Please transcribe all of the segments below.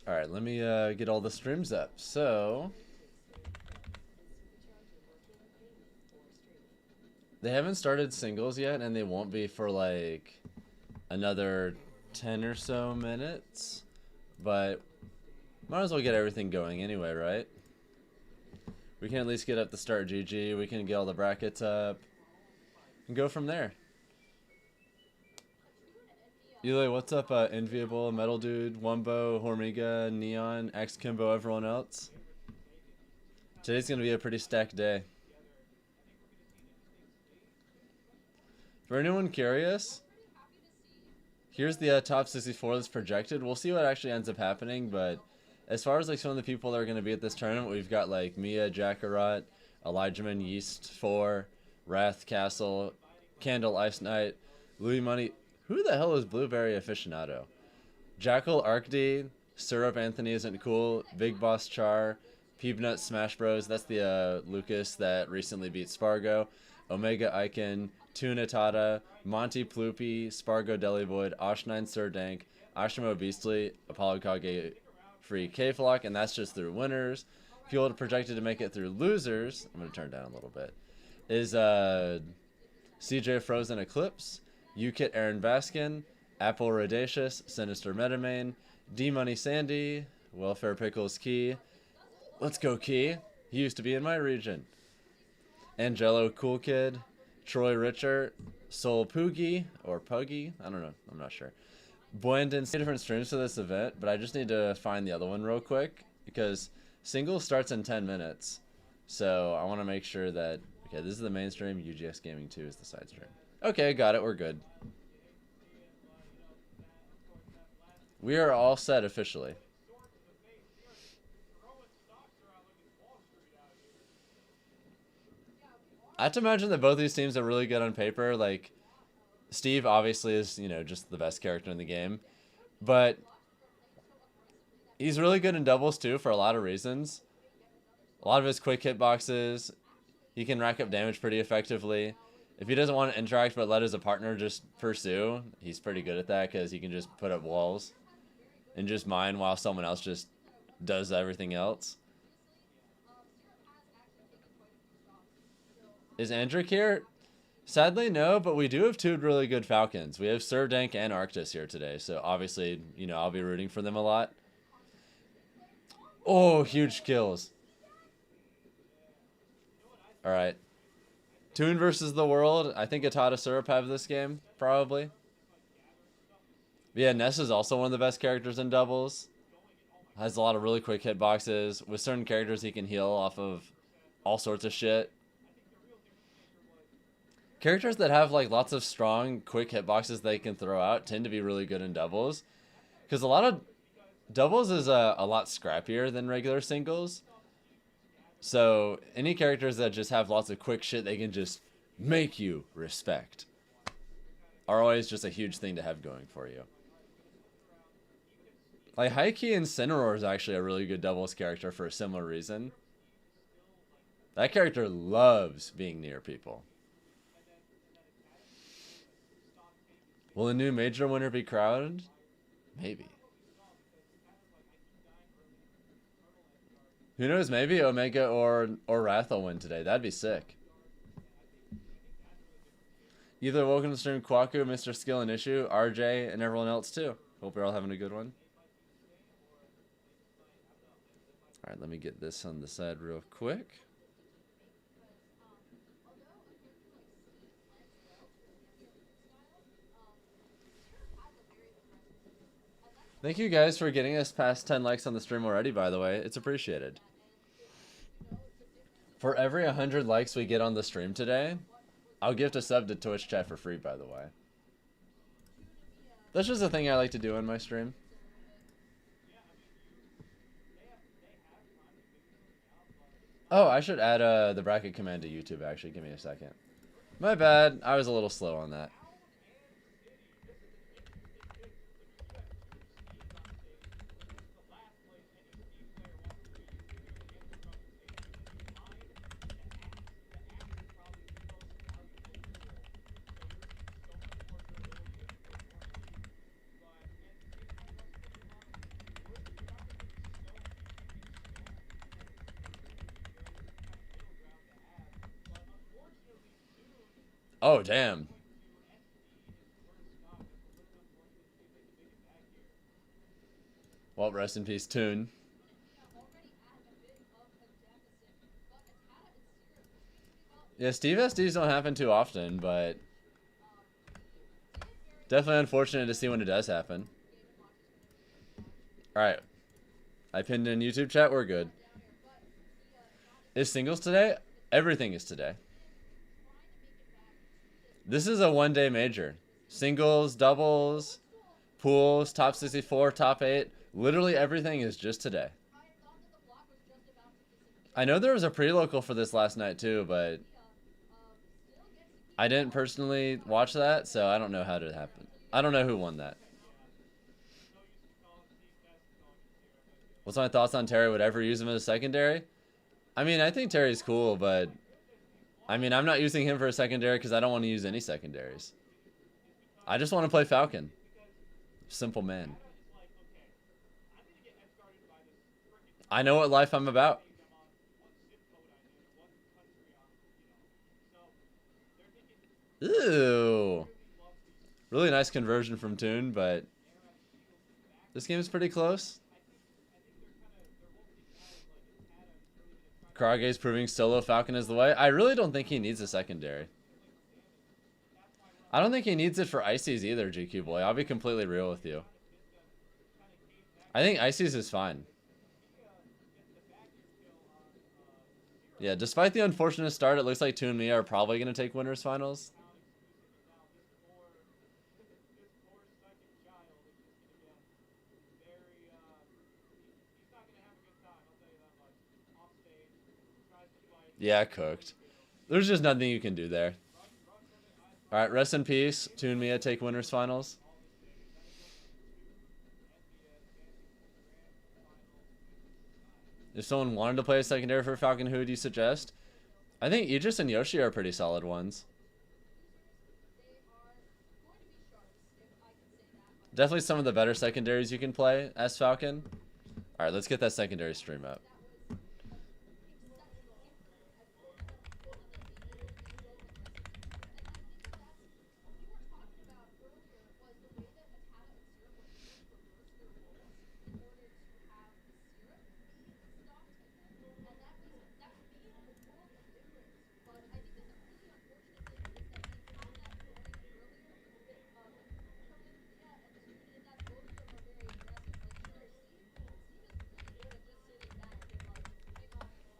Alright, let me get all the streams up. So, they haven't started singles yet, and they won't be for like another 10 or so minutes. But might as well get everything going anyway, right? We can at least get up the start GG. We can get all the brackets up and go from there. Eli, what's up, Enviable, Metal Dude, Wumbo, Hormiga, Neon, X Kimbo, everyone else? Today's gonna be a pretty stacked day. For anyone curious, here's the top 64 that's projected. We'll see what actually ends up happening, but as far as like some of the people that are gonna be at this tournament, we've got like Miya, Jackarot, Elijahman, Yeast 4, Wrath, Castle, Candle, Ice Knight, Louis Money. Who the hell is Blueberry Aficionado? Jackal, Arctice, Syrup Anthony Isn't Cool, Big Boss Char, Peabnut Smash Bros. That's the Lucas that recently beat Sparg0. Omega Icon, Tuna Tata, Monty Ploopy, Sparg0 Deli Void, Osh9 Sir Dank, Asimo Beastly, Apollo Kage Free K-Flock, and that's just through winners. People projected to make it through losers, I'm going to turn down a little bit, is CJ Frozen Eclipse, UKIT Aaron Baskin, Apple Radacious, Sinister Metamain, D-Money Sandy, Welfare Pickles Key, Let's Go Key, he used to be in my region, Angelo Cool Kid, Troy Richard, Soul Poogie, or Puggy, I don't know, I'm not sure. Boyandon, different streams for this event, but I just need to find the other one real quick, because singles starts in 10 minutes, so I want to make sure that, okay, this is the main stream, UGS Gaming 2 is the side stream. Okay, got it, we're good. We are all set officially. I have to imagine that both these teams are really good on paper. Like, Steve obviously is, you know, just the best character in the game. But he's really good in doubles too for a lot of reasons. A lot of his quick hitboxes, he can rack up damage pretty effectively. If he doesn't want to interact but let his partner just pursue, he's pretty good at that because he can just put up walls and just mine while someone else just does everything else. Is Andric here? Sadly, no, but we do have two really good Falcons. We have Sir Dank and Arctice here today, so obviously, you know, I'll be rooting for them a lot. Oh, huge kills. All right. Toon versus the world. I think Atata Syrup have this game, probably. But yeah, Ness is also one of the best characters in doubles. Has a lot of really quick hitboxes. With certain characters, he can heal off of all sorts of shit. Characters that have like lots of strong, quick hitboxes they can throw out tend to be really good in doubles. Because a lot of doubles is a lot scrappier than regular singles. So any characters that just have lots of quick shit they can just make you respect are always just a huge thing to have going for you. Like Haiki and Cineroar is actually a really good doubles character for a similar reason. That character loves being near people. Will a new major winner be crowded? Maybe. Who knows? Maybe Omega or Wrath will win today. That'd be sick. Either welcome to the stream, Kwaku, Mr. Skill and Issue, RJ, and everyone else too. Hope you're all having a good one. All right, let me get this on the side real quick. Thank you guys for getting us past 10 likes on the stream already, by the way. It's appreciated. For every 100 likes we get on the stream today, I'll gift a sub to Twitch chat for free, by the way. That's just a thing I like to do on my stream. Oh, I should add the bracket command to YouTube, actually. Give me a second. My bad. I was a little slow on that. Oh, damn. Well, rest in peace, Toon. Yeah, Steve SDs don't happen too often, but definitely unfortunate to see when it does happen. Alright. I pinned in YouTube chat, we're good. Is singles today? Everything is today. This is a one-day major. Singles, doubles, pools, top 64, top 8. Literally everything is just today. I know there was a pre-local for this last night too, but I didn't personally watch that, so I don't know how it happened. I don't know who won that. What's my thoughts on Terry? Would ever use him as a secondary? I mean, I think Terry's cool, but I mean, I'm not using him for a secondary because I don't want to use any secondaries. I just want to play Falcon. Simple man. I know what life I'm about. Ooh. Really nice conversion from Toon, but this game is pretty close. Karage's proving solo Falcon is the way. I really don't think he needs a secondary. I don't think he needs it for Ices either, GQ boy. I'll be completely real with you. I think Ices is fine. Yeah, despite the unfortunate start, it looks like Toon and Miya are probably going to take winners finals. Yeah, cooked. There's just nothing you can do there. Alright, rest in peace. Toon and Miya take winners finals. If someone wanted to play a secondary for Falcon, who would you suggest? I think Aegis and Yoshi are pretty solid ones. Definitely some of the better secondaries you can play as Falcon. Alright, let's get that secondary stream up.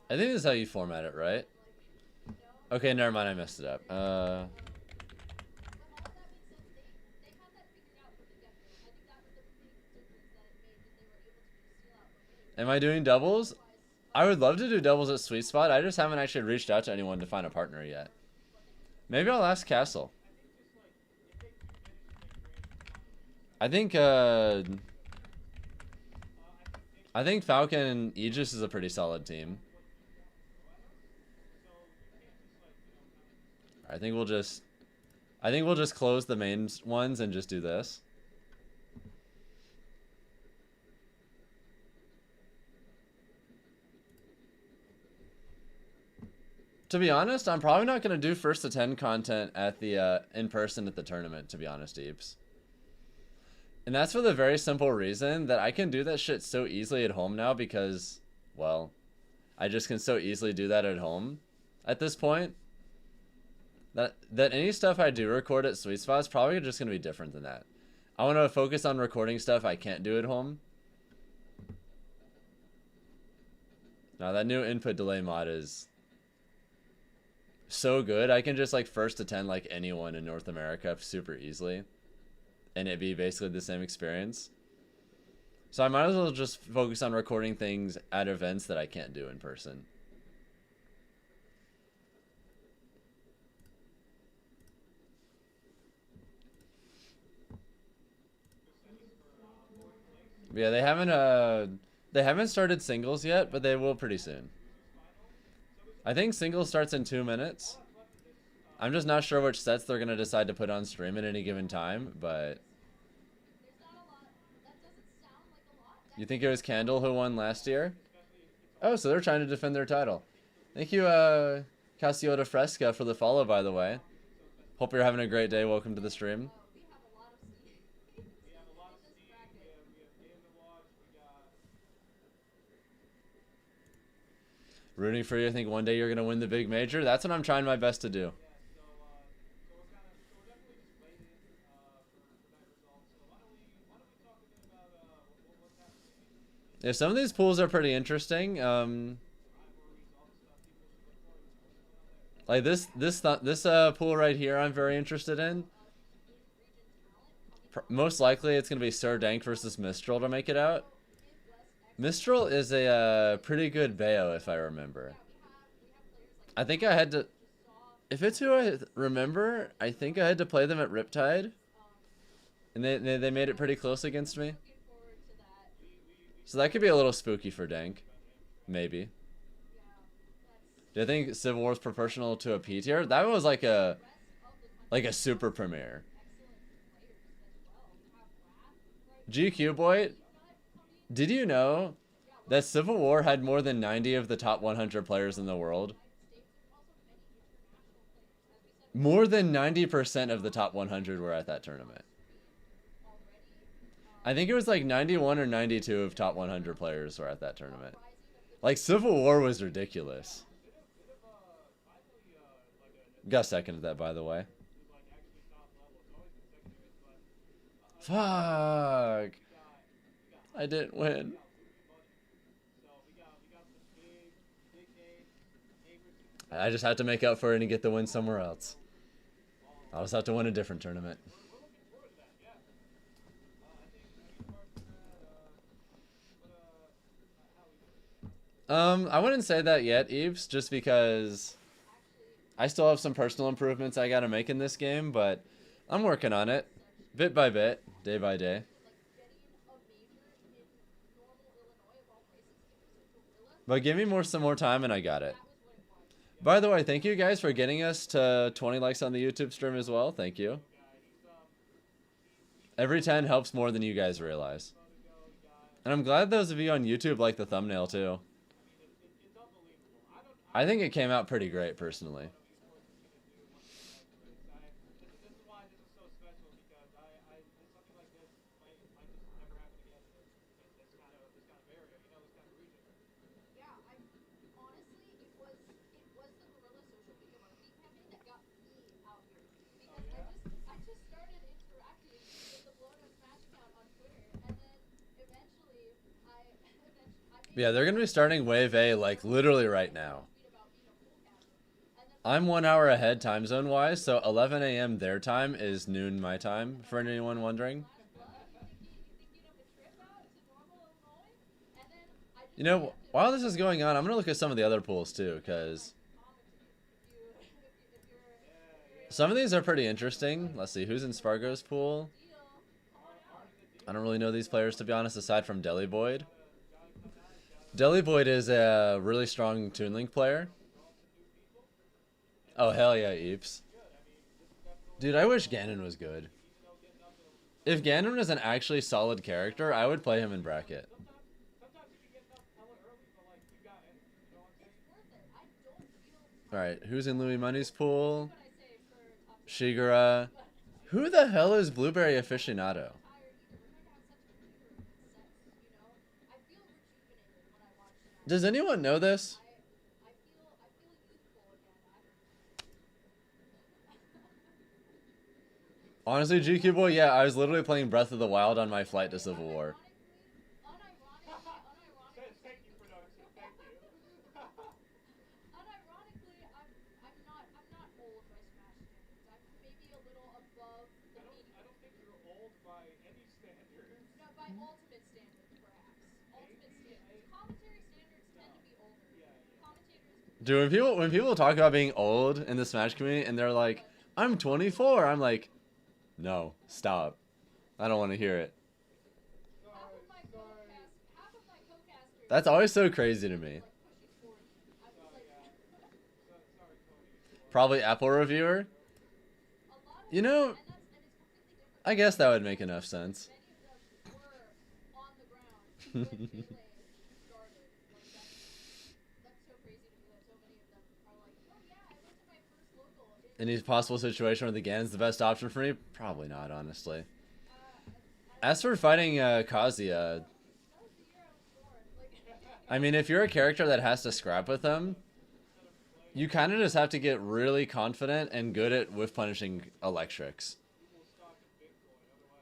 I think this is how you format it, right? Okay, never mind, I messed it up. Am I doing doubles? I would love to do doubles at Sweet Spot. I just haven't actually reached out to anyone to find a partner yet. Maybe I'll ask Castle. I think Falcon and Aegis is a pretty solid team. I think we'll just close the main ones and just do this. To be honest, I'm probably not going to do first to 10 content at the in person at the tournament, to be honest, Deeps. And that's for the very simple reason that I can do that shit so easily at home now because, well, I just can so easily do that at home at this point. That any stuff I do record at Sweet Spot is probably just going to be different than that. I want to focus on recording stuff I can't do at home. Now that new input delay mod is so good. I can just like first to 10 like anyone in North America super easily. And it'd be basically the same experience. So I might as well just focus on recording things at events that I can't do in person. But yeah, they haven't started singles yet, but they will pretty soon. I think singles starts in 2 minutes. I'm just not sure which sets they're going to decide to put on stream at any given time, but... You think it was Candle who won last year? Oh, so they're trying to defend their title. Thank you, Casiota Fresca, for the follow, by the way. Hope you're having a great day. Welcome to the stream. Rooting for you. I think one day you're going to win the big major. That's what I'm trying my best to do. Yeah, some of these pools are pretty interesting. Like this pool right here, I'm very interested in. Most likely, it's gonna be Sir Dank versus Mistral to make it out. Mistral is a pretty good Bayo, if I remember. I think I had to. If it's who I remember, I think I had to play them at Riptide, and they made it pretty close against me. So that could be a little spooky for Dank, maybe. Do you think Civil War is proportional to a P tier? That was like a super premiere. GQ boy, did you know that Civil War had more than 90 of the top 100 players in the world? More than 90% of the top 100 were at that tournament. I think it was like 91 or 92 of top 100 players were at that tournament. Like, Civil War was ridiculous. Got second at that, by the way. Fuck. I didn't win. I just had to make up for it and get the win somewhere else. I'll just have to win a different tournament. I wouldn't say that yet, Eves, just because I still have some personal improvements I gotta make in this game, but I'm working on it. Bit by bit, day by day. But give me some more time and I got it. By the way, thank you guys for getting us to 20 likes on the YouTube stream as well. Thank you. Every 10 helps more than you guys realize. And I'm glad those of you on YouTube like the thumbnail too. I think it came out pretty great, personally. Yeah, they're going to be starting Wave A, like, literally right now. I'm 1 hour ahead time zone wise, so 11 a.m. their time is noon my time, for anyone wondering. You know, while this is going on, I'm going to look at some of the other pools too, because some of these are pretty interesting. Let's see, who's in Sparg0's pool? I don't really know these players, to be honest, aside from Deli Boyd. Deli Boyd is a really strong Toon Link player. Oh, hell yeah, Eeps. Dude, I wish Ganon was good. If Ganon was an actually solid character, I would play him in bracket. Alright, who's in Louis Money's pool? Shigura. Who the hell is Blueberry Aficionado? Does anyone know this? Honestly, GQ boy, yeah, I was literally playing Breath of the Wild on my flight to Civil War. Dude, when people talk about being old in the Smash community and they're like, I'm 24, I'm like, no, stop. I don't want to hear it. That's always so crazy to me. Probably Apple reviewer. You know, I guess that would make enough sense. Any possible situation where the Ganon's the best option for me? Probably not, honestly. As for fighting Kazuya, I mean, if you're a character that has to scrap with him, you kind of just have to get really confident and good at whiff punishing electrics.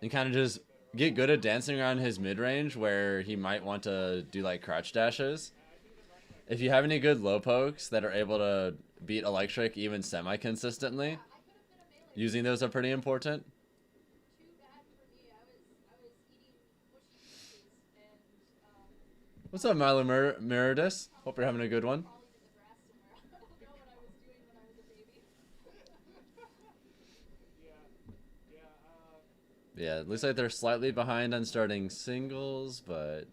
And kind of just get good at dancing around his mid-range where he might want to do like crouch dashes. If you have any good low pokes that are able to beat electric even semi-consistently, using those are pretty important. What's up, Milo Meredith? Hope you're having a good one. Yeah, it looks like they're slightly behind on starting singles, but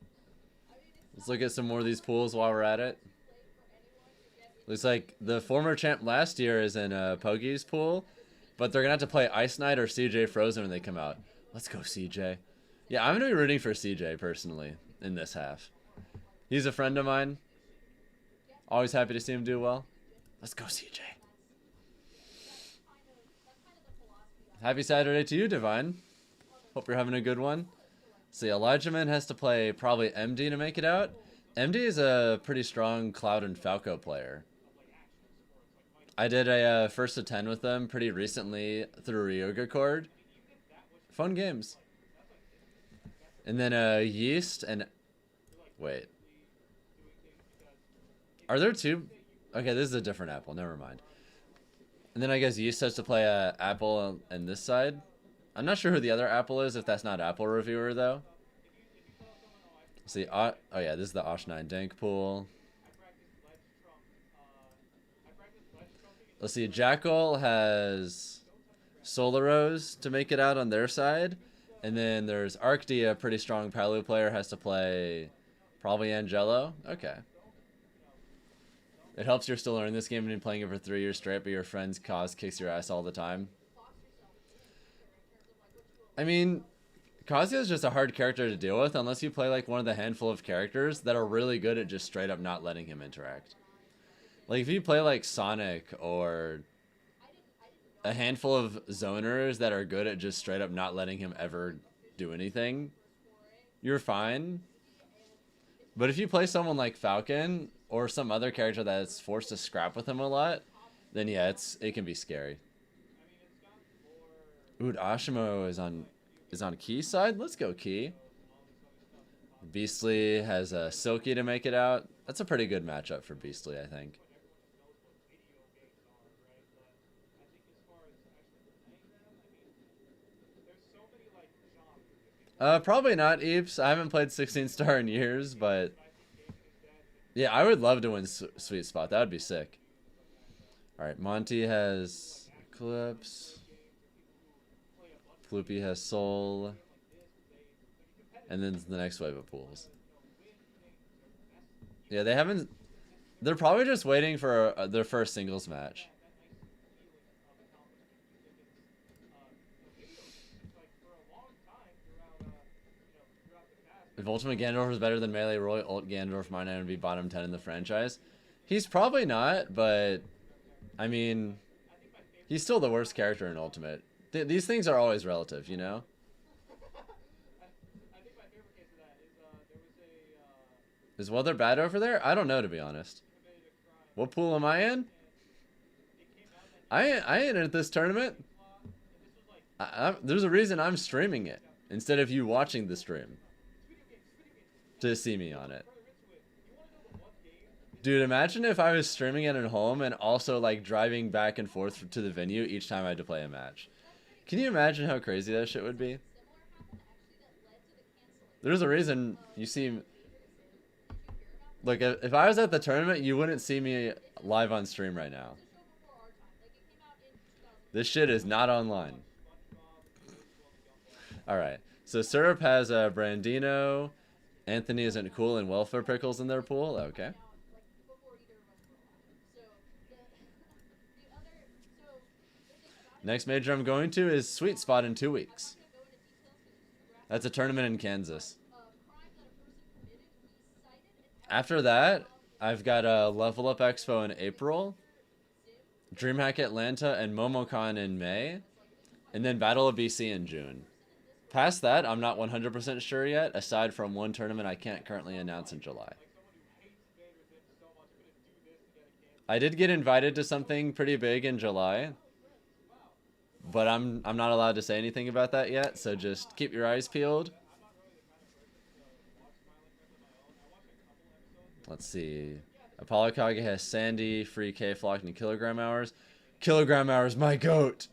let's look at some more of these pools while we're at it. Looks like the former champ last year is in Pogi's pool, but they're going to have to play Ice Knight or CJ Frozen when they come out. Let's go, CJ. Yeah, I'm going to be rooting for CJ, personally, in this half. He's a friend of mine. Always happy to see him do well. Let's go, CJ. Happy Saturday to you, Divine. Hope you're having a good one. See, Elijah Man has to play probably MD to make it out. MD is a pretty strong Cloud and Falco player. I did a first to 10 with them pretty recently through Ryoga Chord. Fun games. And then Yeast and... Wait. Are there two? Okay, this is a different apple. Never mind. And then I guess Yeast has to play Apple on this side. I'm not sure who the other Apple is, if that's not Apple Reviewer, though. See, oh yeah, this is the Osh9 Dank pool. Let's see, Jackal has Solaros to make it out on their side. And then there's Arctice, a pretty strong Palu player, has to play probably Angelo. Okay. It helps you're still learning this game and been playing it for 3 years straight, but your friend's cause kicks your ass all the time. I mean, Kazuya is just a hard character to deal with unless you play like one of the handful of characters that are really good at just straight up not letting him interact. Like if you play like Sonic or a handful of zoners that are good at just straight up not letting him ever do anything, you're fine. But if you play someone like Falcon or some other character that's forced to scrap with him a lot, then yeah, it can be scary. Ooh, Asimo is on Key side. Let's go Key. Beastly has a Silky to make it out. That's a pretty good matchup for Beastly, I think. Probably not, Eeps. I haven't played 16 Star in years, but yeah, I would love to win Sweet Spot. That would be sick. All right, Monty has Eclipse. Floopy has Soul. And then the next wave of pools. Yeah, they haven't... They're probably just waiting for their first singles match. If Ultimate Ganondorf is better than Melee Roy, Ult Ganondorf might not be bottom 10 in the franchise. He's probably not, but... I mean... He's still the worst character in Ultimate. These things are always relative, you know? Is weather bad over there? I don't know, to be honest. What pool am I in? I ain't at this tournament. There's a reason I'm streaming it instead of you watching the stream to see me on it. Dude, imagine if I was streaming it at home and also like driving back and forth to the venue each time I had to play a match. Can you imagine how crazy that shit would be? There's a reason you see... Look, if I was at the tournament, you wouldn't see me live on stream right now. This shit is not online. Alright, so Syrup has Brandino. Anthony isn't cool and Welfare Pickles in their pool. Okay. Next major I'm going to is Sweet Spot in 2 weeks. That's a tournament in Kansas. After that, I've got a Level Up Expo in April. DreamHack Atlanta and MomoCon in May, and then Battle of BC in June. Past that, I'm not 100% sure yet, aside from one tournament I can't currently announce in July. I did get invited to something pretty big in July, but I'm not allowed to say anything about that yet, so just keep your eyes peeled. Let's see. Apollo Kage has Sandy, Free K-Flock, and Kilogram Hours. Kilogram Hours, my goat!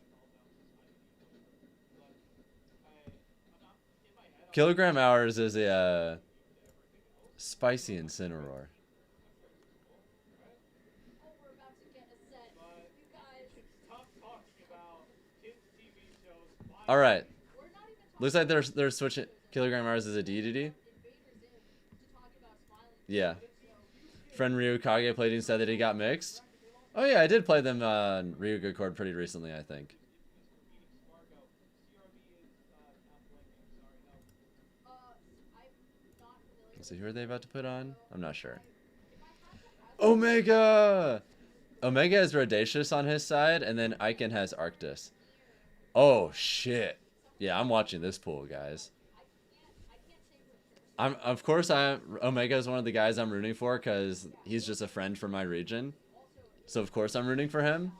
Kilogram Hours is a spicy Incineroar. Alright. Looks like they're switching. Kilogram Hours is a DDD. Yeah. Friend Ryu Kage played and said that he got mixed. Oh yeah, I did play them on Ryuga Chord pretty recently, I think. So who are they about to put on? I'm not sure. Omega! Omega has Rodacious on his side, and then Icon has Arctice. Oh shit. Yeah, I'm watching this pool, guys. Omega is one of the guys I'm rooting for because he's just a friend from my region. So of course I'm rooting for him.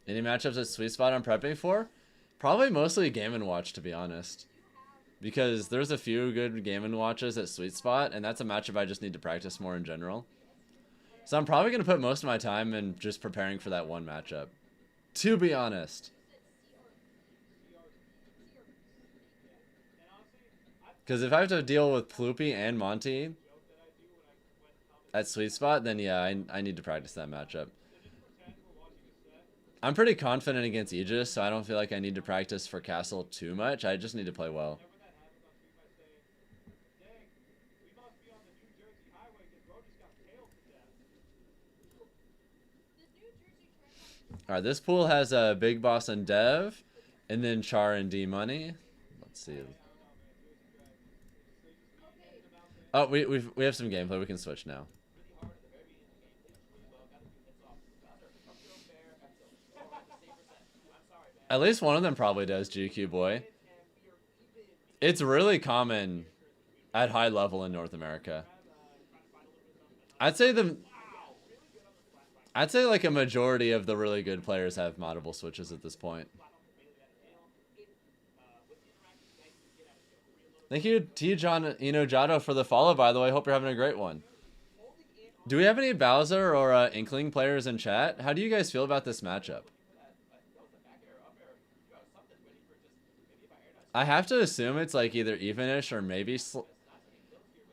Any matchups at Sweet Spot I'm prepping for? Probably mostly Game & Watch, to be honest. Because there's a few good Game & Watches at Sweet Spot, and that's a matchup I just need to practice more in general. So I'm probably going to put most of my time in just preparing for that one matchup. To be honest. Because if I have to deal with Ploopy and Monty at Sweet Spot, then yeah, I need to practice that matchup. I'm pretty confident against Aegis, so I don't feel like I need to practice for Castle too much. I just need to play well. Alright, this pool has a Big Boss and Dev, and then Char and D-Money. Let's see. Oh, we have some gameplay. We can switch now. At least one of them probably does, GQ Boy. It's really common at high level in North America. I'd say like a majority of the really good players have moddable switches at this point. Thank you to John Inojado for the follow, by the way. Hope you're having a great one. Do we have any Bowser or Inkling players in chat? How do you guys feel about this matchup? I have to assume it's like either evenish or maybe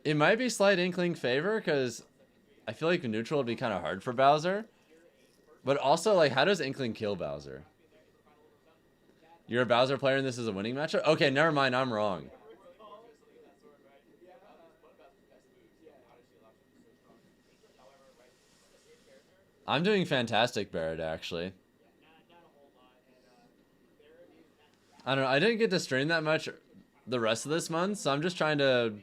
it might be slight Inkling favor because I feel like neutral would be kind of hard for Bowser. But also, like, how does Inkling kill Bowser? You're a Bowser player and this is a winning matchup? Okay, never mind. I'm wrong. I'm doing fantastic, Barrett, actually. I don't know. I didn't get to stream that much the rest of this month, so I'm just trying to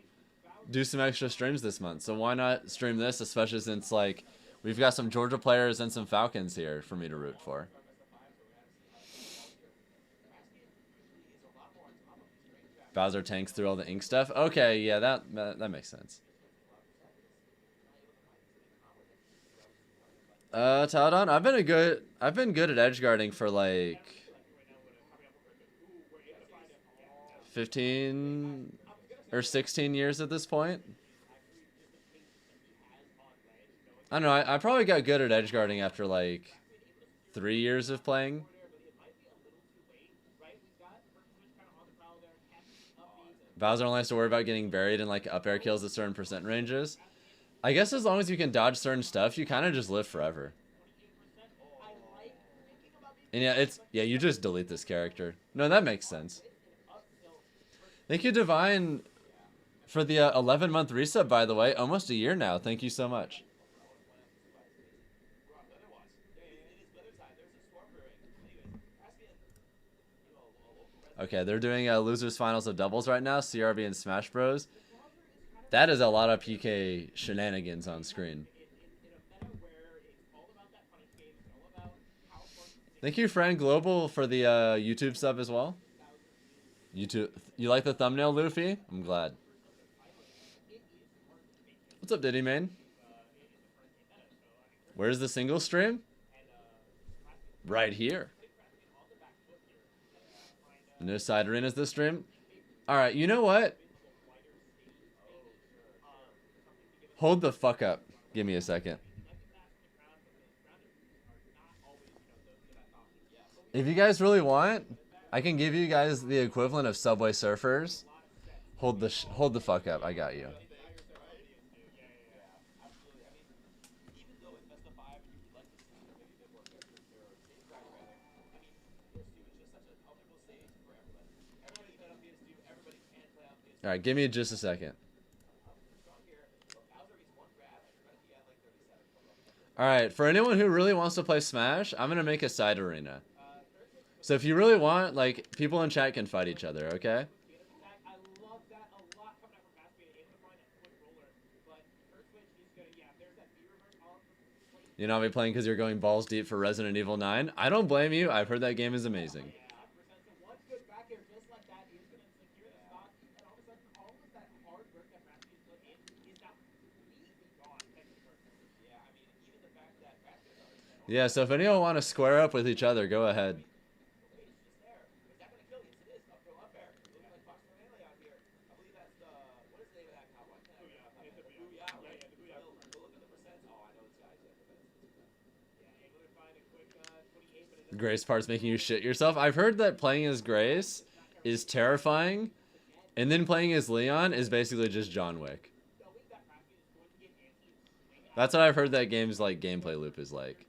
do some extra streams this month. So why not stream this, especially since, like, we've got some Georgia players and some Falcons here for me to root for. Bowser tanks through all the ink stuff. Okay, yeah, that makes sense. Taudon, I've been good at edge guarding for like 15 or 16 years at this point. I don't know, I probably got good at edge guarding after like 3 years of playing. Bowser only has to worry about getting buried in like up air kills at certain percent ranges. I guess as long as you can dodge certain stuff, you kind of just live forever. And yeah, you just delete this character. No, that makes sense. Thank you, Divine, for the 11-month resub, by the way. Almost a year now. Thank you so much. Okay, they're doing losers finals of doubles right now, CRB and Smash Bros. That is a lot of PK shenanigans on screen. Thank you, friend Global, for the YouTube sub as well. YouTube, you like the thumbnail, Luffy? I'm glad. What's up, Diddy Man? Where's the single stream? Right here. No side arenas this stream. All right, you know what? Hold the fuck up. Give me a second. If you guys really want, I can give you guys the equivalent of Subway Surfers. Hold the fuck up. I got you. All right, give me just a second. All right, for anyone who really wants to play Smash, I'm gonna make a side arena. So if you really want, like, people in chat can fight each other, okay? You know, I'll be playing because you're going balls deep for Resident Evil 9. I don't blame you. I've heard that game is amazing. Yeah, so if anyone want to square up with each other, go ahead. Grace part's making you shit yourself. I've heard that playing as Grace is terrifying, and then playing as Leon is basically just John Wick. That's what I've heard that game's like gameplay loop is like.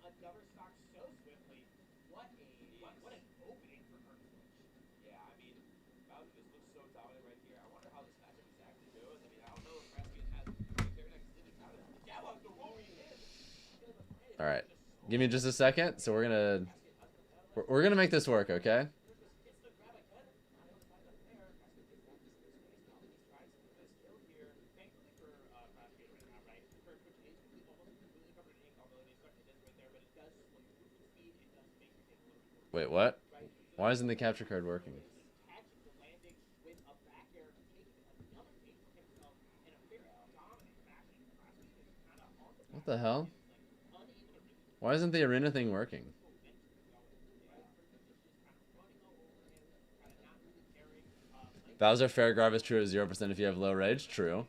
All right, give me just a second. So we're gonna make this work, okay? Wait, what? Why isn't the capture card working? What the hell? Why isn't the arena thing working? Bowser fair grab is true at 0% if you have low rage. True.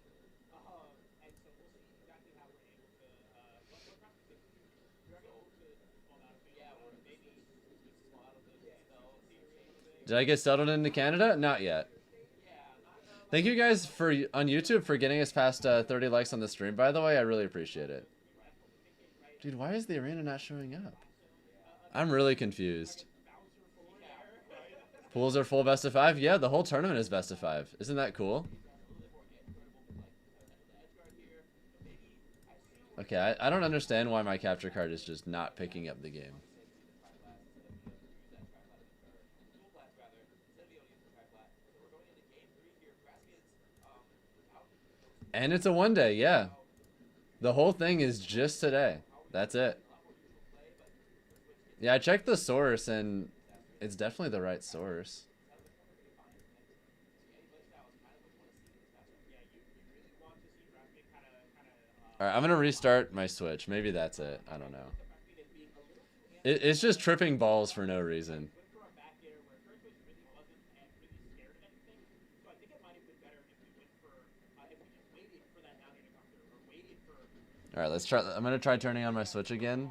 Did I get settled into Canada? Not yet. Thank you guys on YouTube for getting us past 30 likes on the stream, by the way. I really appreciate it. Dude, why is the arena not showing up? I'm really confused. Pools are full best of 5? Yeah, the whole tournament is best of 5. Isn't that cool? Okay, I don't understand why my capture card is just not picking up the game. And it's a one day, yeah. The whole thing is just today. That's it. Yeah, I checked the source and it's definitely the right source. Alright, I'm gonna restart my Switch. Maybe that's it. I don't know. It's just tripping balls for no reason. Alright, let's try. I'm gonna try turning on my Switch again.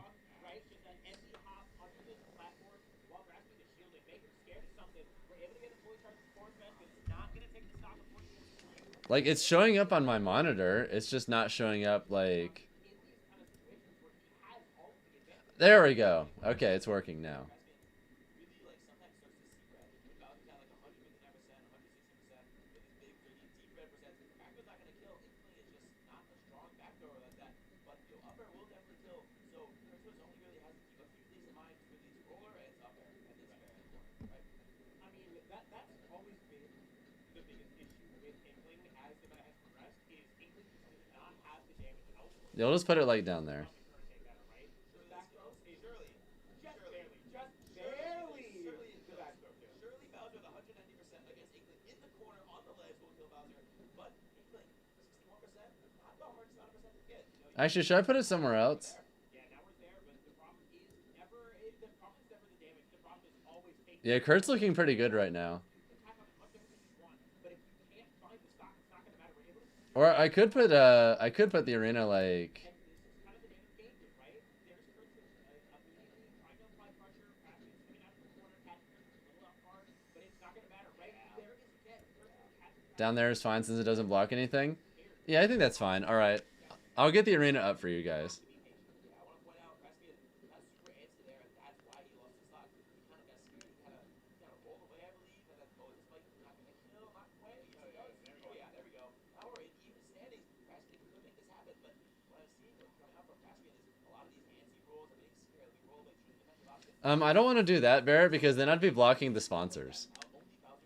Like, it's showing up on my monitor. It's just not showing up, like... There we go. Okay, it's working now. Yeah, we'll just put it like down there. Actually, should I put it somewhere else? Yeah, Kurt's looking pretty good right now. Or I could put the arena like. Down there is fine since it doesn't block anything. Yeah, I think that's fine. All right, I'll get the arena up for you guys. I don't want to do that, Barrett, because then I'd be blocking the sponsors.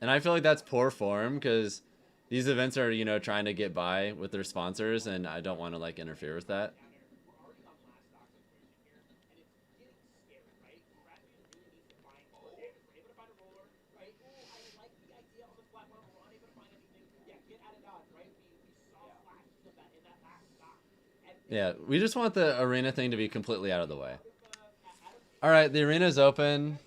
And I feel like that's poor form because these events are, you know, trying to get by with their sponsors, and I don't want to, like, interfere with that. Yeah, we just want the arena thing to be completely out of the way. All right, the arena's open.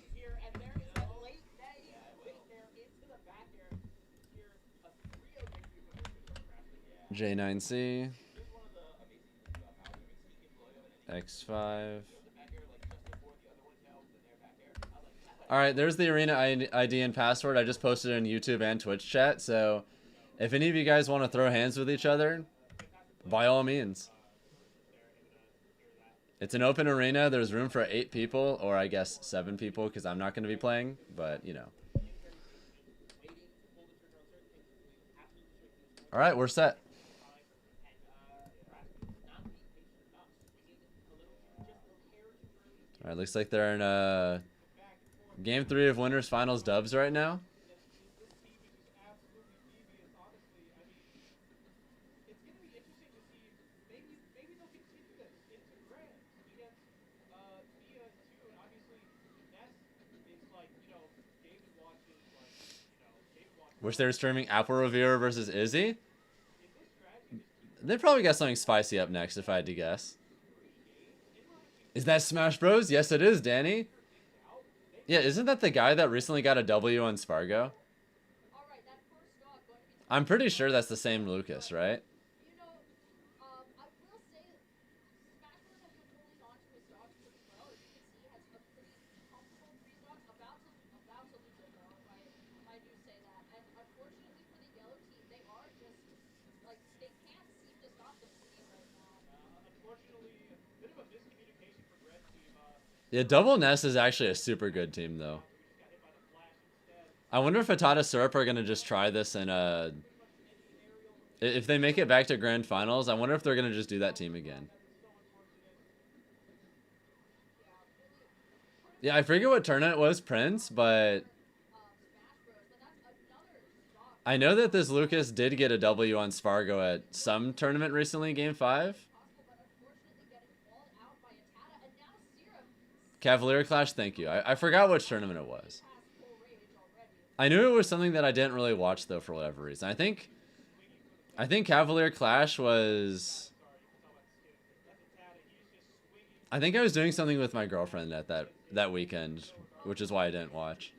J9C. X5. All right, there's the arena ID and password. I just posted it in YouTube and Twitch chat, so if any of you guys want to throw hands with each other, by all means. It's an open arena. There's room for 8 people, or I guess 7 people, because I'm not going to be playing, but, you know. All right, we're set. All right, looks like they're in game 3 of winners finals dubs right now. Wish they were streaming Apple Reviewer versus Izzy. They probably got something spicy up next, if I had to guess. Is that Smash Bros? Yes, it is, Danny. Yeah, isn't that the guy that recently got a W on Sparg0? I'm pretty sure that's the same Lucas, right? Yeah, Double Nest is actually a super good team, though. I wonder if Atata Syrup are going to just try this and, if they make it back to Grand Finals, I wonder if they're going to just do that team again. Yeah, I forget what tournament it was, Prince, but I know that this Lucas did get a W on Sparg0 at some tournament recently, Game 5. Cavalier Clash, thank you. I forgot which tournament it was. I knew it was something that I didn't really watch, though, for whatever reason. I think Cavalier Clash was... I think I was doing something with my girlfriend at that weekend, which is why I didn't watch.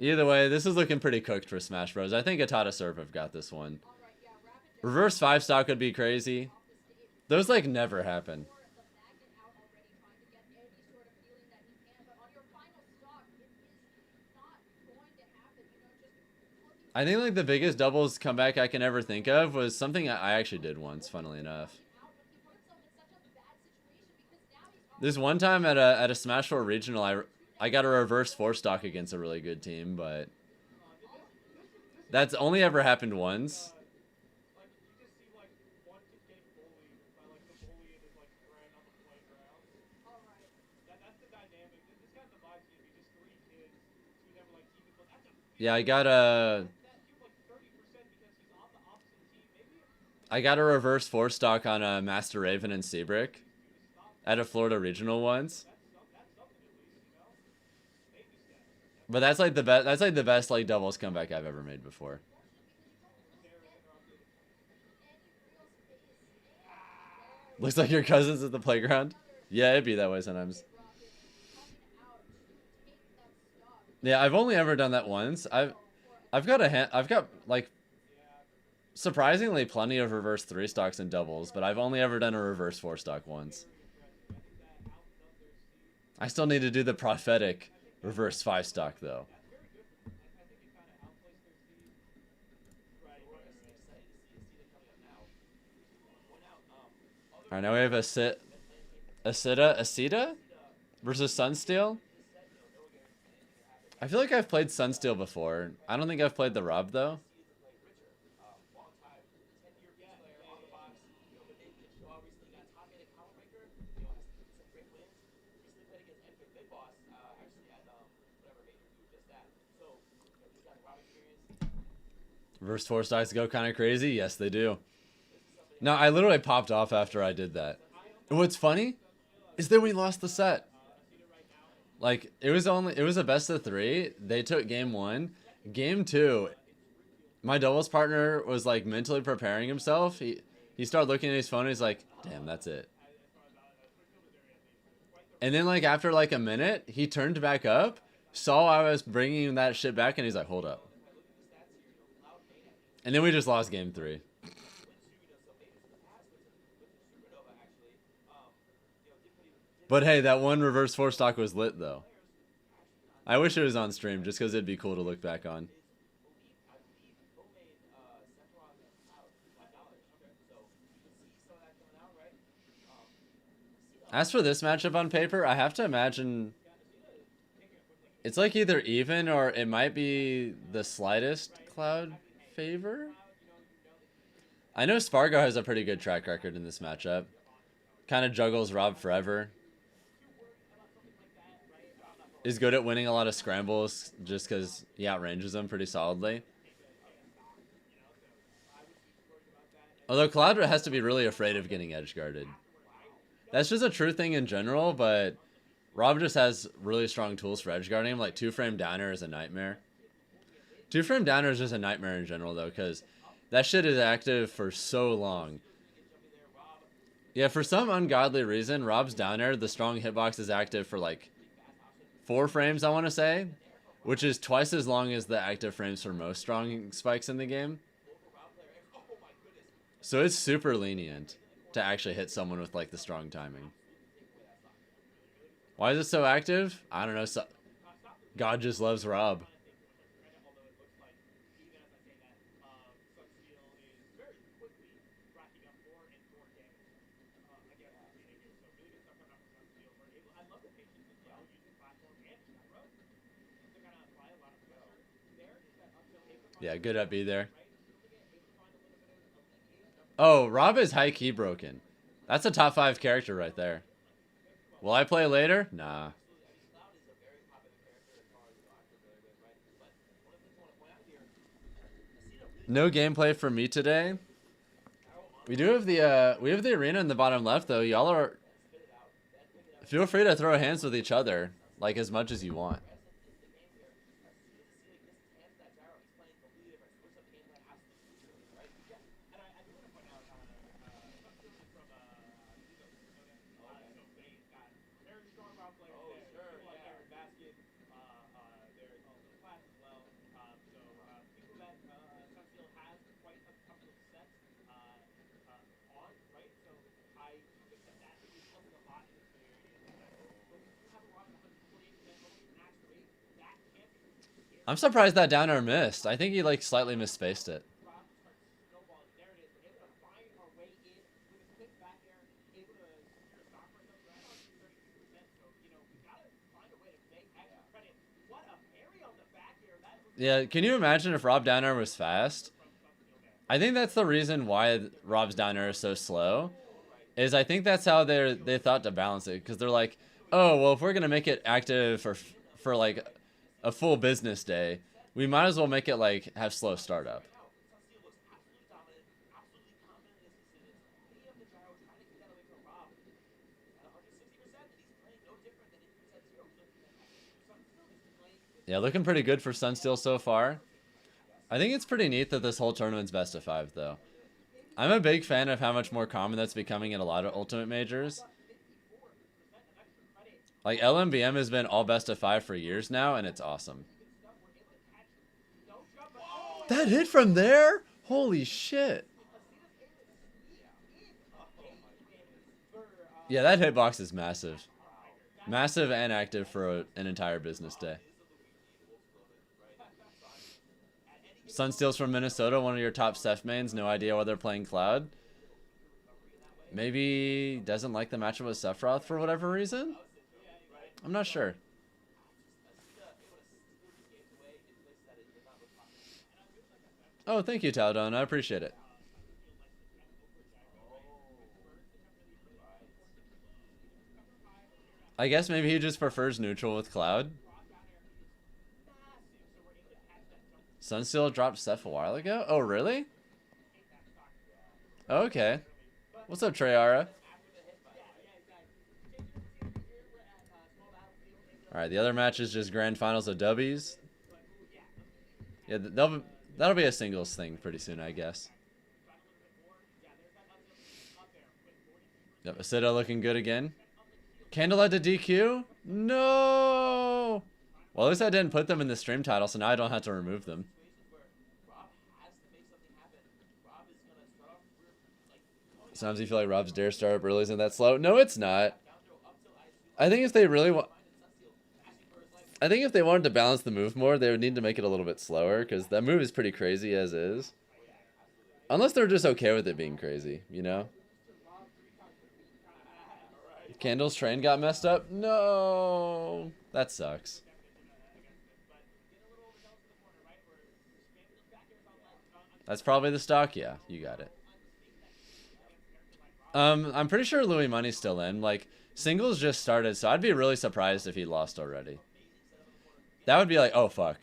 Either way, this is looking pretty cooked for Smash Bros. I think Atata Syrup have got this one. Reverse 5-stock would be crazy. Those, like, never happen. I think, like, the biggest doubles comeback I can ever think of was something I actually did once, funnily enough. This one time at a Smash 4 regional, I got a reverse 4-stock against a really good team, but that's only ever happened once. Yeah, I got a reverse 4-stock on a Master Raven and Seabrick at a Florida regional once. But that's like the best. That's like the best like doubles comeback I've ever made before. Looks like your cousins at the playground. Yeah, it'd be that way sometimes. Yeah, I've only ever done that once. I've got like surprisingly plenty of reverse 3-stocks and doubles, but I've only ever done a reverse 4-stock once. I still need to do the prophetic reverse 5-stock though. Alright, now we have Asita versus Sunsteel. I feel like I've played Sunsteel before. I don't think I've played the Rob though. Reverse 4-stocks go kind of crazy? Yes, they do. No, I literally popped off after I did that. And what's funny is that we lost the set. Like, it was a best of 3. They took game 1. Game 2, my doubles partner was like mentally preparing himself. He started looking at his phone and he's like, damn, that's it. And then like after like a minute, he turned back up, saw I was bringing that shit back, and he's like, hold up. And then we just lost game 3. But hey, that one reverse 4-stock was lit though. I wish it was on stream just because it'd be cool to look back on. As for this matchup on paper, I have to imagine it's like either even or it might be the slightest Cloud favor. I know Sparg0 has a pretty good track record in this matchup. Kind of juggles Rob forever. Is good at winning a lot of scrambles just because he outranges them pretty solidly. Although Cloud has to be really afraid of getting edge guarded. That's just a true thing in general, but Rob just has really strong tools for edge guarding him. Like 2-frame downer is a nightmare. 2-frame downer is just a nightmare in general though, because that shit is active for so long. Yeah, for some ungodly reason, Rob's down air, the strong hitbox is active for like 4 frames, I want to say, which is twice as long as the active frames for most strong spikes in the game. So it's super lenient to actually hit someone with like the strong timing. Why is it so active? I don't know. God just loves Rob. Yeah, good up B there. Oh, Rob is high key broken. That's a top 5 character right there. Will I play later? Nah. No gameplay for me today. We do have the arena in the bottom left though. Y'all are feel free to throw hands with each other like as much as you want. I'm surprised that downer missed. I think he like slightly misspaced it. Yeah, can you imagine if Rob down air was fast? I think that's the reason why Rob's down air is so slow. Is I think that's how they thought to balance it, because they're like, oh well, if we're gonna make it active for like a full business day, We might as well make it like have slow startup. Yeah, looking pretty good for Sunsteel so far. I think it's pretty neat that this whole tournament's best of 5 though. I'm a big fan of how much more common that's becoming in a lot of Ultimate Majors. Like, LMBM has been all best of 5 for years now, and it's awesome. That hit from there? Holy shit. Yeah, that hitbox is massive. Massive and active for an entire business day. Sunsteel's from Minnesota, one of your top Ceph mains. No idea why they're playing Cloud. Maybe doesn't like the matchup with Sephiroth for whatever reason? I'm not sure. Oh, thank you, Taudon. I appreciate it. I guess maybe he just prefers neutral with Cloud. Sunsteel dropped Ceph a while ago? Oh, really? Okay. What's up, Treyara? Alright, the other match is just grand finals of W's. Yeah, that'll be a singles thing pretty soon, I guess. Yep, Asida looking good again. Candlelight to DQ? No! Well, at least I didn't put them in the stream title, so now I don't have to remove them. Sometimes you feel like Rob's dare startup really isn't that slow. No, it's not. I think if they really want... I think if they wanted to balance the move more, they would need to make it a little bit slower, because that move is pretty crazy as is. Unless they're just okay with it being crazy, you know? Candle's train got messed up? No! That sucks. That's probably the stock, yeah. You got it. I'm pretty sure Louis Money's still in. Like, singles just started, so I'd be really surprised if he lost already. That would be like, oh, fuck.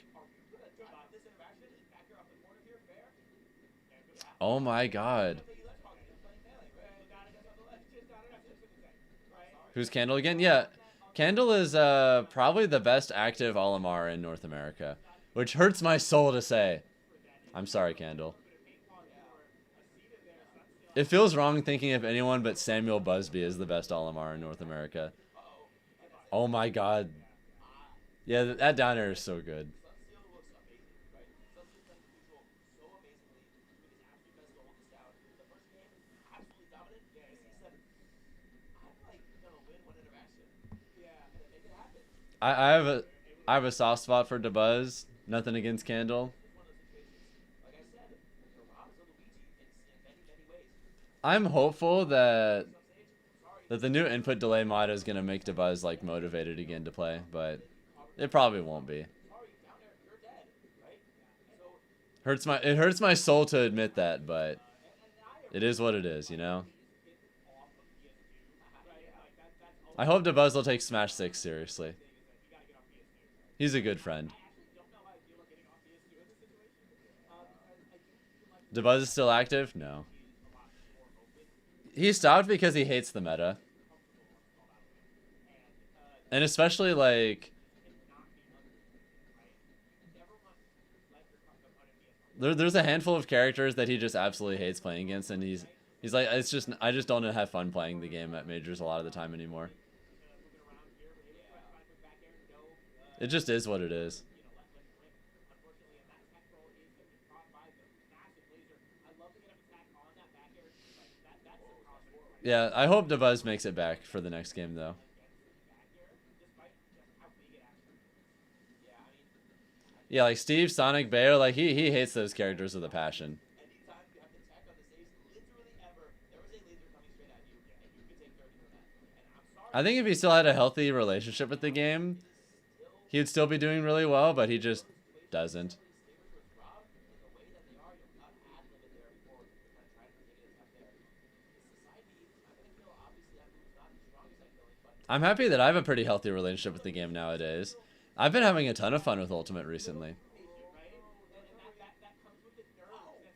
Oh my god. Who's Candle again? Yeah, Candle is probably the best active Olimar in North America, which hurts my soul to say. I'm sorry, Candle. It feels wrong thinking of anyone but Samuel Busby is the best Olimar in North America. Oh my god. Yeah, that down air is so good. I have a soft spot for Dabuz. Nothing against Candle. I'm hopeful that the new input delay mod is gonna make Dabuz like motivated again to play, but it probably won't be. It hurts my soul to admit that, but it is what it is, you know? I hope Dabuz will take Smash 6 seriously. He's a good friend. Dabuz is still active? No. He stopped because he hates the meta. And especially, like... There's a handful of characters that he just absolutely hates playing against, and he's like, I just don't have fun playing the game at Majors a lot of the time anymore. It just is what it is. Yeah, I hope Dabuz makes it back for the next game, though. Yeah, like Steve, Sonic, Bayo, like he hates those characters with a passion. I think if he still had a healthy relationship with the game, he would still be doing really well, but he just doesn't. I'm happy that I have a pretty healthy relationship with the game nowadays. I've been having a ton of fun with Ultimate recently.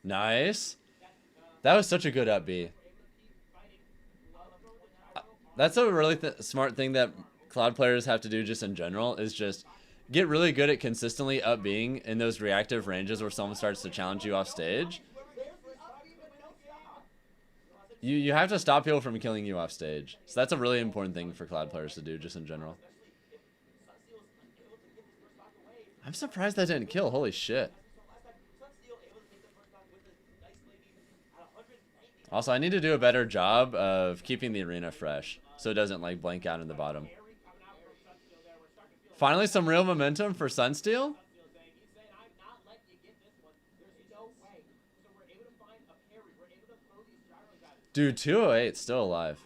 Nice. That was such a good up B. That's a really smart thing that Cloud players have to do just in general, is just get really good at consistently up being in those reactive ranges where someone starts to challenge you off stage. You have to stop people from killing you off stage. So that's a really important thing for Cloud players to do just in general. I'm surprised that didn't kill. Holy shit. Also, I need to do a better job of keeping the arena fresh so it doesn't like blank out in the bottom. Finally, some real momentum for Sunsteel. Dude, 208 still alive.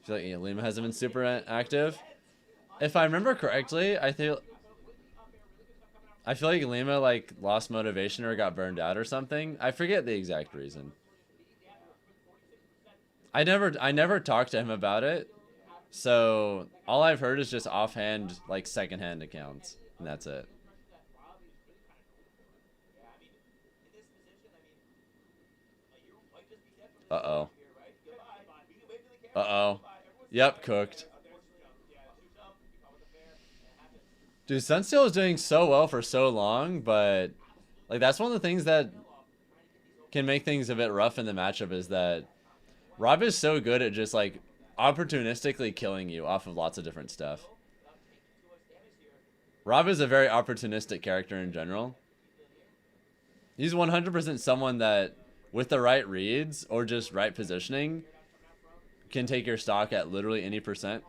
I feel like Lima hasn't been super active. If I remember correctly, I feel like Lima like lost motivation or got burned out or something. I forget the exact reason. I never talked to him about it. So all I've heard is just offhand, like secondhand accounts, and that's it. Uh-oh. Uh-oh. Yep, cooked. Dude, Sunsteel is doing so well for so long, but like that's one of the things that can make things a bit rough in the matchup, is that Rob is so good at just like opportunistically killing you off of lots of different stuff. Rob is a very opportunistic character in general. He's 100% someone that, with the right reads or just right positioning, can take your stock at literally any percent.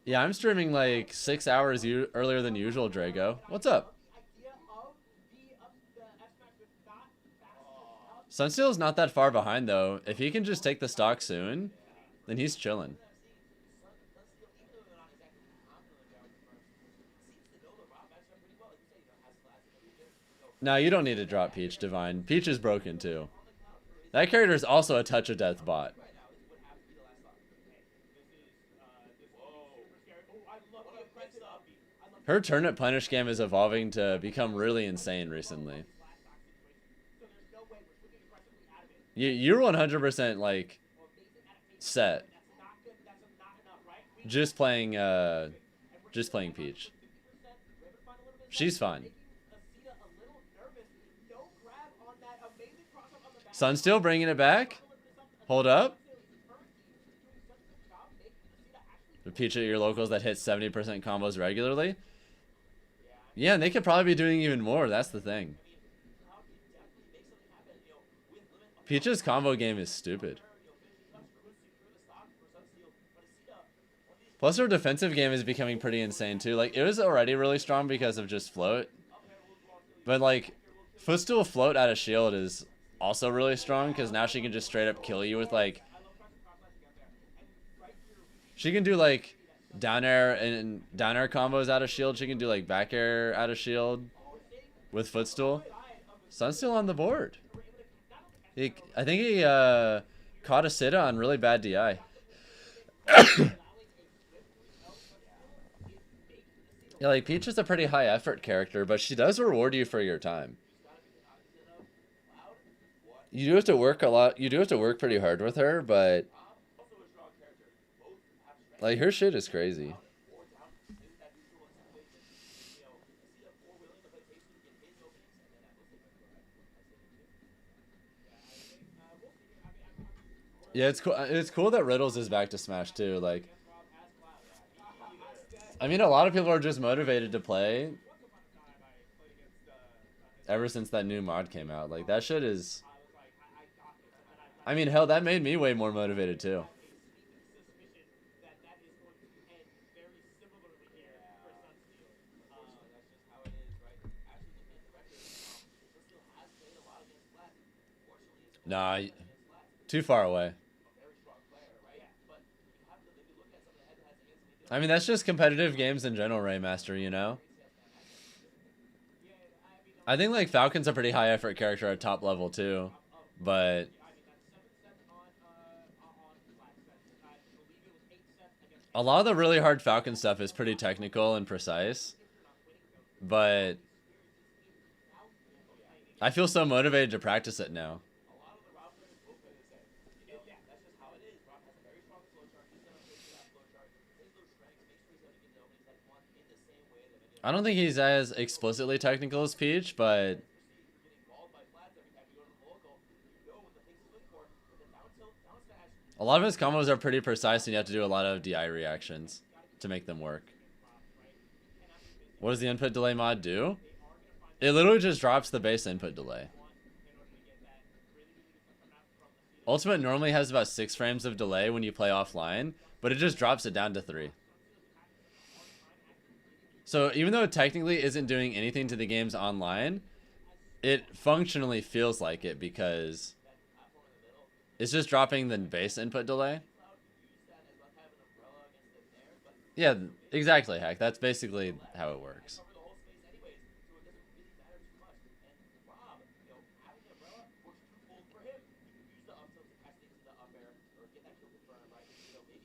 Yeah, I'm streaming like 6 hours earlier than usual, Drago. What's up? Sunsteel is not that far behind, though. If he can just take the stock soon, then he's chilling. No, you don't need to drop Peach, Divine. Peach is broken, too. That character is also a touch of death bot. Her turnip punish game is evolving to become really insane recently. You're 100% like set. Just playing Peach. She's fine. Sunsteel bringing it back. Hold up. The Peach at your locals that hit 70% combos regularly. Yeah, and they could probably be doing even more. That's the thing. Peach's combo game is stupid. Plus her defensive game is becoming pretty insane too. Like, it was already really strong because of just float. But like, footstool float out of shield is also really strong because now she can just straight up kill you with like... She can do like down air combos out of shield. She can do like back air out of shield with footstool. Sunsteel on the board. I think he caught a Sita on really bad DI. Yeah, like Peach is a pretty high effort character, but she does reward you for your time. You do have to work a lot. You do have to work pretty hard with her, but like her shit is crazy. Yeah, it's cool. It's cool that Riddles is back to Smash too. Like, I mean, a lot of people are just motivated to play ever since that new mod came out. Like, that shit is... I mean, hell, that made me way more motivated too. Nah, too far away. I mean, that's just competitive games in general, Raymaster, you know? I think, like, Falcon's a pretty high-effort character at top level, too. But... A lot of the really hard Falcon stuff is pretty technical and precise, but I feel so motivated to practice it now. I don't think he's as explicitly technical as Peach, but a lot of his combos are pretty precise, and you have to do a lot of DI reactions to make them work. What does the input delay mod do? It literally just drops the base input delay. Ultimate normally has about 6 frames of delay when you play offline, but it just drops it down to 3. So even though it technically isn't doing anything to the games online, it functionally feels like it because it's just dropping the base input delay. Yeah, exactly, Hack. That's basically how it works.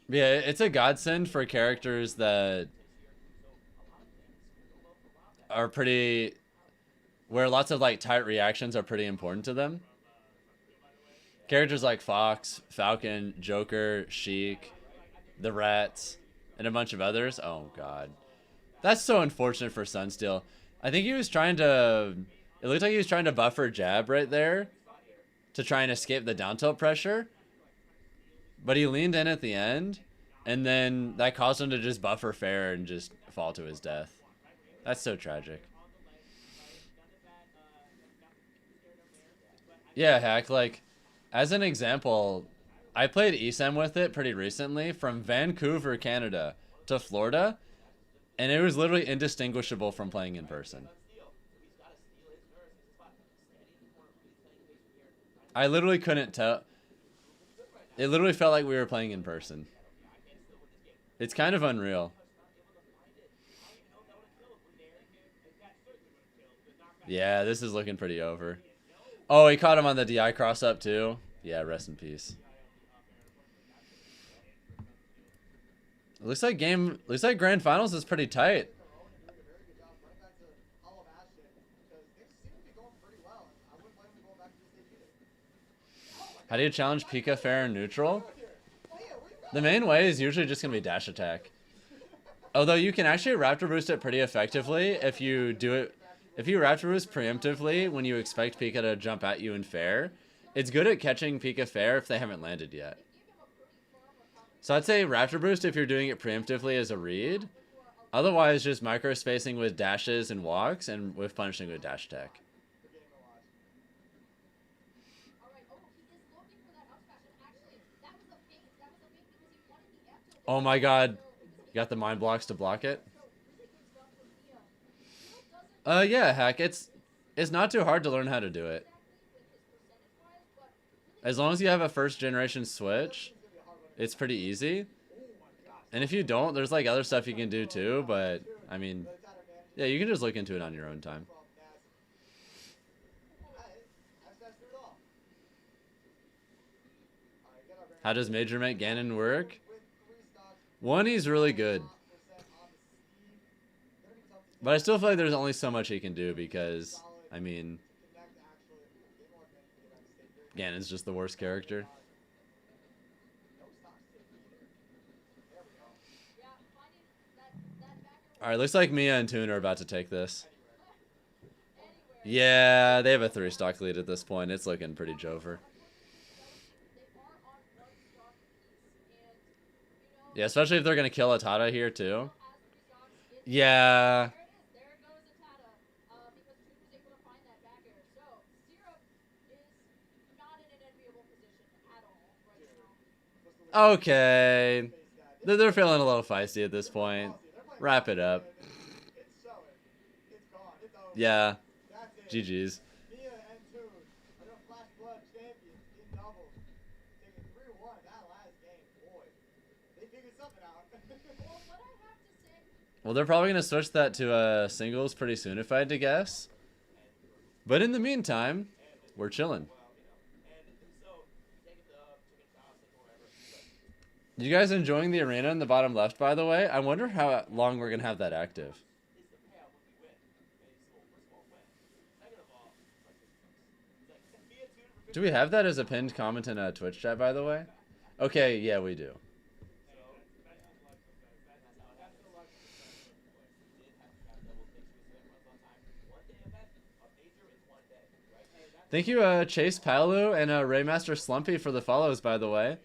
Yeah, it's a godsend for characters that are pretty, where lots of like tight reactions are pretty important to them. Characters like Fox, Falcon, Joker, Sheik, the Rats, and a bunch of others. Oh god, that's so unfortunate for Sunsteel. I think he was trying to, it looked like he was trying to buffer jab right there to try and escape the down tilt pressure, but he leaned in at the end, and then that caused him to just buffer fair and just fall to his death. That's so tragic. Yeah, Hack, like, as an example, I played ESEM with it pretty recently from Vancouver, Canada to Florida, and it was literally indistinguishable from playing in person. I literally couldn't tell. It literally felt like we were playing in person. It's kind of unreal. Yeah, this is looking pretty over. Oh, he caught him on the DI cross up too. Yeah, rest in peace. It looks like grand finals is pretty tight. How do you challenge Pika fair and neutral? The main way is usually just gonna be dash attack. Although you can actually Raptor Boost it pretty effectively if you do it. If you Raptor Boost preemptively when you expect Pika to jump at you in fair, it's good at catching Pika fair if they haven't landed yet. So I'd say Raptor Boost if you're doing it preemptively as a read. Otherwise, just micro spacing with dashes and walks and with punishing with dash attack. Oh my god. You got the mind blocks to block it? Yeah, Hack. It's not too hard to learn how to do it. As long as you have a first generation Switch, it's pretty easy. And if you don't, there's like other stuff you can do too, but I mean, yeah, you can just look into it on your own time. How does Major Mate Ganon work? One, he's really good. But I still feel like there's only so much he can do because, I mean, Ganon's just the worst character. Alright, looks like Miya and Toon are about to take this. Yeah, they have a 3-stock lead at this point. It's looking pretty Jover. Yeah, especially if they're going to kill Atata here, too. Yeah. Okay. They're feeling a little feisty at this point. Wrap it up. Yeah. GG's. Well, they're probably going to switch that to singles pretty soon if I had to guess. But in the meantime, we're chilling. You guys enjoying the arena in the bottom left, by the way? I wonder how long we're going to have that active. Do we have that as a pinned comment in a Twitch chat, by the way? Okay, yeah, we do. Thank you, Chase Palu and Raymaster Slumpy for the follows, by the way.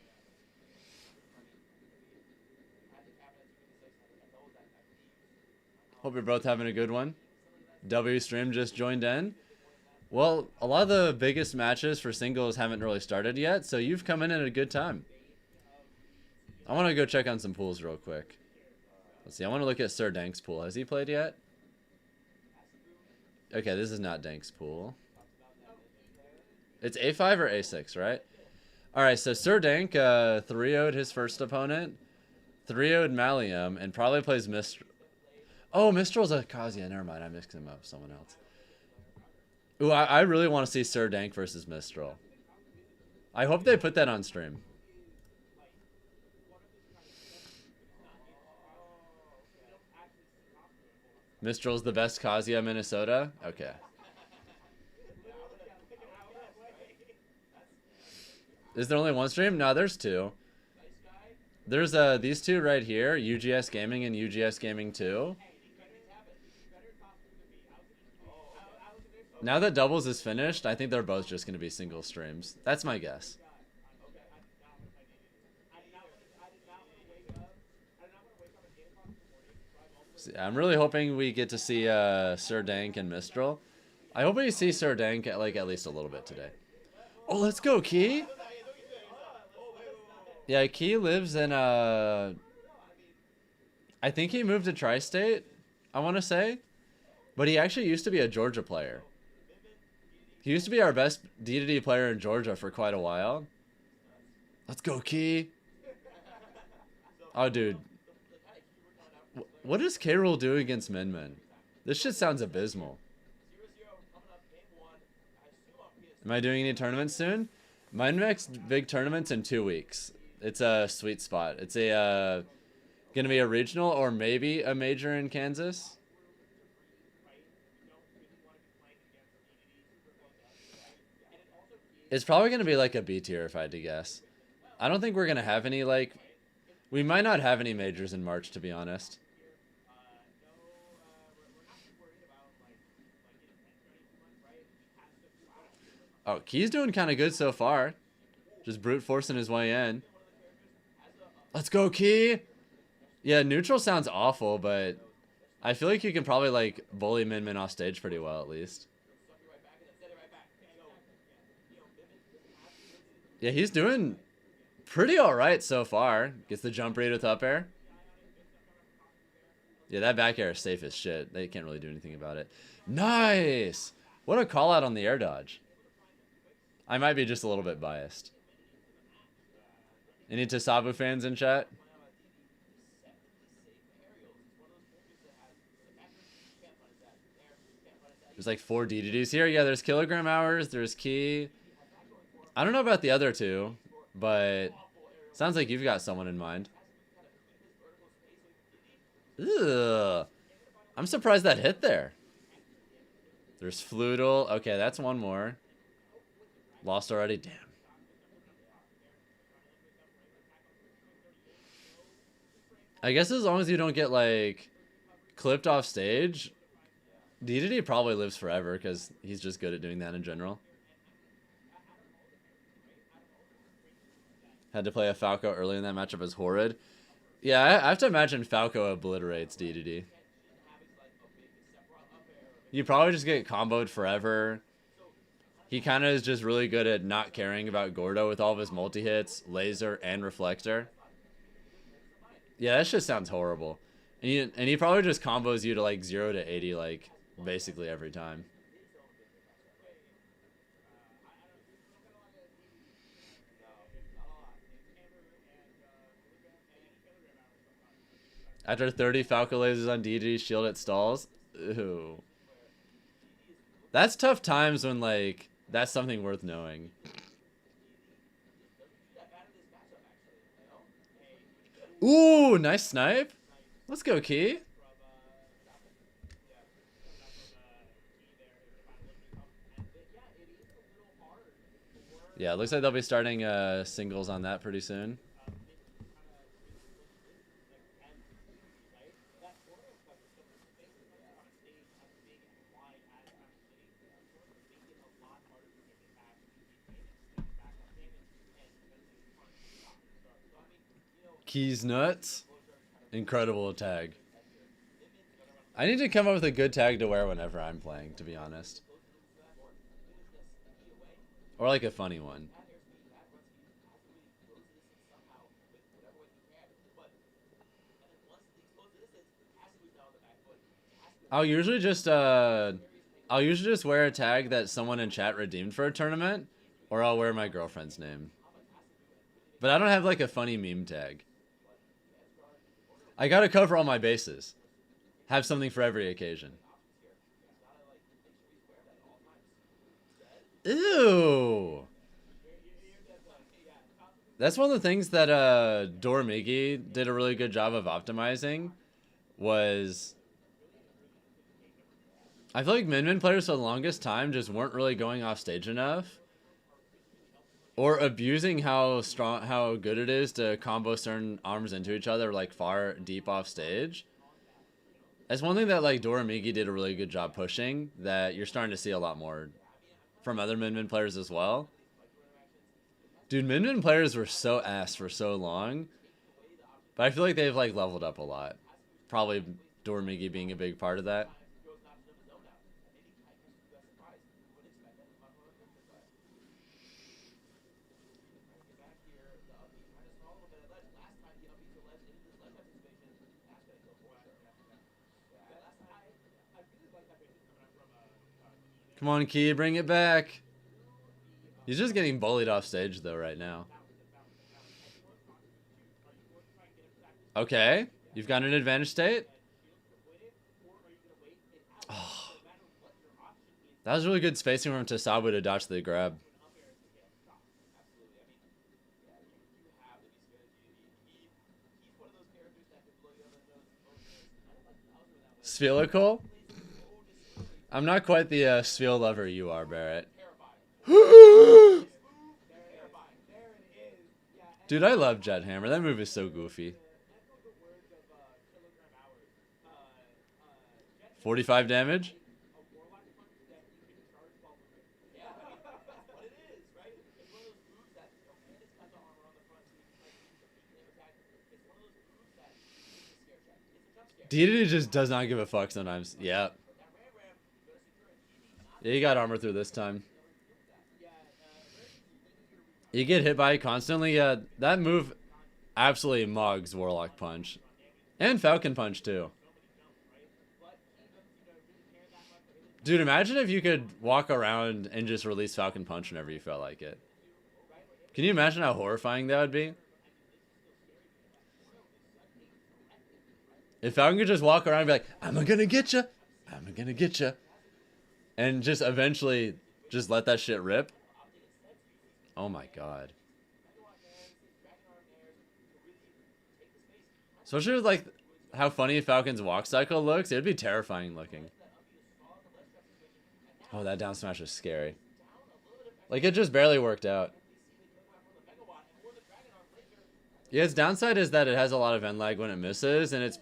Hope you're both having a good one. W Stream just joined in. Well, a lot of the biggest matches for singles haven't really started yet, so you've come in at a good time. I want to go check on some pools real quick. Let's see, I want to look at Sir Dank's pool. Has he played yet? Okay, this is not Dank's pool. It's A5 or A6, right? Alright, so Sir Dank 3-0'd his first opponent. 3-0'd Malium, and probably plays Mistral. Oh, Mistral's a Kazuya. Never mind, I mixed him up with someone else. Ooh, I really want to see Sir Dank versus Mistral. I hope they put that on stream. Mistral's the best Kazuya, Minnesota? Okay. Is there only one stream? No, there's two. There's these two right here, UGS Gaming and UGS Gaming 2. Now that Doubles is finished, I think they're both just going to be single streams. That's my guess. See, I'm really hoping we get to see Sir Dank and Mistral. I hope we see Sir Dank at least a little bit today. Oh, let's go, Key! Yeah, Key lives in I think he moved to Tri-State, I want to say. But he actually used to be a Georgia player. He used to be our best D2D player in Georgia for quite a while. Let's go, Key! Oh, dude. What does K-Rool do against Min Min? This shit sounds abysmal. Am I doing any tournaments soon? My next big tournament's in 2 weeks. It's a sweet spot. It's a gonna be a regional or maybe a major in Kansas. It's probably gonna be like a B tier if I had to guess. I don't think we're gonna have any we might not have any majors in March, to be honest. Oh, Key's doing kind of good so far. Just brute forcing his way in. Let's go, Key! Yeah, neutral sounds awful, but I feel like you can probably bully Min Min off stage pretty well at least. Yeah, he's doing pretty alright so far. Gets the jump read with up air. Yeah, that back air is safe as shit. They can't really do anything about it. Nice! What a call out on the air dodge. I might be just a little bit biased. Any Tasabu fans in chat? There's 4 DDDs here. Yeah, there's Kilogram Hours, there's Key. I don't know about the other two, but sounds like you've got someone in mind. Ugh. I'm surprised that hit there. There's Floodle. Okay, that's one more. Lost already? Damn. I guess as long as you don't get clipped off stage, DDD probably lives forever because he's just good at doing that in general. Had to play a Falco early in that matchup as Horrid. Yeah, I have to imagine Falco obliterates DDD. You probably just get comboed forever. He kind of is just really good at not caring about Gordo with all of his multi-hits, laser, and reflector. Yeah, that shit sounds horrible. And he probably just combos you to 0 to 80 basically every time. After 30 Falco lasers on DD, shield it stalls. Ooh. That's tough times when that's something worth knowing. Ooh, nice snipe. Let's go, Key. Yeah, it looks like they'll be starting singles on that pretty soon. Keys nuts. Incredible tag. I need to come up with a good tag to wear whenever I'm playing, to be honest. Or like a funny one. I'll usually just wear a tag that someone in chat redeemed for a tournament, or I'll wear my girlfriend's name. But I don't have like a funny meme tag. I gotta cover all my bases. Have something for every occasion. Ew. That's one of the things that Dormigi did a really good job of optimizing. Was I feel like Min players for the longest time just weren't really going off stage enough, or abusing how good it is to combo certain arms into each other like far deep off stage. That's one thing that like Dormigi did a really good job pushing, that you're starting to see a lot more from other Min players as well. Dude, Min players were so ass for so long, but I feel like they've like leveled up a lot. Probably Dormigi being a big part of that. Come on, Key, bring it back. He's just getting bullied off stage, though, right now. Okay, you've got an advantage state. Oh. That was really good spacing from Tasabu to dodge the grab. Spherical? I'm not quite the Sphil lover you are, Barrett. Dude, I love Jet Hammer. That move is so goofy. 45 damage? DDD just does not give a fuck sometimes. Yeah. Yeah, you got armor through this time. You get hit by it constantly. That move absolutely mugs Warlock Punch. And Falcon Punch, too. Dude, imagine if you could walk around and just release Falcon Punch whenever you felt like it. Can you imagine how horrifying that would be? If Falcon could just walk around and be like, I'm gonna get you. I'm gonna get you. And just eventually just let that shit rip. Oh my god. Especially with like how funny Falcon's walk cycle looks, it would be terrifying looking. Oh, that down smash is scary. Like, it just barely worked out. Yeah, its downside is that it has a lot of end lag when it misses, and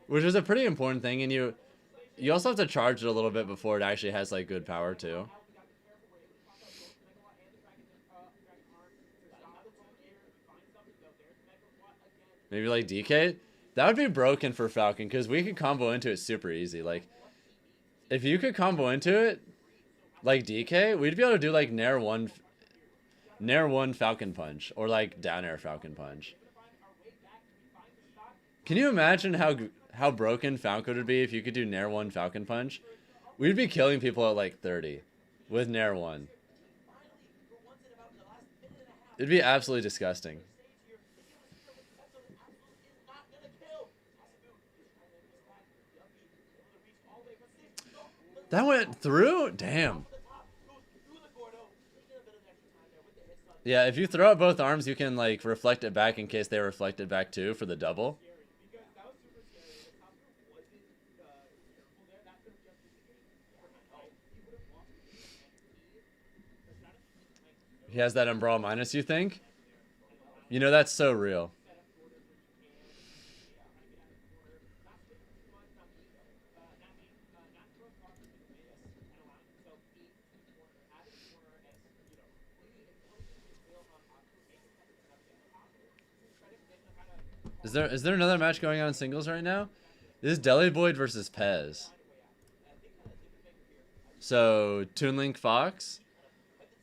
which is a pretty important thing, and you also have to charge it a little bit before it actually has like good power too. Maybe like DK? That would be broken for Falcon, because we could combo into it super easy. Like, if you could combo into it, like DK, we'd be able to do like Nair 1 Falcon Punch, or like down air Falcon Punch. Can you imagine how broken Falcon would be if you could do Nair 1 Falcon Punch? We'd be killing people at like 30 with Nair 1. It'd be absolutely disgusting. That went through? Damn. Yeah, if you throw out both arms, you can like reflect it back in case they reflect it back too for the double. He has that Umbral minus, you think? You know, that's so real. Is there another match going on in singles right now? This is Deli Boyd versus Pez. So, Toon Link Fox.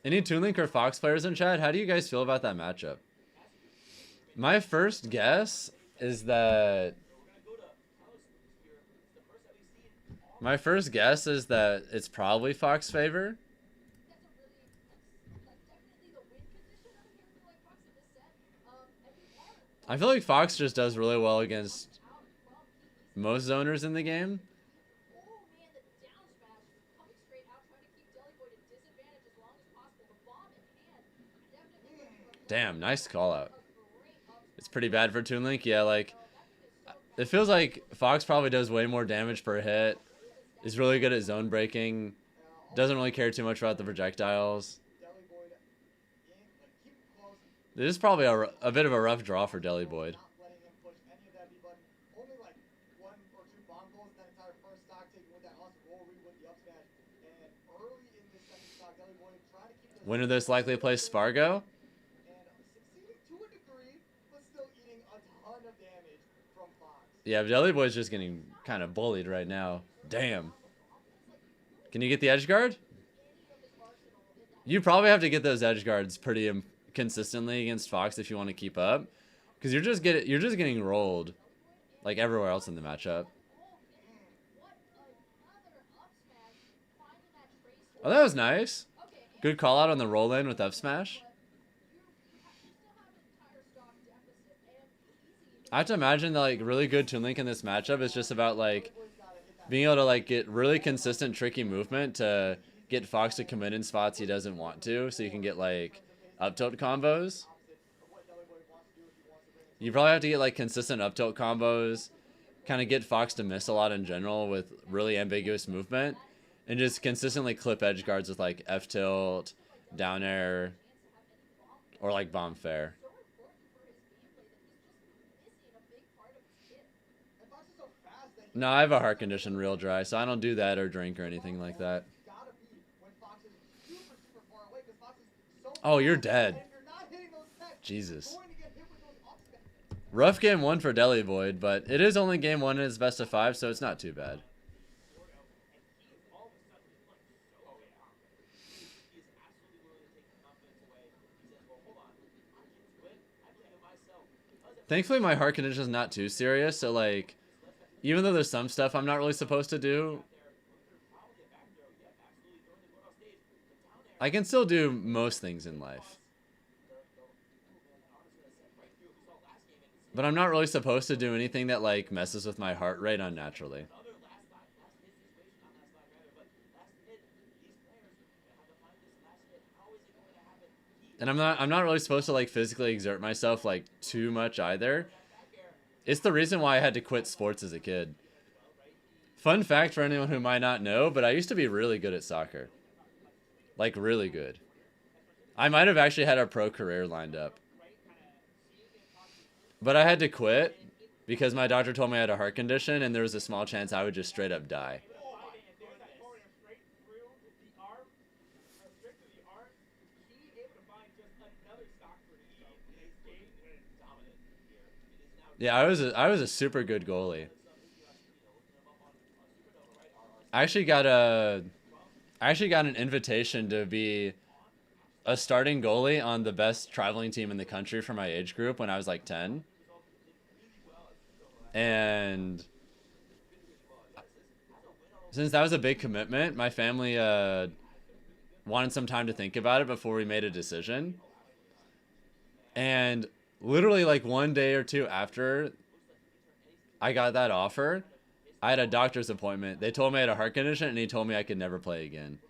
Any Toon Link or Fox players in chat? How do you guys feel about that matchup? My first guess is that it's probably Fox favor. I feel like Fox just does really well against most zoners in the game. Damn, nice call out. It's pretty bad for Toon Link. Yeah, like, it feels like Fox probably does way more damage per hit. Is really good at zone breaking. Doesn't really care too much about the projectiles. This is probably a bit of a rough draw for Deli Boyd. Winner this likely plays Sparg0. Yeah, Deli Boy's just getting kind of bullied right now. Damn. Can you get the edge guard? You probably have to get those edge guards pretty consistently against Fox if you want to keep up, because you're just getting rolled like everywhere else in the matchup. Oh, that was nice. Good call out on the roll in with F smash. I have to imagine that like really good Toon Link in this matchup is just about like being able to like get really consistent tricky movement to get Fox to commit in spots he doesn't want to, so you can get like up tilt combos. You probably have to get like consistent up tilt combos, kind of get Fox to miss a lot in general with really ambiguous movement, and just consistently clip edge guards with like F tilt, down air, or like bomb fair. No, I have a heart condition real dry, so I don't do that or drink or anything like that. Oh, you're dead. Jesus. Rough game one for Deli Boyd, but it is only game one and it's best of 5, so it's not too bad. Thankfully, my heart condition is not too serious, so like, even though there's some stuff I'm not really supposed to do, I can still do most things in life. But I'm not really supposed to do anything that like messes with my heart rate unnaturally. And I'm not really supposed to like physically exert myself like too much either. It's the reason why I had to quit sports as a kid. Fun fact for anyone who might not know, but I used to be really good at soccer. Like, really good. I might have actually had a pro career lined up. But I had to quit because my doctor told me I had a heart condition and there was a small chance I would just straight up die. Yeah, I was a super good goalie. I actually got an invitation to be a starting goalie on the best traveling team in the country for my age group when I was like 10. And since that was a big commitment, my family wanted some time to think about it before we made a decision. And literally like one day or two after I got that offer, I had a doctor's appointment. They told me I had a heart condition and he told me I could never play again.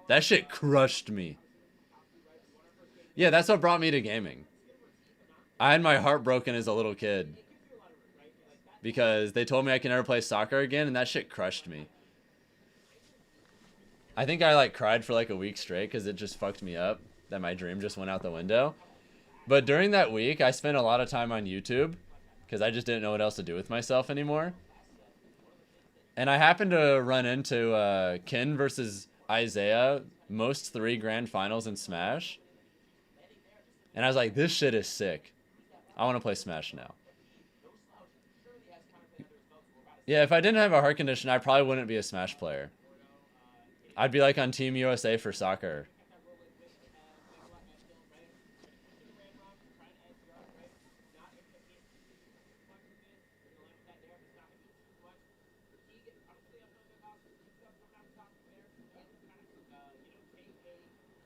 That shit crushed me. Yeah, that's what brought me to gaming. I had my heart broken as a little kid because they told me I can never play soccer again, and that shit crushed me. I think I like cried for like a week straight because it just fucked me up that my dream just went out the window. But during that week, I spent a lot of time on YouTube because I just didn't know what else to do with myself anymore. And I happened to run into Ken versus Isaiah, most 3 grand finals in Smash. And I was like, this shit is sick. I want to play Smash now. Yeah, if I didn't have a heart condition, I probably wouldn't be a Smash player. I'd be like on Team USA for soccer.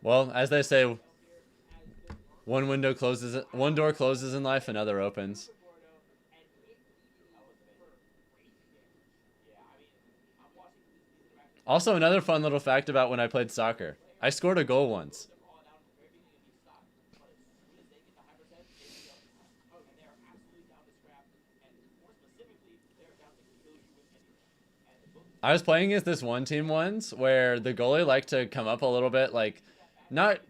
Well, as they say, one door closes in life, another opens. Also, another fun little fact about when I played soccer. I scored a goal once. I was playing against this one team once where the goalie liked to come up a little bit, like, not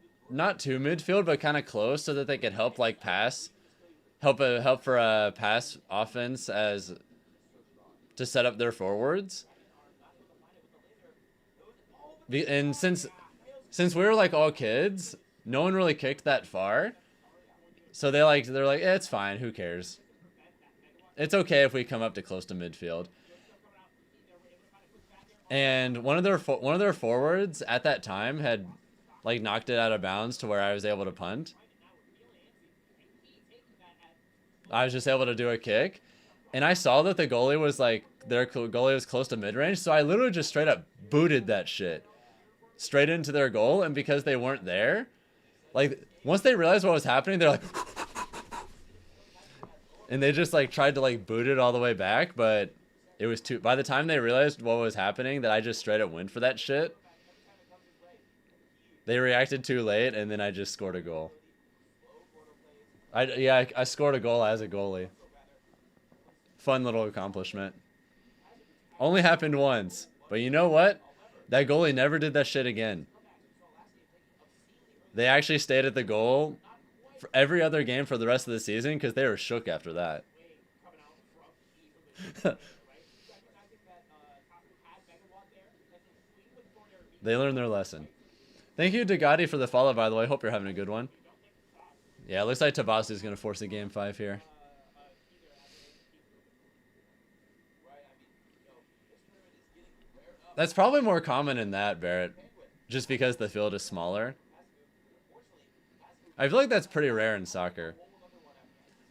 to midfield, but kind of close so that they could help, like, pass. Help for a pass offense as to set up their forwards. And since we were like all kids, no one really kicked that far. So they're like, it's fine, who cares? It's okay if we come up to close to midfield. And one of their forwards at that time had like knocked it out of bounds to where I was able to punt. I was just able to do a kick, and I saw that the goalie was like, their goalie was close to mid-range, so I literally just straight up booted that shit straight into their goal. And because they weren't there, like once they realized what was happening, they're like and they just like tried to like boot it all the way back, but it was too, by the time they realized what was happening, that I just straight up went for that shit, they reacted too late, and then I just scored a goal. I scored a goal as a goalie. Fun little accomplishment. Only happened once, but you know what? That goalie never did that shit again. They actually stayed at the goal for every other game for the rest of the season because they were shook after that. They learned their lesson. Thank you to Gotti for the follow, by the way. Hope you're having a good one. Yeah, it looks like Dabuz is going to force a game 5 here. That's probably more common in that, Barrett, just because the field is smaller. I feel like that's pretty rare in soccer.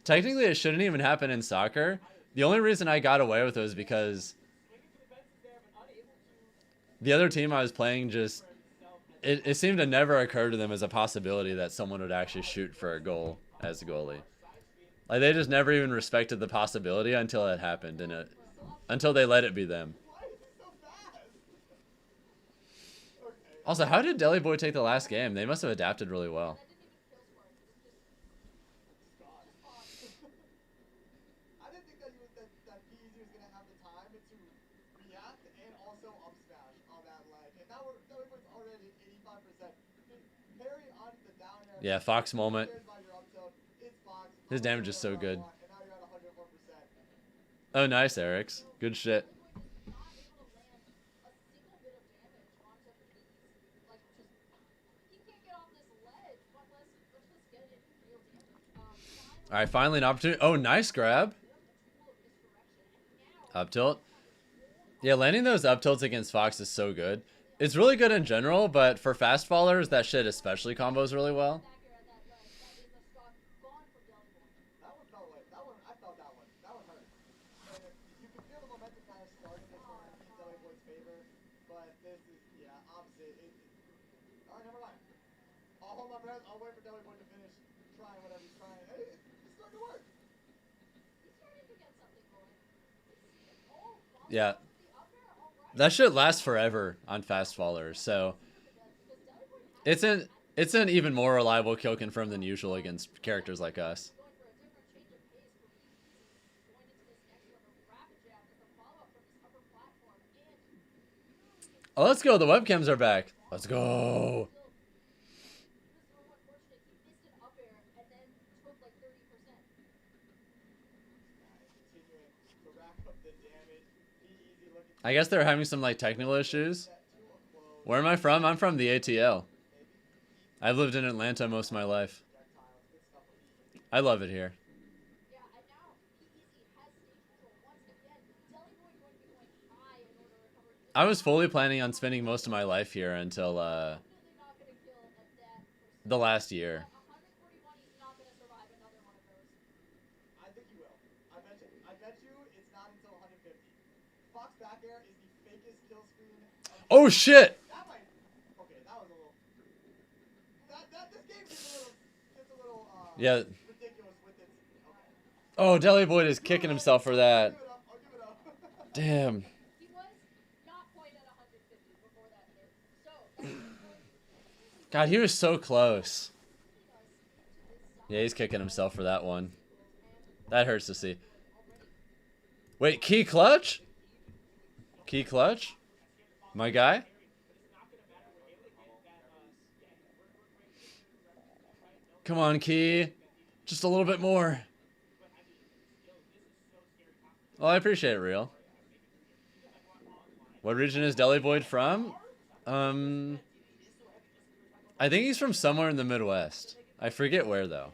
Technically, it shouldn't even happen in soccer. The only reason I got away with it was because the other team I was playing just... It seemed to never occur to them as a possibility that someone would actually shoot for a goal as a goalie. Like, they just never even respected the possibility until it happened, and until they let it be them. Also, how did Deli Boy take the last game? They must have adapted really well. Yeah, Fox moment. His damage is so good. Oh, nice, Eric's. Good shit. All right, finally an opportunity. Oh, nice grab. Up tilt. Yeah, landing those up tilts against Fox is so good. It's really good in general, but for fast fallers, that shit especially combos really well. Yeah. That shit lasts forever on fast fallers, so it's It's an even more reliable kill confirm than usual against characters like us. Oh, let's go. The webcams are back. Let's go. I guess they're having some like technical issues. Where am I from? I'm from the ATL. I've lived in Atlanta most of my life. I love it here. I was fully planning on spending most of my life here until the last year. Oh shit! Yeah. Oh, Deli Boyd is kicking himself for that. Damn. God, he was so close. Yeah, he's kicking himself for that one. That hurts to see. Wait, key clutch? Key clutch? My guy? Come on, Key. Just a little bit more. Well, I appreciate it, Real. What region is Deli Boyd from? I think he's from somewhere in the Midwest. I forget where, though.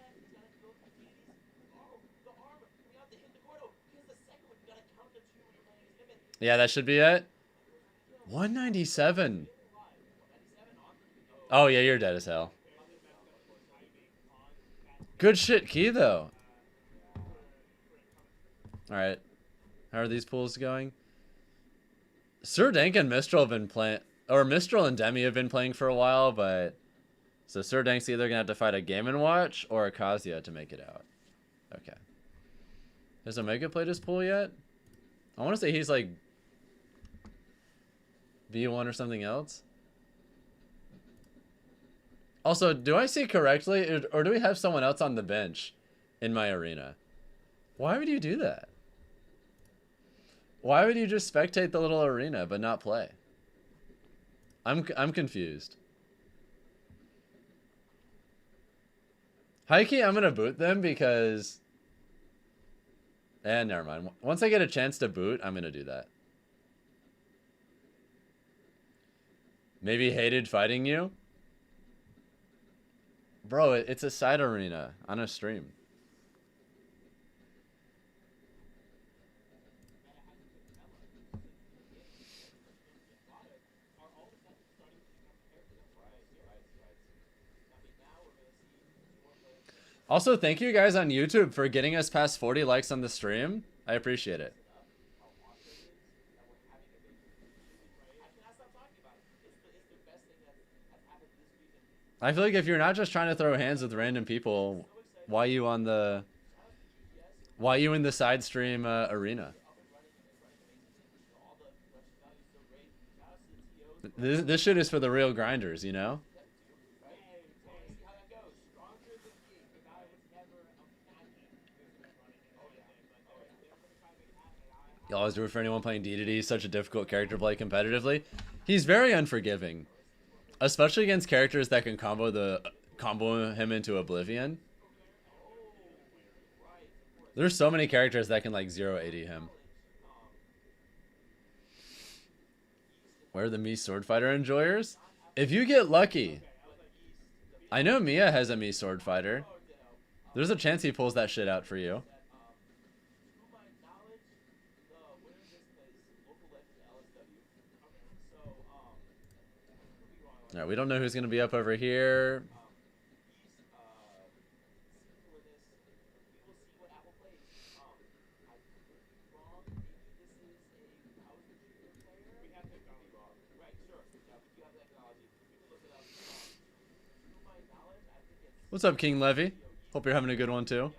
Yeah, that should be it. 197. Oh, yeah, you're dead as hell. Good shit, Key, though. Alright. How are these pools going? Sir Dank and Mistral have been playing... Or Mistral and Demi have been playing for a while, but... So Sir Dank's either going to have to fight a Game & Watch or a Kazuya to make it out. Okay. Has Omega played his pool yet? I want to say he's like... B1 or something else. Also, do I see correctly, or do we have someone else on the bench in my arena? Why would you do that? Why would you just spectate the little arena but not play? I'm confused. High key, I'm gonna boot them because... never mind. Once I get a chance to boot, I'm gonna do that. Maybe hated fighting you? Bro, it's a side arena on a stream. Also, thank you guys on YouTube for getting us past 40 likes on the stream. I appreciate it. I feel like if you're not just trying to throw hands with random people, why you in the side stream arena? This shit is for the real grinders, you know? You always do it for anyone playing DDD. Such a difficult character to play competitively. He's very unforgiving. Especially against characters that can combo him into oblivion. There's so many characters that can like 080 him. Where are the Mii Sword Fighter enjoyers? If you get lucky. I know Miya has a Mii Sword Fighter. There's a chance he pulls that shit out for you. Alright, we don't know who's going to be up over here. What's up, King Levy? Hope you're having a good one, too.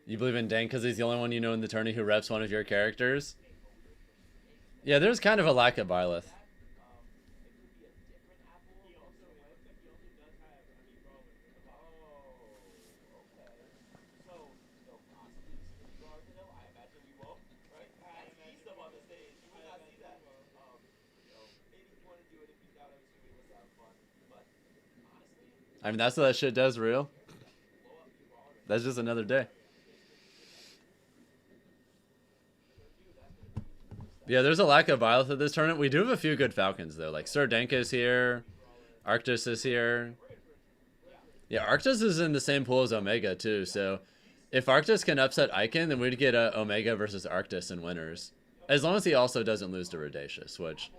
You believe in Dank because he's the only one you know in the tourney who reps one of your characters? Yeah, there's kind of a lack of Byleth. I mean, that's what that shit does, real. That's just another day. Yeah, there's a lack of Byleth at this tournament. We do have a few good Falcons, though. Like, Sir Dank is here. Arctice is here. Yeah, Arctice is in the same pool as Omega, too. So, if Arctice can upset Icon, then we'd get a Omega versus Arctice in winners. As long as he also doesn't lose to Radacious, which...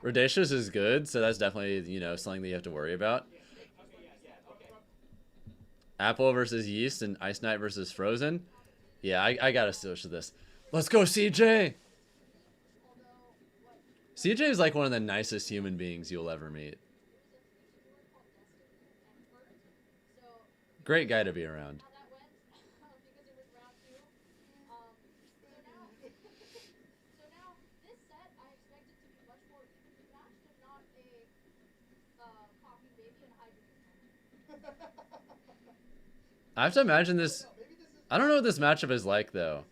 Radacious is good, so that's definitely, you know, something that you have to worry about. Apple versus Yeast and Ice Knight versus Frozen. Yeah, I gotta switch to this. Let's go, CJ! CJ is like one of the nicest human beings you'll ever meet. Great guy to be around. I have to imagine this. I don't know what this matchup is like, though.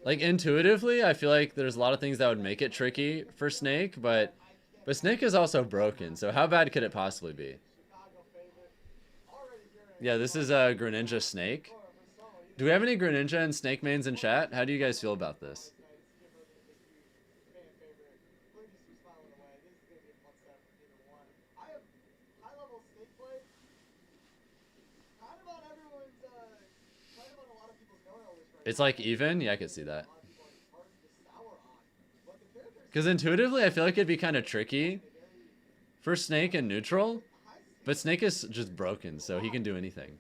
Like, intuitively, I feel like there's a lot of things that would make it tricky for Snake, but Snake is also broken, so how bad could it possibly be? Yeah, this is a Greninja Snake. Do we have any Greninja and Snake mains in chat? How do you guys feel about this? It's like even? Yeah, I could see that. Because intuitively, I feel like it'd be kind of tricky for Snake and neutral. But Snake is just broken, so he can do anything.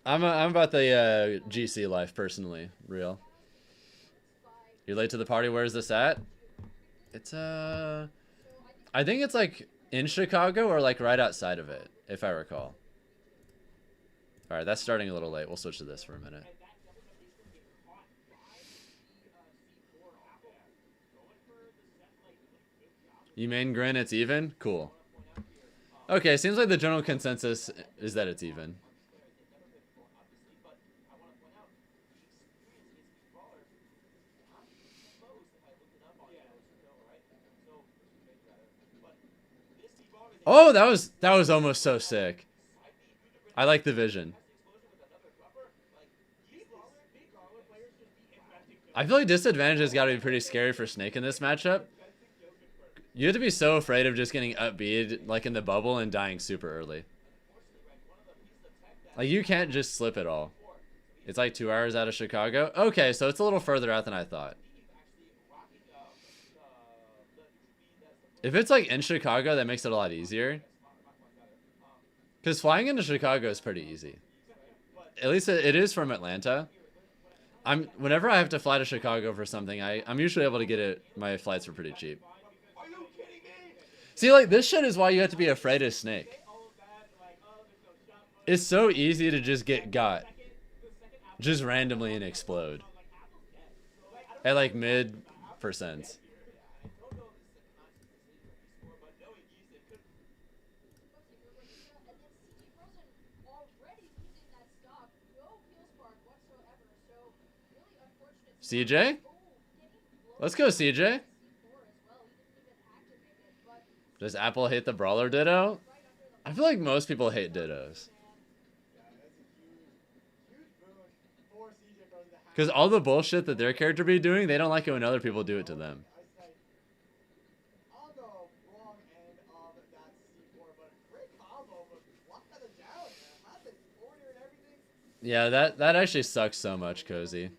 I'm about the GC life, personally. Real. You're late to the party. Where's this at? It's, I think it's like in Chicago or like right outside of it, if I recall. All right, that's starting a little late. We'll switch to this for a minute. You main Grin, it's even? Cool. Okay, seems like the general consensus is that it's even. Oh, that was almost so sick. I like the vision. I feel like disadvantage has got to be pretty scary for Snake in this matchup. You have to be so afraid of just getting up-B'd like in the bubble and dying super early. Like, you can't just slip at all. It's like 2 hours out of Chicago. Okay, so it's a little further out than I thought. If it's like in Chicago, that makes it a lot easier. Because flying into Chicago is pretty easy. At least it is from Atlanta. Whenever I have to fly to Chicago for something, I'm usually able to get it. My flights for pretty cheap. See, like, this shit is why you have to be afraid of Snake. It's so easy to just get got. Just randomly and explode. At, like, mid%. CJ? Let's go, CJ. Does Apple hate the Brawler Ditto? I feel like most people hate Dittos. Because all the bullshit that their character be doing, they don't like it when other people do it to them. Yeah, that actually sucks so much, Cozy.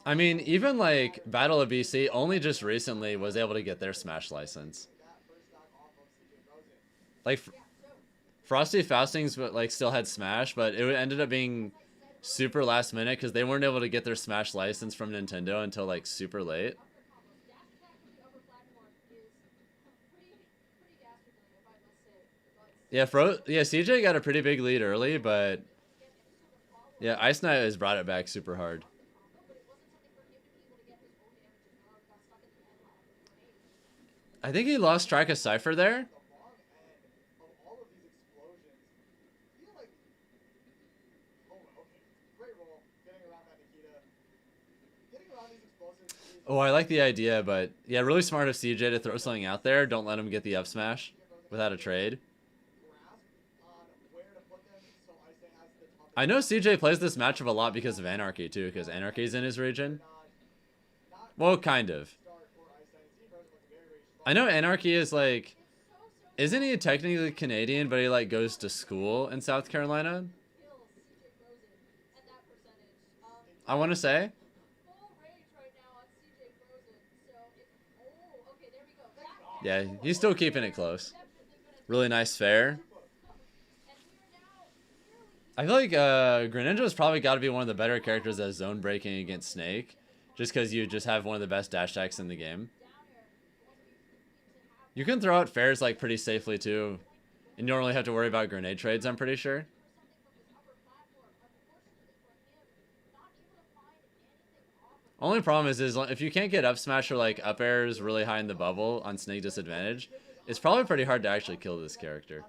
I mean, even like Battle of BC only just recently was able to get their Smash license. Like Frosty Faustings like still had Smash, but it ended up being super last minute because they weren't able to get their Smash license from Nintendo until like super late. Yeah, CJ got a pretty big lead early, but yeah, Ice Knight has brought it back super hard. I think he lost track of Cypher there. Oh, I like the idea, but yeah, really smart of CJ to throw something out there. Don't let him get the up smash without a trade. I know CJ plays this matchup a lot because of Anarchy too, because Anarchy's in his region. Well, kind of. I know Anarchy is like, isn't he technically Canadian, but he like goes to school in South Carolina? I want to say. Yeah, he's still keeping it close. Really nice fair. I feel like Greninja's probably got to be one of the better characters at zone breaking against Snake. Just because you just have one of the best dash attacks in the game. You can throw out fairs like pretty safely too. And you don't really have to worry about grenade trades, I'm pretty sure. Only problem is if you can't get up smash or like up airs really high in the bubble on Snake disadvantage, it's probably pretty hard to actually kill this character.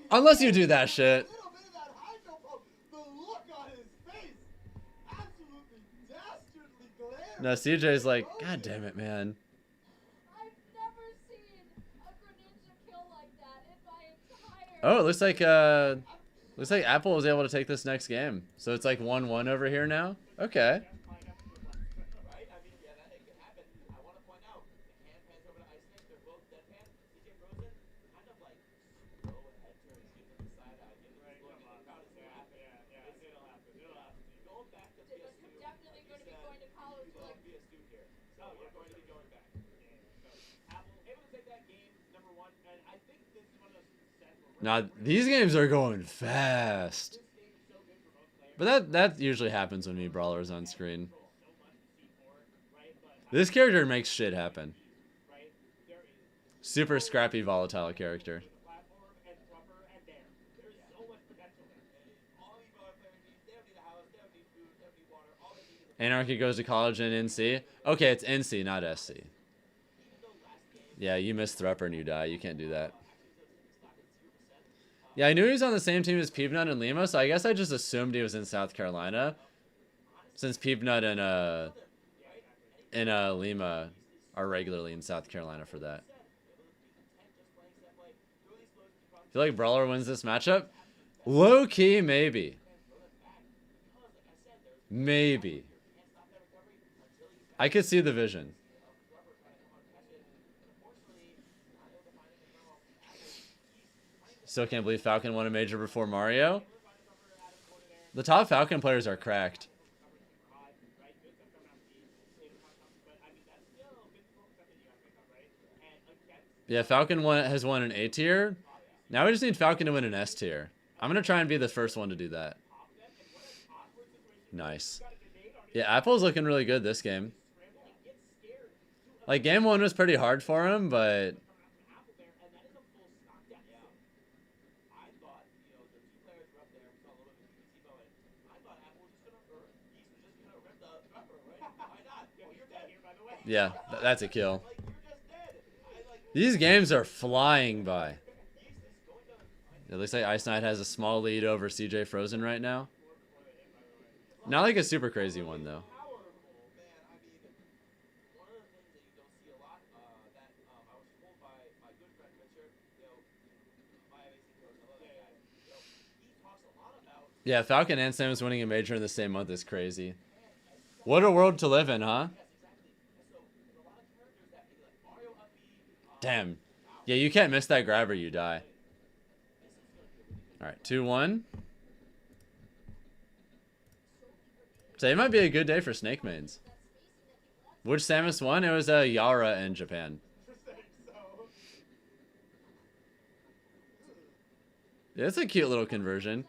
Unless you do that shit. No, CJ's like, God damn it, man. Oh, it looks like Apple was able to take this next game. So it's like 1-1 over here now. Okay. Now, these games are going fast. But that usually happens when Mii Brawler's on screen. This character makes shit happen. Super scrappy, volatile character. Anarchy goes to college in NC. Okay, it's NC, not SC. Yeah, you miss Thrupper and you die. You can't do that. Yeah, I knew he was on the same team as Peabnut and Lima, so I guess I just assumed he was in South Carolina. Since Peabnut and Lima are regularly in South Carolina for that. I feel like Brawler wins this matchup. Low-key, maybe. Maybe. I could see the vision. Still can't believe Falcon won a major before Mario. The top Falcon players are cracked. Yeah, Falcon has won an A tier. Now we just need Falcon to win an S tier. I'm going to try and be the first one to do that. Nice. Yeah, Apple's looking really good this game. Like, game one was pretty hard for him, but... Yeah, that's a kill. These games are flying by. It looks like Ice Knight has a small lead over CJ Frozen right now. Not like a super crazy one, though. Yeah, Falcon and Samus winning a major in the same month is crazy. What a world to live in, huh? Damn. Yeah, you can't miss that grab or you die. Alright, 2-1. So it might be a good day for Snake mains. Which Samus won? It was Yara in Japan. Yeah, it's a cute little conversion.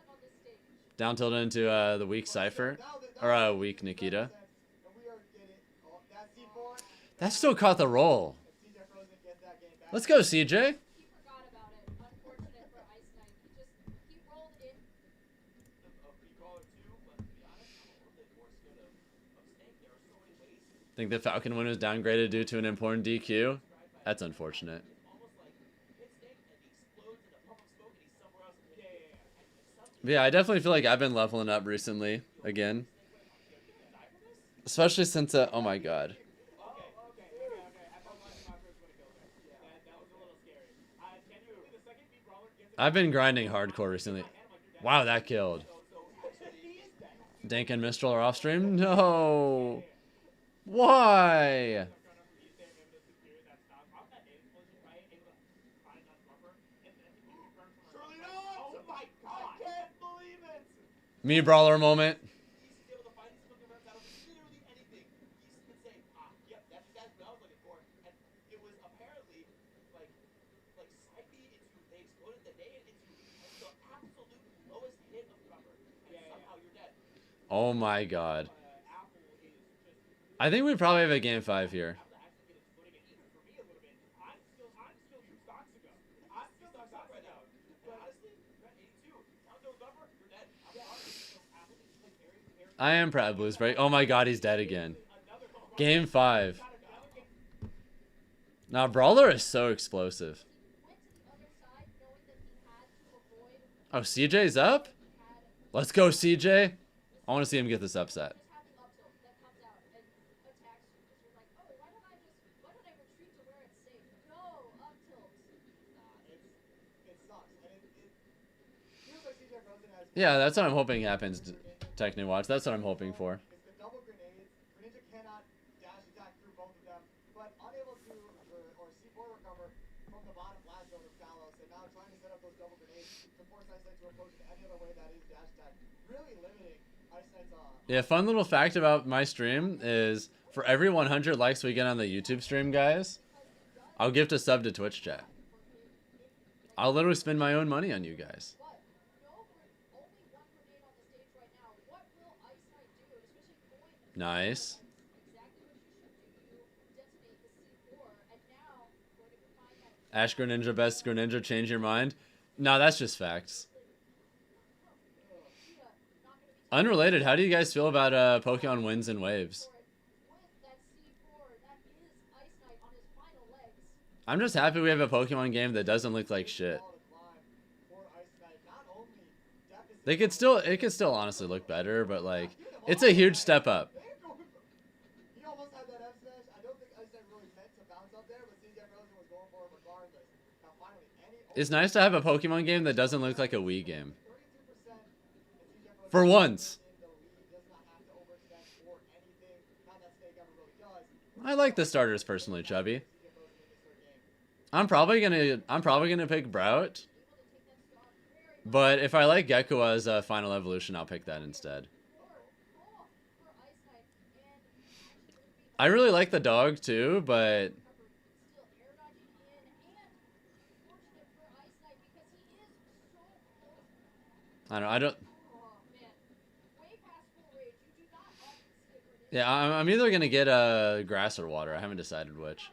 Down tilted into the weak Cypher. Or weak Nikita. That still caught the roll. Let's go, CJ. Think the Falcon win was downgraded due to an important DQ? That's But yeah, I definitely feel like I've been leveling up recently again. Especially since, oh my god. I've been grinding hardcore recently. Wow, that killed. Dank and Mistral are off stream? No! Why? Me brawler moment. Oh my god. I think we probably have a game 5 here. I am proud Blues break. Oh my god, he's dead again. Game 5. Now, Brawler is so explosive. Oh, CJ's up? Let's go, CJ. I want to see him get this upset. Yeah, that's what I'm hoping happens, Techni Watch. That's what I'm hoping for. Yeah, fun little fact about my stream is for every 100 likes we get on the YouTube stream, guys, I'll gift a sub to Twitch chat. I'll literally spend my own money on you guys. Nice. Ash Greninja, best Greninja, change your mind? Nah, that's just facts. Unrelated, how do you guys feel about Pokemon wins and waves? I'm just happy we have a Pokemon game that doesn't look like shit. It could still honestly look better, but like, it's a huge step up. It's nice to have a Pokemon game that doesn't look like a Wii game. For once. I like the starters personally, Chubby. I'm probably gonna pick Brout. But if I like Gecko as a final evolution, I'll pick that instead. I really like the dog too, but I don't. Yeah, I'm either gonna get a grass or water. I haven't decided which.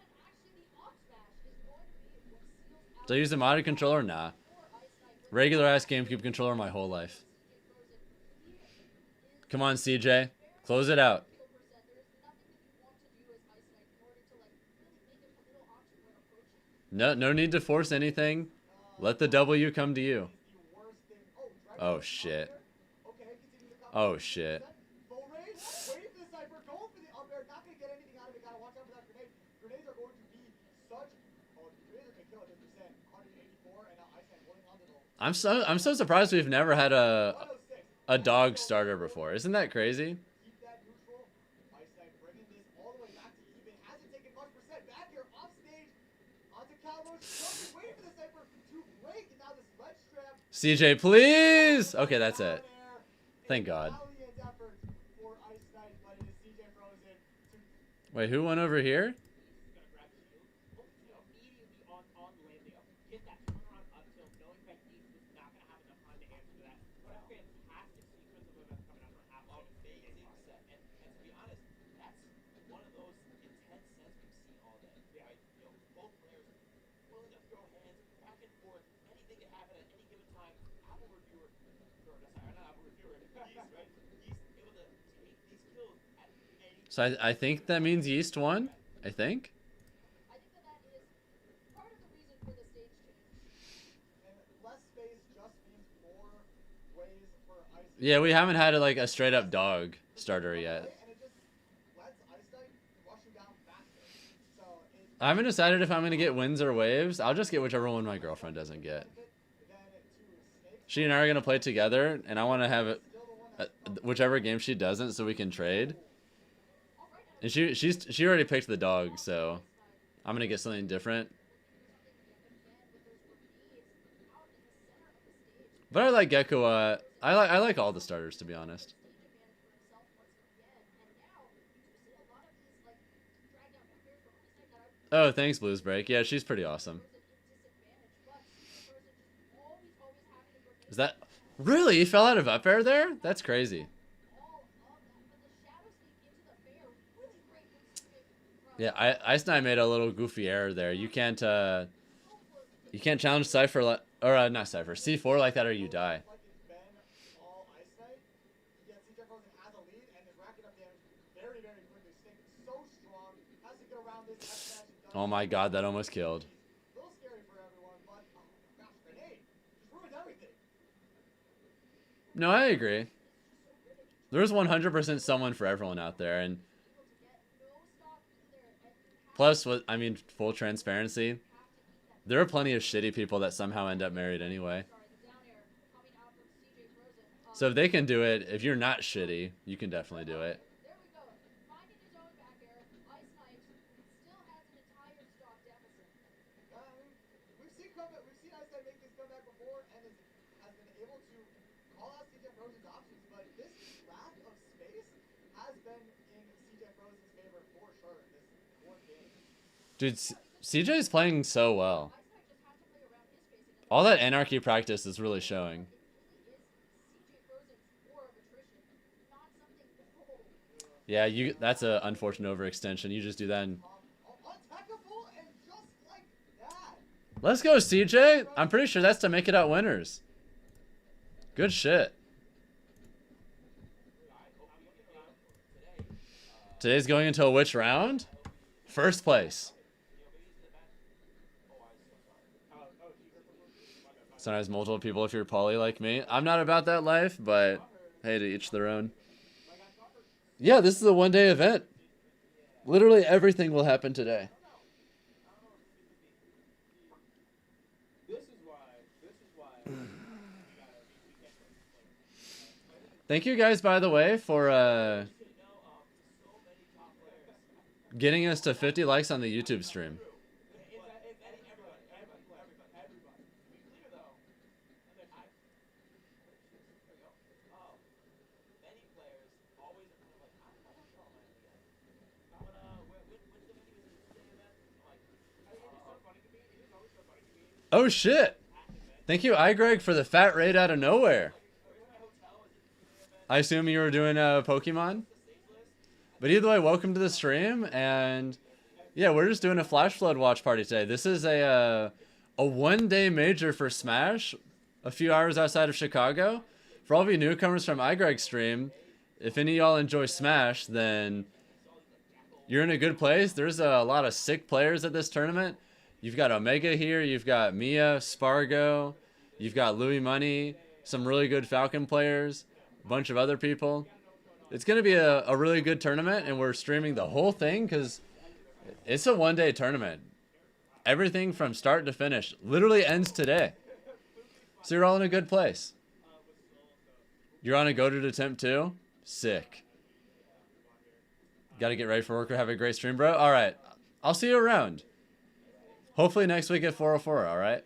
Do I use a modded controller? Nah. Regular ass GameCube controller my whole life. Come on, CJ. Close it out. No need to force anything. Let the W come to you. Oh shit. Oh shit. I'm so surprised we've never had a dog starter before. Isn't that crazy? CJ, please! Okay, that's it. Thank God. Wait, who went over here? So I think that means Yeast won. I think. Yeah, we haven't had like a straight up dog starter yet. I haven't decided if I'm going to get winds or waves. I'll just get whichever one my girlfriend doesn't get. She and I are going to play together, and I want to have whichever game she doesn't so we can trade. And she already picked the dog, so I'm going to get something different. But I like Gecko. I like all the starters, to be honest. Oh, thanks, Blues Break. Yeah, she's pretty awesome. Is that... Really? He fell out of up air there? That's crazy. Yeah, Ice Knight made a little goofy error there. You can't challenge Cypher, or not Cypher, C4 like that or you die. Oh my god, that almost killed. No, I agree. There's 100% someone for everyone out there, and plus, I mean, full transparency, there are plenty of shitty people that somehow end up married anyway. So if they can do it, if you're not shitty, you can definitely do it. Dude, CJ's playing so well. All that anarchy practice is really showing. Yeah, that's an unfortunate overextension. You just do that and... Let's go, CJ! I'm pretty sure that's to make it out winners. Good shit. Today's going into which round? First place. Sometimes multiple people if you're poly like me. I'm not about that life, but hey, to each their own. Yeah, this is a one-day event. Literally everything will happen today. Thank you guys, by the way, for getting us to 50 likes on the YouTube stream. Oh shit! Thank you, iGreg, for the fat raid out of nowhere. I assume you were doing a Pokemon? But either way, welcome to the stream, and yeah, we're just doing a Flash Flood watch party today. This is a one-day major for Smash, a few hours outside of Chicago. For all of you newcomers from iGreg stream, if any of y'all enjoy Smash, then you're in a good place. There's a lot of sick players at this tournament. You've got Omega here, you've got Miya, Sparg0, you've got Louis Money, some really good Falcon players, a bunch of other people. It's going to be a really good tournament, and we're streaming the whole thing because it's a one-day tournament. Everything from start to finish literally ends today. So you're all in a good place. You're on a goated attempt too? Sick. Got to get ready for work or have a great stream, bro? All right. I'll see you around. Hopefully next week at 404, all right?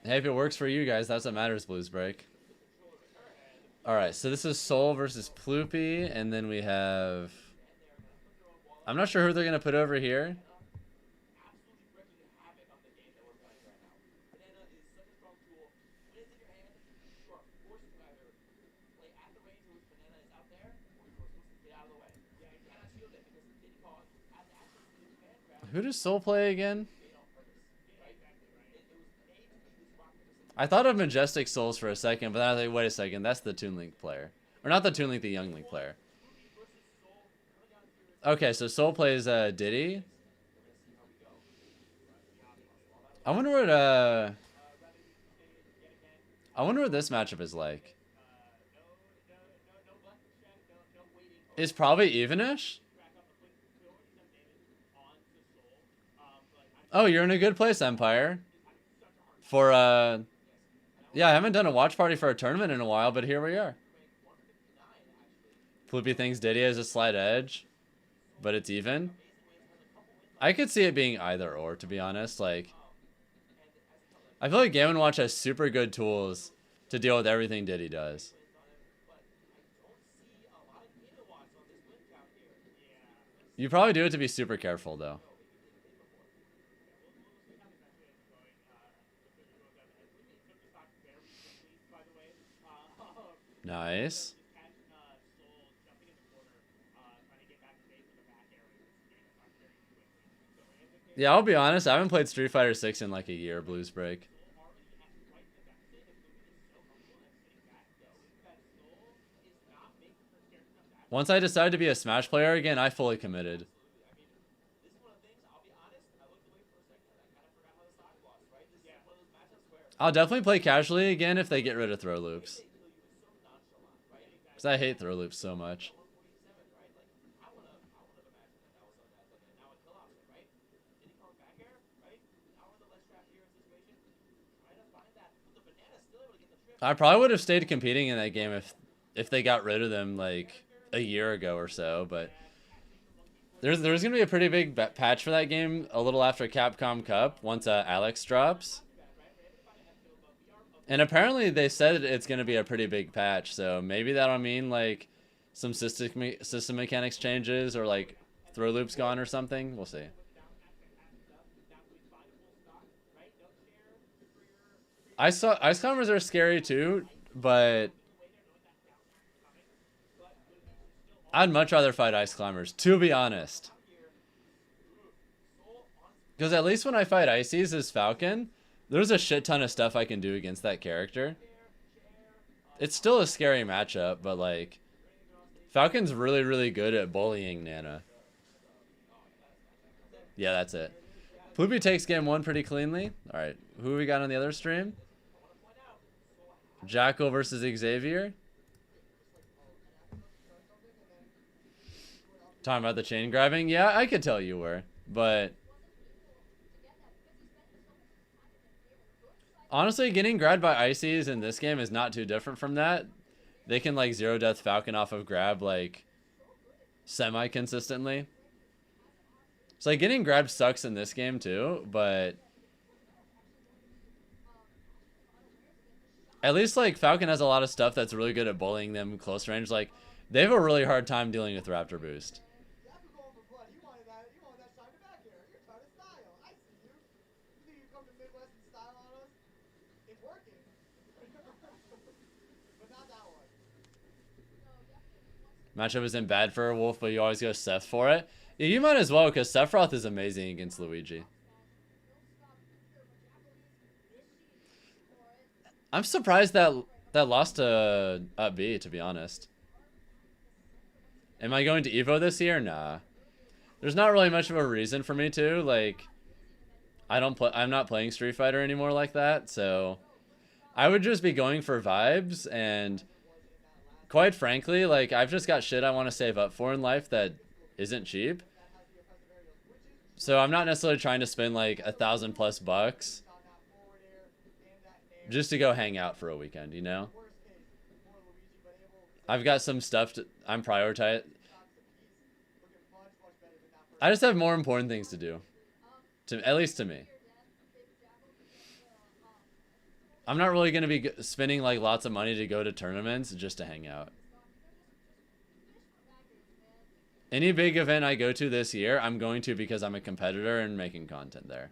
Hey, if it works for you guys, that's what matters, Blues Break. All right, so this is Soul versus Ploopy, and then we have... I'm not sure who they're going to put over here. Who does Soul play again? I thought of Majestic Souls for a second, but then I was like, wait a second, that's the Toon Link player. Or not the Toon Link, the Young Link player. Okay, so Soul plays Diddy. I wonder what this matchup is like. It's probably evenish. Oh, you're in a good place, Empire. For yeah, I haven't done a watch party for a tournament in a while, but here we are. Floopy thinks Diddy has a slight edge, but it's even. I could see it being either or, to be honest. Like, I feel like Game & Watch has super good tools to deal with everything Diddy does. You probably do it to be super careful, though. Nice. Yeah, I'll be honest. I haven't played Street Fighter 6 in like a year, Blues Break. Once I decided to be a Smash player again, I fully committed. I'll definitely play casually again if they get rid of throw loops. Because I hate throw loops so much. I probably would have stayed competing in that game if they got rid of them like a year ago or so, but there's going to be a pretty big patch for that game a little after Capcom Cup once Alex drops. And apparently they said it's going to be a pretty big patch, so maybe that'll mean like some system mechanics changes or like throw loops gone or something. We'll see. Ice climbers are scary too, but I'd much rather fight ice climbers, to be honest. Because at least when I fight Ices as Falcon, there's a shit ton of stuff I can do against that character. It's still a scary matchup, but like, Falcon's really, really good at bullying Nana. Yeah, that's it. Poopy takes game 1 pretty cleanly. Alright, who we got on the other stream? Jackal versus Xavier. Talking about the chain grabbing? Yeah, I could tell you were, but honestly, getting grabbed by Ices in this game is not too different from that. They can like 0-death Falcon off of grab like semi-consistently. So like getting grabbed sucks in this game too, but at least like Falcon has a lot of stuff that's really good at bullying them close range. Like they have a really hard time dealing with Raptor Boost. Matchup isn't bad for a Wolf, but you always go Seth for it. Yeah, you might as well, because Sephiroth is amazing against Luigi. I'm surprised that lost to B, to be honest. Am I going to Evo this year? Nah. There's not really much of a reason for me to. Like, I'm not playing Street Fighter anymore like that, so I would just be going for vibes, and quite frankly, like, I've just got shit I want to save up for in life that isn't cheap. So I'm not necessarily trying to spend like $1,000+ just to go hang out for a weekend, you know? I've got some stuff I'm prioritizing. I just have more important things to do, at least to me. I'm not really going to be spending like lots of money to go to tournaments just to hang out. Any big event I go to this year, I'm going to because I'm a competitor and making content there.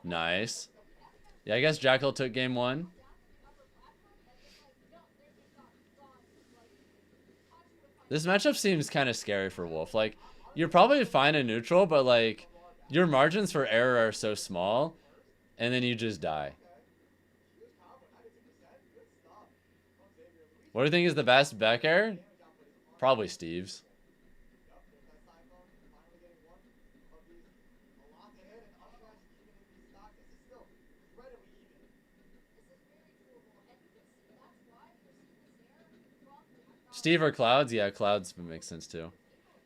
Nice. Yeah, I guess Jackal took game 1. This matchup seems kind of scary for Wolf. Like, you're probably fine in neutral, but like, your margins for error are so small, and then you just die. What do you think is the best back air? Probably Steve's. Steve or Clouds? Yeah, Clouds makes sense too.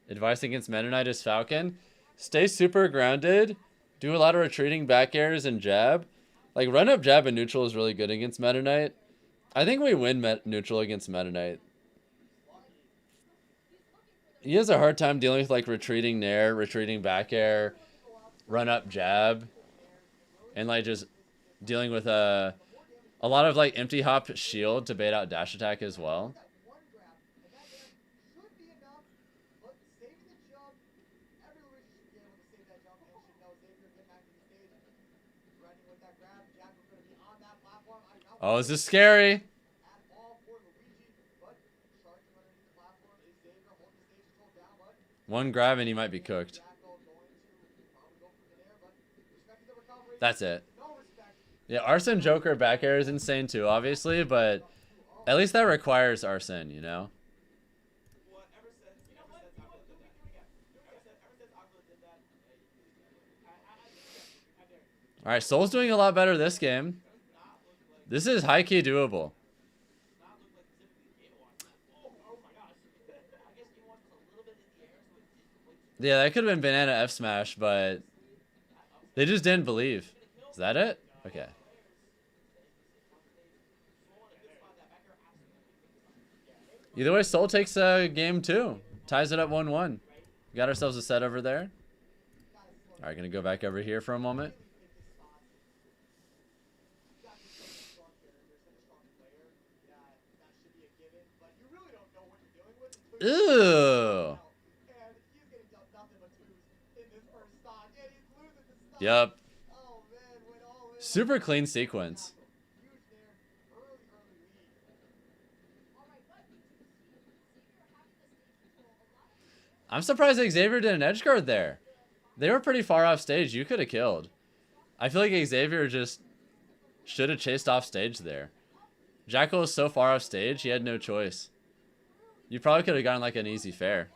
Advice against Meta Knight is Falcon. Stay super grounded. Do a lot of retreating back airs and jab. Like, run up jab and neutral is really good against Meta Knight. I think we win neutral against Meta Knight. He has a hard time dealing with, like, retreating nair, retreating back air, run up jab. And, like, just dealing with a lot of, like, empty hop shield to bait out dash attack as well. Oh, this is scary. One grab and he might be cooked. That's it. Yeah, Arsene Joker back air is insane too, obviously, but at least that requires Arsene, you know? Alright, Soul's doing a lot better this game. This is high-key doable. Yeah, that could have been Banana F Smash, but they just didn't believe. Is that it? Okay. Either way, Soul takes game 2. Ties it up 1-1. Got ourselves a set over there. Alright, gonna go back over here for a moment. Ew. Yep. Super clean sequence. I'm surprised Xavier did an edge guard there. They were pretty far off stage. You could have killed. I feel like Xavier just should have chased off stage there. Jackal was so far off stage, he had no choice. You probably could have gotten like an easy fair.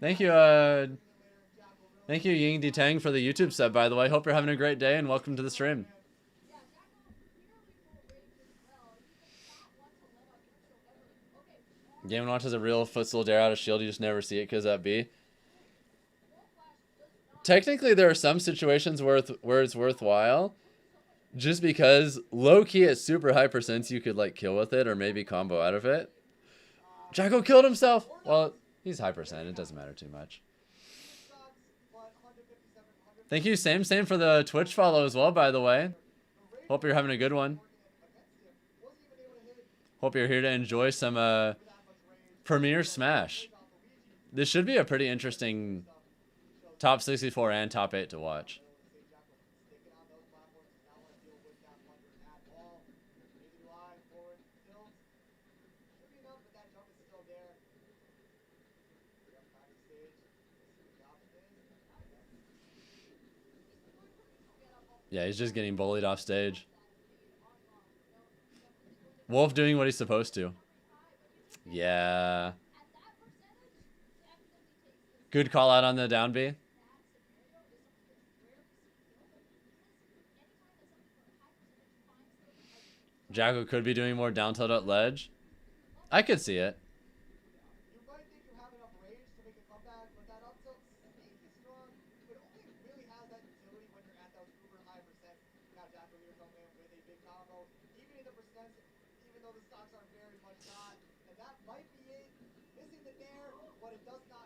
Thank you, thank you, Ying Detang, for the YouTube sub, by the way. Hope you're having a great day and welcome to the stream. Game & Watch has a real footstool dare out of shield. You just never see it because that B. Technically, there are some situations where it's worthwhile. Just because low-key at super high percents you could like kill with it or maybe combo out of it. Jacko killed himself! Well, he's high percent. It doesn't matter too much. Thank you, same for the Twitch follow as well, by the way. Hope you're having a good one. Hope you're here to enjoy some Premier Smash. This should be a pretty interesting top 64 and top 8 to watch. Yeah, he's just getting bullied off stage. Wolf doing what he's supposed to. Yeah. Good call out on the down B. Jacko could be doing more down tilt at ledge. I could see it.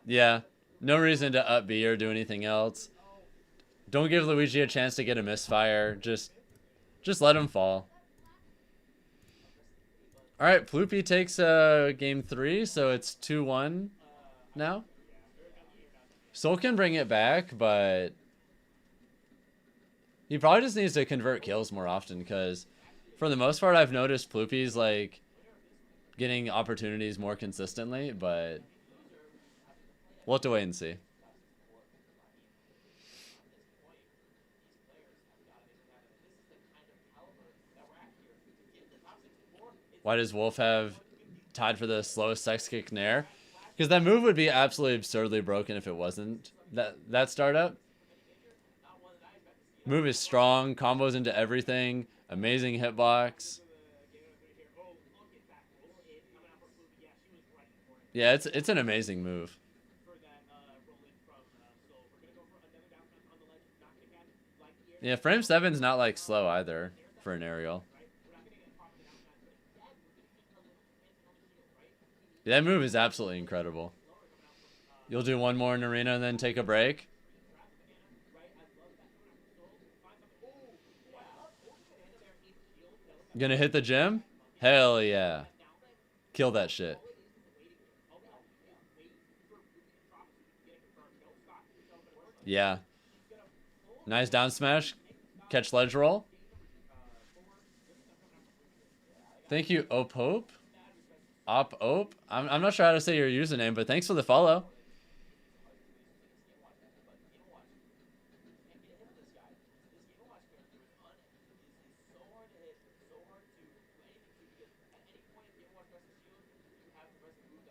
Yeah, no reason to up B or do anything else. Don't give Luigi a chance to get a misfire. Just let him fall. All right, Ploopy takes game 3, so it's 2-1 now. Soul can bring it back, but he probably just needs to convert kills more often because for the most part, I've noticed Ploopy's like getting opportunities more consistently, but we'll have to wait and see. Why does Wolf have tied for the slowest sex kick nair? Because that move would be absolutely absurdly broken if it wasn't that startup. Move is strong, combos into everything, amazing hitbox. Yeah, it's an amazing move. Yeah, frame 7's not like slow either for an aerial. Yeah, that move is absolutely incredible. You'll do one more in arena and then take a break. Gonna hit the gym? Hell yeah. Kill that shit. Yeah. Nice down smash. Catch ledge roll. Thank you, Opope. Op-Ope? I'm not sure how to say your username, but thanks for the follow.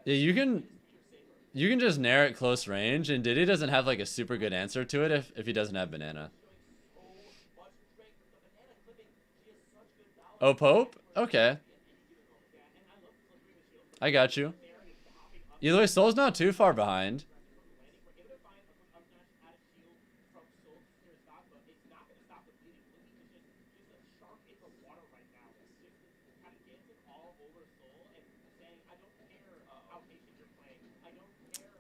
Yeah, you can just nair at close range, and Diddy doesn't have like a super good answer to it if he doesn't have banana. Oh, Pope? Okay. I got you. Either way, Soul's not too far behind.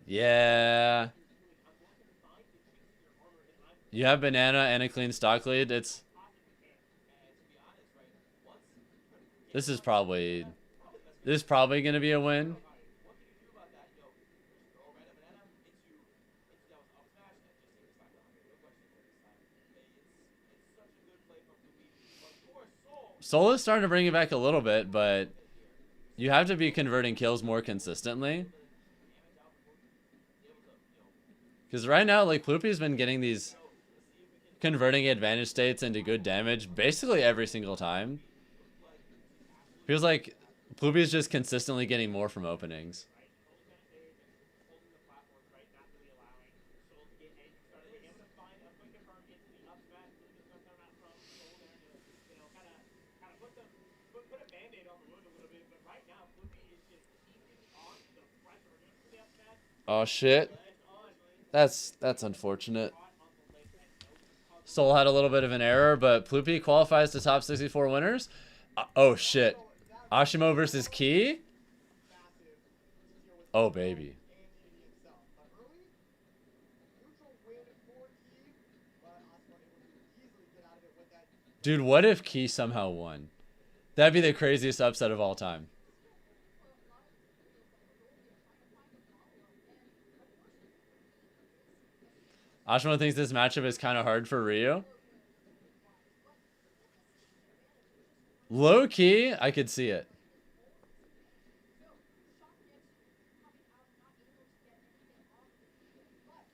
Yeah. You have banana and a clean stock lead. This is probably going to be a win. Soul is starting to bring it back a little bit, but you have to be converting kills more consistently. Because right now, like, Ploopy's been getting these converting advantage states into good damage basically every single time. Feels like Ploopy's just consistently getting more from openings. Oh shit. That's unfortunate. Soul had a little bit of an error, but Ploopy qualifies to top 64 winners. Oh shit. Asimo versus Key? Oh baby. Dude, what if Key somehow won? That'd be the craziest upset of all time. Ashimo thinks this matchup is kind of hard for Ryu. Low key, I could see it.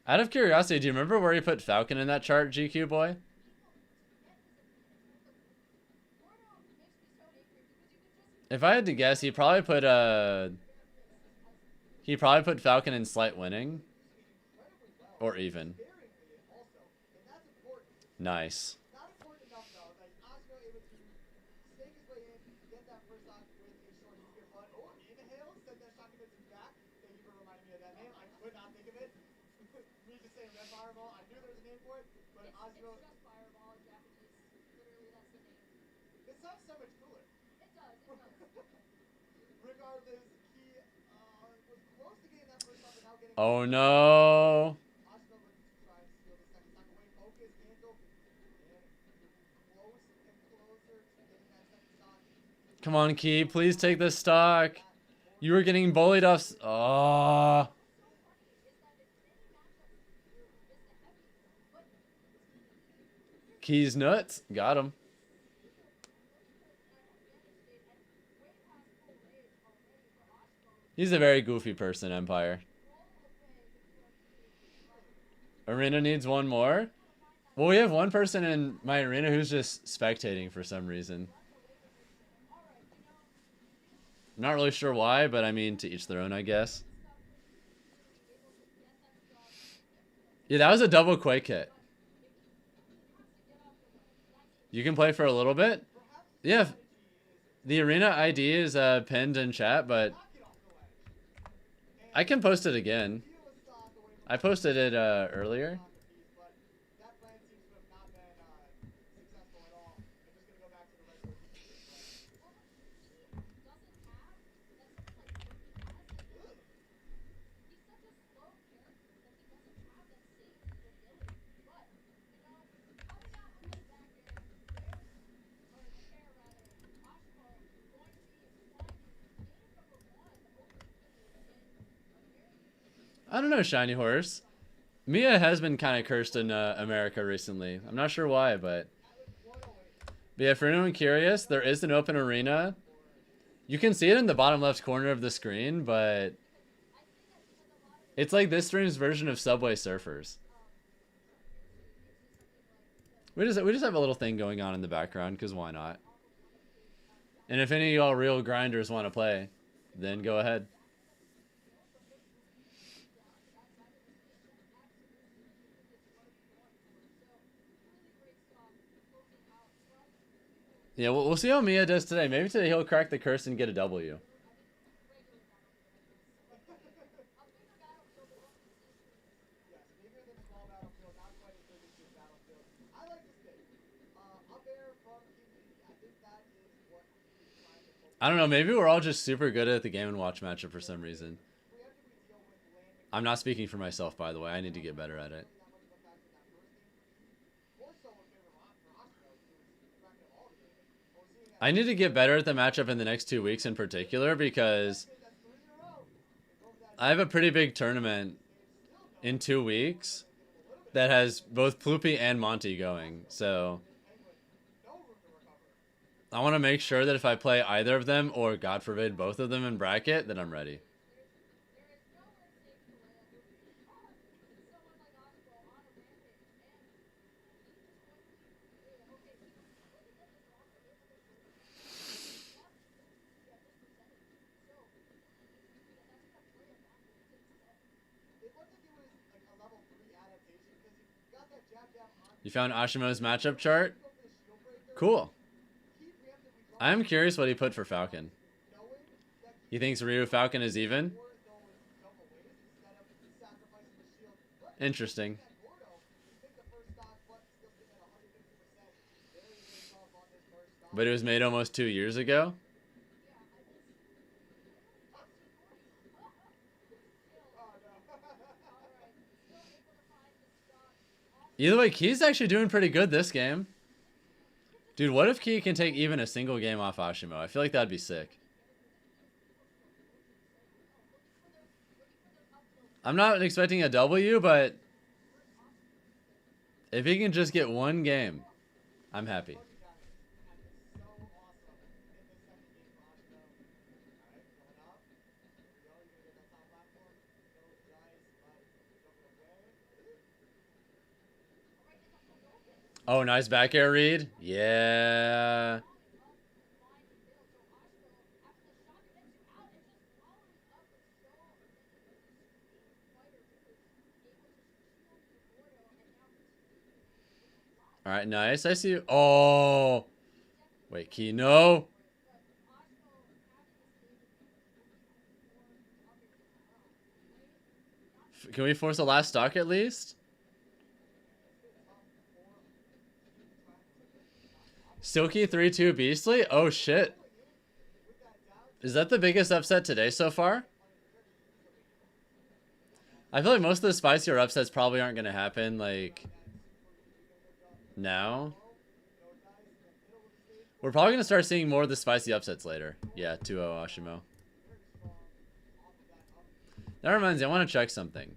Out of curiosity, do you remember where he put Falcon in that chart, GQ boy? If I had to guess, he probably put Falcon in slight winning. Or even. Nice. Oh no. Come on, Key. Please take this stock. You were getting bullied off. Oh. Key's nuts. Got him. He's a very goofy person, Empire. Arena needs one more. Well, we have one person in my arena who's just spectating for some reason. Not really sure why, but I mean, to each their own, I guess. Yeah, that was a double Quake hit. You can play for a little bit? Yeah. The arena ID is pinned in chat, but I can post it again. I posted it earlier. I don't know, Shiny Horse. Miya has been kind of cursed in America recently. I'm not sure why, but yeah, for anyone curious, there is an open arena. You can see it in the bottom left corner of the screen, but it's like this stream's version of Subway Surfers. We just have a little thing going on in the background, because why not? And if any of y'all real grinders want to play, then go ahead. Yeah, we'll see how Miya does today. Maybe today he'll crack the curse and get a W. I don't know, maybe we're all just super good at the Game & Watch matchup for some reason. I'm not speaking for myself, by the way. I need to get better at it. I need to get better at the matchup in the next 2 weeks in particular, because I have a pretty big tournament in 2 weeks that has both Ploopy and Monty going, so I want to make sure that if I play either of them, or God forbid both of them in bracket, that I'm ready. You found Asimo's matchup chart? Cool. I am curious what he put for Falcon. He thinks Ryu Falcon is even? Interesting. But it was made almost 2 years ago? Either way, Key's actually doing pretty good this game. Dude, what if Key can take even a single game off Asimo? I feel like that'd be sick. I'm not expecting a W, but if he can just get one game, I'm happy. Oh, nice back air read. Yeah. All right, nice. I see you. Oh. Wait, Key, no. Can we force a last stock at least? Silky 3-2 Beastly? Oh, shit. Is that the biggest upset today so far? I feel like most of the spicier upsets probably aren't going to happen, like, now. We're probably going to start seeing more of the spicy upsets later. Yeah, 2-0 Asimo. That reminds me, I want to check something.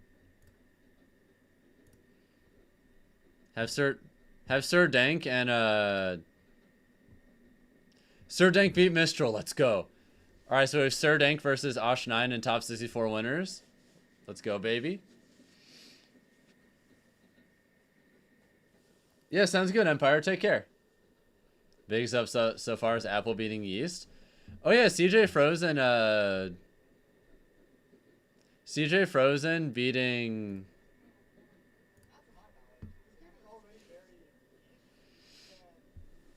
Have Sir Dank and, Sir Dank beat Mistral. Let's go. All right, so we have Sir Dank versus Osh9 and top 64 winners. Let's go, baby. Yeah, sounds good, Empire. Take care. Biggest up so far is Apple beating Yeast. Oh yeah, CJ Frozen beating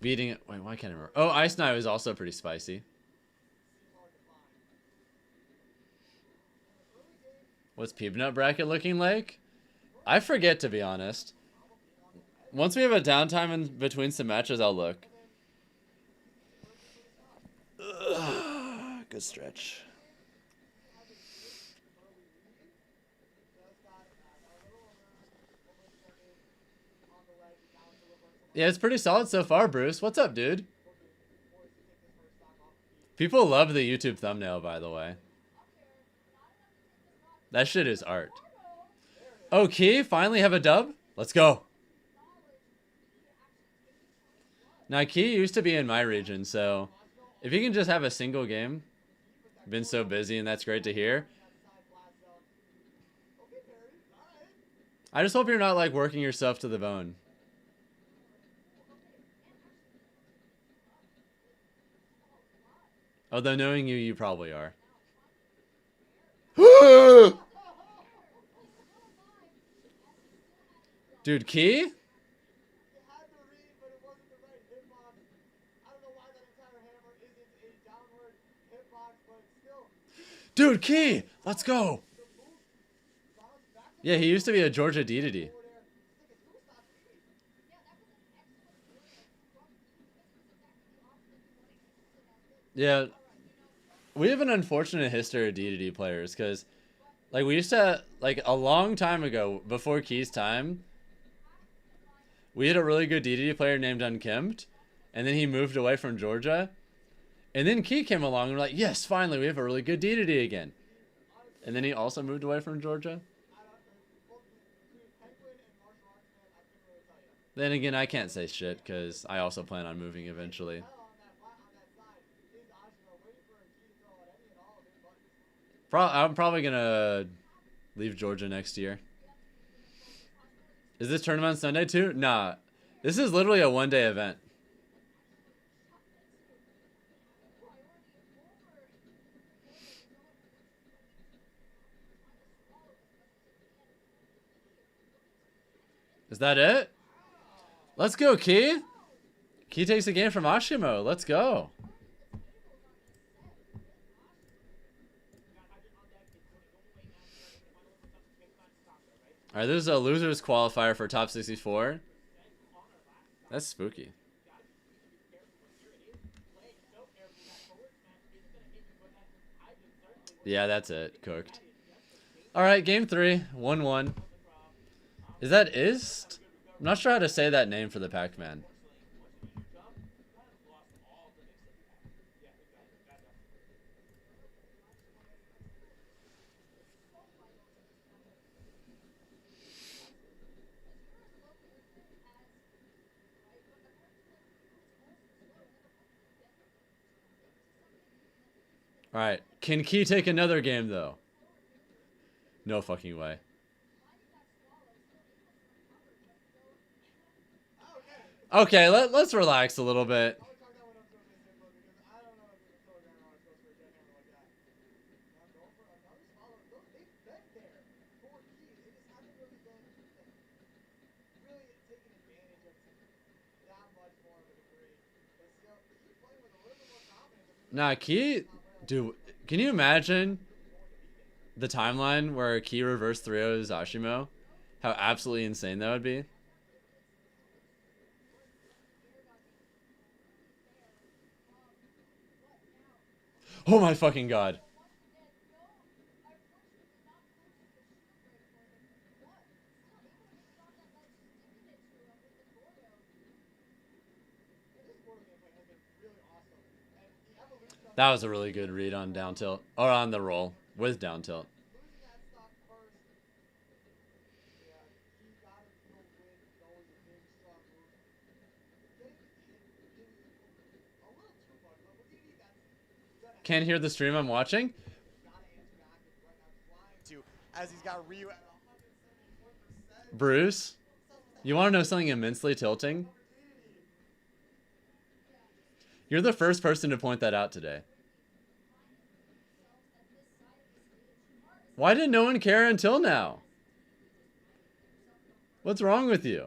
wait, why can't I remember? Oh, Ice Knight was also pretty spicy. What's Peabnut bracket looking like? I forget, to be honest. Once we have a downtime in between some matches, I'll look. Ugh, good stretch. Yeah, it's pretty solid so far, Bruce. What's up, dude? People love the YouTube thumbnail, by the way. That shit is art. Okay, finally have a dub? Let's go. Now, Key used to be in my region, so if you can just have a single game, been so busy, and that's great to hear. I just hope you're not, like, working yourself to the bone. Although knowing you, you probably are. Dude, Key? Dude, Key! Let's go! Yeah, he used to be a Georgia deity. Yeah. We have an unfortunate history of DDD players, because, like, we used to, like, a long time ago, before Key's time, we had a really good DDD player named Unkempt, and then he moved away from Georgia, and then Key came along, and we're like, yes, finally, we have a really good DDD again. And then he also moved away from Georgia. Then again, I can't say shit, because I also plan on moving eventually. I'm probably gonna leave Georgia next year. Is this tournament on Sunday too? Nah. This is literally a one-day event. Is that it? Let's go, Key. Key takes a game from Asimo. Let's go. Alright, this is a losers qualifier for top 64. That's spooky. Yeah, that's it. Cooked. Alright, game 3. 1-1. Is that Ist? I'm not sure how to say that name for the Pac-Man. Alright, can Key take another game, though? No fucking way. Okay, let's relax a little bit. Nah, Key... Dude, can you imagine the timeline where Key reverse 3-0s Asimo? How absolutely insane that would be. Oh my fucking god. That was a really good read on down tilt. Or on the roll with down tilt. Can't hear the stream I'm watching? Bruce, you want to know something immensely tilting? You're the first person to point that out today. Why did no one care until now? What's wrong with you?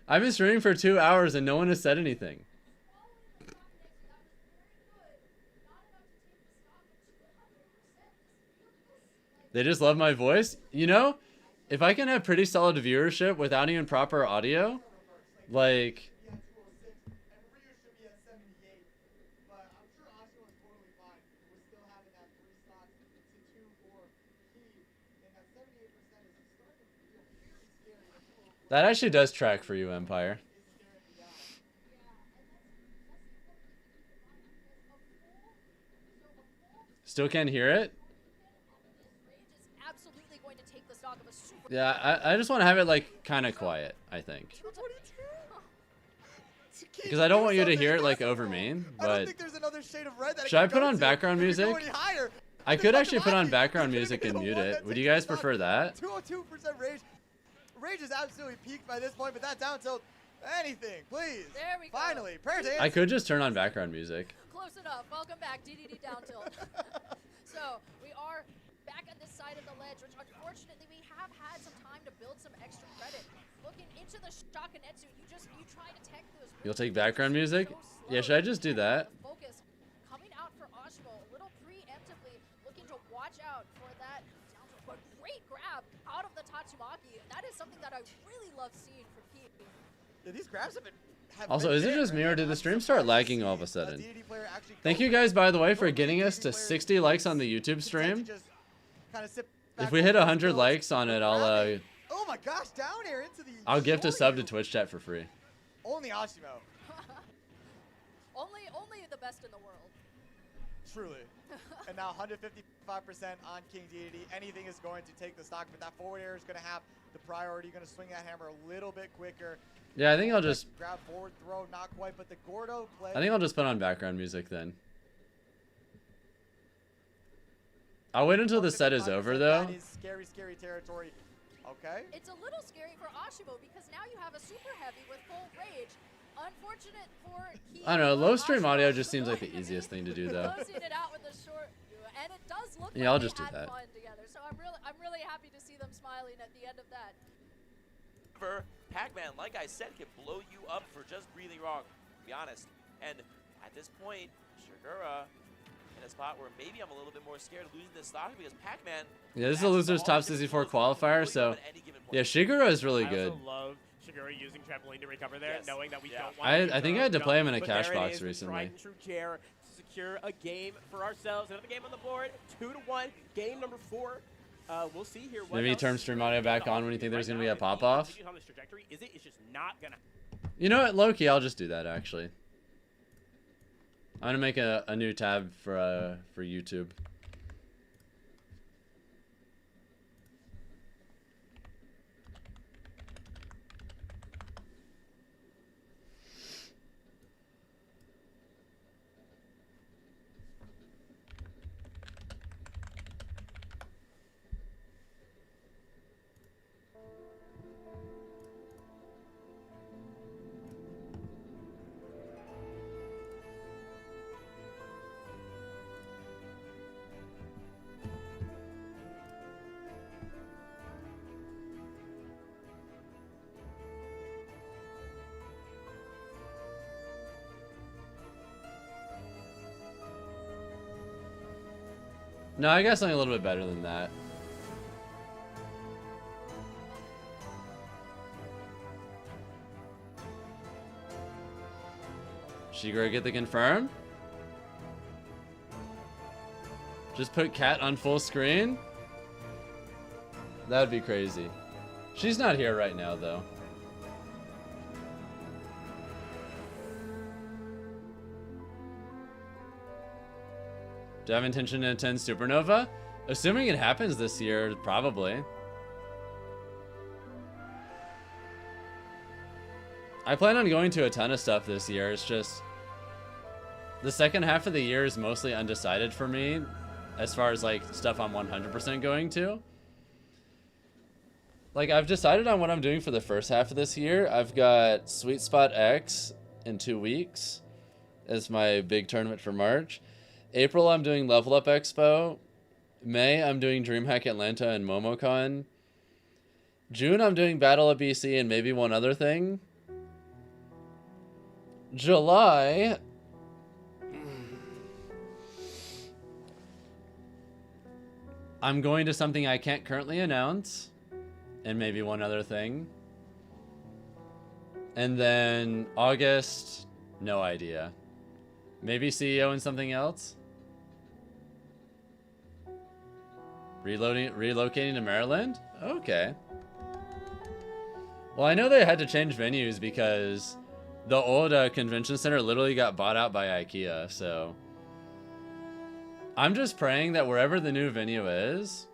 I've been streaming for 2 hours and no one has said anything. They just love my voice. You know, if I can have pretty solid viewership without even proper audio, like... That actually does track for you, Empire. Still can't hear it? Yeah, I just want to have it, like, kind of quiet, I think. Because I don't want you to hear it, like, over me, but... Should I put on background music? I could actually put on background music and mute it. Would you guys prefer that? 202% rage. Rage is absolutely peaked by this point, but that down tilt, anything, please. There we go. Finally, prayer dance. I could just turn on background music. Close enough. Welcome back, DDD down tilt. So, we are back on this side of the ledge, which unfortunately we have had some time to build some extra credit. Looking into the Shakanetsu, you try to tech those. You'll take background music? Yeah, should I just do that? Focus coming out for Asimo, a little preemptively looking to watch out for that down tilt. But great grab out of the Tatsumaki. That is something that I really love seeing from Peab. Yeah, these grabs have been... Also, is it just me or did the stream start lagging all of a sudden? Thank you guys, by the way, for getting us to 60 likes on the YouTube stream. If we hit 100 likes on it, I'll oh my gosh, down air into the... I'll gift a sub to Twitch chat for free. Only Asimo. only the best in the world. Truly. And now 155% on King DDD. Anything is going to take the stock, but that forward air is going to have the priority. Going to swing that hammer a little bit quicker. Yeah, I think I'll just grab forward throw, not quite, but the Gordo play. I think I'll just put on background music then. I'll wait until the set is over though. That is scary, scary territory. Okay. It's a little scary for Asimo because now you have a super heavy with full rage. Unfortunate for I don't know, low stream audio just seems like the easiest thing to do though. Closing it out with a short, and it does look yeah, like I'll just they do had that. fun together. So I'm really happy to see them smiling at the end of that. Pac-Man, like I said, can blow you up for just breathing wrong, to be honest. And at this point, Shigura in a spot where maybe I'm a little bit more scared of losing this stock because Pac-Man... Yeah, this is a loser's top 64 qualifier, so... Yeah, Shigura is really good. I also love Shigura using trampoline to recover there, knowing that we don't want I think I had to play him in a cash box recently. True chair to secure a game for ourselves. Another game on the board, 2-1, game number 4. We'll see here. Maybe turn stream audio back on when you think there's going to be a pop-off. It's just not gonna... You know what, low-key, I'll just do that, actually. I'm going to make a new tab for YouTube. No, I got something a little bit better than that. Shigura get the confirm? Just put Cat on full screen? That would be crazy. She's not here right now, though. Do I have intention to attend Supernova? Assuming it happens this year, probably. I plan on going to a ton of stuff this year. It's just... the second half of the year is mostly undecided for me. As far as, like, stuff I'm 100% going to. Like, I've decided on what I'm doing for the first half of this year. I've got Sweet Spot X in 2 weeks. As my big tournament for March. April, I'm doing Level Up Expo May, I'm doing DreamHack Atlanta and MomoCon. June, I'm doing Battle of BC and maybe one other thing. July... I'm going to something I can't currently announce. And maybe one other thing. And then August, no idea. Maybe CEO and something else? Relocating to Maryland? Okay. Well, I know they had to change venues because the old convention center literally got bought out by IKEA, so... I'm just praying that wherever the new venue is,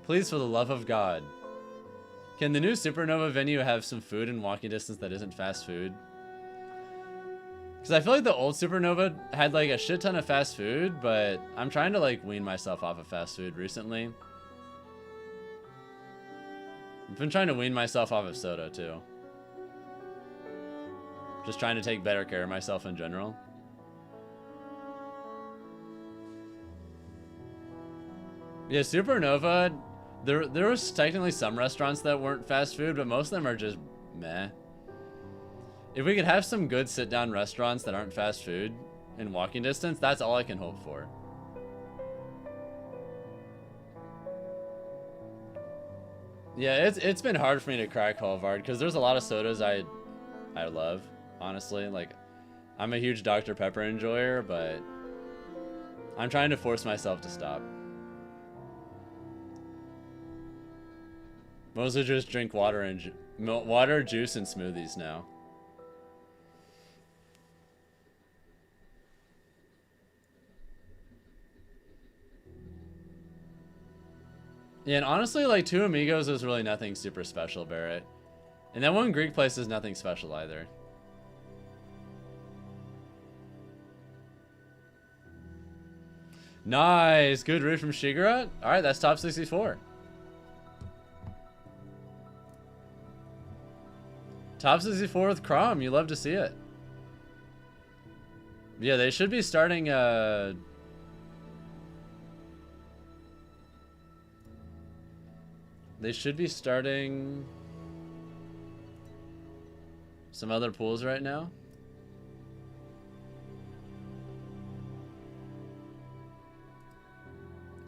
please, for the love of God, can the new Supernova venue have some food in walking distance that isn't fast food? Because I feel like the old Supernova had like a shit ton of fast food, but I'm trying to like wean myself off of fast food recently. I've been trying to wean myself off of soda too. Just trying to take better care of myself in general. Yeah, Supernova, there was technically some restaurants that weren't fast food, but most of them are just meh. If we could have some good sit-down restaurants that aren't fast food in walking distance, that's all I can hope for. Yeah, it's been hard for me to crack Halvard because there's a lot of sodas I love, honestly. Like, I'm a huge Dr. Pepper enjoyer, but I'm trying to force myself to stop. Mostly just drink water and water, juice, and smoothies now. Yeah, and honestly, like, Two Amigos is really nothing super special, Barrett. And that one Greek place is nothing special either. Nice! Good read from Shigeru. Alright, that's top 64. Top 64 with Crom, you love to see it. Yeah, they should be starting they should be starting some other pools right now.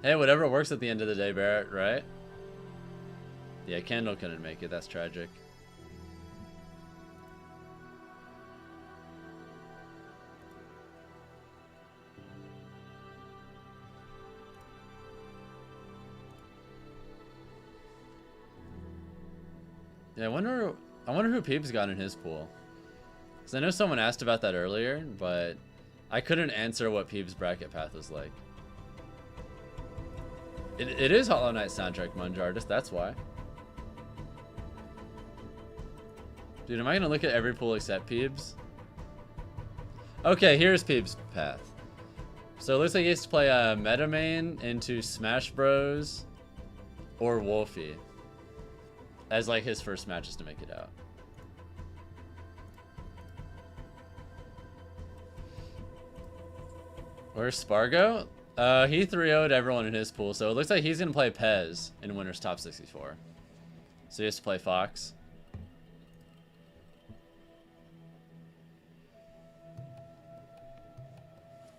Hey, whatever works at the end of the day, Barrett, right? Yeah, Kendall couldn't make it, that's tragic. Yeah, I wonder who Peeb's got in his pool. Because I know someone asked about that earlier, but I couldn't answer what Peeb's bracket path was like. It is Hollow Knight soundtrack, Munjardist, that's why. Dude, am I gonna look at every pool except Peeb's? Okay, here's Peeb's path. So it looks like he has to play a meta main into Smash Bros. Or Wolfie. As like his first matches to make it out. Where's Sparg0? He 3-0'd everyone in his pool, so it looks like he's gonna play Pez in Winner's Top 64. So he has to play Fox.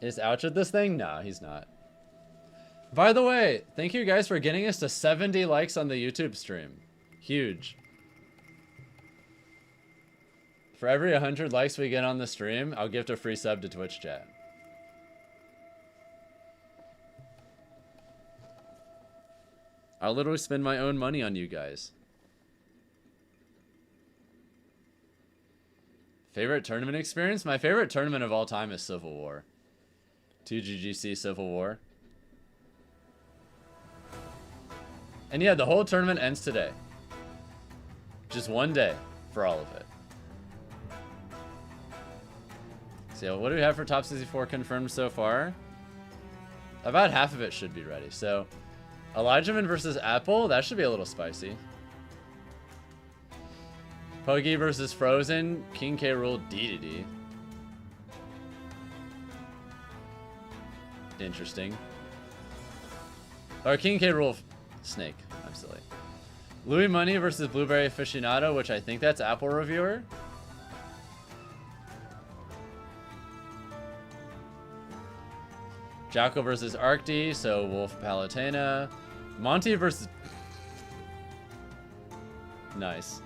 Is Ouch at this thing? Nah, he's not. By the way, thank you guys for getting us to 70 likes on the YouTube stream. Huge. For every 100 likes we get on the stream, I'll gift a free sub to Twitch chat. I'll literally spend my own money on you guys. Favorite tournament experience? My favorite tournament of all time is Civil War. 2GGC Civil War. And yeah, the whole tournament ends today. Just one day for all of it. So what do we have for top 64 confirmed so far? About half of it should be ready. So Elijahman versus Apple, that should be a little spicy. Pogi versus Frozen, King K. Rool, DDD. Interesting. Or King K. Rool Snake. I'm silly. Louis Money versus Blueberry Aficionado, which I think that's Apple Reviewer. Jacko versus Arctice, so Wolf Palutena. Monty versus... Nice.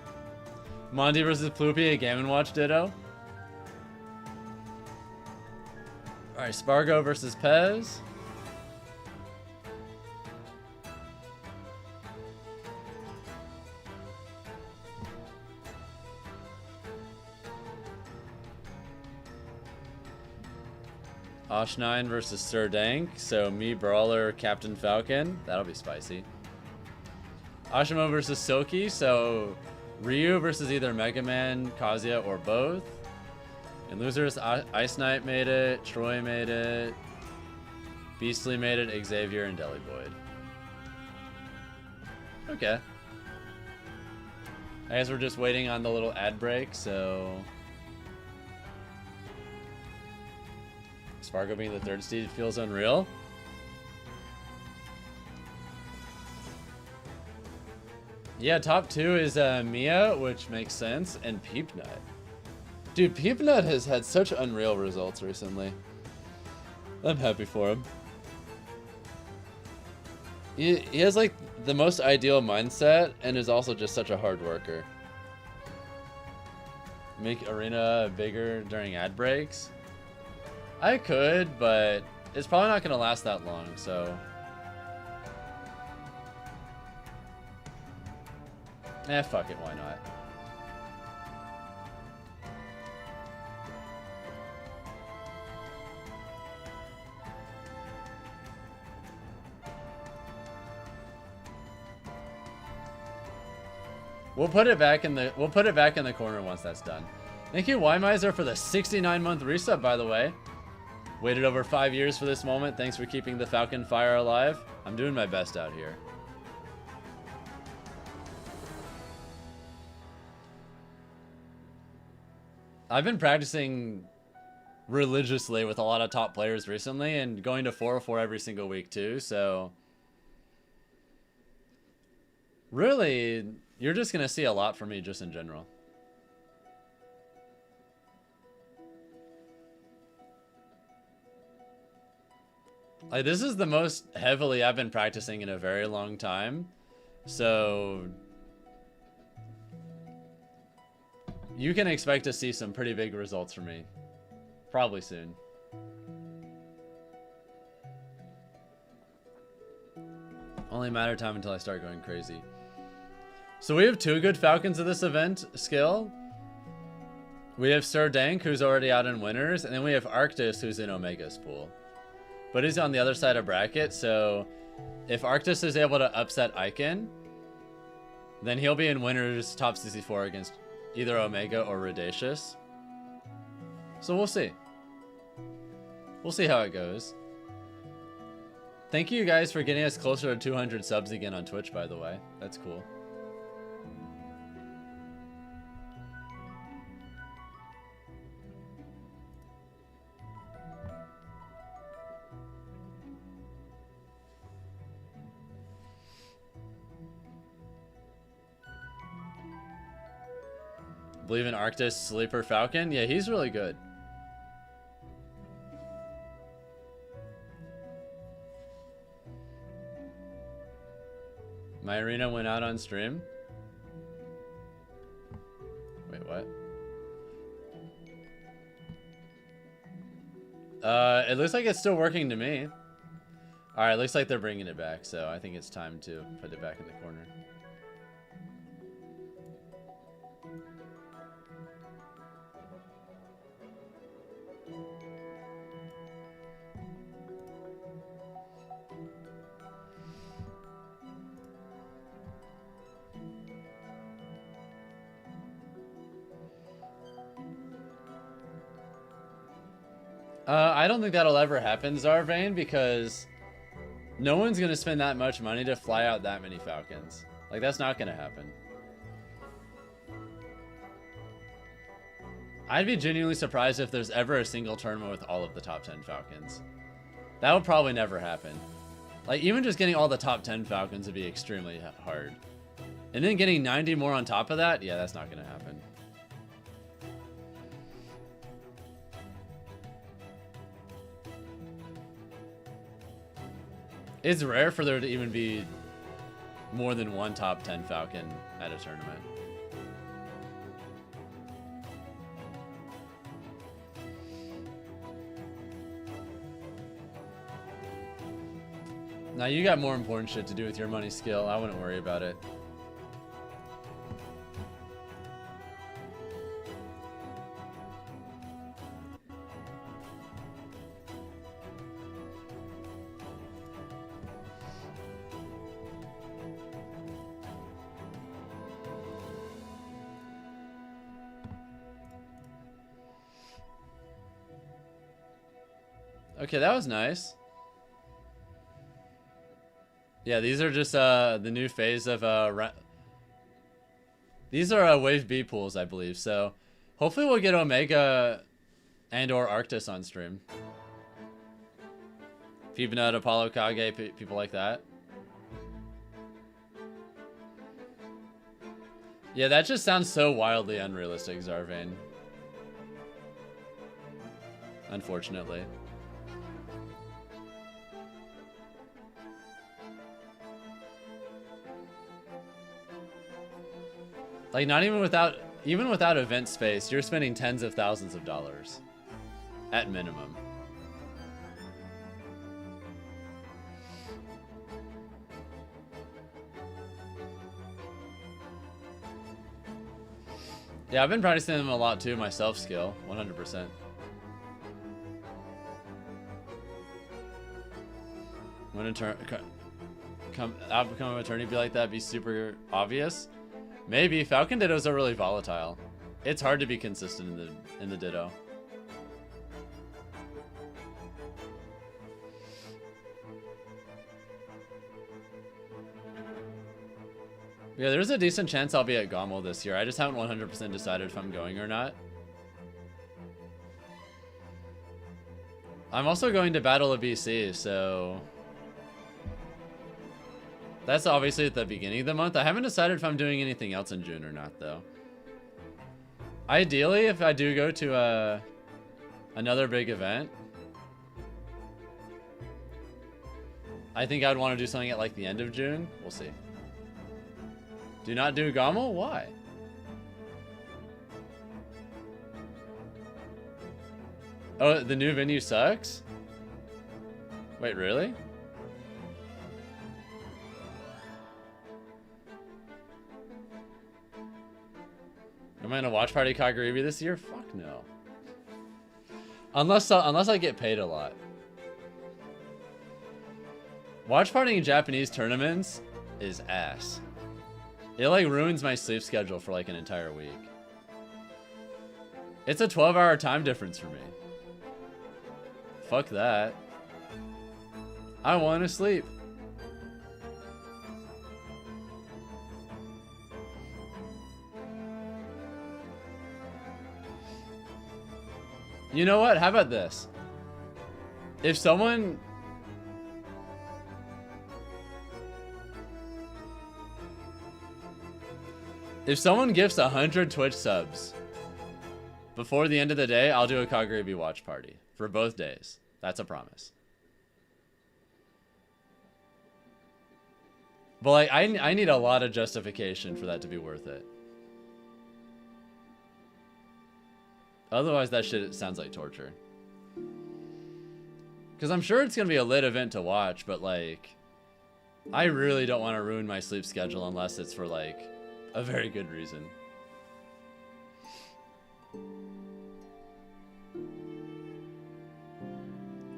Monty versus Ploopy, a Game & Watch Ditto. Alright, Sparg0 versus Pez. Osh9 versus Sir Dank, so me, Brawler, Captain Falcon. That'll be spicy. Asimo versus Silky, so Ryu versus either Mega Man, Kazuya, or both. And losers, Ice Knight made it, Troy made it, Beastly made it, Xavier, and Deli Boyd. Okay. I guess we're just waiting on the little ad break, so... Sparg0 being the third seed feels unreal. Yeah, top 2 is Miya, which makes sense, and Peabnut. Dude, Peabnut has had such unreal results recently. I'm happy for him. He has like the most ideal mindset and is also just such a hard worker. Make arena bigger during ad breaks? I could, but it's probably not going to last that long, so... Eh, fuck it, why not? We'll put it back in the corner once that's done. Thank you, Y-Miser, for the 69-month resub, by the way. Waited over 5 years for this moment. Thanks for keeping the Falcon fire alive. I'm doing my best out here. I've been practicing religiously with a lot of top players recently and going to 404 every single week too, so... Really, you're just going to see a lot from me just in general. Like, this is the most heavily I've been practicing in a very long time. So you can expect to see some pretty big results from me. Probably soon. Only a matter of time until I start going crazy. So we have 2 good Falcons of this event skill. We have Sir Dank, who's already out in winners, and then we have Arctice, who's in Omega's pool. But he's on the other side of bracket, so if Arctice is able to upset Icon, then he'll be in winners top 64 against either Omega or Ridacious. So we'll see. We'll see how it goes. Thank you guys for getting us closer to 200 subs again on Twitch, by the way. That's cool. Believe in Arctice Sleeper Falcon? Yeah, he's really good. My arena went out on stream. Wait, what? It looks like it's still working to me. Alright, looks like they're bringing it back, so I think it's time to put it back in the corner. I don't think that'll ever happen, Zarvane, because no one's going to spend that much money to fly out that many Falcons. Like, that's not going to happen. I'd be genuinely surprised if there's ever a single tournament with all of the top 10 Falcons. That would probably never happen. Like, even just getting all the top 10 Falcons would be extremely hard. And then getting 90 more on top of that, yeah, that's not going to happen. It's rare for there to even be more than one top 10 Falcon at a tournament. Now, you got more important shit to do with your money skill. I wouldn't worry about it. Okay, that was nice. Yeah, these are just the new phase of these are Wave B pools, I believe. So hopefully we'll get Omega and or Arctice on stream. Peabnut, Apollo, Kage, people like that. Yeah, that just sounds so wildly unrealistic, Zarvane. Unfortunately. Like, not even without event space, you're spending tens of thousands of dollars. At minimum. Yeah, I've been practicing them a lot too, my self-skill, 100%. When I'll become an attorney, be like that, be super obvious. Maybe. Falcon Dittos are really volatile. It's hard to be consistent in the Ditto. Yeah, there's a decent chance I'll be at Gommel this year. I just haven't 100% decided if I'm going or not. I'm also going to Battle of BC, so... That's obviously at the beginning of the month. I haven't decided if I'm doing anything else in June or not, though. Ideally, if I do go to another big event, I think I'd want to do something at like the end of June. We'll see. Do not do Gommel? Why? Oh, the new venue sucks? Wait, really? Am I in a watch party Kagaribi this year? Fuck no. Unless I get paid a lot. Watch partying in Japanese tournaments is ass. It like ruins my sleep schedule for like an entire week. It's a 12-hour time difference for me. Fuck that. I want to sleep. You know what? How about this? If someone gifts 100 Twitch subs before the end of the day, I'll do a Kagaribi watch party for both days. That's a promise. But like, I need a lot of justification for that to be worth it. Otherwise, that shit sounds like torture. Because I'm sure it's going to be a lit event to watch, but like, I really don't want to ruin my sleep schedule unless it's for like a very good reason.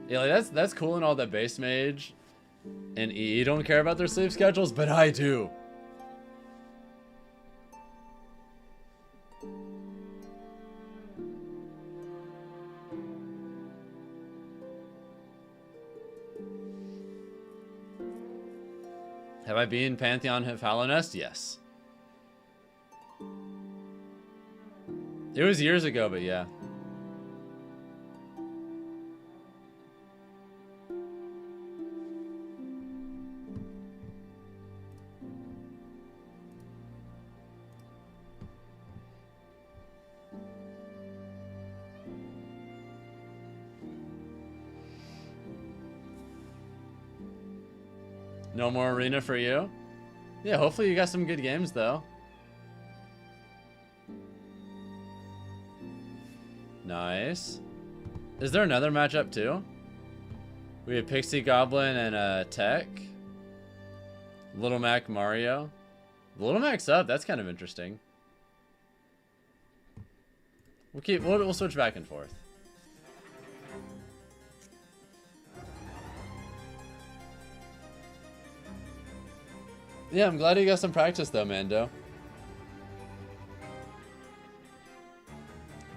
Yeah, like that's cool and all that base mage and EE don't care about their sleep schedules, but I do. Have I been Pantheon of Hallownest? Yes. It was years ago, but yeah. No more arena for you? Yeah, hopefully you got some good games, though. Nice. Is there another matchup, too? We have Pixie Goblin and Tech. Little Mac Mario. Little Mac's up. That's kind of interesting. We'll switch back and forth. Yeah, I'm glad you got some practice though, Mando.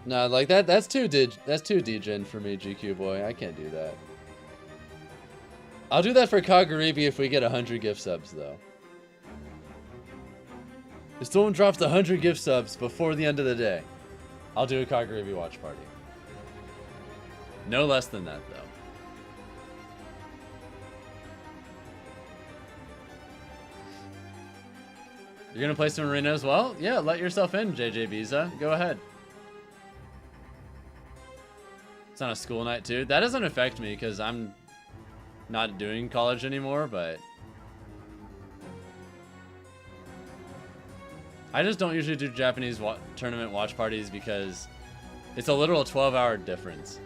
No, like that's too degen for me, GQ boy. I can't do that. I'll do that for Kagaribi if we get 100 gift subs though. If someone drops 100 gift subs before the end of the day, I'll do a Kagaribi watch party. No less than that though. You're gonna play some arena as well? Yeah, let yourself in, JJ Visa. Go ahead. It's on a school night too. That doesn't affect me because I'm not doing college anymore, but I just don't usually do Japanese tournament watch parties because it's a literal 12-hour difference.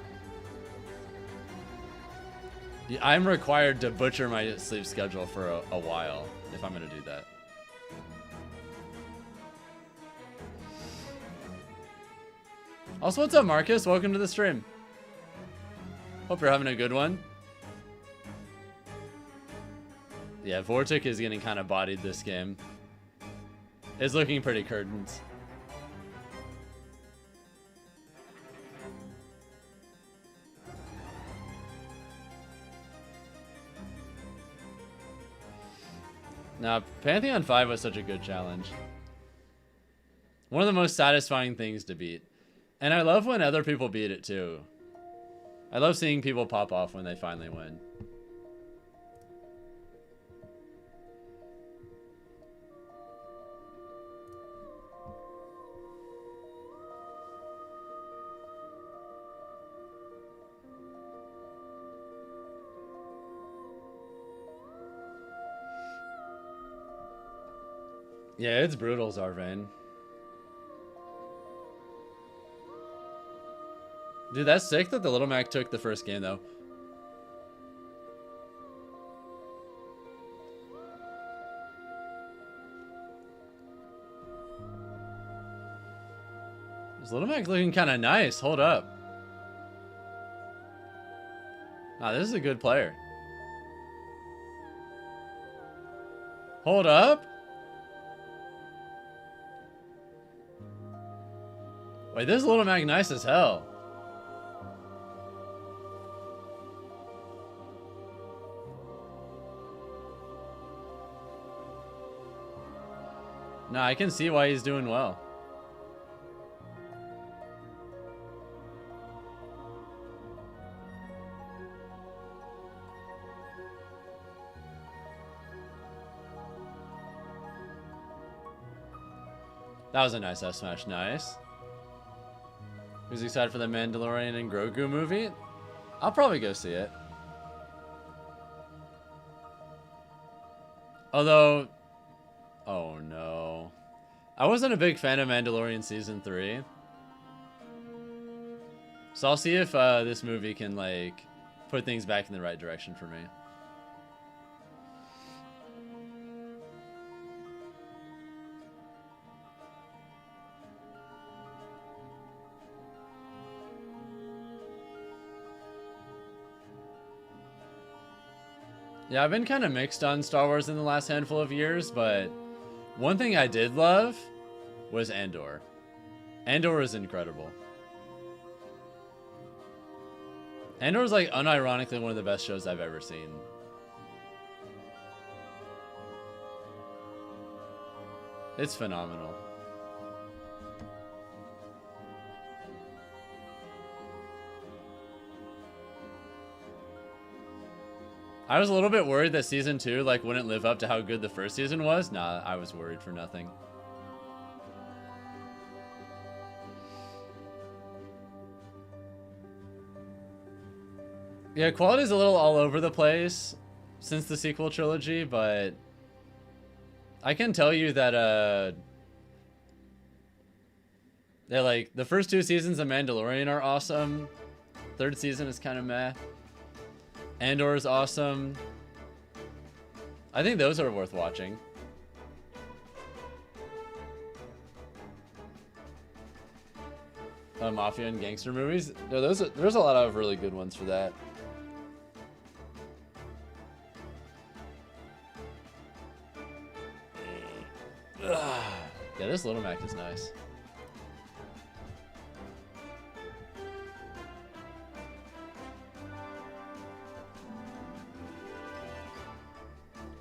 I'm required to butcher my sleep schedule for a while if I'm gonna do that. Also, what's up, Marcus? Welcome to the stream. Hope you're having a good one. Yeah, Vortic is getting kind of bodied this game. It's looking pretty curtains. Now, Pantheon 5 was such a good challenge. One of the most satisfying things to beat. And I love when other people beat it too. I love seeing people pop off when they finally win. Yeah, it's brutal, Zarvane. Dude, that's sick that the Little Mac took the first game, though. This Little Mac's looking kind of nice. Hold up. Ah, this is a good player. Hold up. Wait, this Little Mac nice as hell. Nah, I can see why he's doing well. That was a nice F smash, nice. Who's excited for the Mandalorian and Grogu movie? I'll probably go see it. Although, oh no. I wasn't a big fan of Mandalorian Season 3. So I'll see if this movie can, like, put things back in the right direction for me. Yeah, I've been kind of mixed on Star Wars in the last handful of years, but one thing I did love was Andor. Andor is incredible. Andor is, like, unironically one of the best shows I've ever seen. It's phenomenal. I was a little bit worried that season 2 like wouldn't live up to how good the first season was. Nah, I was worried for nothing. Yeah, quality's a little all over the place. since the sequel trilogy, but I can tell you that they're like the first 2 seasons of Mandalorian are awesome. 3rd season is kind of meh. Andor is awesome. I think those are worth watching. Mafia and gangster movies. No, there's a lot of really good ones for that. Yeah, this Little Mac is nice.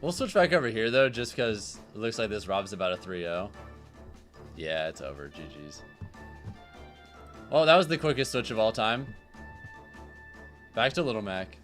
We'll switch back over here though, just because it looks like this Rob's about a 3-0. Yeah, it's over. GG's. Oh, that was the quickest switch of all time. Back to Little Mac.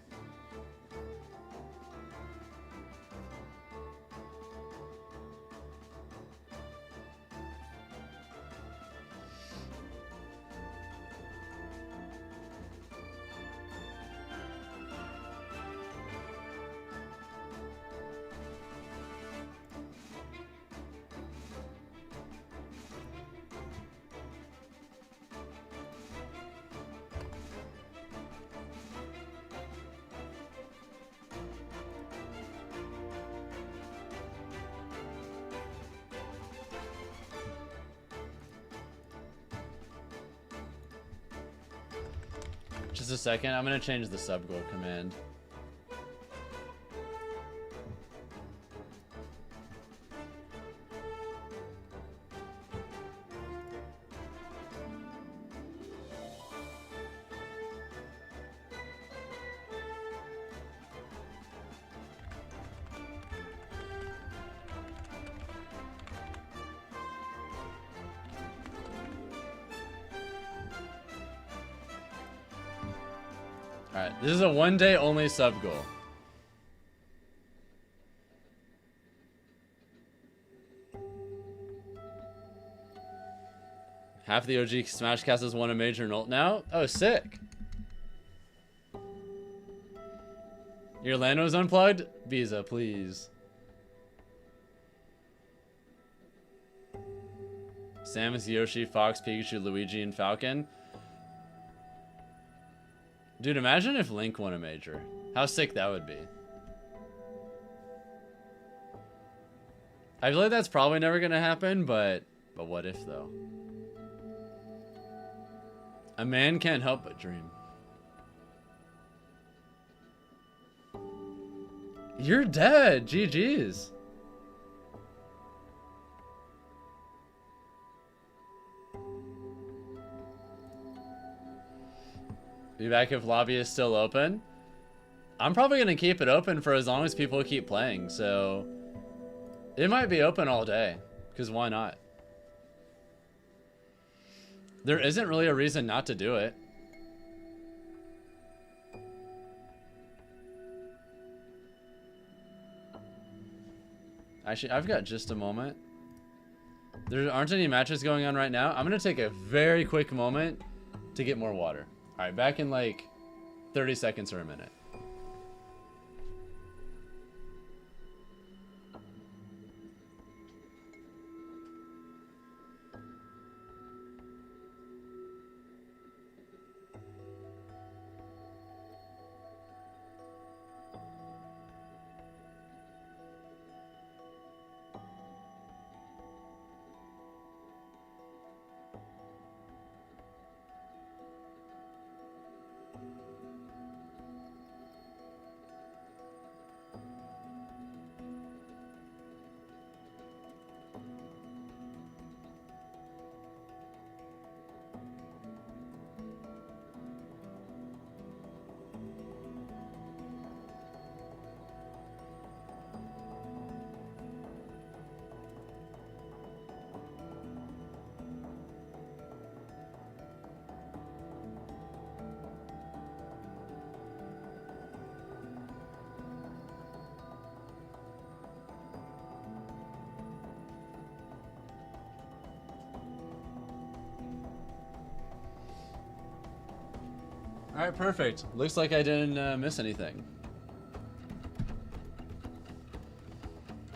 Just a second, I'm gonna change the sub goal command. Alright, this is a 1-day only sub goal. Half the OG Smash cast has won a major ult now? Oh, sick. Your Lando's unplugged? Visa, please. Samus, Yoshi, Fox, Pikachu, Luigi, and Falcon. Dude, imagine if Link won a major. How sick that would be. I feel like that's probably never gonna happen, but what if though? A man can't help but dream. You're dead. GG's. Be back if lobby is still open. I'm probably going to keep it open for as long as people keep playing, so it might be open all day, because why not? There isn't really a reason not to do it. Actually, I've got just a moment. There aren't any matches going on right now. I'm going to take a very quick moment to get more water. All right, back in like 30 seconds or a minute. All right, perfect. Looks like I didn't miss anything.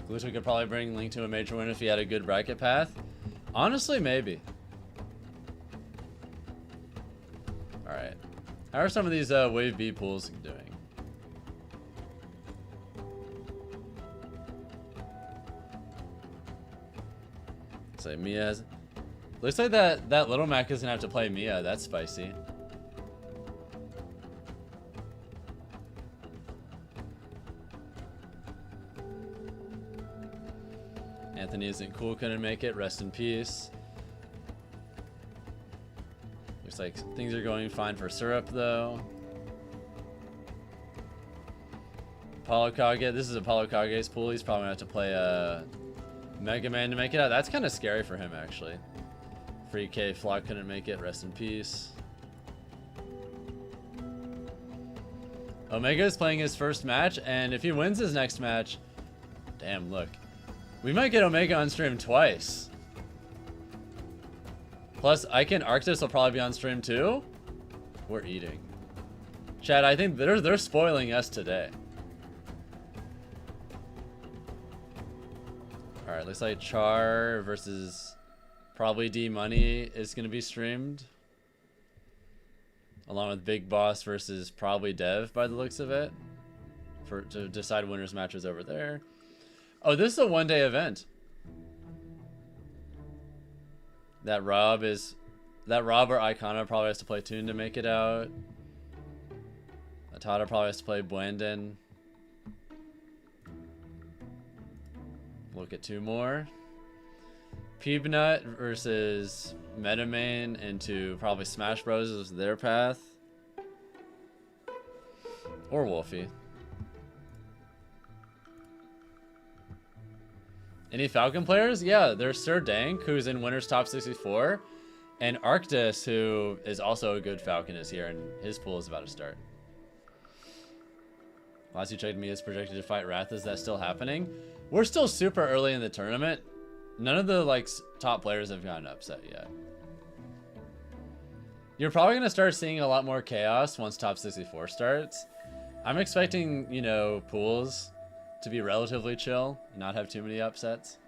Gluto could probably bring Link to a major win if he had a good bracket path. Honestly, maybe. Alright. How are some of these Wave B pools doing? So Miya has... Looks like that little Mac is gonna have to play Miya. That's spicy. Anthony isn't cool, couldn't make it. Rest in peace. Looks like things are going fine for Syrup though. Apollo Kage, this is Apollo Kage's pool. He's probably gonna have to play Mega Man to make it out. That's kind of scary for him actually. Free K Flock couldn't make it. Rest in peace. Omega is playing his first match, and if he wins his next match, damn, look. We might get Omega on stream twice. Plus, Arctice will probably be on stream too. We're eating. Chad, I think they're spoiling us today. Alright, looks like Char versus probably D Money is going to be streamed. Along with Big Boss versus probably Dev by the looks of it. To decide winners matches over there. Oh, this is a one-day event. That Rob or Icona probably has to play Toon to make it out. Atada probably has to play Blandon. Look at two more. Peabnut versus Metamain into probably Smash Bros. Is their path. Or Wolfie. Any Falcon players? Yeah, there's Sir Dank, who's in Winners Top 64. And Arctice, who is also a good Falcon, is here, and his pool is about to start. Last you checked, Miya is projected to fight Wrath. Is that still happening? We're still super early in the tournament. None of the top players have gotten upset yet. You're probably going to start seeing a lot more chaos once Top 64 starts. I'm expecting, you know, pools to be relatively chill, not have too many upsets.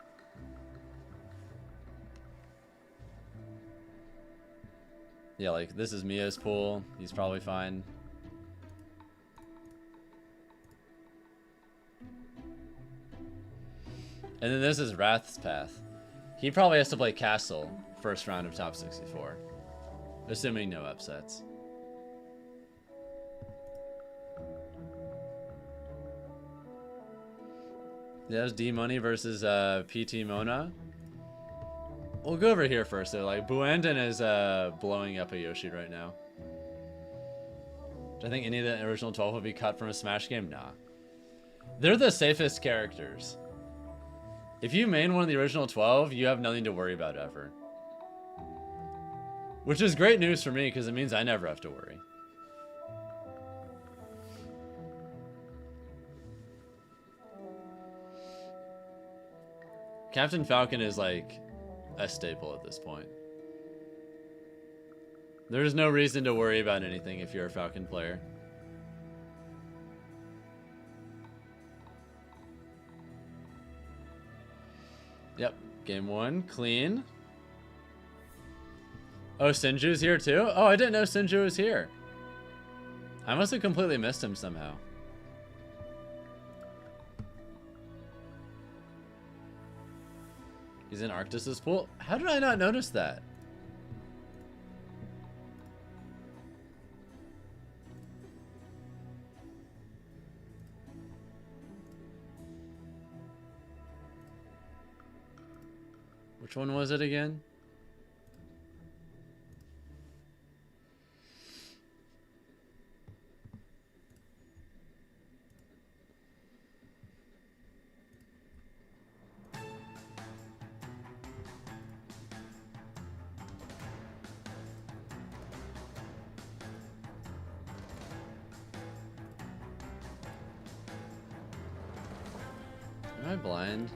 Yeah, like this is Mia's pool. He's probably fine. And then this is Wrath's path. He probably has to play Castle first round of Top 64. Assuming no upsets. There's D Money versus PT Mona. We'll go over here first though. Like Buandon is blowing up a Yoshi right now. Do I think any of the original 12 will be cut from a Smash game? Nah. They're the safest characters. If you main one of the original 12, you have nothing to worry about ever. Which is great news for me because it means I never have to worry. Captain Falcon is like a staple at this point. There's no reason to worry about anything if you're a Falcon player. Yep, game one, clean. Oh, Sinju's here too? Oh, I didn't know Sinju was here. I must have completely missed him somehow. He's in Arctice's pool? How did I not notice that? Which one was it again? Am I blind?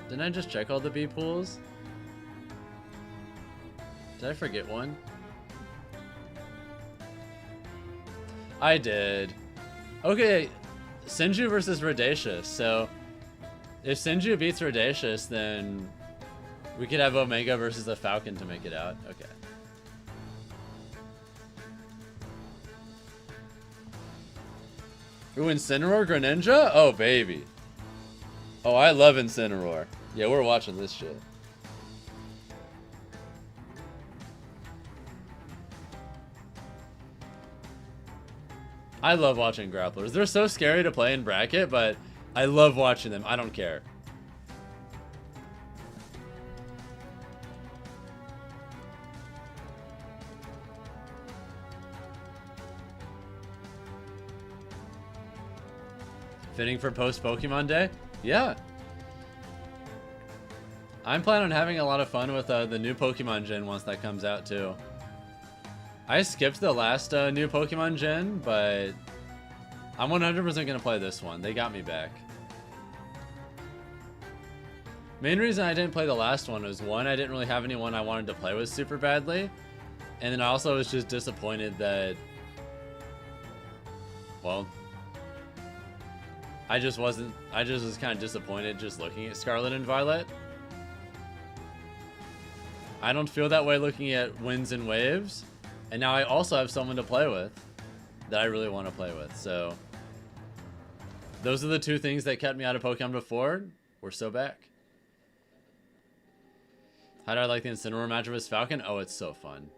Didn't I just check all the B pools? Did I forget one? I did. Okay, Sinju versus Radacious. So, if Sinju beats Radacious, then we could have Omega versus a Falcon to make it out. Okay. Ooh, Incineroar Greninja? Oh, baby. Oh, I love Incineroar. Yeah, we're watching this shit. I love watching grapplers. They're so scary to play in bracket, but I love watching them. I don't care. Fitting for post-Pokemon Day? Yeah. I'm planning on having a lot of fun with the new Pokemon Gen once that comes out, too. I skipped the last new Pokemon Gen, but I'm 100% going to play this one. They got me back. Main reason I didn't play the last one was, one, I didn't really have anyone I wanted to play with super badly. And then I also was just disappointed that, well, I just was kind of disappointed just looking at Scarlet and Violet. I don't feel that way looking at Winds and Waves. And now I also have someone to play with that I really want to play with. So those are the two things that kept me out of Pokemon before. We're so back. How do I like the Incineroar matchup with Falcon? Oh, it's so fun.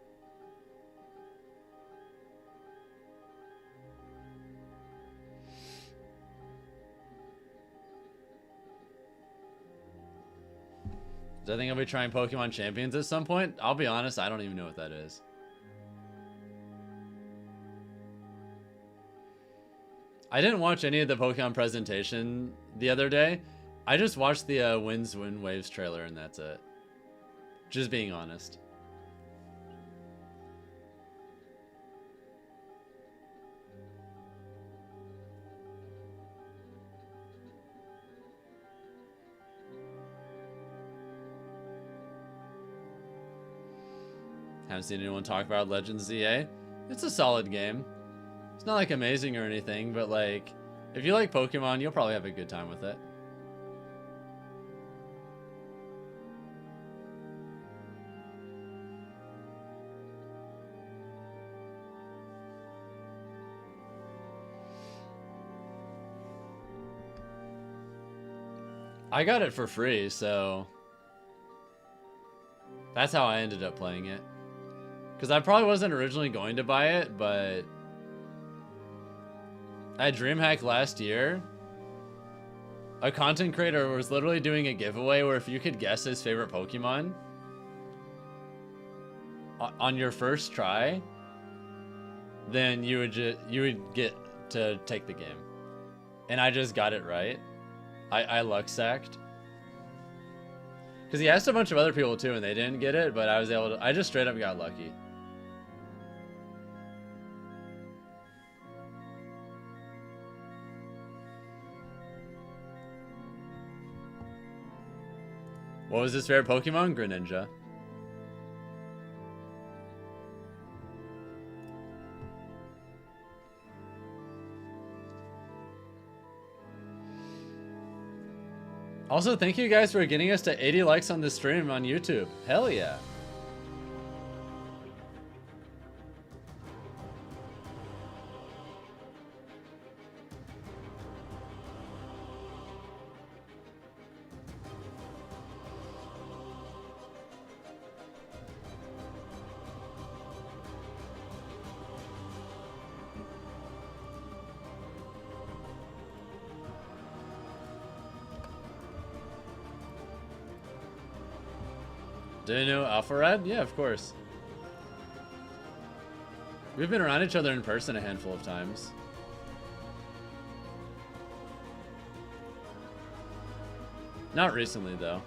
Do I think I'll be trying Pokemon Champions at some point? I'll be honest, I don't even know what that is. I didn't watch any of the Pokemon presentation the other day. I just watched the Winds Wind Waves trailer and that's it. Just being honest. Haven't seen anyone talk about Legends ZA. It's a solid game. It's not like amazing or anything, but like, if you like Pokemon, you'll probably have a good time with it. I got it for free, so that's how I ended up playing it. Because I probably wasn't originally going to buy it, but at DreamHack last year, a content creator was literally doing a giveaway where if you could guess his favorite Pokemon on your first try, then you would get to take the game. And I just got it right. I luck sacked. Because he asked a bunch of other people too and they didn't get it, but I just straight up got lucky. What was his favorite Pokemon? Greninja. Also, thank you guys for getting us to 80 likes on the stream on YouTube. Hell yeah. Do you know Alpharad? Yeah, of course. We've been around each other in person a handful of times. Not recently, though.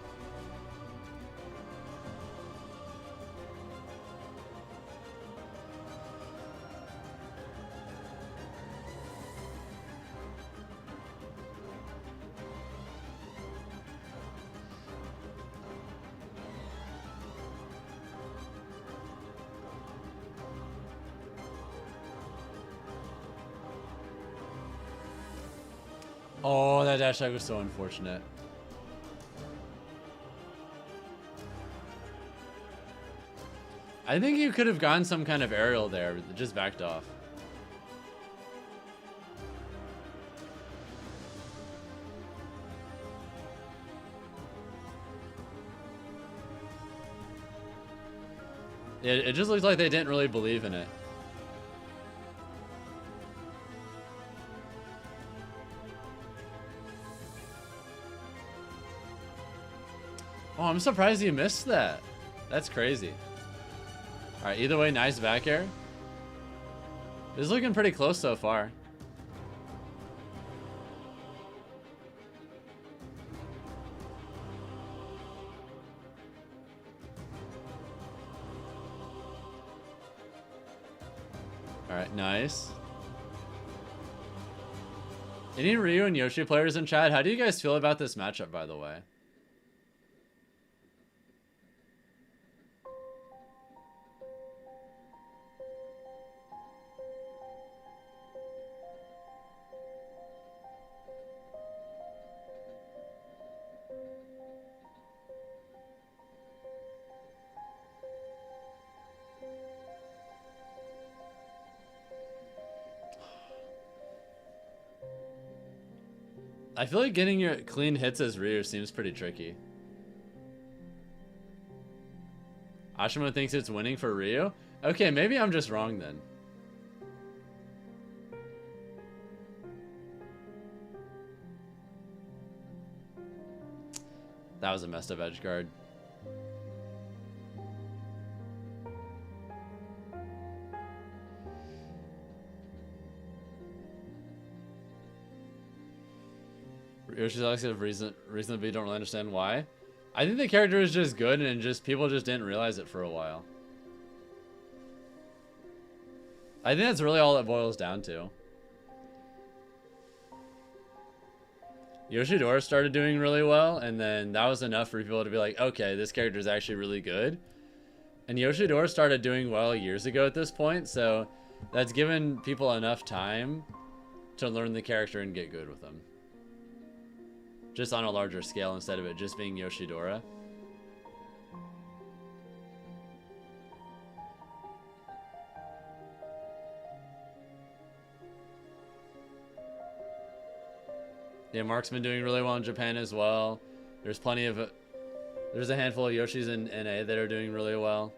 Oh, that dash tag was so unfortunate. I think you could have gotten some kind of aerial there, but it just backed off. It just looks like they didn't really believe in it. Oh, I'm surprised you missed that. That's crazy. Alright, either way, nice back air. It's looking pretty close so far. Alright, nice. Any Ryu and Yoshi players in chat? How do you guys feel about this matchup, by the way? I feel like getting your clean hits as Ryu seems pretty tricky. Asimo thinks it's winning for Ryu? Okay, maybe I'm just wrong then. That was a messed up edge guard. Yoshi's Alex have reasonably don't really understand why. I think the character is just good and just people just didn't realize it for a while. I think that's really all it boils down to. Yoshidora started doing really well, and then that was enough for people to be like, okay, this character is actually really good. And Yoshidora started doing well years ago at this point, so that's given people enough time to learn the character and get good with them. Just on a larger scale instead of it just being Yoshidora. Yeah, Mark's been doing really well in Japan as well. There's plenty of... There's a handful of Yoshis in NA that are doing really well.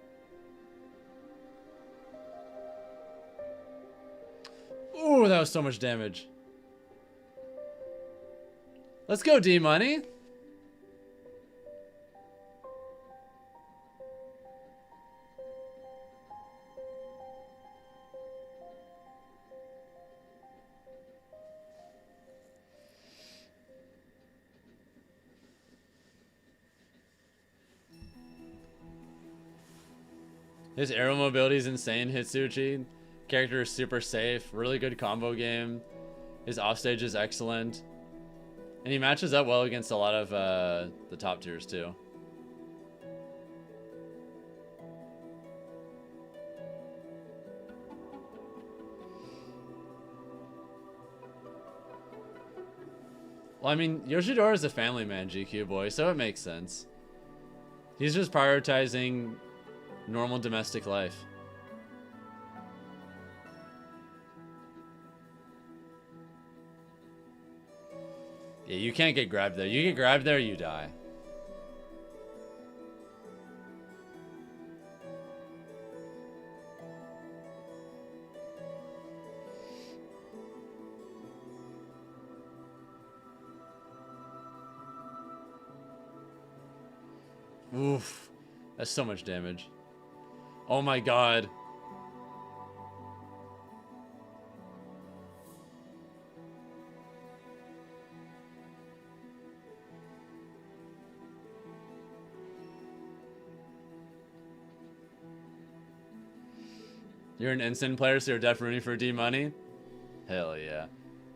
Ooh, that was so much damage. Let's go, D-Money. His aerial mobility is insane, Hitsuchi. Character is super safe. Really good combo game. His offstage is excellent. And he matches up well against a lot of the top tiers too. Well, I mean, Yoshidora is a family man, GQ boy, so it makes sense. He's just prioritizing normal domestic life. Yeah, you can't get grabbed there. You get grabbed there, you die. Oof. That's so much damage. Oh my god. You're an instant player, so you're definitely rooting for D-Money? Hell yeah.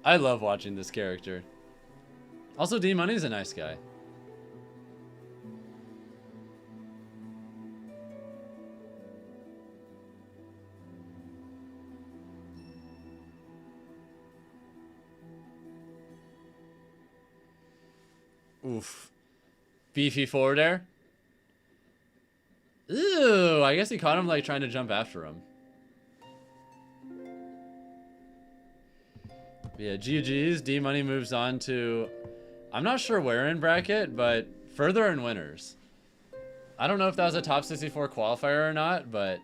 I love watching this character. Also, D-Money's a nice guy. Oof. Beefy forward air. Ooh, I guess he caught him like trying to jump after him. Yeah, GG's. D-Money moves on to... I'm not sure where in bracket, but further in winners. I don't know if that was a top 64 qualifier or not, but...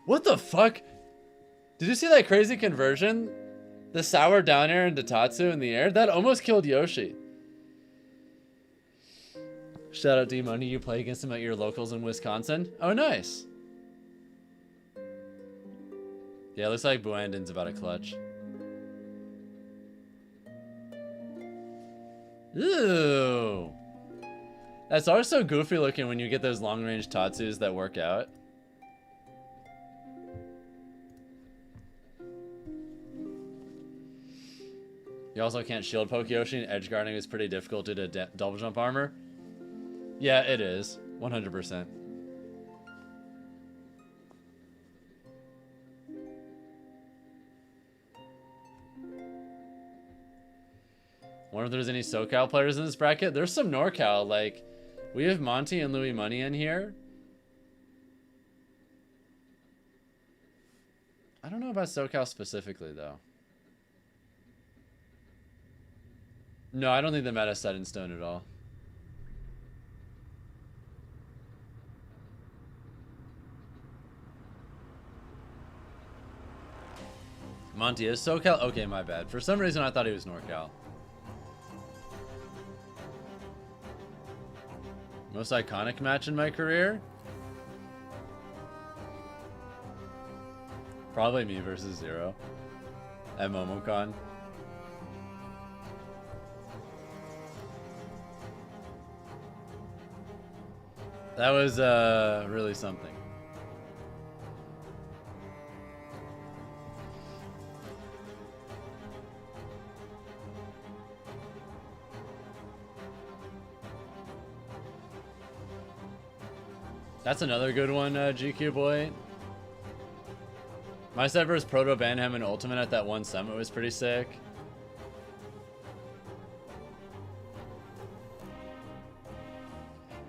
What the fuck? Did you see that crazy conversion? The sour down air into Tatsu in the air? That almost killed Yoshi. Shout out D-Money, you play against him at your locals in Wisconsin? Oh, nice. Yeah, looks like Buandin's about a clutch. Ooh. That's always so goofy looking when you get those long-range Tatsus that work out. You also can't shield poke Yoshi, and edge guarding is pretty difficult due to double jump armor. Yeah, it is. 100%. Wonder if there's any SoCal players in this bracket. There's some NorCal, like, we have Monty and Louis Money in here. I don't know about SoCal specifically, though. No, I don't think the meta's set in stone at all. Monty is SoCal? Okay, my bad. For some reason, I thought he was NorCal. Most iconic match in my career? Probably me versus Zero at MomoCon. That was really something. That's another good one, GQ boy. My set versus Proto Banham and Ultimate at that one summit was pretty sick.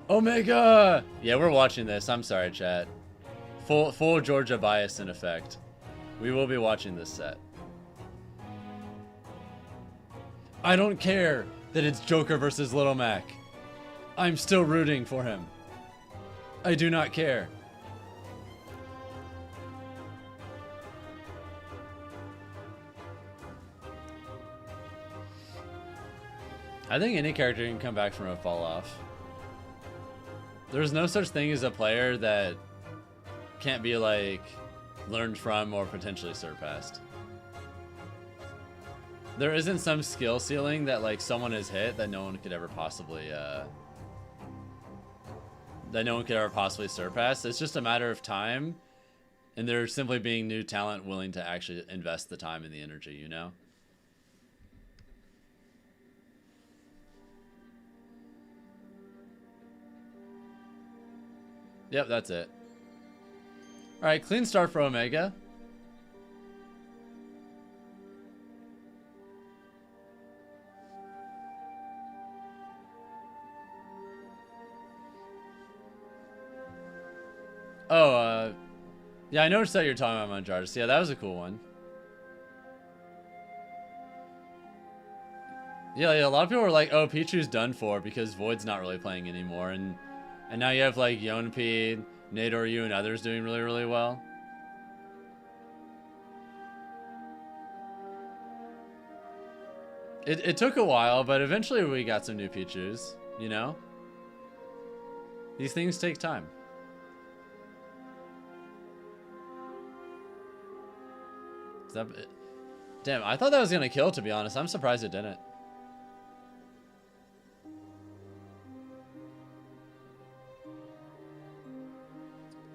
Omega! Yeah, we're watching this. I'm sorry, chat. Full Georgia bias in effect. We will be watching this set. I don't care that it's Joker versus Little Mac. I'm still rooting for him. I do not care. I think any character can come back from a fall off. There's no such thing as a player that can't be like learned from or potentially surpassed. There isn't some skill ceiling that like someone has hit that no one could ever possibly surpass. It's just a matter of time, and there simply being new talent willing to actually invest the time and the energy, you know? Yep, that's it. Alright, clean start for Omega. Oh, yeah, I noticed that you're talking about Manjardas. Yeah, that was a cool one. Yeah, a lot of people were like, oh, Pichu's done for because Void's not really playing anymore, and now you have like Yonpi, Nadoryu, and others doing really, really well. It took a while, but eventually we got some new Pichus, you know? These things take time. Damn, I thought that was gonna kill, to be honest. I'm surprised it didn't.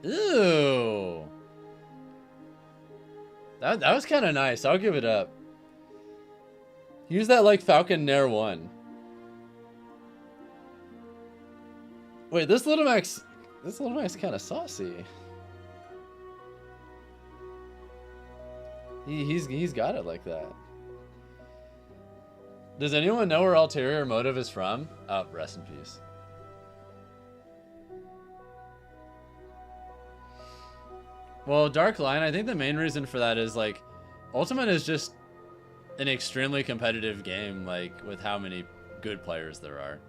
Ooh. That was kind of nice. I'll give it up. Use that like Falcon Nair 1. Wait, this Little Mac's kind of saucy. He's got it like that. Does anyone know where Ulterior Motive is from? Oh, rest in peace. Well, Dark Line, I think the main reason for that is, like, Ultimate is just an extremely competitive game, like, with how many good players there are.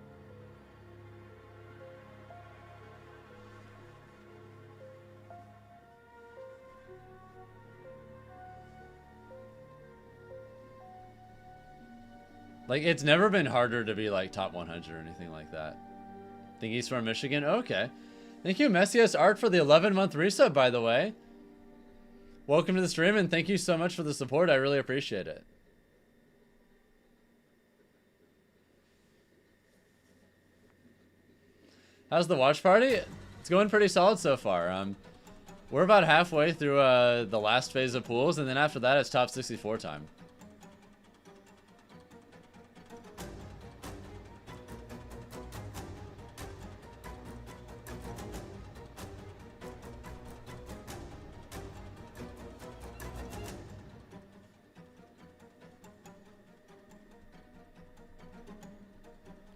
Like, it's never been harder to be, like, top 100 or anything like that. I think he's from Michigan. Okay. Thank you, Messias Art, for the 11-month resub, by the way. Welcome to the stream, and thank you so much for the support. I really appreciate it. How's the watch party? It's going pretty solid so far. We're about halfway through the last phase of pools, and then after that, it's top 64 time.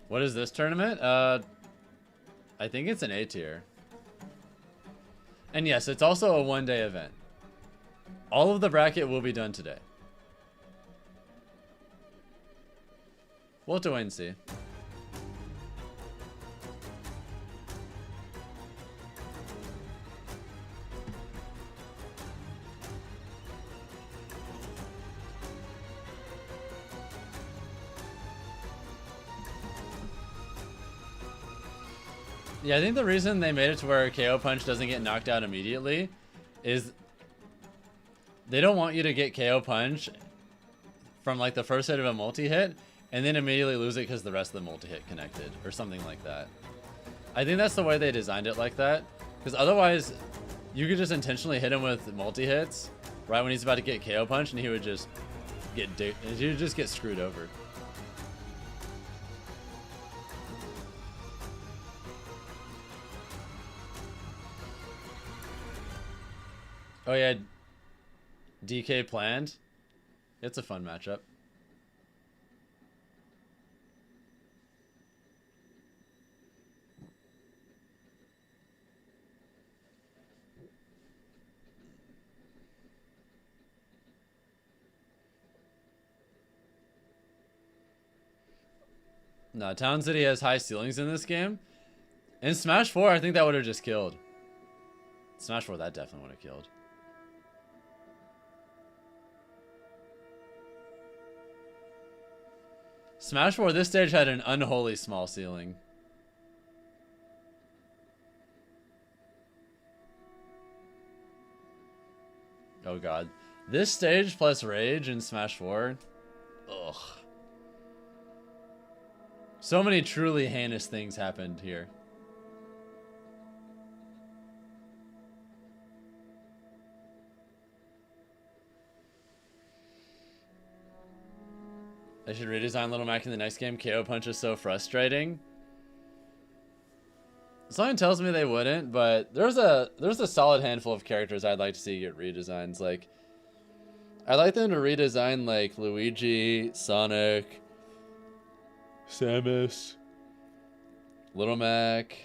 What is this tournament? I think it's an A tier. And yes, it's also a one-day event. All of the bracket will be done today. We'll have to wait and see. Yeah, I think the reason they made it to where KO Punch doesn't get knocked out immediately is they don't want you to get KO Punch from like the first hit of a multi-hit and then immediately lose it because the rest of the multi-hit connected or something like that. I think that's the way they designed it like that, because otherwise you could just intentionally hit him with multi-hits right when he's about to get KO Punch and he would just get screwed over. Oh yeah, DK planned. It's a fun matchup. No, Town City has high ceilings in this game. In Smash 4, I think that would have just killed. Smash 4, that definitely would have killed. Smash 4, this stage had an unholy small ceiling. Oh god. This stage plus Rage in Smash 4. Ugh. So many truly heinous things happened here. I should redesign Little Mac in the next game. KO Punch is so frustrating. Someone tells me they wouldn't, but there's a solid handful of characters I'd like to see get redesigns. Like, I'd like them to redesign like Luigi, Sonic, Samus, Little Mac.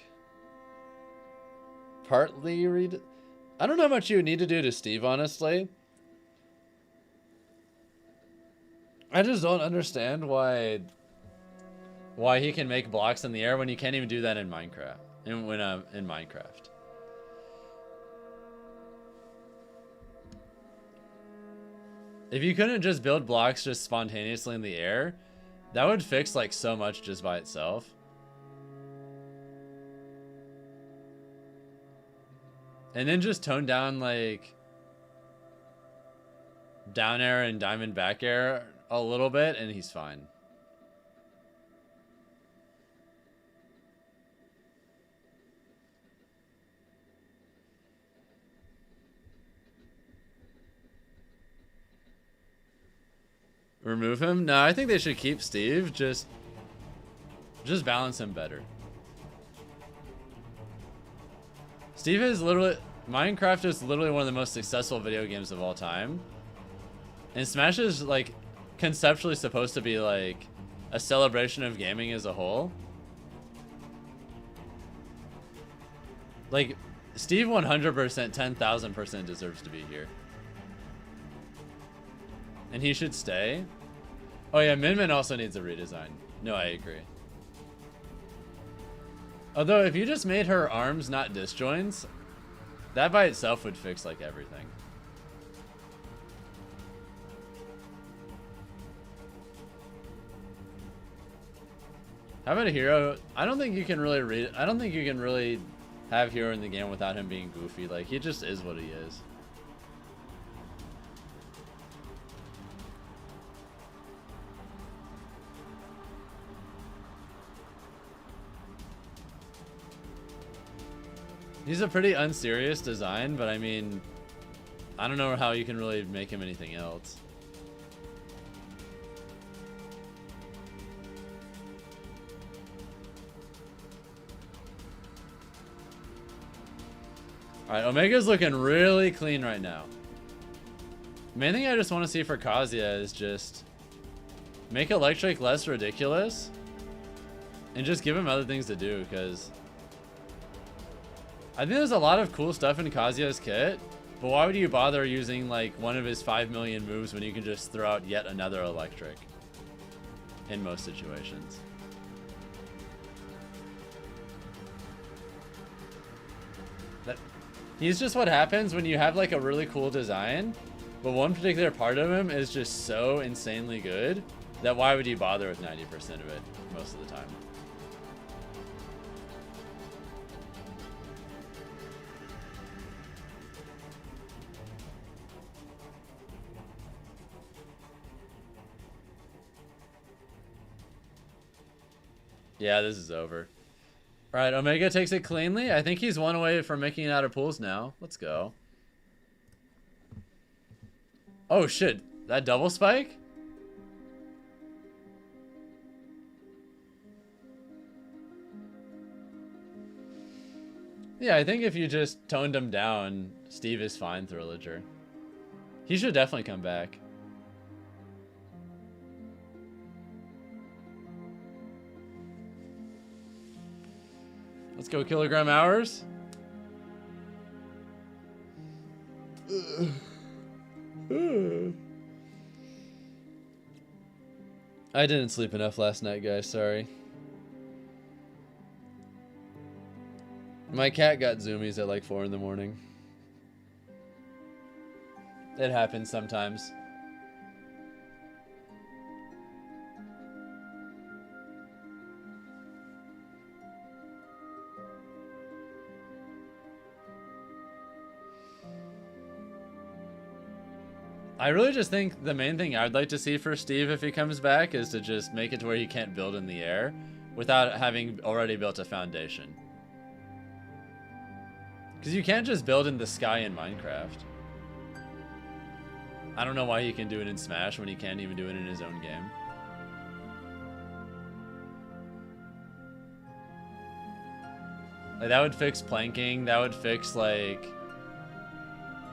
Partly I don't know how much you would need to do to Steve, honestly. I just don't understand why he can make blocks in the air when you can't even do that in Minecraft. In Minecraft. If you couldn't just build blocks just spontaneously in the air, that would fix like so much just by itself. And then just tone down like down air and diamond back air a little bit and he's fine. Remove him? No, I think they should keep Steve. Just balance him better. Steve is literally... Minecraft is literally one of the most successful video games of all time. And Smash is, like, conceptually supposed to be, like, a celebration of gaming as a whole. Like, Steve 100%, 10,000% deserves to be here. And he should stay. Oh yeah, Min Min also needs a redesign. No, I agree. Although, if you just made her arms not disjoints, that by itself would fix, like, everything. How about a hero? I don't think you can really have hero in the game without him being goofy. Like, he just is what he is. He's a pretty unserious design, but I mean, I don't know how you can really make him anything else. Alright, Omega's looking really clean right now. Main thing I just want to see for Kazuya is just make Electric less ridiculous and just give him other things to do, because I think there's a lot of cool stuff in Kazuya's kit, but why would you bother using like one of his 5 million moves when you can just throw out yet another Electric in most situations? He's just what happens when you have like a really cool design, but one particular part of him is just so insanely good that why would you bother with 90% of it most of the time? Yeah, this is over. Alright, Omega takes it cleanly. I think he's one away from making it out of pools now. Let's go. Oh shit, that double spike? Yeah, I think if you just toned him down, Steve is fine, Thrillager. He should definitely come back. Let's go kilogram hours. I didn't sleep enough last night, guys. Sorry. My cat got zoomies at like 4 in the morning. It happens sometimes. I really just think the main thing I'd like to see for Steve if he comes back is to just make it to where he can't build in the air without having already built a foundation. Because you can't just build in the sky in Minecraft. I don't know why he can do it in Smash when he can't even do it in his own game. Like, that would fix planking, that would fix like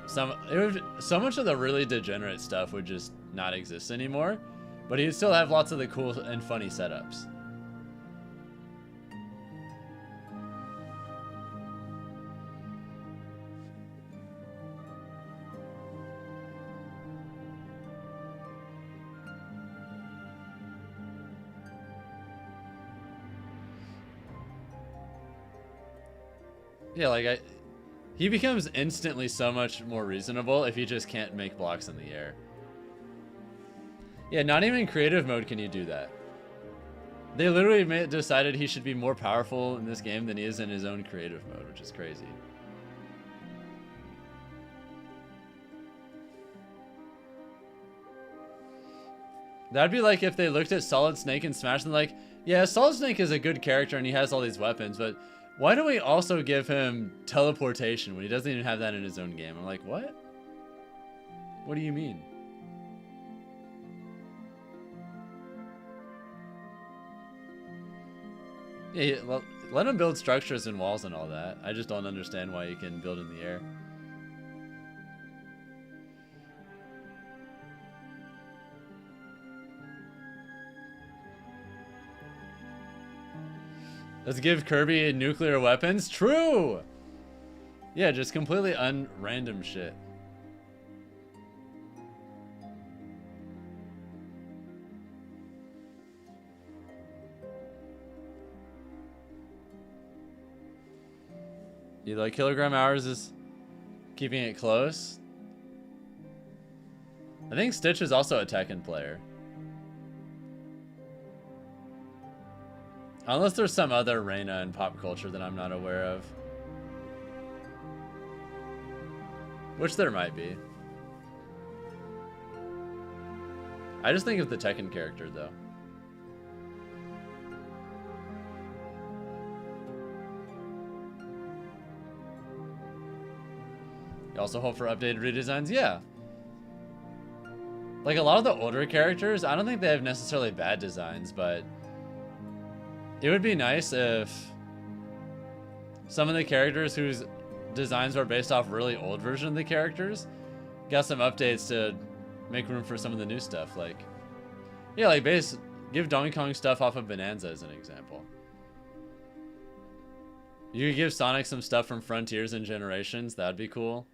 so much of the really degenerate stuff would just not exist anymore, but he'd still have lots of the cool and funny setups. Yeah, like he becomes instantly so much more reasonable if he just can't make blocks in the air. Yeah, not even in creative mode can you do that. They literally decided he should be more powerful in this game than he is in his own creative mode, which is crazy. That'd be like if they looked at Solid Snake and Smash and like, yeah, Solid Snake is a good character and he has all these weapons, but why don't we also give him teleportation when he doesn't even have that in his own game? I'm like, what? What do you mean? Yeah, let him build structures and walls and all that. I just don't understand why he can build in the air. Let's give Kirby nuclear weapons. True. Yeah, just completely random shit. You like kilogram hours is keeping it close. I think Stitch is also a Tekken player. Unless there's some other Reina in pop culture that I'm not aware of. Which there might be. I just think of the Tekken character though. You also hope for updated redesigns? Yeah. Like a lot of the older characters, I don't think they have necessarily bad designs, but it would be nice if some of the characters whose designs were based off really old version of the characters got some updates to make room for some of the new stuff. Like, yeah, like give Donkey Kong stuff off of Bonanza as an example. You could give Sonic some stuff from Frontiers and Generations. That'd be cool.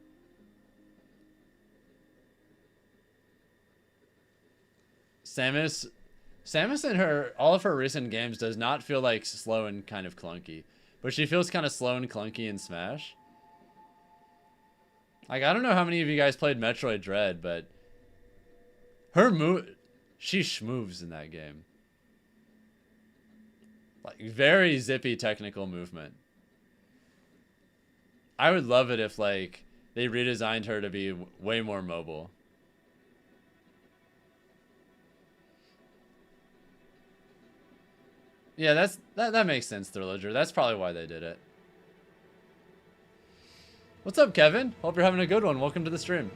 Samus in all of her recent games does not feel like slow and kind of clunky, but she feels kind of slow and clunky in Smash. Like, I don't know how many of you guys played Metroid Dread, but she schmoves in that game. Like, very zippy technical movement. I would love it if, like, they redesigned her to be way more mobile. Yeah, that makes sense, Thrillager. That's probably why they did it. What's up, Kevin? Hope you're having a good one. Welcome to the stream.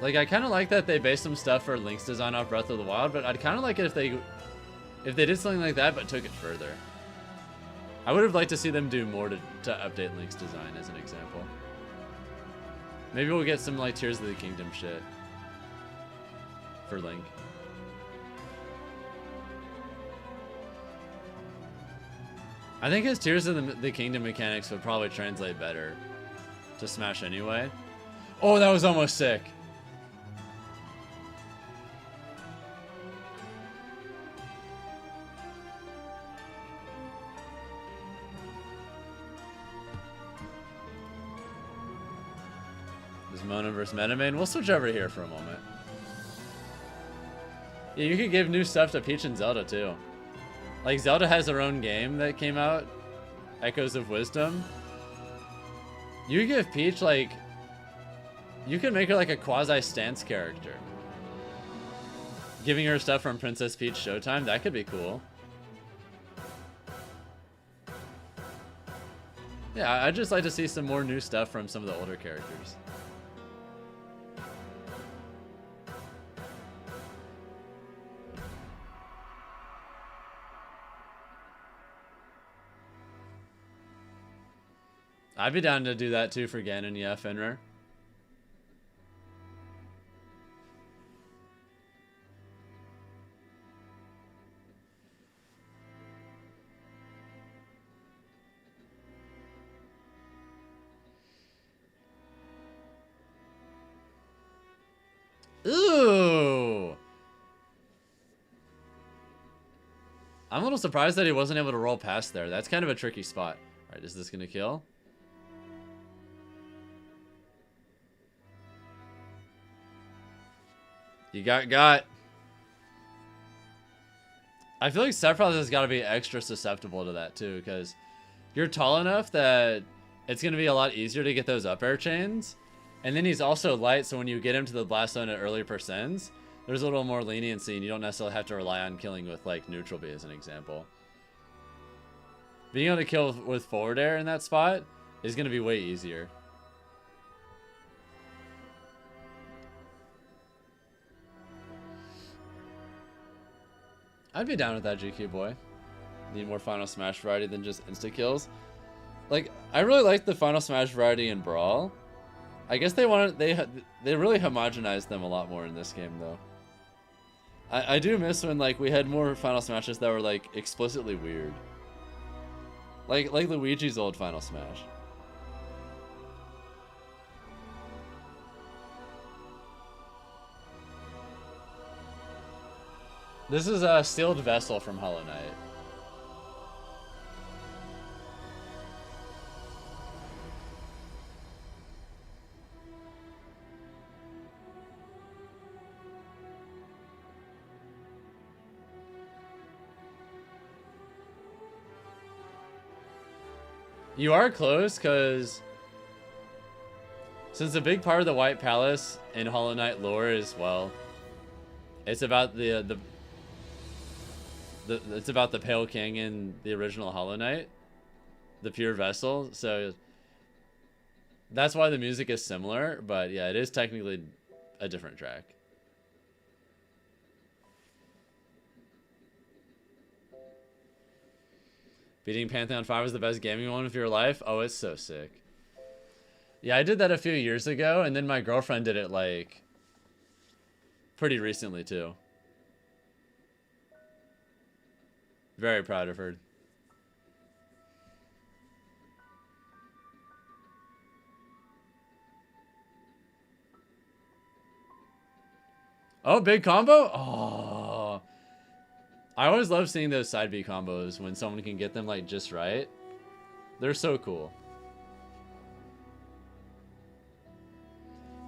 Like, I kind of like that they based some stuff for Link's design off Breath of the Wild, but I'd kind of like it if they did something like that but took it further. I would have liked to see them do more to update Link's design, as an example. Maybe we'll get some, like, Tears of the Kingdom shit for Link. I think his Tears of the Kingdom mechanics would probably translate better to Smash anyway. Oh, that was almost sick. Mona vs. Metamain. We'll switch over here for a moment. Yeah, you could give new stuff to Peach and Zelda too. Like, Zelda has her own game that came out, Echoes of Wisdom. You could give Peach, like, you could make her like a quasi-stance character. Giving her stuff from Princess Peach Showtime, that could be cool. Yeah, I'd just like to see some more new stuff from some of the older characters. I'd be down to do that too for Ganon, yeah, Fenrir. Ooh! I'm a little surprised that he wasn't able to roll past there. That's kind of a tricky spot. Alright, is this gonna kill? You got. I feel like Sephiroth has got to be extra susceptible to that too, because you're tall enough that it's going to be a lot easier to get those up air chains. And then he's also light, so when you get him to the blast zone at early percents, there's a little more leniency and you don't necessarily have to rely on killing with, like, neutral B as an example. Being able to kill with forward air in that spot is going to be way easier. I'd be down with that, GQ boy. Need more Final Smash variety than just insta kills. Like, I really like the Final Smash variety in Brawl. I guess they really homogenized them a lot more in this game, though. I do miss when, like, we had more Final Smashes that were, like, explicitly weird. Like Luigi's old Final Smash. This is a Sealed Vessel from Hollow Knight. You are close, because since a big part of the White Palace in Hollow Knight lore is, well, it's about it's about the Pale King in the original Hollow Knight, the Pure Vessel, so that's why the music is similar, but yeah, it is technically a different track. Beating Pantheon 5 is the best gaming moment of your life? Oh, it's so sick. Yeah, I did that a few years ago, and then my girlfriend did it, like, pretty recently, too. Very proud of her. Oh, big combo? Oh. I always love seeing those side B combos when someone can get them, like, just right. They're so cool.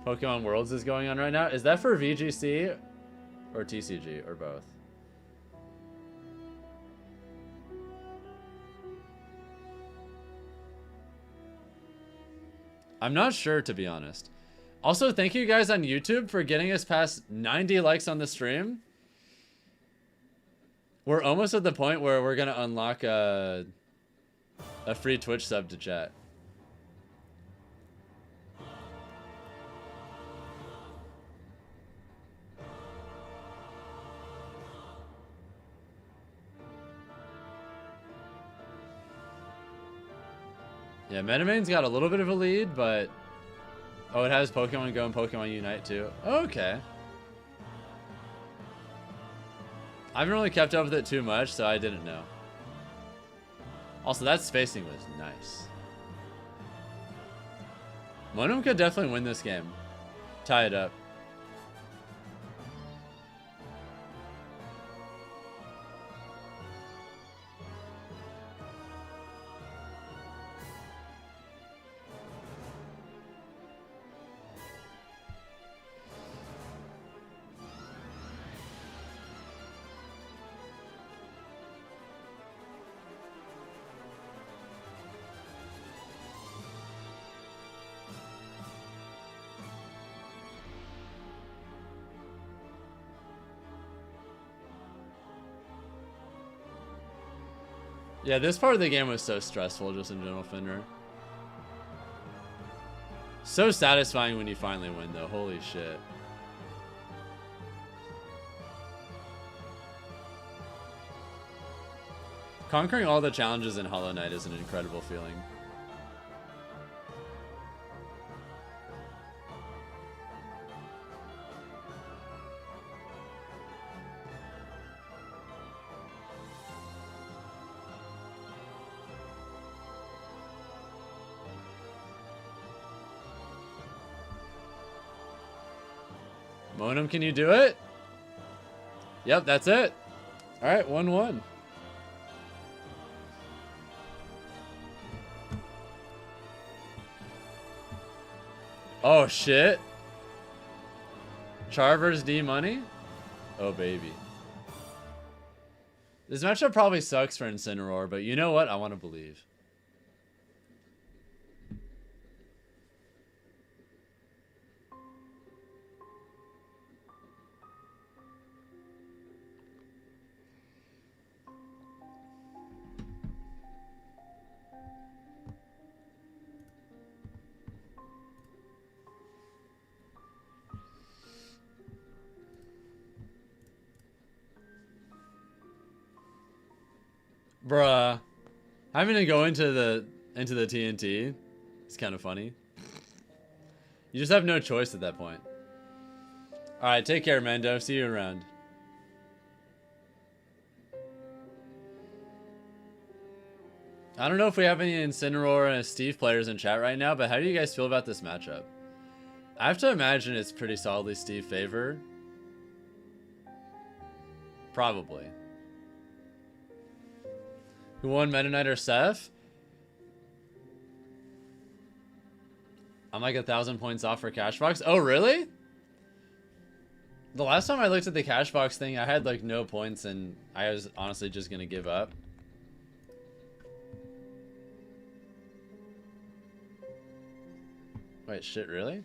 Pokemon Worlds is going on right now. Is that for VGC or TCG or both? I'm not sure, to be honest. Also, thank you guys on YouTube for getting us past 90 likes on the stream. We're almost at the point where we're gonna unlock a free Twitch sub to chat. Yeah, Metamain's got a little bit of a lead, but oh, it has Pokemon Go and Pokemon Unite too. Okay. I haven't really kept up with it too much, so I didn't know. Also, that spacing was nice. Monum could definitely win this game. Tie it up. Yeah, this part of the game was so stressful, just in general, Finner. So satisfying when you finally win, though. Holy shit. Conquering all the challenges in Hollow Knight is an incredible feeling. Monum, can you do it? Yep, that's it. All right, 1-1. Oh, shit. Char versus D Money? Oh, baby. This matchup probably sucks for Incineroar, but you know what? I want to believe. Bruh. Having to go into the into the TNT. It's kind of funny. You just have no choice at that point. Alright, take care, Mando. See you around. I don't know if we have any Incineroar and Steve players in chat right now, but how do you guys feel about this matchup? I have to imagine it's pretty solidly Steve favor. Probably. Who won, Meta Knight or Seth? I'm like 1,000 points off for Cashbox. Oh, really? The last time I looked at the Cashbox thing, I had like no points and I was honestly just gonna give up. Wait, shit, really?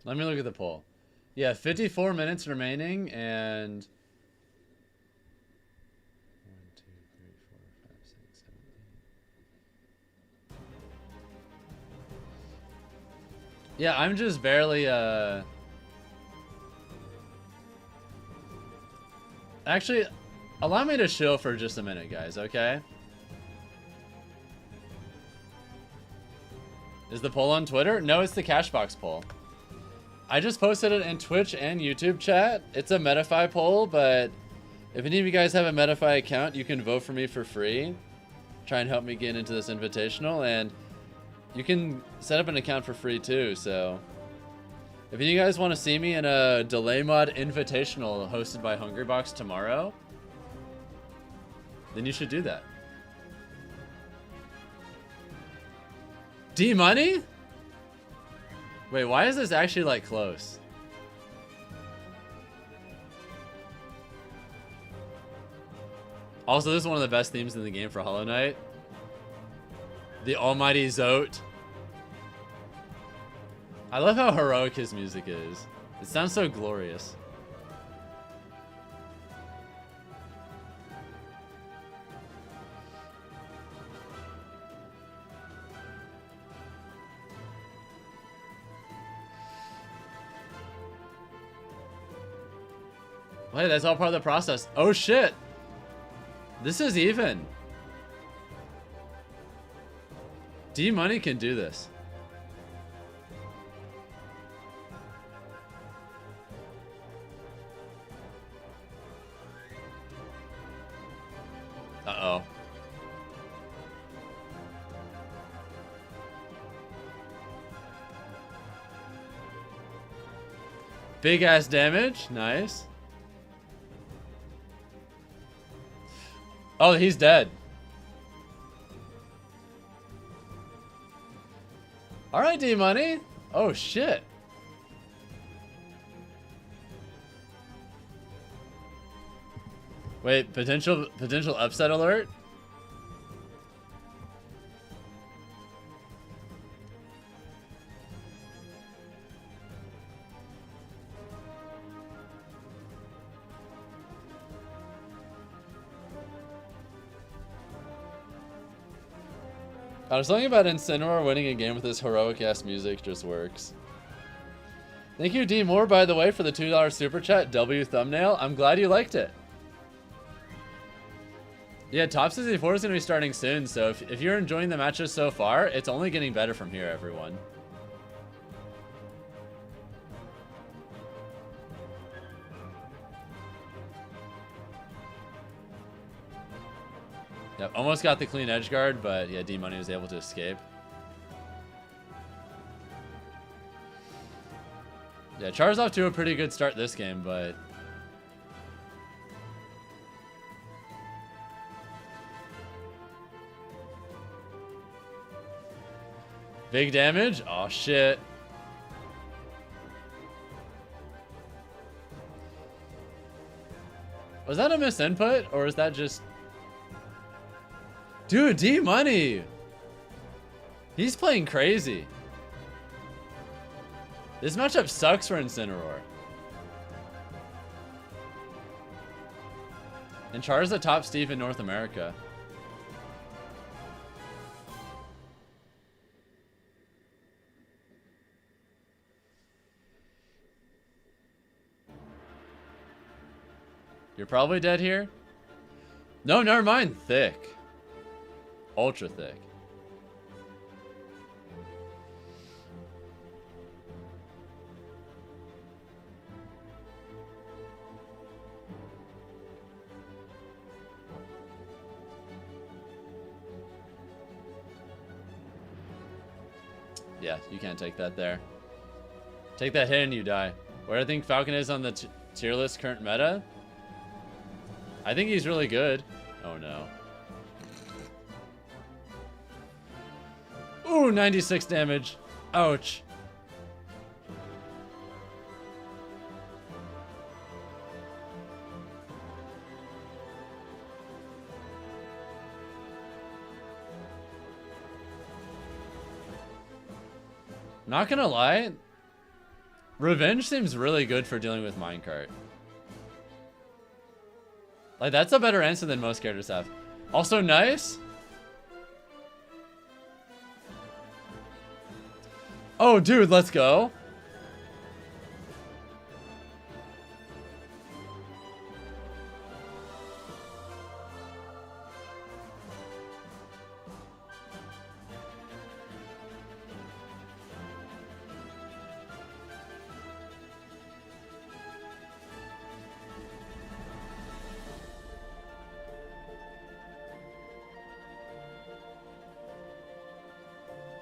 Let me look at the poll. Yeah, 54 minutes remaining and 1, 2, 3, 4, 5, 6, 7, 8. Yeah, I'm just barely Actually, allow me to chill for just a minute, guys, okay? Is the poll on Twitter? No, it's the Cashbox poll. I just posted it in Twitch and YouTube chat. It's a Metafy poll, but if any of you guys have a Metafy account, you can vote for me for free. Try and help me get into this invitational, and you can set up an account for free too, so... If you guys want to see me in a Delay Mod Invitational hosted by Hungrybox tomorrow, then you should do that. D-Money? Wait, why is this actually, like, close? Also, this is one of the best themes in the game for Hollow Knight. The Almighty Zote. I love how heroic his music is. It sounds so glorious. Wait, that's all part of the process. Oh shit! This is even. D-Money can do this. Uh-oh. Big ass damage. Nice. Oh, he's dead. Alright, D-Money. Oh, shit. Wait, potential upset alert? Something about Incineroar winning a game with this heroic-ass music just works. Thank you, D. Moore, by the way, for the $2 super chat. W thumbnail. I'm glad you liked it. Yeah, Top 64 is going to be starting soon, so if you're enjoying the matches so far, it's only getting better from here, everyone. Yep, almost got the clean edge guard, but yeah, D-Money was able to escape. Yeah, Char's off to a pretty good start this game, but... Big damage? Oh shit. Was that a misinput, or is that just... Dude, D-Money! He's playing crazy. This matchup sucks for Incineroar. And Char's the top Steve in North America. You're probably dead here. No, never mind. Thick. Ultra thick. Yeah, you can't take that there. Take that hit and you die. Where I think Falcon is on the tier list current meta? I think he's really good. Oh no. Ooh, 96 damage. Ouch. Not gonna lie, Revenge seems really good for dealing with minecart. Like, that's a better answer than most characters have. Also nice. Oh, dude, let's go.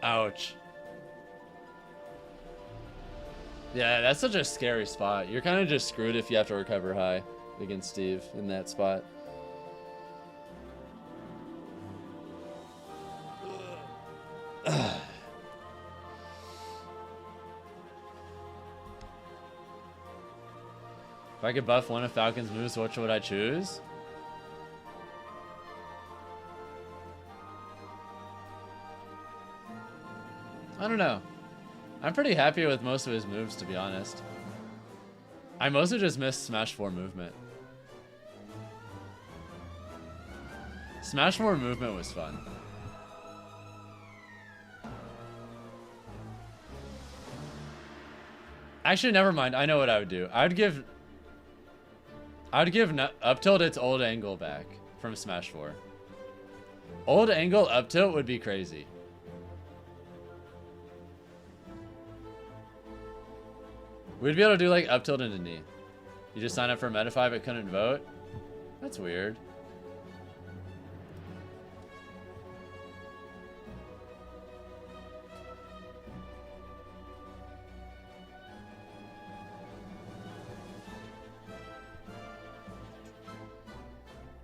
Ouch. Yeah, that's such a scary spot. You're kind of just screwed if you have to recover high against Steve in that spot. If I could buff one of Falcon's moves, which would I choose? I don't know. I'm pretty happy with most of his moves, to be honest. I mostly just missed Smash 4 movement. Smash 4 movement was fun. Actually, never mind. I know what I would do. I would give up tilt its old angle back from Smash 4. Old angle up tilt would be crazy. We'd be able to do like up tilt into knee. You just sign up for Meta 5 but couldn't vote? That's weird.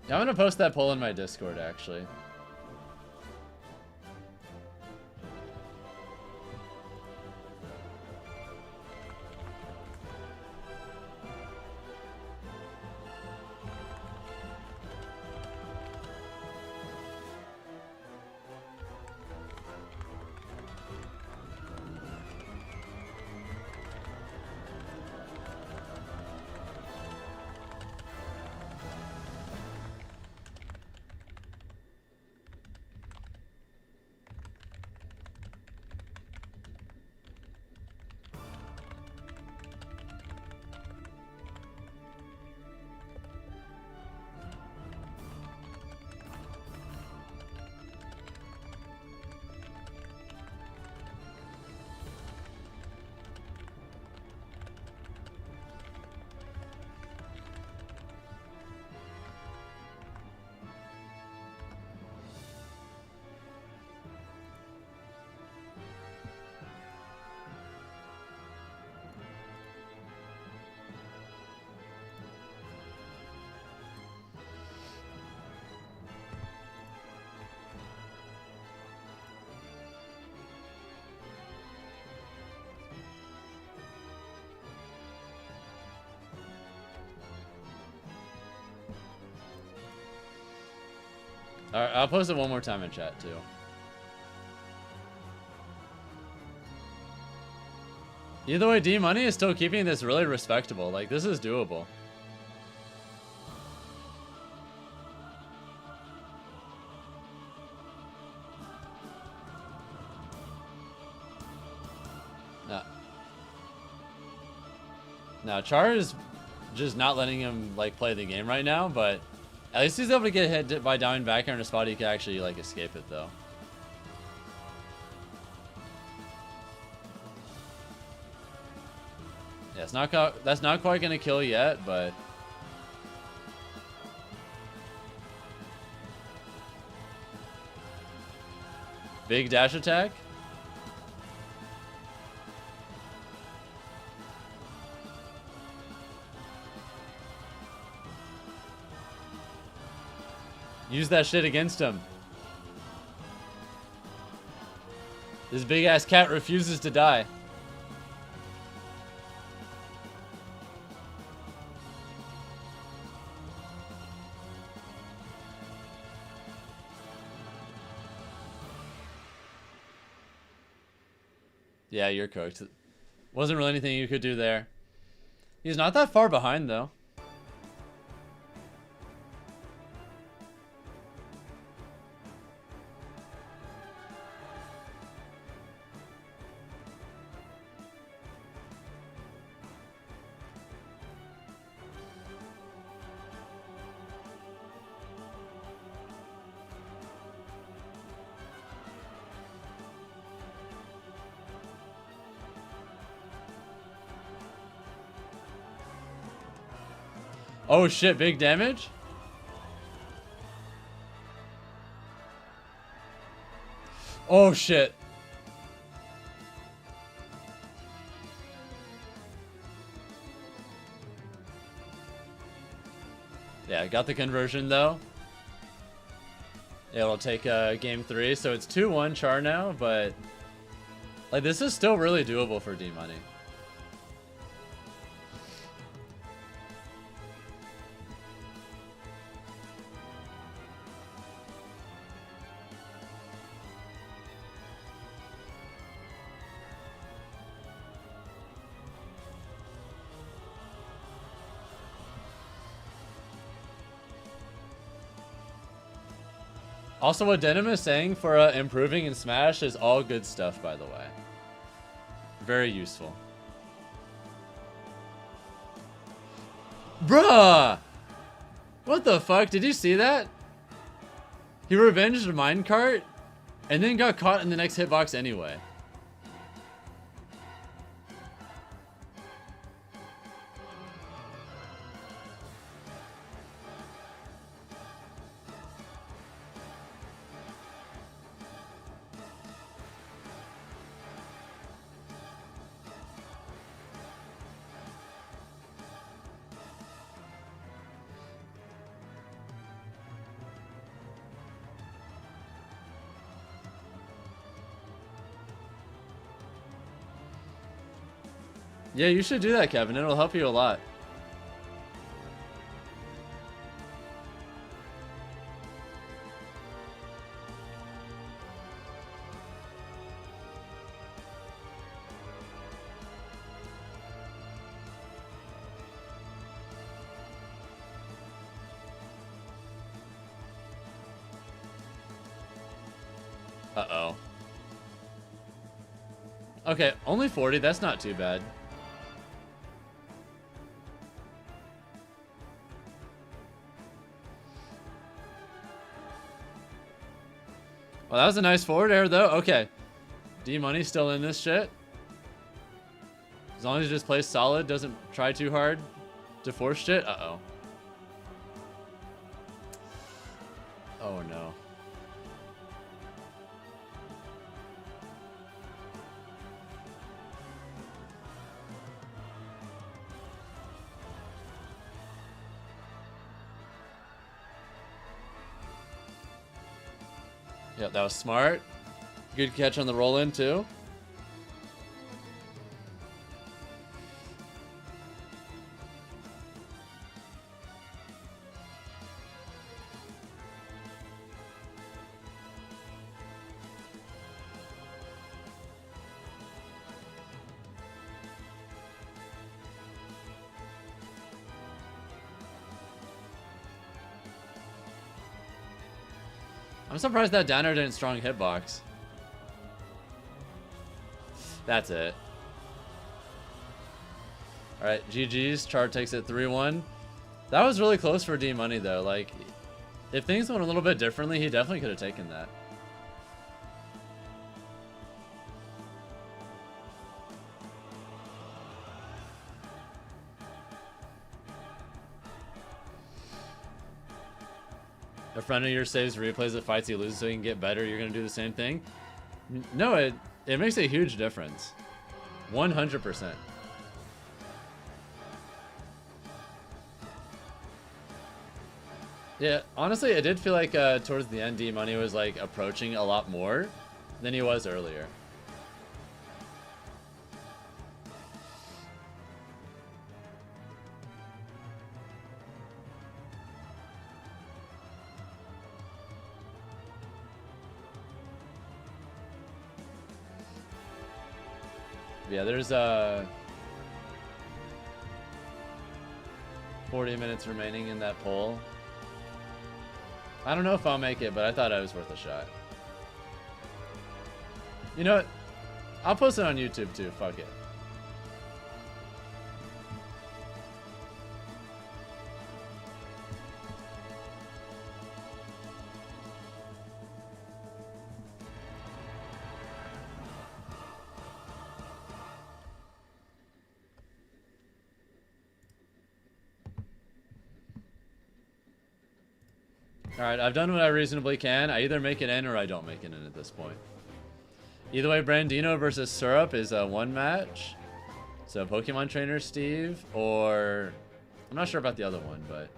Yeah, I'm gonna post that poll in my Discord actually. Alright, I'll post it one more time in chat too. Either way, D Money is still keeping this really respectable. Like, this is doable. Now, Char is just not letting him like play the game right now, but at least he's able to get hit by down back air in a spot he can actually like escape it though. Yeah, it's not that's not quite gonna kill yet, but big dash attack. Use that shit against him. This big ass cat refuses to die. Yeah, you're cooked. Wasn't really anything you could do there. He's not that far behind though. Oh shit, big damage? Oh shit. Yeah, got the conversion though. It'll take game 3, so it's 2-1 Char now, but like this is still really doable for D-Money. Also, what Denim is saying for improving in Smash is all good stuff, by the way. Very useful. Bruh! What the fuck? Did you see that? He revenged a minecart and then got caught in the next hitbox anyway. Yeah, you should do that, Kevin. It'll help you a lot. Uh-oh. Okay, only 40. That's not too bad. Well, that was a nice forward air, though. Okay. D-Money still in this shit. As long as he just plays solid, doesn't try too hard to force shit. Uh-oh. Oh, no. Yep, that was smart. Good catch on the roll-in, too. I'm surprised that downer didn't strong hitbox. That's it. All right, GG's. Char takes it 3-1. That was really close for D Money though. Like, if things went a little bit differently, he definitely could have taken that. A friend of yours saves replays at fights he loses so he can get better. You're gonna do the same thing? No, it makes a huge difference. 100%. Yeah, honestly, it did feel like towards the end, D Money was like approaching a lot more than he was earlier. Yeah, there's 40 minutes remaining in that poll. I don't know if I'll make it, but I thought it was worth a shot. You know what? I'll post it on YouTube too. Fuck it. Alright, I've done what I reasonably can. I either make it in or I don't make it in at this point. Either way, Brandino versus Syrup is a one match. So Pokemon Trainer Steve, or... I'm not sure about the other one, but...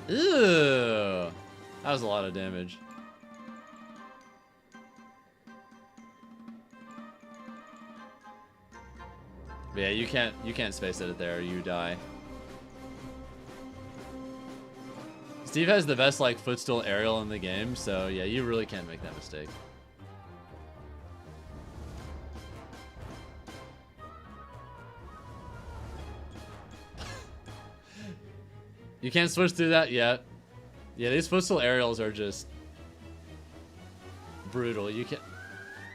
Ew! That was a lot of damage. But yeah, you can't space it there or you die. Steve has the best like footstool aerial in the game, so yeah, you really can't make that mistake. You can't switch through that yet. Yeah, these footstool aerials are just brutal. You can't...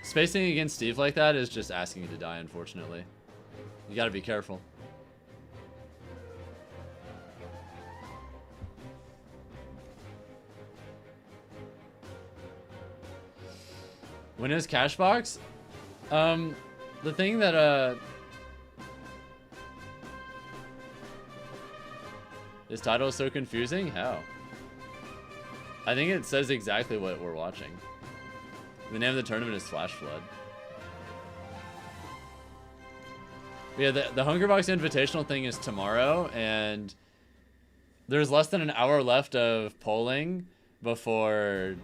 Spacing against Steve like that is just asking you to die, unfortunately. You gotta be careful. When is Cashbox? The thing that, This title is so confusing? How? I think it says exactly what we're watching. The name of the tournament is Flash Flood. Yeah, the Hungerbox Invitational thing is tomorrow, and there's less than an hour left of polling before...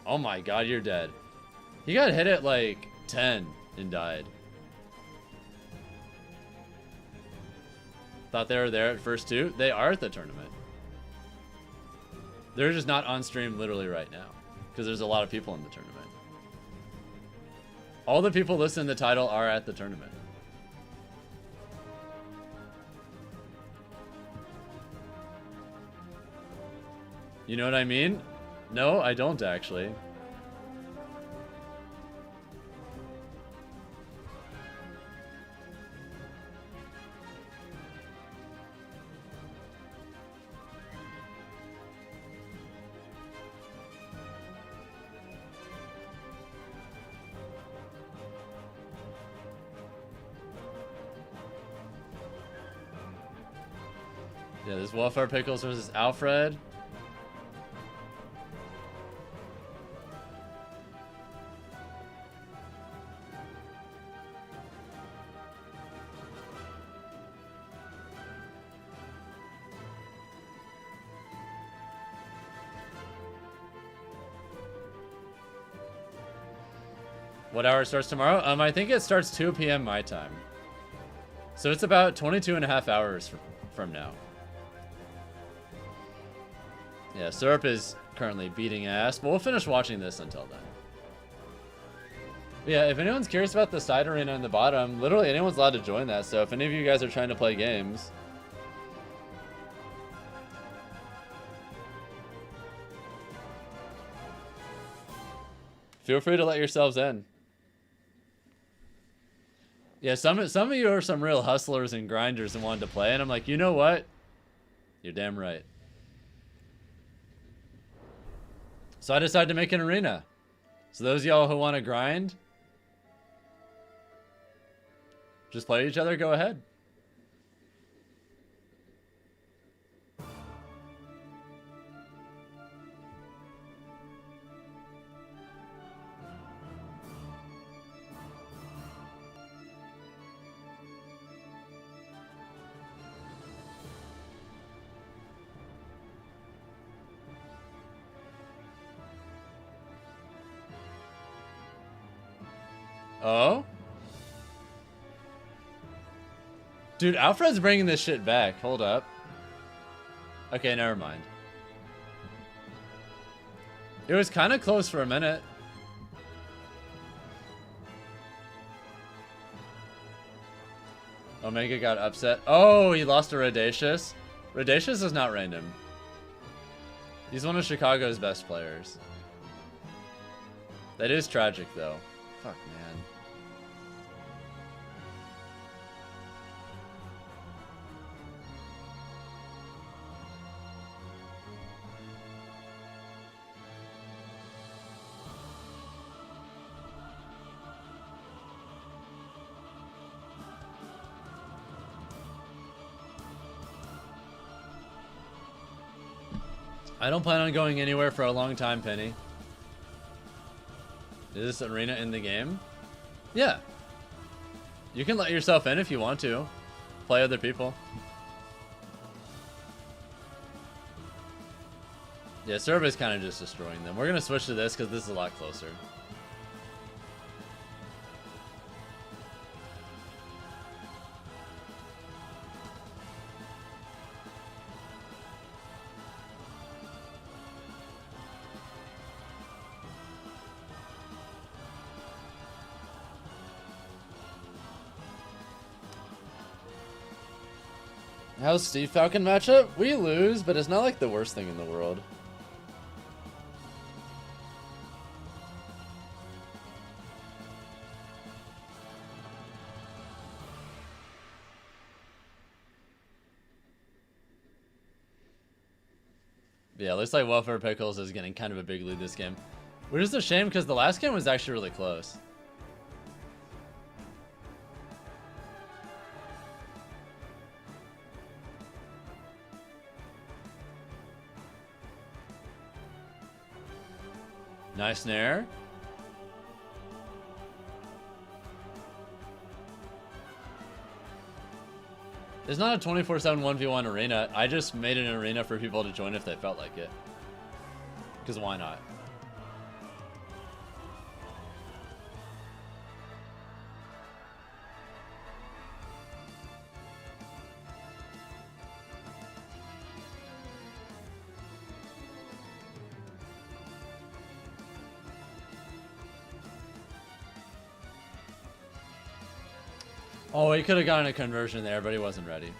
Oh my god, you're dead. He got hit at like 10 and died. Thought they were there at first too. They are at the tournament. They're just not on stream literally right now because there's a lot of people in the tournament. All the people listed in the title are at the tournament. You know what I mean? No, I don't actually. Yeah, this Welfare Pickles versus Alfred. What hour it starts tomorrow? I think it starts 2 p.m. my time. So it's about 22 and a half hours from now. Yeah, Syrup is currently beating ass, but we'll finish watching this until then. Yeah, if anyone's curious about the side arena in the bottom, literally anyone's allowed to join that, so if any of you guys are trying to play games... feel free to let yourselves in. Yeah, some of you are some real hustlers and grinders and wanted to play, and I'm like, you know what? You're damn right. So I decided to make an arena. So those of y'all who want to grind, just play each other, go ahead. Oh? Dude, Alfred's bringing this shit back. Hold up. Okay, never mind. It was kind of close for a minute. Omega got upset. Oh, he lost to Radacious. Radacious is not random. He's one of Chicago's best players. That is tragic, though. Fuck, man. I don't plan on going anywhere for a long time, Penny. Is this arena in the game? Yeah. You can let yourself in if you want to. Play other people. Yeah, Survey's kind of just destroying them. We're going to switch to this because this is a lot closer. How's Steve Falcon matchup? We lose, but it's not like the worst thing in the world. Yeah, looks like Welfare Pickles is getting kind of a big lead this game. Which is a shame because the last game was actually really close. Nice snare. It's not a 24/7 1v1 arena. I just made an arena for people to join if they felt like it. Because why not? Oh, he could have gotten a conversion there, but he wasn't ready.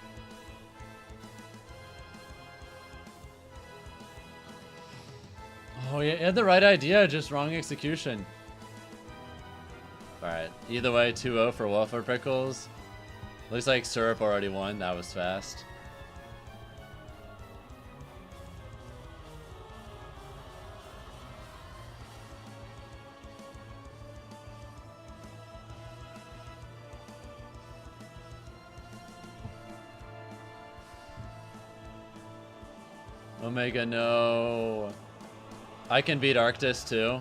Oh, he had the right idea, just wrong execution. Alright, either way, 2-0 for Welfare Pickles. Looks like Syrup already won, that was fast. Omega, no. I can beat Arctice too.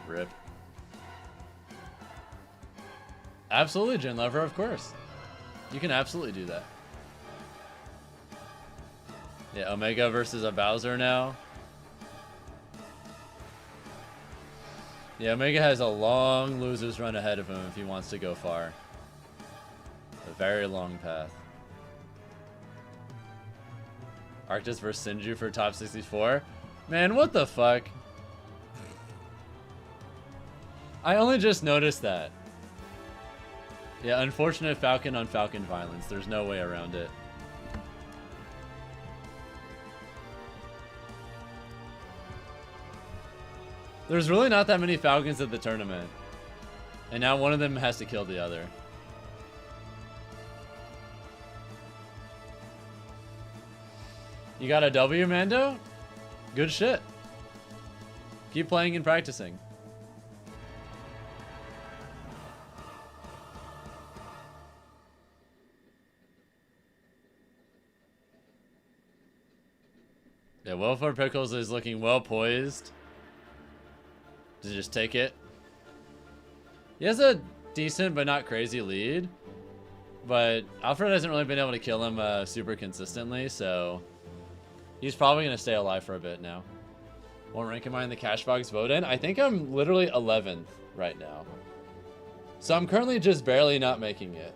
Rip. Absolutely, Gin Lover, of course. You can absolutely do that. Yeah, Omega versus a Bowser now. Yeah, Omega has a long loser's run ahead of him if he wants to go far. A very long path. Arctice versus Sinju for top 64. Man, what the fuck? I only just noticed that. Yeah, unfortunate Falcon on Falcon violence. There's no way around it. There's really not that many Falcons at the tournament. And now one of them has to kill the other. You got a W, Mando? Good shit. Keep playing and practicing. Yeah, Welfare Pickles is looking well poised to just take it. He has a decent but not crazy lead, but Alfred hasn't really been able to kill him super consistently, so he's probably going to stay alive for a bit now. What rank am I in the Cashbox vote in? I think I'm literally 11th right now. So I'm currently just barely not making it.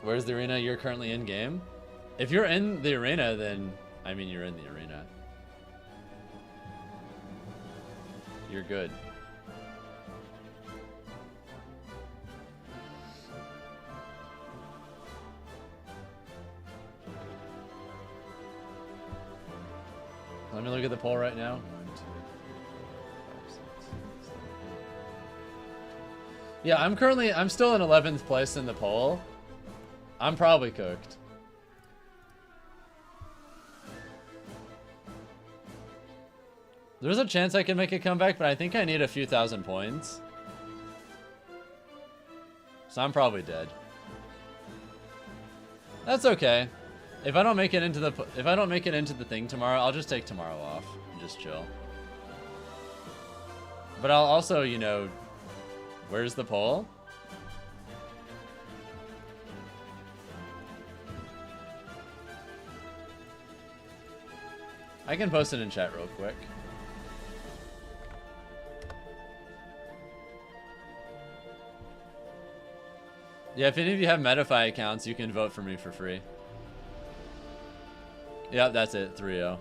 Where's the arena you're currently in game? If you're in the arena, then, I mean, you're in the arena. You're good. Let me look at the poll right now. 1, 2, 3, 4, 5, 6, 7. Yeah, I'm still in 11th place in the poll. I'm probably cooked. There's a chance I can make a comeback, but I think I need a few thousand points. So I'm probably dead. That's okay. If I don't make it into the thing tomorrow, I'll just take tomorrow off and just chill. But I'll also, you know, where's the poll? I can post it in chat real quick. Yeah, if any of you have Metafy accounts, you can vote for me for free. Yep, that's it, 3-0.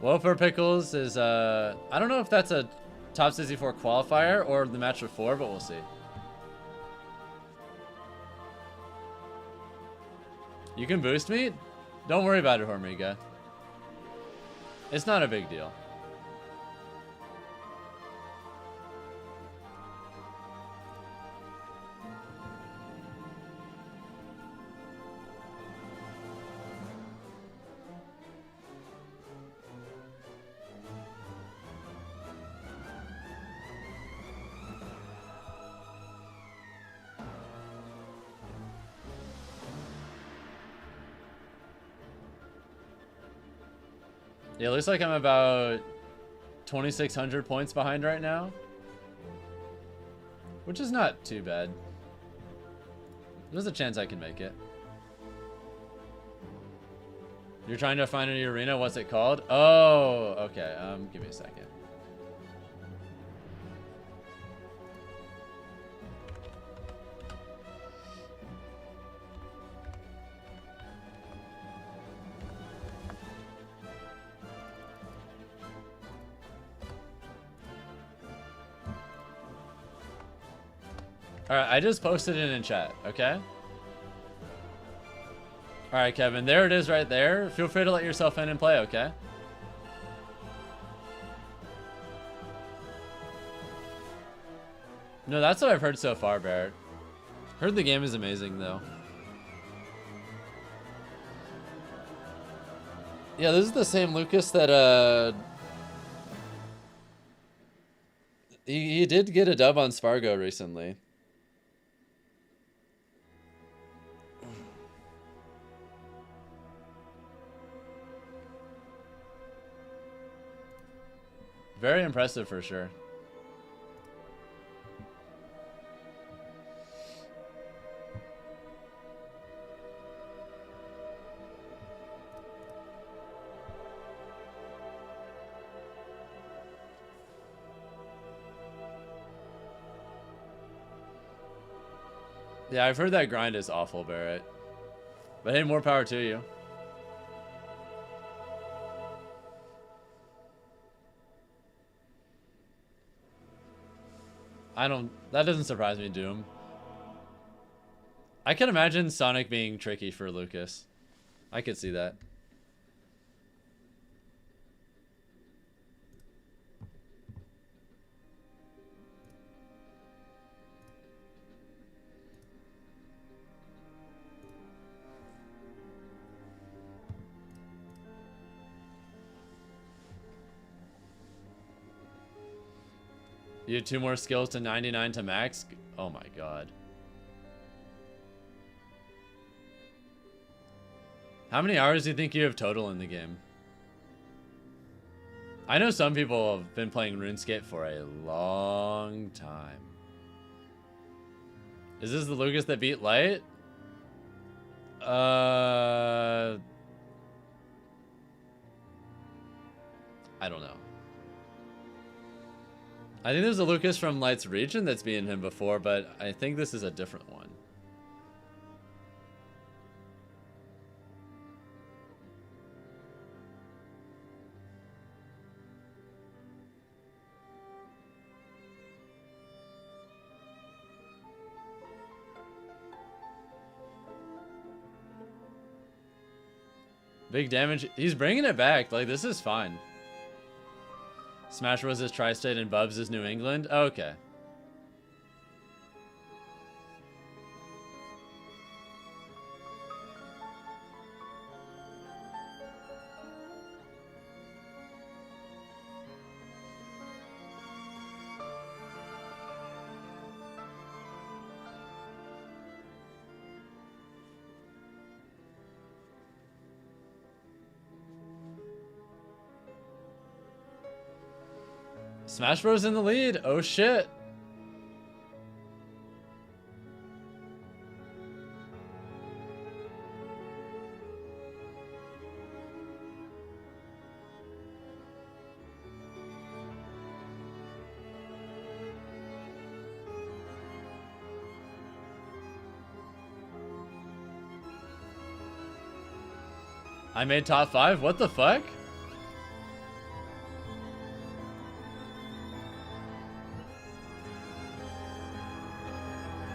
Welfare Pickles is, I don't know if that's a top 64 qualifier or the match before, but we'll see. You can boost me? Don't worry about it, Hormiga. It's not a big deal. Yeah, it looks like I'm about 2,600 points behind right now. Which is not too bad. There's a chance I can make it. You're trying to find a new arena? What's it called? Oh, okay. Give me a second. Alright, I just posted it in chat, okay? Alright, Kevin, there it is right there. Feel free to let yourself in and play, okay? No, that's what I've heard so far, Barrett. Heard the game is amazing, though. Yeah, this is the same Lucas that, He did get a dub on Sparg0 recently. Very impressive for sure. Yeah, I've heard that grind is awful, Barrett. But hey, more power to you. That doesn't surprise me, Doom. I can imagine Sonic being tricky for Lucas. I could see that. You have 2 more skills to 99 to max? Oh my god. How many hours do you think you have total in the game? I know some people have been playing RuneScape for a long time. Is this the Lucas that beat Light? I don't know. I think there's a Lucas from Light's region that's beaten him before, but I think this is a different one. Big damage. He's bringing it back. Like, this is fine. Smash Bros. Is Tri-State and Bubs is New England? Oh, okay. Smash Bros in the lead. Oh shit. I made top 5? What the fuck?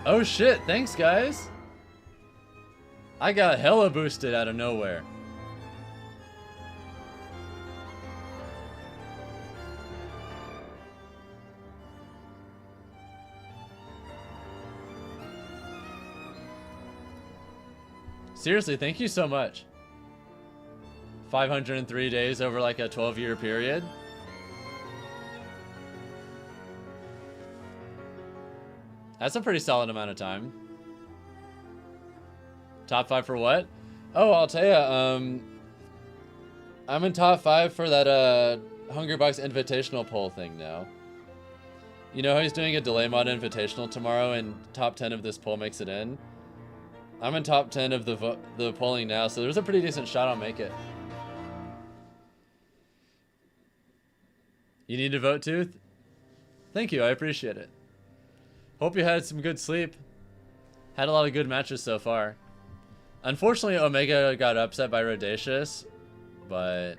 Oh shit, thanks guys. I got hella boosted out of nowhere. Seriously, thank you so much. 503 days over like a 12-year period. That's a pretty solid amount of time. Top 5 for what? Oh, I'll tell you. I'm in top 5 for that Hungrybox Invitational poll thing now. You know how he's doing a delay mod invitational tomorrow, and top 10 of this poll makes it in. I'm in top 10 of the polling now, so there's a pretty decent shot I'll make it. You need to vote too? Thank you, I appreciate it. Hope you had some good sleep. Had a lot of good matches so far. Unfortunately, Omega got upset by Rodacious, but...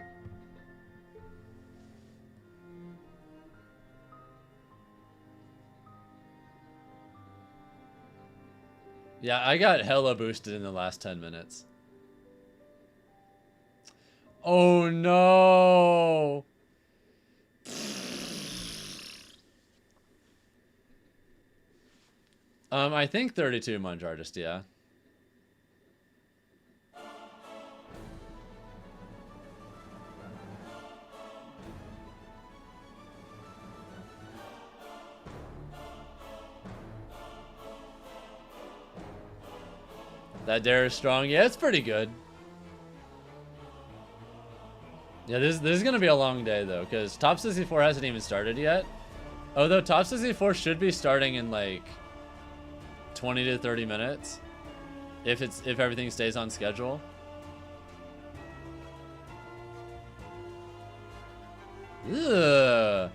yeah, I got hella boosted in the last 10 minutes. Oh no! I think 32 Munch Artist, yeah. That dare is strong. Yeah, it's pretty good. Yeah, this is gonna be a long day though, because Top 64 hasn't even started yet. Although Top 64 should be starting in like 20 to 30 minutes, if everything stays on schedule. Ugh.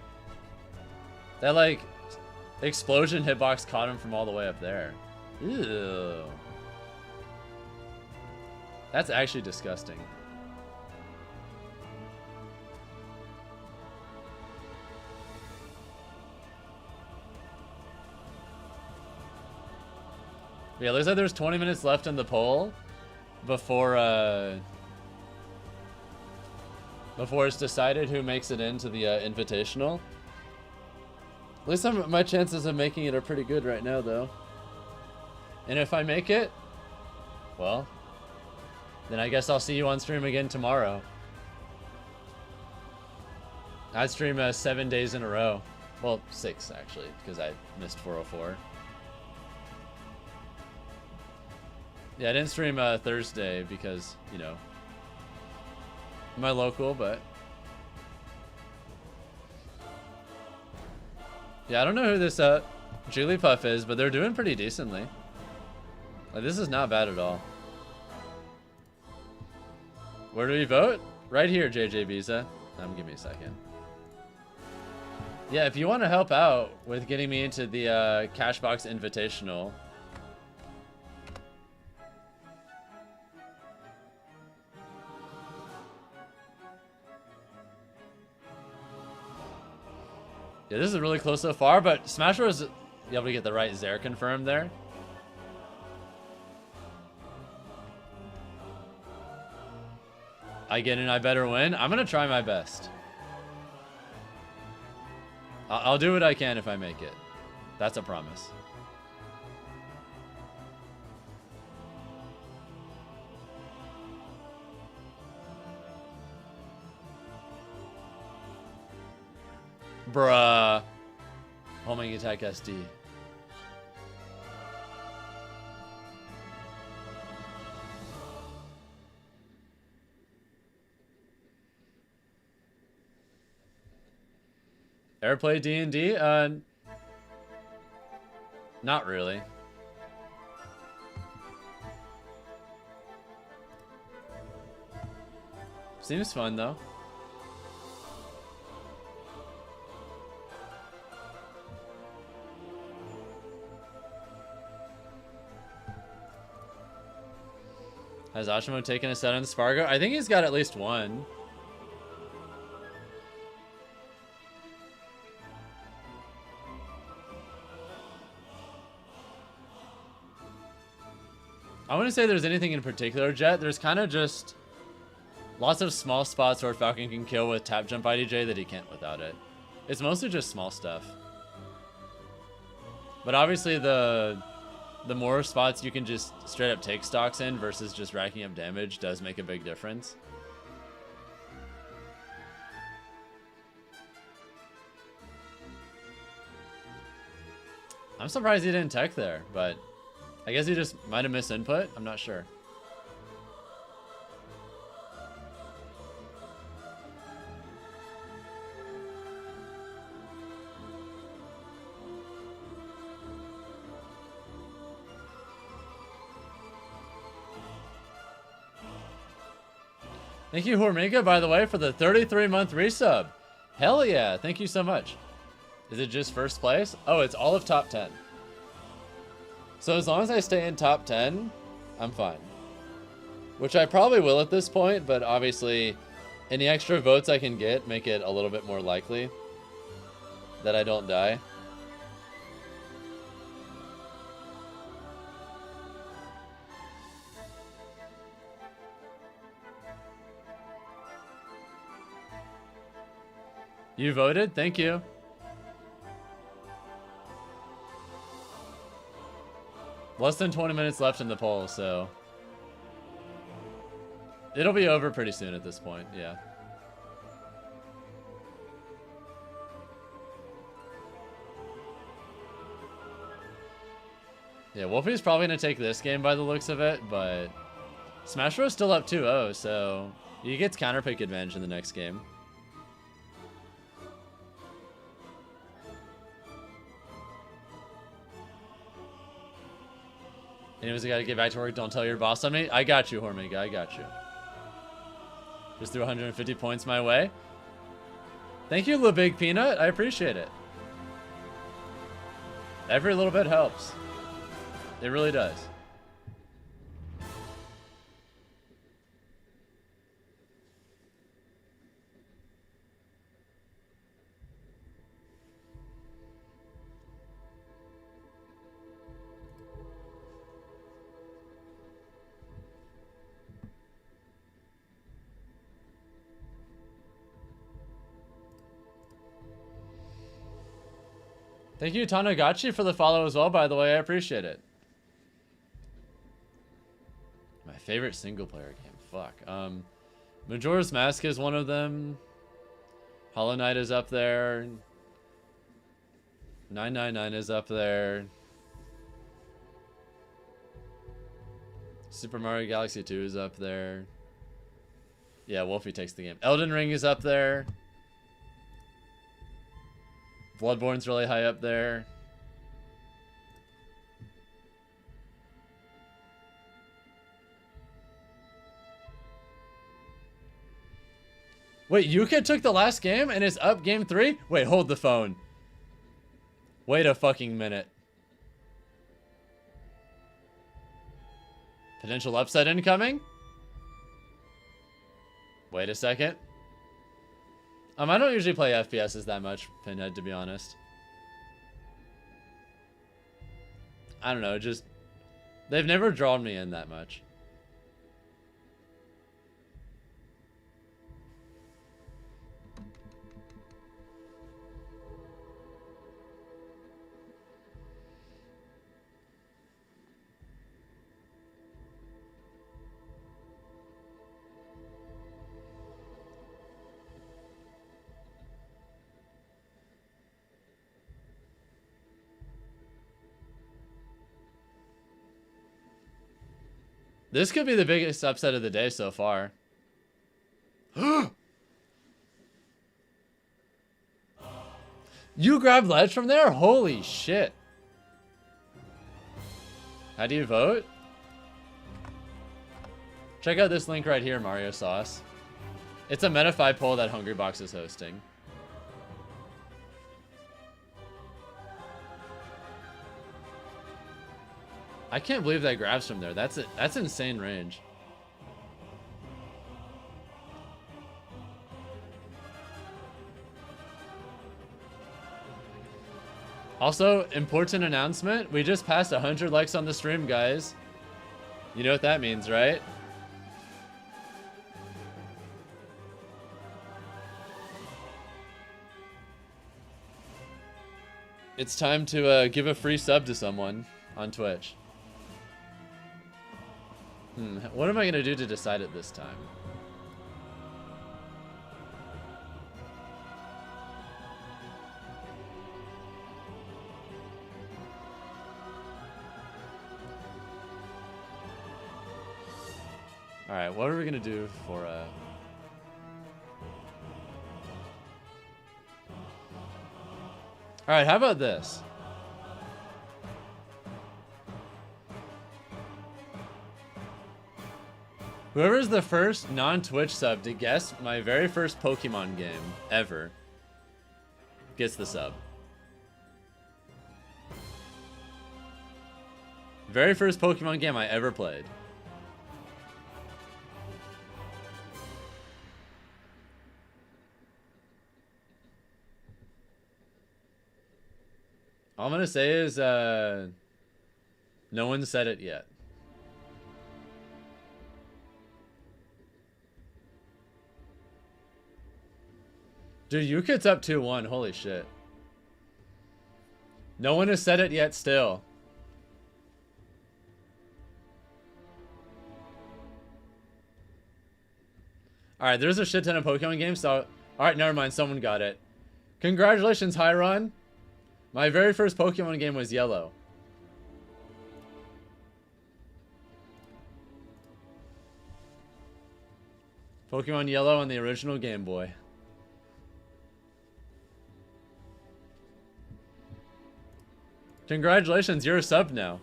That like explosion hitbox caught him from all the way up there. Ew. That's actually disgusting. Yeah, looks like there's 20 minutes left in the poll before it's decided who makes it into the invitational. At least my chances of making it are pretty good right now, though. And if I make it, well, then I guess I'll see you on stream again tomorrow. I'd stream 7 days in a row. Well, 6 actually, because I missed 404. Yeah, I didn't stream Thursday because, you know, my local, but yeah, I don't know who this Jigglypuff is, but they're doing pretty decently. Like, this is not bad at all. Where do we vote? Right here, JJ Visa. Give me a second. Yeah, if you want to help out with getting me into the Cashbox Invitational. Yeah, this is really close so far, but Smash Bros. Be able to get the right Zare confirmed there. I get in, I better win. I'm gonna try my best. I'll do what I can if I make it. That's a promise. Bruh. Homing attack SD. Airplay D&D? Not really. Seems fun though. Has Asimo taken a set on Sparg0? I think he's got at least one. I wouldn't say there's anything in particular, Jet. There's kind of just lots of small spots where Falcon can kill with tap jump IDJ that he can't without it. It's mostly just small stuff. But obviously the more spots you can just straight up take stocks in versus just racking up damage does make a big difference. I'm surprised he didn't tech there, but I guess he just might have missed input. I'm not sure. Thank you, Hormiga, by the way, for the 33-month resub. Hell yeah, thank you so much. Is it just first place? Oh, it's all of top 10. So as long as I stay in top 10, I'm fine. Which I probably will at this point, but obviously any extra votes I can get make it a little bit more likely that I don't die. You voted? Thank you. Less than 20 minutes left in the poll, so it'll be over pretty soon at this point, yeah. Yeah, Wolfie's probably going to take this game by the looks of it, but Smash Bros. Still up 2-0, so he gets counterpick advantage in the next game. Anyways, I gotta get back to work. Don't tell your boss on me. I got you, Hormiga. I got you. Just threw 150 points my way. Thank you, Lil Big Peanut. I appreciate it. Every little bit helps. It really does. Thank you, Tanagachi, for the follow as well, by the way. I appreciate it. My favorite single-player game. Fuck. Majora's Mask is one of them. Hollow Knight is up there. 999 is up there. Super Mario Galaxy 2 is up there. Yeah, Wolfie takes the game. Elden Ring is up there. Bloodborne's really high up there. Wait, Yuka took the last game and is up game 3? Wait, hold the phone. Wait a fucking minute. Potential upset incoming? Wait a second. I don't usually play FPSs that much, Pinhead, to be honest. I don't know, just... They've never drawn me in that much. This could be the biggest upset of the day so far. You grabbed ledge from there? Holy shit. How do you vote? Check out this link right here, Mario Sauce. It's a Metafy poll that Hungrybox is hosting. I can't believe that grabs from there. That's insane range. Also, important announcement. We just passed 100 likes on the stream, guys. You know what that means, right? It's time to give a free sub to someone on Twitch. What am I gonna do to decide it this time? Alright, what are we gonna do for Alright, how about this? Whoever's the first non-Twitch sub to guess my very first Pokemon game ever gets the sub. Very first Pokemon game I ever played. All I'm gonna say is no one said it yet. Dude, Yukit's up 2-1. Holy shit. No one has said it yet still. Alright, there's a shit ton of Pokemon games, so... Alright, never mind. Someone got it. Congratulations, Hyron. My very first Pokemon game was Yellow. Pokemon Yellow on the original Game Boy. Congratulations, you're a sub now.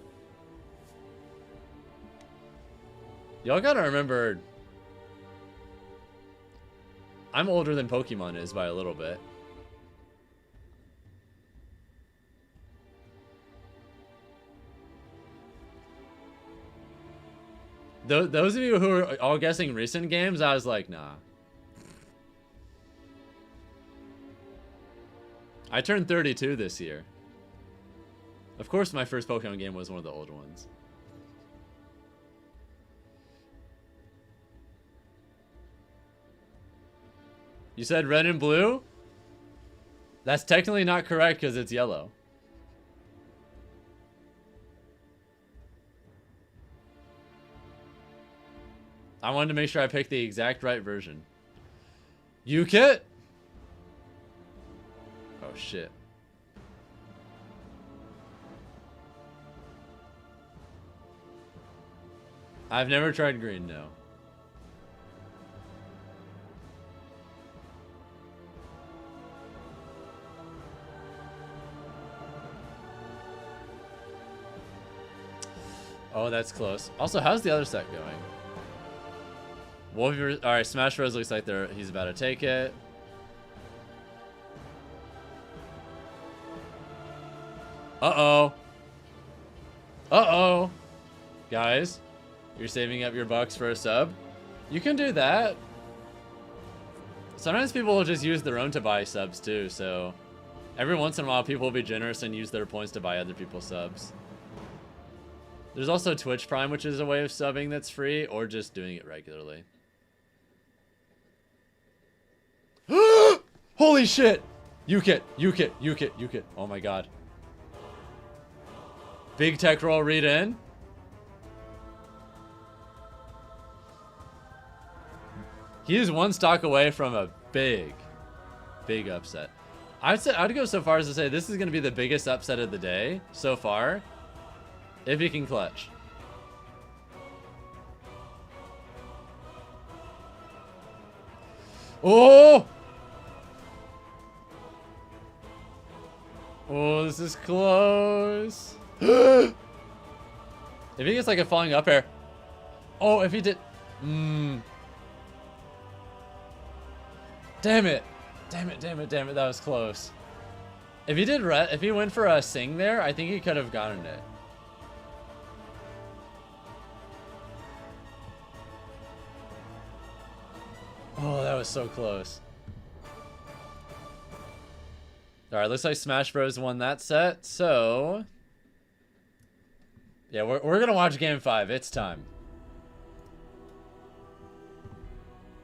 Y'all gotta remember, I'm older than Pokemon is by a little bit. Those of you who are all guessing recent games, I was like, nah. I turned 32 this year. Of course, my first Pokemon game was one of the old ones. You said red and blue? That's technically not correct because it's yellow. I wanted to make sure I picked the exact right version. UKIT? Oh shit. I've never tried green, no. Oh, that's close. Also, how's the other set going? Wolfie, all right, Smash Bros looks like he's about to take it. Uh-oh. Uh-oh. Guys, you're saving up your bucks for a sub? You can do that. Sometimes people will just use their own to buy subs too, so every once in a while people will be generous and use their points to buy other people's subs. There's also Twitch Prime, which is a way of subbing that's free, or just doing it regularly. Holy shit! UKIT, UKIT, UKIT, UKIT. Oh my god. Big tech roll read in. He is one stock away from a big upset. I'd go so far as to say this is going to be the biggest upset of the day so far, if he can clutch. Oh! Oh, this is close. If he gets like a falling up air. Oh, if he did. Damn it. Damn it, damn it, damn it. That was close. If he went for a sing there, I think he could have gotten it. Oh, that was so close. Alright, looks like Smash Bros won that set, so yeah, we're gonna watch game 5. It's time.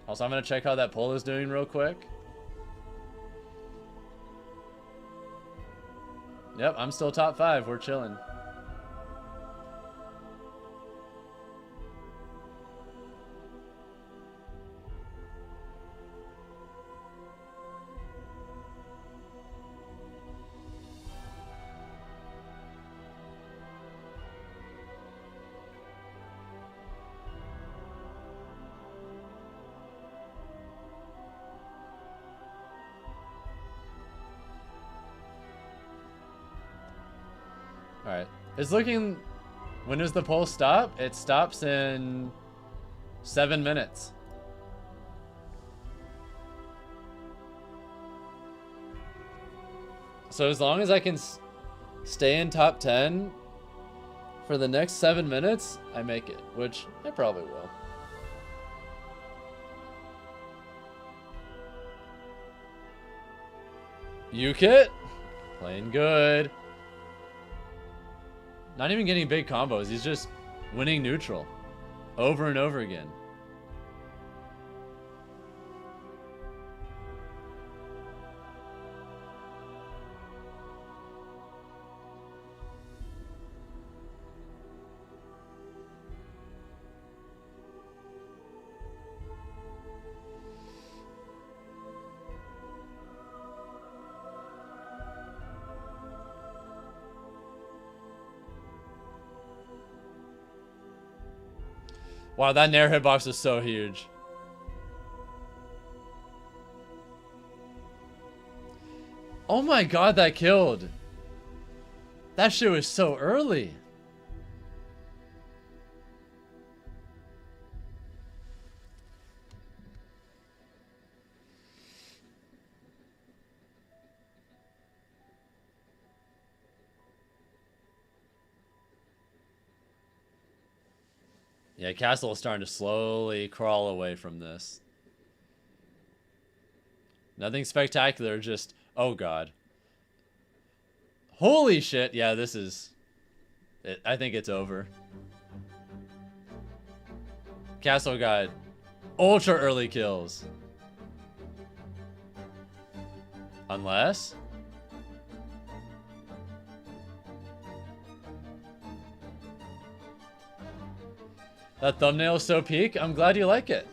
Also, I'm gonna check how that poll is doing real quick. Yep, I'm still top 5. We're chilling. Alright. It's looking... When does the poll stop? It stops in 7 minutes. So as long as I can stay in top 10 for the next 7 minutes, I make it. Which I probably will. UKIT? Playing good. Not even getting big combos. He's just winning neutral. Over and over again. Wow, that Nair hitbox is so huge. Oh my god, that killed. That shit was so early. Yeah, Castle is starting to slowly crawl away from this. Nothing spectacular, just... Oh, God. Holy shit. Yeah, this is... I think it's over. Castle got ultra early kills. Unless... That thumbnail is so peak. I'm glad you like it.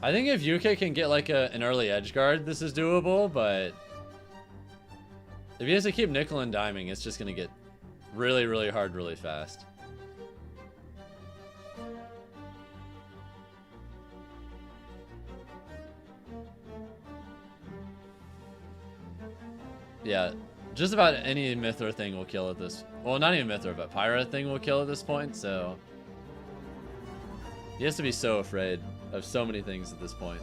I think if UK can get like an early edge guard, this is doable, but if he has to keep nickel and diming, it's just gonna get really, really hard really fast. Yeah, just about any Mythra thing will kill at this... Well, not even Mythra, but Pyra thing will kill at this point, so... He has to be so afraid of so many things at this point.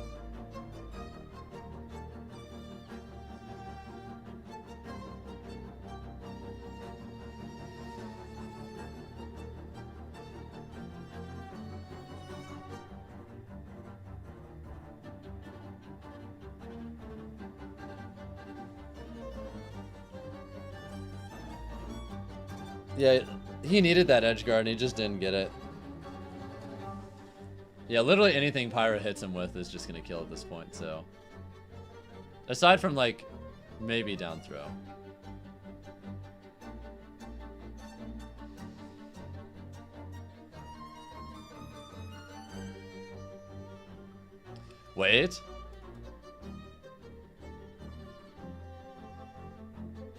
Yeah, he needed that edge guard and he just didn't get it. Yeah, literally anything Pyra hits him with is just gonna kill at this point, so. Aside from, like, maybe down throw. Wait.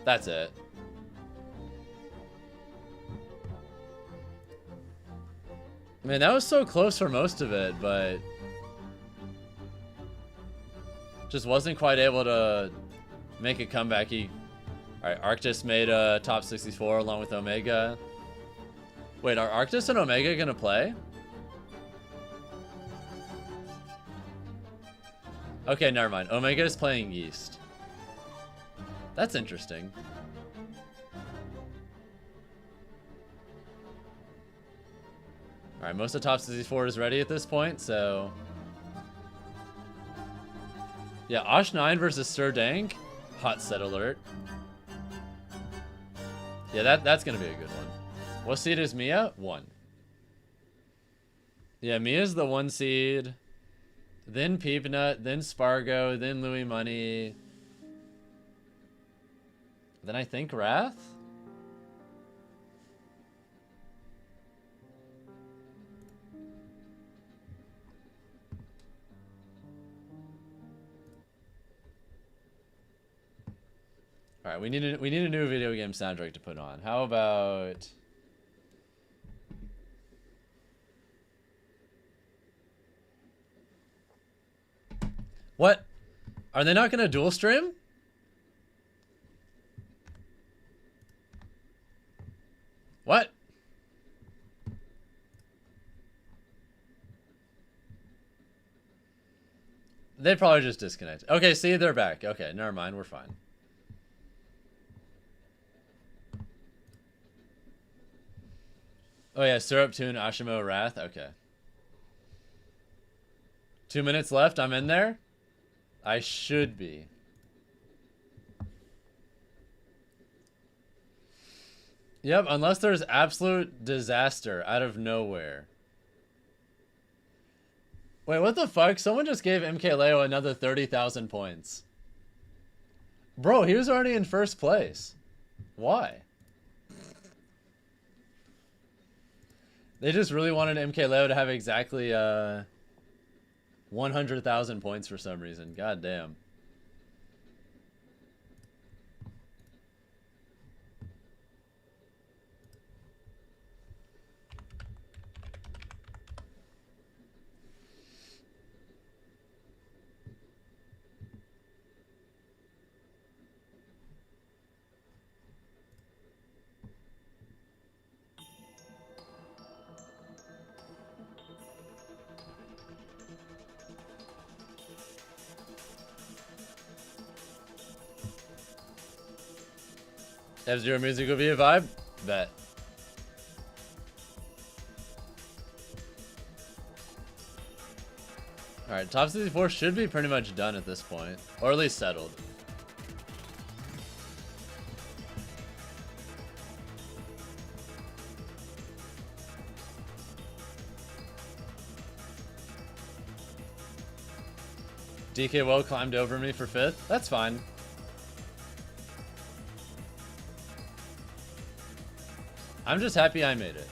That's it. Man, that was so close for most of it, but just wasn't quite able to make a comeback. Alright, Arctice made a top 64 along with Omega. Wait, are Arctice and Omega gonna play? Okay, never mind. Omega is playing Yeast. That's interesting. Alright, most of top 64 is ready at this point, so... Yeah, Osh 9 versus Sir Dank. Hot set alert. Yeah, that's gonna be a good one. What seed is Miya? 1. Yeah, Mia's the 1 seed. Then Peabnut, then Sparg0, then Louis Money. Then I think Wrath? All right, we need a new video game soundtrack to put on. How about... What? Are they not gonna dual stream? What? They probably just disconnected. Okay, see, they're back. Okay, never mind, we're fine. Oh yeah, Syrup, Tune, Asimo, Wrath. Okay. 2 minutes left. I'm in there. I should be. Yep, unless there's absolute disaster out of nowhere. Wait, what the fuck? Someone just gave MKLeo another 30,000 points. Bro, he was already in first place. Why? They just really wanted MKLeo to have exactly 100,000 points for some reason. God damn. F-Zero music will be a vibe? Bet. Alright, top 64 should be pretty much done at this point. Or at least settled. DK Will climbed over me for 5th. That's fine. I'm just happy I made it.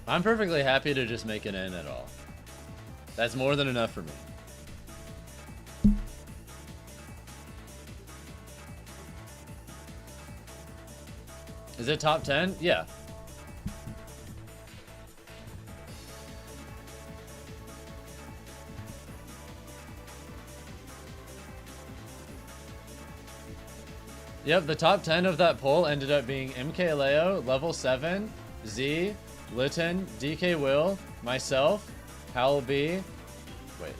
I'm perfectly happy to just make it in at all. That's more than enough for me. Is it top 10? Yeah. Yep, the top 10 of that poll ended up being MKLeo, Level 7, Z, Litten, DK Will, myself, Hal B. Wait.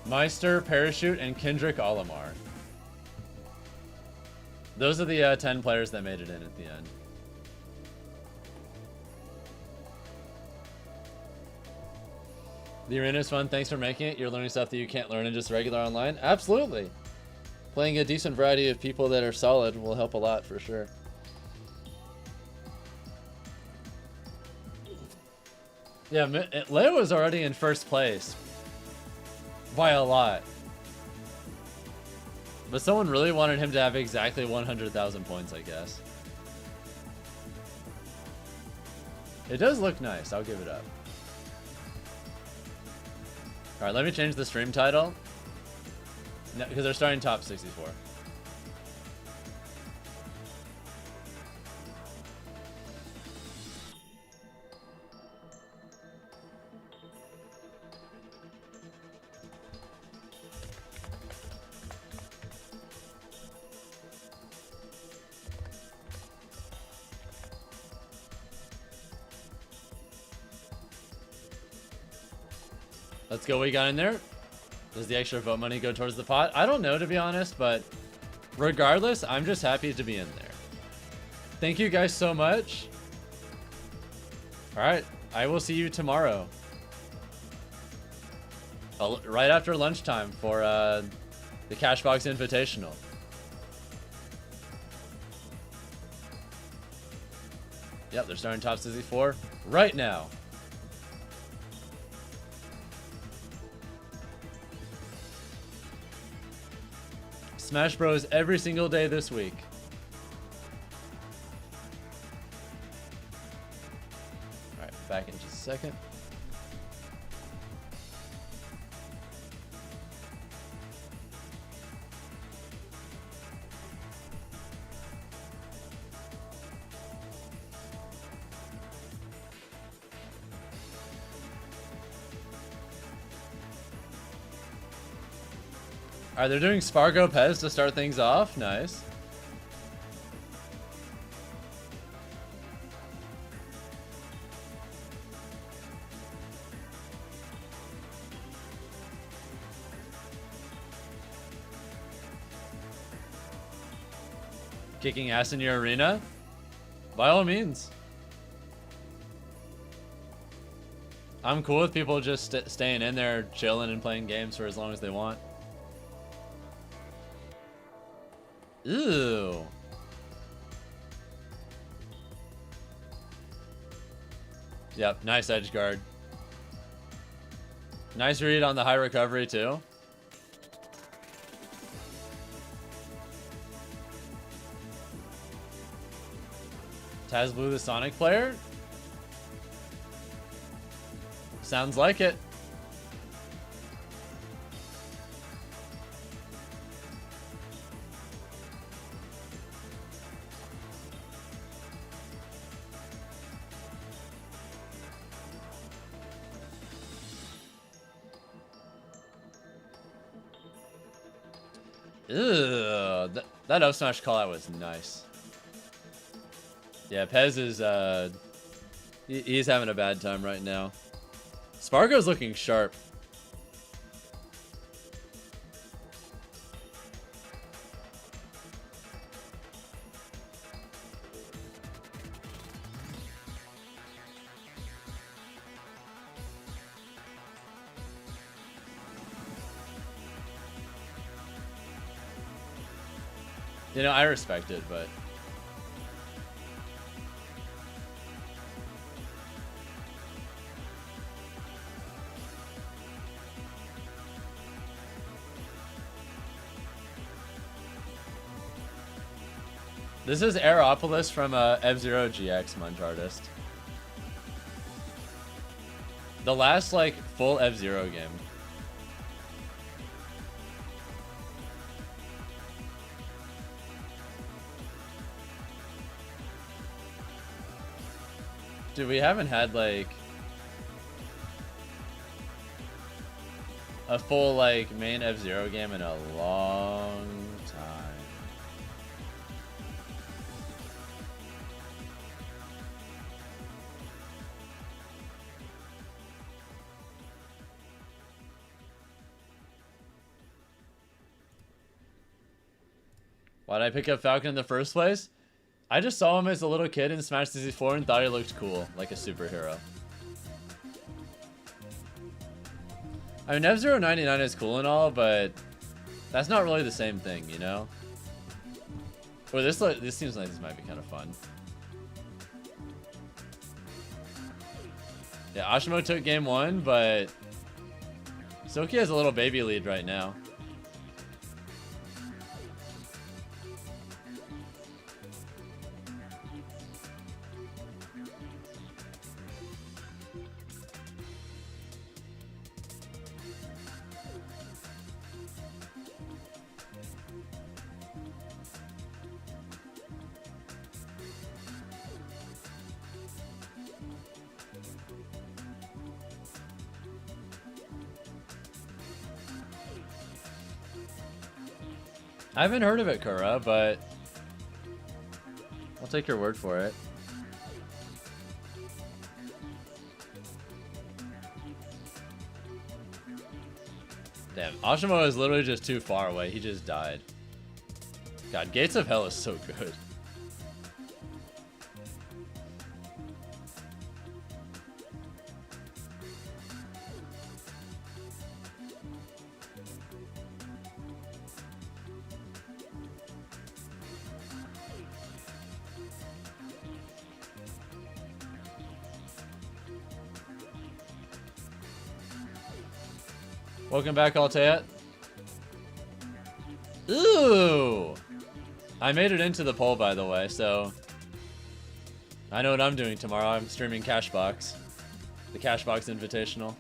Meister, Parachute, and Kendrick Olimar. Those are the 10 players that made it in at the end. The arena is fun. Thanks for making it. You're learning stuff that you can't learn in just regular online. Absolutely. Playing a decent variety of people that are solid will help a lot for sure. Yeah, Leo was already in first place by a lot. But someone really wanted him to have exactly 100,000 points, I guess. It does look nice. I'll give it up. Alright, let me change the stream title. No, because they're starting top 64. Let's go. What you got in there? Does the extra vote money go towards the pot? I don't know, to be honest, but regardless, I'm just happy to be in there. Thank you guys so much. All right, I will see you tomorrow. Right after lunchtime for the Cashbox Invitational. Yep, they're starting top 64 right now. Smash Bros every single day this week. Alright, back in just a second. Alright, they're doing Sparg0 Pez to start things off. Nice. Kicking ass in your arena? By all means. I'm cool with people just staying in there, chilling and playing games for as long as they want. Ew. Yep, nice edge guard. Nice read on the high recovery too. Taz Blue the Sonic player? Sounds like it. Ugh, that up smash call out was nice. Yeah, Pez is he's having a bad time right now. Sparg0's looking sharp. You know, I respect it, but this is Aeropolis from F-Zero GX Munch Artist. The last, like, full F-Zero game. Dude, we haven't had, like, a full, like, main F-Zero game in a long time. Why did I pick up Falcon in the first place? I just saw him as a little kid in Smash 64 and thought he looked cool, like a superhero. I mean, F-Zero 99 is cool and all, but that's not really the same thing, you know? Or this seems like this might be kind of fun. Yeah, Asimo took game 1, but Soki has a little baby lead right now. I haven't heard of it, Kura, but I'll take your word for it. Damn, Asimo is literally just too far away. He just died. God, Gates of Hell is so good. Welcome back, Alteat. Ooh! I made it into the poll, by the way, so I know what I'm doing tomorrow. I'm streaming Cashbox. The Cashbox Invitational.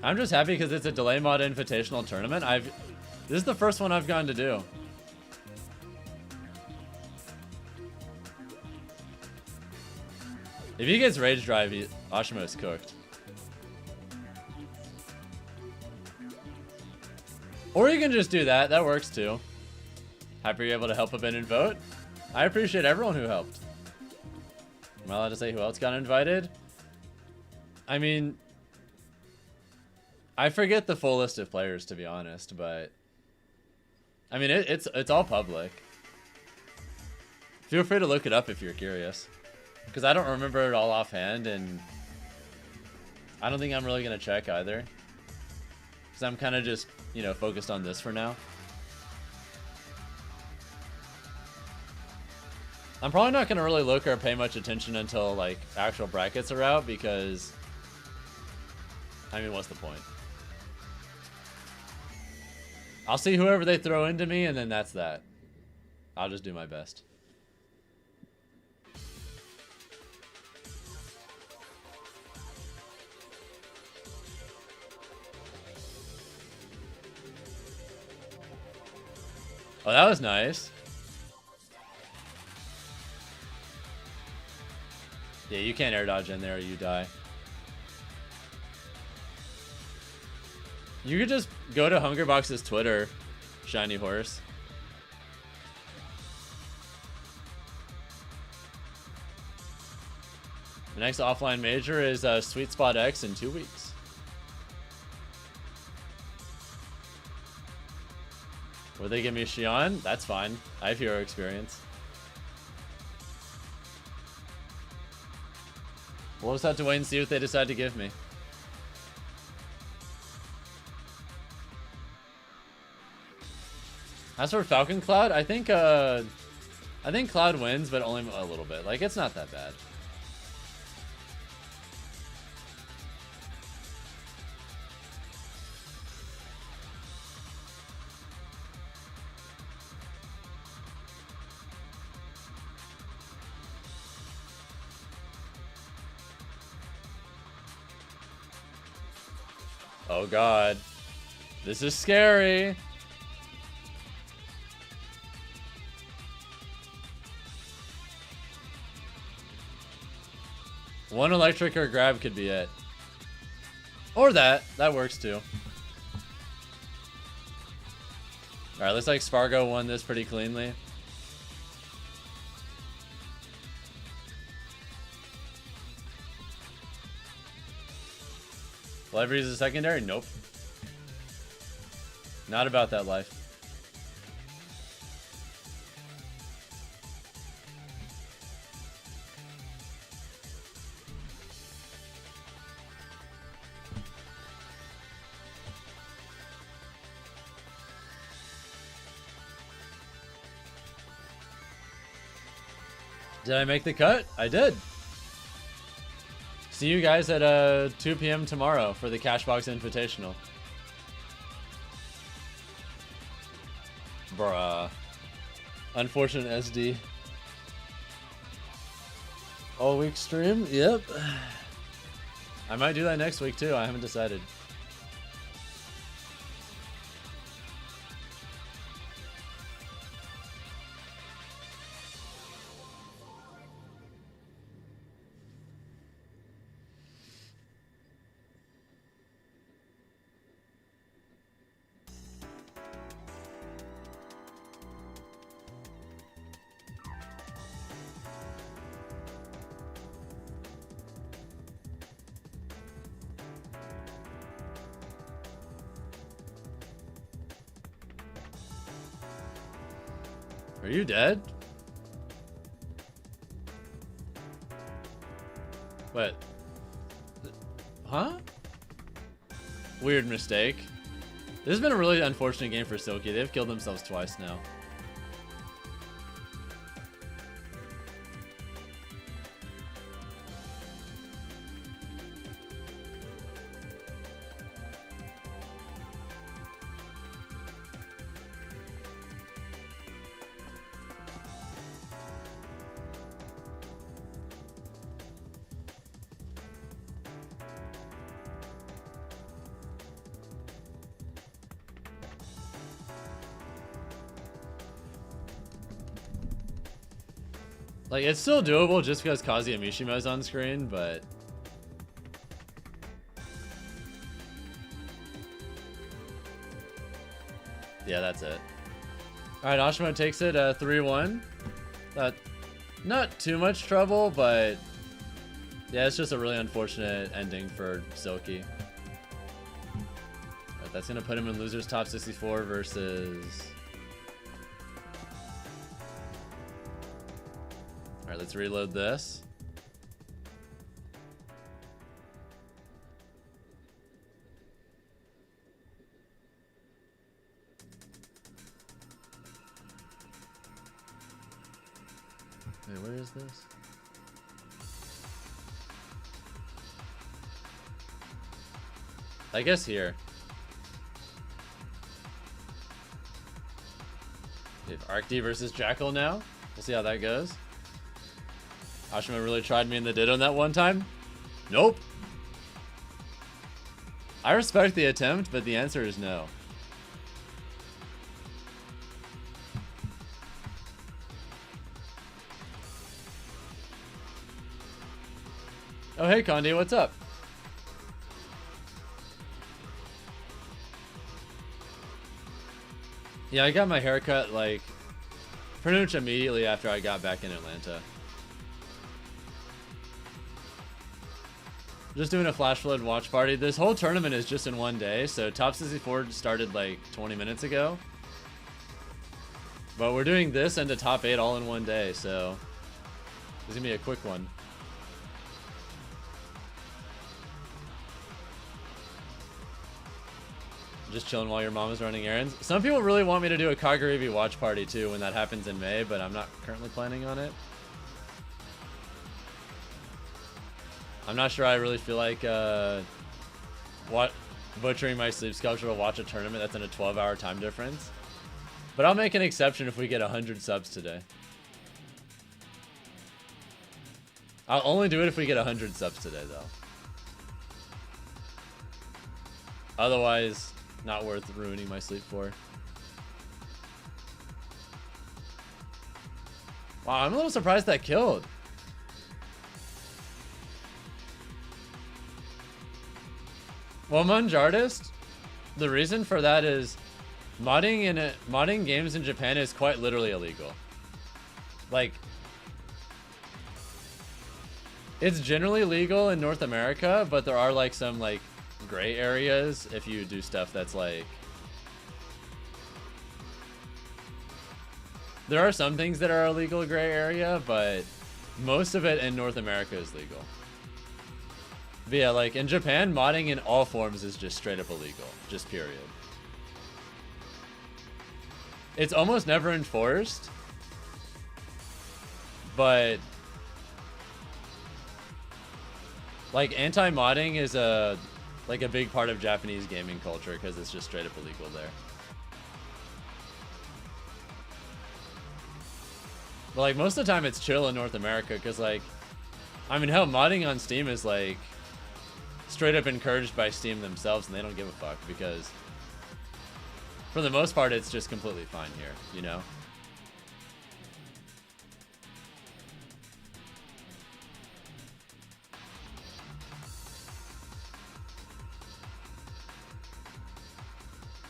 I'm just happy because it's a delay mod invitational tournament. This is the first one I've gone to do. If he gets Rage Drive, Asimo is cooked. Or you can just do that. That works too. Happy you're able to help a bit and vote. I appreciate everyone who helped. Am I allowed to say who else got invited? I mean, I forget the full list of players, to be honest, but I mean, it's all public. Feel free to look it up if you're curious. Because I don't remember it all offhand, and I don't think I'm really going to check either. Because I'm kind of just, you know, focused on this for now. I'm probably not going to really look or pay much attention until, like, actual brackets are out, because, I mean, what's the point? I'll see whoever they throw into me, and then that's that. I'll just do my best. Oh, that was nice. Yeah, you can't air dodge in there or you die. You could just go to Hungerbox's Twitter, Shiny Horse. The next offline major is Sweet Spot X in 2 weeks. Will they give me Xion? That's fine. I have hero experience. We'll just have to wait and see what they decide to give me. As for Falcon Cloud, I think Cloud wins, but only a little bit. Like, it's not that bad. Oh god. This is scary. One electric or grab could be it. Or that. That works too. Alright, looks like Sparg0 won this pretty cleanly. Will I ever use a secondary? Nope. Not about that life. Did I make the cut? I did. See you guys at 2 p.m. tomorrow for the Cashbox Invitational. Bruh. Unfortunate SD. All week stream? Yep. I might do that next week too. I haven't decided. Are you dead? What? Huh? Weird mistake. This has been a really unfortunate game for Silky. They've killed themselves twice now. Like, it's still doable just because Kazuya Mishima is on screen, but... yeah, that's it. Alright, Asimo takes it 3-1. Not too much trouble, but... yeah, it's just a really unfortunate ending for Silky. Right, that's going to put him in losers top 64 versus... Alright, let's reload this. Wait, where is this? I guess here. We have Arctice versus Jackal now. We'll see how that goes. Asimo really tried me in the Ditto that one time? Nope. I respect the attempt, but the answer is no. Oh, hey, Condi, what's up? Yeah, I got my haircut, like, pretty much immediately after I got back in Atlanta. Just doing a flash flood watch party. This whole tournament is just in one day, so Top 64 started like 20 minutes ago. But we're doing this and a top 8 all in one day, so this is gonna be a quick one. Just chilling while your mom is running errands. Some people really want me to do a Kagurabi watch party too when that happens in May, but I'm not currently planning on it. I'm not sure I really feel like butchering my sleep schedule to watch a tournament that's in a 12-hour time difference. But I'll make an exception if we get 100 subs today. I'll only do it if we get 100 subs today, though. Otherwise, not worth ruining my sleep for. Wow, I'm a little surprised that killed. Well, Munjardist, the reason for that is modding games in Japan is quite literally illegal. Like, it's generally legal in North America, but there are like some like gray areas if you do stuff that's like, there are some things that are illegal gray area, but most of it in North America is legal. But yeah, like in Japan, modding in all forms is just straight up illegal, just period. It's almost never enforced, but like anti-modding is a big part of Japanese gaming culture because it's just straight up illegal there. But like most of the time it's chill in North America because like, I mean hell, modding on Steam is like straight up encouraged by Steam themselves and they don't give a fuck because for the most part it's just completely fine here, you know?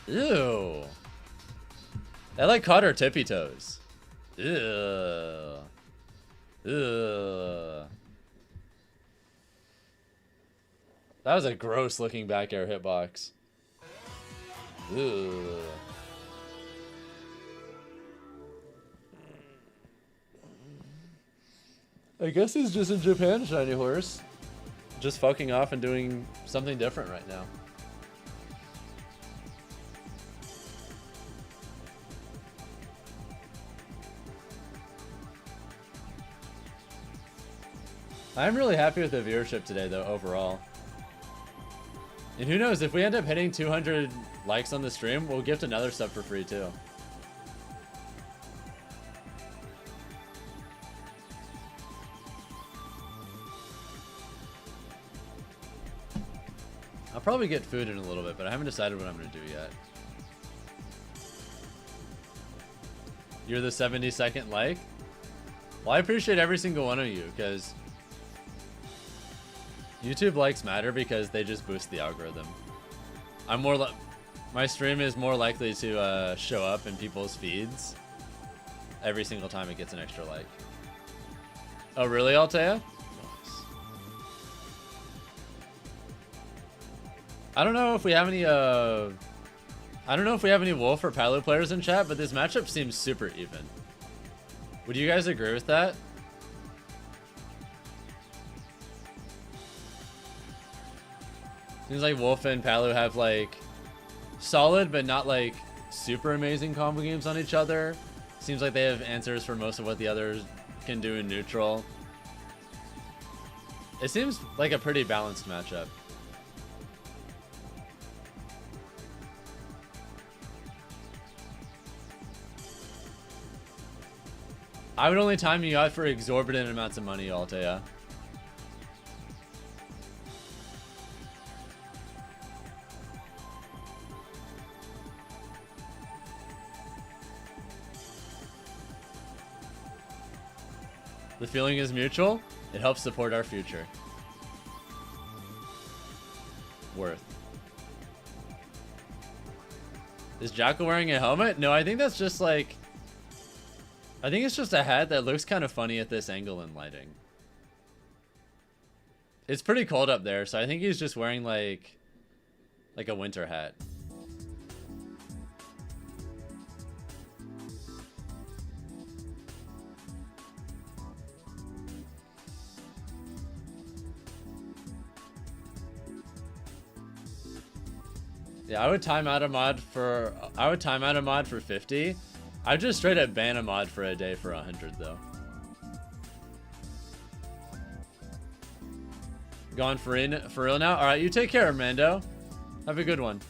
Ew. That like caught her tippy toes. Ew. Ew. That was a gross looking back air hitbox. Ugh. I guess he's just in Japan, Shiny Horse. Just fucking off and doing something different right now. I'm really happy with the viewership today, though, overall. And who knows, if we end up hitting 200 likes on the stream, we'll gift another sub for free, too. I'll probably get food in a little bit, but I haven't decided what I'm going to do yet. You're the 72nd like? Well, I appreciate every single one of you, because YouTube likes matter because they just boost the algorithm. I'm more my stream is more likely to show up in people's feeds every single time it gets an extra like. Oh really, Altea? Nice. I don't know if we have any Wolf or Palu players in chat, but this matchup seems super even. Would you guys agree with that? Seems like Wolf and Palu have like solid but not like super amazing combo games on each other. Seems like they have answers for most of what the others can do in neutral. It seems like a pretty balanced matchup. I would only time you out for exorbitant amounts of money, Altea. The feeling is mutual. It helps support our future. worth. Is Jackal wearing a helmet? No, I think that's just like... I think it's just a hat that looks kind of funny at this angle and lighting. It's pretty cold up there, so I think he's just wearing like a winter hat. Yeah, I would time out a mod for 50. I'd just straight up ban a mod for a day for 100 though. Gone for real now? Alright, you take care, Mando. Have a good one.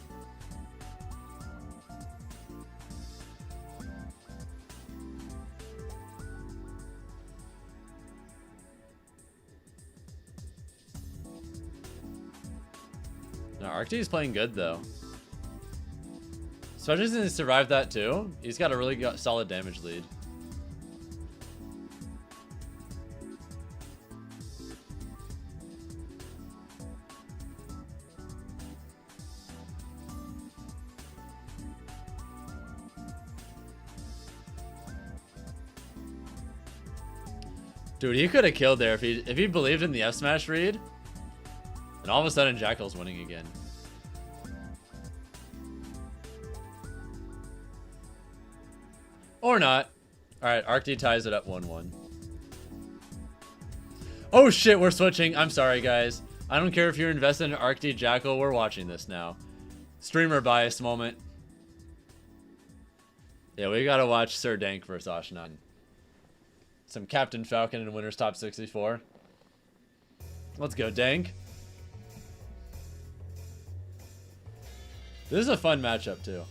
No, Arctice is playing good though. Especially since he survived that too. He's got a really solid damage lead. Dude, he could have killed there if he believed in the F smash read. And all of a sudden Jackal's winning again. Or not. Alright, Arctice ties it up 1-1. Oh shit, we're switching. I'm sorry, guys. I don't care if you're invested in Arctice Jackal, we're watching this now. Streamer bias moment. Yeah, we gotta watch Sir Dank versus Ashnan. Some Captain Falcon in Winner's Top 64. Let's go, Dank. This is a fun matchup, too.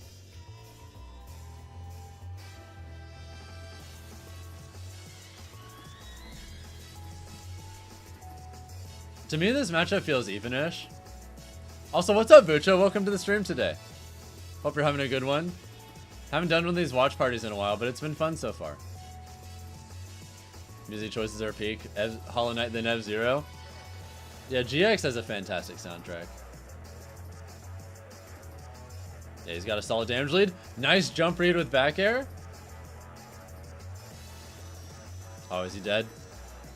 To me, this matchup feels even-ish. Also, what's up, Bucho? Welcome to the stream today. Hope you're having a good one. Haven't done one of these watch parties in a while, but it's been fun so far. Music choices are peak. Hollow Knight, then F-Zero. Yeah, GX has a fantastic soundtrack. Yeah, he's got a solid damage lead. Nice jump read with back air. Oh, is he dead?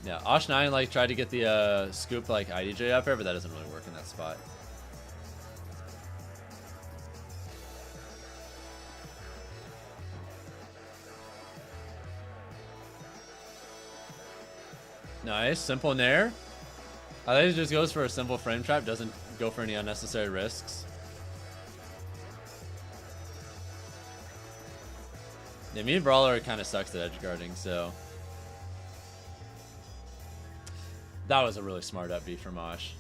Yeah, Osh9 like tried to get the scoop like IDJ up here, but that doesn't really work in that spot. Nice, simple nair. I think it just goes for a simple frame trap, doesn't go for any unnecessary risks. Yeah, me and Brawler kind of sucks at edge guarding, so that was a really smart up B from Osh.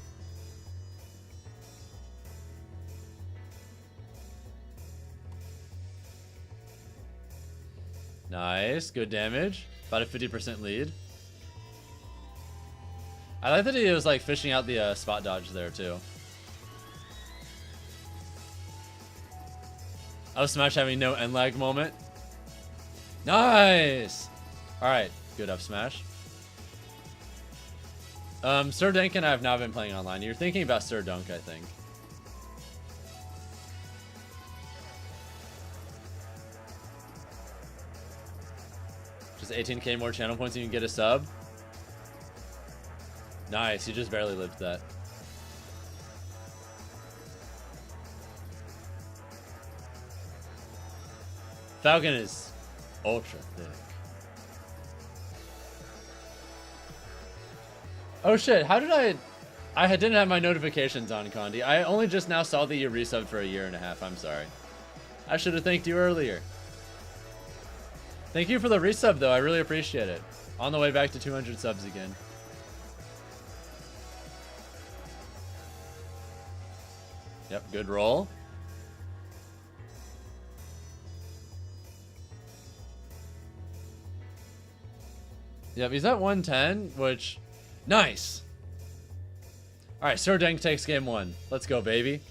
Nice, good damage. About a 50% lead. I like that he was like fishing out the spot dodge there too. Oh, Smash having no end lag moment. Nice! Alright, good up smash. Sir Dank and I have not been playing online. You're thinking about Sir Dunk, I think. Just 18k more channel points and you can get a sub. Nice, you just barely lived that. Falcon is ultra thick. Oh shit, how did I didn't have my notifications on, Condi. I only just now saw that you resubbed for a year and a half. I'm sorry. I should have thanked you earlier. Thank you for the resub though, I really appreciate it. On the way back to 200 subs again. Yep, good roll. Yep, he's at 110, which... Nice! Alright, Sir Dank takes game 1. Let's go, baby.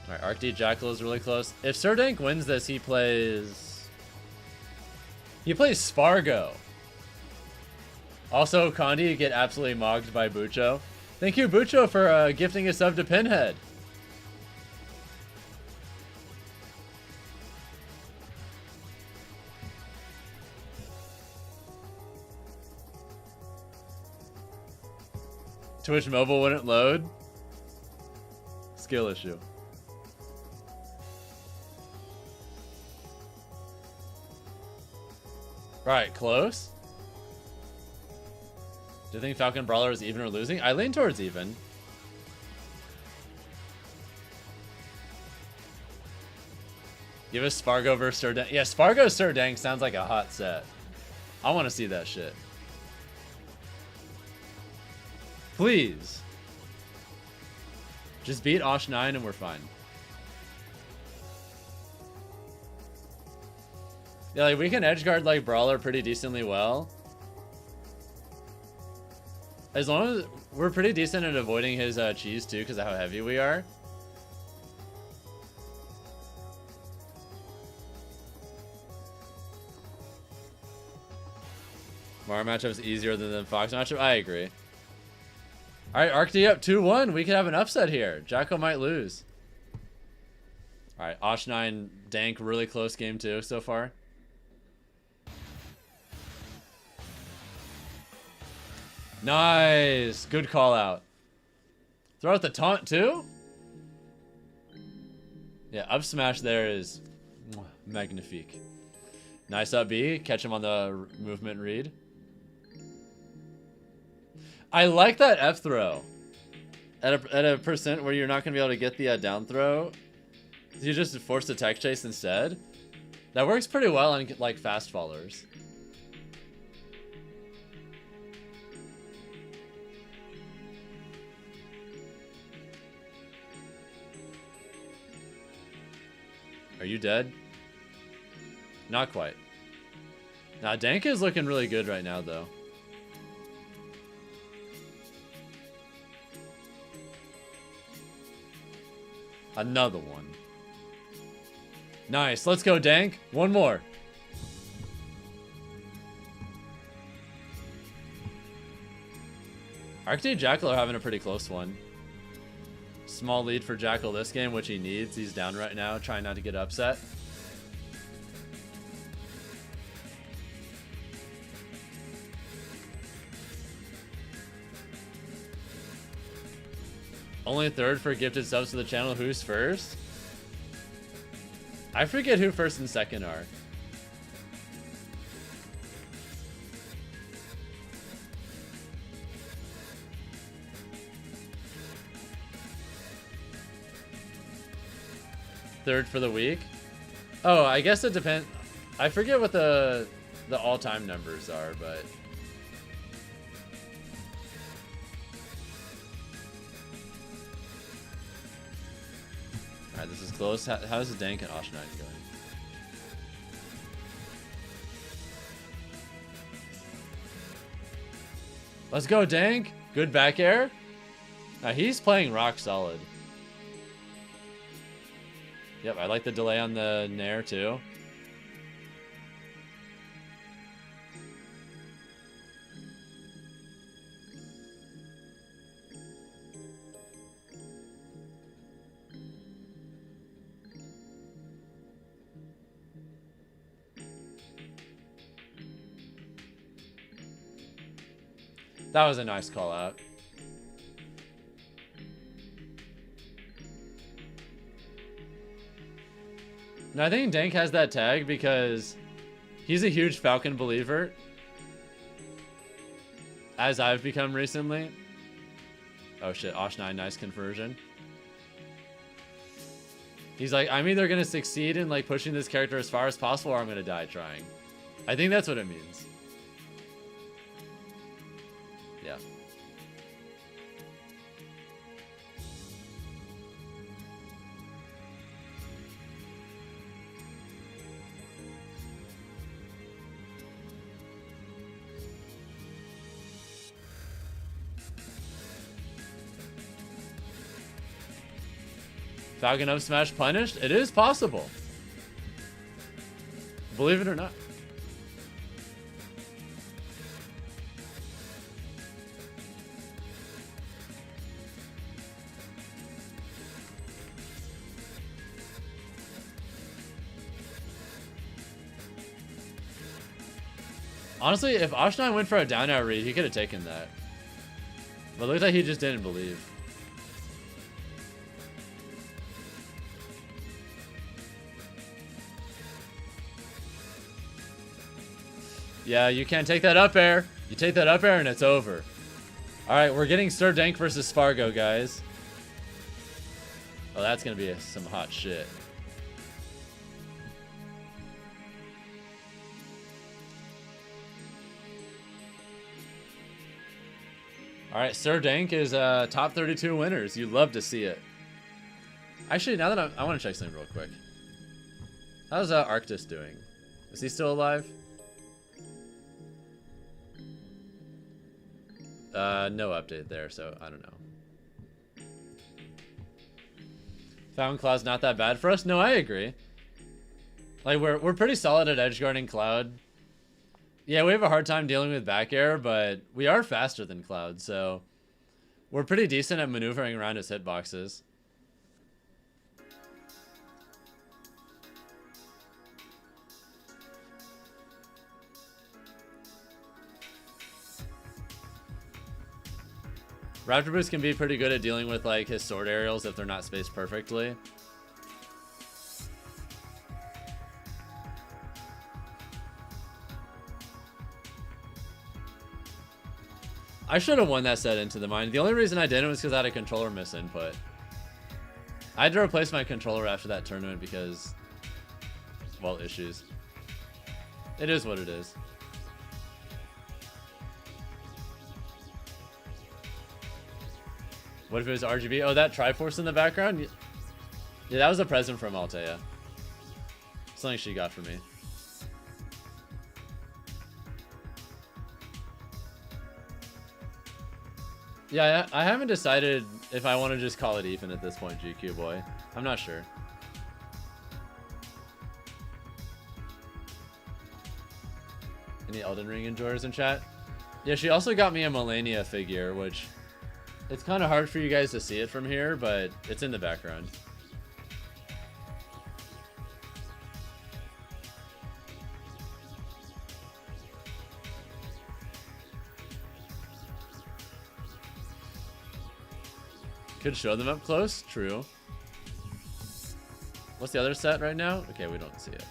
Alright, Arctice Jackal is really close. If Sir Dank wins this, he plays Sparg0. Also, Condi get absolutely mogged by Bucho. Thank you, Bucho, for gifting a sub to Pinhead. Twitch mobile wouldn't load. Skill issue. Right, close. Do you think Falcon Brawler is even or losing? I lean towards even. Give us Sparg0 versus Sir Dank. Yeah, Sparg0 Sir Dank sounds like a hot set. I want to see that shit. Please. Just beat Osh 9 and we're fine. Yeah, like we can edgeguard like Brawler pretty decently well. As long as we're pretty decent at avoiding his cheese too because of how heavy we are. Mario matchup's easier than the Fox matchup. I agree. Alright, Arctice up 2-1. We could have an upset here. Jacko might lose. Alright, Osh 9 Dank, really close game too so far. Nice. Good call out. Throw out the taunt too? Yeah, up smash there is magnifique. Nice up B. Catch him on the movement read. I like that F throw. At a percent where you're not going to be able to get the down throw. You just force the tech chase instead. That works pretty well on like fast fallers. Are you dead? Not quite. Now Dank is looking really good right now though. Another one. Nice. Let's go, Dank. One more. Arctice Jackal are having a pretty close one. Small lead for Jackal this game, which he needs. He's down right now, trying not to get upset. Only third for gifted subs to the channel. Who's first? I forget who first and second are. Third for the week? Oh, I guess it depends. I forget what the all-time numbers are, but... Alright, this is close. How's the Dank and Osh 9 going? Let's go, Dank! Good back air. He's playing rock solid. Yep, I like the delay on the Nair too. That was a nice call out. No, I think Dank has that tag because he's a huge Falcon believer. As I've become recently. Oh shit, Osh 9, nice conversion. He's like, I'm either gonna succeed in like pushing this character as far as possible or I'm gonna die trying. I think that's what it means. Yeah. Falcon up smash punished? It is possible. Believe it or not. Honestly, if Osh9 went for a down out read, he could have taken that. But it looked like he just didn't believe. Yeah, you can't take that up air. You take that up air and it's over. Alright, we're getting Sir Dank versus Sparg0, guys. Oh, that's going to be some hot shit. Alright, Sir Dank is top 32 winners. You'd love to see it. Actually, now that I want to check something real quick. How's Arctice doing? Is he still alive? No update there, so I don't know. Found Cloud's not that bad for us? No, I agree. Like, we're pretty solid at edge guarding Cloud. Yeah, we have a hard time dealing with back air, but we are faster than Cloud, so we're pretty decent at maneuvering around his hitboxes. Raptor Boost can be pretty good at dealing with like his sword aerials if they're not spaced perfectly. I should have won that set into the mine. The only reason I didn't was because I had a controller miss input. I had to replace my controller after that tournament because, well, issues. It is what it is. What if it was RGB? Oh, that Triforce in the background? Yeah, that was a present from Altea. Something she got for me. Yeah, I haven't decided if I want to just call it even at this point, GQ boy. I'm not sure. Any Elden Ring enjoyers in chat? Yeah, she also got me a Melania figure, which it's kind of hard for you guys to see it from here, but it's in the background. Could show them up close, true. What's the other set right now? Okay, we don't see it.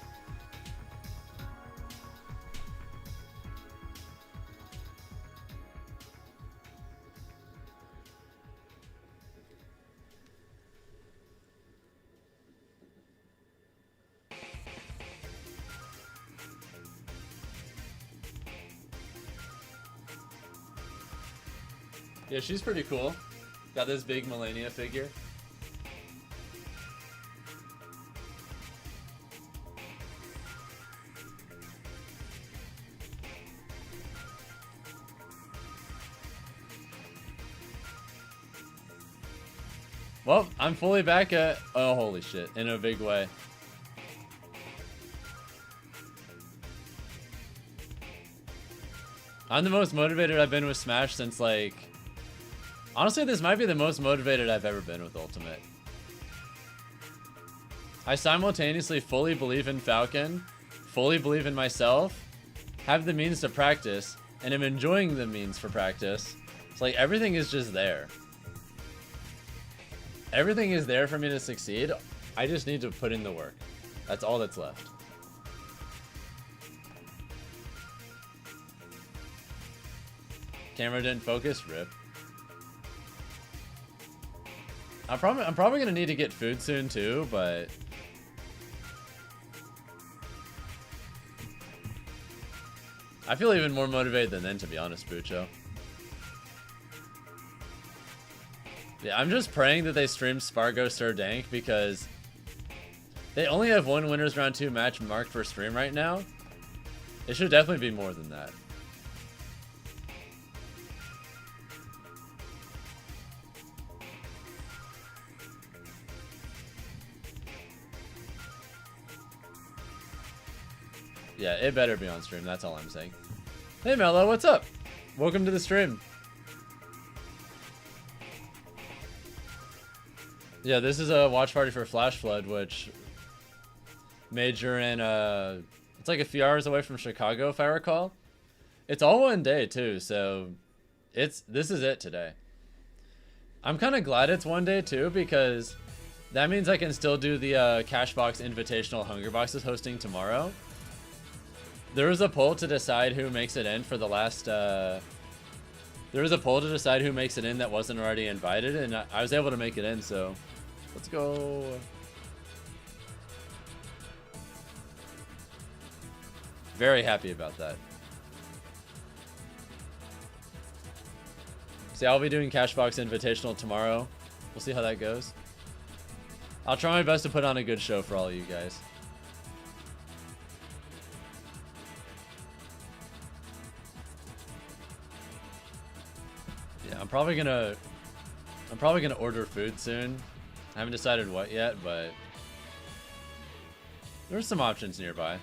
Yeah, she's pretty cool. Got this big Melania figure. Well, I'm fully back at... Oh, holy shit. In a big way. I'm the most motivated I've been with Smash since, like... Honestly, this might be the most motivated I've ever been with Ultimate. I simultaneously fully believe in Falcon, fully believe in myself, have the means to practice, and am enjoying the means for practice. It's like everything is just there. Everything is there for me to succeed. I just need to put in the work. That's all that's left. Camera didn't focus, rip. I'm probably gonna need to get food soon too, but I feel even more motivated than then, to be honest, Bucho. Yeah, I'm just praying that they stream Sparg0 Sir Dank because they only have one winners round 2 match marked for stream right now. It should definitely be more than that. Yeah, it better be on stream, that's all I'm saying. Hey Mello, what's up? Welcome to the stream. Yeah, this is a watch party for Flash Flood, which major in, it's like a few hours away from Chicago, if I recall. It's all one day too, so this is it today. I'm kind of glad it's one day too, because that means I can still do the Cashbox Invitational Hunger Boxes hosting tomorrow. There was a poll to decide who makes it in for the last there was a poll to decide who makes it in that wasn't already invited, and I was able to make it in, so let's go. Very happy about that. See, I'll be doing Cashbox Invitational tomorrow. We'll see how that goes. I'll try my best to put on a good show for all of you guys. Yeah, I'm probably gonna order food soon. I haven't decided what yet, but there's some options nearby.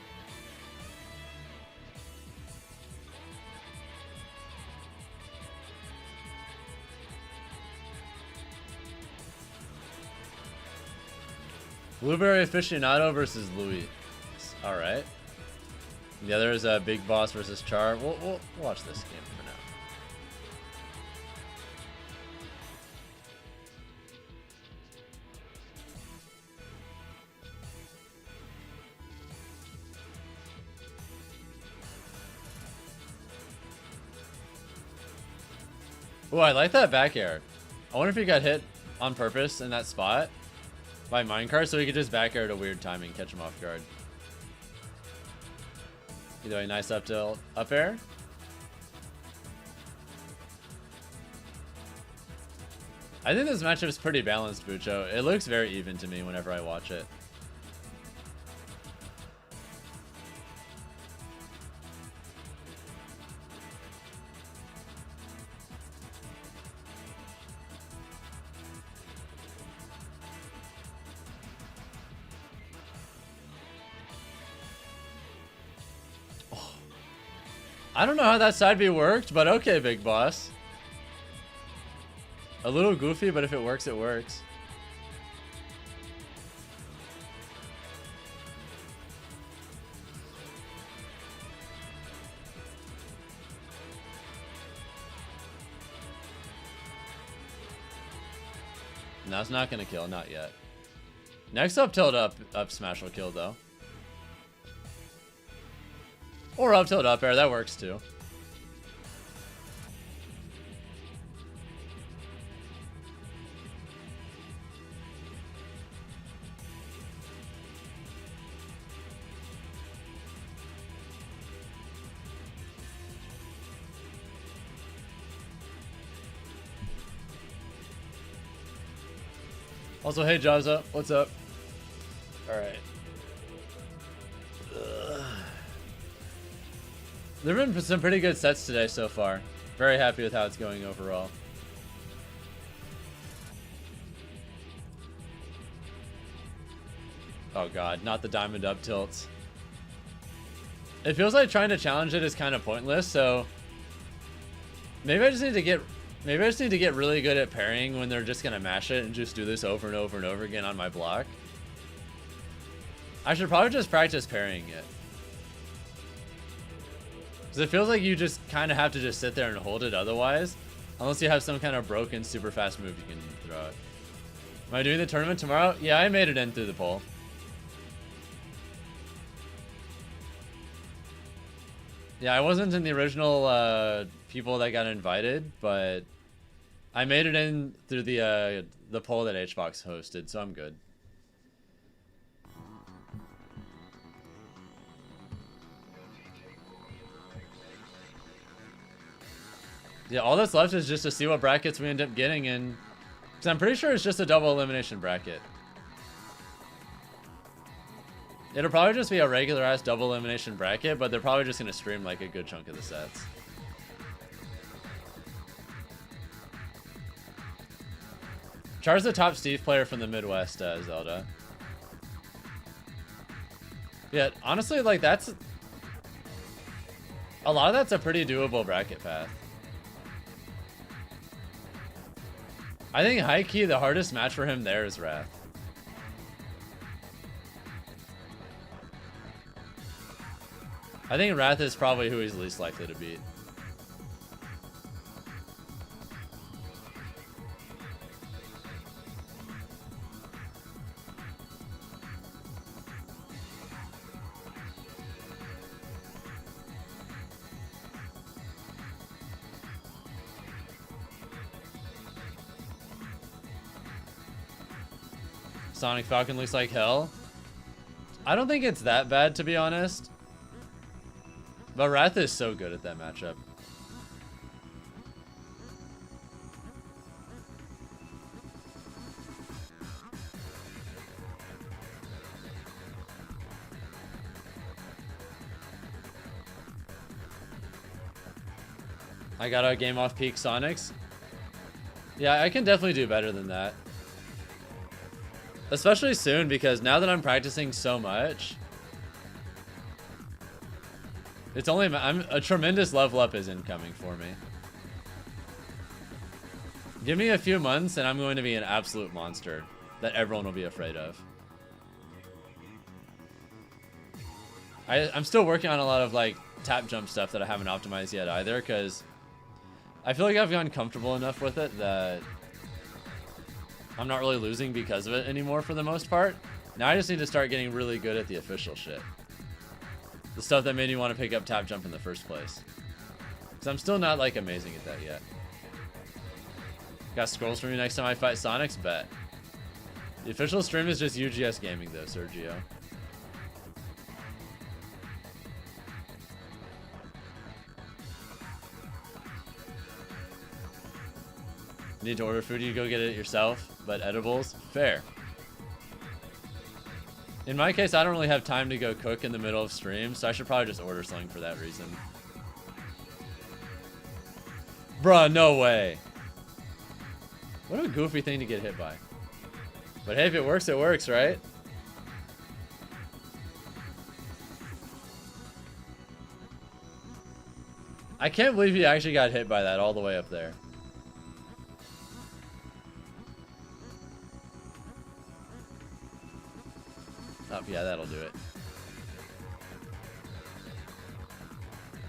Blueberry Aficionado versus Louis. Alright. The other is Big Boss versus Char. We'll watch this game for now. Oh, I like that back air. I wonder if he got hit on purpose in that spot by minecart, so he could just back air at a weird timing, catch him off guard. Either way, nice up tilt, up air. I think this matchup is pretty balanced, Bucho. It looks very even to me whenever I watch it. I don't know how that side B worked, but okay, Big Boss. A little goofy, but if it works, it works. No, it's not gonna kill, not yet. Next up tilt up smash will kill though. Or up tilt up air, that works too. Also, hey Jazza, what's up? Alright. There have been some pretty good sets today so far. Very happy with how it's going overall. Oh god, not the diamond up tilts. It feels like trying to challenge it is kind of pointless, so maybe I just need to get really good at parrying when they're just gonna mash it and just do this over and over and over again on my block. I should probably just practice parrying it. Because it feels like you just kind of have to just sit there and hold it otherwise. Unless you have some kind of broken super fast move you can throw it. Am I doing the tournament tomorrow? Yeah, I made it in through the poll. Yeah, I wasn't in the original people that got invited, but I made it in through the poll that HBox hosted, so I'm good. Yeah, all that's left is just to see what brackets we end up getting in. Because I'm pretty sure it's just a double elimination bracket. It'll probably just be a regular ass double elimination bracket, but they're probably just going to stream like a good chunk of the sets. Char's the top Steve player from the Midwest, Zelda. Yeah, honestly, like that's... A lot of that's a pretty doable bracket path. I think high key the hardest match for him there is Wrath. I think Wrath is probably who he's least likely to beat. Sonic Falcon looks like hell. I don't think it's that bad, to be honest. But Wrath is so good at that matchup. I got a game off peak Sonics. Yeah, I can definitely do better than that. Especially soon, because now that I'm practicing so much, it's only a tremendous level up is incoming for me. Give me a few months and I'm going to be an absolute monster that everyone will be afraid of. I'm still working on a lot of like tap jump stuff that I haven't optimized yet either, because I feel like I've gotten comfortable enough with it that I'm not really losing because of it anymore for the most part. Now I just need to start getting really good at the official shit. The stuff that made me want to pick up tap jump in the first place. Because I'm still not like amazing at that yet. Got scrolls for me next time I fight Sonics? Bet. The official stream is just UGS Gaming though, Sergio. Need to order food, you go get it yourself, but edibles? Fair. In my case, I don't really have time to go cook in the middle of stream, so I should probably just order something for that reason. Bruh, no way. What a goofy thing to get hit by. But hey, if it works, right? I can't believe he actually got hit by that all the way up there. Oh, yeah, that'll do it.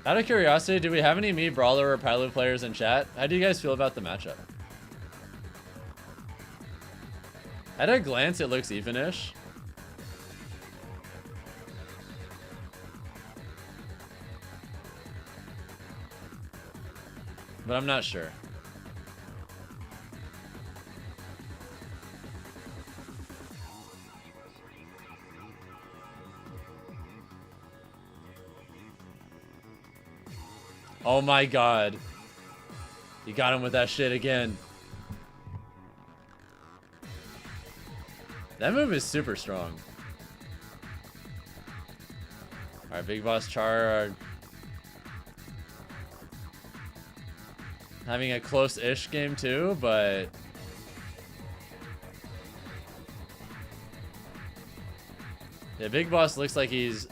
Out of curiosity, do we have any Mii Brawler or Palu players in chat? How do you guys feel about the matchup? At a glance, it looks even-ish. But I'm not sure. Oh my god. You got him with that shit again. That move is super strong. Alright, Big Boss Char are having a close-ish game too, but yeah, Big Boss looks like he's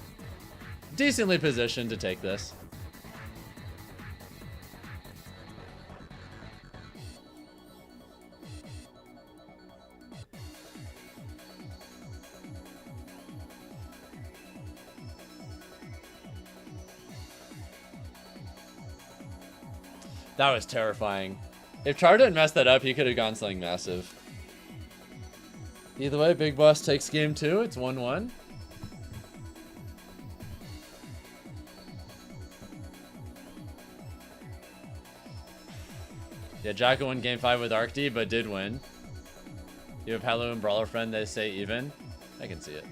decently positioned to take this. That was terrifying. If Char didn't mess that up, he could have gone something massive. Either way, Big Boss takes game 2. It's 1-1. Yeah, Jacko won game 5 with Arctice, but did win. You have Palu and Brawler friend, they say even. I can see it.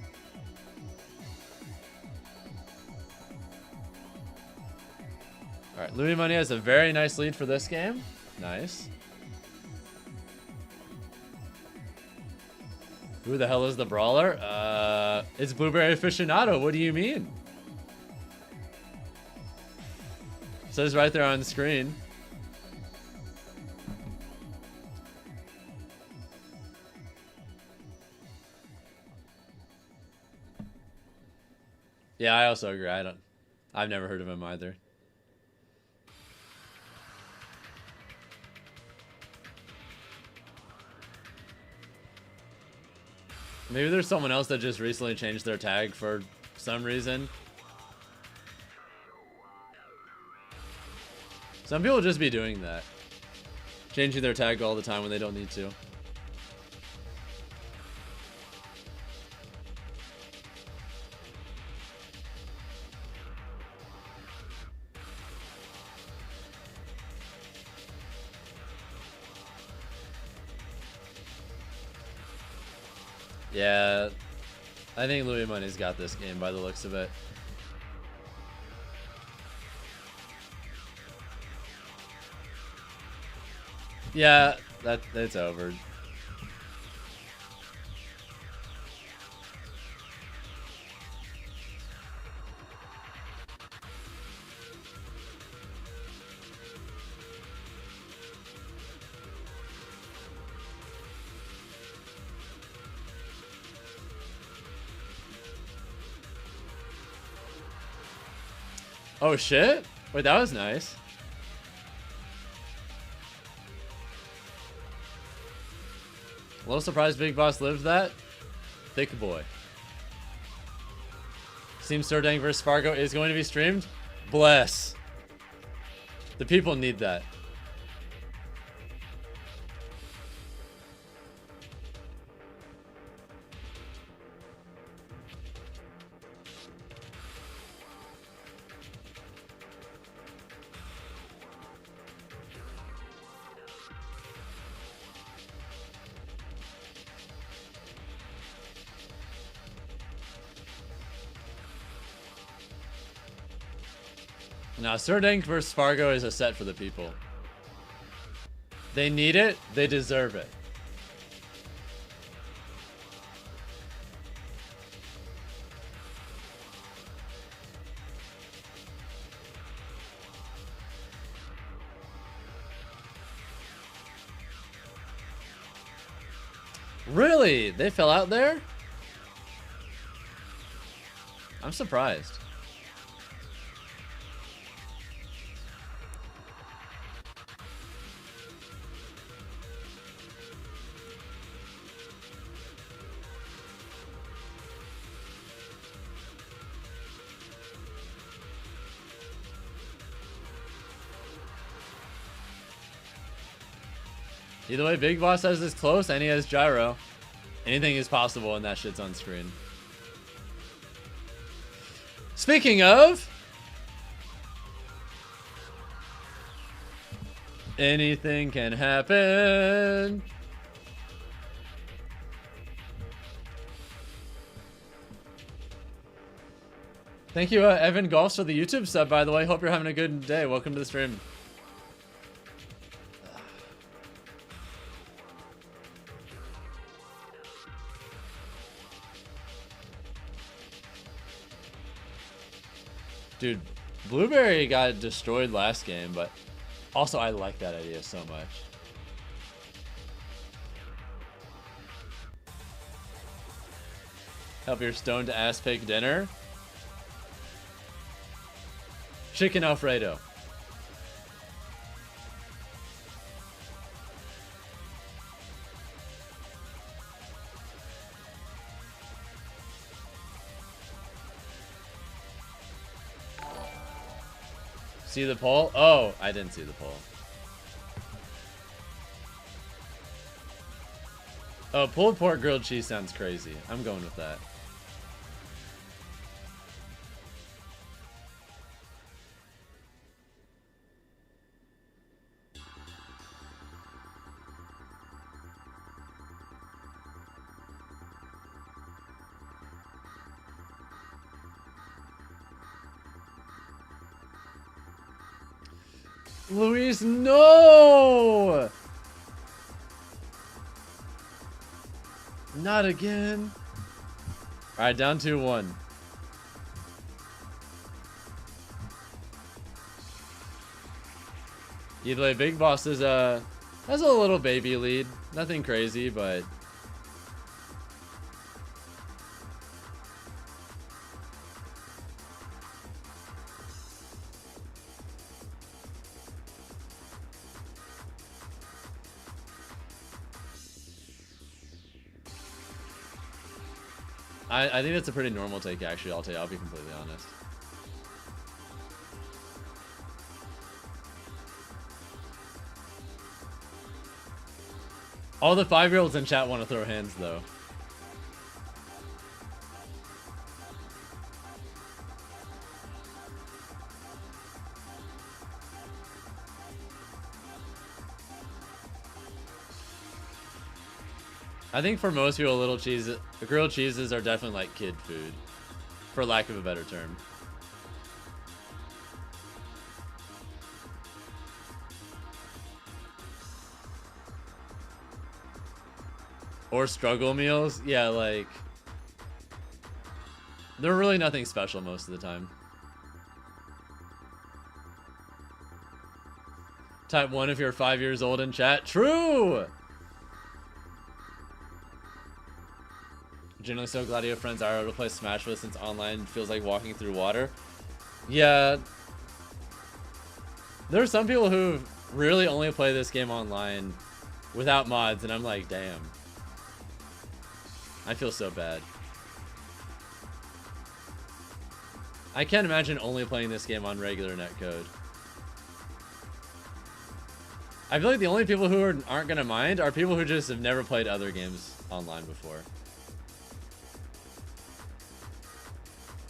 Alright, Louis Money has a very nice lead for this game. Nice. Who the hell is the Brawler? It's Blueberry Aficionado. What do you mean? It says right there on the screen. Yeah, I also agree. I've never heard of him either. Maybe there's someone else that just recently changed their tag for some reason. Some people just be doing that. Changing their tag all the time when they don't need to. Yeah, I think Louis Money's got this game by the looks of it. Yeah, that's over. Oh shit! Wait, that was nice. A little surprised Big Boss lived that. Thick boy. Seems Dank vs Sparg0 is going to be streamed. Bless. The people need that. Now, Dank vs Sparg0 is a set for the people. They need it. They deserve it. Really? They fell out there? I'm surprised. Either way, Big Boss has this close and he has gyro. Anything is possible and that shit's on screen. Speaking of... anything can happen. Thank you, Evan Golfs, for the YouTube sub, by the way. Hope you're having a good day. Welcome to the stream. Dude, Blueberry got destroyed last game, but also I like that idea so much. Help your stoned ass pick dinner. Chicken Alfredo. See the poll? Oh, I didn't see the poll. Oh, pulled pork grilled cheese sounds crazy. I'm going with that. Luis, no! Not again. Alright, down 2-1. Either way, Big Boss is has a little baby lead. Nothing crazy, but I think that's a pretty normal take, actually. I'll be completely honest. All the 5-year-olds in chat want to throw hands, though. I think for most people, grilled cheeses are definitely like kid food, for lack of a better term. Or struggle meals, yeah, like they're really nothing special most of the time. Type 1 if you're 5 years old in chat. True! Generally so glad you have friends IRL to play Smash with, since online feels like walking through water. Yeah. There are some people who really only play this game online without mods, and I'm like, damn. I feel so bad. I can't imagine only playing this game on regular netcode. I feel like the only people who aren't gonna mind are people who just have never played other games online before.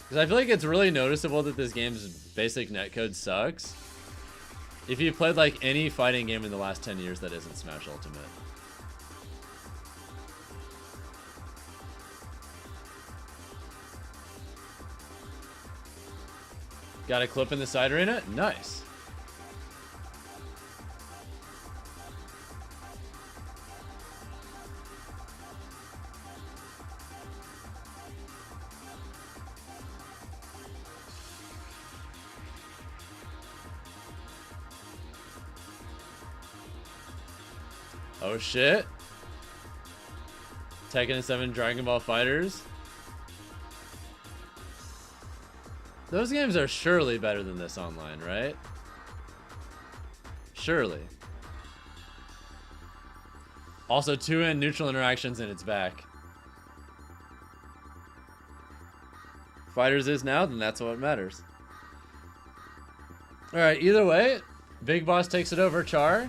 Because I feel like it's really noticeable that this game's basic netcode sucks if you played like any fighting game in the last 10 years that isn't Smash Ultimate. Got a clip in the side arena? Nice. Oh shit. Tekken 7 Dragon Ball Fighters. Those games are surely better than this online, right? Surely. Also, 2N neutral interactions and it's back. Fighters is now, then that's what matters. Alright, either way, Big Boss takes it over Char.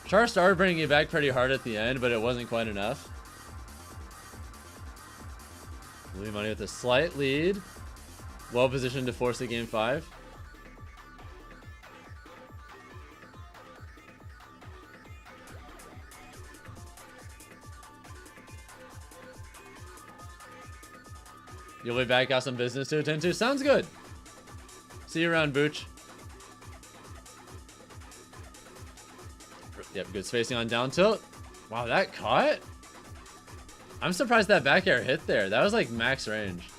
Char started bringing it back pretty hard at the end, but it wasn't quite enough. Louis Money with a slight lead. Well positioned to force a game 5. You'll be back, got some business to attend to. Sounds good. See you around, Booch. Yep, good spacing on down tilt. Wow, that caught? I'm surprised that back air hit there. That was like max range.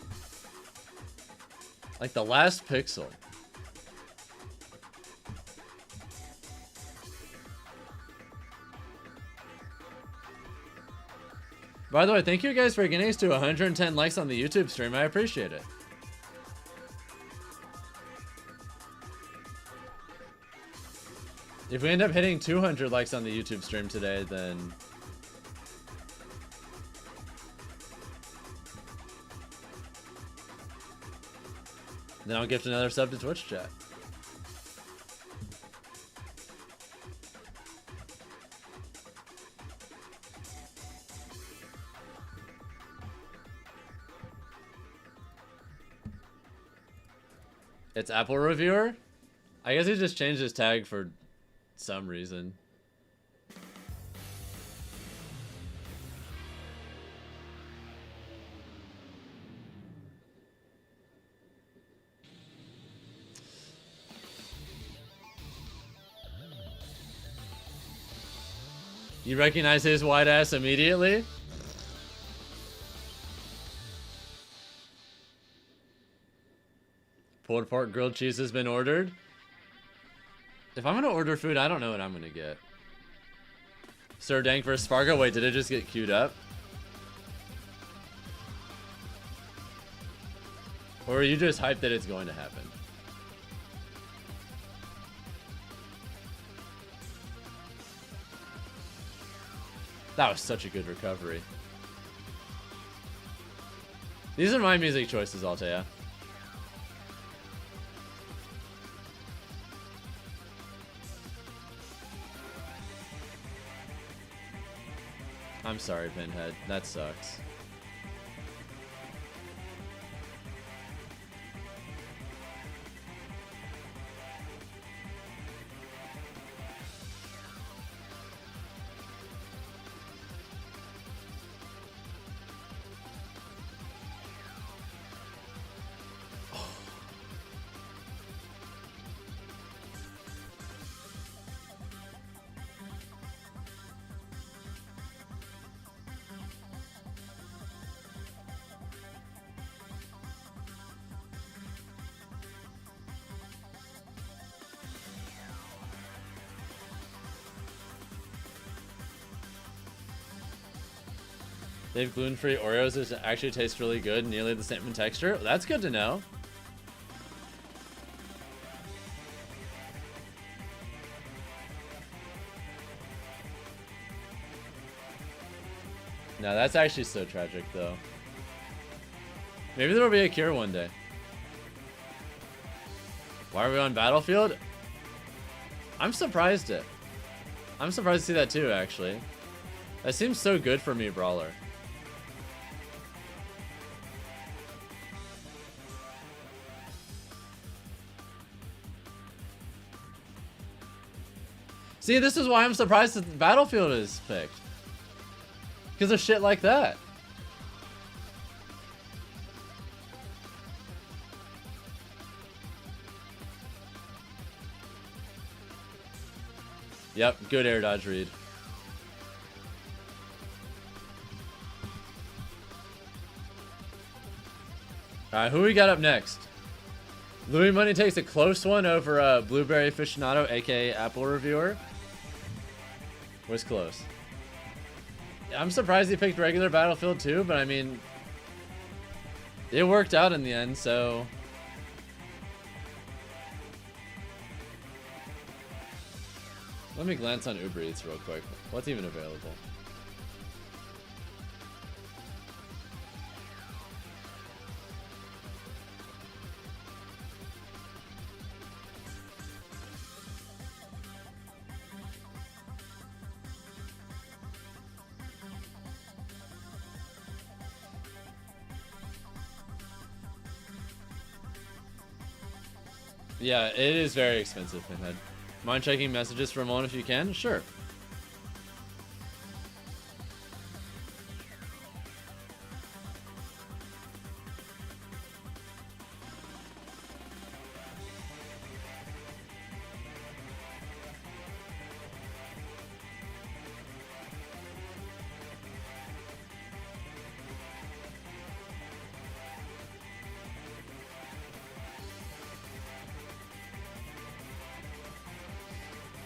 Like the last pixel. By the way, thank you guys for getting us to 110 likes on the YouTube stream. I appreciate it. If we end up hitting 200 likes on the YouTube stream today, then I'll gift another sub to Twitch chat. It's Apple Reviewer? I guess he just changed his tag for some reason. You recognize his white ass immediately? Pulled pork grilled cheese has been ordered. If I'm gonna order food, I don't know what I'm gonna get. Sir Dank versus Sparg0. Wait, did it just get queued up? Or are you just hyped that it's going to happen? That was such a good recovery. These are my music choices, I'll tell ya. I'm sorry, Pinhead. That sucks. They have gluten-free Oreos that actually taste really good, nearly the same in texture. That's good to know. No, that's actually so tragic, though. Maybe there will be a cure one day. Why are we on Battlefield? I'm surprised it. I'm surprised to see that too, actually. That seems so good for me, Brawler. See, this is why I'm surprised that Battlefield is picked. Because of shit like that. Yep, good air dodge read. Alright, who we got up next? Louis Money takes a close one over Blueberry Aficionado, aka Apple Reviewer. Was close. I'm surprised he picked regular Battlefield too, but I mean, it worked out in the end, so. Let me glance on Uber Eats real quick. What's even available? Yeah, it is very expensive, Pinhead. Mind checking messages for a moment if you can? Sure.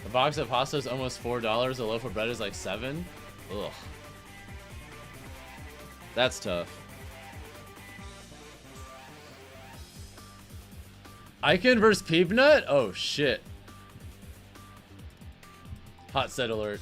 A box of pasta is almost $4. A loaf of bread is like $7. Ugh. That's tough. Icon versus Peabnut? Oh shit. Hot set alert.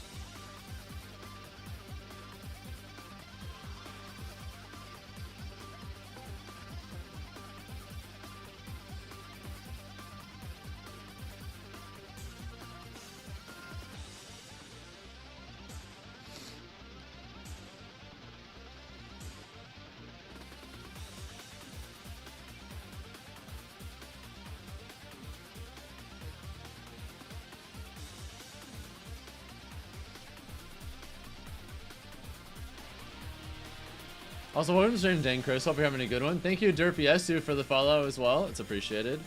Also, welcome to stream, Dank. Chris. Hope you're having a good one. Thank you, Derpy Esu, for the follow as well. It's appreciated.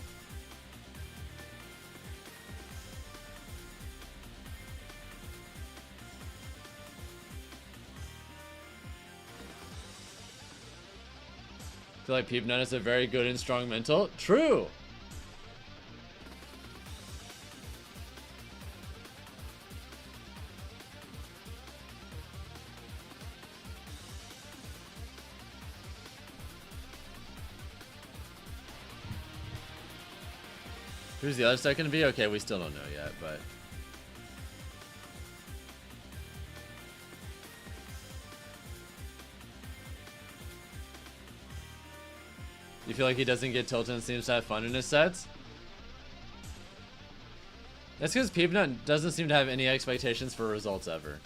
I feel like Peabnut is a very good and strong mental. True. Who's the other set going to be? Okay, we still don't know yet, but... You feel like he doesn't get tilted and seems to have fun in his sets? That's because Peabnut doesn't seem to have any expectations for results ever.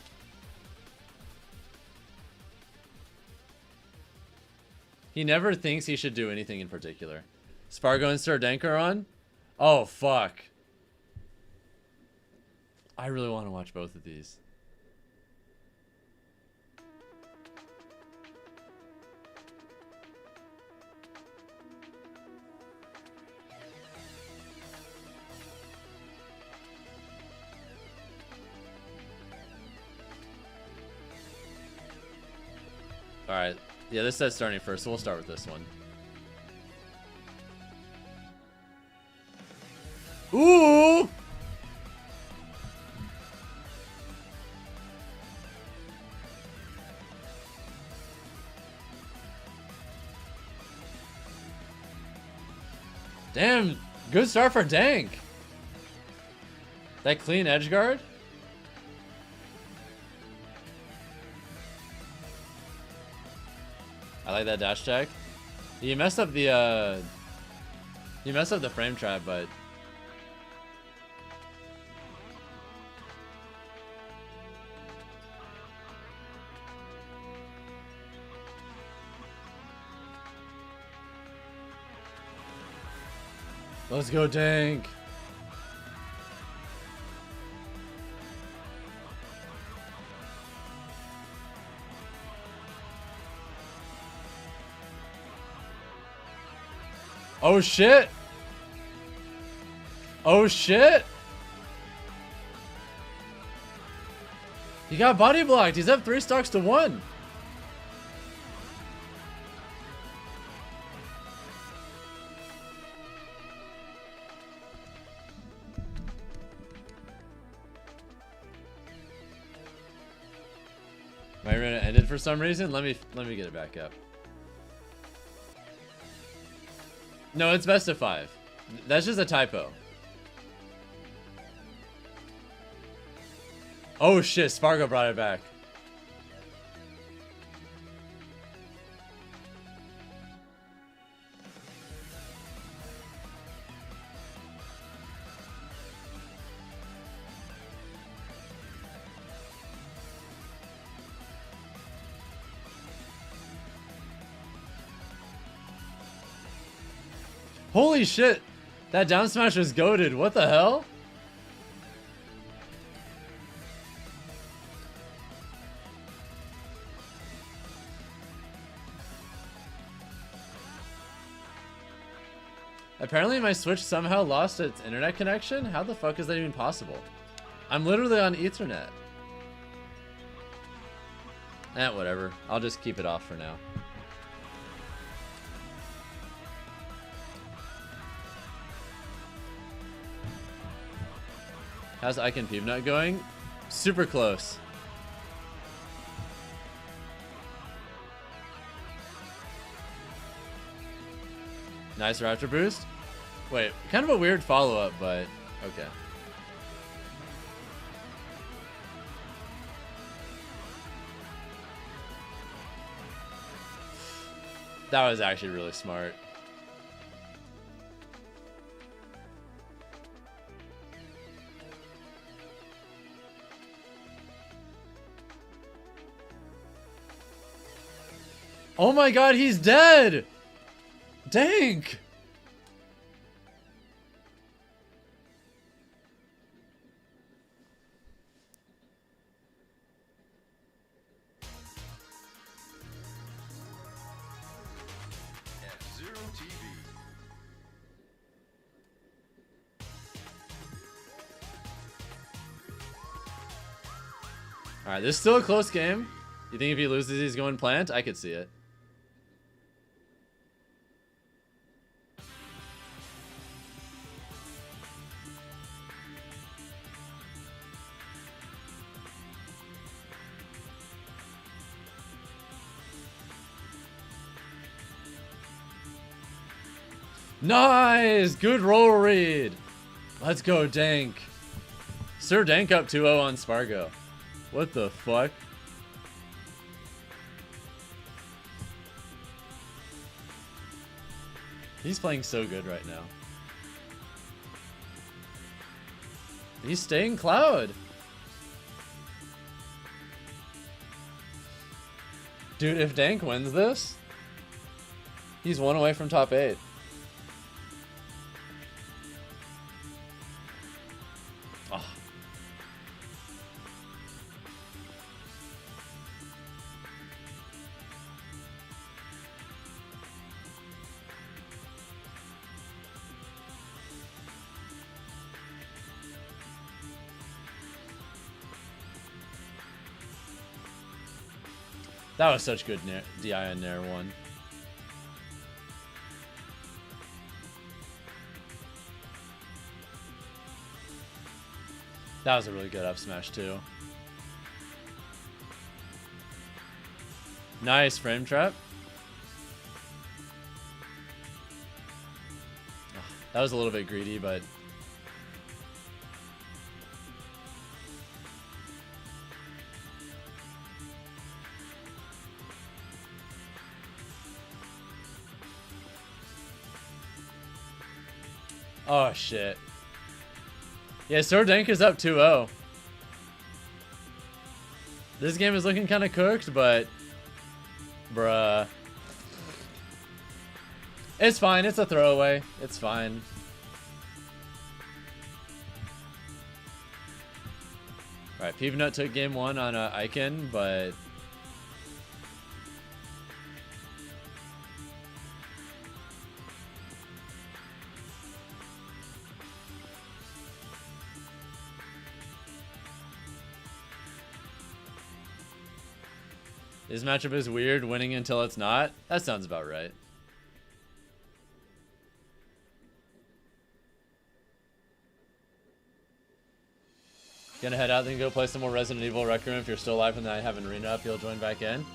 He never thinks he should do anything in particular. Sparg0 and Sir Dank are on? Oh, fuck. I really want to watch both of these. Alright. Yeah, this set's starting first, so we'll start with this one. Ooh! Damn, good start for Dank. That clean edge guard? I like that dash check. He messed up the frame trap, but let's go, Dank. Oh shit! Oh shit! He got body blocked. He's up 3 stocks to 1. My arena ended for some reason. Let me get it back up. No, it's best of 5. That's just a typo. Oh shit, Sparg0 brought it back. Holy shit! That down smash was goated. What the hell? Apparently my Switch somehow lost its internet connection? How the fuck is that even possible? I'm literally on Ethernet. Whatever. I'll just keep it off for now. How's Ike and Peabnut going? Super close. Nice raptor boost. Wait, kind of a weird follow-up, but okay. That was actually really smart. Oh my god, he's dead! Dank! Alright, this is still a close game. You think if he loses, he's going plant? I could see it. Nice! Good roll read. Let's go, Dank. Sir Dank up 2-0 on Sparg0. What the fuck? He's playing so good right now. He's staying Cloud. Dude, if Dank wins this, He's one away from top 8. Oh. That was such good DI on Nair 1. That was a really good up smash too. Nice frame trap. That was a little bit greedy, but oh shit. Yeah, Dank is up 2-0. This game is looking kind of cooked, but bruh. It's fine, it's a throwaway. It's fine. Alright, Peabnut took game 1 on Icon, but this matchup is weird, winning until it's not. That sounds about right. Gonna head out, then go play some more Resident Evil Rec Room. If you're still alive and I have an arena up, you'll join back in.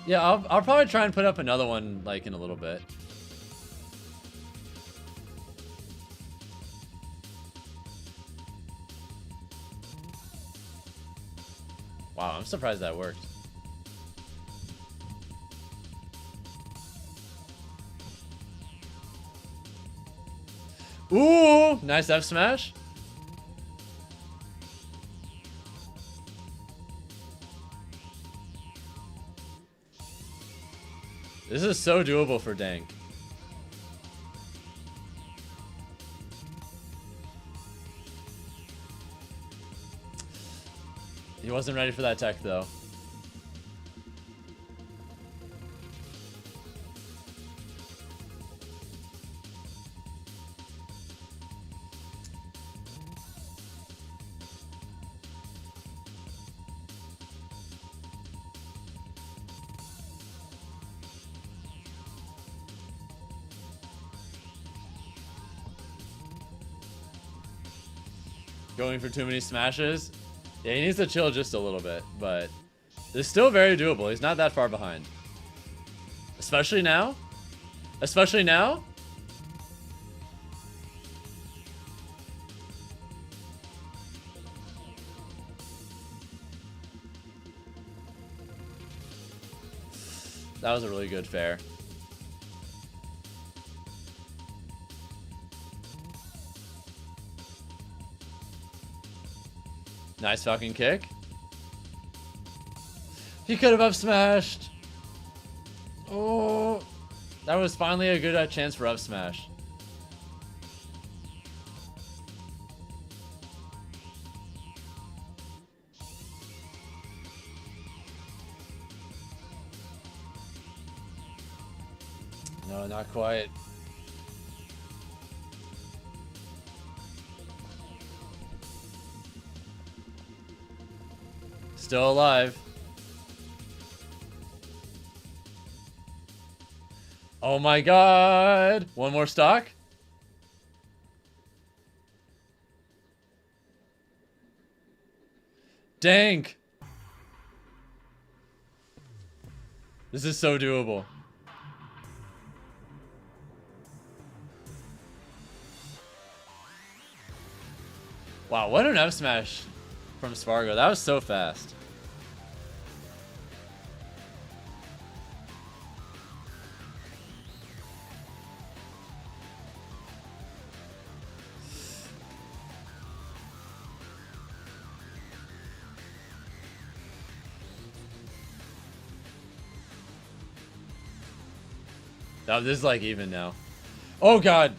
Yeah, I'll probably try and put up another one like in a little bit. Wow, I'm surprised that worked. Ooh, nice F smash. This is so doable for Dank. He wasn't ready for that tech though. Going for too many smashes. Yeah, he needs to chill just a little bit, but it's still very doable. He's not that far behind. Especially now. Especially now. That was a really good fair. Nice fucking kick. He could have up smashed. Oh, that was finally a good chance for up smash. No, not quite. Still alive. Oh my god. One more stock. Dank. This is so doable. Wow, what an F smash from Sparg0. That was so fast. Oh, this is like even now. Oh god.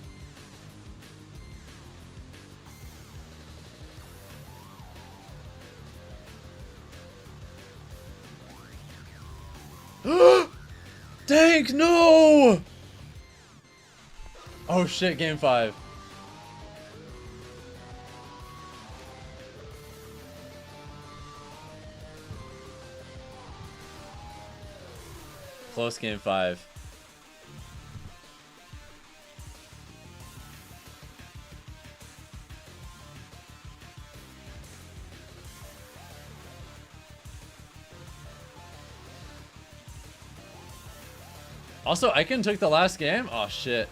Dank, no! Oh shit, game 5. Close game 5. Also, Icon took the last game? Oh shit.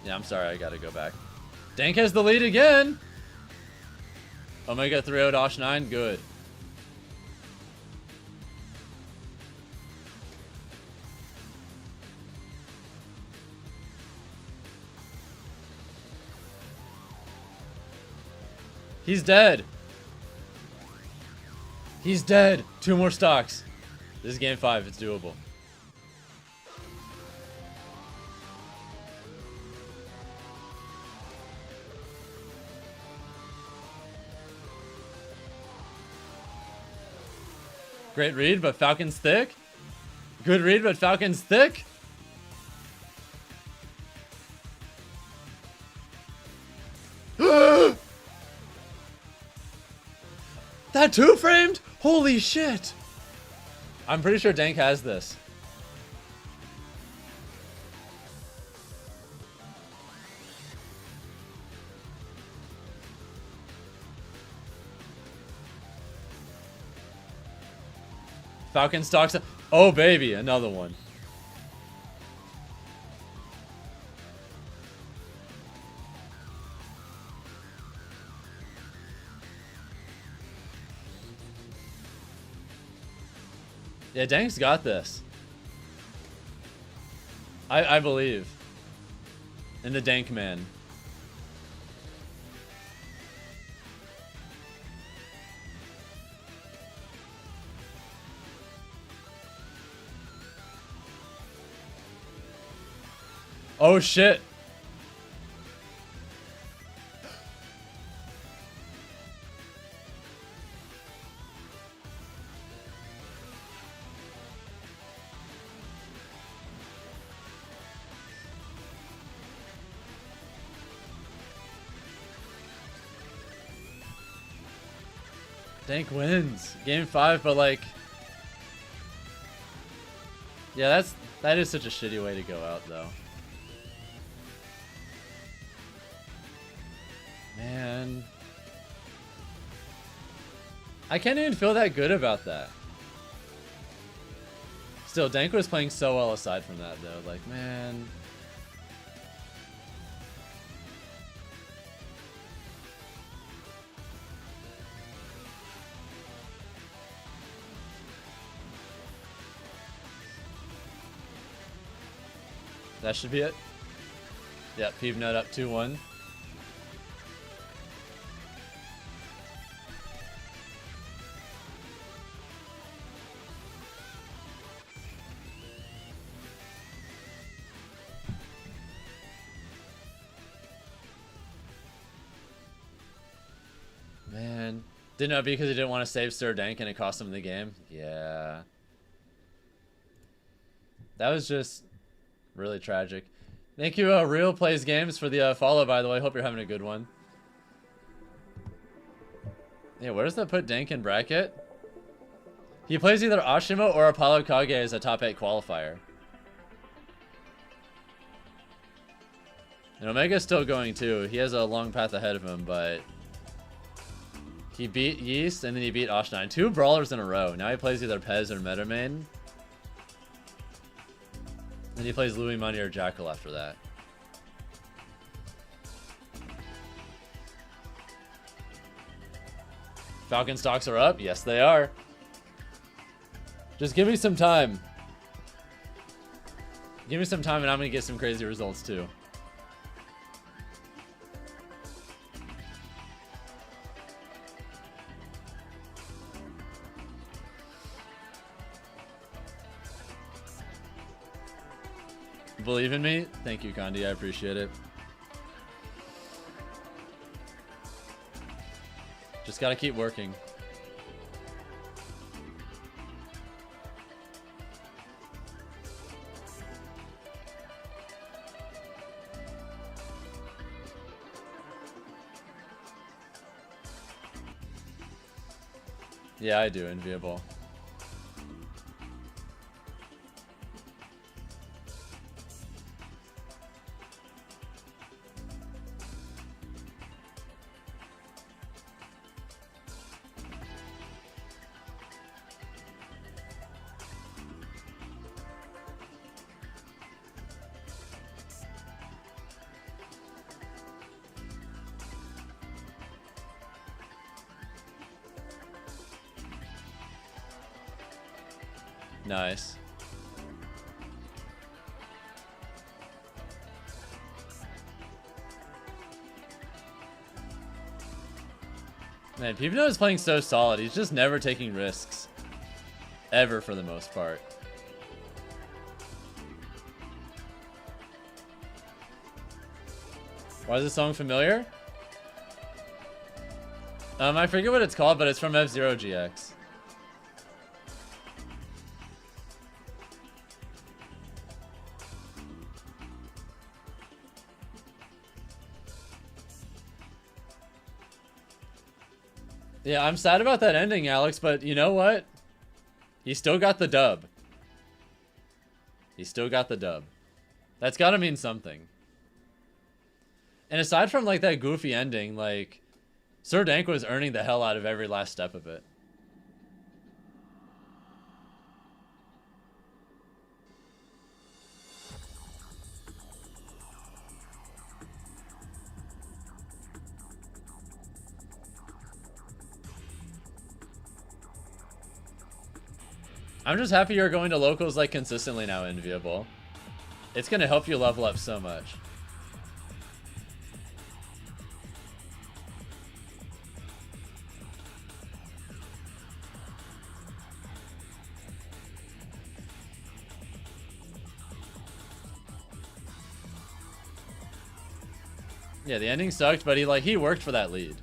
Yeah, I'm sorry, I gotta go back. Dank has the lead again! Omega 3-0 Dosh 9, good. He's dead. He's dead. 2 more stocks. This is game 5. It's doable. Great read, but Falcon's thick. Good read, but Falcon's thick. That 2-framed? Holy shit! I'm pretty sure Dank has this. Falcon stocks. Oh baby, another one. Yeah, Dank's got this. I believe in the Dank man. Oh shit. Dank wins game 5, but like, yeah, that is such a shitty way to go out though. Man, I can't even feel that good about that. Still, Dank was playing so well aside from that though. Like, man. That should be it. Yeah, Peabnut up 2-1. Man. Didn't know because he didn't want to save Sir Dank and it cost him the game? Yeah. That was just really tragic. Thank you, Real Plays Games, for the follow, by the way. Hope you're having a good one. Yeah, where does that put Dank in bracket? He plays either Asimo or Apollo Kage as a top 8 qualifier. And Omega's still going too. He has a long path ahead of him, but he beat Yeast and then he beat Osh9. 2 brawlers in a row. Now he plays either Pez or Metamain. Then he plays Louis Money or Jackal after that. Falcon stocks are up. Yes, they are. Just give me some time. Give me some time and I'm gonna get some crazy results too. Believe in me? Thank you, Condi. I appreciate it. Just gotta keep working. Yeah, I do, enviable. Nice. Man, Peabnut is playing so solid. He's just never taking risks. Ever, for the most part. Why is this song familiar? I forget what it's called, but it's from F-Zero GX. Yeah, I'm sad about that ending, Alex, but you know what? He still got the dub. He still got the dub. That's gotta mean something. And aside from, like, that goofy ending, like, Sir Dank was earning the hell out of every last step of it. I'm just happy you're going to locals like consistently now, Enviable. It's gonna help you level up so much. Yeah, the ending sucked, but he worked for that lead.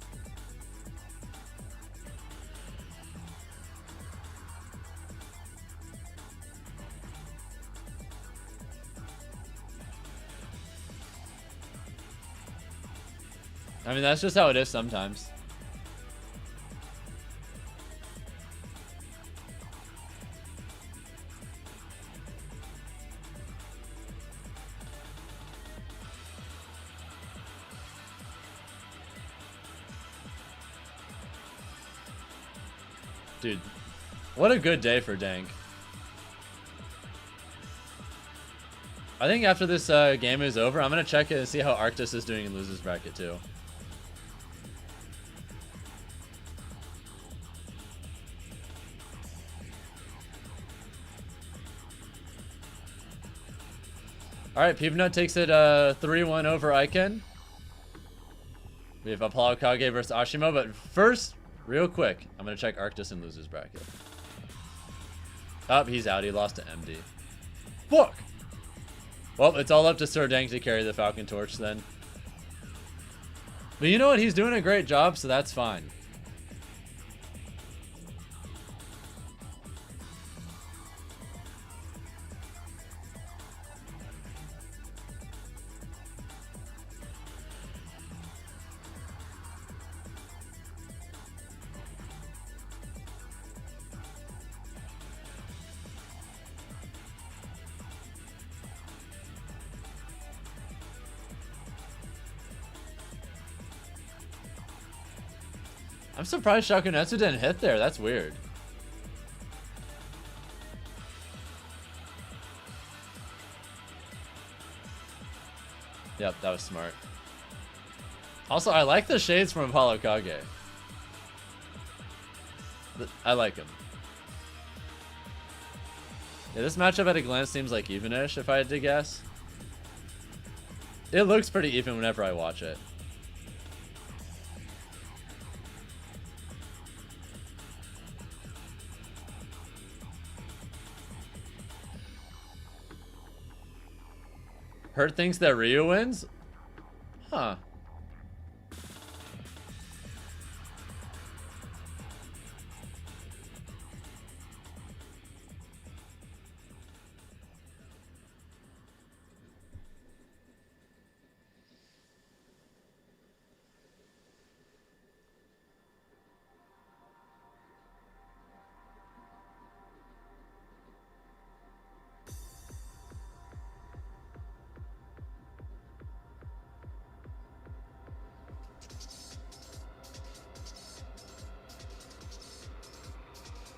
I mean, that's just how it is sometimes. Dude, what a good day for Dank. I think after this game is over, I'm going to check it and see how Arctice is doing in losers bracket too. Alright, Peabnut takes it 3-1 over Iken. We have Apollo Kage versus Asimo, but first, real quick, I'm going to check Arctice in losers bracket. Oh, he's out. He lost to MD. Fuck! Well, it's all up to Sir Dank to carry the Falcon Torch then. But you know what? He's doing a great job, so that's fine. I'm surprised Shakunetsu didn't hit there. That's weird. Yep, that was smart. Also, I like the shades from Apollo Kage. I like them. Yeah, this matchup at a glance seems like evenish, if I had to guess. It looks pretty even whenever I watch it. Hurt thinks that Ryu wins? Huh.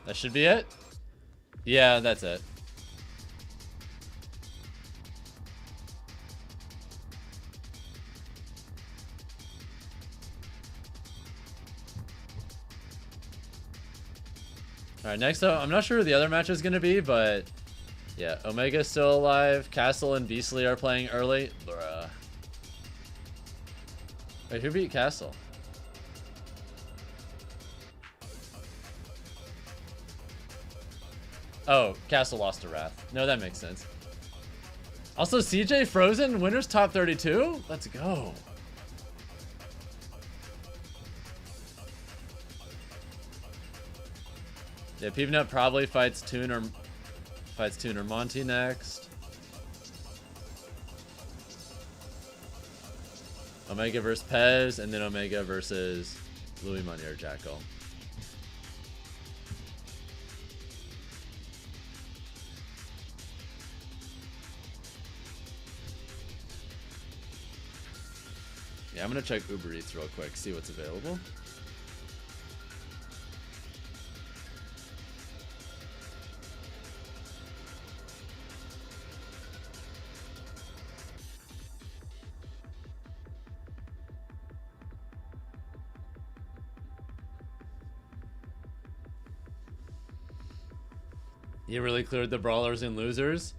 That should be it? Yeah, that's it. Alright, next up, I'm not sure who the other match is going to be, but yeah, Omega's still alive. Castle and Beastly are playing early. Bruh. Wait, who beat Castle? Oh, Castle lost to Wrath. No, that makes sense. Also, CJ Frozen, winners top 32? Let's go. Yeah, Peabnut probably fights Toon or Monty next. Omega versus Pez, and then Omega versus Louis Money or Jackal. Yeah, I'm gonna check Uber Eats real quick, see what's available. He really cleared the brawlers and losers.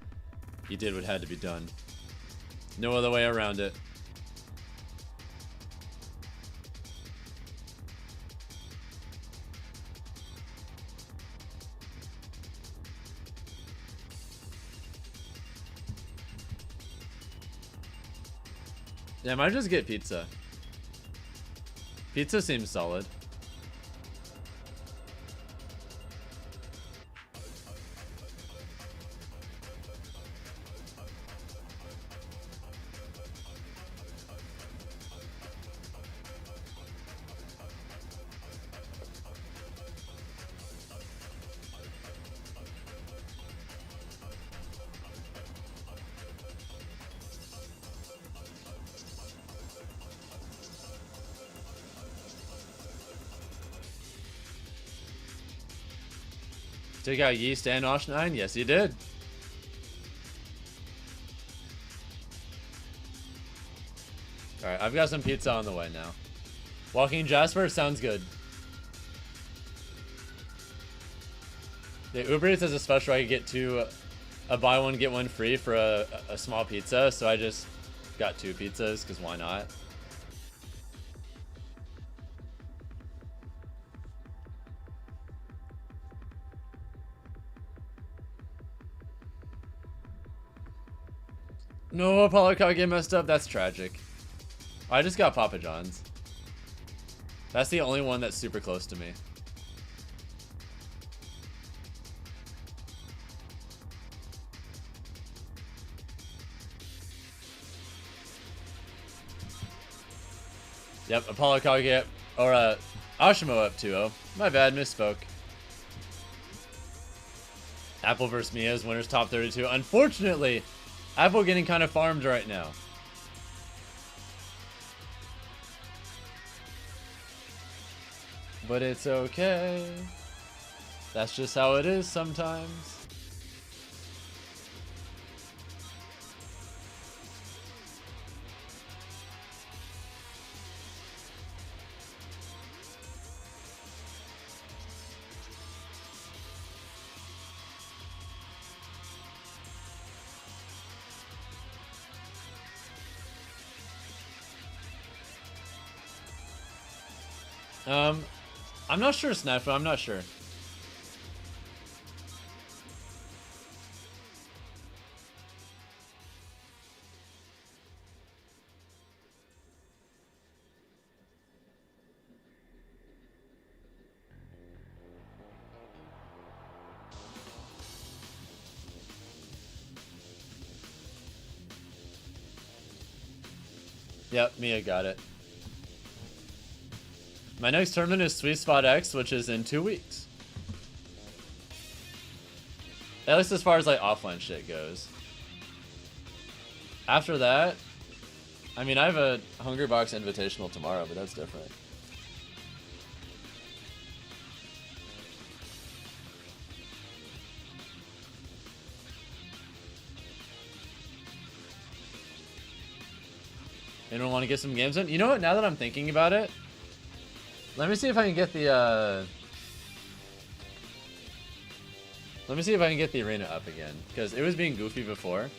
He did what had to be done. No other way around it. Yeah, I might just get pizza. Pizza seems solid. Take out Yeast and Osh9? Yes, he did. Alright, I've got some pizza on the way now. Walking Jasper sounds good. The Uber Eats has a special I could get a buy one, get one free for a small pizza, so I just got 2 pizzas, because why not? No, Apollo Kage messed up. That's tragic. I just got Papa John's. That's the only one that's super close to me. Yep, Apollo Kage or Asimo up 2-0. My bad, misspoke. Apple versus Miya is winners top 32. Unfortunately, Apple getting kind of farmed right now. But it's okay. That's just how it is sometimes. I'm not sure, Snafu. I'm not sure. Yep, Miya got it. My next tournament is Sweet Spot X, which is in 2 weeks. At least as far as like offline shit goes. After that, I mean, I have a Hungrybox Invitational tomorrow, but that's different. Anyone want to get some games in? You know what? Now that I'm thinking about it, let me see if I can get the let me see if I can get the arena up again, because it was being goofy before.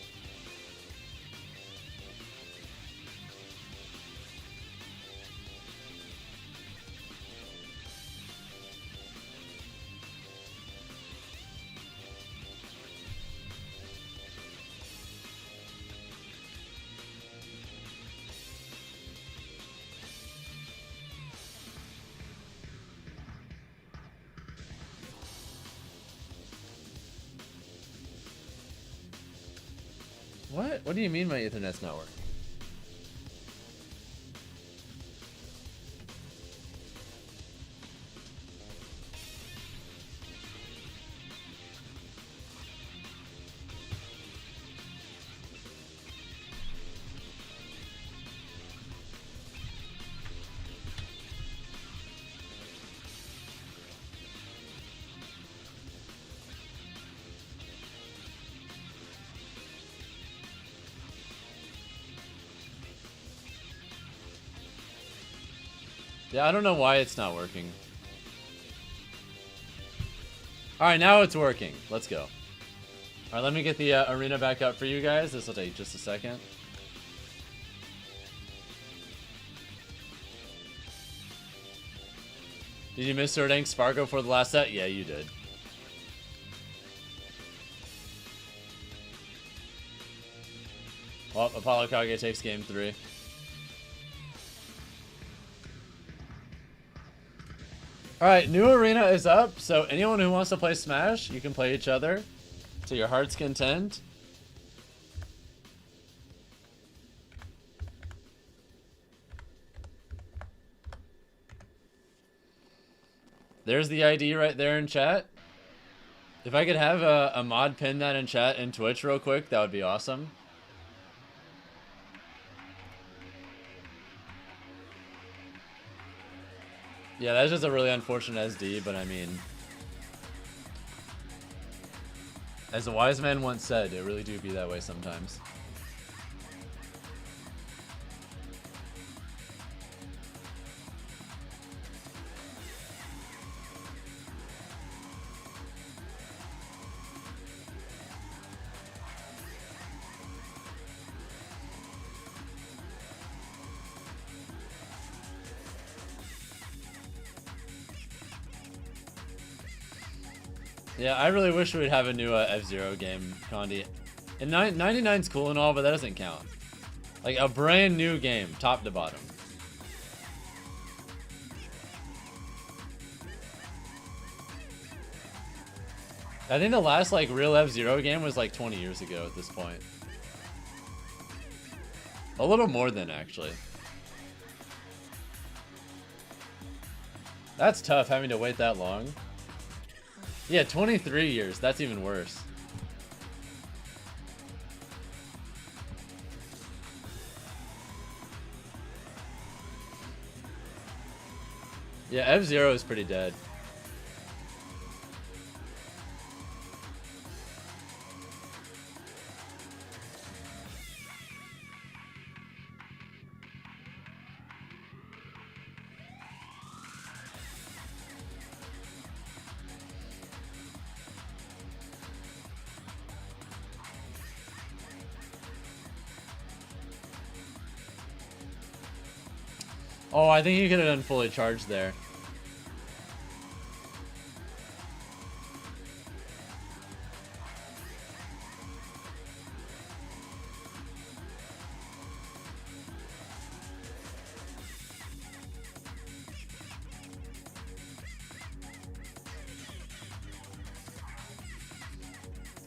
What? What do you mean my Ethernet's not working? Yeah, I don't know why it's not working. Alright, now it's working. Let's go. Alright, let me get the arena back up for you guys. This will take just a second. Did you miss Dank Sparg0 for the last set? Yeah, you did. Well, Apollo Kage takes game 3. Alright, new arena is up, so anyone who wants to play Smash, you can play each other to your heart's content. There's the ID right there in chat. If I could have a mod pin that in chat in Twitch real quick, that would be awesome. Yeah, that's just a really unfortunate SD, but I mean, as a wise man once said, it really do be that way sometimes. Yeah, I really wish we'd have a new F-Zero game, Condi. And 99's cool and all, but that doesn't count. Like, a brand new game, top to bottom. I think the last, like, real F-Zero game was, like, 20 years ago at this point. A little more than, actually. That's tough, having to wait that long. Yeah, 23 years. That's even worse. Yeah, F-Zero is pretty dead. Oh, I think you could have done fully charged there.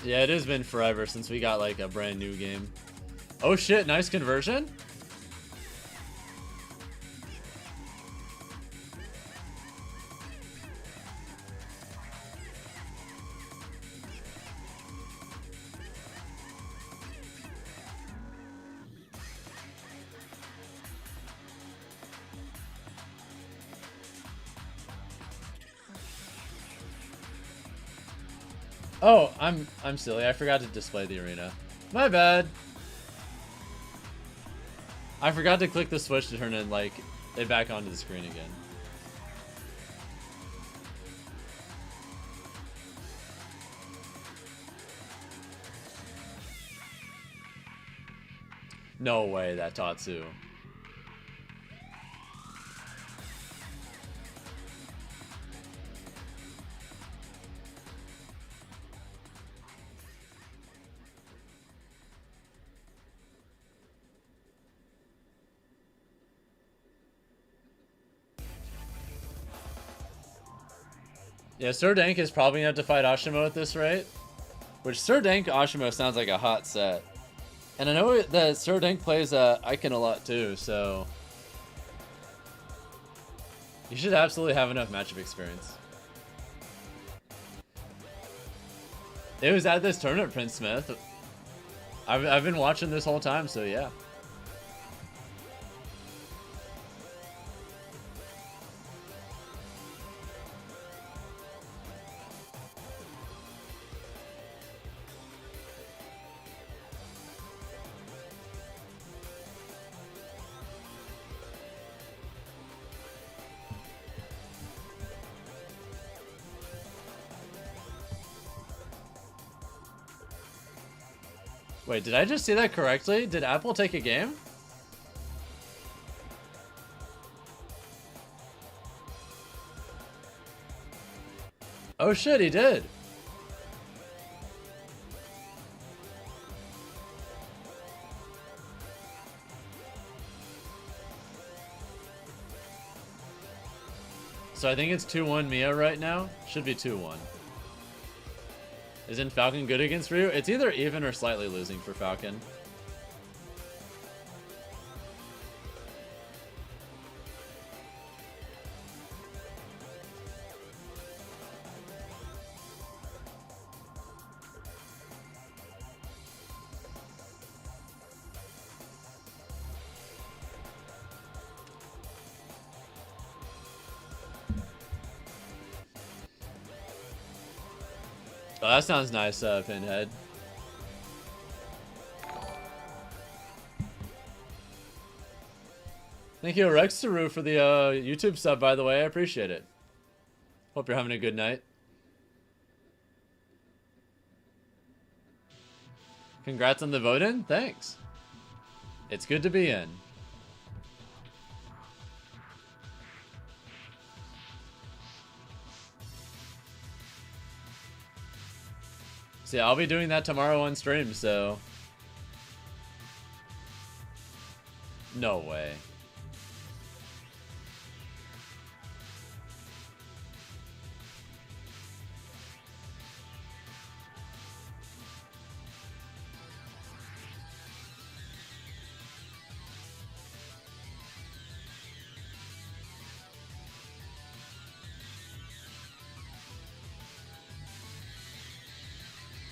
Yeah, it has been forever since we got like a brand new game. Oh shit, nice conversion. Oh, I'm silly. I forgot to display the arena. My bad. I forgot to click the switch to turn it like it back onto the screen again. No way, that Tatsu. Yeah, Sir Dank is probably going to have to fight Asimo at this rate. Which Sir Dank Asimo sounds like a hot set. And I know that Sir Dank plays Icon a lot too, so... You should absolutely have enough matchup experience. It was at this tournament, Prince Smith. I've been watching this whole time, so yeah. Wait, did I just see that correctly? Did Apple take a game? Oh shit, he did. So I think it's 2-1 Miya right now. Should be 2-1. Isn't Falcon good against Ryu? It's either even or slightly losing for Falcon. Oh, that sounds nice, Pinhead. Thank you, Rexaru, for the YouTube sub, by the way. I appreciate it. Hope you're having a good night. Congrats on the vote-in. Thanks. It's good to be in. So yeah, I'll be doing that tomorrow on stream, so... No way.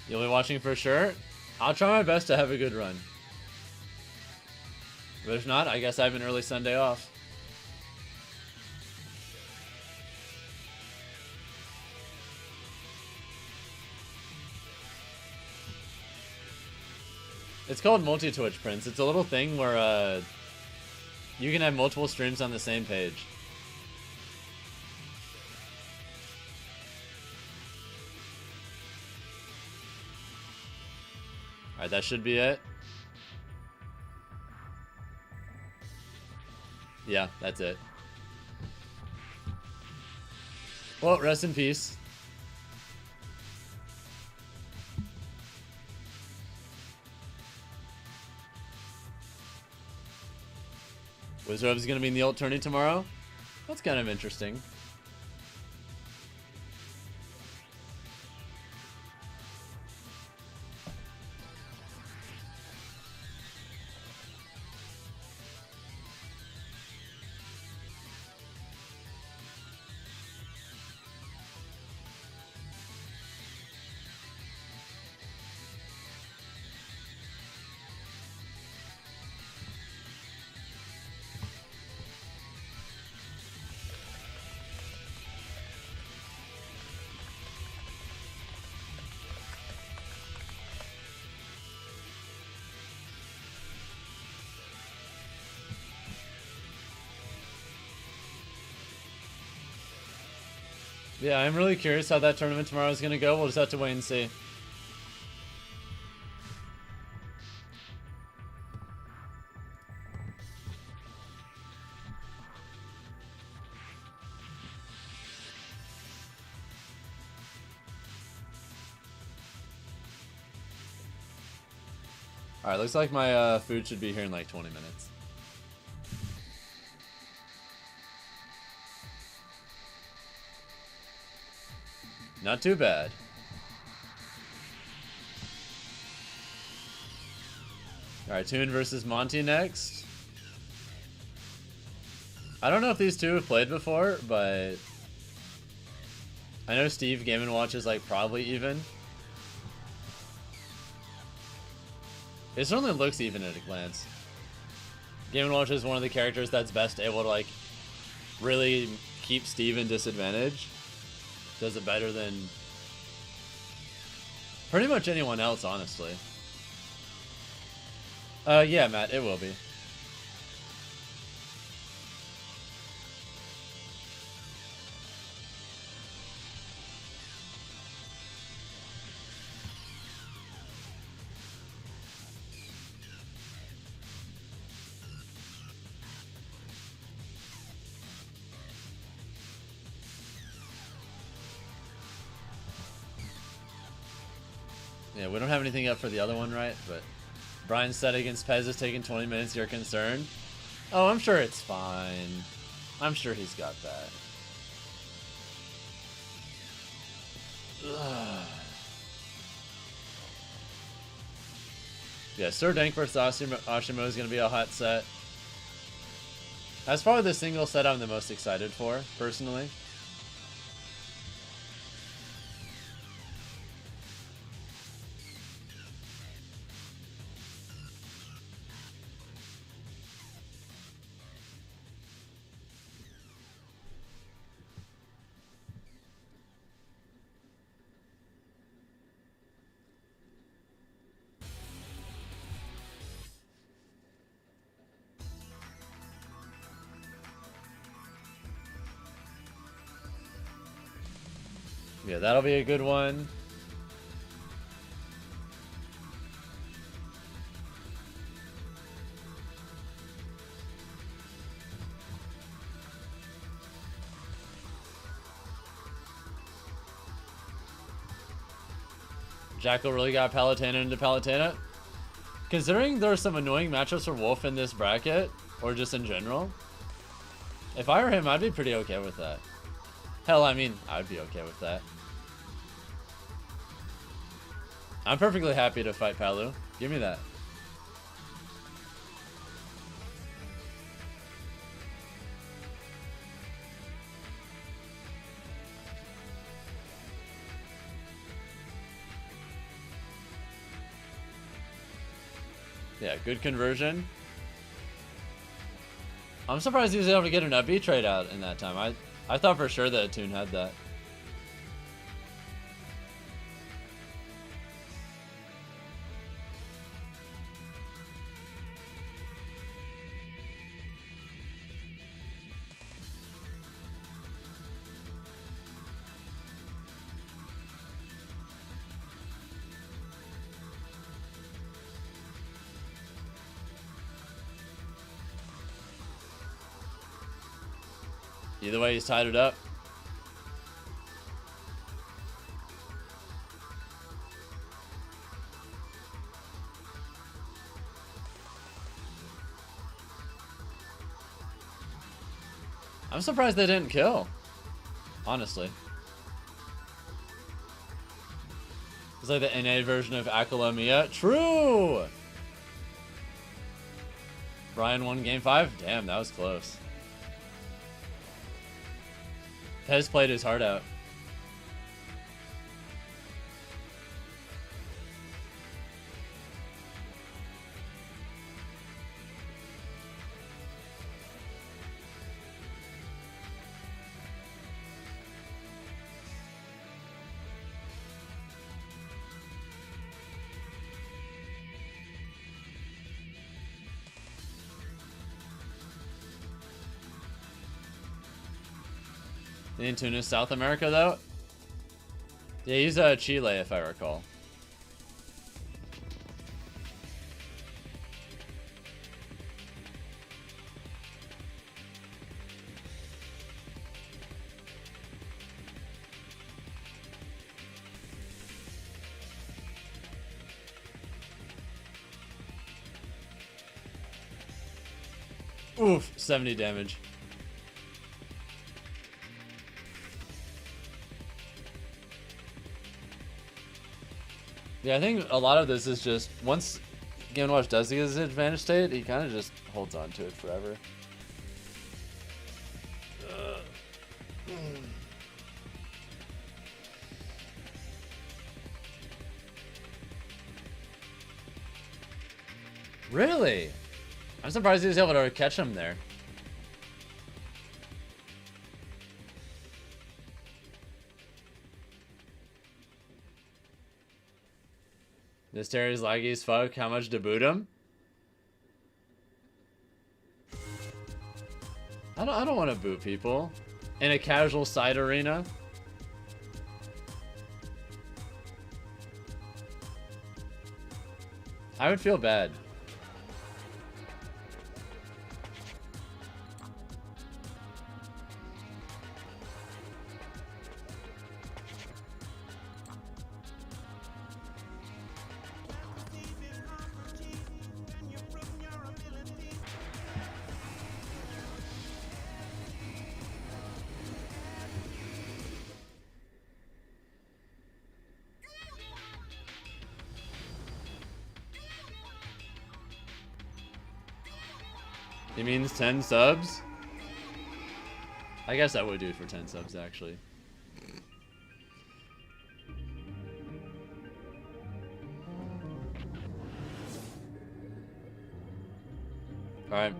You'll be watching for sure? I'll try my best to have a good run. But if not, I guess I have an early Sunday off. It's called multi-Twitch, Prince. It's a little thing where you can have multiple streams on the same page. Alright, that should be it. Yeah, that's it. Well, rest in peace. Wizard's gonna be in the ult tourney tomorrow? That's kind of interesting. Yeah, I'm really curious how that tournament tomorrow is going to go. We'll just have to wait and see. Alright, looks like my food should be here in like 20 minutes. Not too bad. Alright, Toon versus Monty next. I don't know if these two have played before, but I know Steve Game & Watch is like probably even. It certainly looks even at a glance. Game & Watch is one of the characters that's best able to like really keep Steve in disadvantage. Does it better than pretty much anyone else, honestly. Yeah, Matt, it will be. Yeah, we don't have anything up for the other one, right? But Brian's set against Pez is taking 20 minutes. You're concerned? Oh, I'm sure it's fine. I'm sure he's got that. Ugh. Yeah, Sir Dank versus Asimo is going to be a hot set. That's probably the single set I'm the most excited for, personally. Yeah, that'll be a good one. Jackal really got Palutena into Palutena. Considering there are some annoying matchups for Wolf in this bracket, or just in general, if I were him, I'd be pretty okay with that. Hell, I mean, I'd be okay with that. I'm perfectly happy to fight Palu. Give me that. Yeah, good conversion. I'm surprised he was able to get an up B trade out in that time. I thought for sure that Toon had that. Either way, he's tied it up. I'm surprised they didn't kill. Honestly. It's like the NA version of Akala Miya. True! Brian won game 5? Damn, that was close. Pez played his heart out. Into New South America, though? Yeah, he's Chile, if I recall. Oof, 70 damage. Yeah, I think a lot of this is just once Game & Watch does get his advantage state, he kind of just holds on to it forever. Really? I'm surprised he was able to catch him there. This Terry's laggy as fuck. How much to boot him? I don't want to boot people in a casual side arena. I would feel bad. He means 10 subs? I guess I would do it for 10 subs, actually. Alright.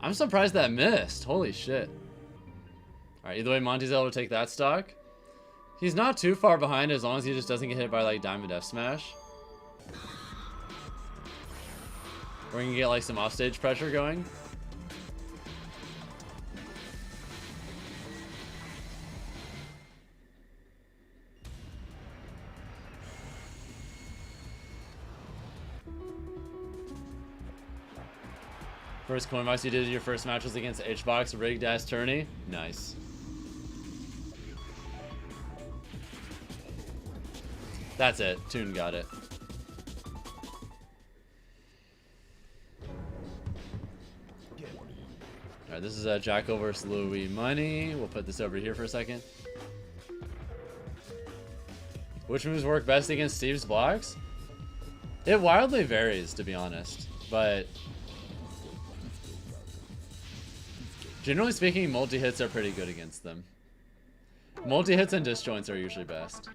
I'm surprised that missed. Holy shit. Alright, either way, Monty's able to take that stock. He's not too far behind as long as he just doesn't get hit by, like, Diamond F Smash. We're gonna get like some offstage pressure going. First coin box you did in your first match was against HBox rigged ass tourney. Nice. That's it. Toon got it. Alright, this is Jackal versus Louis Money. We'll put this over here for a second. Which moves work best against Steve's blocks? It wildly varies, to be honest. But generally speaking, multi-hits are pretty good against them. Multi-hits and disjoints are usually best.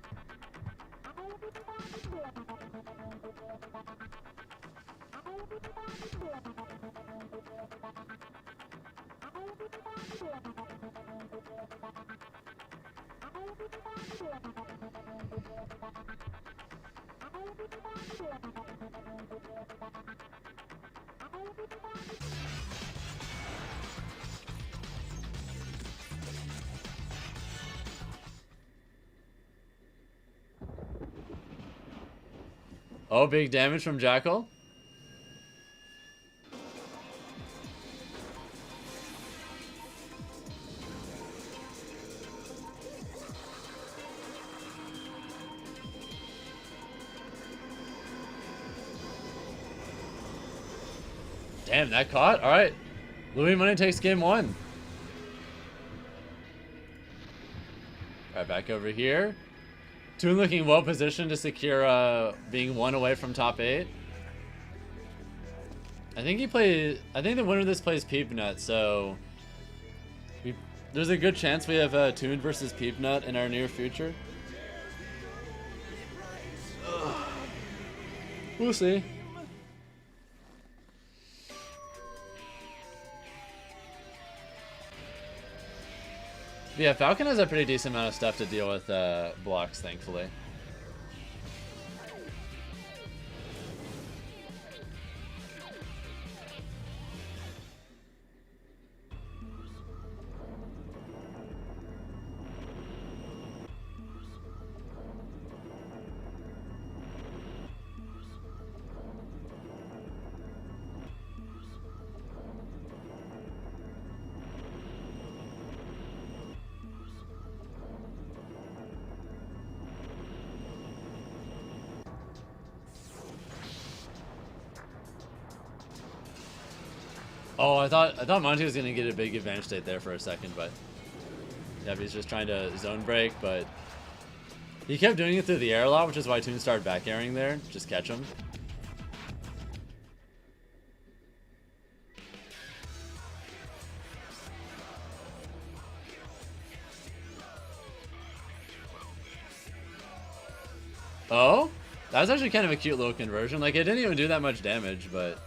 Oh, big damage from Jackal. Damn, that caught? Alright. Louis Money takes game one. Alright, back over here. Toon looking well positioned to secure being one away from top 8. I think the winner of this plays Peabnut, so there's a good chance we have Toon versus Peabnut in our near future. We'll see. Yeah, Falcon has a pretty decent amount of stuff to deal with blocks, thankfully. Oh, I thought Monty was gonna get a big advantage state there for a second, but yeah, he's just trying to zone break, but he kept doing it through the air a lot, which is why Toon started back airing there. Just catch him. Oh? That was actually kind of a cute little conversion. Like, it didn't even do that much damage, but...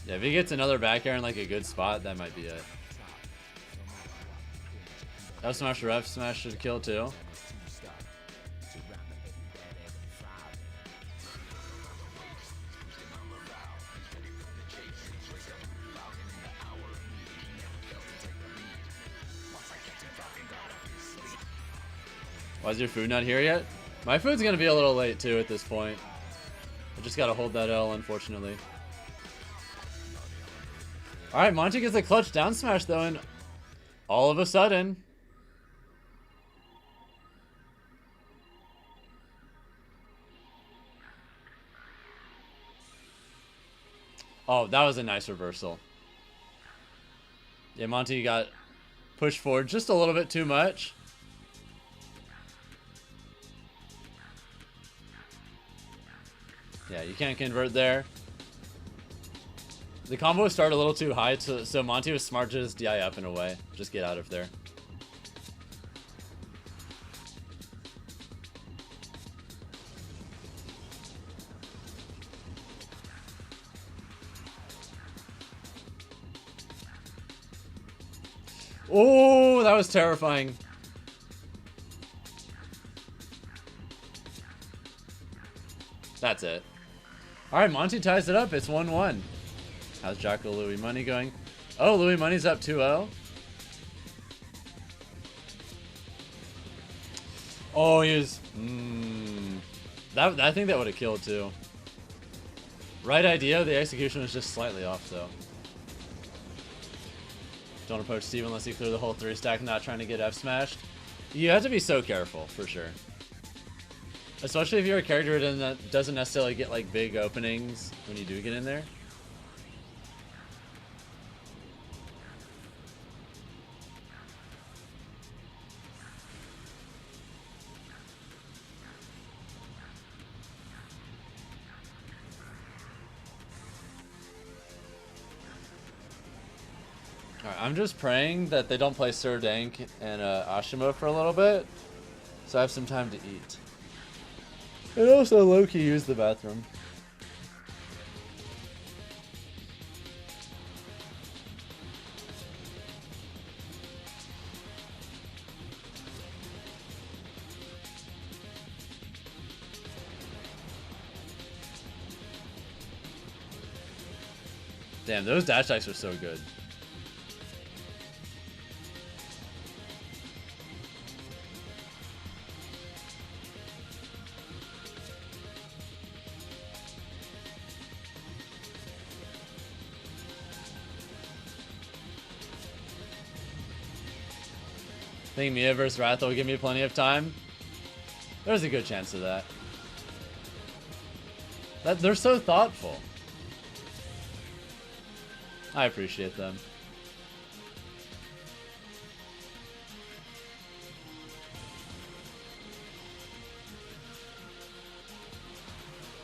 yeah, if he gets another back air in, like, a good spot, that might be it. F smash or F smash should kill, too. Why is your food not here yet? My food's gonna be a little late too at this point. I just gotta hold that L, unfortunately. Alright, Monty gets a clutch down smash though, and all of a sudden... oh, that was a nice reversal. Yeah, Monty got pushed forward just a little bit too much. Yeah, you can't convert there. The combo started a little too high, so Monty was smart to just DI up and away. Just get out of there. Oh, that was terrifying. That's it. Alright, Monty ties it up. It's 1-1. How's Jocko Louis Money going? Oh, Louis Money's up 2-0. Oh, he was... I think that would have killed, too. Right idea. The execution was just slightly off, though. Don't approach Steve unless you clear the whole 3-stack, not trying to get F-smashed. You have to be so careful, for sure. Especially if you're a character that doesn't necessarily get like big openings when you do get in there. Alright, I'm just praying that they don't play Sir Dank and Asimo for a little bit, so I have some time to eat. And also low-key use the bathroom. Damn, those dash attacks are so good. I think Miya vs. Wrath will give me plenty of time. There's a good chance of that. They're so thoughtful. I appreciate them.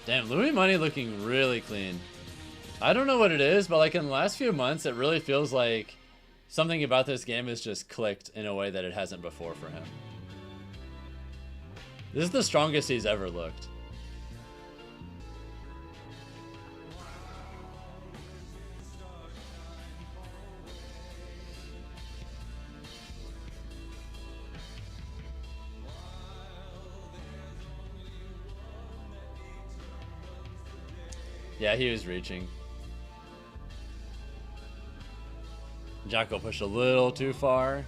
Damn, Louis Money looking really clean. I don't know what it is, but like in the last few months, it really feels like something about this game has just clicked in a way that it hasn't before for him. This is the strongest he's ever looked. Yeah, he was reaching. Jocko pushed a little too far.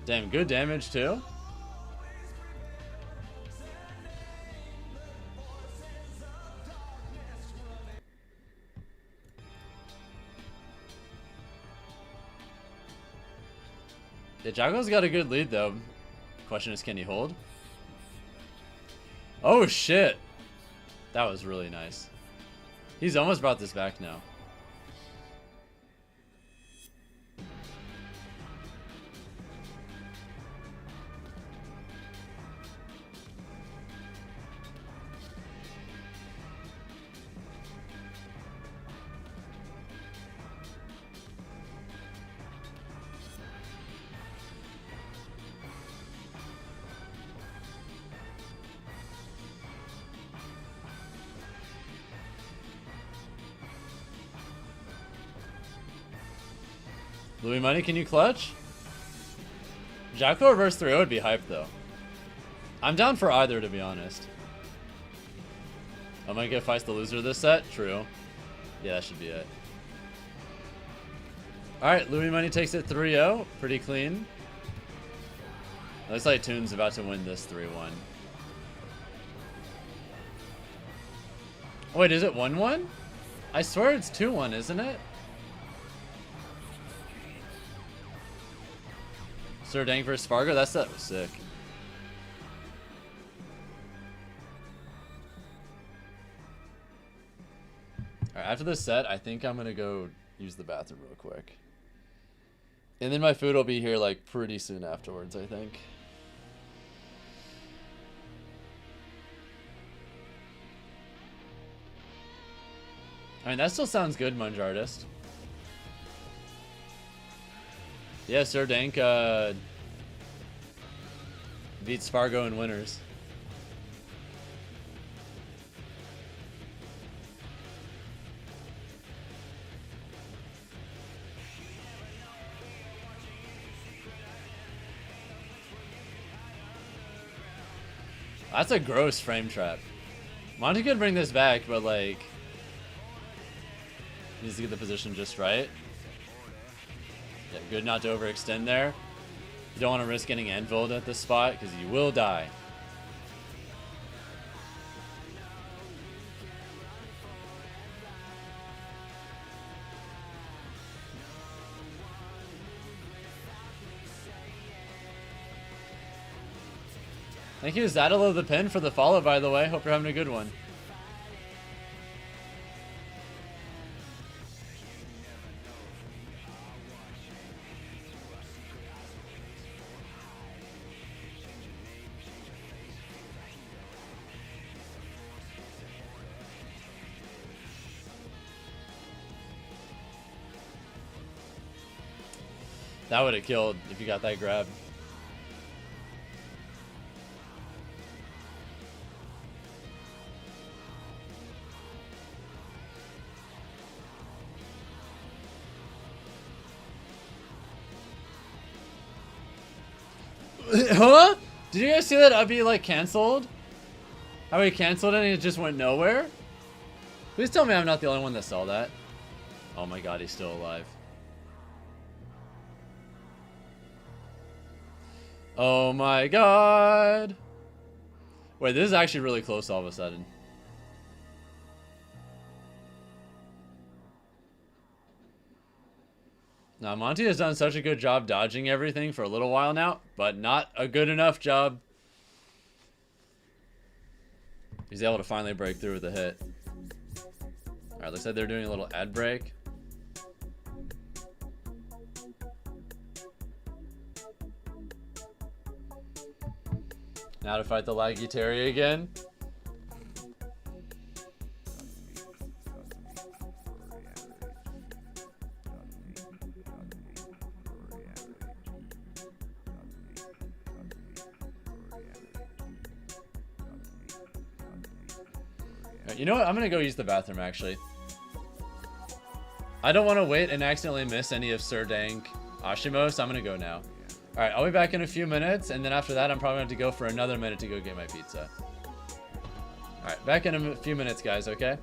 Damn, good damage too. Yeah, Jocko's got a good lead though. Question is, can he hold? Oh shit! That was really nice. He's almost brought this back now. Louis Money, can you clutch? Jocko reverse 3-0 would be hyped though. I'm down for either, to be honest. I might get Feist the loser this set. True. Yeah, that should be it. Alright, Louis Money takes it 3-0. Pretty clean. Looks like Toon's about to win this 3-1. Wait, is it 1-1? I swear it's 2-1, isn't it? Sir Dank versus Sparg0, that set was sick. Alright, after this set, I think I'm gonna go use the bathroom real quick. And then my food will be here like pretty soon afterwards, I think. I mean, that still sounds good, Munge Artist. Yeah, Sir Dank beats Sparg0 in winners. That's a gross frame trap. Monty could bring this back, but like needs to get the position just right. Yeah, good not to overextend there. You don't want to risk getting anviled at this spot because you will die. Thank you, Zadalo the pin, for the follow, by the way. Hope you're having a good one. That would have killed if you got that grab. Huh? Did you guys see that Ubby like canceled? How he canceled it and it just went nowhere? Please tell me I'm not the only one that saw that. Oh my god, he's still alive. Oh my god. Wait, this is actually really close all of a sudden. Now, Monty has done such a good job dodging everything for a little while now, but not a good enough job. He's able to finally break through with a hit. Alright, looks like they're doing a little ad break. Now to fight the laggy Terry again. You know what? I'm gonna go use the bathroom actually. I don't want to wait and accidentally miss any of Sir Dank Asimo, so I'm gonna go now. Alright, I'll be back in a few minutes, and then after that I'm probably gonna have to go for another minute to go get my pizza. Alright, back in a few minutes, guys, okay?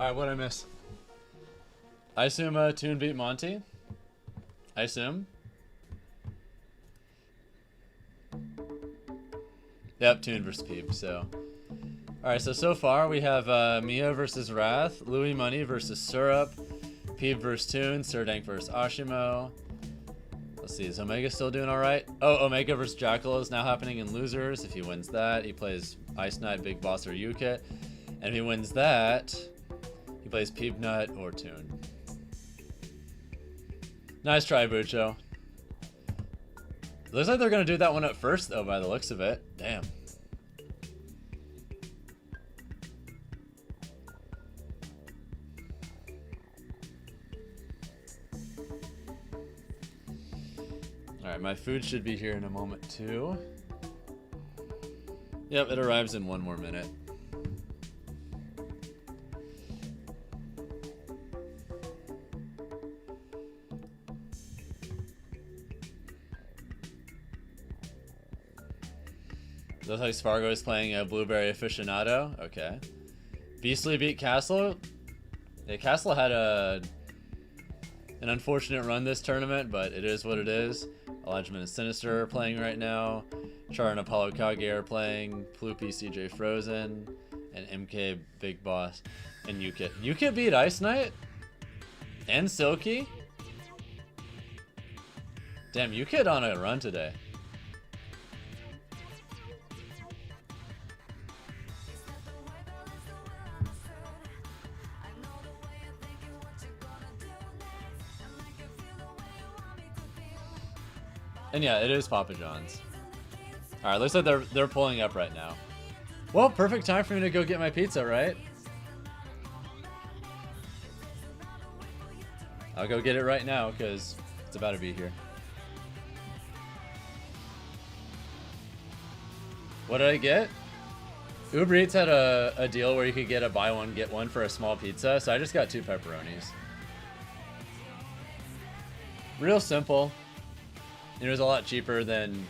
Alright, what'd I miss? I assume Toon beat Monty? I assume? Yep, Toon versus Peeb, so. Alright, so far we have Miya versus Wrath, Louis Money versus Syrup, Peeb versus Toon, Sir Dank versus Asimo. Let's see, is Omega still doing alright? Oh, Omega versus Jackal is now happening in Losers. If he wins that, he plays Ice Knight, Big Boss, or Yukit. And if he wins that, he plays Peabnut or Toon. Nice try, Bucho. Looks like they're gonna do that one up first, though, by the looks of it. Damn. Alright, my food should be here in a moment, too. Yep, it arrives in 1 more minute. Looks like Sparg0 is playing a Blueberry Aficionado. Okay. Beastly beat Castle. Yeah, Castle had an unfortunate run this tournament, but it is what it is. Elijah and Sinister are playing right now. Char and Apollo Kage are playing. Ploopy, CJ Frozen, and MK Big Boss, and Yukit. Yukit beat Ice Knight? And Silky? Damn, Yukit on a run today. And yeah, it is Papa John's. Alright, looks like they're pulling up right now. Well, perfect time for me to go get my pizza, right? I'll go get it right now, because it's about to be here. What did I get? Uber Eats had a deal where you could get a buy one, get one for a small pizza, so I just got 2 pepperonis. Real simple. It was a lot cheaper than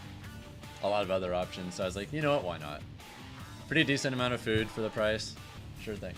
a lot of other options, so I was like, you know what, why not? Pretty decent amount of food for the price. Sure thing.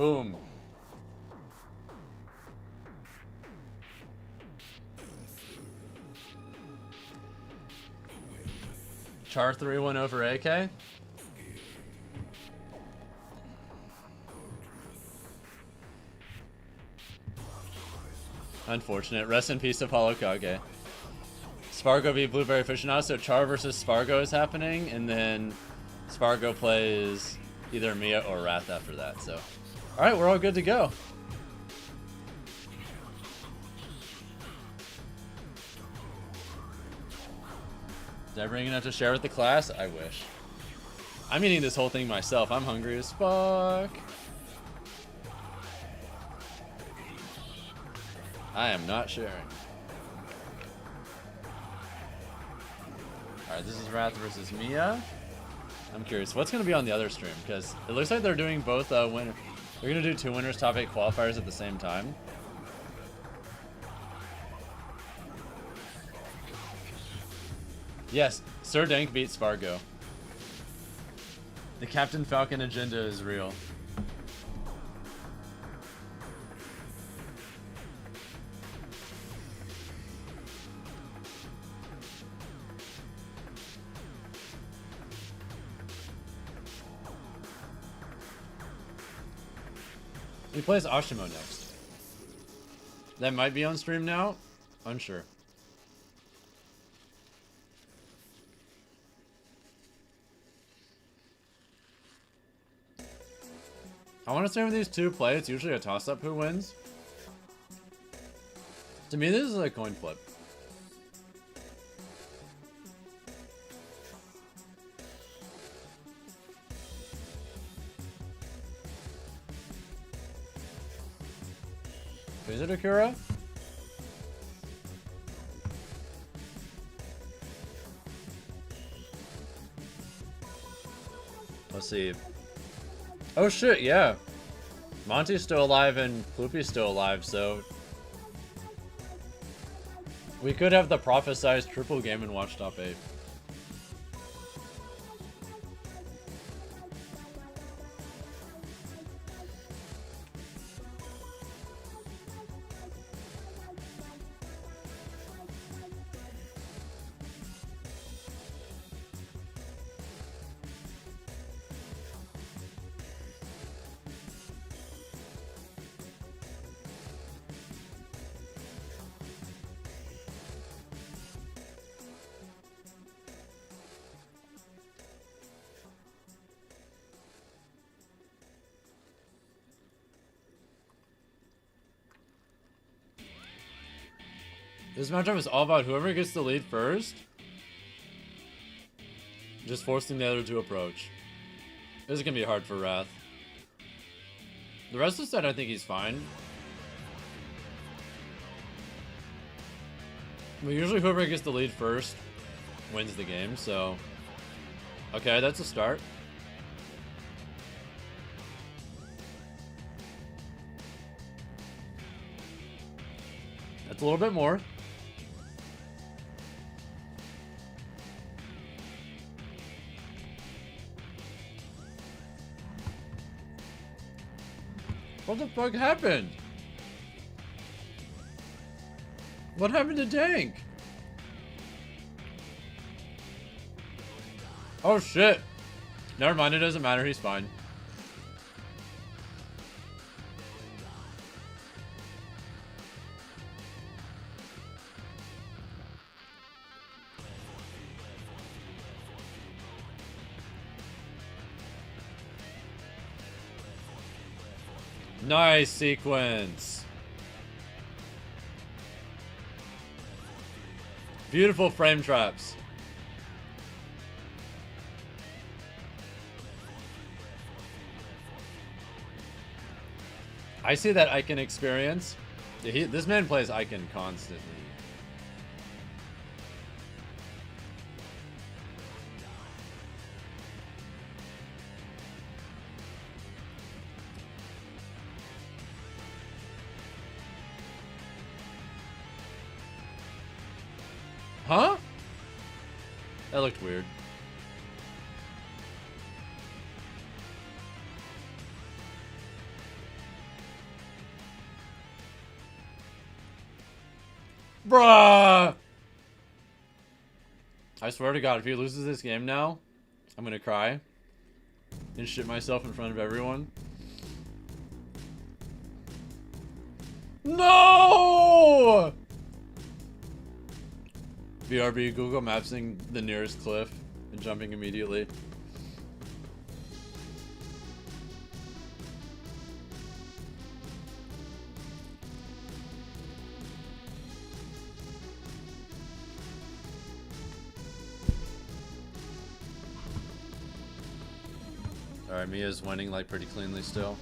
Boom. Char 3-1 over AK. Unfortunate. Rest in peace, Apollo Kage. Sparg0 v Blueberry Aficionado. So Char versus Sparg0 is happening, and then Sparg0 plays either Miya or Wrath after that. So, all right, we're all good to go. Did I bring enough to share with the class? I wish. I'm eating this whole thing myself. I'm hungry as fuck. I am not sharing. Alright, this is Wrath versus Miya. I'm curious, what's going to be on the other stream? Because it looks like they're doing both winner. They're going to do 2 winners top 8 qualifiers at the same time. Yes, Sir Dank beat Sparg0. The Captain Falcon agenda is real. He plays Asimo next. That might be on stream now. Unsure. I want to say when these two play, it's usually a toss-up who wins. To me, this is a coin flip. Is it Akira? Let's see. Oh shit, yeah. Monty's still alive and Ploopy's still alive, so we could have the prophesized triple game and watch top 8. This matchup is all about whoever gets the lead first, just forcing the other to approach. This is gonna be hard for Wrath. The rest of the set, I think he's fine. But usually whoever gets the lead first wins the game, so... Okay, that's a start. That's a little bit more. What the fuck happened? What happened to Dank? Oh shit. Never mind, it doesn't matter, he's fine. Nice sequence. Beautiful frame traps. I see that Icon experience. This man plays Icon constantly. Huh? That looked weird. Bruh! I swear to God, if he loses this game now, I'm gonna cry and shit myself in front of everyone. No! BRB, Google Mapsing the nearest cliff and jumping immediately. Alright, Mia's winning like pretty cleanly still.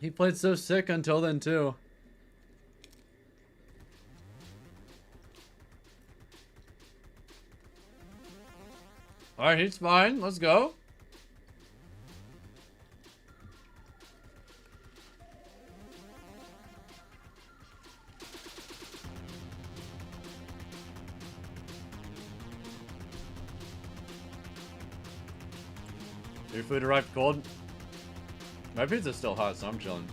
He played so sick until then too. Alright, he's fine. Let's go. Your food arrived cold? My pizza's still hot, so I'm chilling.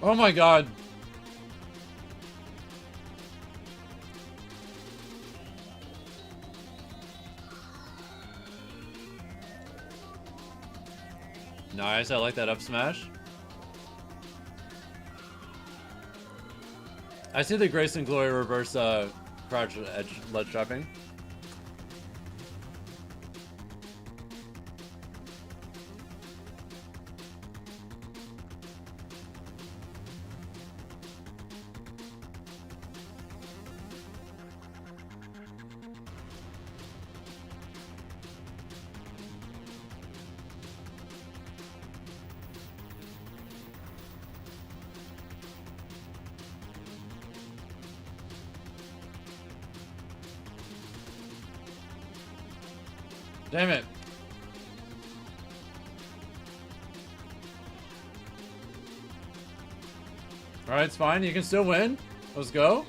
Oh my God. Nice, I like that up smash. I see the Grace and Glory reverse crouch edge ledge dropping. Damn it. Alright, it's fine. You can still win. Let's go.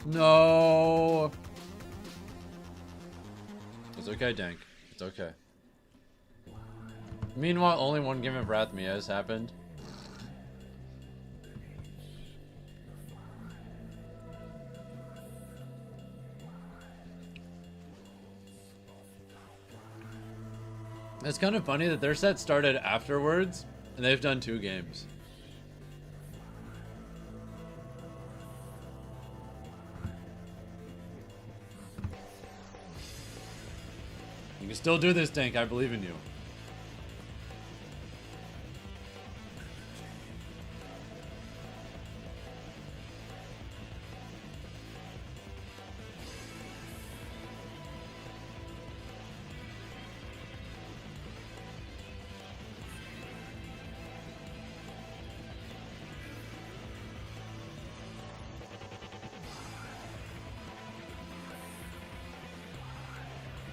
No. It's okay, Dank. It's okay. Meanwhile, only one game of Wrath Miya has happened. It's kind of funny that their set started afterwards, and they've done 2 games. You can still do this, Dank. I believe in you.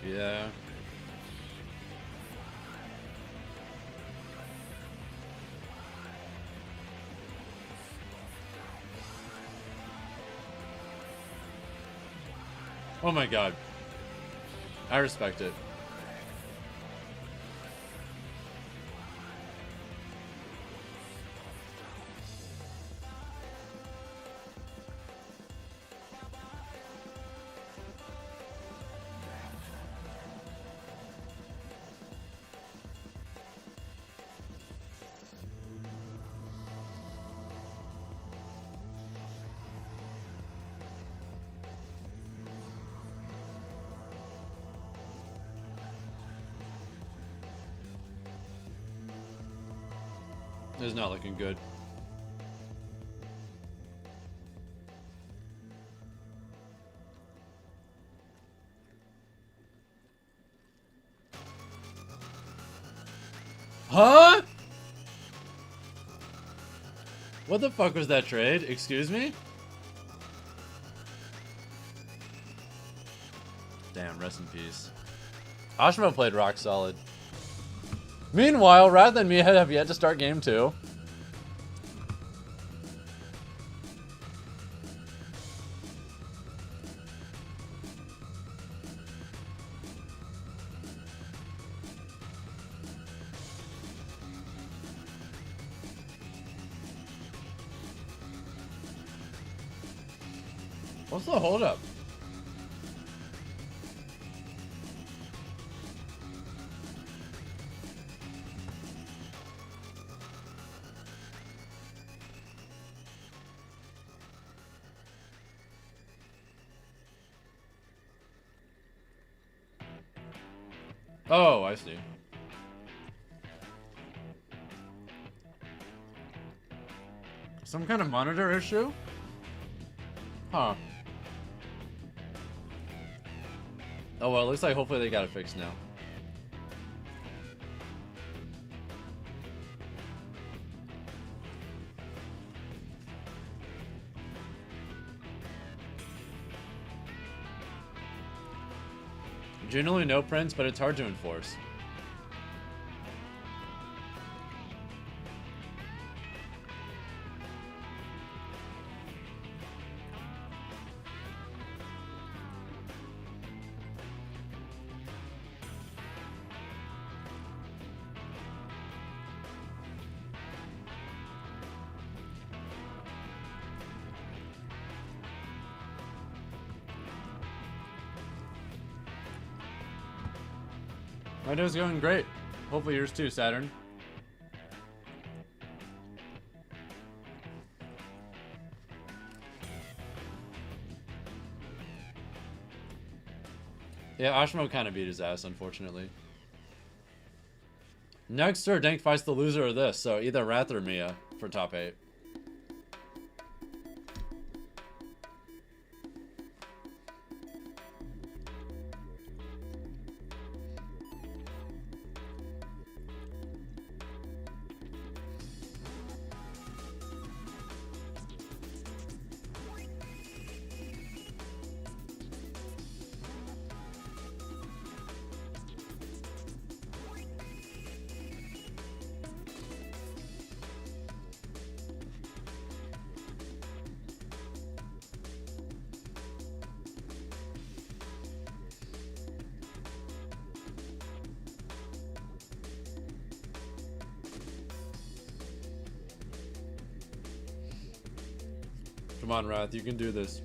Yeah. Oh my God. I respect it. It's not looking good. Huh? What the fuck was that trade? Excuse me? Damn, rest in peace. Asimo played rock solid. Meanwhile, Wrath and Miya have yet to start game 2. What's the holdup? Oh, I see. Some kind of monitor issue? Huh. Oh well, it looks like hopefully they got it fixed now. Generally no prints, but it's hard to enforce. My day's going great. Hopefully yours too, Saturn. Yeah, Asimo kind of beat his ass, unfortunately. Next, Sir Dank fights the loser of this, so either Wrath or Miya for top 8. Come on, Wrath, you can do this.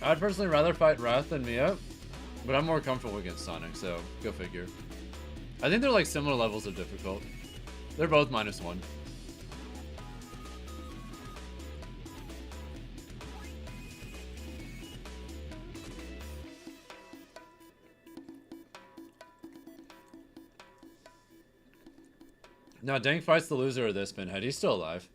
I'd personally rather fight Wrath than Miya, but I'm more comfortable against Sonic, so go figure. I think they're like similar levels of difficult. They're both -1. Now Dank fights the loser of this pinhead. He's still alive.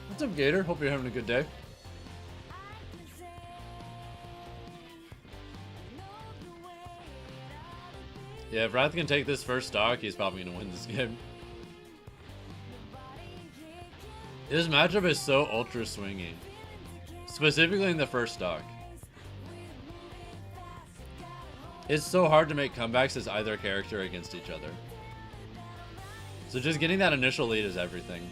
What's up, Gator? Hope you're having a good day. Yeah, if Wrath can take this first stock, he's probably going to win this game. This matchup is so ultra swingy. Specifically in the first stock. It's so hard to make comebacks as either character against each other. So just getting that initial lead is everything.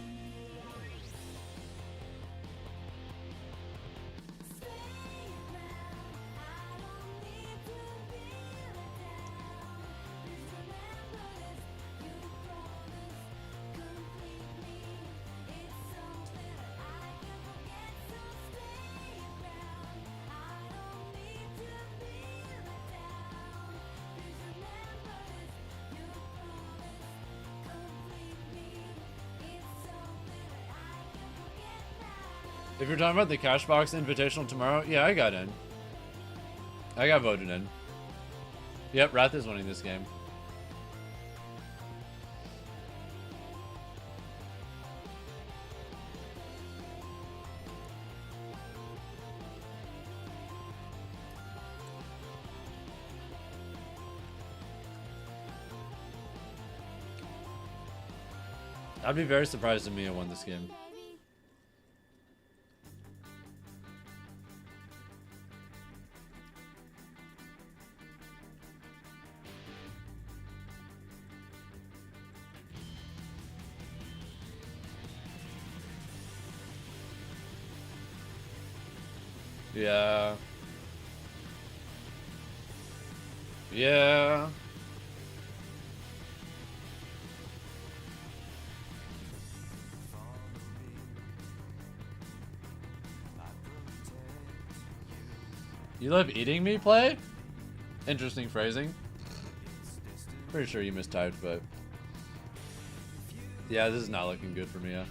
If you're talking about the Cashbox Invitational tomorrow, yeah, I got in. I got voted in. Yep, Wrath is winning this game. I'd be very surprised if Miya won this game. Yeah. Yeah. You love eating me, play? Interesting phrasing. Pretty sure you mistyped, but... yeah, this is not looking good for Miya.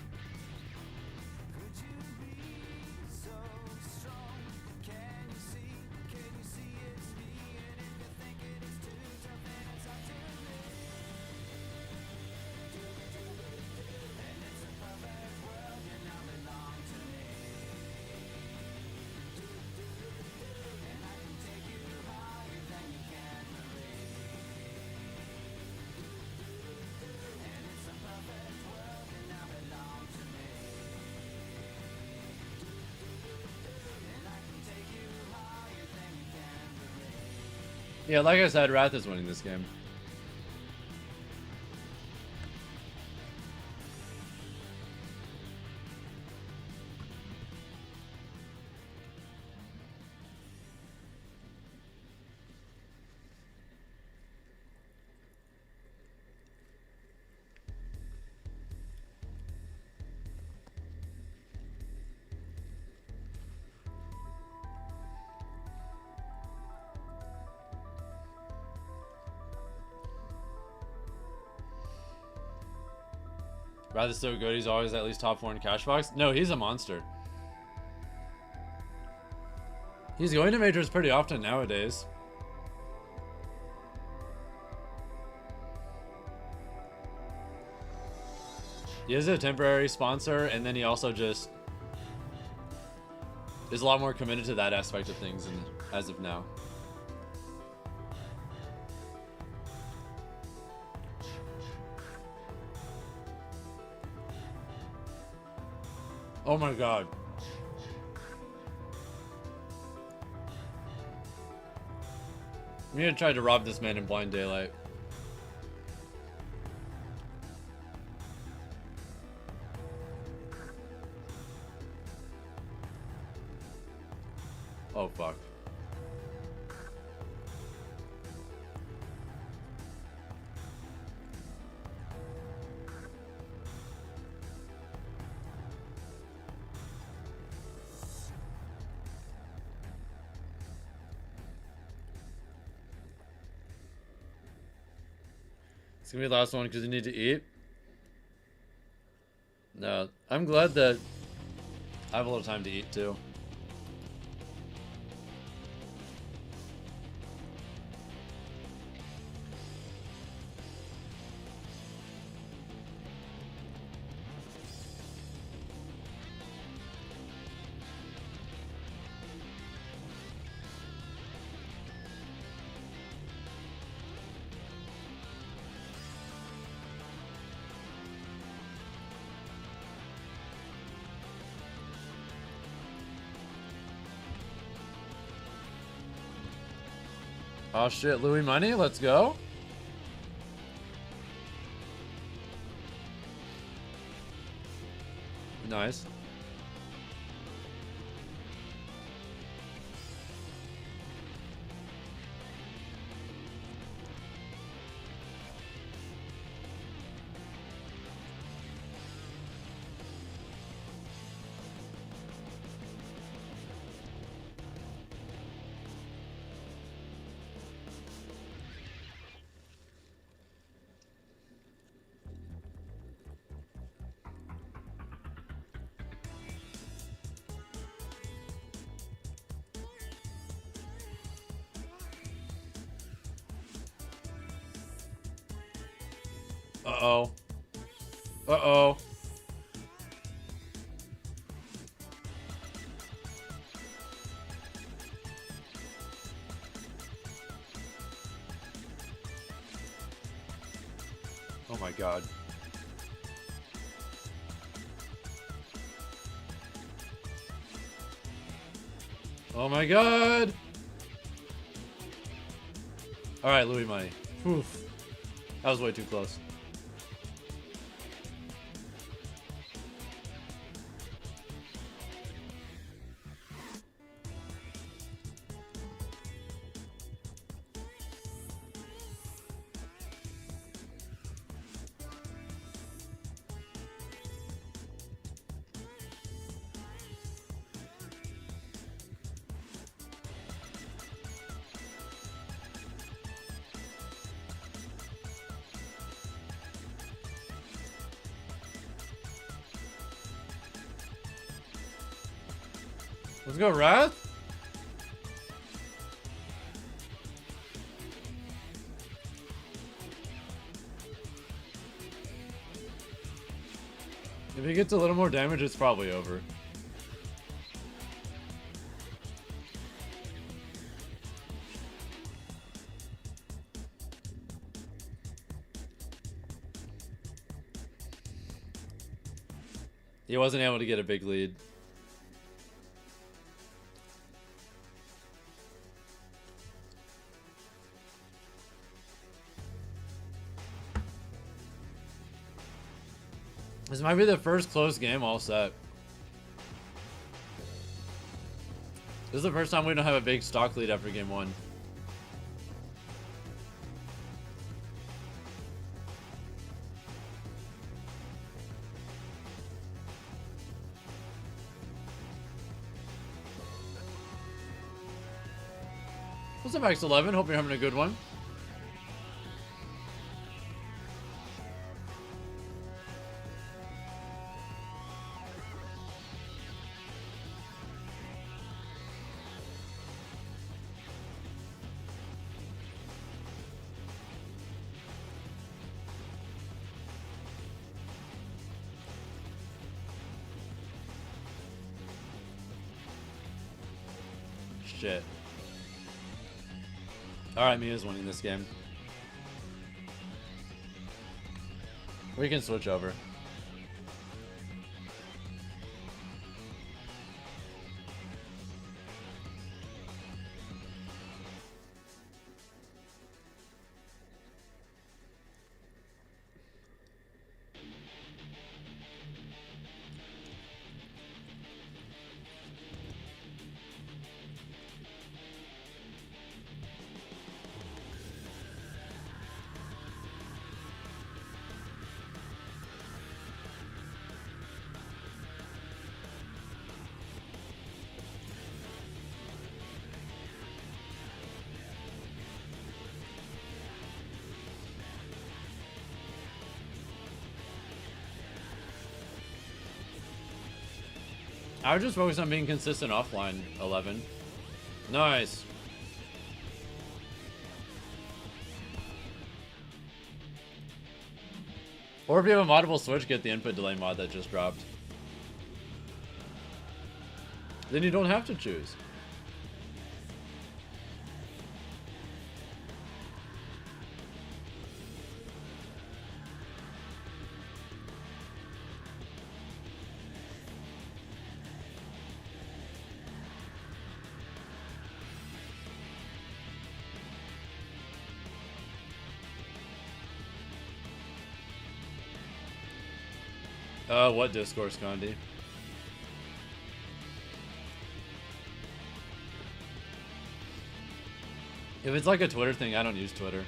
Yeah, like I said, Wrath is winning this game. Wrath is so good, he's always at least top 4 in Cashbox. No, he's a monster. He's going to majors pretty often nowadays. He is a temporary sponsor, and then he also just is a lot more committed to that aspect of things as of now. Oh my god. I'm gonna try to rob this man in blind daylight. Oh fuck. It's gonna be the last one because you need to eat. No, I'm glad that I have a little time to eat too. Oh shit, Louis money, let's go. Nice. Uh-oh. Uh-oh. Oh my god. Oh my god! Alright, Louis money. Oof. That was way too close. Let's go, Wrath. If he gets a little more damage, it's probably over. He wasn't able to get a big lead. This might be the first close game all set. This is the first time we don't have a big stock lead after game one. What's up, X11? Hope you're having a good one. Shit. Alright, Mia's winning this game. We can switch over. I would just focus on being consistent offline, 11. Nice. Or if you have a moddable switch, get the input delay mod that just dropped. Then you don't have to choose. What discourse, Condi? If it's like a Twitter thing, I don't use Twitter.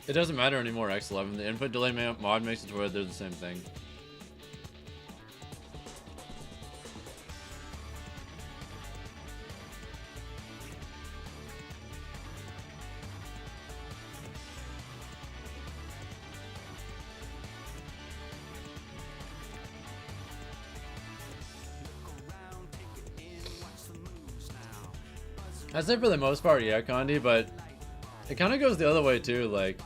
It doesn't matter anymore, X11. The input delay mod makes it to where they're the same thing. I'd say for the most part, yeah, Condi, but it kind of goes the other way too, like...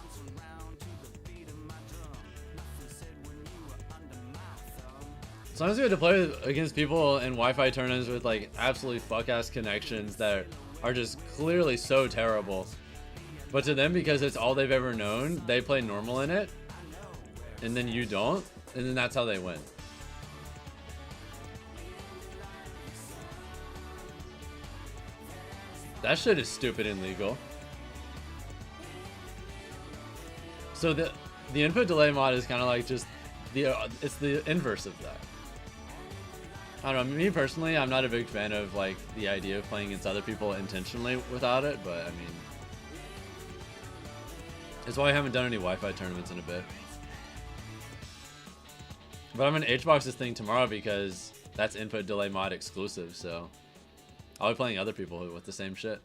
Sometimes you have to play against people in Wi-Fi tournaments with like absolutely fuck-ass connections that are just clearly so terrible. But to them, because it's all they've ever known, they play normal in it. And then you don't. And then that's how they win. That shit is stupid and legal. So the input delay mod is kind of like just it's the inverse of that. I don't know, me personally, I'm not a big fan of like the idea of playing against other people intentionally without it, but I mean, it's why I haven't done any Wi-Fi tournaments in a bit. But I'm gonna HBox this thing tomorrow because that's input delay mod exclusive, so I'll be playing other people with the same shit.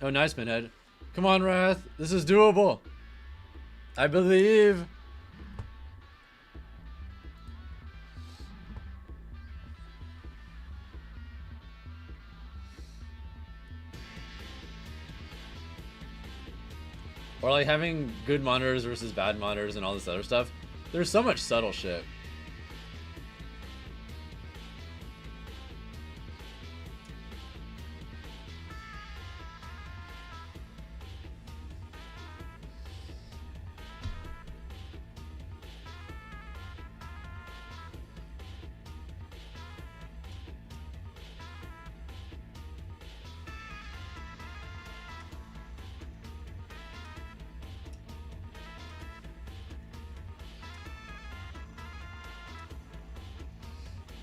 Oh, nice, Pinhead. Come on, Wrath. This is doable. I believe. Or like having good monitors versus bad monitors and all this other stuff. There's so much subtle shit.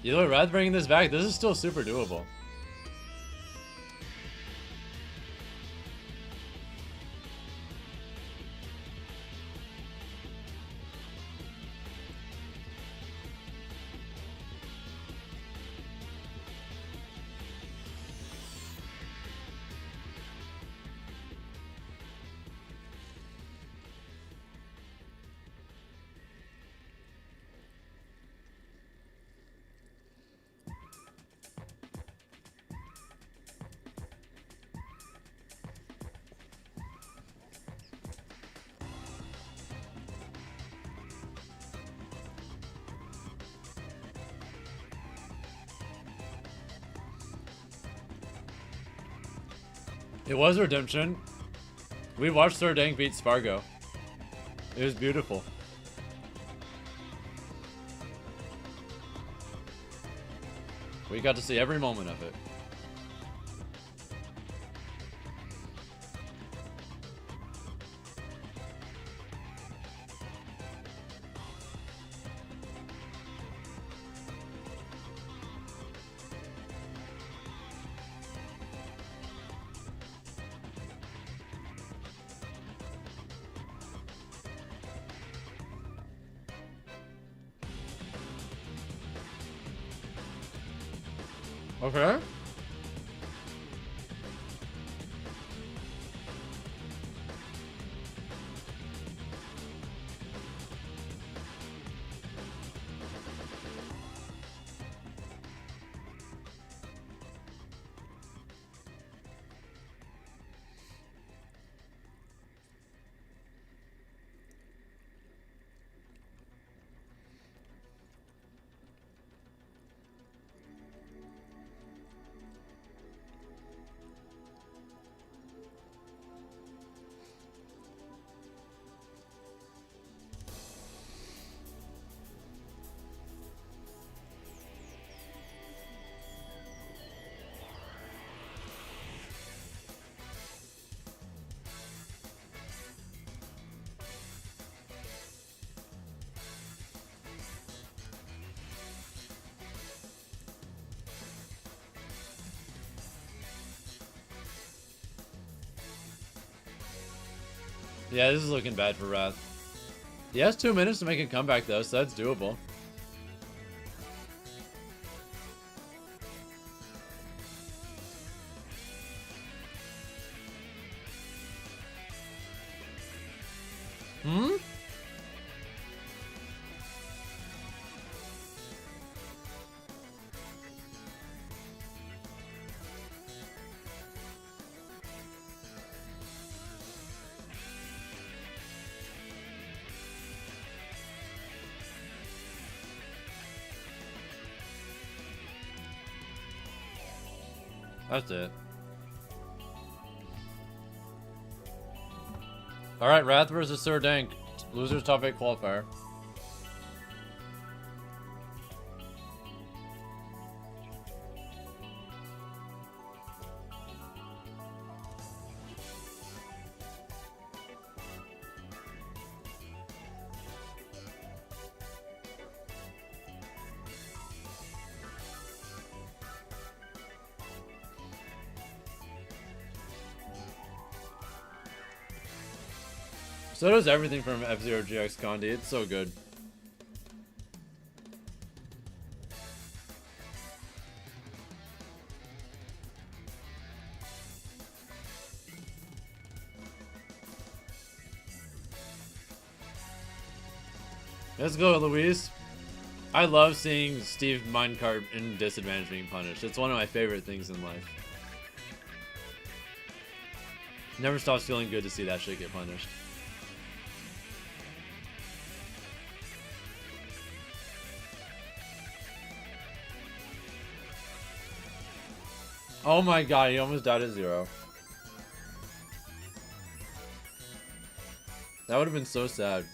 Either way, Red bringing this back, this is still super doable. It was redemption. We watched Sir Dank beat Sparg0. It was beautiful. We got to see every moment of it. Okay. Yeah, this is looking bad for Wrath. He has 2 minutes to make a comeback though, so that's doable. Hmm? That's it. Alright, Wrath versus Sir Dank. Losers top 8 qualifier. So does everything from F-Zero GX Condi. It's so good. Let's go, Luis. I love seeing Steve Minecart in disadvantage being punished. It's one of my favorite things in life. Never stops feeling good to see that shit get punished. Oh my god, he almost died at 0. That would have been so sad.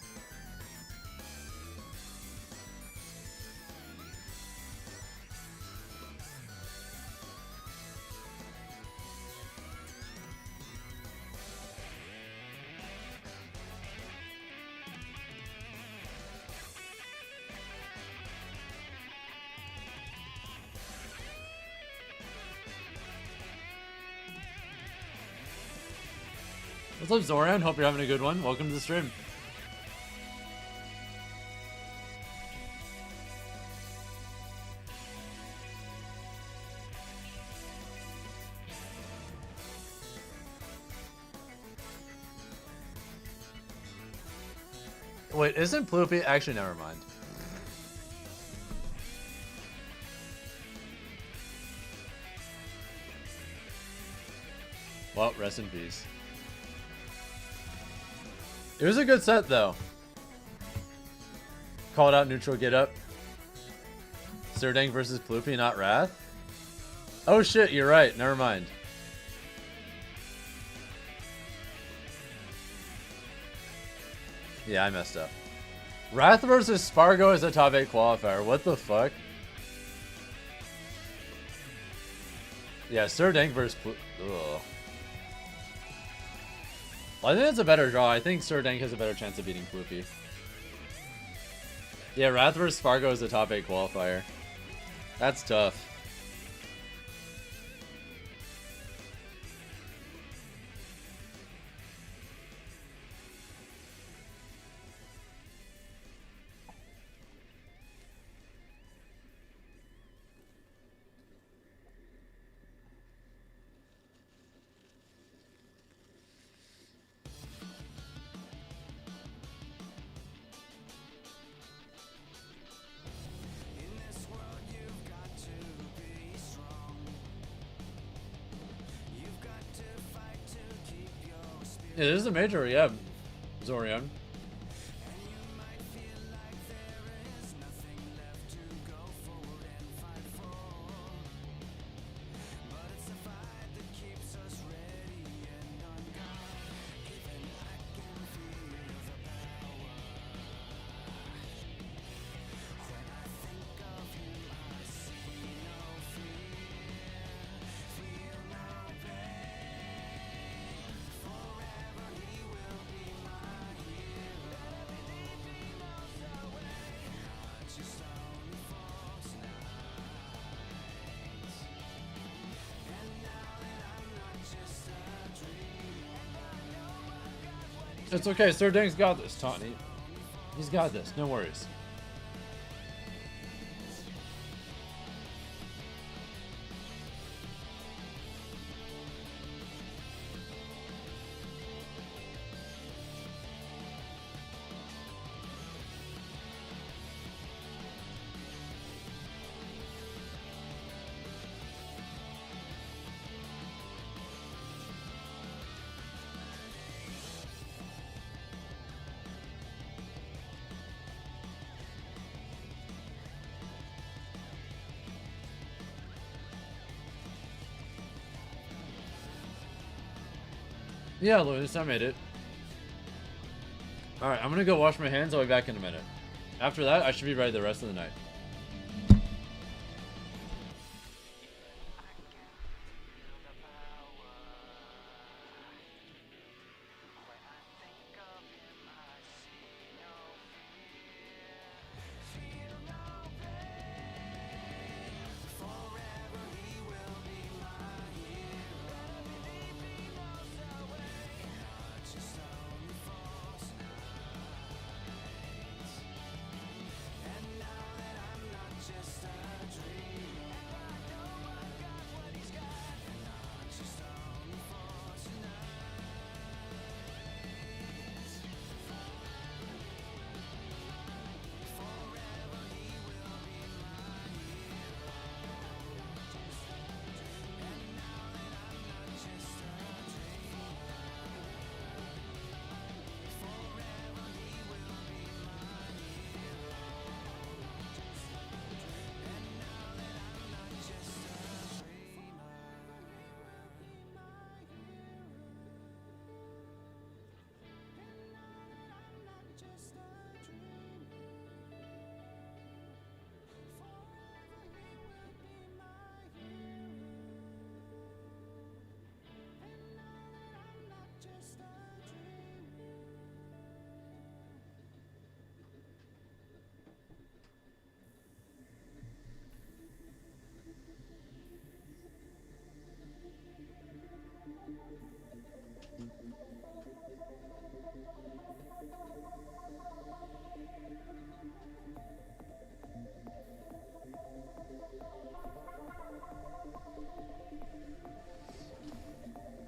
What's up, Zoran? Hope you're having a good one. Welcome to the stream. Wait, isn't Ploopy? Actually, never mind. Well, rest in peace. It was a good set, though. Called out neutral get up. Sir Dank versus Ploopy, not Wrath. Oh shit, you're right. Never mind. Yeah, I messed up. Wrath versus Sparg0 is a top 8 qualifier. What the fuck? Yeah, Sir Dank versus Ploopy. Ugh. Well, I think that's a better draw. I think Sir Dank has a better chance of beating Ploopy. Yeah, Wrath vs. Sparg0 is a top 8 qualifier. That's tough. Yeah, this is a major, yeah, Zorion. It's okay, Sir Dank's got this, Tawny. He's got this, no worries. Yeah, Louis, I made it. Alright, I'm gonna go wash my hands. I'll be back in a minute. After that, I should be ready the rest of the night.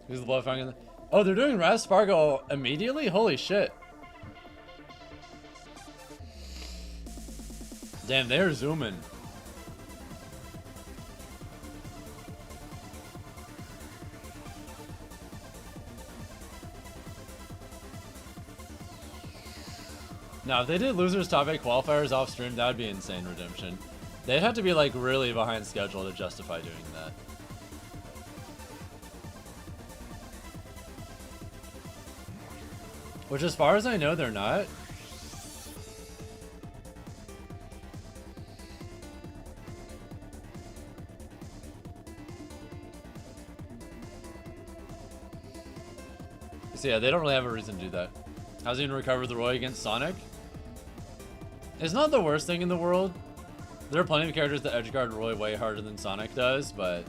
Who's the blood finding? Oh, they're doing Sparg0 immediately? Holy shit. Damn, they're zooming. Now, if they did losers top 8 qualifiers off stream, that would be insane redemption. They'd have to be like really behind schedule to justify doing that. Which, as far as I know, they're not. So yeah, they don't really have a reason to do that. How's he gonna recover the Roy against Sonic? It's not the worst thing in the world. There are plenty of characters that edgeguard Roy way harder than Sonic does, but...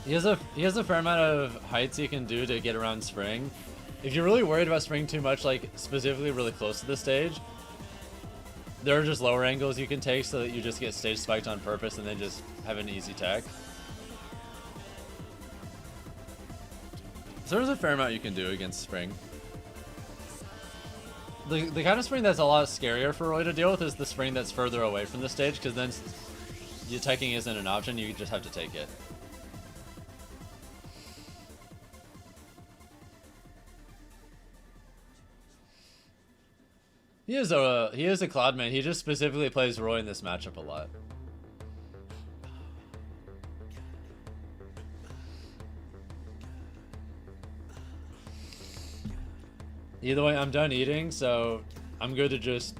He has a fair amount of heights he can do to get around Spring. If you're really worried about Spring too much, like specifically really close to the stage, there are just lower angles you can take so that you just get stage spiked on purpose and then just have an easy tech. So there's a fair amount you can do against Spring. The kind of Spring that's a lot scarier for Roy to deal with is the Spring that's further away from the stage, because then your teching isn't an option, you just have to take it. He is a Cloud main. He just specifically plays Roy in this matchup a lot. Either way, I'm done eating, so I'm good to just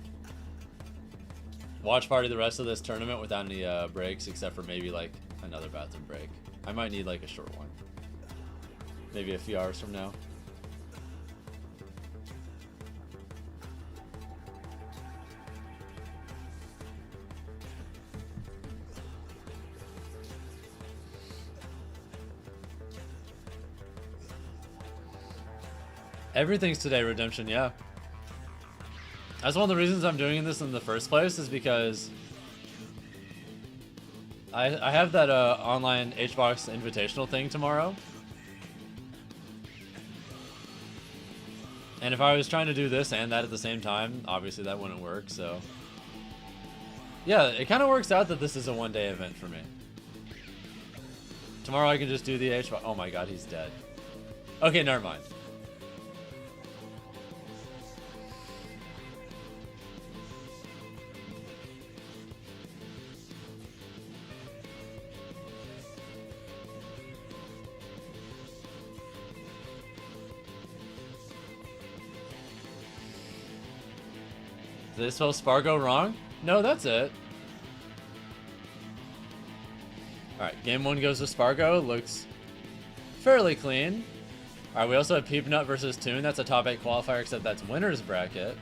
watch party the rest of this tournament without any breaks, except for maybe like another bathroom break. I might need like a short one. Maybe a few hours from now. Everything's today redemption, yeah. That's one of the reasons I'm doing this in the first place, is because I have that online HBox invitational thing tomorrow. And if I was trying to do this and that at the same time, obviously that wouldn't work, so. Yeah, it kind of works out that this is a one-day event for me. Tomorrow I can just do the HBox. Oh my god, he's dead. Okay, never mind. Did they spell Sparg0 wrong? No, that's it. Alright, game 1 goes to Sparg0. Looks fairly clean. Alright, we also have Peabnut versus Toon. That's a top 8 qualifier, except that's winner's bracket.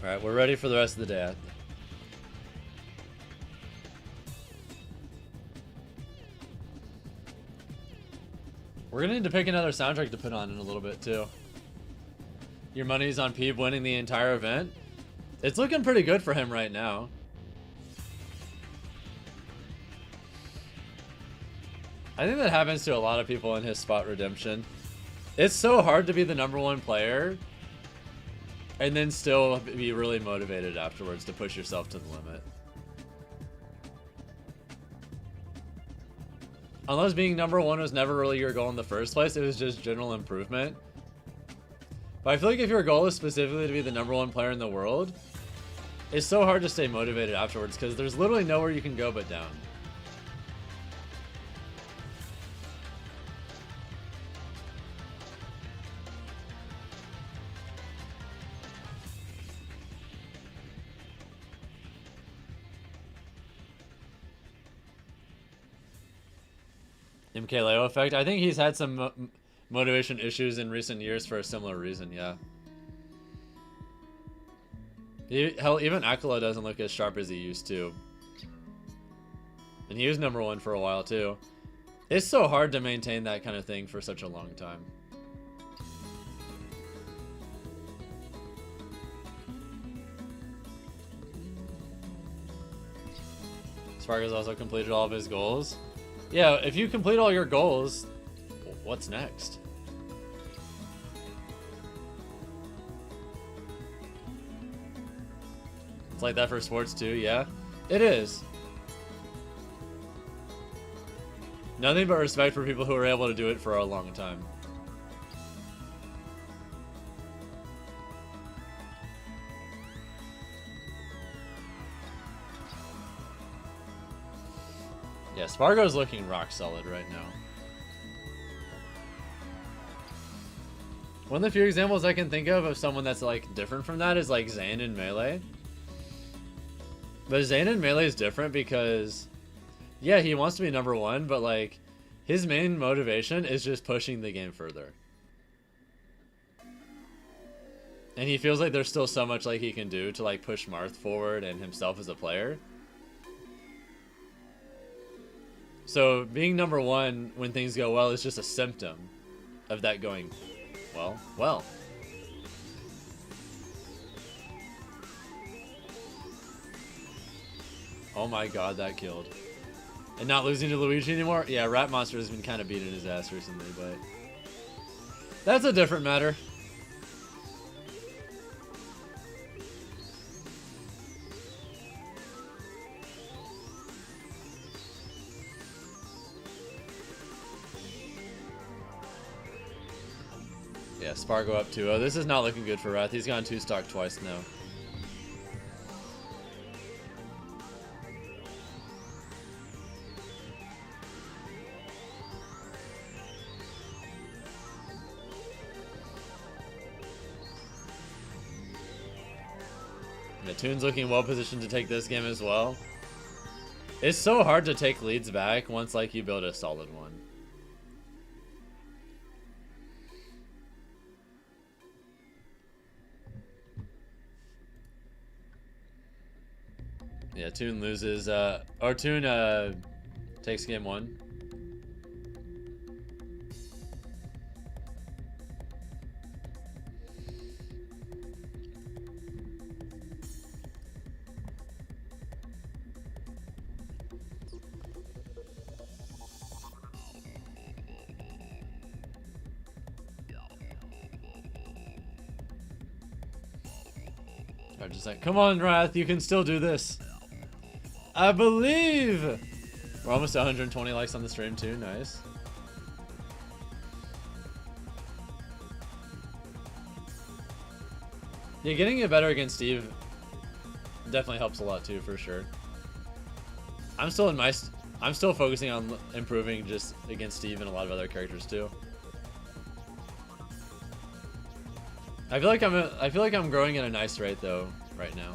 Alright, we're ready for the rest of the day. We're gonna need to pick another soundtrack to put on in a little bit too. Your money's on Peeb winning the entire event. It's looking pretty good for him right now. I think that happens to a lot of people in his spot redemption. It's so hard to be the #1 player and then still be really motivated afterwards to push yourself to the limit. Unless being #1 was never really your goal in the first place, it was just general improvement. But I feel like if your goal is specifically to be the #1 player in the world, it's so hard to stay motivated afterwards because there's literally nowhere you can go but down. MKLeo effect. I think he's had some motivation issues in recent years for a similar reason, yeah. Hell, even Akala doesn't look as sharp as he used to. And he was #1 for a while too. It's so hard to maintain that kind of thing for such a long time. Sparg0's also completed all of his goals. Yeah, if you complete all your goals, what's next? It's like that for sports too, yeah? It is. Nothing but respect for people who are able to do it for a long time. Yeah, Sparg0's looking rock solid right now. One of the few examples I can think of someone that's like different from that is like Zayn in Melee. But Zayn in Melee is different because, yeah, he wants to be #1, but like his main motivation is just pushing the game further. And he feels like there's still so much like he can do to like push Marth forward and himself as a player. So being #1 when things go well is just a symptom of that going well. Oh my god, that killed. And not losing to Luigi anymore? Yeah, Rat Monster has been kind of beating his ass recently, but that's a different matter. Yeah, Sparg0 up 2-0. This is not looking good for Wrath. He's gone 2-stock twice now. Yeah, Toon's looking well positioned to take this game as well. It's so hard to take leads back once like you build a solid one. Yeah, Toon loses, or Toon takes game 1. Or just like, come on, Wrath, you can still do this. I believe! We're almost at 120 likes on the stream too, nice. Yeah, getting it better against Steve definitely helps a lot too, for sure. I'm still focusing on improving just against Steve and a lot of other characters too. I feel like I'm growing at a nice rate though right now.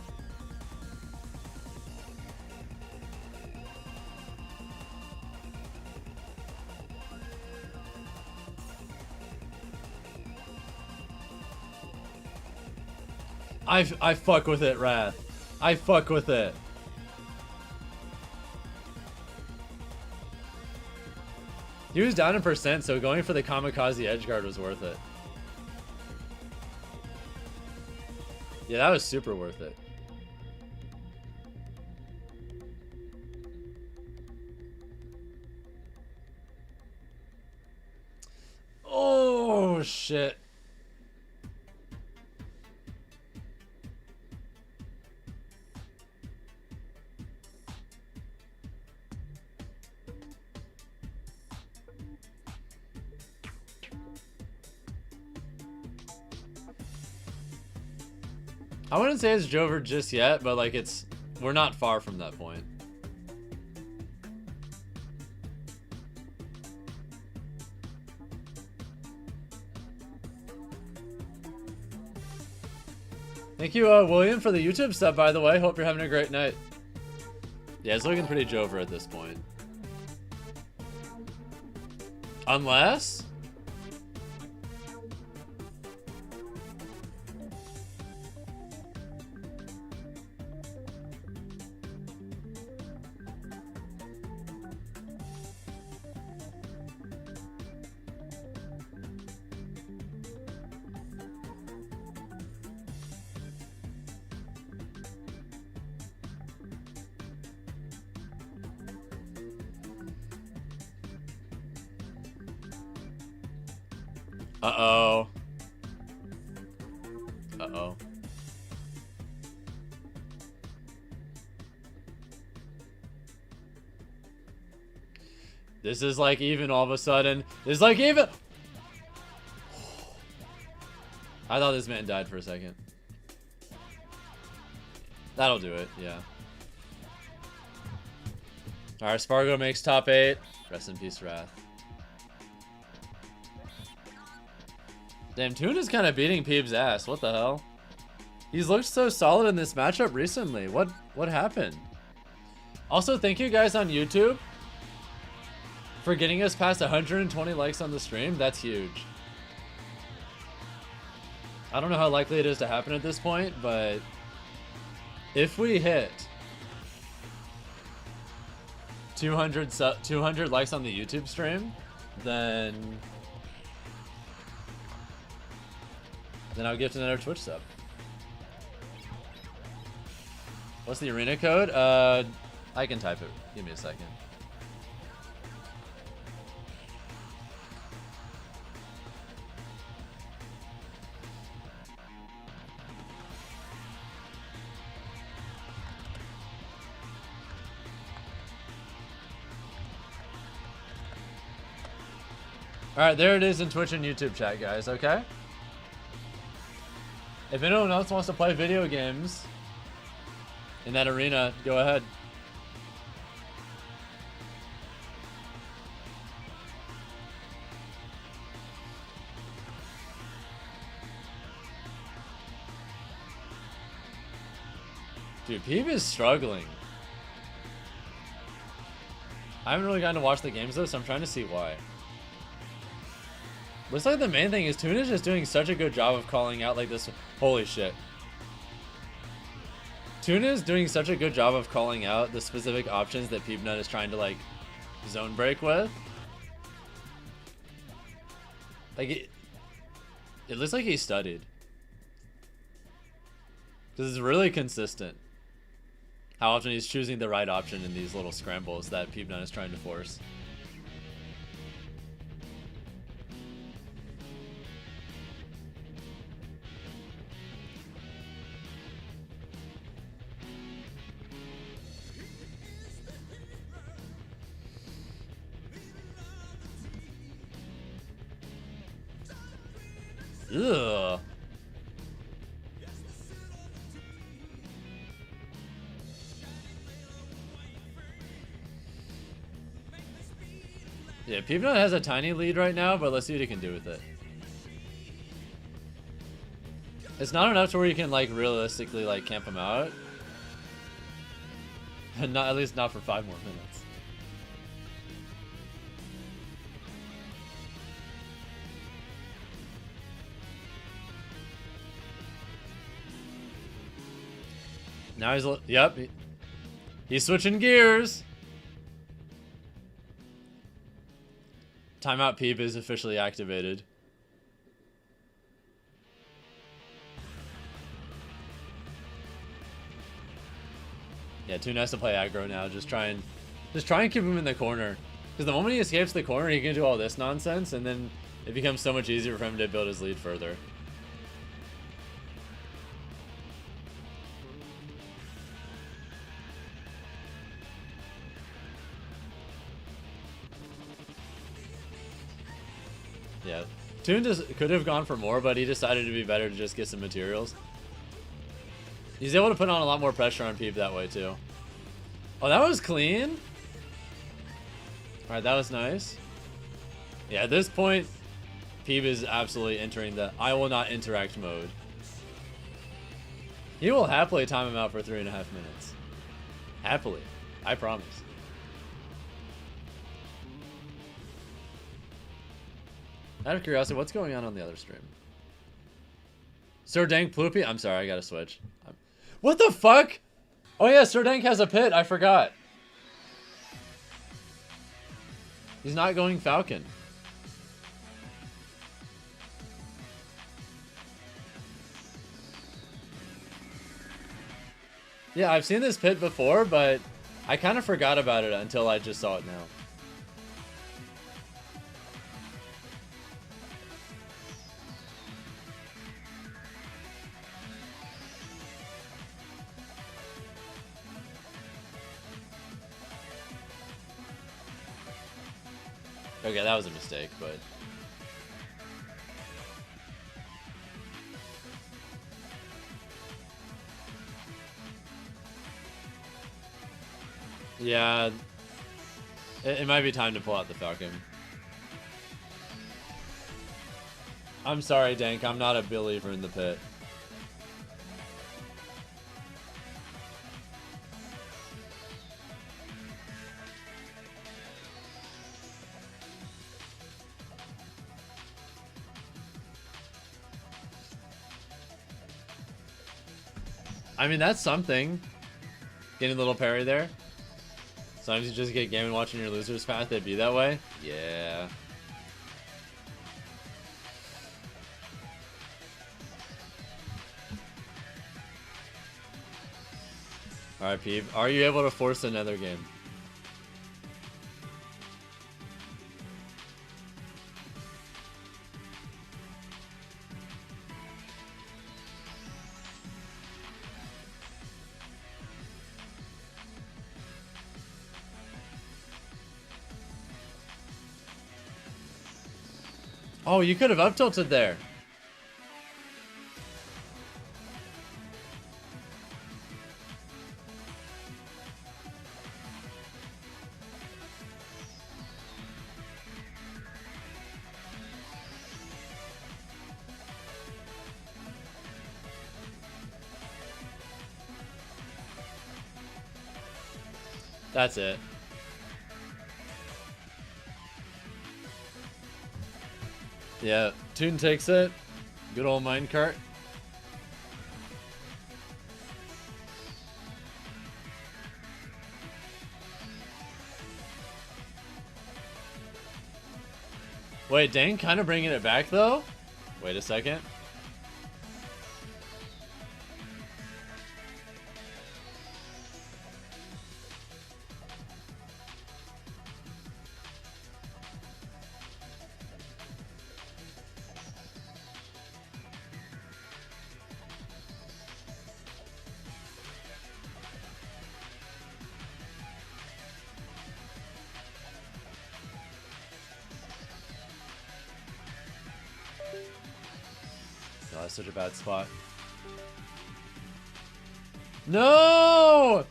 I fuck with it, Wrath. I fuck with it. He was down in percent, so going for the kamikaze edge guard was worth it. Yeah, that was super worth it. Oh, shit. I wouldn't say it's Jover just yet, but like we're not far from that point. Thank you, William, for the YouTube sub, by the way. Hope you're having a great night. Yeah, it's looking pretty Jover at this point. Unless... Uh-oh. Uh-oh. This is like even all of a sudden. This is like even. I thought this man died for a second. That'll do it, yeah. Alright, Sparg0 makes top 8. Rest in peace, Wrath. Damn, Toon is kind of beating Peeb's ass. What the hell? He's looked so solid in this matchup recently. What happened? Also, thank you guys on YouTube for getting us past 120 likes on the stream. That's huge. I don't know how likely it is to happen at this point, but if we hit 200 likes on the YouTube stream, then I'll gift another Twitch sub. What's the arena code? I can type it. Give me a second. Alright, there it is in Twitch and YouTube chat, guys, okay? If anyone else wants to play video games in that arena, go ahead. Dude, Peeb is struggling. I haven't really gotten to watch the games though, so I'm trying to see why. Looks like the main thing is Tuna is just doing such a good job of calling out like this. Holy shit. Tuna is doing such a good job of calling out the specific options that Peabnut is trying to like zone break with. Like it looks like he studied. Because it's really consistent how often he's choosing the right option in these little scrambles that Peabnut is trying to force. Ugh. Yeah, Peabnut has a tiny lead right now, but let's see what he can do with it. It's not enough to where you can like realistically like camp him out. Not at least not for 5 more minutes. Now he's, yep, he's switching gears. Timeout Peep is officially activated. Yeah, Tuna has to play aggro now. Just try and keep him in the corner. Because the moment he escapes the corner, he can do all this nonsense, and then it becomes so much easier for him to build his lead further. Yeah, Toon just could have gone for more, but he decided to be better to just get some materials. He's able to put on a lot more pressure on Peep that way too. Oh, that was clean. All right, that was nice. Yeah, at this point, Peep is absolutely entering the I will not interact mode. He will happily time him out for 3.5 minutes. Happily, I promise. Out of curiosity, what's going on the other stream? Sir Dank Ploopy? I'm sorry, I gotta switch. What the fuck? Oh yeah, Sir Dank has a pit. I forgot. He's not going Falcon. Yeah, I've seen this pit before, but I kind of forgot about it until I just saw it now. Okay, that was a mistake, but... Yeah... It might be time to pull out the Falcon. I'm sorry, Dank, I'm not a believer in the pit. I mean, that's something. Getting a little parry there. Sometimes you just get game watching your losers path, they'd be that way. Yeah. Alright, Peep. Are you able to force another game? Oh, you could have up tilted there. That's it. Yeah, Toon takes it. Good old minecart. Wait, Dank kind of bringing it back though? Wait a second. Oh, that's such a bad spot. No!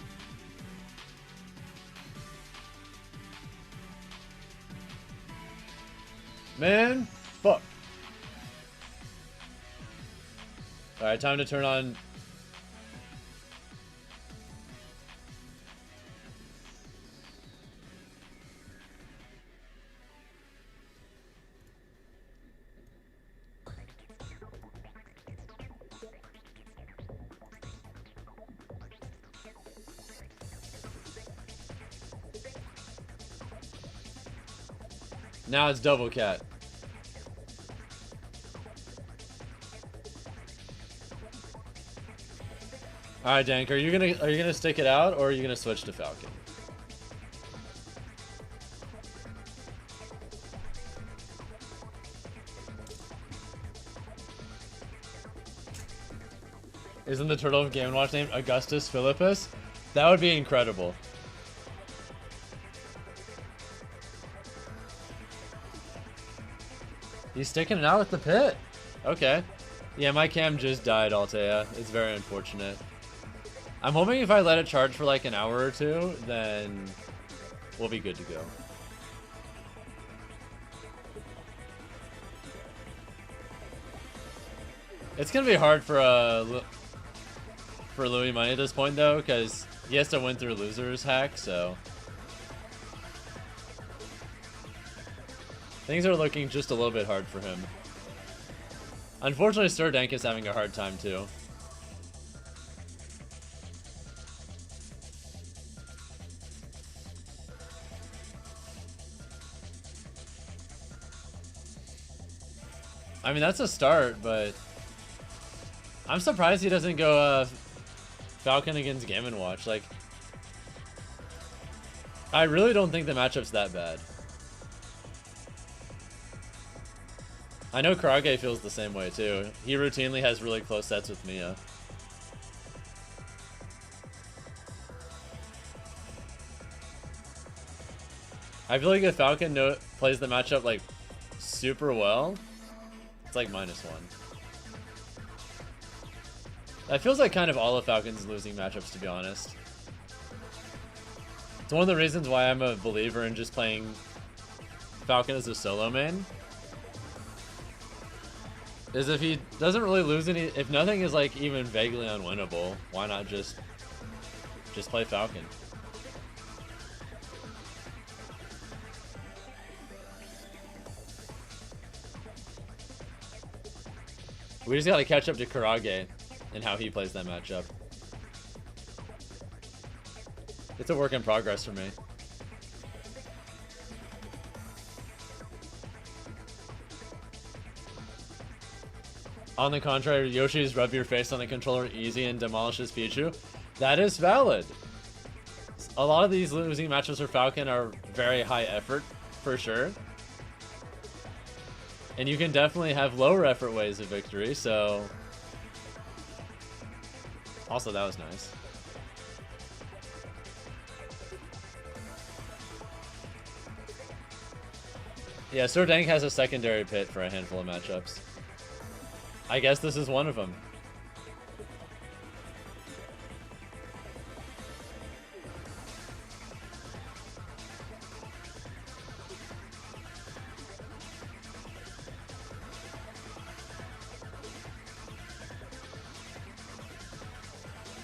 Man, fuck. Alright, time to turn on. Now it's double cat. All right, Dank, are you gonna stick it out, or are you gonna switch to Falcon? Isn't the turtle of Game & Watch named Augustus Philippus? That would be incredible. He's sticking it out with the pit. Okay. Yeah, my cam just died, Altea. It's very unfortunate. I'm hoping if I let it charge for like an hour or two, then we'll be good to go. It's gonna be hard for Louis Money at this point though, because he has to win through losers hack, so things are looking just a little bit hard for him. Unfortunately, Sir Dank is having a hard time too. I mean, that's a start, but I'm surprised he doesn't go Falcon against Game & Watch. Like, I really don't think the matchup's that bad. I know Karage feels the same way too. He routinely has really close sets with Miya. I feel like if Falcon plays the matchup like super well, it's like -1. That feels like kind of all of Falcon's losing matchups, to be honest. It's one of the reasons why I'm a believer in just playing Falcon as a solo main. Is if he doesn't really lose any, if nothing is like even vaguely unwinnable, why not just play Falcon? We just gotta catch up to Karage and how he plays that matchup. It's a work in progress for me. On the contrary, Yoshi's rub your face on the controller easy and demolishes Pichu. That is valid. A lot of these losing matchups for Falcon are very high effort, for sure. And you can definitely have lower effort ways of victory, so... Also, that was nice. Yeah, Sir Dank has a secondary pit for a handful of matchups. I guess this is one of them.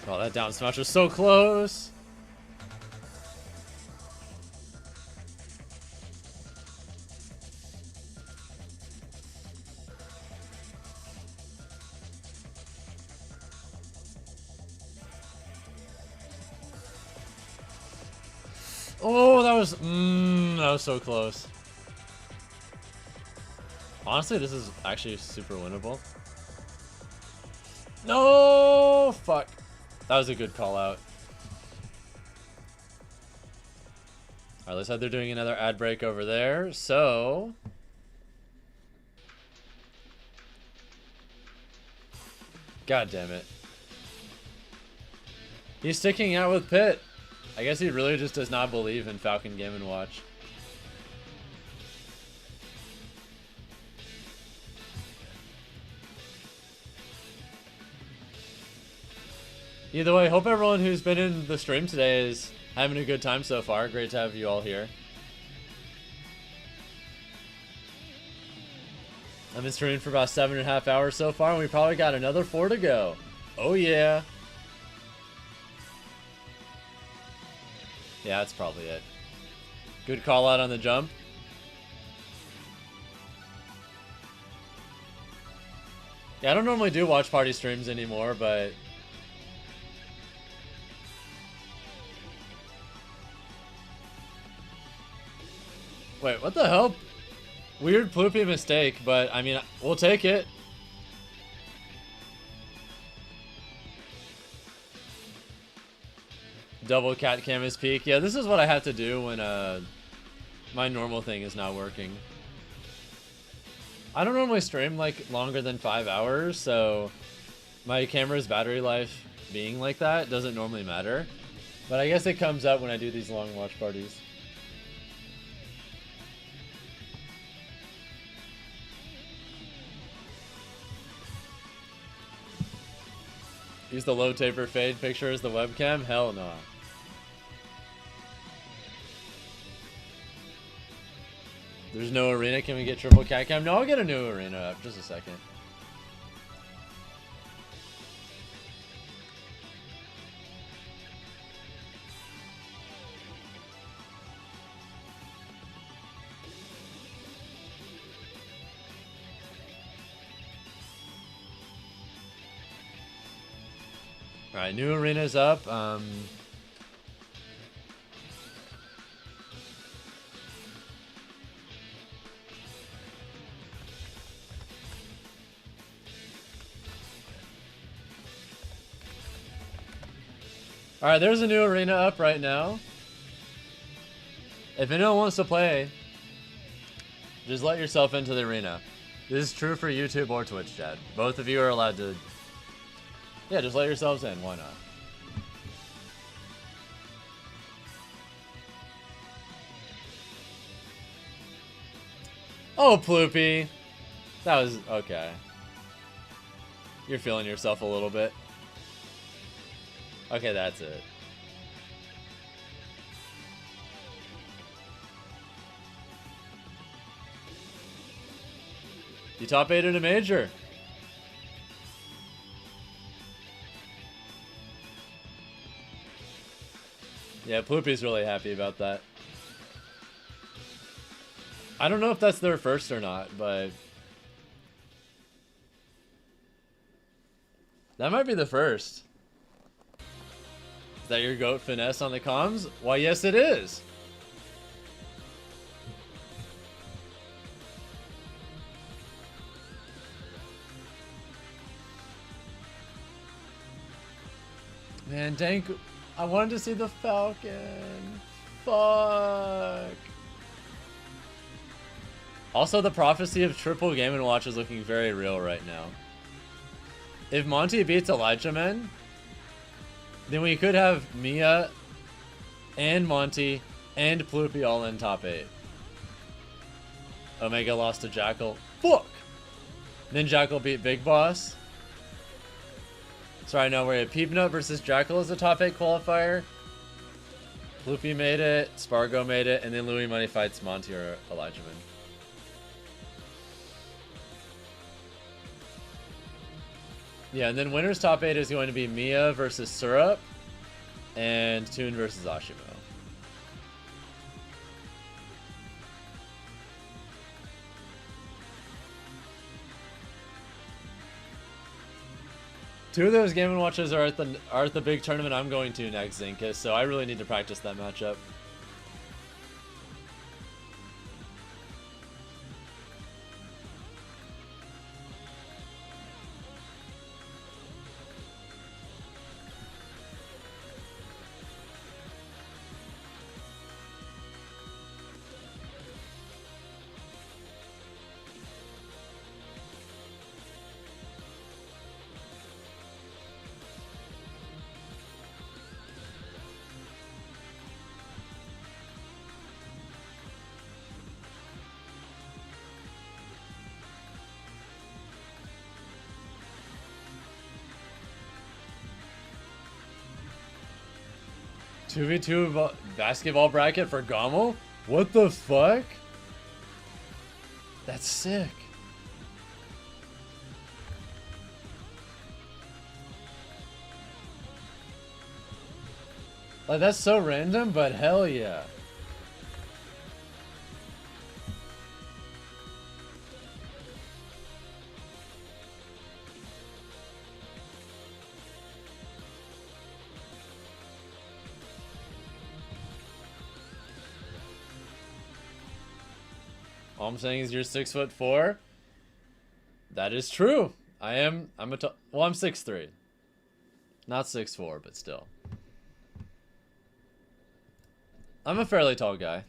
Oh, that down smash was so close. Oh, that was so close. Honestly, this is actually super winnable. No, fuck. That was a good call out. All right, looks like they're doing another ad break over there. So, god damn it. He's sticking out with Pitt. I guess he really just does not believe in Falcon Game & Watch. Either way, hope everyone who's been in the stream today is having a good time so far. Great to have you all here. I've been streaming for about 7.5 hours so far, and we probably got another 4 to go. Oh yeah. Yeah, that's probably it. Good call out on the jump. Yeah, I don't normally do watch party streams anymore, but wait, what the hell? Weird Ploopy mistake, but I mean, we'll take it. Double cat cam is peak. Yeah, this is what I have to do when my normal thing is not working. I don't normally stream like longer than 5 hours, so my camera's battery life being like that doesn't normally matter. But I guess it comes up when I do these long watch parties. Use the low taper fade picture as the webcam? Hell no. There's no arena. Can we get triple cat cam? No, I'll get a new arena up. Just a second. Alright, new arena's up. Alright, there's a new arena up right now. If anyone wants to play, just let yourself into the arena. This is true for YouTube or Twitch chat. Both of you are allowed to... Yeah, just let yourselves in. Why not? Oh, Ploopy. That was... okay. You're feeling yourself a little bit. Okay, that's it. You top 8 in a major. Yeah, Ploopy's really happy about that. I don't know if that's their first or not, but... that might be the first. Is that your goat finesse on the comms? Why, yes it is. Man, Dank, I wanted to see the Falcon. Fuck. Also, the prophecy of triple Game & Watch is looking very real right now. If Monty beats Elijah Man, then we could have Miya and Monty and Ploopy all in top 8. Omega lost to Jackal. Fuck! Then Jackal beat Big Boss. Sorry, no, we're at Peabnut versus Jackal as a top 8 qualifier. Ploopy made it, Sparg0 made it, and then Louis Money fights Monty or Elijah Man. Yeah, and then winner's top 8 is going to be Miya versus Syrup and Toon versus Asimo. Two of those Game & Watches are at the big tournament I'm going to next, Zinkus, so I really need to practice that matchup. 2v2 basketball bracket for Gommel? What the fuck? That's sick. Like, that's so random, but hell yeah. All I'm saying is you're 6'4". That is true. I'm I'm 6'3". Not 6'4", but still. I'm a fairly tall guy.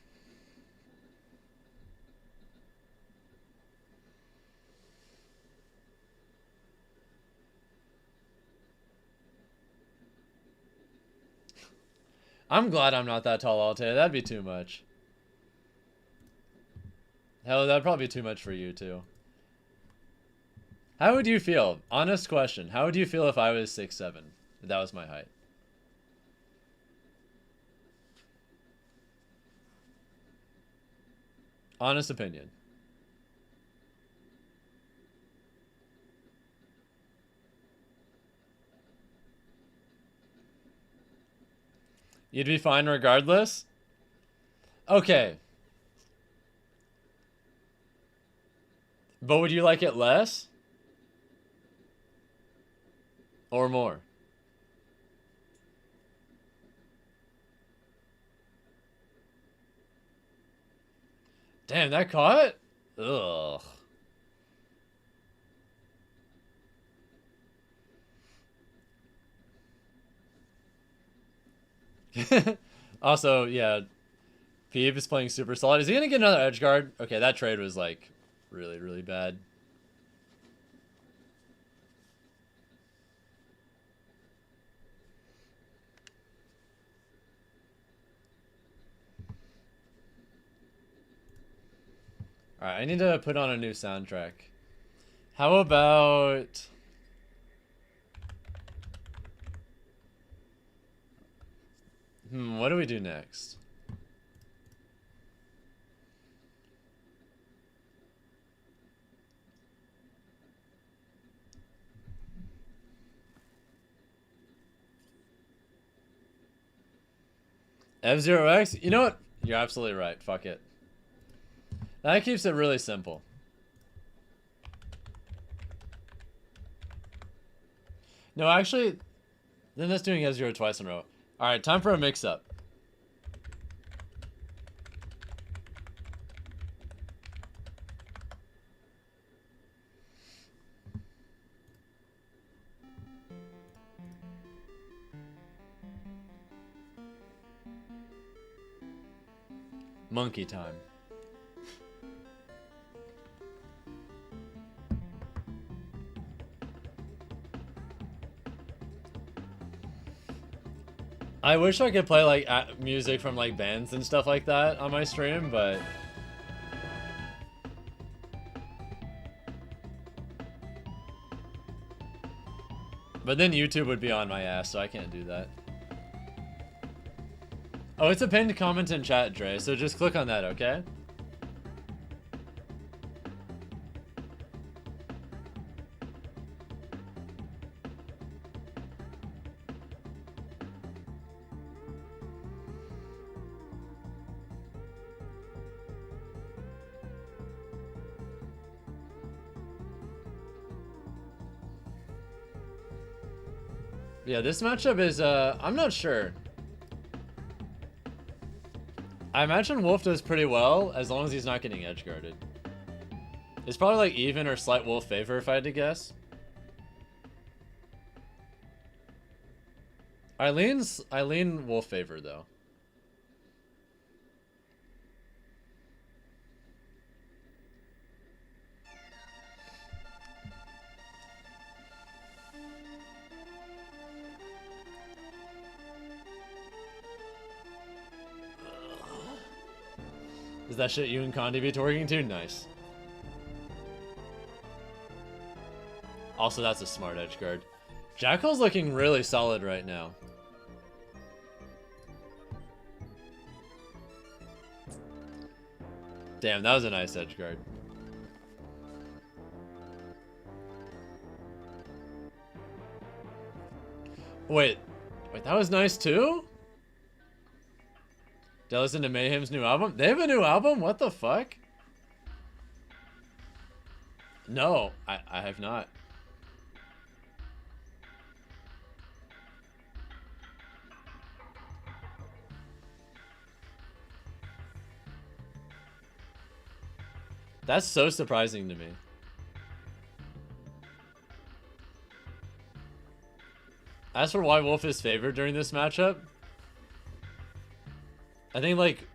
I'm glad I'm not that tall, Altair. That'd be too much. Hell, that'd probably be too much for you, too. How would you feel? Honest question. How would you feel if I was 6'7"? If that was my height. Honest opinion. You'd be fine regardless? Okay. But would you like it less? Or more? Damn, that caught? Ugh. Also, yeah, Peeb is playing super solid. Is he gonna get another edge guard? Okay, that trade was like really, really bad. Alright, I need to put on a new soundtrack. How about... what do we do next? F0X? You know what? You're absolutely right. Fuck it. That keeps it really simple. No, actually, then that's doing F0 twice in a row. Alright, time for a mix-up. Monkey time. I wish I could play like music from like bands and stuff like that on my stream, but then YouTube would be on my ass, so I can't do that. Oh, it's a pinned comment in chat, Dre, so just click on that, okay? Yeah, this matchup is, I'm not sure. I imagine Wolf does pretty well, as long as he's not getting edge guarded. It's probably like even or slight Wolf favor, if I had to guess. I lean Wolf favor, though. Is that shit you and Condi be twerking to? Nice. Also, that's a smart edge guard. Jackal's looking really solid right now. Damn, that was a nice edge guard. Wait, that was nice too? Did I listen to Mayhem's new album? They have a new album? What the fuck? No, I have not. That's so surprising to me. As for why Wolf is favored during this matchup, I think like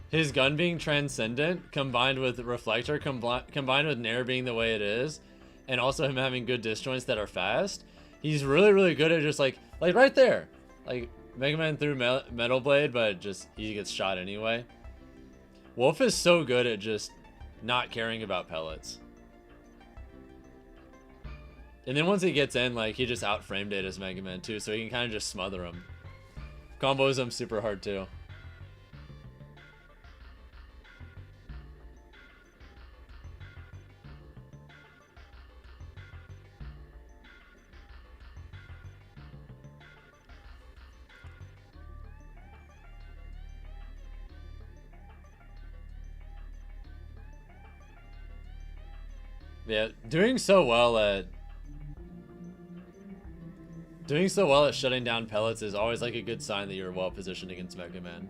his gun being transcendent combined with reflector combined with Nair being the way it is, and also him having good disjoints that are fast, he's really good at just like right there, like Mega Man threw Metal Blade, but just he gets shot anyway. Wolf is so good at just not caring about pellets. And then once he gets in, like, he just out-framed it as Mega Man too, so he can kind of just smother him. Combos him super hard too. Yeah, doing so well at shutting down pellets is always like a good sign that you're well positioned against Mega Man.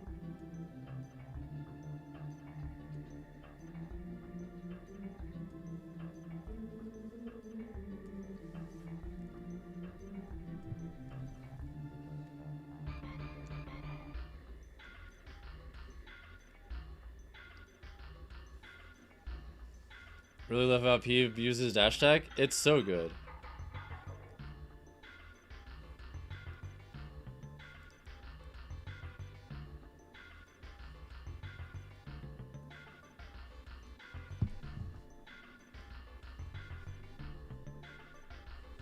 Really love how Peeb uses dash attack. It's so good.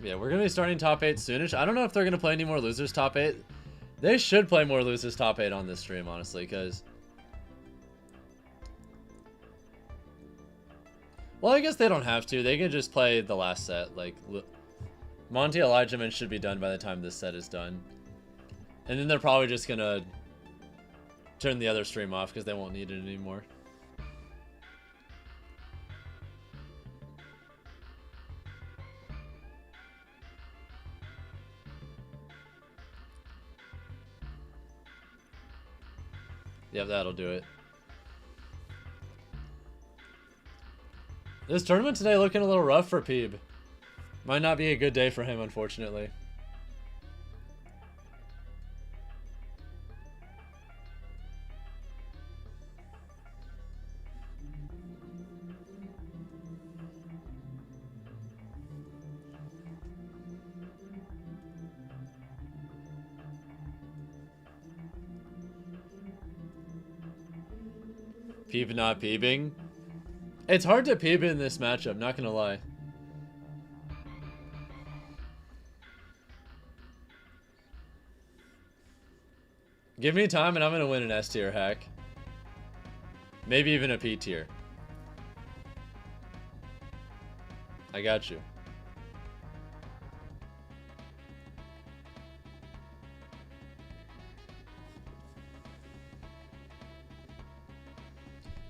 Yeah, we're gonna be starting top 8 soonish. I don't know if they're gonna play any more losers top 8. They should play more losers top 8 on this stream, honestly, because... Well, I guess they don't have to. They can just play the last set. Like, Monty Elijahman should be done by the time this set is done. And then they're probably just gonna turn the other stream off because they won't need it anymore. Yep, that'll do it. This tournament today looking a little rough for Peeb. Might not be a good day for him, unfortunately. Peeb not peebing. It's hard to peeb in this matchup, not gonna lie. Give me time and I'm gonna win an S tier hack. Maybe even a P tier. I got you.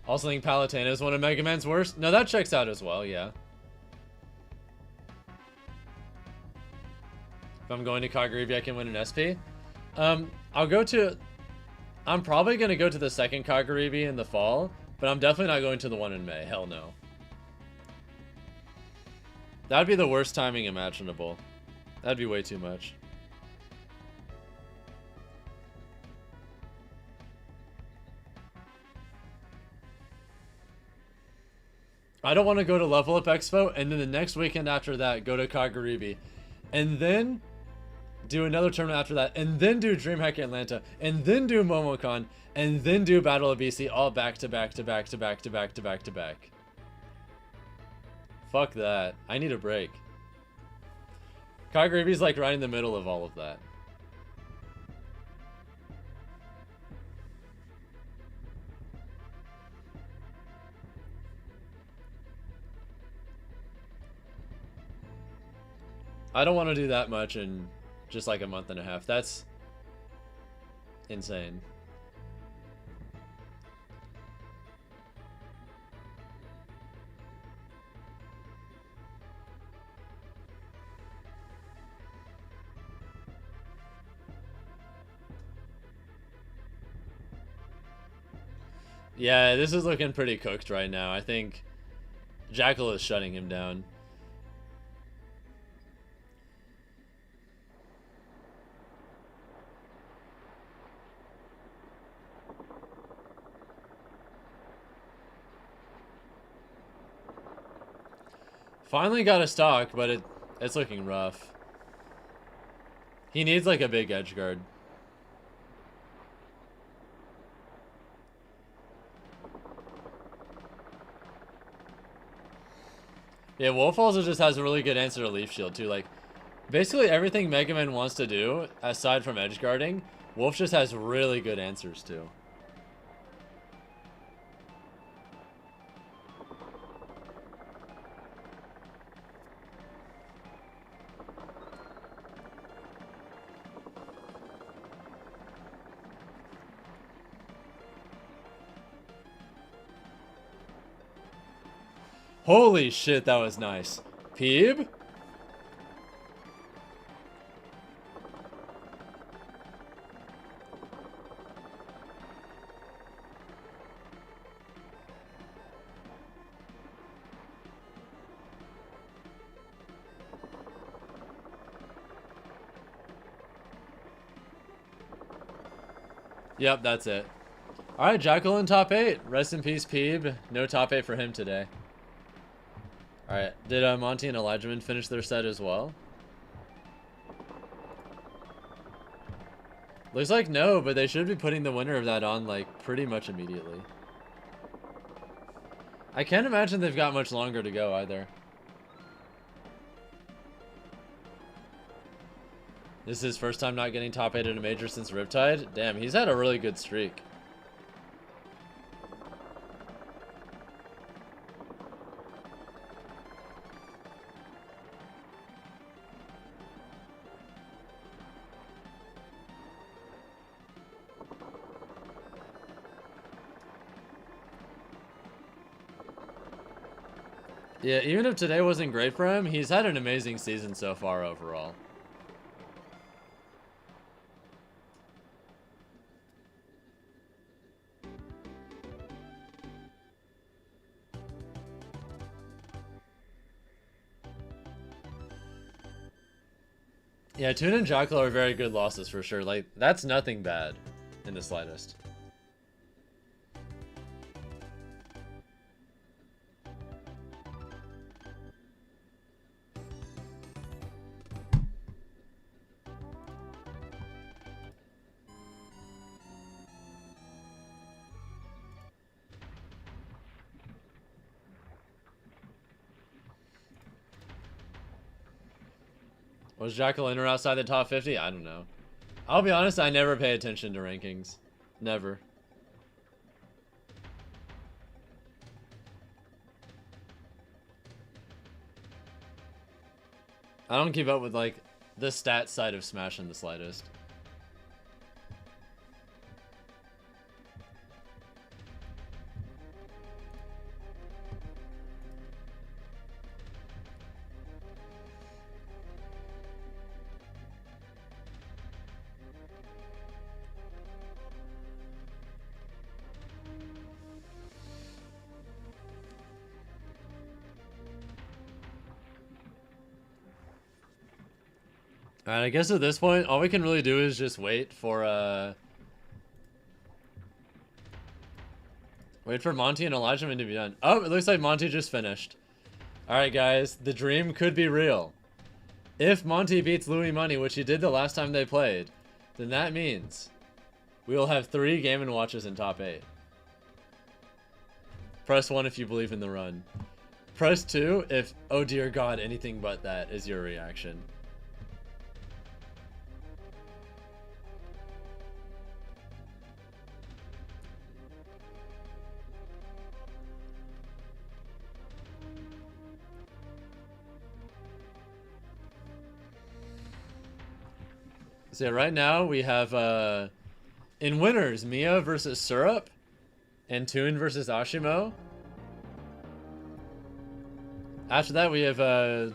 Also think Palutena is one of Mega Man's worst. No, that checks out as well, yeah. If I'm going to Kagurabi, I can win an SP. I'm probably going to go to the second Kagurabi in the fall, but I'm definitely not going to the one in May. Hell no. That'd be the worst timing imaginable. That'd be way too much. I don't want to go to Level Up Expo and then the next weekend after that go to Kagurabi and then do another tournament after that and then do DreamHack Atlanta and then do MomoCon and then do Battle of BC all back to back to back to back to back to back to back. Fuck that. I need a break. Kagurabi's like right in the middle of all of that. I don't want to do that much in just like a month and a half. That's insane. Yeah, this is looking pretty cooked right now. I think Jackal is shutting him down. Finally got a stock, but it's looking rough. He needs like a big edge guard. Yeah, Wolf also just has a really good answer to Leaf Shield too. Like, basically everything Mega Man wants to do, aside from edge guarding, Wolf just has really good answers to. Holy shit, that was nice. Peeb? Yep, that's it. Alright, Jackal in top 8. Rest in peace, Peeb. No top 8 for him today. Alright, did Monty and Elijahman finish their set as well? Looks like no, but they should be putting the winner of that on, like, pretty much immediately. I can't imagine they've got much longer to go, either. This is his first time not getting top 8 at a major since Riptide? Damn, he's had a really good streak. Yeah, even if today wasn't great for him, he's had an amazing season so far overall. Yeah, Toon and Jackal are very good losses for sure. Like, that's nothing bad in the slightest. Was Jackal in or outside the top 50? I don't know. I'll be honest, I never pay attention to rankings. Never. I don't keep up with, like, the stats side of Smash in the slightest. Alright, I guess at this point, all we can really do is just wait for Monty and Elijahman to be done. Oh, it looks like Monty just finished. Alright guys, the dream could be real. If Monty beats Louis Money, which he did the last time they played, then that means we will have 3 Game & Watches in top 8. Press 1 if you believe in the run. Press 2 if, oh dear god, anything but that is your reaction. So yeah, right now we have in winners, Miya versus Syrup, and Toon versus Asimo. After that, we have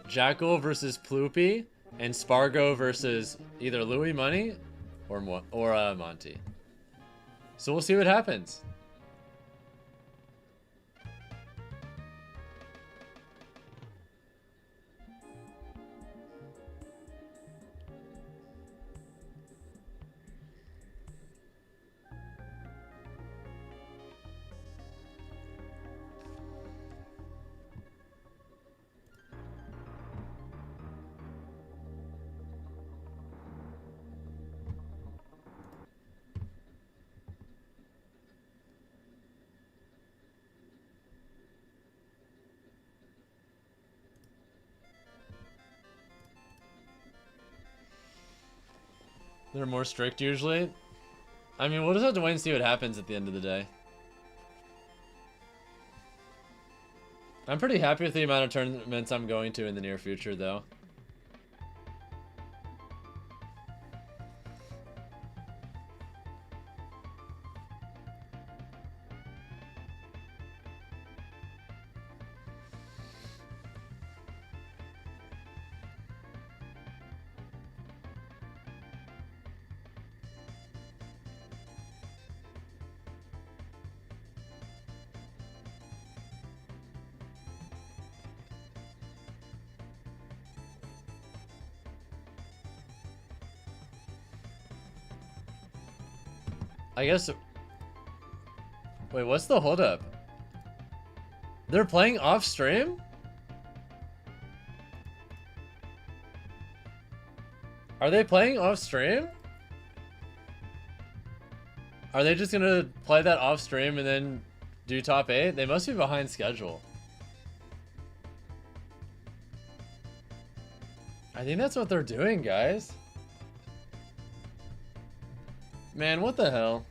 Jackal versus Ploopy, and Sparg0 versus either Louis Money or Monty. So we'll see what happens. They're more strict usually. I mean, we'll just have to wait and see what happens at the end of the day. I'm pretty happy with the amount of tournaments I'm going to in the near future, though. I guess... Wait, what's the holdup? They're playing off stream? Are they playing off stream? Are they just gonna play that off stream and then do top 8? They must be behind schedule. I think that's what they're doing, guys. Man, what the hell?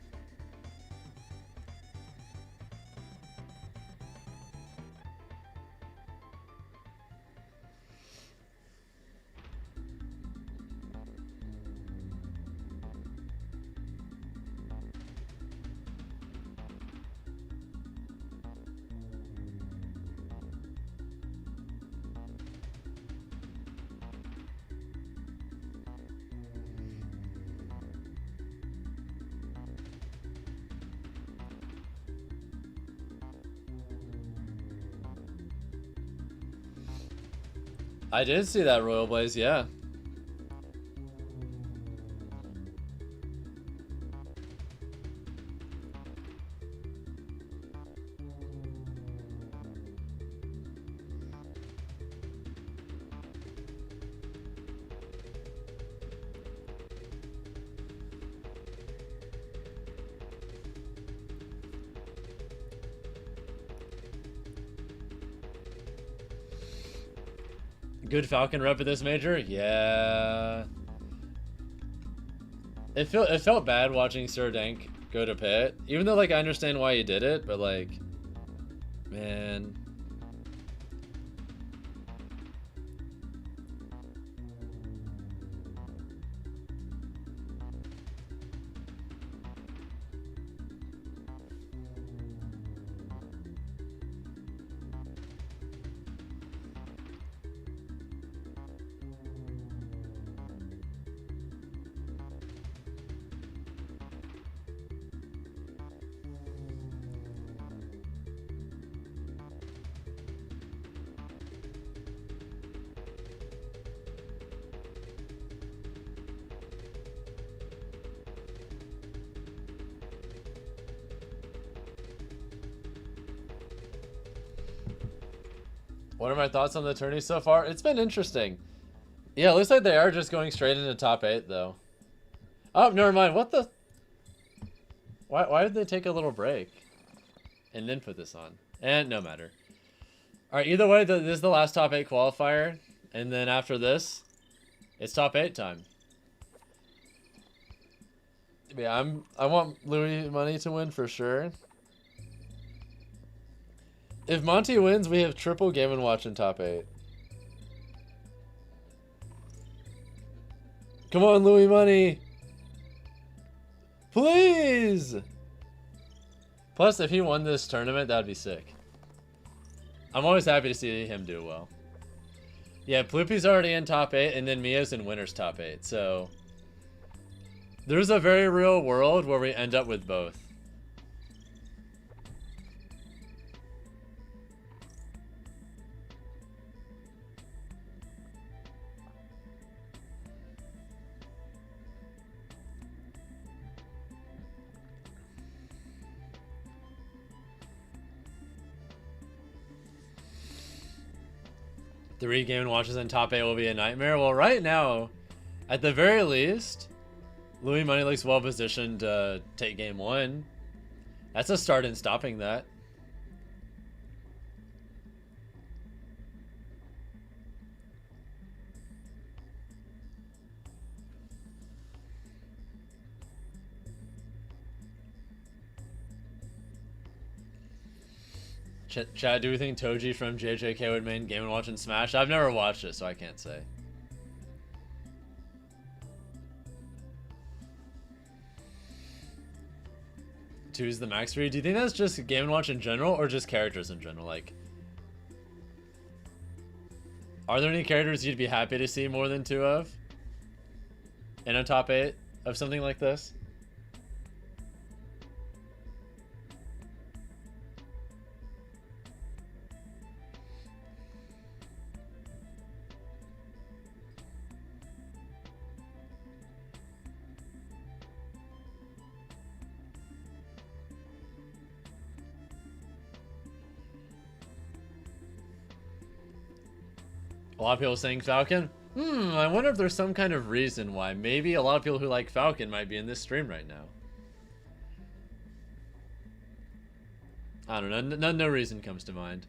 I did see that Royal Blaze, yeah. Good Falcon rep at this major? Yeah. It felt bad watching Sir Dank go to pit. Even though, like, I understand why he did it, but, like, man. What are my thoughts on the tourney so far? It's been interesting. Yeah, it looks like they are just going straight into top 8, though. Oh, never mind. What the... Why did they take a little break? And then put this on? And no matter. Alright, either way, this is the last top 8 qualifier. And then after this, it's top 8 time. Yeah, I want Louis Money to win for sure. If Monty wins, we have triple Game & Watch in top 8. Come on, Louis Money. Please. Plus, if he won this tournament, that'd be sick. I'm always happy to see him do well. Yeah, Ploopy's already in top 8, and then Mia's in winner's top 8, so... There's a very real world where we end up with both. Three Game & Watches in top 8 will be a nightmare. Well, right now, at the very least, Louis Money looks well positioned to take game 1. That's a start in stopping that. Chad, do we think Toji from JJK would main Game & Watch and Smash? I've never watched it, so I can't say. Two's the max read. Do you think that's just Game & Watch in general, or just characters in general? Like, are there any characters you'd be happy to see more than 2 of in a top 8 of something like this? A lot of people saying Falcon. I wonder if there's some kind of reason why. Maybe a lot of people who like Falcon might be in this stream right now. I don't know. No reason comes to mind.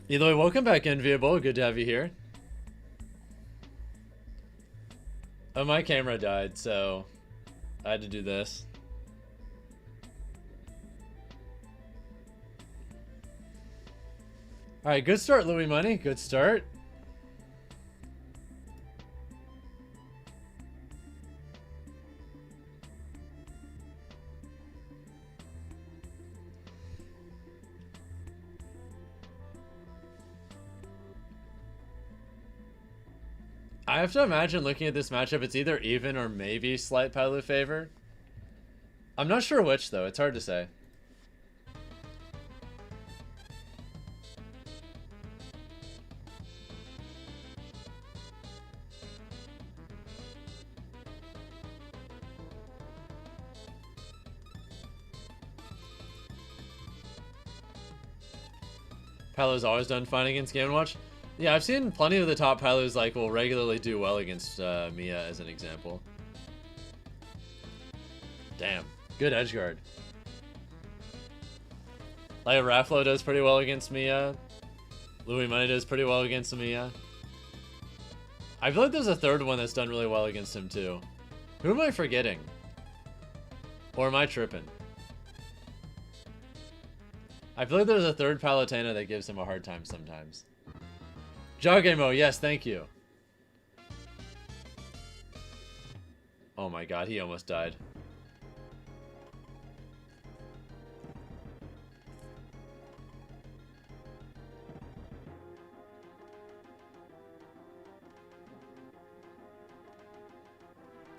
Either way, welcome back, Enviable. Good to have you here. Oh, my camera died, so I had to do this. Alright, good start, Louis Money. Good start. I have to imagine looking at this matchup, it's either even or maybe slight Palu favor. I'm not sure which, though. It's hard to say. Palu's always done fine against Game & Watch. Yeah, I've seen plenty of the top Palus like will regularly do well against Miya as an example. Damn, good edge guard. Like Raflo does pretty well against Miya. Louis Money does pretty well against Miya. I feel like there's a third one that's done really well against him too. Who am I forgetting? Or am I tripping? I feel like there's a third Palutena that gives him a hard time sometimes. Jogamo, yes, thank you. Oh my god, he almost died.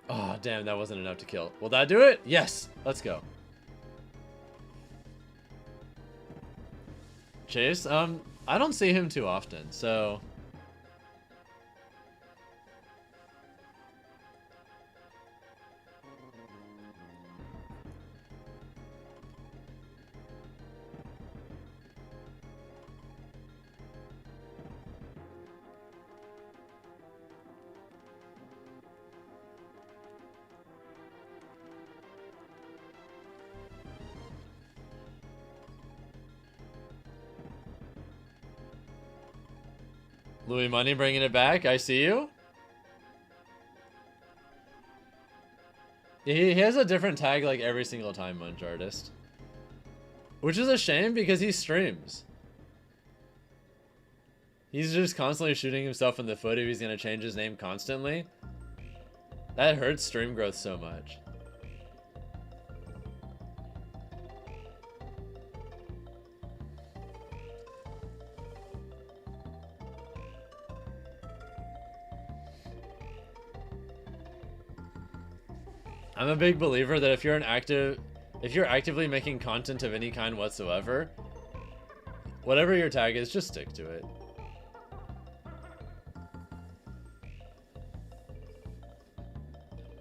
Oh, damn, that wasn't enough to kill. Will that do it? Yes, let's go. Chase, I don't see him too often, so... Louis Money bringing it back. I see you. He has a different tag like every single time, Munch Artist. Which is a shame because he streams. He's just constantly shooting himself in the foot if he's going to change his name constantly. That hurts stream growth so much. I'm a big believer that if you're actively making content of any kind whatsoever, whatever your tag is, just stick to it.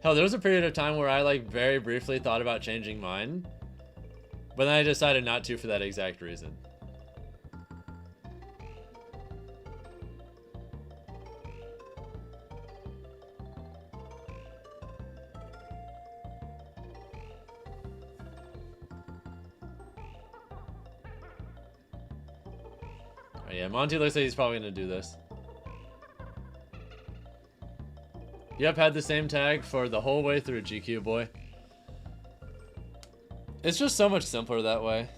Hell, there was a period of time where I like very briefly thought about changing mine, but then I decided not to for that exact reason. Oh, yeah, Monty looks like he's probably gonna do this. Yep, had the same tag for the whole way through, GQ boy. It's just so much simpler that way.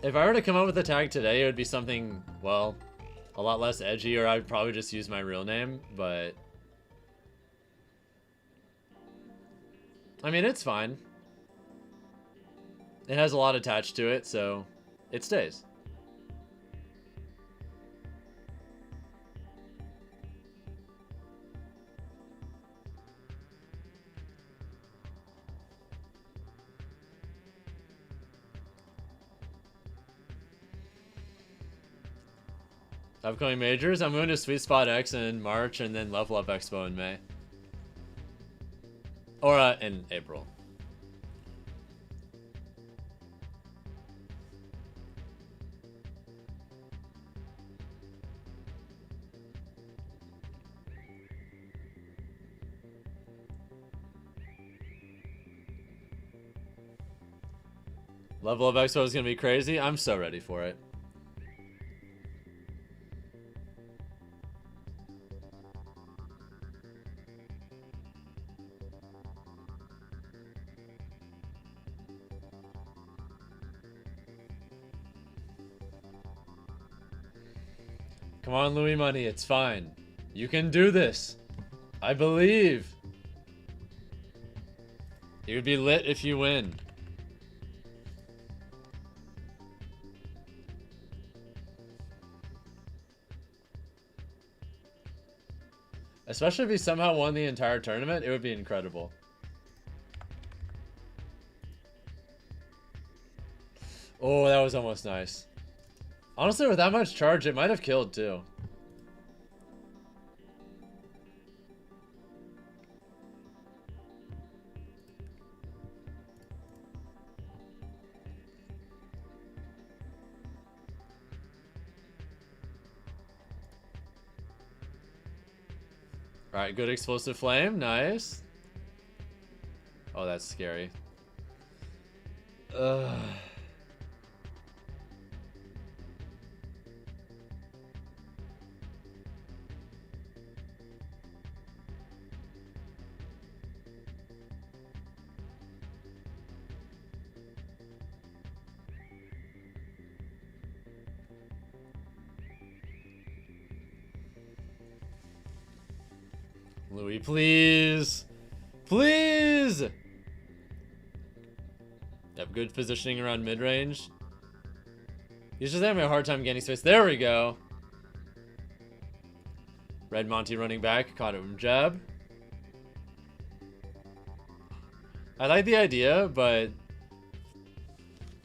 If I were to come up with a tag today, it would be something, well, a lot less edgy, or I'd probably just use my real name, but... I mean, it's fine. It has a lot attached to it, so it stays. Upcoming majors, I'm going to Sweet Spot X in March and then Level Up Expo in May. Or in April. Level Up Expo is going to be crazy. I'm so ready for it. Come on, Louis Money, it's fine. You can do this. I believe. You would be lit if you win. Especially if he somehow won the entire tournament, it would be incredible. Oh, that was almost nice. Honestly, with that much charge, it might have killed too. Alright, good explosive flame. Nice. Oh, that's scary. Ugh. Louis, please. Please! Yep, good positioning around mid-range. He's just having a hard time getting space. There we go. Red Monty running back. Caught him jab. I like the idea, but...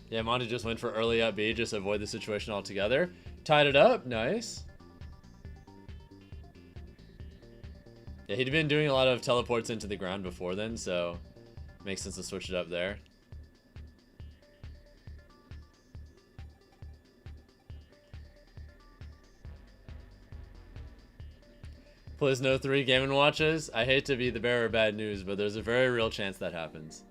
yeah, Monty just went for early up B. Just avoid the situation altogether. Tied it up. Nice. Yeah, he'd been doing a lot of teleports into the ground before then, so makes sense to switch it up there. Please no 3 Game & Watches. I hate to be the bearer of bad news, but there's a very real chance that happens.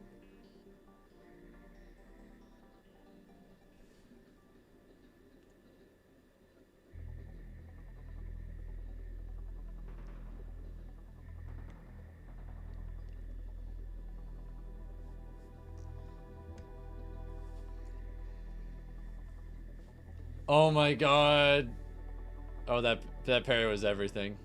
Oh my god. Oh, that parry was everything.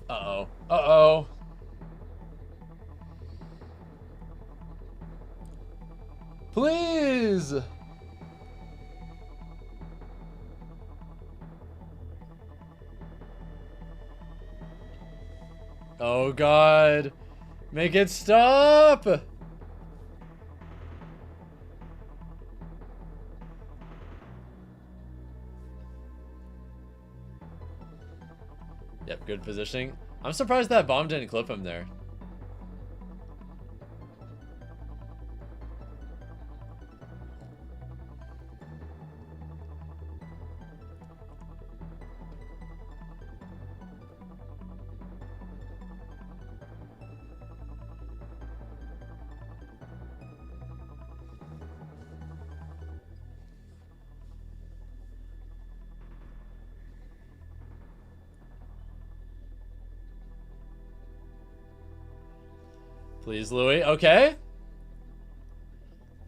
Uh-oh. Uh-oh. Please! Oh god. Make it stop! Yep, good positioning. I'm surprised that bomb didn't clip him there. Please, Louis. Okay.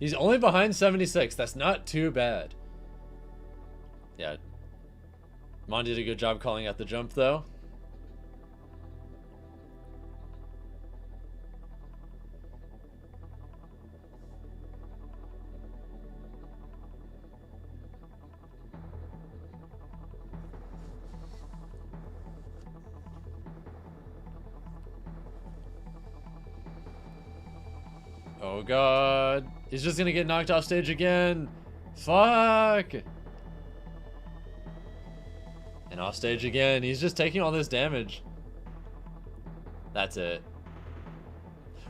He's only behind 76. That's not too bad. Yeah. Mon did a good job calling out the jump, though. Oh god. He's just gonna get knocked off stage again. Fuck. And off stage again. He's just taking all this damage. That's it.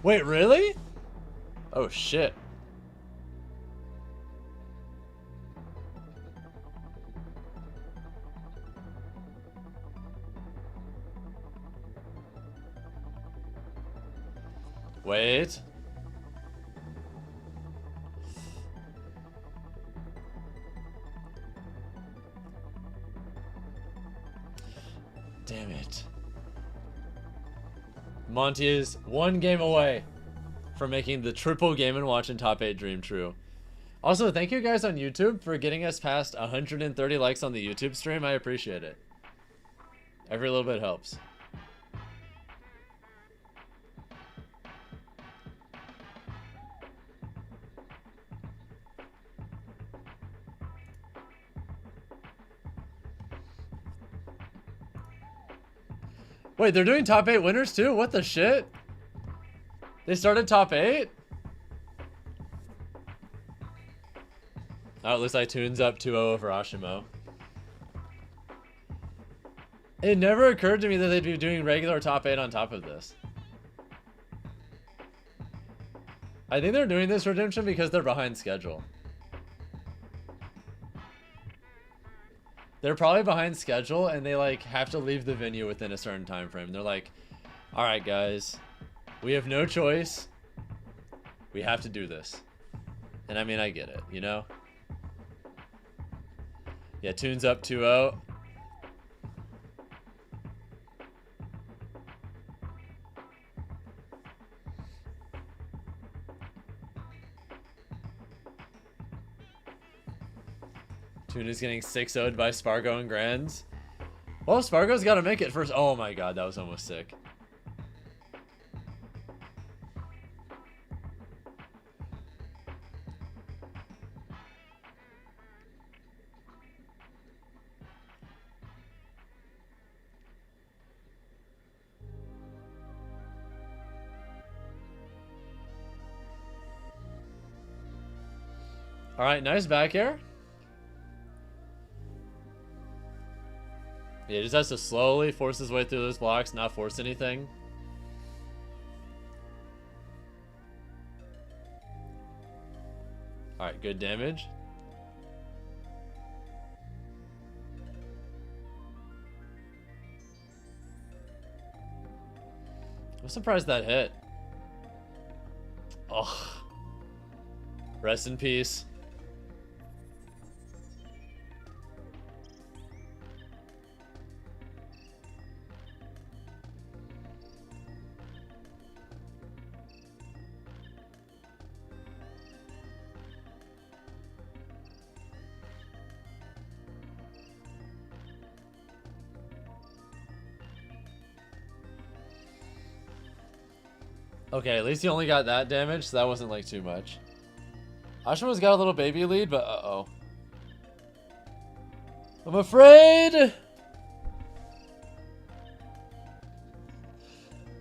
Wait, really? Oh shit. Wait. Damn it. Monty is one game away from making the triple Game & Watch and top 8 dream true. Also, thank you guys on YouTube for getting us past 130 likes on the YouTube stream. I appreciate it. Every little bit helps. Wait, they're doing top 8 winners too? What the shit? They started top 8? Oh, it looks like Tune's up 2-0 over Asimo. It never occurred to me that they'd be doing regular top 8 on top of this. I think they're doing this redemption because they're behind schedule. They're probably behind schedule and they like have to leave the venue within a certain time frame. They're like, all right, guys, we have no choice. We have to do this. And I mean, I get it, you know? Yeah, Tune's up 2-0. Tune is getting 6-0'd by Sparg0 and Grands. Well, Sparg0's got to make it first. Oh my god, that was almost sick. All right, nice back air. Yeah, he just has to slowly force his way through those blocks, not force anything. Alright, good damage. I'm surprised that hit. Oh. Rest in peace. Okay, at least he only got that damage, so that wasn't like too much. Asimo's got a little baby lead, but uh-oh. I'm afraid!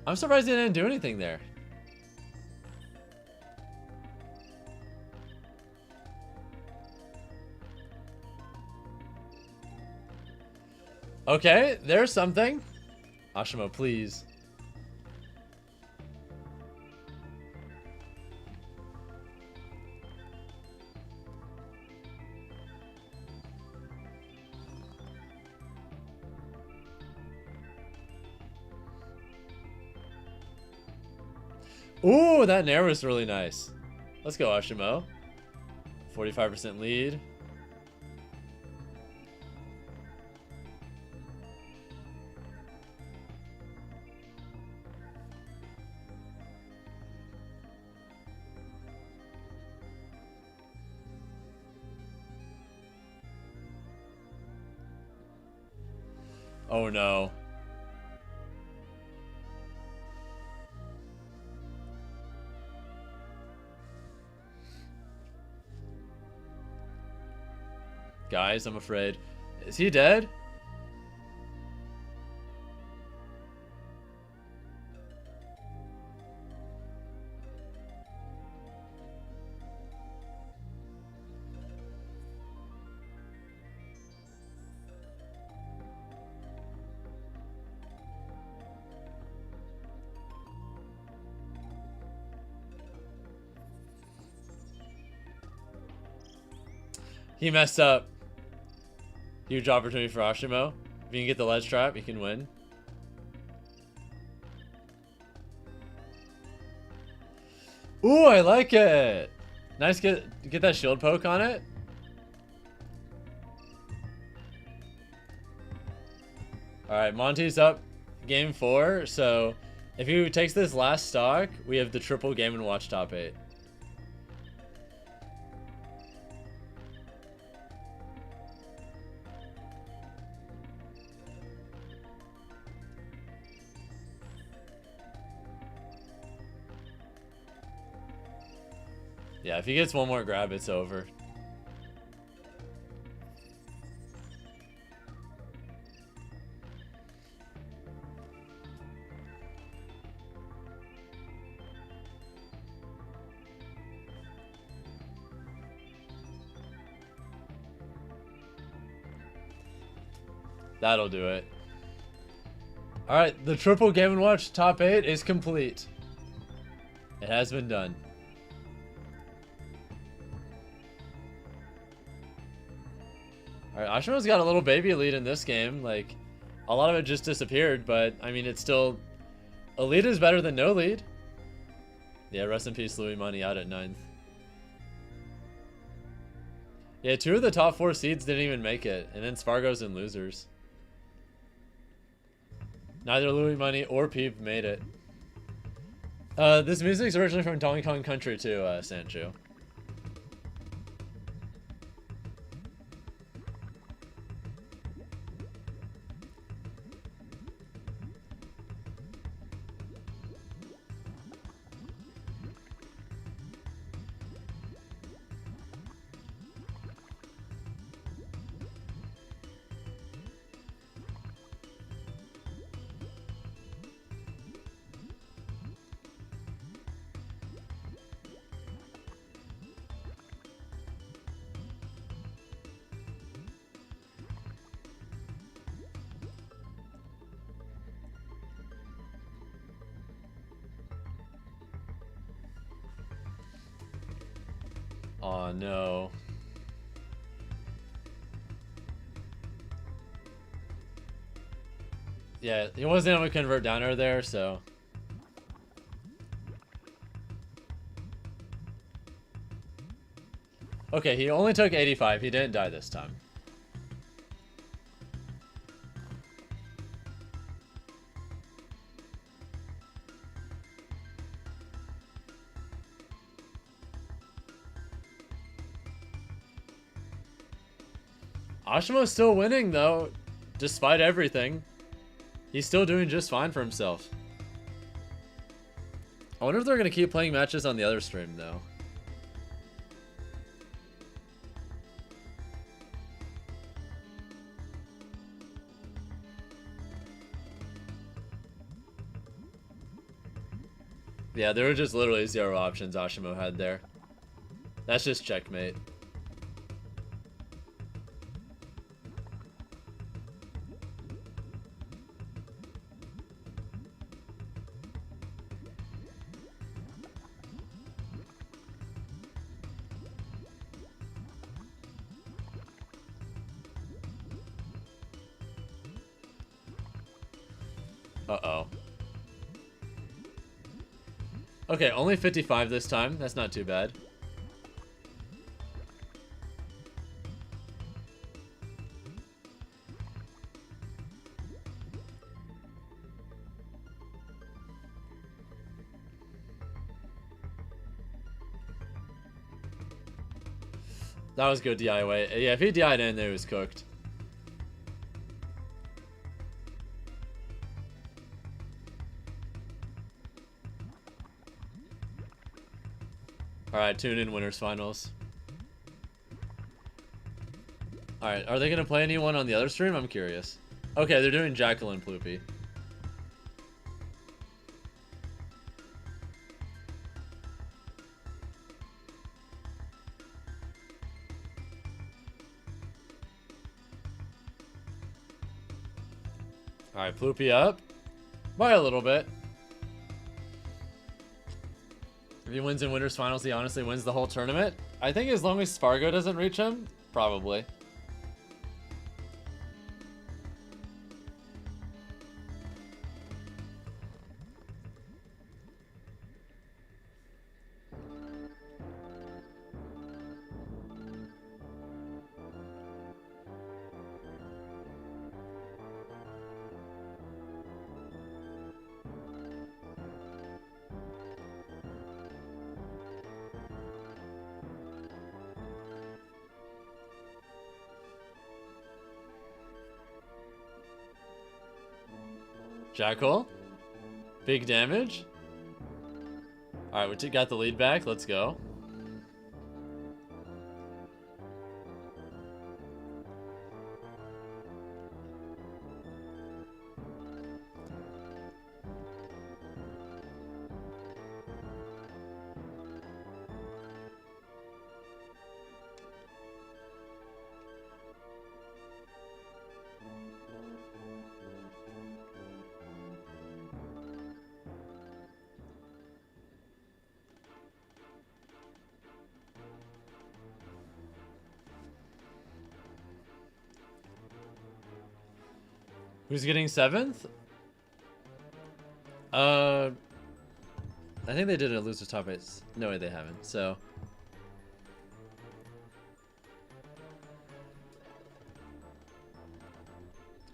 I'm surprised he didn't do anything there. Okay, there's something. Asimo, please. Ooh, that nair was really nice. Let's go, Asimo. 45% lead. Oh no. Guys, I'm afraid. Is he dead? He messed up. Huge opportunity for Asimo. If he can get the ledge trap, he can win. Ooh, I like it. Nice, get that shield poke on it. Alright, Monty's up game 4, so if he takes this last stock, we have the triple Game & Watch top 8. Yeah, if he gets one more grab, it's over. That'll do it. Alright, the triple Game & Watch top 8 is complete. It has been done. Alright, Ashimo's got a little baby lead in this game. Like, a lot of it just disappeared, but, I mean, it's still... A lead is better than no lead. Yeah, rest in peace, Louis Money out at 9th. Yeah, 2 of the top 4 seeds didn't even make it, and then Sparg0's in losers. Neither Louis Money or Peep made it. This music's originally from Donkey Kong Country too, Sancho. Oh no. Yeah, he wasn't able to convert down air there, so. Okay, he only took 85. He didn't die this time. Ashimo's still winning, though, despite everything. He's still doing just fine for himself. I wonder if they're going to keep playing matches on the other stream, though. Yeah, there were just literally 0 options Asimo had there. That's just checkmate. Uh-oh. Okay, only 55 this time. That's not too bad. That was good DI way. Yeah, if he DI'd in, it was cooked. Alright, tune in winners finals. Alright, are they gonna play anyone on the other stream? I'm curious. Okay, they're doing Jackal and Ploopy. Alright, Ploopy up. By a little bit. If he wins in winners finals, he honestly wins the whole tournament. I think as long as Sparg0 doesn't reach him, probably. Jackal. Big damage. Alright, we got the lead back. Let's go. Who's getting 7th? I think they did a loser top 8. No way they haven't, so.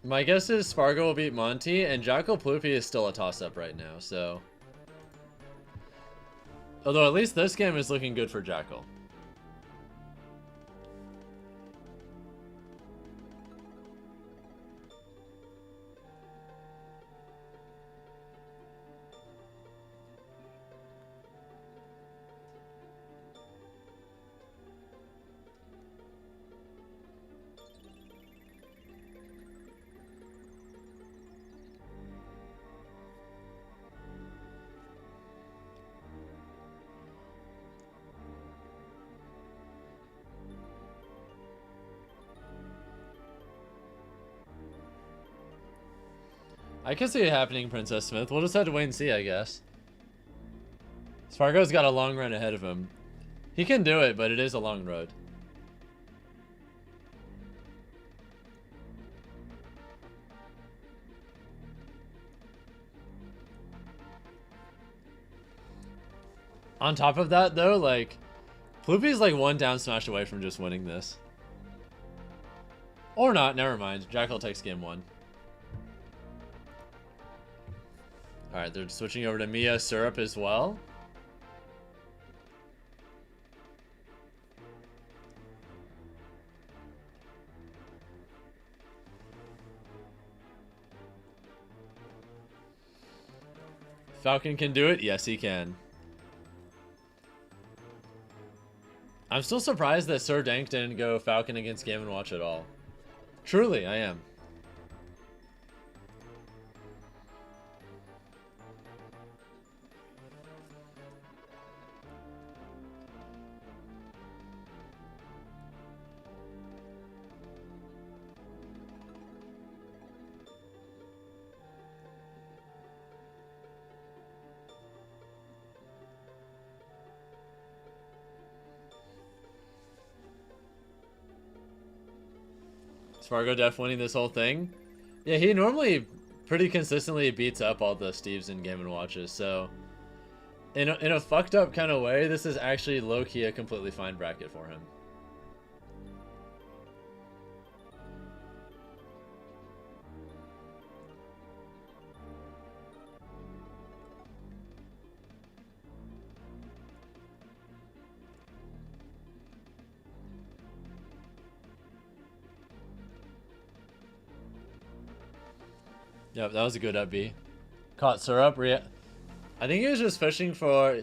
My guess is Sparg0 will beat Monty, and Jackal Ploopy is still a toss-up right now, so. Although at least this game is looking good for Jackal. I can see it happening, Princess Smith. We'll just have to wait and see, I guess. Sparg0's got a long run ahead of him. He can do it, but it is a long road. On top of that, though, like, Ploopy's like one down smash away from just winning this. Or not, never mind. Jackal takes game 1. Alright, they're switching over to Miya Syrup as well. Falcon can do it? Yes, he can. I'm still surprised that Sir Dank didn't go Falcon against Game & Watch at all. Truly, I am. Sparg0 def winning this whole thing. Yeah, he normally pretty consistently beats up all the Steves in Game & Watches, so in a fucked up kind of way, this is actually low-key a completely fine bracket for him. Yep, that was a good up B. Caught Syrup. I think he was just fishing for...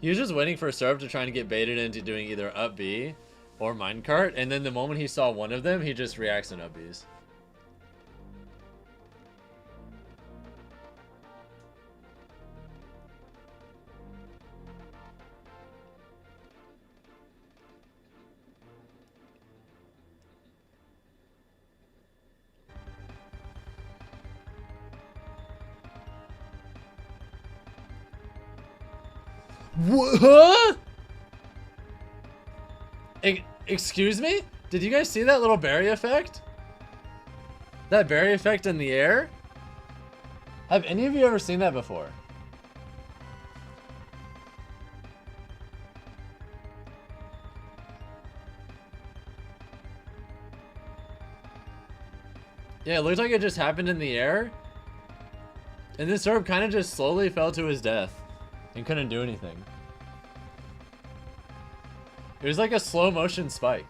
He was just waiting for Syrup to try and get baited into doing either up B or minecart, and then the moment he saw one of them, he just reacts in up Bs. What? Excuse me? Did you guys see that little berry effect? That berry effect in the air? Have any of you ever seen that before? Yeah, it looked like it just happened in the air. And this herb kind of just slowly fell to his death and couldn't do anything. It was like a slow motion spike.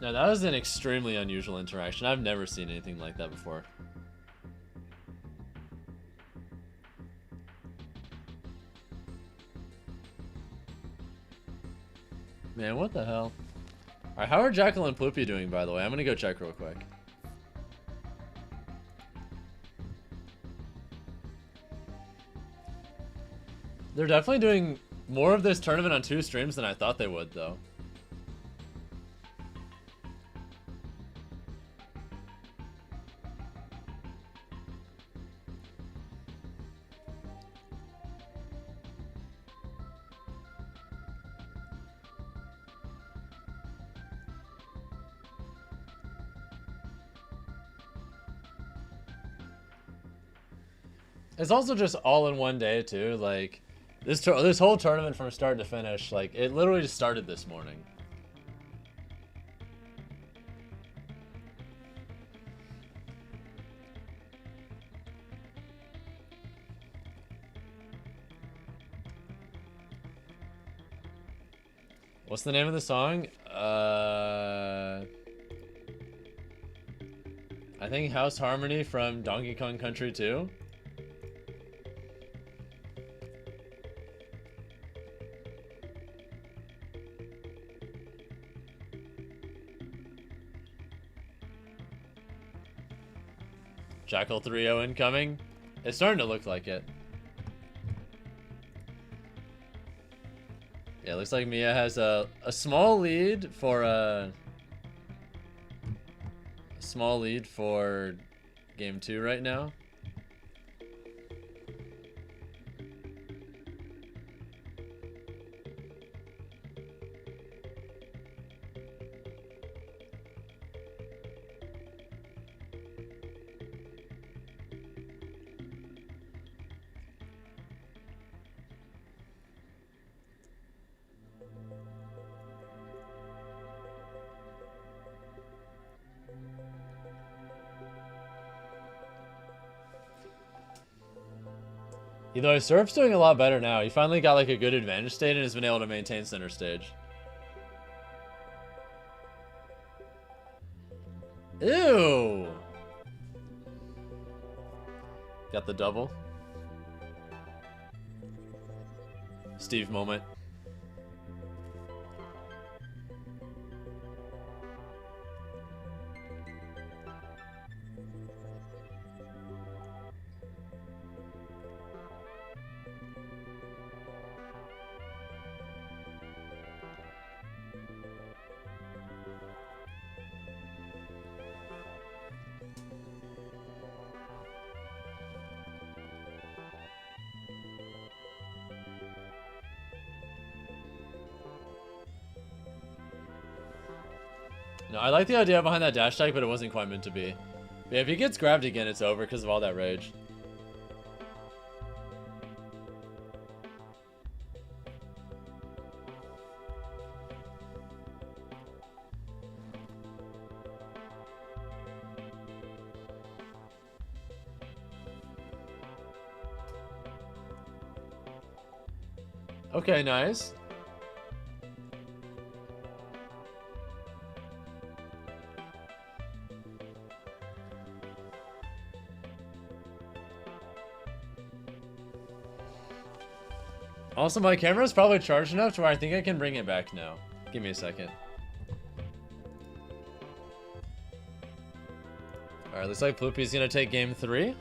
No, that was an extremely unusual interaction. I've never seen anything like that before. Man, what the hell? Alright, how are Jackal and Ploopy doing, by the way? I'm gonna go check real quick. They're definitely doing more of this tournament on 2 streams than I thought they would, though. It's also just all in one day too. Like this whole tournament from start to finish, like it literally just started this morning. What's the name of the song? I think House Harmony from Donkey Kong Country 2. Jackal 3-0 incoming. It's starting to look like it. Yeah, looks like Miya has a small lead for Small lead for game 2 right now. Though Syrup's doing a lot better now. He finally got like a good advantage state and has been able to maintain center stage. Ew! Got the double. Steve moment. No, I like the idea behind that dash tag, but it wasn't quite meant to be. But yeah, if he gets grabbed again, it's over because of all that rage. Okay, nice. Also, my camera is probably charged enough to where I think I can bring it back now. Give me a second. Alright, looks like Ploopy's gonna take game 3.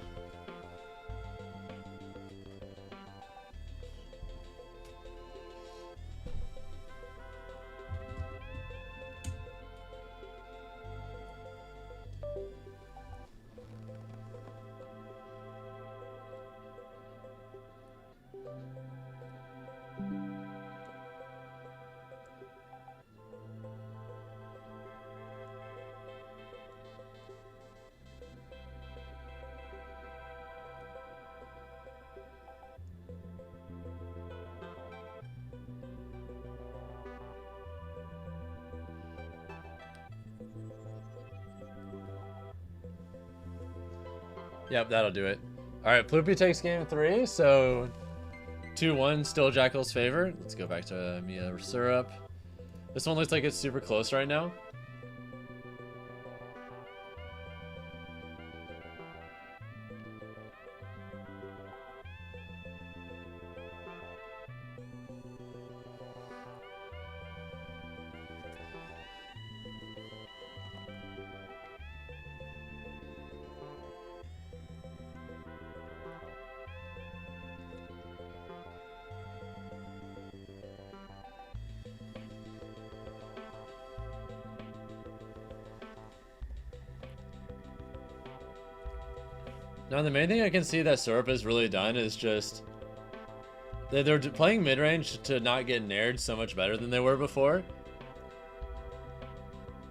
Yep, that'll do it. Alright, Ploopy takes game 3, so 2-1, still Jackal's favor. Let's go back to Miya Syrup. This one looks like it's super close right now. Now, the main thing I can see that Syrup has really done is just... They're playing mid-range to not get nared so much better than they were before.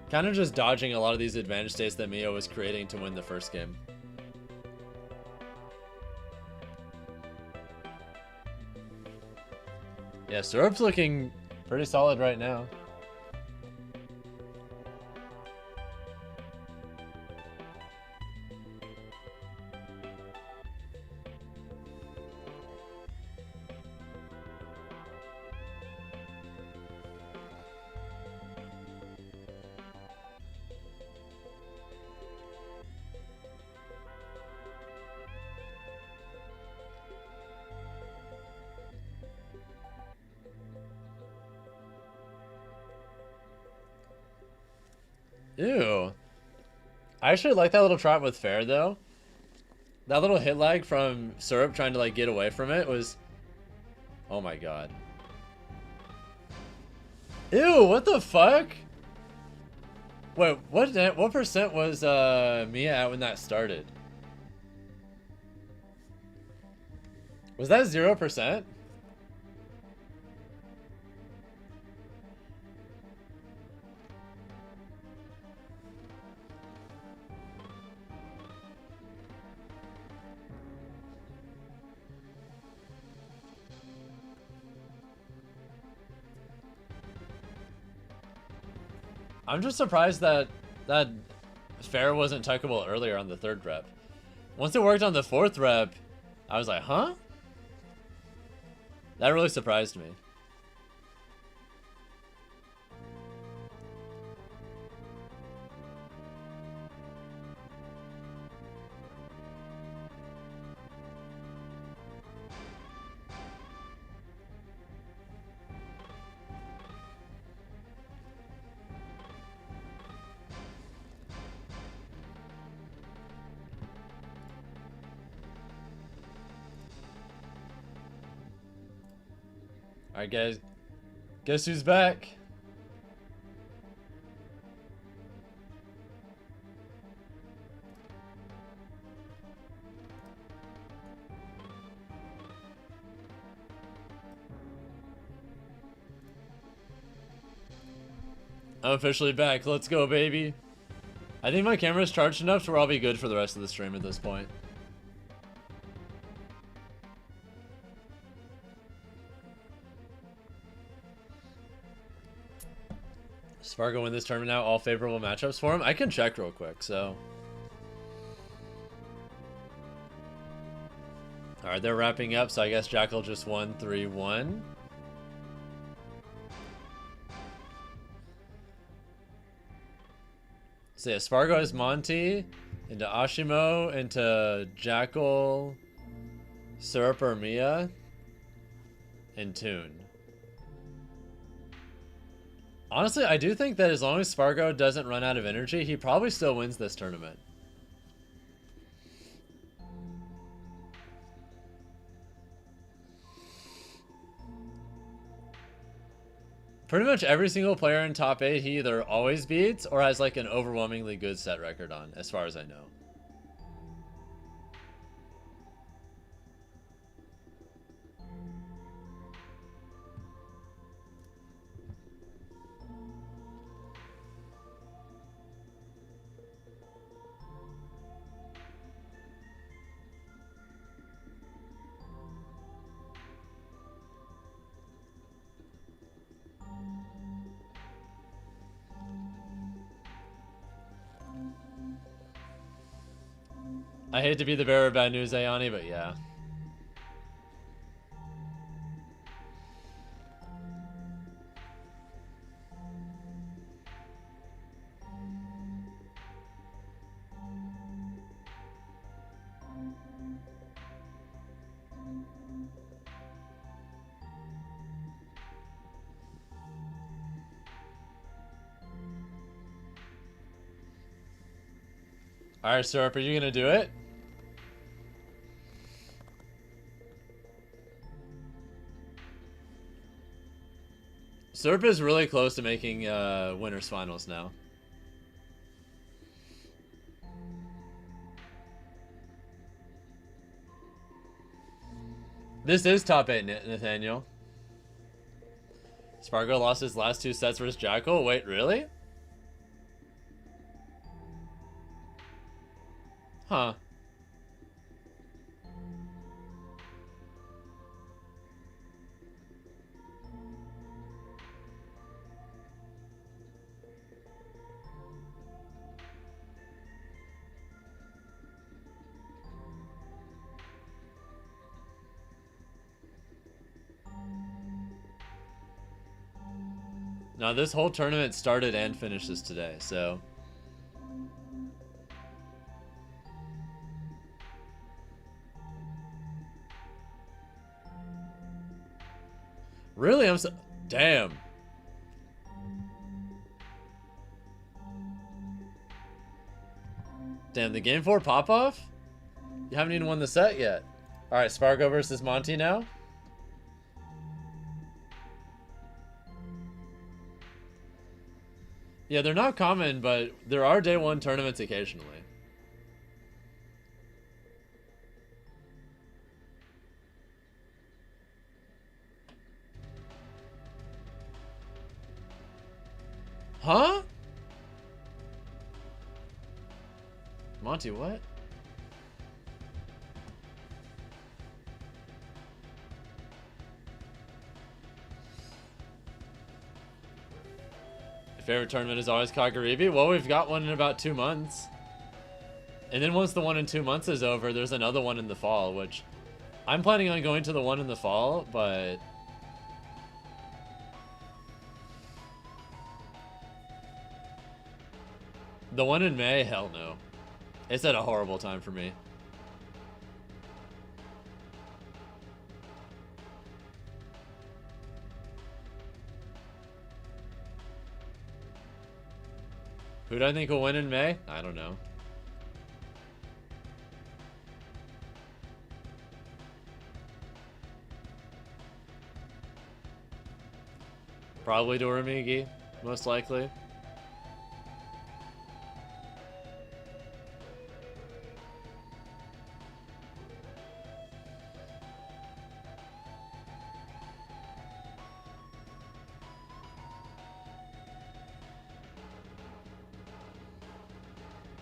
Kind of just dodging a lot of these advantage states that Miya was creating to win the first game. Yeah, Syrup's looking pretty solid right now. Ew. I actually like that little trap with Fair, though. That little hit lag from Syrup trying to, like, get away from it was... Oh my god. Ew, what the fuck? Wait, what percent was Miya at when that started? Was that 0%? I'm just surprised that that fair wasn't tuckable earlier on the 3rd rep. Once it worked on the 4th rep, I was like, huh? That really surprised me. Alright guys, guess who's back? I'm officially back, let's go baby. I think my camera's charged enough to where I'll be good for the rest of the stream at this point. Sparg0 win this tournament now, all favorable matchups for him? I can check real quick, so. Alright, they're wrapping up, so I guess Jackal just won 3-1. So yeah, Sparg0 is Monty, into Asimo, into Jackal, Syrup or Miya, and Toon. Honestly, I do think that as long as Sparg0 doesn't run out of energy, he probably still wins this tournament. Pretty much every single player in top 8 he either always beats or has like an overwhelmingly good set record on, as far as I know. I hate to be the bearer of bad news, Ayani, but yeah. Alright, Syrup, are you gonna do it? Syrup is really close to making winners finals now. This is top 8, Nathaniel. Sparg0 lost his last 2 sets versus Jackal. Wait, really? Huh. Now this whole tournament started and finishes today, so. Really? I'm so. Damn. Damn, the game 4 pop off? You haven't even won the set yet. Alright, Sparg0 versus Monty now. Yeah, they're not common, but there are day one tournaments occasionally. Huh? Monty, what? My favorite tournament is always Kagaribi. Well, we've got one in about 2 months. And then once the one in 2 months is over, there's another one in the fall, which I'm planning on going to the one in the fall, but the one in May, hell no. It's at a horrible time for me. Who do I think will win in May? I don't know. Probably Doramigi, most likely.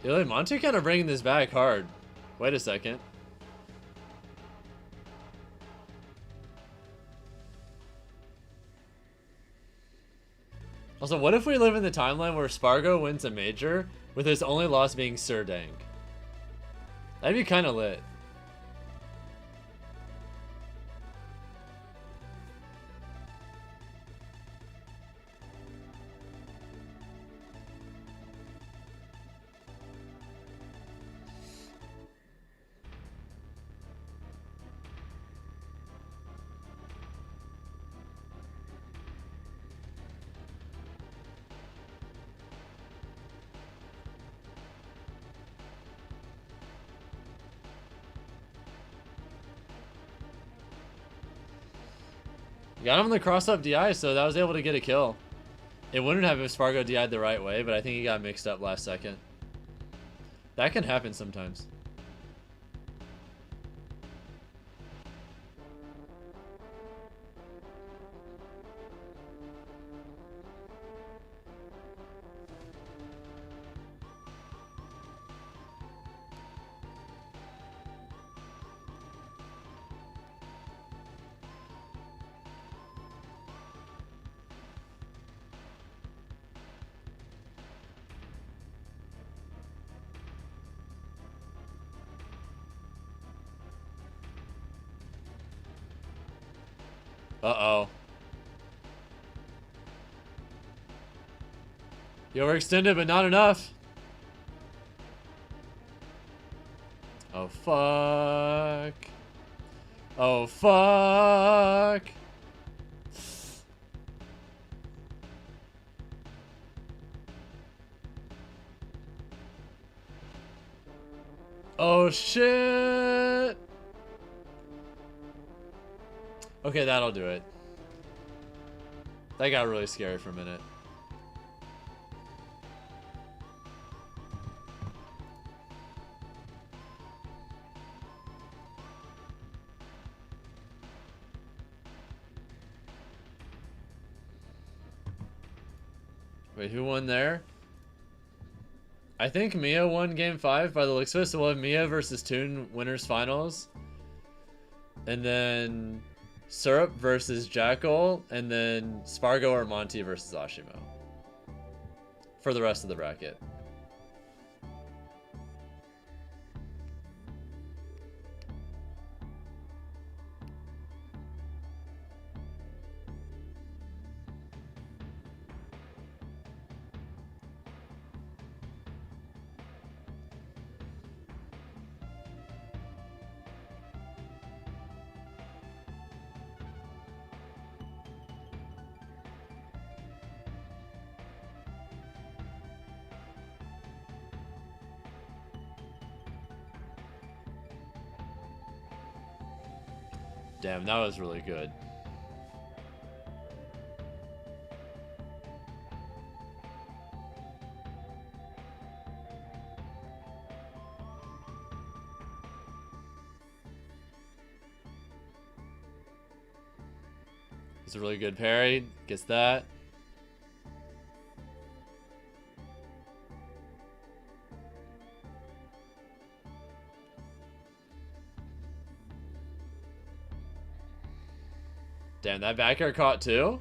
Yeah, Monty kind of bringing this back hard. Wait a second. Also, what if we live in the timeline where Sparg0 wins a major with his only loss being Sir Dank? That'd be kind of lit. Got him in the cross-up DI, so that was able to get a kill. It wouldn't have if Sparg0 DI'd the right way, but I think he got mixed up last second. That can happen sometimes. Uh-oh. You overextended, but not enough. Oh, fuck. Oh, fuck. Oh, shit. Okay, that'll do it. That got really scary for a minute. Wait, who won there? I think Miya won game 5 by the looks of it, so we'll have Miya versus Toon winners finals. And then Syrup versus Jackal, and then Sparg0 or Monty versus Asimo for the rest of the bracket. Damn, that was really good. It's a really good parry. Gets that. Damn, that back air caught too?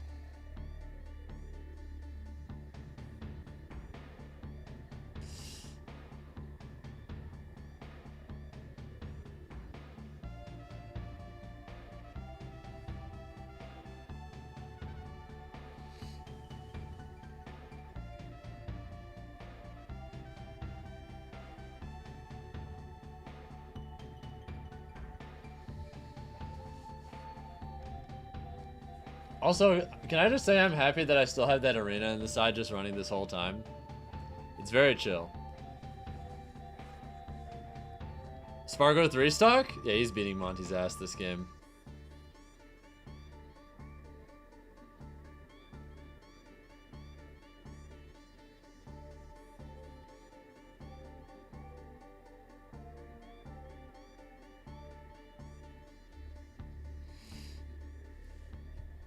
Also, can I just say I'm happy that I still have that arena on the side just running this whole time? It's very chill. Sparg0 3 stock? Yeah, he's beating Monty's ass this game.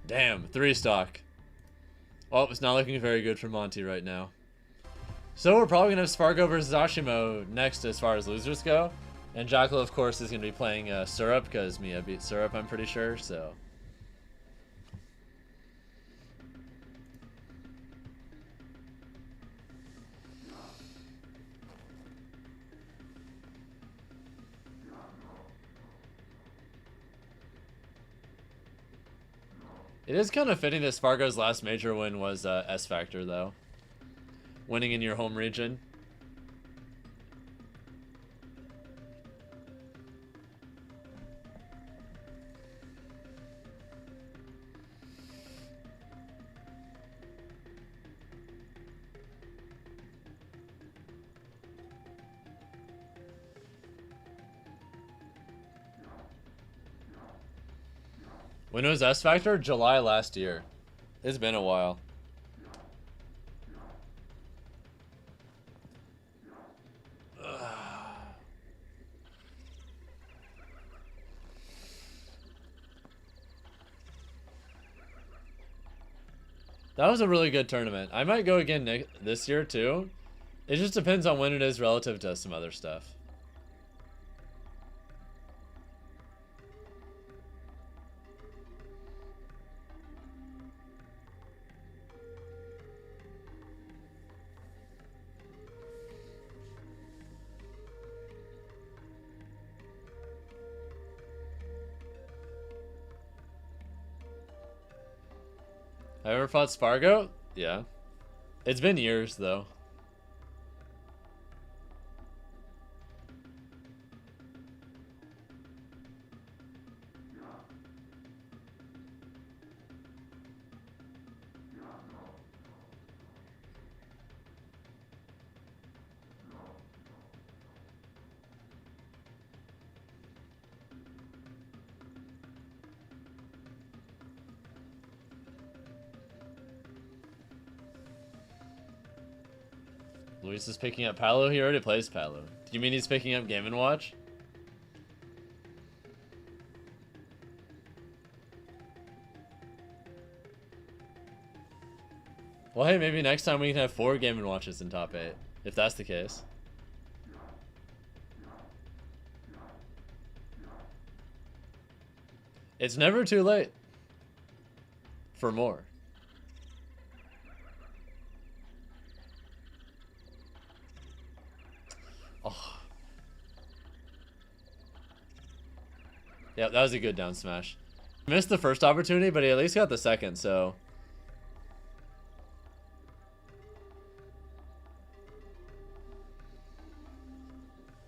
Damn, 3 stock. Oh, it's not looking very good for Monty right now. So we're probably going to have Sparg0 versus Asimo next as far as losers go. And Jackal, of course, is going to be playing Syrup because Miya beat Syrup, I'm pretty sure, so... It is kind of fitting that Sparg0's last major win was S Factor, though. Winning in your home region. When was S Factor? July last year. It's been a while. That was a really good tournament. I might go again this year too. It just depends on when it is relative to some other stuff. I ever fought Sparg0? Yeah. It's been years, though. Luis is picking up Palo. He already plays Palo. Do you mean he's picking up Game & Watch? Well, hey, maybe next time we can have 4 Game & Watches in top 8. If that's the case. It's never too late. For more. Oh. Yeah, that was a good down smash. Missed the first opportunity, but he at least got the second, so...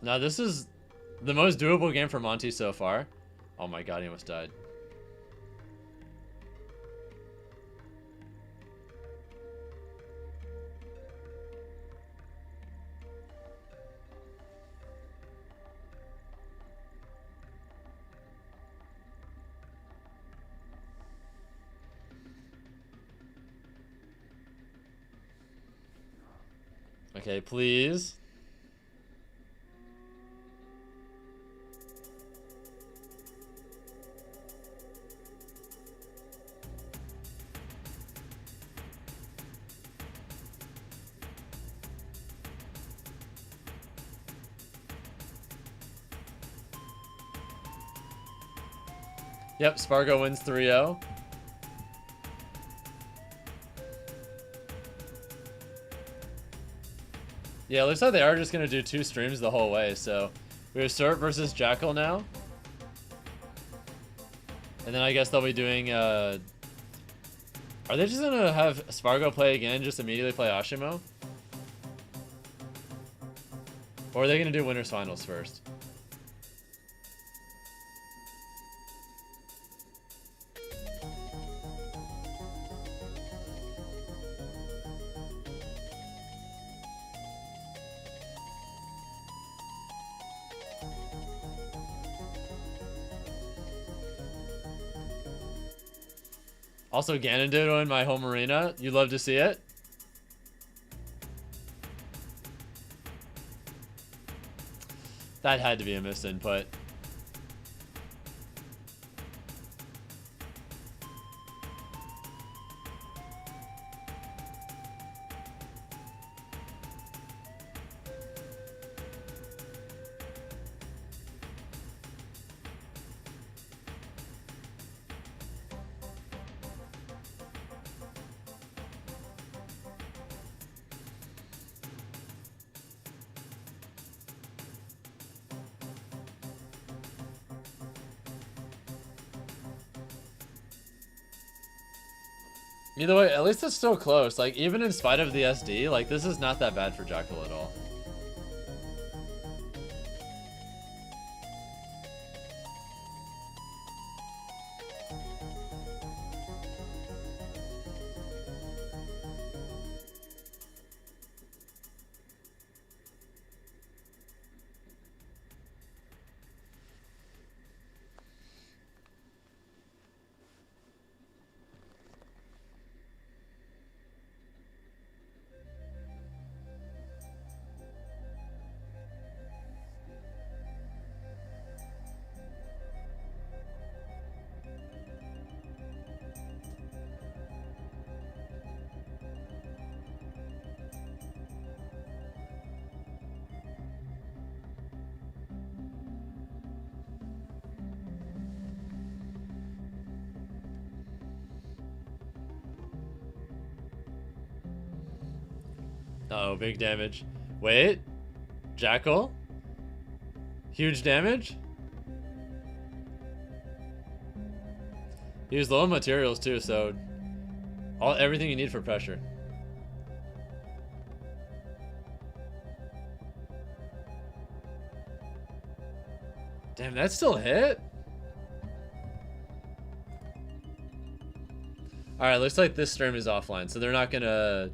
Now this is the most doable game for Monty so far. Oh my god, he almost died. Okay, please. Yep, Sparg0 wins 3-0. Yeah, it looks like they are just going to do 2 streams the whole way, so we have Surt versus Jackal now. And then I guess they'll be doing, are they just going to have Sparg0 play again, just immediately play Asimo? Or are they going to do Winners Finals first? Also, Ganondorf in my home arena. You love to see it. That had to be a missed input. Either way, at least it's still close. Like, even in spite of the SD, like, this is not that bad for Jackal at all. Uh-oh, big damage. Wait. Jackal? Huge damage? He was low on materials too, so everything you need for pressure. Damn, that still hit? Alright, looks like this stream is offline, so they're not gonna...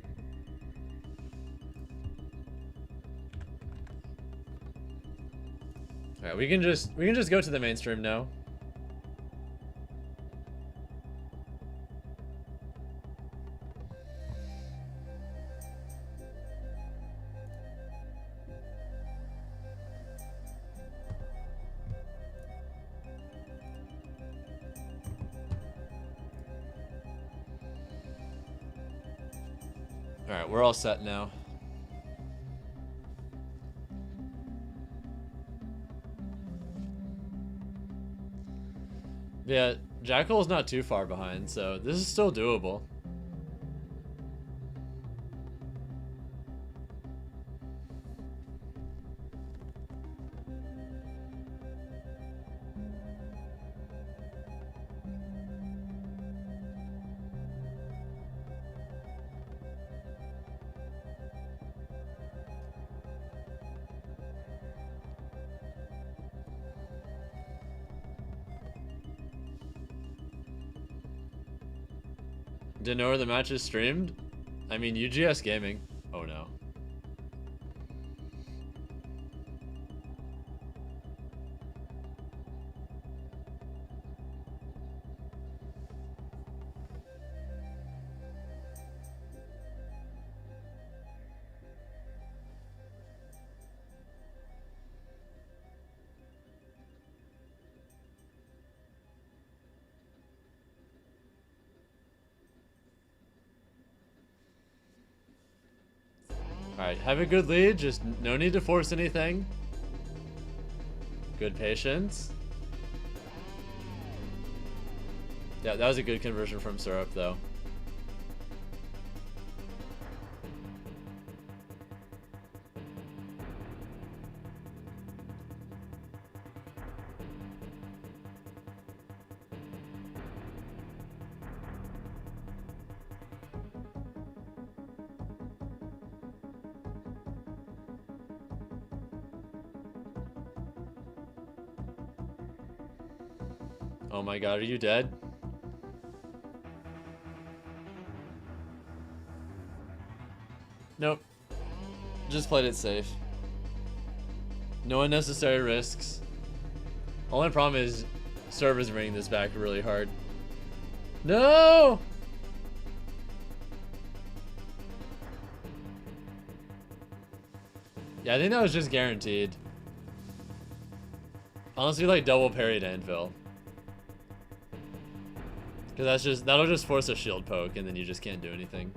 Alright, we can just go to the mainstream now. Alright, we're all set now. Yeah, Jackal is not too far behind, so this is still doable. Didn't know where the match is streamed? I mean, UGS Gaming. Oh no. Alright, have a good lead, just no need to force anything. Good patience. Yeah, that was a good conversion from Syrup, though. Oh my god, are you dead? Nope. Just played it safe. No unnecessary risks. Only problem is Serve is bringing this back really hard. No! Yeah, I think that was just guaranteed. Honestly, like double parried Anvil. Because that'll just force a shield poke and then you just can't do anything.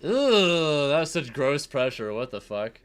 Ugh, that was such gross pressure. What the fuck?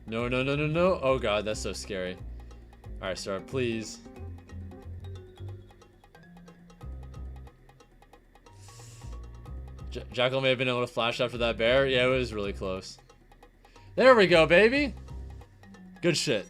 No, no, no, no, no. Oh god, that's so scary. Alright, sir, please. Jackal may have been able to flash after that bear. Yeah, it was really close. There we go, baby. Good shit.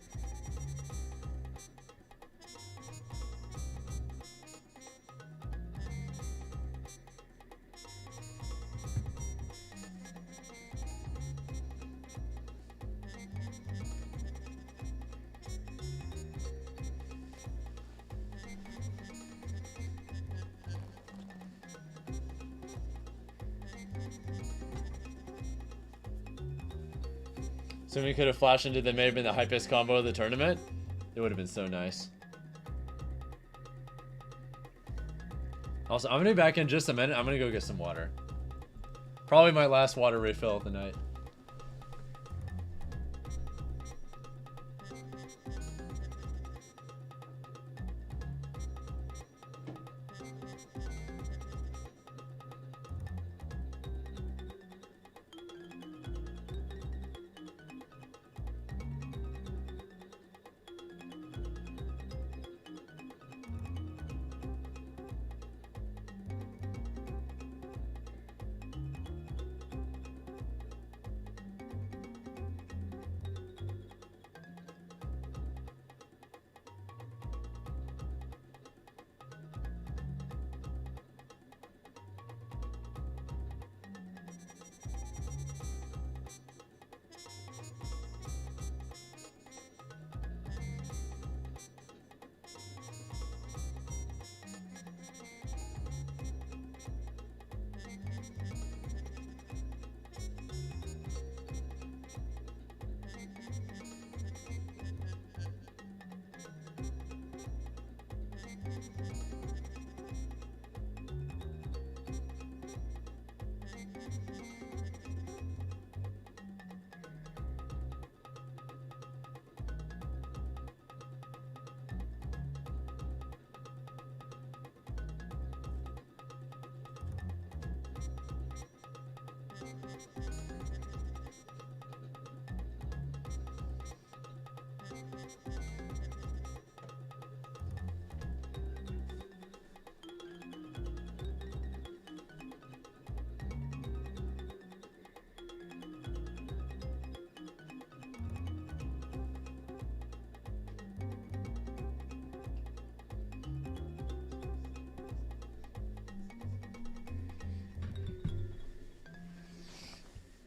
So we could have flashed into that may have been the hypest combo of the tournament. It would have been so nice. Also, I'm gonna be back in just a minute. I'm gonna go get some water. Probably my last water refill of the night.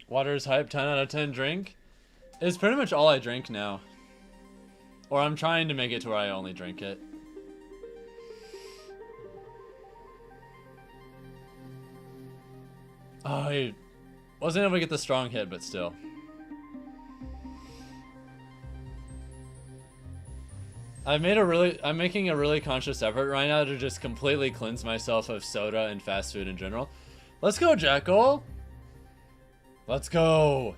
Water's hype, 10 out of 10 drink. It's pretty much all I drink now. Or I'm trying to make it to where I only drink it. Oh, I wasn't able to get the strong hit, but still. I'm making a really conscious effort right now to just completely cleanse myself of soda and fast food in general. Let's go, Jackal! Let's go!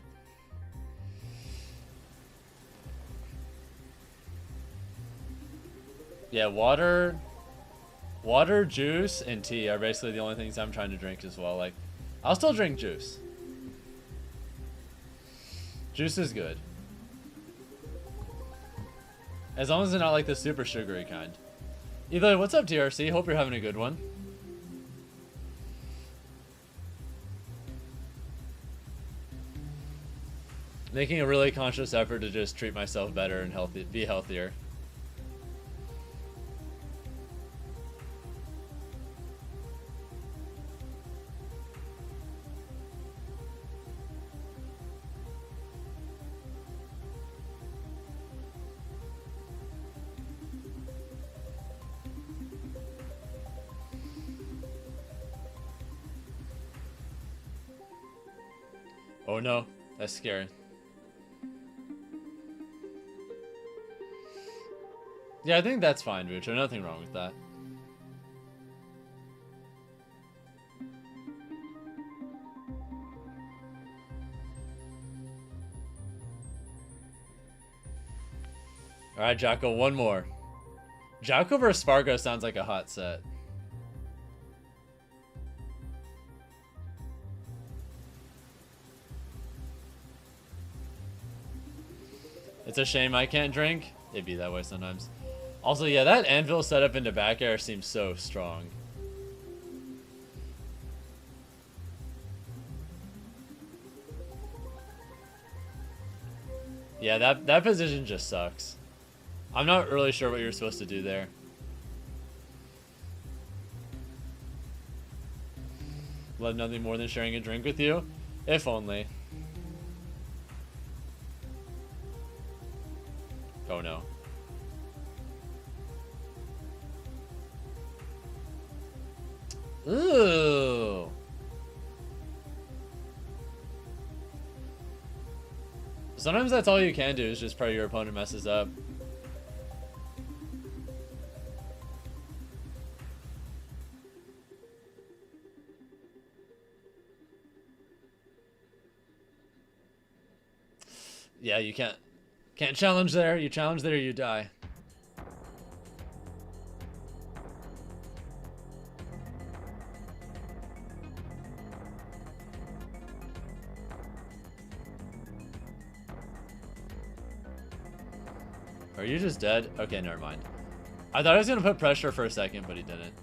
Yeah, water, juice, and tea are basically the only things I'm trying to drink as well. Like, I'll still drink juice. Juice is good. As long as it's not like the super sugary kind. Either way, what's up, TRC? Hope you're having a good one. Making a really conscious effort to just treat myself better and be healthier. Oh no, that's scary. Yeah, I think that's fine, Vucho. Nothing wrong with that. Alright, Jocko, one more. Jocko vs. Sparg0 sounds like a hot set. It's a shame I can't drink. It'd be that way sometimes. Also, yeah, that anvil setup into back air seems so strong. Yeah, that position just sucks. I'm not really sure what you're supposed to do there. Love nothing more than sharing a drink with you. If only. Oh no. Ooh. Sometimes that's all you can do is just pray your opponent messes up. Yeah, you can't challenge there. You challenge there, you die. Are you just dead? Okay, never mind. I thought I was gonna put pressure for a second, but he didn't.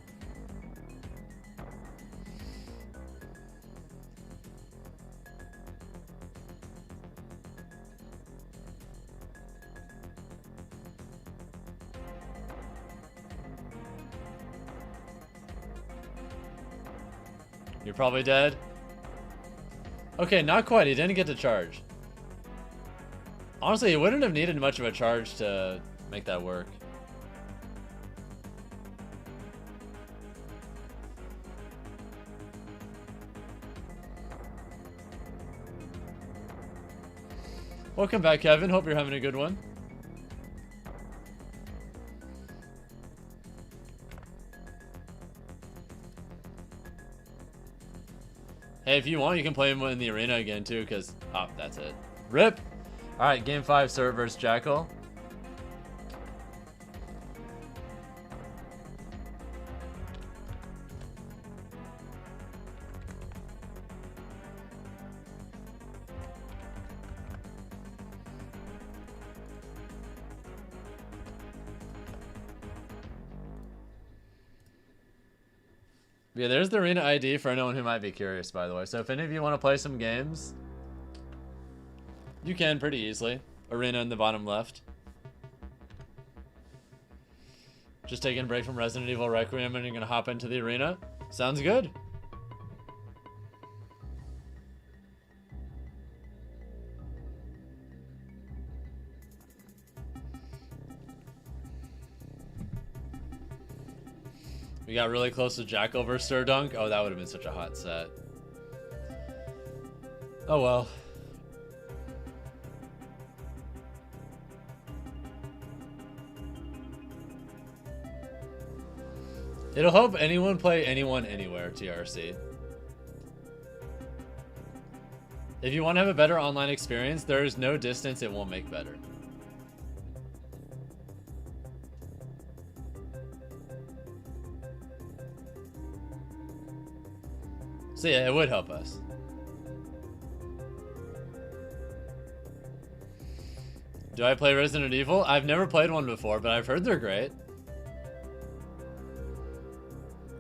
You're probably dead. Okay, not quite. He didn't get to charge. Honestly, he wouldn't have needed much of a charge to make that work. Welcome back, Kevin. Hope you're having a good one. Hey, if you want, you can play him in the arena again, too, because... Oh, that's it. RIP! Alright, game 5, Sir versus Jackal. Yeah, there's the arena ID for anyone who might be curious, by the way. So if any of you want to play some games, you can pretty easily. Arena in the bottom left. Just taking a break from Resident Evil Requiem and you're going to hop into the arena. Sounds good. We got really close to Jack over Sir Dunk. Oh, that would have been such a hot set. Oh well. It'll help anyone play anyone anywhere, TRC. If you want to have a better online experience, there is no distance it won't make better. So yeah, it would help us. Do I play Resident Evil? I've never played one before, but I've heard they're great.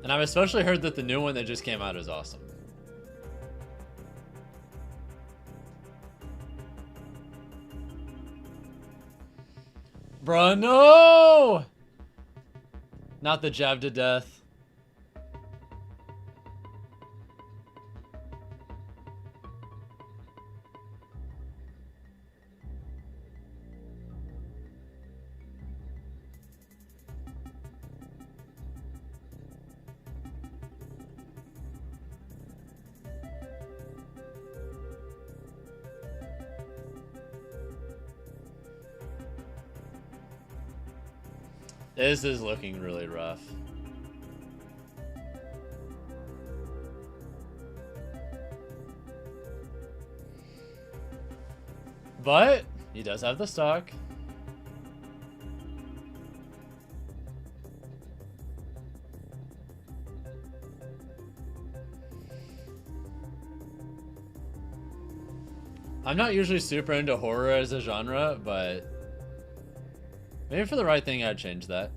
And I've especially heard that the new one that just came out is awesome. Bruh, no! Not the jab to death. This is looking really rough. But he does have the stock. I'm not usually super into horror as a genre, but maybe for the right thing, I'd change that.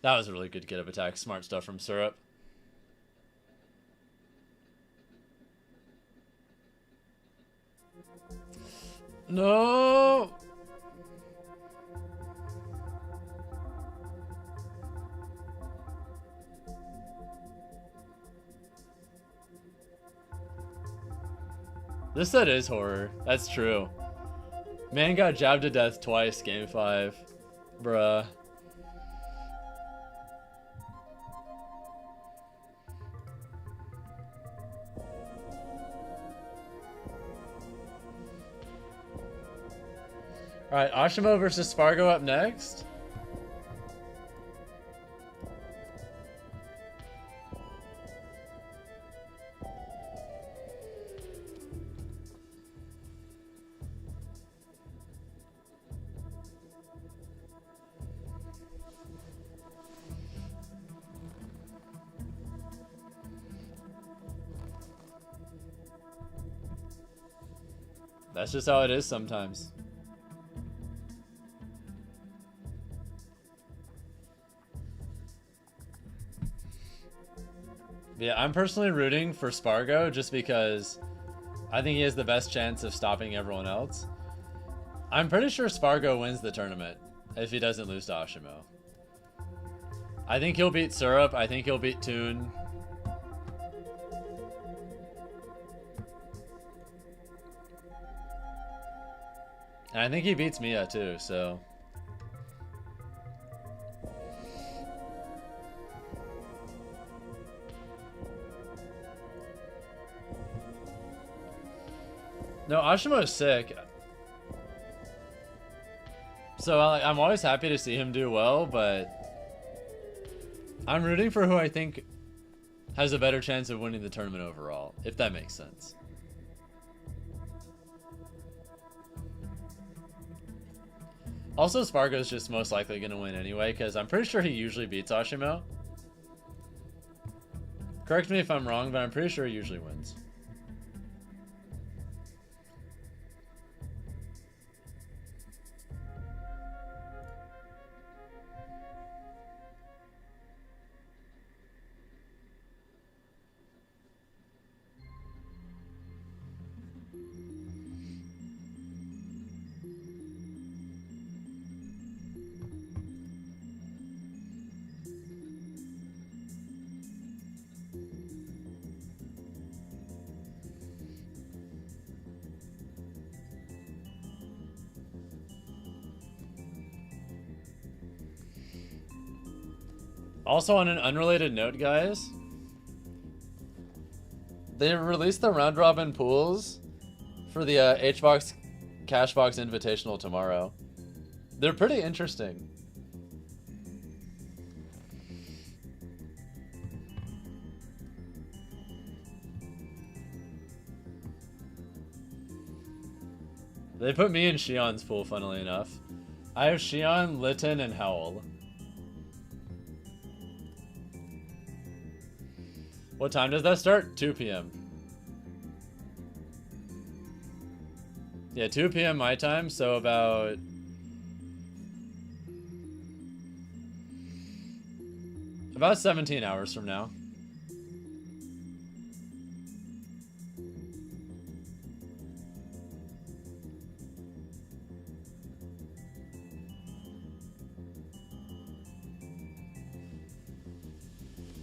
That was a really good get up attack. Smart stuff from Syrup. No! This set is horror. That's true. Man got jabbed to death twice, game 5. Bruh. Alright, Asimo versus Sparg0 up next. That's just how it is sometimes. Yeah, I'm personally rooting for Sparg0 just because I think he has the best chance of stopping everyone else. I'm pretty sure Sparg0 wins the tournament if he doesn't lose to Asimo. I think he'll beat Syrup. I think he'll beat Toon. And I think he beats Miya too, so... No, Asimo is sick. So I'm always happy to see him do well, but I'm rooting for who I think has a better chance of winning the tournament overall, if that makes sense. Also, Sparg0 is just most likely going to win anyway, because I'm pretty sure he usually beats Asimo. Correct me if I'm wrong, but I'm pretty sure he usually wins. Also, on an unrelated note, guys, they released the round robin pools for the HBox Cashbox Invitational tomorrow. They're pretty interesting. They put me in Shion's pool, funnily enough. I have Shion, Litten, and Howl. What time does that start? 2 p.m. Yeah, 2 p.m. my time, so about... about 17 hours from now.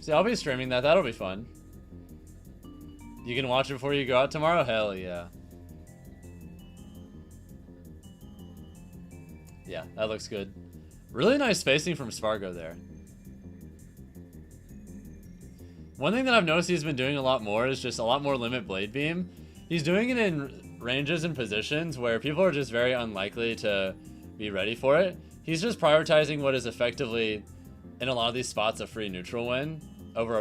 See, I'll be streaming that. That'll be fun. You can watch it before you go out tomorrow? Hell yeah. Yeah, that looks good. Really nice spacing from Sparg0 there. One thing that I've noticed he's been doing a lot more is just a lot more limit blade beam. He's doing it in ranges and positions where people are just very unlikely to be ready for it. He's just prioritizing what is effectively, in a lot of these spots, a free neutral win over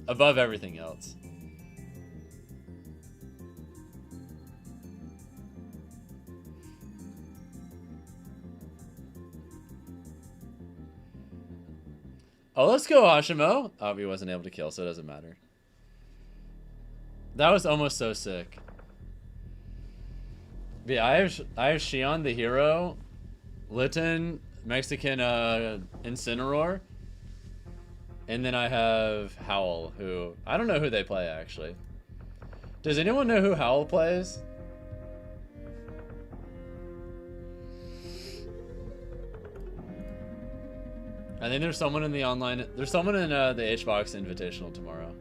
above everything else. Oh, let's go, Asimo. Oh, he wasn't able to kill, so it doesn't matter. That was almost so sick. But yeah, I have Shion the hero, Litten, Mexican Incineroar, and then I have Howl, who I don't know who they play actually. Does anyone know who Howl plays? I think there's someone in the online. There's someone in the HBox Invitational tomorrow.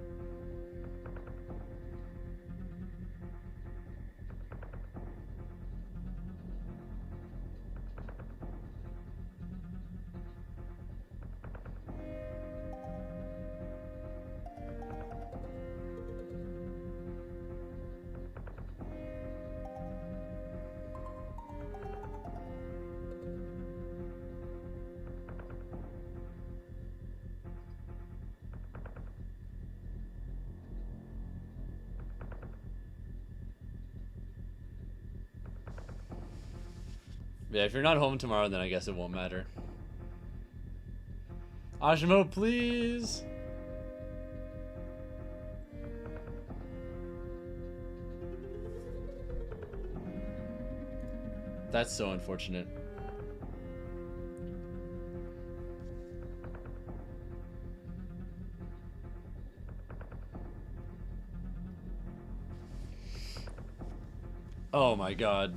Yeah, if you're not home tomorrow, then I guess it won't matter. Asimo, please. That's so unfortunate. Oh my god.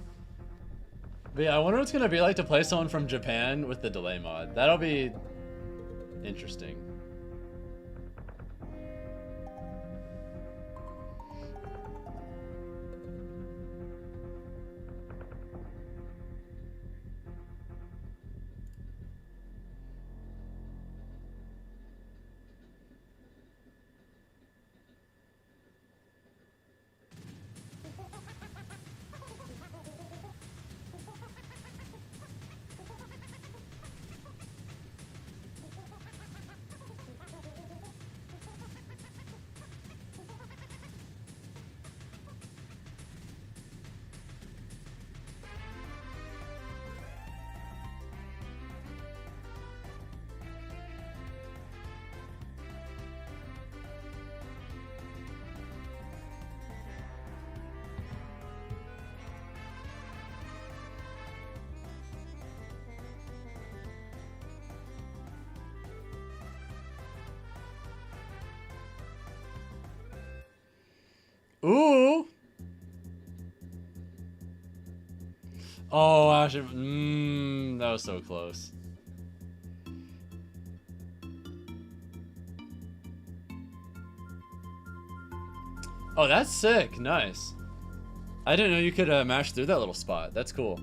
But yeah, I wonder what it's gonna be like to play someone from Japan with the delay mod. That'll be interesting. Ooh. Oh, Ash. That was so close. Oh, that's sick. Nice. I didn't know you could mash through that little spot. That's cool.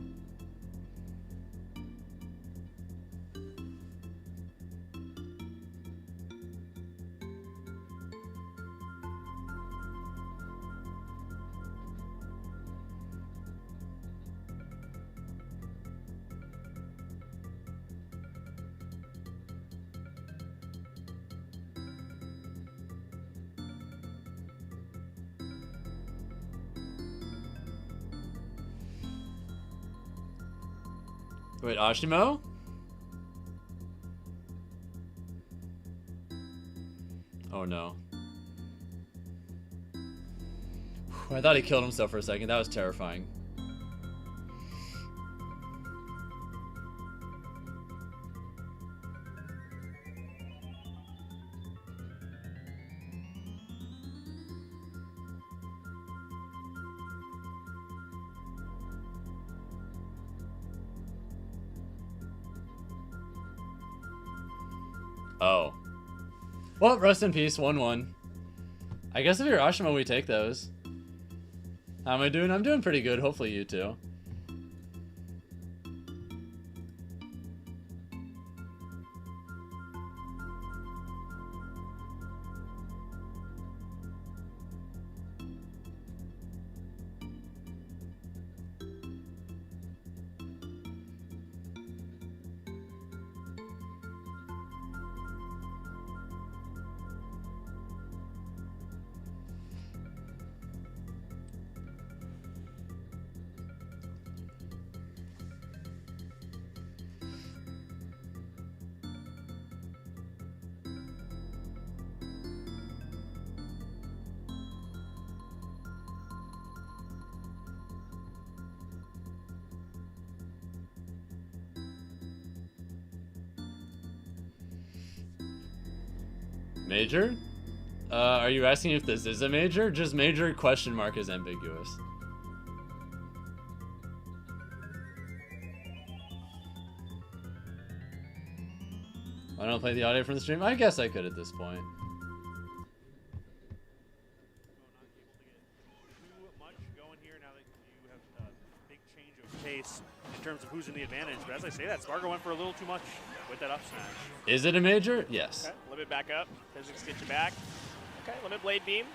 Wait, Asimo? Oh no. Whew, I thought he killed himself for a second. That was terrifying. Oh. Well, rest in peace, 1-1. I guess if you're Asimo, we take those. How am I doing? I'm doing pretty good. Hopefully you too. Major? Are you asking if this is a major? Just major question mark is ambiguous. I don't play the audio from the stream? I guess I could at this point. Pace in terms of who's in the advantage, but as I say that, Sparg0 went for a little too much with that up smash. Is it a major? Yes. Okay, limit back up. Physics get you back. Okay, limit blade beam.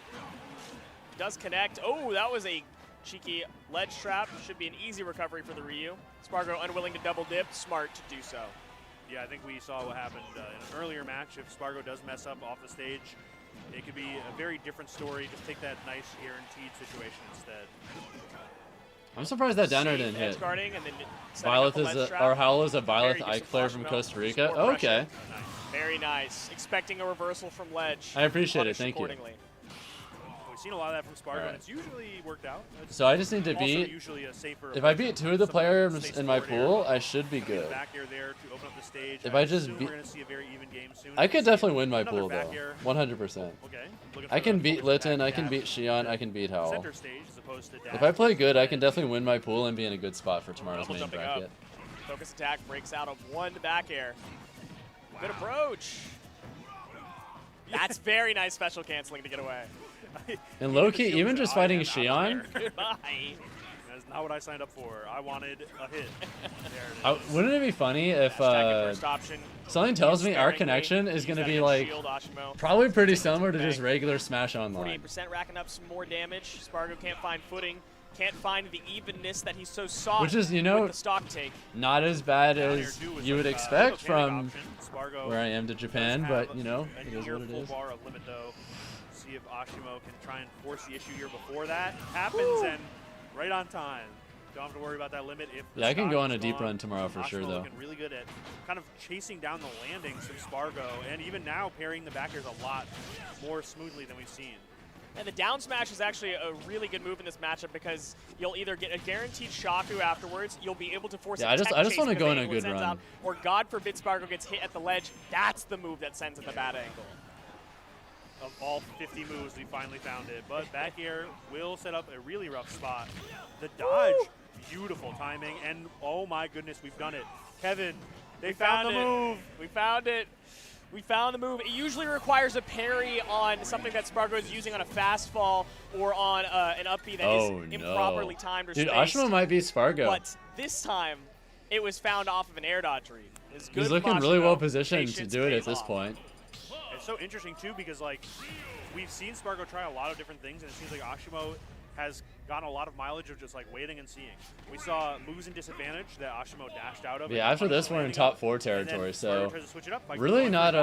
Does connect. Oh, that was a cheeky ledge trap. Should be an easy recovery for the Ryu. Sparg0 unwilling to double dip. Smart to do so. Yeah, I think we saw what happened in an earlier match. If Sparg0 does mess up off the stage, it could be a very different story. Just take that nice guaranteed situation instead. I'm surprised that downer didn't hit. And then Violet is a, or Howl is a Violet Ike player from Costa Rica. Oh, okay. Very nice. Expecting a reversal from ledge. I appreciate it. Thank you. We've seen a lot of that from Sparg0, Right. and it's usually worked out. It's so I just need to beat. If I beat 2 of the players in my pool, I should be good. Back air there to open up the stage. If I just beat, I could definitely win my pool though. 100%. I can beat Litten. I can beat Xion. I can beat Howl. If I play good, I can definitely win my pool and be in a good spot for tomorrow's main bracket. Up. Focus attack breaks out of 1 back air. Wow. Good approach. That's very nice special canceling to get away. And low-key, even just fighting Xion. Goodbye. That's not what I signed up for. I wanted a hit. Wouldn't it be funny if something tells me our connection is going to be like probably pretty similar to just regular Smash Online. 48% racking up some more damage. Sparg0 can't find footing. Can't find the evenness that he so sought. Which is, you know, with the stock take. Not as bad as you would expect from where I am to Japan, but you know, it is what it is. Bar of limit though. See if Asimo can try and force the issue here before that happens, and right on time. Don't have to worry about that limit. If yeah, I can go on a deep run tomorrow for Asimo sure, though. Looking really good at kind of chasing down the landings from Sparg0, and even now parrying the back airs a lot more smoothly than we've seen. And the down smash is actually a really good move in this matchup because you'll either get a guaranteed Shaku afterwards, you'll be able to force a I just want to go on a good run. Out, or God forbid Sparg0 gets hit at the ledge. That's the move that sends in the bad angle. Of all 50 moves, we finally found it. But back air will set up a really rough spot. The dodge, beautiful timing, and oh my goodness, we've done it. Kevin, they found the move. We found it. We found the move. It usually requires a parry on something that Sparg0 is using on a fast fall or on an up B that is improperly timed or spaced. Dude, Asimo might be Sparg0. But this time, it was found off of an air dodge read. He's looking really well positioned to do it at this point. It's so interesting too because like we've seen Sparg0 try a lot of different things, and it seems like Asimo has gotten a lot of mileage of just like waiting and seeing. We saw moves in disadvantage that Asimo dashed out of. Yeah, after this we're in top 4 territory, so really not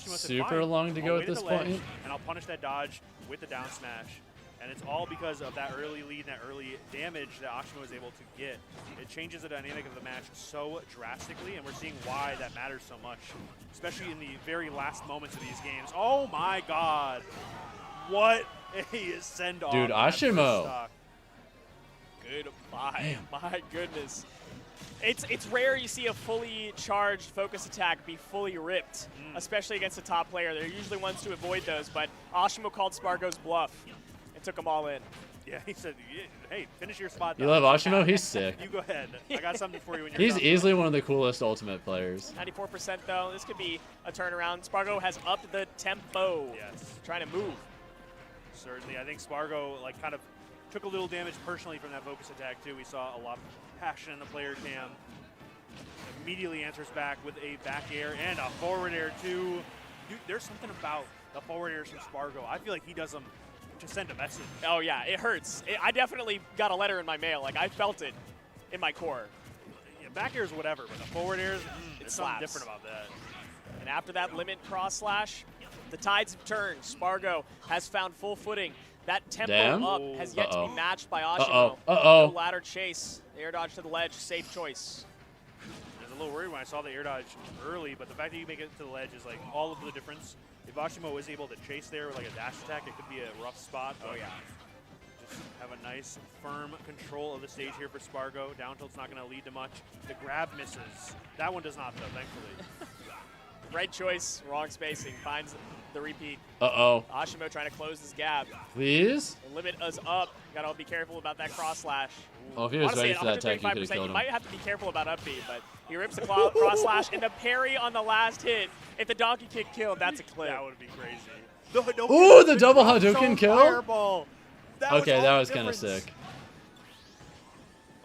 super long to go at this point. And I'll punish that dodge with the down smash. And it's all because of that early lead and that early damage that Asimo is able to get. It changes the dynamic of the match so drastically, and we're seeing why that matters so much, especially in the very last moments of these games. Oh my god. What a send-off. Dude, Asimo. Goodbye. My goodness. It's rare you see a fully charged focus attack be fully ripped, especially against a top player. They're usually ones to avoid those, but Asimo called Sparg0's bluff and took them all in. Yeah, he said, hey, finish your spot. You love Asimo? He's sick. You go ahead. I got something for you when you're He's done. easily one of the coolest Ultimate players. 94% though. This could be a turnaround. Sparg0 has upped the tempo. Yes. Trying to move. Certainly. I think Sparg0 like kind of took a little damage personally from that focus attack too. We saw a lot of passion in the player cam. Immediately answers back with a back air and a forward air too. Dude, there's something about the forward airs from Sparg0. I feel like he does them to send a message. Oh yeah, it hurts. I definitely got a letter in my mail. Like I felt it in my core. Yeah, back airs, whatever, but the forward airs, there's something slaps. different about that. And after that limit cross slash, the tides have turned. Sparg0 has found full footing. That tempo up has yet to be matched by Asimo. No ladder chase. The air dodge to the ledge, safe choice. I was a little worried when I saw the air dodge early, but the fact that you make it to the ledge is like all of the difference. If Asimo is able to chase there with like a dash attack, it could be a rough spot. Oh yeah. Just have a nice, firm control of the stage here for Sparg0. Down tilt's not going to lead to much. The grab misses. That one does not, though, thankfully. Right choice, wrong spacing. Finds the repeat. Asimo trying to close this gap. Please? The limit is up. Gotta be careful about that cross slash. Oh, if he was Honestly, ready for that attack, you could have killed you him. might have to be careful about up B, but he rips the cross slash and the parry on the last hit. If the donkey kick killed, that's a clip. That would be crazy. Ooh, the double Hadouken kill? Fireball. Okay, that was kind of sick.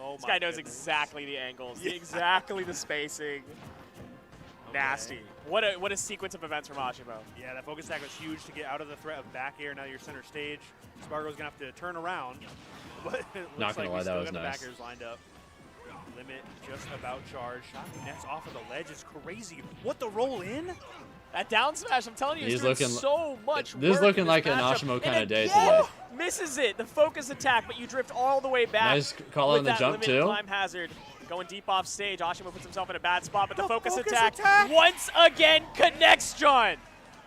Oh this guy knows exactly the angles, exactly the spacing. Nasty. What a sequence of events from Asimo. Yeah, that focus attack was huge to get out of the threat of back air. Now you're center stage. Sparg0's gonna have to turn around. But it looks Not gonna like lie, that was got the nice. back airs lined up. Limit just about charged. Shot nets off of the ledge is crazy. What, the roll in? That down smash, I'm telling you, He's he's doing looking so much This is work looking in like an matchup. Asimo And kind of day again, today. Misses it, the focus attack, but you drift all the way back. Nice call on the jump, limit too. Climb hazard. Going deep off stage, Asimo puts himself in a bad spot, but the focus attack once again connects John.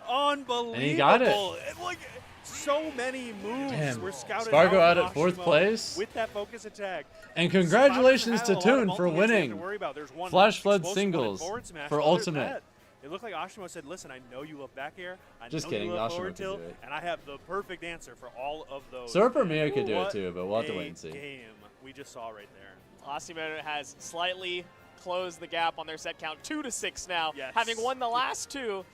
Unbelievable. And he got it. Like, so many moves Damn. were scouted Sparg0 out from at 4th Asimo place. with that focus attack. And congratulations to Toon for There's winning one Flash Flood explosive singles forward smash. for Other than Ultimate. that, it looked like Asimo said, listen, I know you love back air. I Just know kidding, you love Asimo forward could tilt, do it. and I have the perfect answer for all of those. Serp or Miya could do it What too, but we'll have to wait and a see. game we just saw right there. Asimo has slightly closed the gap on their set count 2-6 now, Yes. having won the last two.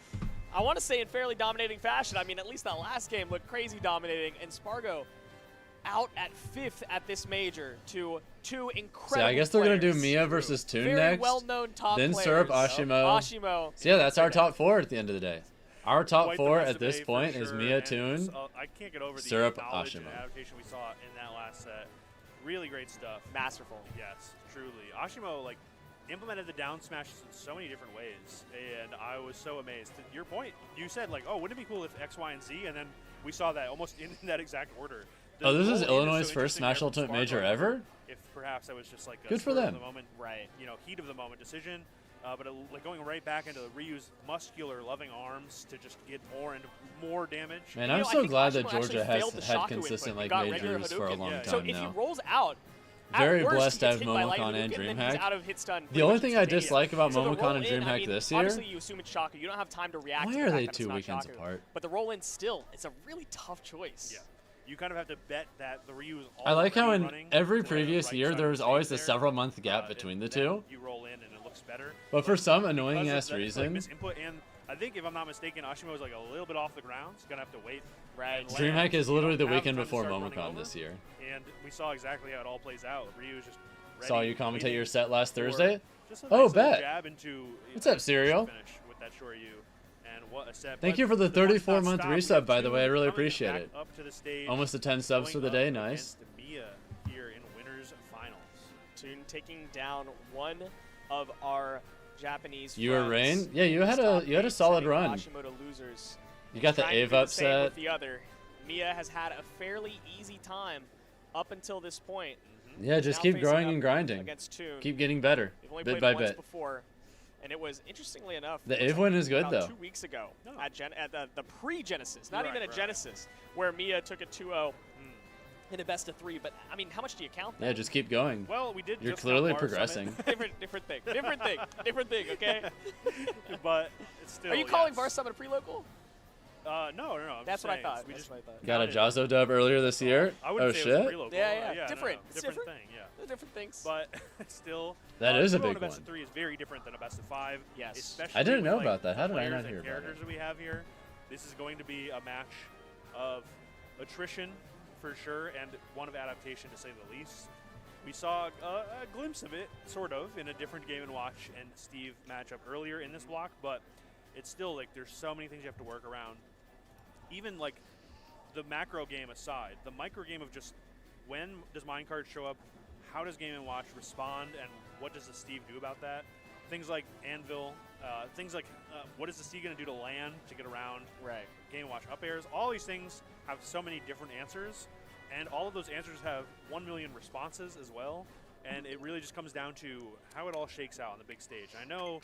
I want to say in fairly dominating fashion. I mean, at least that last game looked crazy dominating, and Sparg0 out at 5th at this major to two incredible So I guess they're going to do players. Miya versus Toon Very next. well-known top Then players. Serp, Asimo. Asimo. So yeah, that's our top 4 at the end of the day. Our top Quite the 4 at resume this for point is sure, Miya, and Toon. I can't get over the Serp, knowledge and Asimo. adaptation we saw in that last set. Really great stuff. Masterful. Yes, truly. Asimo, like, implemented the down smashes in so many different ways, and I was so amazed. To your point, you said, like, oh, wouldn't it be cool if X, Y, and Z? And then we saw that almost in that exact order. Oh, this is roll in Illinois' so first interesting there Smash from Ultimate Sparg0. major ever? If perhaps that was just like a Good for spur of them. the moment, Right. you know, heat of the moment decision. But like going right back into Ryu's muscular, loving arms to just get more and more damage. Man, You I'm know, I so think glad that Asimo actually Georgia has failed the had Shaku consistent input. He like got regular majors for a Hadouken. long Yeah. time So if he now. rolls out, at Very worst, blessed he to gets have hit by Momocon lightning and Hadouken, then DreamHack. he's out of hit stun The pretty only much thing I instantaneous. dislike about So the Momocon roll and in, I DreamHack mean, this year, obviously you assume it's Shaku. You don't have time to react why to are the they fact that 2 it's not weekends Shaku. apart? But the roll in still, it's a really tough choice. Yeah. You kind of have to bet that the Ryu is I like how already in running every to the previous right year side there of was the always stage a there. several month gap between the Then two. You roll in and it looks better. But for some Because annoying of ass that, like, reason, misinput, and I think if I'm not mistaken, Asimo is like a little bit off the ground. He's gonna have to wait. Right. and land. DreamHack is You literally the don't have weekend time to before start running Momocon over. this year. And we saw exactly how it all plays out. Ryu is just ready, Saw you commentate waiting your set last for Thursday? just a Oh, nice little bet. jab into What's up, Serial? finish with that Shoryu. And what a set. Thank But you for the the clock's 34-month not stopped. We resub, have by the two way. I really coming appreciate back it. Up to the stage, Almost to 10 subs for the going day. up Nice. against Miya here in winners finals. Toon taking down one of our Japanese You were friends. Rain? Yeah, you had Stop a solid sending run. Asimo to losers. You got the Trying to Ave do the same upset. with the other. Miya has had a fairly easy time up until this point. Yeah, just Now keep facing growing up and grinding. Against Toon. Keep getting better, They've only bit played by once bit. before, and it was, interestingly enough, The it was Eve win is good, about though. 2 weeks ago No. at the pre-Genesis, not Right, even a right. Genesis, where Miya took a 2-0 in a best of 3. But I mean, how much do you count that? Yeah, just keep going. Well, we did. You're just clearly stop Bar progressing. Summit, different thing, different thing. Okay. but it's still. Are you calling yes. Bar Summit a pre-local? No. I'm That's just what I saying, thought. We That's just what I thought. Got a counted. Jazzo dub earlier this year. I wouldn't Oh say it was a shit. pre-local. Yeah, no, different. no, It's different different. thing. Yeah. They're different things. But still, That is a 2-0 in big a best one. of 3 is very different than a best of 5. Yes. Especially I didn't with, know like, about that. How did I players not and hear about characters it? that we have here. This is going to be a match of attrition for sure, and one of adaptation to say the least. We saw a glimpse of it, sort of, in a different Game & Watch and Steve matchup earlier in this block, but it's still like there's so many things you have to work around. Even like the macro game aside, the micro game of just when does minecart show up, how does Game & Watch respond, and what does the Steve do about that? Things like Anvil, things like what is the Steve going to do to land to get around Right. Game & Watch up airs? All these things have so many different answers, and all of those answers have 1 million responses as well, and it really just comes down to how it all shakes out on the big stage. I know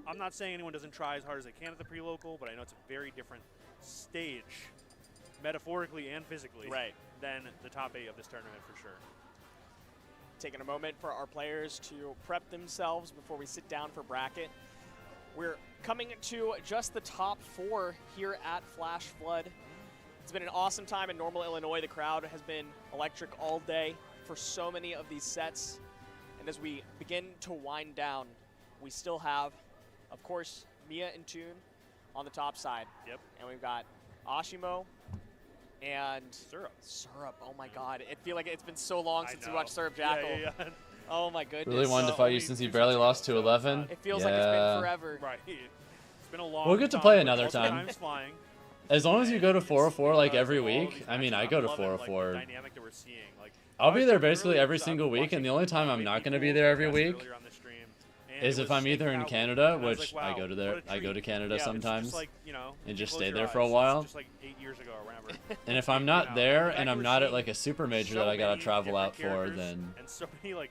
I'm not saying anyone doesn't try as hard as they can at the pre-local, but I know it's a very different stage, metaphorically and physically, Right. than the top 8 of this tournament for sure. Taking a moment for our players to prep themselves before we sit down for bracket. We're coming to just the top 4 here at Flash Flood. It's been an awesome time in Normal, Illinois. The crowd has been electric all day for so many of these sets. And as we begin to wind down, we still have, of course, Miya and Toon on the top side. Yep. And we've got Asimo and Syrup. Syrup. Oh my God. It feels like it's been so long I since we know. watched Syrup Jackal. Yeah, yeah, yeah. Oh my goodness. Really wanted to fight you since you barely lost to 11. It feels like it's been forever. Right. It's been a long We'll get to time, play but another also time. Time's flying. As long as you go to 404 like every Because of all week. these I mean, matches, I go to I'm loving, like, 404. the dynamic that we're seeing. Like, I'll I be was there talking basically earlier every because single I'm week, and the only time I'm watching not going to people be there every podcast week earlier on the stream, and is it if was I'm either Snake in Out, Canada, and I was which like, I wow, go to what there. a I go to treat. Canada Yeah, it's sometimes, just like, you know, and you just close stay your there eyes, for a it's while. Just like 8 years ago or whenever. And if I'm You not know, there like, and I'm we're not at seeing like a super major so that I gotta many travel different out for, characters then and so many like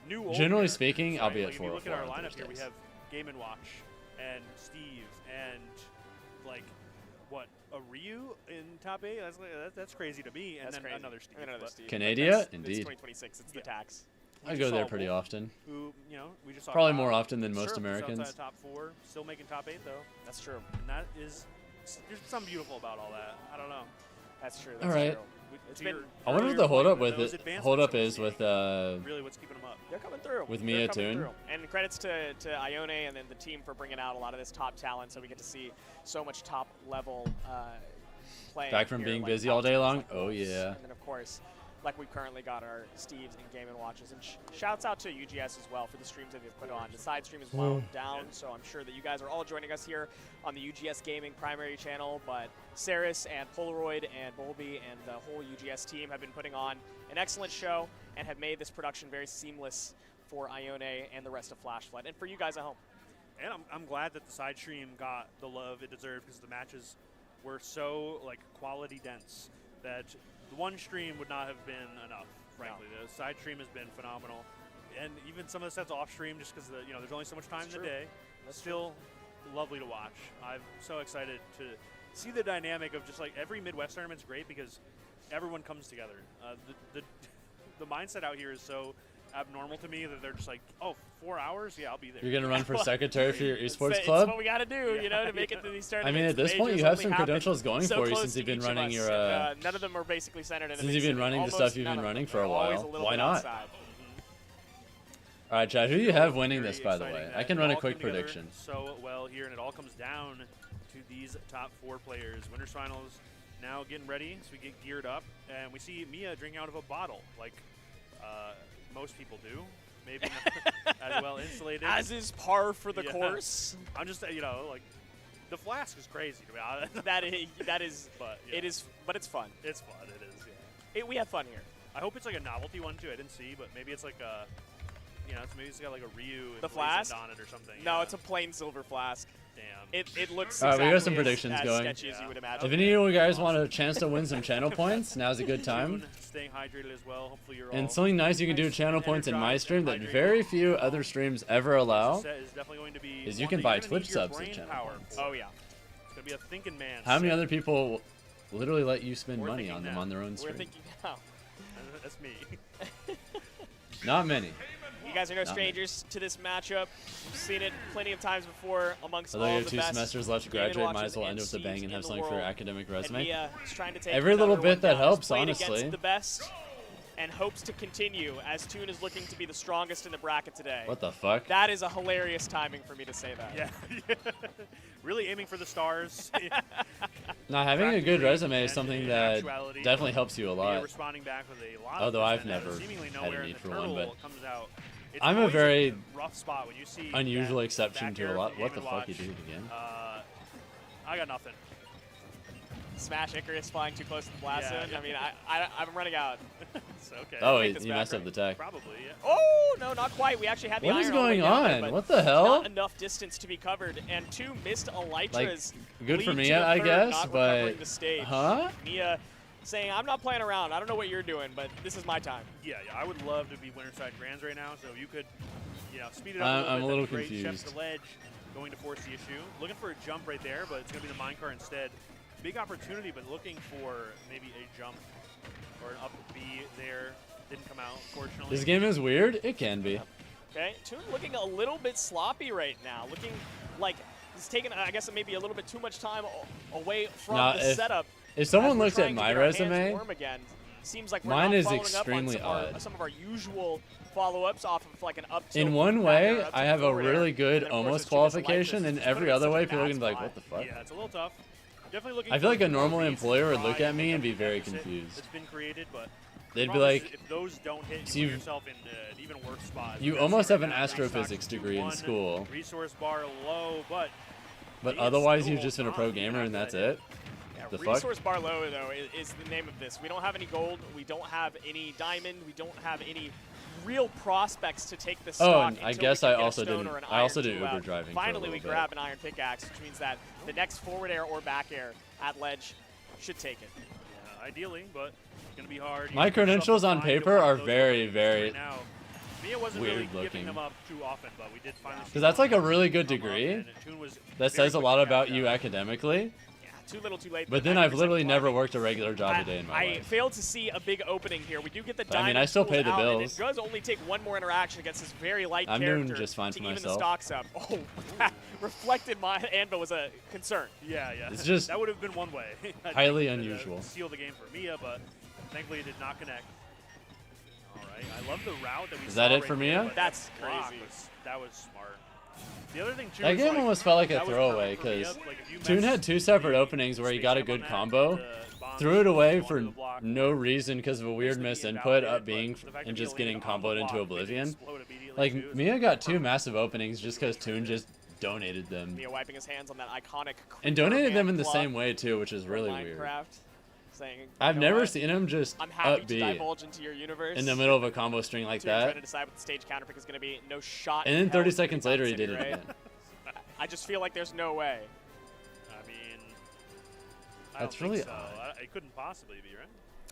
new old generally characters, speaking, I'll right? be at Like, if you look at our 404 on lineup here, we Thursdays. have Game & Watch and Steve and like what, a Ryu in top 8? That's crazy to me. And That's then crazy. another Steve. And another but Steve. Canada, That's- It's indeed. 2026. It's the Yeah. tax. we I just go saw there pretty Wolf, often. Who, you know, we just saw Probably Bob. more often than most Syrup was outside Americans. of top 4, still making top 8 though, That's true. and that is there's something beautiful about all that. I don't know. That's true. That's All right. true. It's To been. your I wonder what earlier the hold point, up with those it. advancements Hold up that we're is with seeing, really what's keeping them up. They're coming through. with They're Miya coming Toon. through. And credits to Ione and then the team for bringing out a lot of this top talent, so we get to see so much top level play. Back from here, being like busy top all day teams long? like Oh, Wolves. yeah. And then of course, like we've currently got our Steves and Game & Watches. And shouts out to UGS as well for the streams that they've put on. The side stream is wound down, so I'm sure that you guys are all joining us here on the UGS Gaming primary channel. But Saris and Polaroid and Bolby and the whole UGS team have been putting on an excellent show and have made this production very seamless for Ione and the rest of Flash Flood, and for you guys at home. And I'm glad that the side stream got the love it deserved, because the matches were so like quality dense that the one stream would not have been enough. Frankly, the side stream has been phenomenal, and even some of the sets off stream, just because there's only so much time in the day. That's Still lovely to watch. I'm so excited to see the dynamic of just like every Midwest tournament's great because everyone comes together. The mindset out here is so abnormal to me that they're just like, oh, 4 hours? Yeah, I'll be there. You're gonna run for secretary for your esports It's club. what we got to do, Yeah, to make it yeah. through these I tournaments. mean, at this The point, you majors have only some happen credentials going so for you close since to you've been each of running us, your. and, none of them are basically centered in a Since big you've been city. running the Almost stuff you've none been of running them. for a They're always while. little Why bit not? outside. All right, Chad. Who do you have winning Very this, by the way? exciting I that can it run a all quick came together prediction. So well here, and it all comes down to these top 4 players. Winners finals now getting ready, so we get geared up, and we see Miya drinking out of a bottle, like most people do. Maybe not as well insulated. As is par for the Yeah. course. I'm just like the flask is crazy to be honest. That is, But yeah, it is, but it's fun. It's fun. It is. Yeah. We have fun here. I hope it's like a novelty one too. I didn't see, but maybe it's like a, maybe it's got like a Ryu The emblazoned flask? on it or something. No, yeah. it's a plain silver flask. It looks All right, we got exactly some predictions as going. sketchy as you would imagine. If any of you guys want a chance to win some channel points, now's a good time. Staying hydrated as well. Hopefully you're And all something nice you can do with channel points in my stream that very few other streams ever allow is you can buy Twitch subs at channel points. Oh yeah. It's gonna be a thinking man. How many other people literally let you spend money on them on their own We're stream? thinking now. That's me. Not many. You guys are no strangers to this matchup. You've seen it plenty of times before amongst Although all you of have the 2 best semesters left to gaming graduate, might watchers as well end and with a bang seeds and in have the something for your world. academic And resume. Miya is trying to take Every little another one bit that down. helps, He's played honestly. against the best and hopes to continue as Toon is looking to be the strongest in the bracket today. What the fuck? That is a hilarious timing for me to say that. Yeah. Really aiming for the stars. Now, having a good Practically, resume is and something in that actuality, definitely helps you a Miya lot. responding back with a lot Although of I've percent never seemingly had a nowhere, need and for the one, turtle but comes out. It's I'm a always very rough spot when you see unusual that exception back to a air lot. from What the Game & fuck you Watch. did again? I got nothing. Smash Icarus flying too close to the blast Yeah, zone. yeah. I mean, I'm running out. It's okay. Oh, make you this messed back, up the tech. Probably, yeah. Oh, no, not quite. We actually had the What iron is all the way going down there, on? but What the hell? Not enough distance to be covered, and 2 missed Elytra's Good for lead to Miya, the I third, guess, not but recovering the stage. huh? Miya saying, I'm not playing around. I don't know what you're doing, but this is my time. Yeah, I would love to be Winterside Grands right now, so you could, speed it up I'm a a little little bit. That'd be great. confused. Chef the ledge, going to force the issue. Looking for a jump right there, but it's going to be the minecart instead. Big opportunity, but looking for maybe a jump or an up B there. Didn't come out, unfortunately. This game is weird. It can be. Okay, Toon looking a little bit sloppy right now. Looking like he's taking, I guess, maybe a little bit too much time away from Now, the setup. If someone As we're looks at trying to my get our hands resume, warm again, seems like we're mine not is following up extremely on odd. some of our usual follow-ups off of like an up tilt in one back way, air, up I tilt have a forward air, really and good then, of course, almost there's two missile qualification. Elytras. In It's every put us other in way, a people are bad gonna be like, spot. "What the fuck?" Yeah, it's a little tough. Definitely looking I feel like for a normal more employer would reasons look why at me and be the very deficit confused. that's been created, but They'd be problem is, like, if those don't hit, "So you put you- yourself in an even worse spot. You Because almost right have an now, astrophysics Restock degree in 2-1, school, Resource bar low, but but he is otherwise still you've just been a pro not gamer and gonna that's hit. it." Yeah, The fuck? Resource bar low, though, is the name of this. We don't have any gold. We don't have any diamond. We don't have any real prospects to take the stock. and I until guess we can I get a also stone didn't- or an I also iron did two Uber out. driving for a Finally, we little bit. grab an iron pickaxe, which means that the next forward air or back air at ledge should take it. Yeah, ideally, but it's going to be hard. You My have to yourself credentials to on find paper a lot are of those very, openings very right now. Mia wasn't weird really looking. giving them up too often, but we did finally see Because that's one like a really good come up, degree. and Toon was That very says a quick lot to about catch you up. academically. Yeah, too little, too late. But then 90% I've literally never climbing. worked a regular job a day in my I life. failed to see a big opening here. We do get the I mean, diamond I still tools pay the out, and bills. it does only take one more interaction against this very light I'm character doing just fine to for even the myself. stocks up. Oh, that reflected my anvil was a concern. Yeah. It's just that would have been one way. I highly think, unusual. Seal the game for Mia, but thankfully it did not connect. All right, I love the route that we Is saw that it right for there, Mia? but That's that block crazy. that was smart. The other thing too That is, game like, almost felt like a that was throwaway perfect for Mia. because Like, if you Toon mess had 2 separate the openings where he got a spaceship on good that, combo, the bombs threw it away going for to the block, no reason because of a weird basically misinput invalidated, up but being the fact and that just Mia getting landed on the comboed into block made it oblivion. explode immediately, too, Like is Mia got 2 massive openings just because Toon just donated them. Mia wiping his hands on that iconic And donated them in the club same way too, which is from really weird. Minecraft, saying, I've "You know never what? seen him just I'm happy to upbeat divulge into your universe." in the middle of a combo string like Trying that. to decide what the stage counter pick is going to be. No shot. And in then hell 30 it's gonna be seconds later he City, did it right? again. I just feel like there's no way. I mean, I That's don't really think so. odd. It couldn't possibly be, right?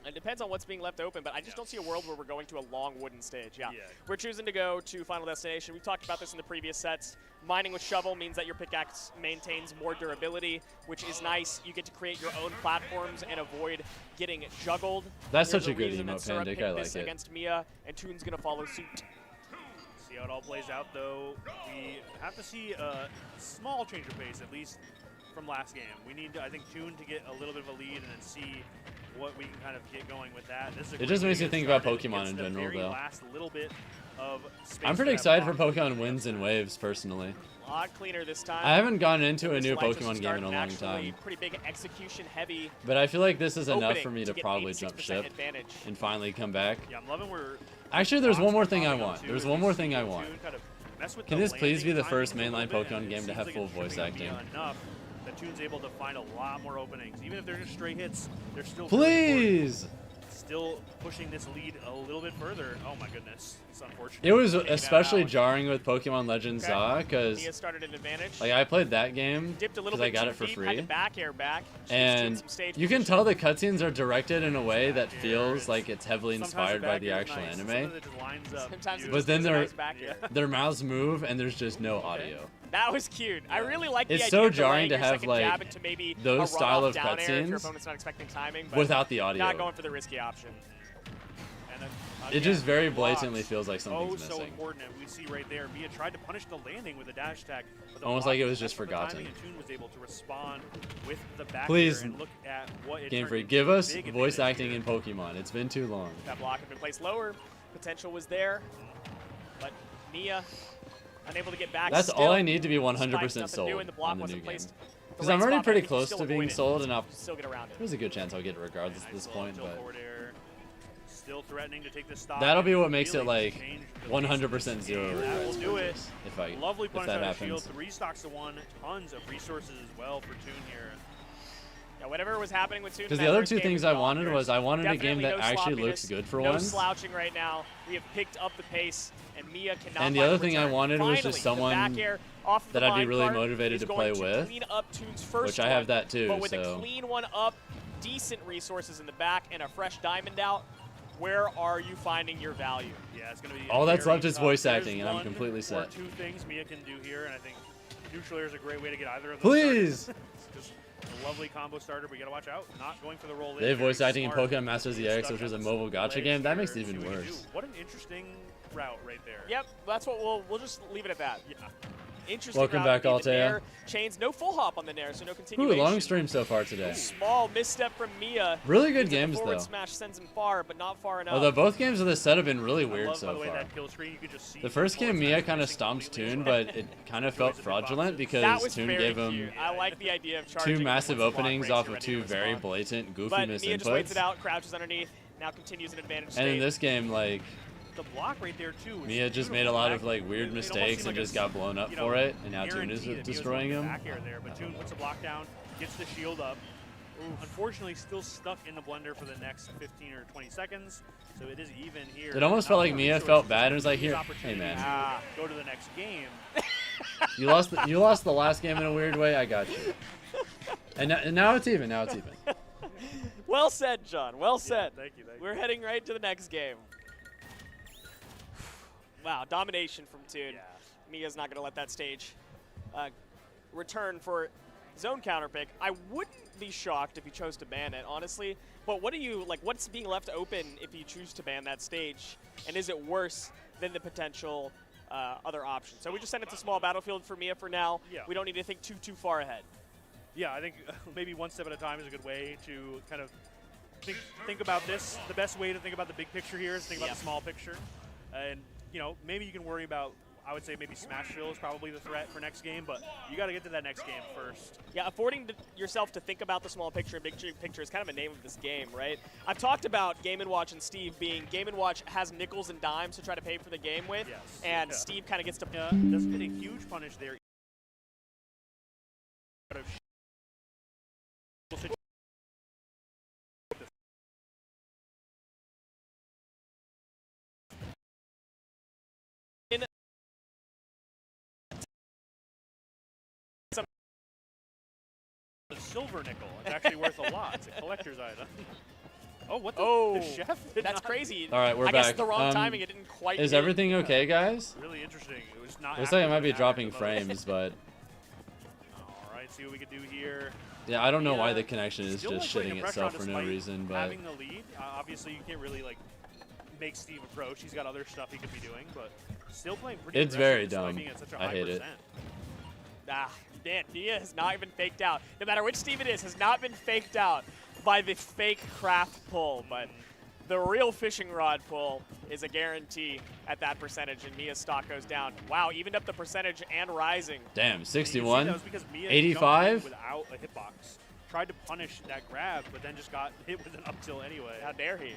It depends on what's being left open, but I just Yeah. don't see a world where we're going to a long wooden stage. Yeah. Yeah. We're choosing to go to Final Destination. We've talked about this in the previous sets. Mining with shovel means that your pickaxe maintains more durability, which is nice. You get to create your own platforms and avoid getting juggled. That's There's such a good reason that emote, Syrup Pandic. picked I like this it. against Miya, and Toon's going to follow suit. See how it all plays out, though. We have to see a small change of pace, at least from last game. We need, I think, Toon to get a little bit of a lead and then see what we can kind of get going with that. This is a It great just way makes to you get think about started. Pokemon Gets in the general, very though. last little bit of space I'm pretty that excited for block. Pokemon wins and waves, personally. A lot cleaner this time. I haven't gotten into a This new Elytra should Pokemon game start in a long naturally time. Pretty big execution heavy. But I feel like this is enough opening for me to get probably 86% jump ship advantage. and finally come back. Yeah, I'm loving where. Actually, there's Fox one more can thing I probably go want. to There's and one more see thing I Toon want. kind of mess with Can the this please be landing the first timing a mainline little bit, Pokemon and it game to seems have like full it's voice tripping me acting? Enough that Toon's able to find a lot more openings. Even if they're just straight hits, they're still really important. Please! still pushing this lead a little bit further. Oh my goodness, it's unfortunate. It was especially jarring with Pokemon Legends Za, because Mia started an advantage. like I played that game Dipped a little because I bit got too it for deep, free. had to back air back. She And was in some stage you can position. tell the cutscenes are directed in a way that Back air, feels it's- like it's heavily sometimes inspired by back the air is actual nice, anime. sometimes it just lines up Sometimes it beautifully. But just then is a they're- nice back air. Their mouths move and there's just no audio. That was cute. I really like the It's idea so of jarring delaying to your have, second like, jab into maybe those a style runoff of down air if your cutscenes opponent's not expecting timing, but without the audio. not going for the risky option. And then, It just again, very blocks. blatantly feels like something's so missing. important. And we see right there, Miya tried to punish the landing with a dash attack. But the Almost block like it was just for the timing, forgotten. and Toon was able to respond with the back Please, air and look at what it Game turned Freak, into give a us big voice advantage acting here. in Pokemon. It's been too long. That block had been placed lower. Potential was there, but Miya unable to get back. That's still, all I need to be despite 100% nothing sold new, and the block on the new wasn't game. placed the Because right I'm already spot, but pretty you can close still to being avoid it. sold, and Still get around it. there's a good chance I'll get it regardless at this Nice point. tilt But forward air. Still threatening to take the stock. that'll be and what makes it really like change the 100% pace zero of this game. That will regrets do it. purchase if Lovely punish that out of shield. happens. 3 stocks to 1. Tons of resources as well for Toon here. Yeah, whatever was happening with Toon. Because the other two things I wanted was I wanted a game that Definitely no actually looks sloppiness, good for no once. slouching right now. We have picked up the pace, and Miya cannot. And the find other a thing I return. wanted was Finally, just the someone back air off of that the I'd be mine really cart motivated is to going play with, Clean up Toon's first which I have one, that too, But with so- a clean one up, decent resources in the back, and a fresh diamond out, where are you finding your value? Yeah, it's going to be All that's very left is tough. voice There's acting, and I'm one completely or set. 2 things Miya can do here, and I think neutral air is a great way to get either of those. Please! started. It's just a lovely combo starter, but you got to watch out. Not going for the roll. They have voice acting in Smart. Pokemon Masters He's EX, stuck which was a on mobile the gacha ledge game. That here makes it and see even what he can worse. do. What an interesting route right there. Yep, that's what we'll just leave it at that. Yeah. Interesting. Welcome route back, to be the Altea. Nair. Chains, no full hop on the Nair, so no Ooh, continuation. long stream so far today. Small misstep from Miya. Really good Means that the games, forward though. smash sends him far, but not far enough. Although both games of this set have been really I weird love, by so the way, far. that kill screen, you could just see The first game, forward Miya smash kind of missing stomped completely. Toon, but it kind of felt Enjoys the big fraudulent boxes. that because was Toon very gave him cute. I like the idea of charging two massive once the block openings breaks, off you're of ready to two very respond. blatant, goofy But miss Miya just waits inputs. it out, crouches underneath, now continues an advantage And state. in this game, like, The block right there too. is Mia just made a beautiful. lot of Back- like weird it almost mistakes seemed and like just a, got blown up you know, for it, and now Toon is guarantee that Mia's destroying going him. Back air there, but Toon puts a block down, gets the shield up. Unfortunately, still stuck in the blender for the next 15 or 20 seconds, so it is even here. It almost Not felt like enough Miya resources felt to bad and was like, use "Here, opportunity hey man, to go to the next game." you lost the last game in a weird way. I got you." And now it's even. Now it's even. Well said, John. Well said. Thank you. We're heading right to the next game. Wow, domination from Toon. Yeah. Mia's not going to let that stage return for zone counter pick. I wouldn't be shocked if he chose to ban it, honestly. But what do you like? What's being left open if you choose to ban that stage? And is it worse than the potential other options? So we just send it to small battlefield for Miya for now. Yeah. We don't need to think too far ahead. Yeah, I think maybe one step at a time is a good way to kind of think about this. The best way to think about the big picture here is think about Yep. the small picture. And, you know, maybe you can worry about, I would say maybe Smashville is probably the threat for next game, but you got to get to that next game first. Yeah, affording yourself to think about the small picture and big picture is kind of a name of this game, right? I've talked about Game & Watch and Steve being Game & Watch has nickels and dimes to try to pay for the game with, Yes. and Yeah. Steve kind of gets to... Doesn't get a huge punish there. A silver nickel. It's actually worth a lot. It's a collector's item. Oh, what the? Oh, the chef did that's not- crazy. All right, we're I guess back. the wrong timing, it didn't quite Is hit. everything okay, guys? Really interesting. It was not. Looks like I might be active dropping at the moment. frames, but All right, see what we can do here. yeah, I don't know why Yeah, the connection is still, just like, putting shitting the pressure itself on for no despite reason. But having the lead, obviously you can't really like make Steve approach. He's got other stuff he could be doing, but still playing pretty. It's aggressive very despite dumb. being at such a I high hate it. percent. Man, Miya has not even faked out. No matter which Steve it is, has not been faked out by the fake craft pull, but the real fishing rod pull is a guarantee at that percentage, and Mia's stock goes down. Wow, evened up the percentage and rising. damn, You see, that 61, was because Miya 85? jumped in without a hitbox. Tried to punish that grab, but then just got hit with an up tilt anyway. How dare he?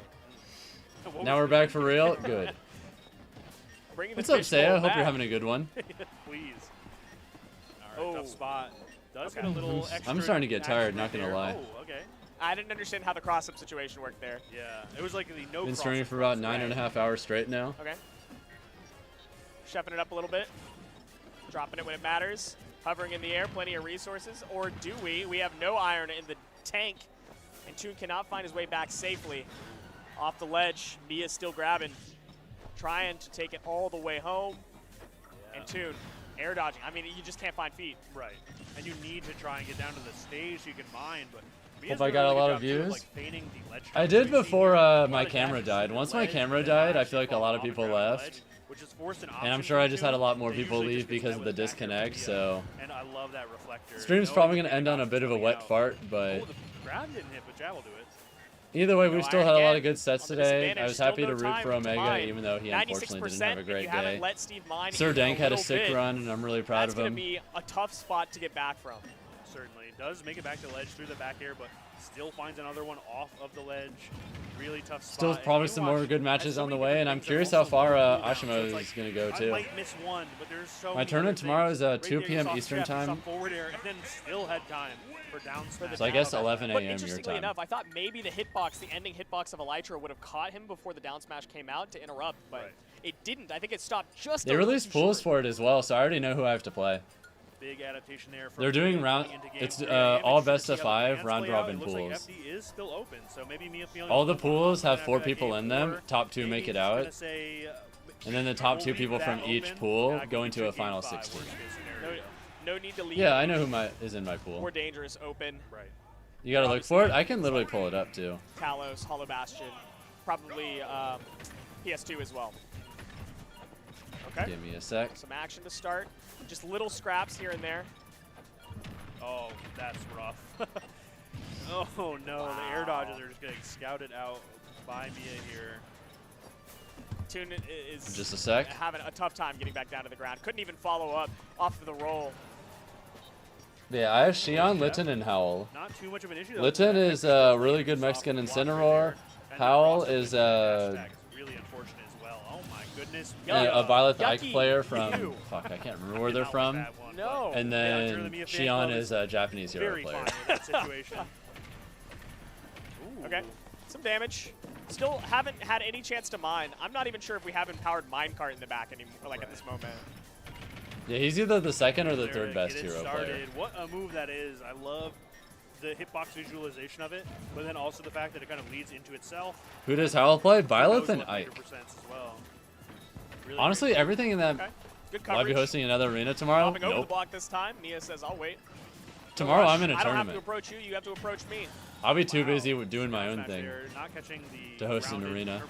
What Now was we're back for real. Good. Bringing What's the up, fish Saya? bowl Hope back. you're having a good one. Please. All right, Oh. tough spot. Does Okay. get a little extra I'm starting to get tired, not action gonna there. lie. Oh, okay. I didn't understand how the cross-up situation worked there. Yeah, it was like the no. Been streaming for about 9.5 hours straight now. Okay. Chefing it up a little bit. Dropping it when it matters. Hovering in the air, plenty of resources. Or do we? We have no iron in the tank. And Toon cannot find his way back safely. Off the ledge, Miya still grabbing. Trying to take it all the way home. Yeah. And Toon, air dodging. I mean, you just can't find feet. Right. And you need to try and get down to the stage so you can mine, but Hope I got a lot of views. I did before my camera died. Once my camera died, I feel like a lot of people left. And I'm sure I just had a lot more people leave because of the disconnect, so. And I love that reflector. Stream's probably going to end on a bit of a wet fart, but. Oh, the grab didn't hit, but Jab will do it. Either way, we've still had a lot of good sets today. I was happy to root for Omega, even though he unfortunately didn't have a great day. Sir Dank had a sick run, and I'm really proud of him. That's going to be a tough spot to get back from. Certainly does make it back to the ledge through the back air, but still finds another one off of the ledge. Really tough spot. Still probably some more good matches on the way, and I'm curious how far Asimo is going to go too. I might miss one, but there's so my tournament tomorrow is 2 p.m. Right Eastern time. Forward air, and then still had time for down smash. So I guess 11 But a.m. your interestingly time. enough, I thought maybe the hitbox, the ending hitbox of Elytra would have caught him before the down smash came out to interrupt, but it didn't. I think it stopped just. They released pools for it as well, so I already know who I have to play. Big adaptation there. They're doing round. It's all best of 5 round robin pools. Like FD is still open, so maybe Miya feeling all the pools have 4 people in them. Top 2 make it out, and then the top 2 people from each pool go into a final 16. No need to leave. Yeah, I know who is in my pool. More dangerous, open. Right. You gotta look for it. I can literally pull it up too. Talos, Hollow Bastion, probably PS2 as well. Okay. Give me a sec. Some action to start. Just little scraps here and there. Oh, that's rough. Oh no, wow. The air dodges are just getting scouted out by Miya here. Toon is just a sec. Having a tough time getting back down to the ground. Couldn't even follow up off of the roll. Yeah, I have Xion, Litten, and Howl. Not too much of an issue. Litten is a really good Mexican Incineroar. Howl is really unfortunate as well. Oh my goodness. A Violet the Ike player from fuck, I can't remember where they're from. No. And then Xion is a Japanese hero player. Fine in that situation. Okay, some damage. Still haven't had any chance to mine. I'm not even sure if we have empowered minecart in the back anymore, like at this moment. Yeah, he's either the second or the third best hero player. What a move that is. I love the hitbox visualization of it, but then also the fact that it kind of leads into itself. Who does Howl play? Violet and Ike. As well. Really honestly, everything in that. Good will I be hosting another arena tomorrow? Popping over the block this time. Miya says, "I'll wait." Tomorrow I'm in a I don't tournament. have to approach you. You have to approach me. I'll be too busy with doing my own thing not catching the to host an arena.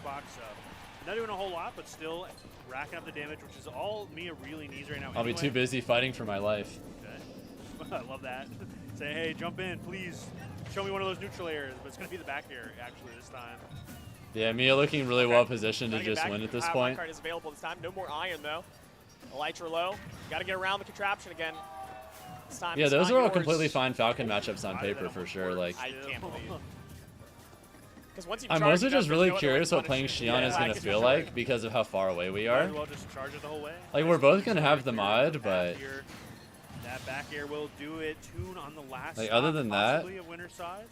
Not doing a whole lot, but still racking up the damage, which is all Miya really needs right now. I'll be too busy fighting for my life. Okay. I love that. Say, hey, jump in, please. Show me one of those neutral airs, but it's going to be the back air, actually, this time. Yeah, Miya looking really well positioned to just win at this point. Card is available this time. No more iron, though. Elytra low. Got to get around the contraption again. This time yeah, those are all completely fine Falcon matchups on paper for sure. Like, I can't believe. Once I'm also just really curious what playing Xion is going to feel like because of how far away we are. Well just charge it the whole way. Like, we're both going to have the mod, but... That back air will do it. Toon on the last like, other than that... a winner side.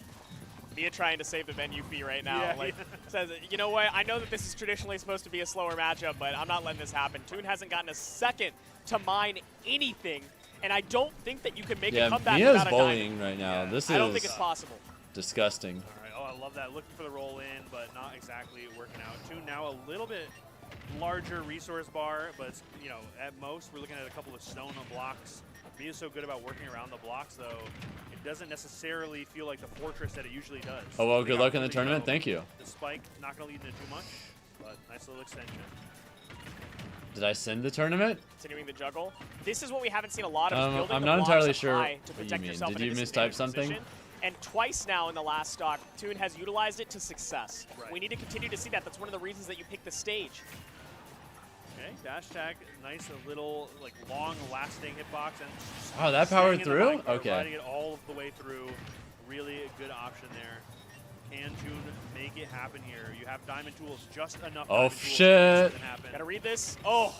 Miya trying to save the venue fee right now. Yeah, like, says, you know what? I know that this is traditionally supposed to be a slower matchup, but I'm not letting this happen. Toon hasn't gotten a second to mine anything, and I don't think that you can make a comeback Miya's without a bullying right now. This I don't think it's possible. Disgusting. All right. Oh, I love that. Looking for the roll in, but not exactly working out. Toon now a little bit larger resource bar, but it's, you know, at most we're looking at a couple of stone blocks. Miya's so good about working around the blocks, though. It doesn't necessarily feel like the fortress that it usually does. Oh, well, good luck in the tournament. Thank you. The spike not going to lead into too much, but nice little extension. Did I send the tournament? Continuing the juggle. This is what we haven't seen a lot of. I'm not entirely sure what you mean. Did you mistype something? And twice now in the last stock, Toon has utilized it to success. Right. We need to continue to see that. That's one of the reasons that you pick the stage. Okay, dash tag, nice, a little like long-lasting hitbox, and oh, that powered through. Okay, riding it all the way through, really a good option there. Can Toon make it happen here? You have diamond tools, just enough. Oh shit! Gotta read this. Oh,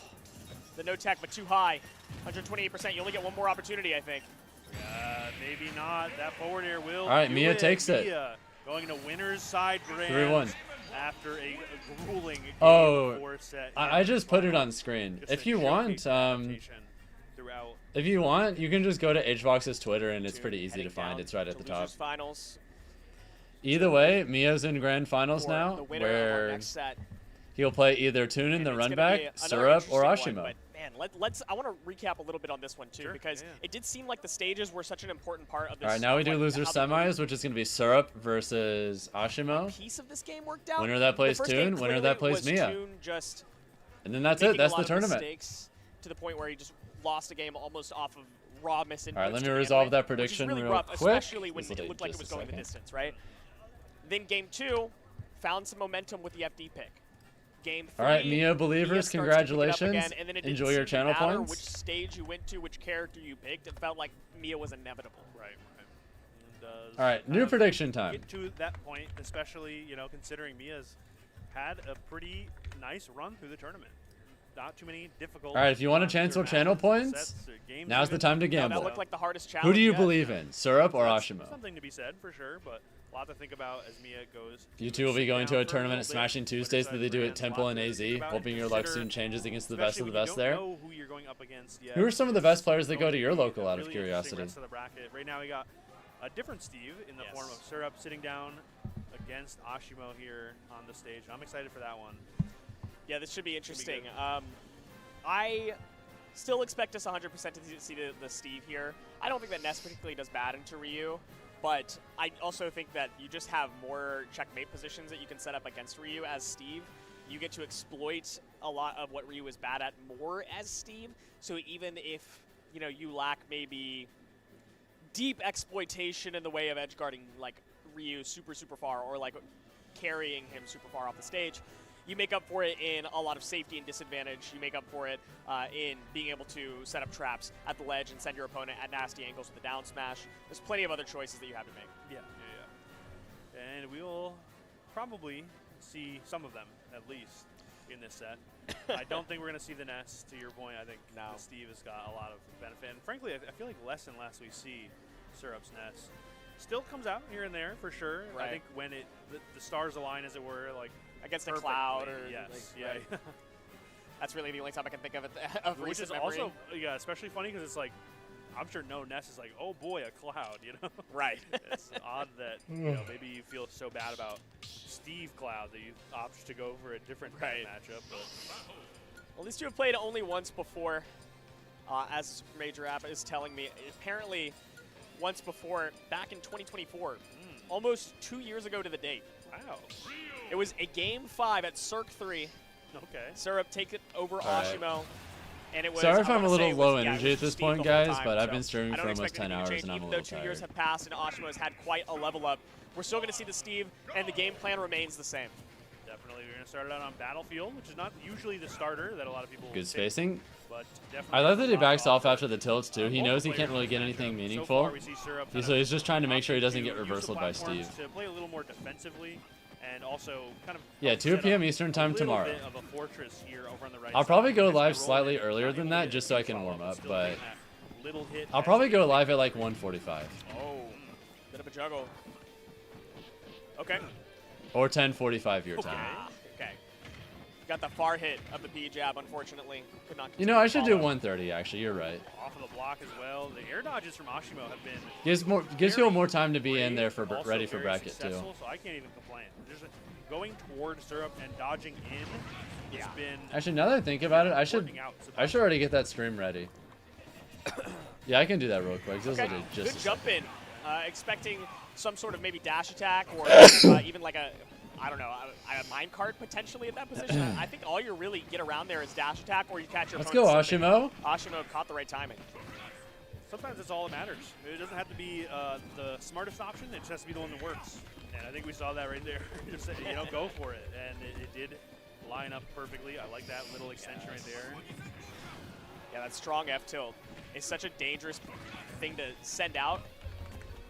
the no tech, but too high. 128%. You only get one more opportunity, I think. Yeah, maybe not. That forward air will. All right, do Miya takes it. Miya going to winner's side grand 3-1. after a grueling game Oh, 4-set. I just put it on screen. Just If to you want, showcase adaptation throughout. if you want, you can just go to HBox's Twitter and it's pretty easy to find. It's right at the top. Losers finals. Either way, Mia's in grand finals For now, the winner of our where next set. he'll play either Tunin, And the it's run gonna back, be another Syrup, or interesting Asimo. one, but man, I want to recap a little bit on this one too, Sure, because yeah. it did seem like the stages were such an important part of this. All right, now we do like, loser how the semis, which is going to be Syrup versus Asimo. piece of this game worked out. Winner that plays The first game Toon, winner that clearly plays was Miya. Toon just And then that's making it. That's a the lot of tournament. mistakes to the point where he just lost a game almost off of raw misinputs. All right, let me to begin resolve with, that which is prediction really real rough, quick. especially when This'll it take looked like it just was a going the second. distance, right? Then game 2 found some momentum with the FD pick. Game 3, All right, Miya believers, starts to pick it up congratulations. again, and then it didn't Enjoy your seem to channel matter points. Which stage you went to, which character you picked, it felt like Miya was inevitable. Right. And, All right, new prediction time. Get to that point, especially considering Mia's had a pretty nice run through the tournament. Not too many difficult. All right, if you want to runs cancel or channel matches, points, sets, or games now's the even. time to No, gamble. that looked like the hardest challenge. Who do you yet. believe in, Syrup or That's Asimo? something to be said for sure, but a lot to think about as Mia goes. You two will be going to a down for tournament at little bit. Smashing Tuesdays that they do at Temple and AZ, hoping your luck soon changes against the best of the best there. Know who you're going up against yet. Who are some of the best players that go to It's your going to local be a out of really interesting curiosity? rest of the bracket. Right now we got a different Steve in the form of Syrup sitting down against Asimo here on the stage. I'm excited for that one. Yeah, this should be interesting. I still expect us 100% to see the Steve here. I don't think that Ness particularly does bad into Ryu, but I also think that you just have more checkmate positions that you can set up against Ryu as Steve. You get to exploit a lot of what Ryu is bad at more as Steve. So even if you lack maybe deep exploitation in the way of edge guarding like Ryu super far, or like carrying him super far off the stage, you make up for it in a lot of safety and disadvantage. You make up for it in being able to set up traps at the ledge and send your opponent at nasty angles with a down smash. There's plenty of other choices that you have to make. Yeah. And we will probably see some of them, at least, in this set. I don't think we're going to see the Ness, to your point. I think the Steve has got a lot of benefit. And frankly, I feel like less and less we see Syrup's Ness. Still comes out here and there, for sure. Right. I think when the stars align, as it were, like against a perfectly. cloud or yes, like, right. That's really the only time I can think of it of which recent is memory. also especially funny because it's like I'm sure no Ness is like, oh boy, a cloud, Right. It's odd that maybe you feel so bad about Steve Cloud that you opt to go for a different matchup. But Well, these two have played only once before, as the Super Major app is telling me. Apparently, once before, back in 2024, almost 2 years ago to the date. Wow. It was a Game 5 at Cirque 3. Okay. Syrup take it over right. Asimo. And it was, Sorry if I I'm a wanna little say it low was- energy it was at this Steve point, the whole guys, time, but I've so been streaming I don't for expect almost 10 anything to hours change, and I'm a even though little 2 years tired. have passed and Asimo has had quite a level up. We're still going to see the Steve, and the game plan remains the same. Definitely, we're going to start it out on Battlefield, which is not usually the starter that a lot of people Good pick, spacing. but I definitely love that he a lot backs to off offer. after the tilts too. He knows he can't really get anything meaningful. So he's just trying to make sure he doesn't get reversaled by Steve. To play a little more defensively and also kind of Yeah, 2 p.m. Eastern time tomorrow. bit of a fortress here over on the right I'll probably side. go Just by live rolling slightly it, earlier not than able that to just get so I a can follow-up, warm up, still but getting that little hit I'll as probably he- go live at like 1:45 Oh, bit of a juggle. Okay. or 10:45 your Okay. time. Okay. Got the far hit of the P jab, unfortunately. Could not. You know, I should do follow. 1:30 actually. You're right. Off of the block as well. The air dodges from Asimo have been Gives people more time to be in there for also ready for very bracket too. successful, so I can't even complain. Just going towards Syrup and dodging in has been Actually, now that I think about it, I should working out already get that stream ready. Yeah, I can do that real quick. This will Okay. do just Good a jump in. Expecting some sort of maybe dash attack or even like a, I don't know, a minecart potentially at that position. I think all you really get around there is dash attack or you catch your Let's go, opponent slipping. Asimo. Asimo caught the right timing. Sometimes it's all that matters. It doesn't have to be the smartest option. It just has to be the one that works. And I think we saw that right there. Just go for it. And it did line up perfectly. I like that little extension right there. Yeah, that strong F tilt is such a dangerous thing to send out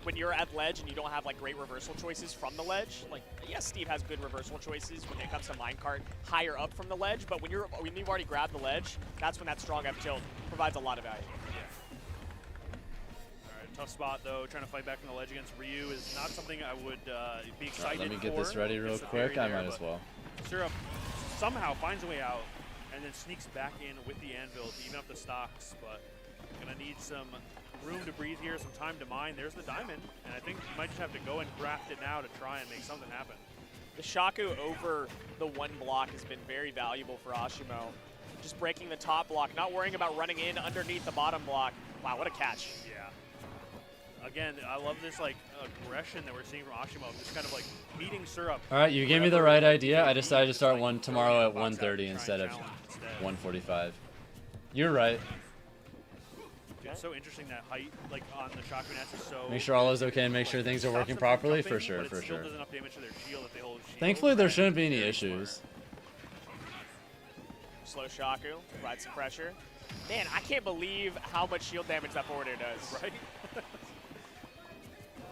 when you're at ledge and you don't have like great reversal choices from the ledge. Like, yes, Steve has good reversal choices when it comes to minecart higher up from the ledge, but when you've already grabbed the ledge, that's when that strong F tilt provides a lot of value. Tough spot, though. Trying to fight back from the ledge against Ryu is not something I would be excited Let me get for. this ready real Gets the quick. parry I there, might as but well. Syrup somehow finds a way out and then sneaks back in with the anvil to even up the stocks, but gonna need some room to breathe here, some time to mine. There's the diamond, and I think you might just have to go and craft it now to try and make something happen. The Shaku over the one block has been very valuable for Asimo. Just breaking the top block, not worrying about running in underneath the bottom block. Wow, what a catch. Yeah. Again, I love this like aggression that we're seeing from Asimo, just kind of like beating Syrup. All right, you gave me the wherever right idea. I he decided to needs, start like, one throwing tomorrow at that box out 1:30 to try instead and of challenge instead. 1:45. You're right. It's so interesting that height, like on the Shaku nets, is so. Make sure all is okay and make sure like, things are stops working them from properly. jumping, For sure, but it for still sure. does enough damage to their shield if they hold shield. Thankfully, there and shouldn't be any very issues. Slow Shaku, provide some pressure. Man, I can't believe how much shield damage that forward air does. smart. Right?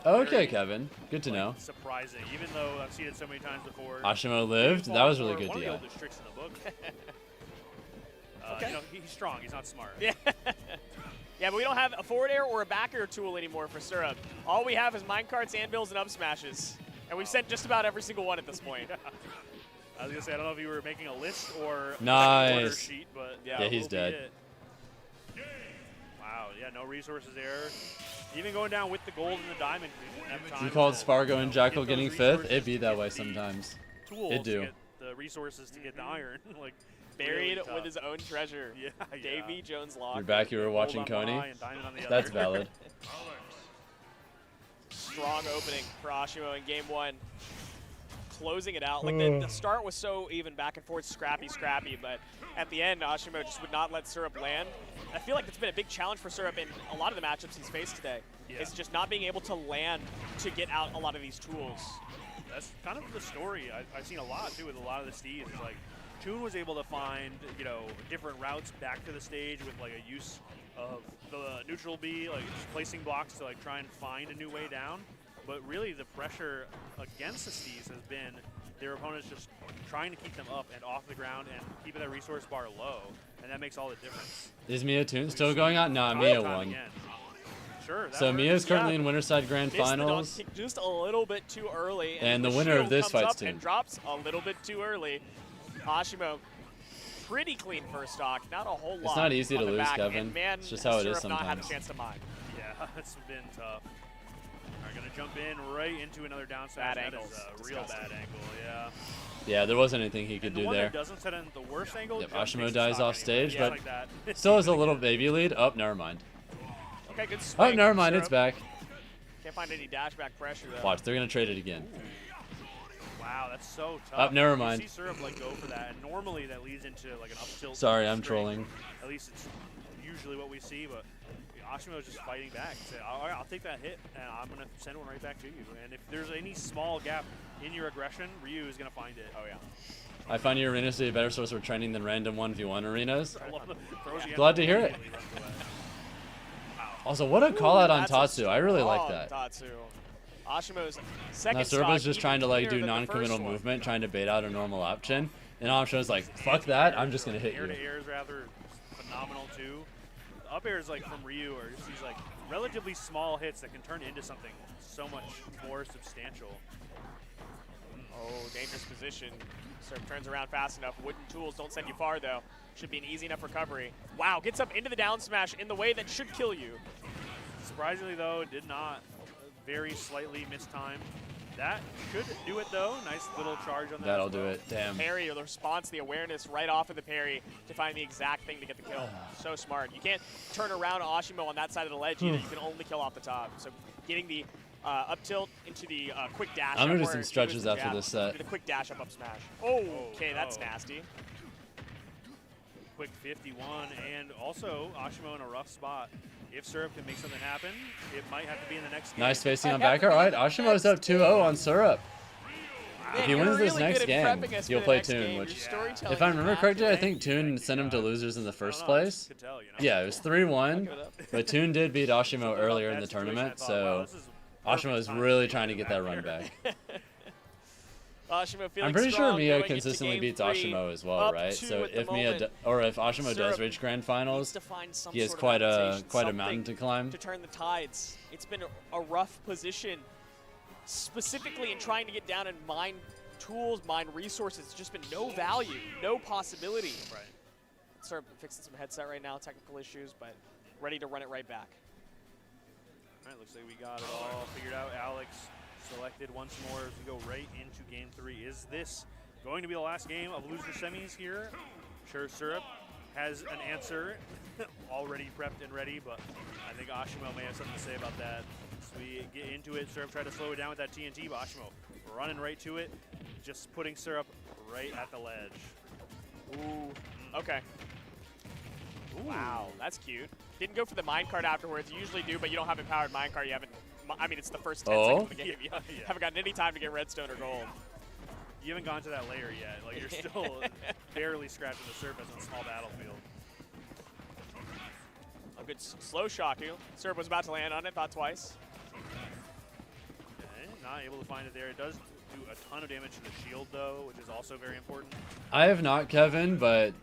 Okay, Kevin. Good to know. Surprising, even though I've seen it so many times before. Ashimo lived. That was really good, One of the yeah. oldest tricks in the book. Okay. You know, he's strong. He's not smart. Yeah. Yeah, but we don't have a forward air or a back air tool anymore for Syrup. All we have is minecarts, anvils, and up smashes. And we've sent just about every single one at this point. I was gonna say I don't know if you were making a list or Nice. an order sheet, but Yeah, he's will be dead. it. Wow, yeah, no resources there. Even going down with the gold and the diamond. We didn't have time You called to, Sparg0 and Jackal get getting those 5th? resources It'd be to that get way the sometimes. Tools It'd to do. get the resources to get the iron. Like Buried really with tough. his own treasure. Yeah, Davy Jones Lock. You're back. You were Gold watching on one Coney. eye and diamond on the That's other. valid. Strong opening for Asimo in game one. Closing it out. Like the start was so even back and forth, scrappy, but at the end, Asimo just would not let Syrup land. I feel like it's been a big challenge for Syrup in a lot of the matchups he's faced today. Yeah. It's just not being able to land to get out a lot of these tools. That's kind of the story I've seen a lot too with a lot of the steeds. It's like Toon was able to find, you know, different routes back to the stage with like a use of the neutral B, like just placing blocks to like try and find a new way down. But really the pressure against the steeds has been their opponents just trying to keep them up and off the ground and keeping that resource bar low, and that makes all the difference. Is Miya Toon still going on? Nah, Miya Time won. again. Sure. that So works. Mia's currently Yeah. in Winterside Grand Missed the dog Finals. kick just a little bit too early. And the winner of shield this comes fight's up Toon. and drops a little bit too early. Asimo, pretty clean first stock, not a whole lot. It's not easy on to the lose, back, Kevin. And man, It's just how it is Syrup not had a sometimes. chance to mine. Yeah, it's been tough. All right, gonna jump in right into another down smash. Bad That angles. is a real Disgusting. bad angle, yeah. Yeah, there wasn't anything he could And the do one there. that doesn't set in the worst angle. Yep, just Asimo takes the dies stock off anyway. stage, Yeah, but like that. Still has a little baby lead. Oh, never mind. Okay, good Oh, swing. never mind. Syrup. It's back. Can't find any dash back pressure though. Watch, they're gonna trade it again. Wow, that's so tough. Oh, never You mind. see Syrup like go for that, and normally that leads into like an up tilt. Sorry, I'm string. trolling. At least it's usually what we see, but Asimo is just fighting back. Say, all right, I'll take that hit, and I'm gonna send one right back to you. And if there's any small gap in your aggression, Ryu is gonna find it. Oh yeah. I find your arenas to be a better source of training than random 1v1 arenas. I love the throws the Glad to hear it. immediately runs away. Also, what a call out on That's a Tatsu. I really like strong that. Tatsu. Asimo's second Now, stock, Serba's just even trying to like cleaner do than the non-committal first one. movement, trying to bait out a normal option. And Asimo's like, fuck that, I'm just gonna hit Air you. to air is rather phenomenal too. The up airs like from Ryu are just these like relatively small hits that can turn into something so much more substantial. Oh, dangerous position. Serb turns around fast enough. Wooden tools don't send you far though. Should be an easy enough recovery. Wow, gets up into the down smash in the way that should kill you. Surprisingly though, it did not. Very slightly mistimed. That should do it though. Nice little charge on that. That'll as do well. it. Damn. Parry, or the response, the awareness right off of the parry to find the exact thing to get the kill. So smart. You can't turn around Asimo on that side of the ledge either. You can only kill off the top. So getting the up tilt into the quick dash. I'm gonna up do or some stretches the after jab, this set. The quick dash up smash. Oh, okay, that's no. nasty. Quick 51, and also Asimo in a rough spot. If Syrup can make something happen, it might have to be in the next game. Nice facing on back. All right, Ashimo's up 2-0 on Syrup. If he Man, wins you're this really next good game, at prepping us for he'll the play next Toon, game. which, Your storytelling if I is remember accurate. correctly, I think Toon sent him to losers in the first I don't know, I place. just could tell, you know? Yeah, it was 3-1, Give it up. but Toon did beat Ashimo Something about earlier in that the situation, tournament, I thought, wow, so this is Ashimo perfect is time really to trying to get get that back run there. back. Asimo feeling I'm pretty sure strong Miya going into consistently game beats 3, Asimo as well, up right? 2 So at the if Miya moment. or if Asimo does Syrup reach grand needs finals, to find some he has sort of quite a adaptation, mountain to climb. to turn the tides. It's been a rough position, specifically in trying to get down and mine tools, mine resources. It's just been no value, no possibility. Right. Syrup fixing some headset right now, technical issues, but ready to run it right back. All right, looks like we got it all figured out. Alex selected once more as we go right into game 3. Is this going to be the last game of loser semis here? I'm sure Syrup has an answer already prepped and ready, but I think Asimo may have something to say about that. As we get into it, Syrup tried to slow it down with that TNT, but Asimo running right to it, just putting Syrup right at the ledge. Ooh, okay. Ooh. Wow, that's cute. Didn't go for the minecart afterwards. You usually do, but you don't have a powered minecart. You haven't. I mean, it's the first 10 seconds of the game. You Yeah. haven't gotten any time to get redstone or gold. You haven't gone to that layer yet. Like, you're still barely scratching the surface on a small battlefield. A good slow Shaku. Syrup was about to land on it, thought twice. Okay, not able to find it there. It does do a ton of damage to the shield, though, which is also very important. I have not, Kevin, but Okay,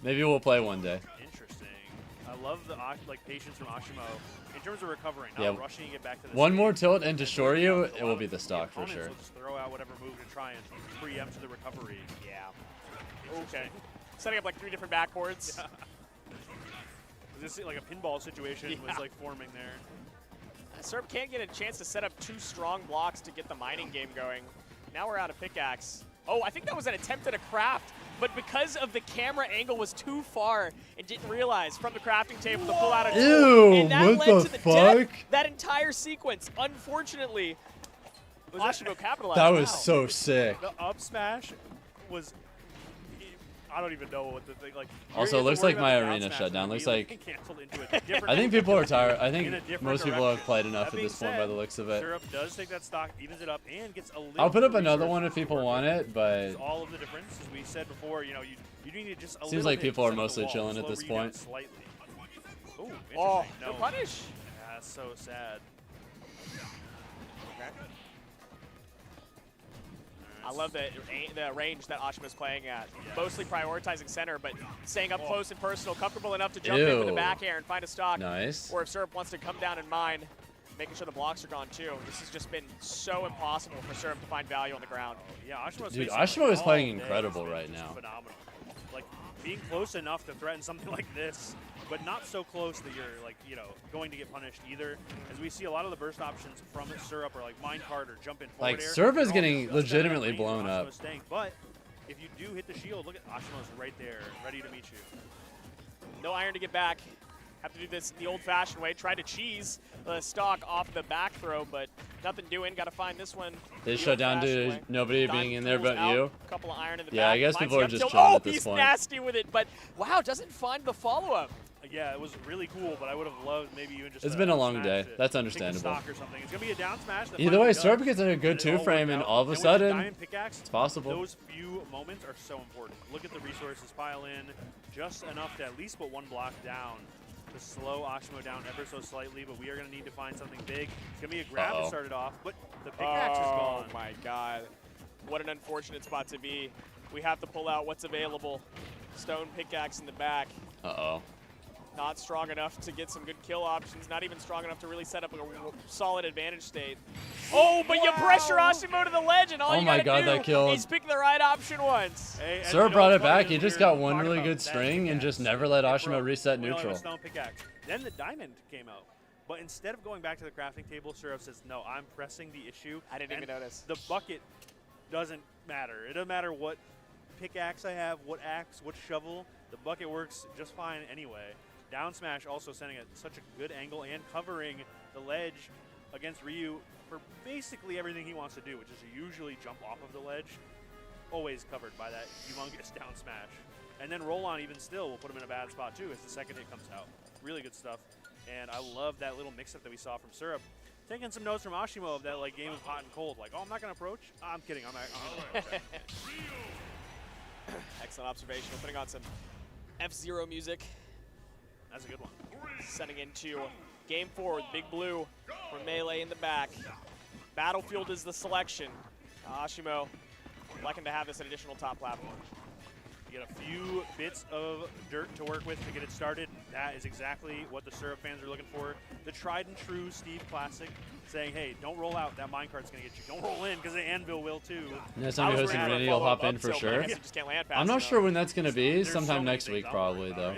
maybe we'll play one day. interesting. I love the patience from Asimo in terms of recovering, not Yeah. rushing to get back to the One stage. more tilt and to shore you, A it lot will of be the stock for opponents sure. will just throw out whatever move to try and preempt the recovery. Yeah. Okay. Setting up like 3 different backboards. Yeah. This like a pinball situation was Yeah. like forming there. Syrup can't get a chance to set up 2 strong blocks to get the mining game going. Now we're out of pickaxe. Oh, I think that was an attempt at a craft, but because of the camera angle was too far and didn't realize from the crafting table to pull out a tool. Ew, And that what led the to the fuck? death, that entire sequence. Unfortunately, Asimo capitalized. That was Wow. so sick. The up smash was. I don't even know what the thing like. Also, you it have to looks worry like about my the down arena smash shut down. and Looks immediately like- canceled into a different I think people are tired. I in a think different most people have direction. played enough That at being this point by said, the looks of it. Syrup does take that stock, evens it up, and gets a little. I'll put up bit of another resources one if to people work want with. it, but It's all of the difference, as we said before. You know, you need to just a Seems little like bit people to are set up the mostly wall, chilling at slow this Ryu down point. Slightly. Ooh, interesting. Oh, no no punish. Yeah, that's so sad. I love the range that Ashimo's playing at. Yes. Mostly prioritizing center, but staying up close and personal, comfortable enough to jump in with the Ew. back air and find a stock. Nice. Or if Syrup wants to come down and mine, making sure the blocks are gone too. This has just been so impossible for Syrup to find value on the ground. Yeah, Ashimo's Dude, facing Ashimo is all playing day incredible has been right just now. Phenomenal. Like being close enough to threaten something like this, but not so close that you're like, you know, going to get punished either. As we see a lot of the burst options from Syrup are like minecart or jump in forward Like, air. Syrup is They're all getting just out of legitimately range, blown Ashimo's up. staying. But if you do hit the shield, look at Ashimo's right there, ready to meet you. No iron to get back. Have to do this the old-fashioned way. Try to cheese the stock off the back throw, but nothing doing. Got to find this one. They the shut down old-fashioned to way. nobody Diamond being in there tools but out, you. Couple of iron in the Yeah, back. I guess Finds people the are just up tilt. chilling Oh, at this he's point. nasty with it, but wow, doesn't find the follow-up. Yeah, it was really cool, but I would have loved maybe even just It's a been a long smash day. to That's pick a understandable. stock or something. It's gonna be a down smash. that Either finally way, does. Syrup gets a good And it all 2-frame, worked and out. all of a with the sudden, diamond pickaxe, it's possible. those few moments are so important. Look at the resources pile in, just enough to at least put one block down to slow Asimo down ever so slightly, but we are going to need to find something big. It's going to be a grab to start it off, but the pickaxe is gone. Oh my god. What an unfortunate spot to be. We have to pull out what's available. Stone pickaxe in the back. Uh-oh. Not strong enough to get some good kill options. Not even strong enough to really set up a solid advantage state. Oh, but you pressure Asimo to the ledge, and all Oh you my gotta God, do that killed. is pick the right option once. Hey, and Syrup you know brought what's it back. funny He is just we got were one talking really about good that string and just pickaxe. never let It Asimo broke. reset We only have a neutral. stone pickaxe. Then the diamond came out. But instead of going back to the crafting table, Syrup says, no, I'm pressing the issue. I didn't even And notice. The bucket doesn't matter. It doesn't matter what pickaxe I have, what axe, what shovel. The bucket works just fine anyway. Down smash also sending at such a good angle and covering the ledge against Ryu for basically everything he wants to do, which is to usually jump off of the ledge. Always covered by that humongous down smash. And then roll on even still will put him in a bad spot too as the second hit comes out. Really good stuff. And I love that little mix-up that we saw from Syrup. Taking some notes from Asimo of that like game of hot and cold. Like, oh, I'm not going to approach. I'm kidding. I'm gonna approach. Excellent observation. We're putting on some F-Zero music. That's a good one. Sending into game 4 with Big Blue from Melee in the back. Battlefield is the selection. Asimo liking to have this an additional top platform. You get a few bits of dirt to work with to get it started. That is exactly what the Syrup fans are looking for. The tried and true Steve classic, saying, hey, don't roll out. That minecart's going to get you. Don't roll in, because the Anvil will too. Next time you're hosting Randy, you'll hop in for sure. I'm not sure when that's going to be. Sometime next week, probably, though.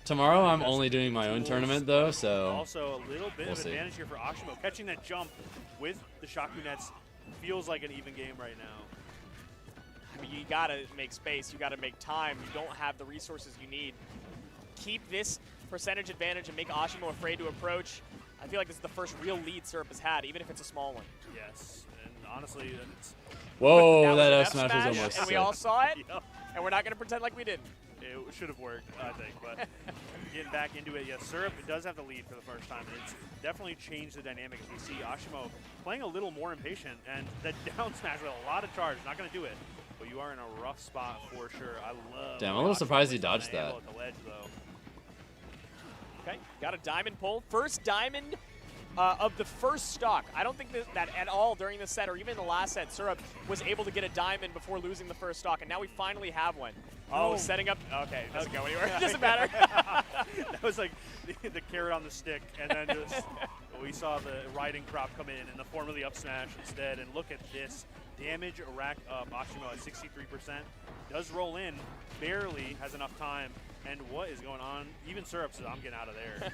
Tomorrow, I'm only doing my own tournament, though, so Also, a little bit of advantage here for Asimo. Catching that jump with the Shaku nets feels like an even game right now. I mean, you gotta make space, you gotta make time, you don't have the resources you need. Keep this percentage advantage and make Asimo afraid to approach. I feel like this is the first real lead Syrup has had, even if it's a small one. Yes, and honestly, it's... Whoa, that F F smash was almost and sick. we all saw it, Yep. and we're not gonna pretend like we didn't. It should have worked, I think, but getting back into it, yes, Syrup does have the lead for the first time, and it's definitely changed the dynamic as we see Asimo playing a little more impatient, and the down smash with a lot of charge, not going to do it, but you are in a rough spot for sure. I love Damn, I'm a little surprised he dodged that. At the ledge, though. Okay, got a diamond pull. First diamond of the first stock. I don't think that at all during the set or even in the last set, Syrup was able to get a diamond before losing the first stock, and now we finally have one. Oh, setting up. Okay, doesn't go anywhere. Doesn't matter. That was like the carrot on the stick, and then just we saw the riding crop come in the form of the up smash instead. And look at this damage rack up. Asimo at 63%. Does roll in, barely has enough time. And what is going on? Even Syrup says, I'm getting out of there.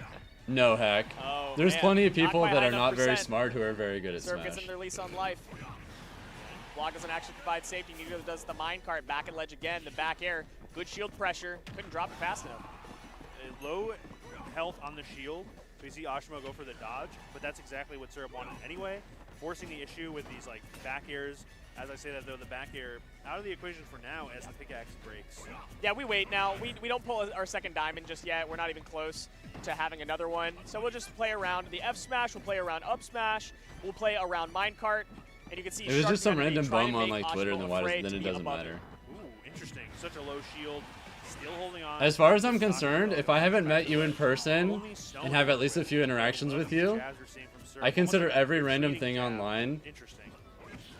No hack. Oh, There's man. plenty of people Not quite that are high not enough very percent. smart who are very good at Syrup Smash. gets an release on life. Block doesn't actually provide safety. Neither does the minecart. Back and ledge again. The back air. Good shield pressure. Couldn't drop it fast enough. Low health on the shield. We see Asimo go for the dodge, but that's exactly what Syrup wanted anyway. Forcing the issue with these like back airs. As I say that though, the back air out of the equation for now as the pickaxe breaks. Yeah, we wait now. We don't pull our second diamond just yet. We're not even close to having another one. So we'll just play around the F smash. We'll play around up smash. We'll play around minecart. And you can see It was just some Shark random trying to bum on make like Twitter, Asimo then afraid then to it be doesn't above matter. Ooh, interesting. Such a low shield. Still holding on. As far as I'm concerned, if I haven't met you in person Only Stone and have at least a few interactions with you, Jazz we're seeing from Syrup. I consider Almost every like random misleading thing jab. online Interesting.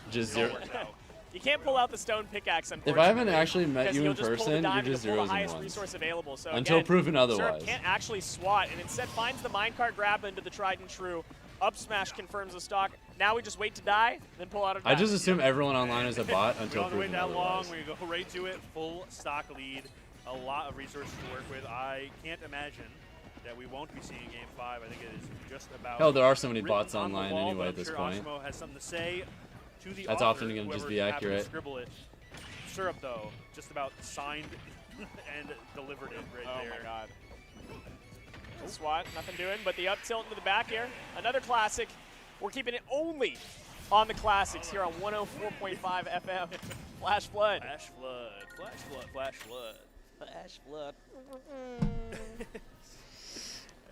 just It all zero. works out. You can't pull out the stone pickaxe, If unfortunately. I haven't actually met because you you'll in just pull the person, you're diamond just to pull zeros the and highest ones. resource available. So Until again, proven Syrup otherwise. can't actually swat, and instead finds the minecart grab into the tried and true. Up smash confirms the stock. Now we just wait to die, then pull out a I diamond. just assume everyone online is a bot We until don't wait proven that long. otherwise. We go right to it. Full stock lead. A lot of resources to work with. I can't imagine that we won't be seeing Game 5. I think it is just about. Hell, there are so many written bots on the online wall, anyway but at I'm this sure point. Asimo has something to say to the That's author, often gonna just whoever be happened to accurate. Scribble it. Syrup though, just about signed and delivered it right Oh there. my god. SWAT, nothing doing, but the up tilt into the back air. Another classic. We're keeping it only on the classics here on 104.5 FM. Flash Flood. Flash flood, flash flood, flash flood. Flash flood.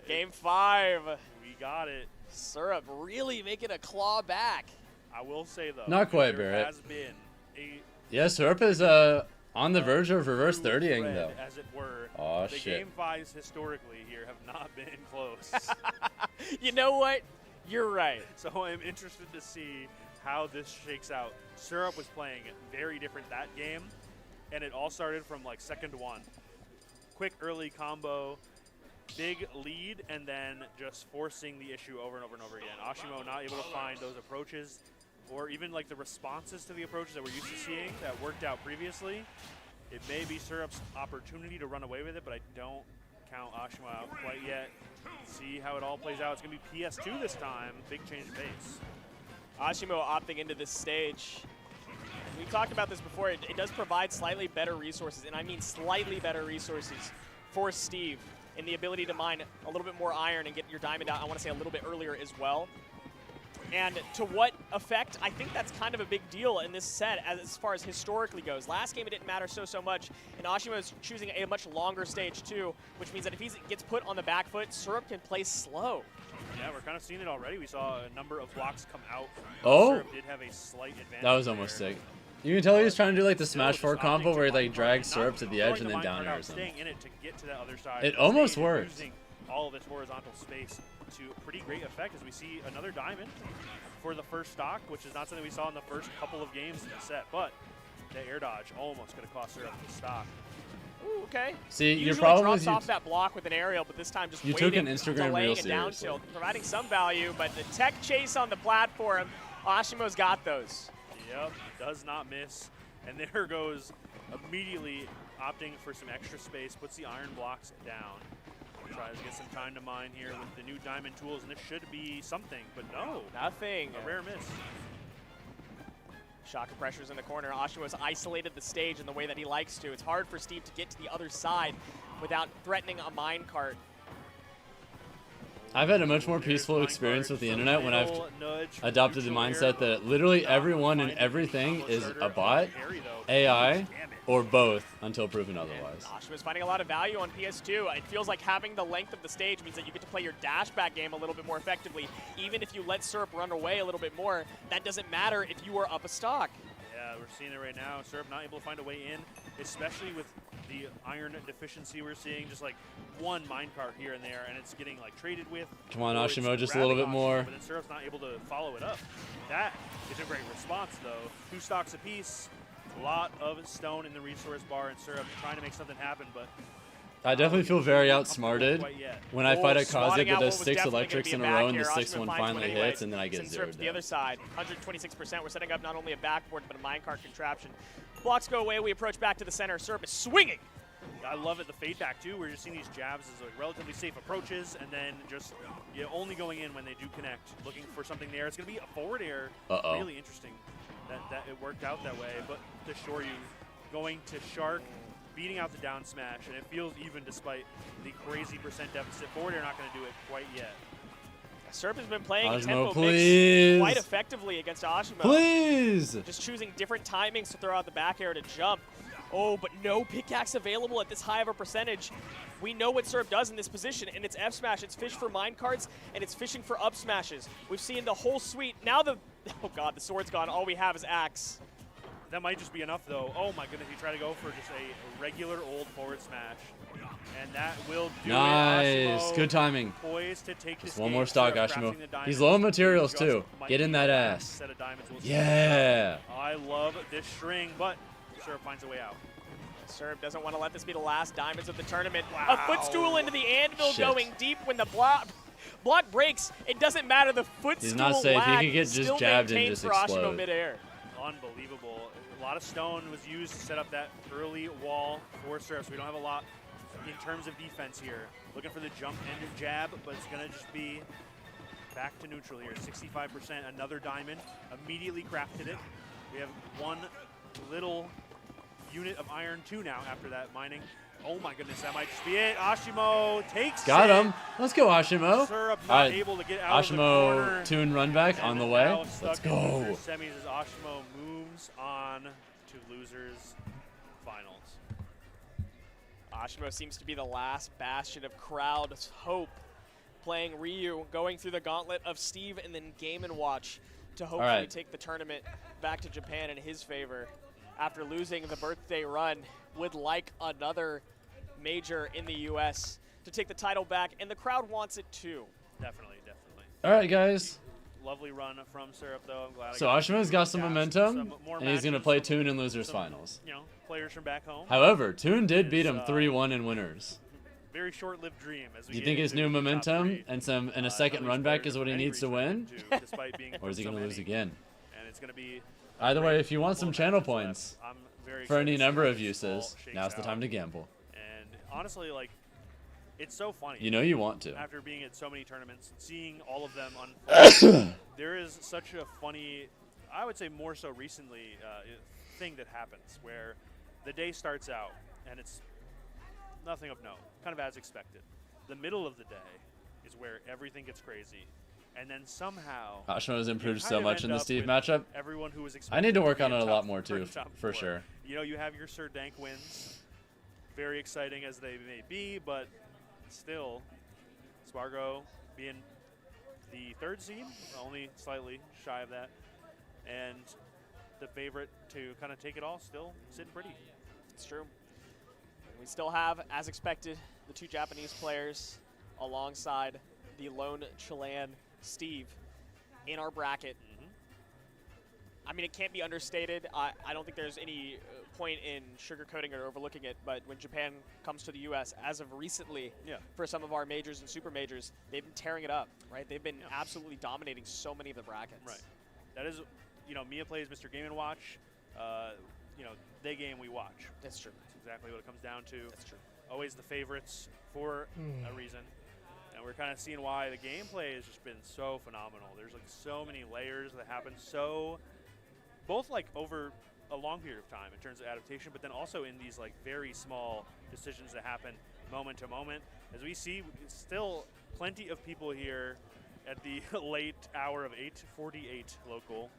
Game 5. We got it. Syrup really making a claw back. I will say though, Not quite, there Barrett. has been a Yeah, Syrup is on the verge of reverse true 30ing thread, though. as it were. Aw, the shit. Game 5s historically here have not been close. You know what? You're right. So I'm interested to see how this shakes out. Syrup was playing very different that game, and it all started from like second one. Quick early combo, big lead, and then just forcing the issue over and over and over again. Asimo not able to find those approaches, or even like the responses to the approaches that we're used to seeing that worked out previously. It may be Syrup's opportunity to run away with it, but I don't count Asimo out quite yet. See how it all plays out. It's going to be PS2 this time. Big change of pace. Asimo opting into this stage. We've talked about this before. It does provide slightly better resources, and I mean slightly better resources for Steve in the ability to mine a little bit more iron and get your diamond out, I want to say a little bit earlier as well. And to what effect? I think that's kind of a big deal in this set as far as historically goes. Last game it didn't matter so much, and Asimo is choosing a much longer stage too, which means that if he gets put on the back foot, Syrup can play slow. Yeah, we're kind of seeing it already. We saw a number of blocks come out. Oh! Syrup did have a slight advantage. That was almost there. sick. You can tell he was trying to do like the Still Smash just 4 opting combo to where he like minecart, drags not Syrup to the edge throwing and then minecart down out, airs him. Staying in it to get to that other side. It of the almost stage and worked. using all of its horizontal space to pretty great effect as we see another diamond for the first stock, which is not something we saw in the first couple of games in the set, but the air dodge almost going to cost Syrup the stock. Ooh, okay. See, He your usually problem drops is you off that block with an aerial, but this time just you waiting, took an Instagram delaying reel a down seriously. tilt, providing some value, but the tech chase on the platform, Ashimo's got those. Yep, does not miss. And there goes immediately opting for some extra space, puts the iron blocks down. Tries to get some time to mine here with the new diamond tools, and this should be something, but no. Nothing. A rare miss. Shocker pressures in the corner. Ashimo's isolated the stage in the way that he likes to. It's hard for Steve to get to the other side without threatening a minecart. I've had a much more peaceful experience with the internet when I've adopted the mindset that literally everyone and everything is a bot, AI, or both until proven otherwise. Ashimo's finding a lot of value on PS2. It feels like having the length of the stage means that you get to play your dash back game a little bit more effectively. Even if you let Syrup run away a little bit more, that doesn't matter if you are up a stock. Yeah, we're seeing it right now. Syrup not able to find a way in, especially with the iron deficiency we're seeing. Just like one minecart here and there, and it's getting like traded with. Come on, or it's Asimo, just a little bit grabbing more. Ashimo, but then Syrup's not able to follow it up. That is a great response, though. 2 stocks apiece. A lot of stone in the resource bar, and Syrup trying to make something happen, but I definitely feel very outsmarted quite yet. when I fight a swatting Kazik out that what does was 6 definitely gonna electrics be in a back row and here. the 6th Ashimo one finds finally anyways. hits, and then I get Sends 0 Syrup to the other deaths. side. 126%. We're setting up not only a backboard, but a minecart contraption. Blocks go away. We approach back to the center. Syrup is swinging. I love it, the fade back too. We're just seeing these jabs as like relatively safe approaches, and then just only going in when they do connect. Looking for something there. It's going to be a forward air. Uh-oh. Really interesting that it worked out that way. But to Shoryu going to Shark, beating out the down smash, and it feels even despite the crazy percent deficit. Forward air not going to do it quite yet. Syrup has been playing Asimo, a tempo please. mix quite effectively against Ashimo. Please! Just choosing different timings to throw out the back air to jump. Oh, but no pickaxe available at this high of a percentage. We know what Syrup does in this position, and it's F smash. It's fish for minecarts, and it's fishing for up smashes. We've seen the whole suite. Now the, oh God, the sword's gone. All we have is axe. That might just be enough, though. Oh my goodness, he tried to go for just a regular old forward smash. And that will do Nice. it. Asimo Good timing. poised to take this Just one game. more stock, Syrup Asimo. crafting the diamonds. He's low on materials, Just too. might Get in be that the last ass. set of diamonds we'll see. Yeah. I love this string, but Syrup finds a way out. Syrup doesn't want to let this be the last diamonds of the tournament. Wow. A footstool into the anvil Shit. going deep when the block breaks. It doesn't matter. The footstool not safe. He lag could get just still jabbed and maintained just for Ashimo explode. midair. Unbelievable. A lot of stone was used to set up that early wall for Syrup, so we don't have a lot in terms of defense here. Looking for the jump and jab, but it's going to just be back to neutral here. 65%, another diamond. Immediately crafted it. We have one little unit of iron 2 now after that mining. Oh my goodness, that might just be it. Ashimo takes Got it. him. Let's go, Ashimo. Syrup not All right. able to get out of the corner. Ashimo tune run back on And the now way. stuck Let's in go. losers semis as Asimo moves on to losers finals. Ashimo seems to be the last bastion of crowd's hope. Playing Ryu, going through the gauntlet of Steve and then Game & Watch to hopefully right. take the tournament back to Japan in his favor. After losing the birthday run, would like another major in the U.S. to take the title back, and the crowd wants it too. Definitely. All right, guys. Lovely run from Syrup, though. I'm glad. So Ashimo's got some momentum, more and he's going to matches, play some- Toon in losers some, finals. Players from back home. However, Toon did beat him It's, 3-1 in winners. Very short-lived dream. As we Do you get think his into new the top momentum three. and a second Not run least back players is what he of any needs to region win? despite being Or is he so going to lose many. again? And it's going to be Either way, great if you want some full channel matches left. points I'm very for excited any to see number how of this all uses, shakes now's the out. time to gamble. And honestly, like, it's so funny. You know you want to. After being at so many tournaments, seeing all of them unfold, there is such a funny, I would say more so recently, thing that happens where the day starts out and it's nothing of note, kind of as expected. The middle of the day is where everything gets crazy, and then somehow Ashimo's improved you so kind of much in end the up Steve with matchup. everyone who was I need to work expected on be it a in lot top more too, top for four. sure. You know, you have your Sir Dank wins, very exciting as they may be, but still, Sparg0 being the 3rd seed, only slightly shy of that, and the favorite to kind of take it all, still sitting pretty. It's true. We still have, as expected, the 2 Japanese players alongside the lone Chilean Steve in our bracket. I mean, it can't be understated. I don't think there's any point in sugarcoating or overlooking it, but when Japan comes to the U.S., as of recently, for some of our majors and super majors, they've been tearing it up, right? They've been absolutely dominating so many of the brackets. Right. That is, you know, Miya plays Mr. Game & Watch. You know, they game, we watch. That's true. That's exactly what it comes down to. That's true. Always the favorites for a reason. And we're kind of seeing why the gameplay has just been so phenomenal. There's like so many layers that happen both like over a long period of time in terms of adaptation, but then also in these like very small decisions that happen moment to moment. As we see, still plenty of people here at the late hour of 8:48 local,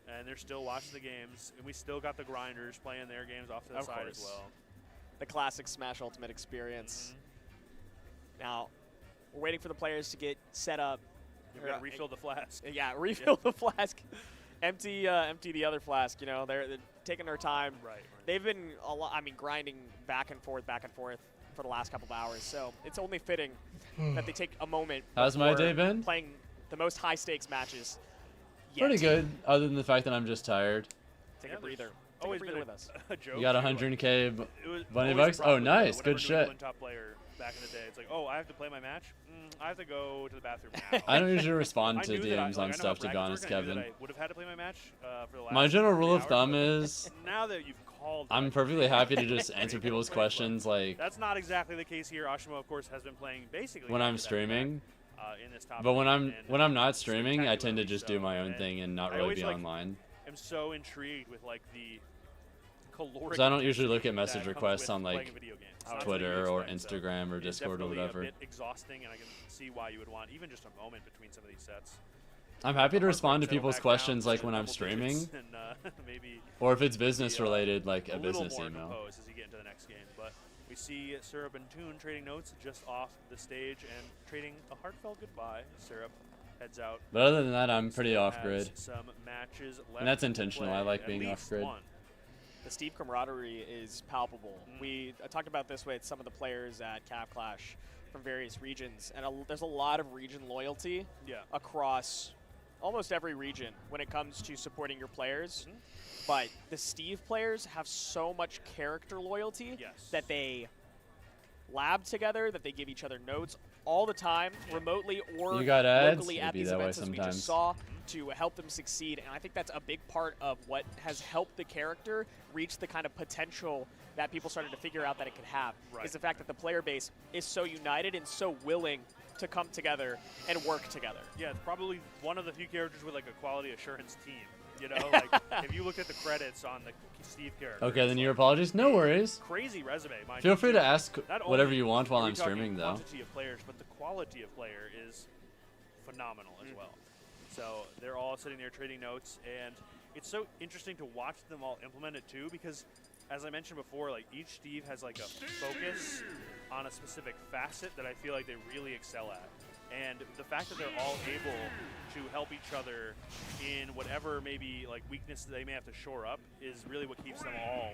and they're still watching the games, and we still got the grinders playing their games off to the side as well. The classic Smash Ultimate experience. Now, we're waiting for the players to get set up. We're gonna refill the flask. Yeah, refill the flask. Empty the other flask. You know, they're taking their time. Right. They've been grinding back and forth for the last couple of hours. So it's only fitting that they take a moment. How's my day been? Playing the most high stakes matches. Pretty good, other than the fact that I'm just tired. Take a breather. Always Take a been breather with us. a joke. You got too, 100K like, bunny bucks? Oh, nice. Good shit. Top player back in the day. It's like, oh, I have to play my match? I have to go to the bathroom now. I don't usually respond to I knew that DMs on stuff, to be honest, Kevin. I would have had to play my match for the last My general rule 3 of hours, thumb but is now that you've called, I'm perfectly happy to just answer people's questions like that's not exactly the case here. Asimo, of course, has been playing basically when I'm back-to-back, streaming. in this top But when league, I'm and not streaming, I tend to spectacularly just do so, my own and thing and not I really always, be like, online. I'm so intrigued with like the caloric. So I don't usually look at intensity message that requests comes on with like playing a video game. It's not Twitter something you or expect, so Instagram or it's Discord or definitely whatever. a bit exhausting, and I can see why you would want even just a moment between some of these sets. I'm happy to Hard respond to settle people's back questions down like to when I'm double streaming, digits and, maybe or if it's business related, like a little business more email. composed as you get into the next game. But we see Syrup and Toon trading notes just off the stage and trading a heartfelt goodbye. Syrup heads out. But other than that, I'm pretty Still off has grid. Some matches left And that's to intentional. play, I like at being least off grid. one. The Steve camaraderie is palpable. I talked about this with some of the players at Cav Clash from various regions, and there's a lot of region loyalty across almost every region when it comes to supporting your players. But the Steve players have so much character loyalty that they lab together, that they give each other notes all the time, remotely or You got ads? locally It'd at be these that way events, as we sometimes. just saw, to help them succeed. And I think that's a big part of what has helped the character reach the kind of potential that people started to figure out that it could have, is the fact that the player base is so united and so willing to come together and work together. Yeah, it's probably one of the few characters with like a quality assurance team. You know, like if you look at the credits on the Steve character. Okay, then your apologies. No worries. Crazy resume, mind Feel you, free too. to ask Not whatever only you want while are we I'm talking streaming, though. quantity of players, but the quality of player is phenomenal as well. So they're all sitting there trading notes, and it's so interesting to watch them all implement it too, because as I mentioned before, like each Steve has like a focus on a specific facet that I feel like they really excel at. And the fact that they're all able to help each other in whatever maybe like weakness they may have to shore up is really what keeps them all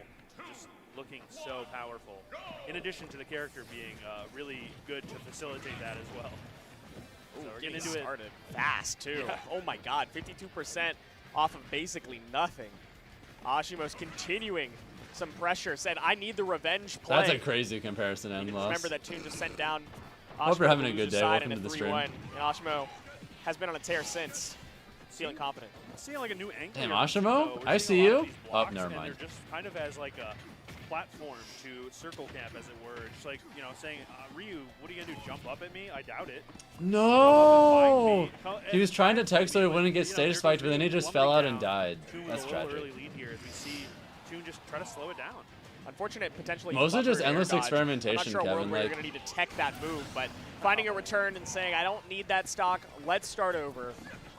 just looking so powerful. In addition to the character being really good to facilitate that as well. Ooh, So we're getting getting into it started fast too. Yeah. Oh my God, 52% off of basically nothing. Ashimo's continuing some pressure. Said, "I need the revenge play." That's a crazy comparison You and can loss. remember that Toon just sent down Hope you're Ashimo having a to good lose day. side Welcome in a to the stream. 3-1, and Ashimo has been on a tear since, feeling confident. Seeing like a new angle. Damn, here. Ashimo? So we're I seeing see a lot you. of these Oh, blocks, never and mind. They're just kind of as like a platform to circle camp, as it were. Just like, you know, saying, Ryu, what are you gonna do? Jump up at me? I doubt it. No! Come- He was trying to text so he wouldn't get You know, stage there spiked, goes but then he Ryu, just one fell break out and down. died. Toon with That's a little tragic. early lead here as we see Toon just try to slow it down. Unfortunate, potentially. Mostly buffer just air endless dodge. experimentation, I'm not sure a world Kevin, where like- you're going to need to tech that move, but finding a return and saying, I don't need that stock, let's start over.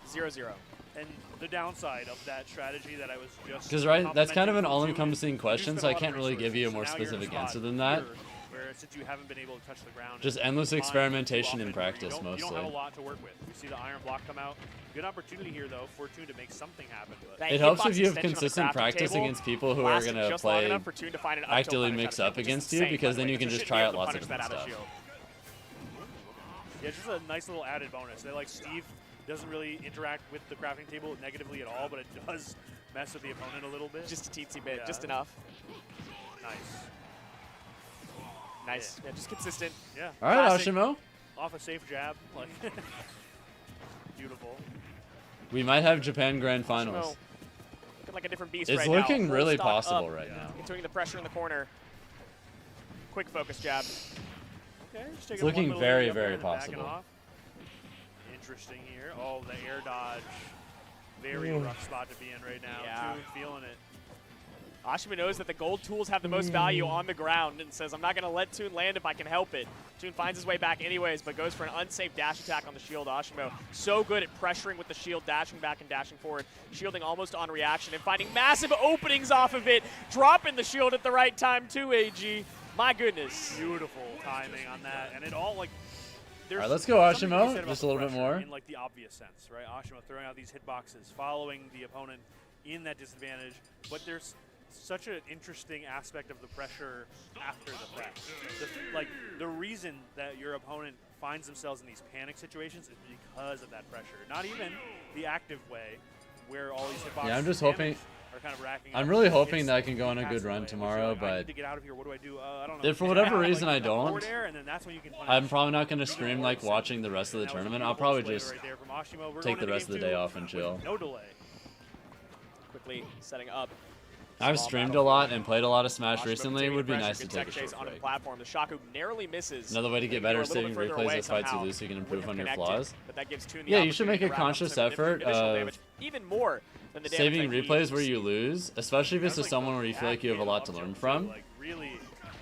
0-0. And the downside of that strategy that I was just Because that's kind of an complimenting all-encompassing you question, spend so a I lot of can't really give you a resources, more so now you're in specific spot answer than that. here Where since you haven't been able to touch the ground, Just and endless climb experimentation too in often, where practice, you don't have a mostly. lot to work with. You see the iron block come out. Good opportunity here, though, for Toon to make something happen. But That It helps hitbox if you have extension on the consistent crafting practice table against people who are lasted going to just long play enough for Toon to find an up tilt actively punish mix out of up it, which is against you, insane, because by the then way. you can There's just a try shit out you lots have of to punish different that out of stuff. shield. Yeah, it's just a nice little added bonus. They like Steve doesn't really interact with the crafting table negatively at all, but it does mess with the opponent a little bit. Just a teensy bit, Yeah. just enough. Nice. Nice. Yeah, just consistent. Yeah. All right, Classic. Asimo. Off a safe jab. Like beautiful. We might have Japan Grand Finals. Asimo looking like a different beast It's right now. looking Full really stock possible up, right now. continuing the pressure in the corner. Quick focus jab. Okay, just taking It's looking one little very, lead up there very and then backing possible. off. Interesting here. Oh, the air dodge. Very rough spot to be in right now. Yeah. Toon feeling it. Asimo knows that the gold tools have the most value on the ground and says, I'm not going to let Toon land if I can help it. Toon finds his way back anyways, but goes for an unsafe dash attack on the shield. Asimo so good at pressuring with the shield, dashing back and dashing forward, shielding almost on reaction and finding massive openings off of it, dropping the shield at the right time too, AG. My goodness. Beautiful timing on that. And it all, like, there's All right, let's go, something to be Asimo. said about Just the a little bit pressure more. In, like, the obvious sense, right? Asimo throwing out these hitboxes, following the opponent in that disadvantage. But there's such an interesting aspect of the pressure after the fact. The reason that your opponent finds themselves in these panic situations is because of that pressure. Not even the active way, where all these hitboxes Yeah, I'm just damage hoping. are kind of racking I'm up. really hoping It's that I can go on a the good passive run way, which tomorrow, you're like, I but need to get out of here. What do I do? I don't know. if for whatever Like, reason I the forward don't, air, and then that's when you can punish. I'm probably not going to stream like watching the rest of the That was a tournament. I'll beautiful probably display just right there from Asimo. We're take going the into rest of the game day two off and with chill. No delay. Quickly setting up. I've Small streamed a battle lot for and played a lot of Smash Asimo recently. It continuing would be pressure, nice to good take a tech chase short onto break. the platform. The Shaku narrowly misses. Another way to get Maybe better we're a little saving bit further replays away as fights you somehow. lose so you can Wouldn't improve have on your connected, flaws. But that gives Toon the Yeah, you should make a opportunity to rack up conscious some effort additional of damage, even more than the damage saving that he replays where you received. lose, especially if it's That's to like someone where you feel like you have a lot to learn from. Like really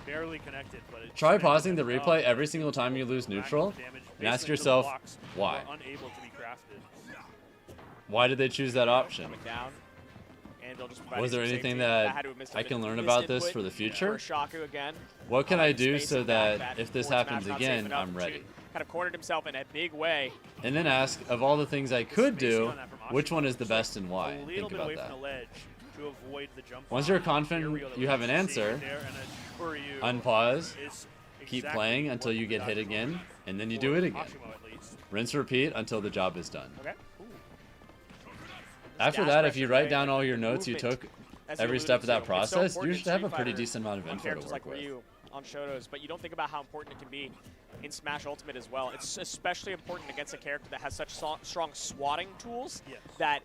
barely connected, but it Try just pausing the ended up replay every single time you lose racking up neutral damage and ask basically to the yourself, blocks that why? were unable to be crafted. Why did they choose that option? Coming down. And they'll just provide Was there some anything safety. that had to have missed a I bit can of learn missed about this input for the For future? Shaku again. What can I The do space so and back that if forward this smash happens not safe again, enough. I'm ready? Toon kind of cornered himself in a big way. And then ask, of all the things I could Spacing do, on that from which Asimo one is the was best and why? A little Think bit about away that. from the ledge to avoid the jump. Once bomb. you're Here confident we go, that you we're have an just seeing answer, right there, and I assure you unpause, it's keep exactly playing until what you get we hit got again, and then you for do it again. Asimo at least. Rinse, repeat until the job is done. Okay. After Dash that, if you pressure, write right? down all your The notes you movement, took as you every alluded step of that to. It's so process, important you in should have a Street pretty Fighter decent amount of on info to characters work like with. Ryu on Shotos, but you don't think about how important it can be in Smash Ultimate as well. It's especially important against a character that has such strong swatting tools Yes. that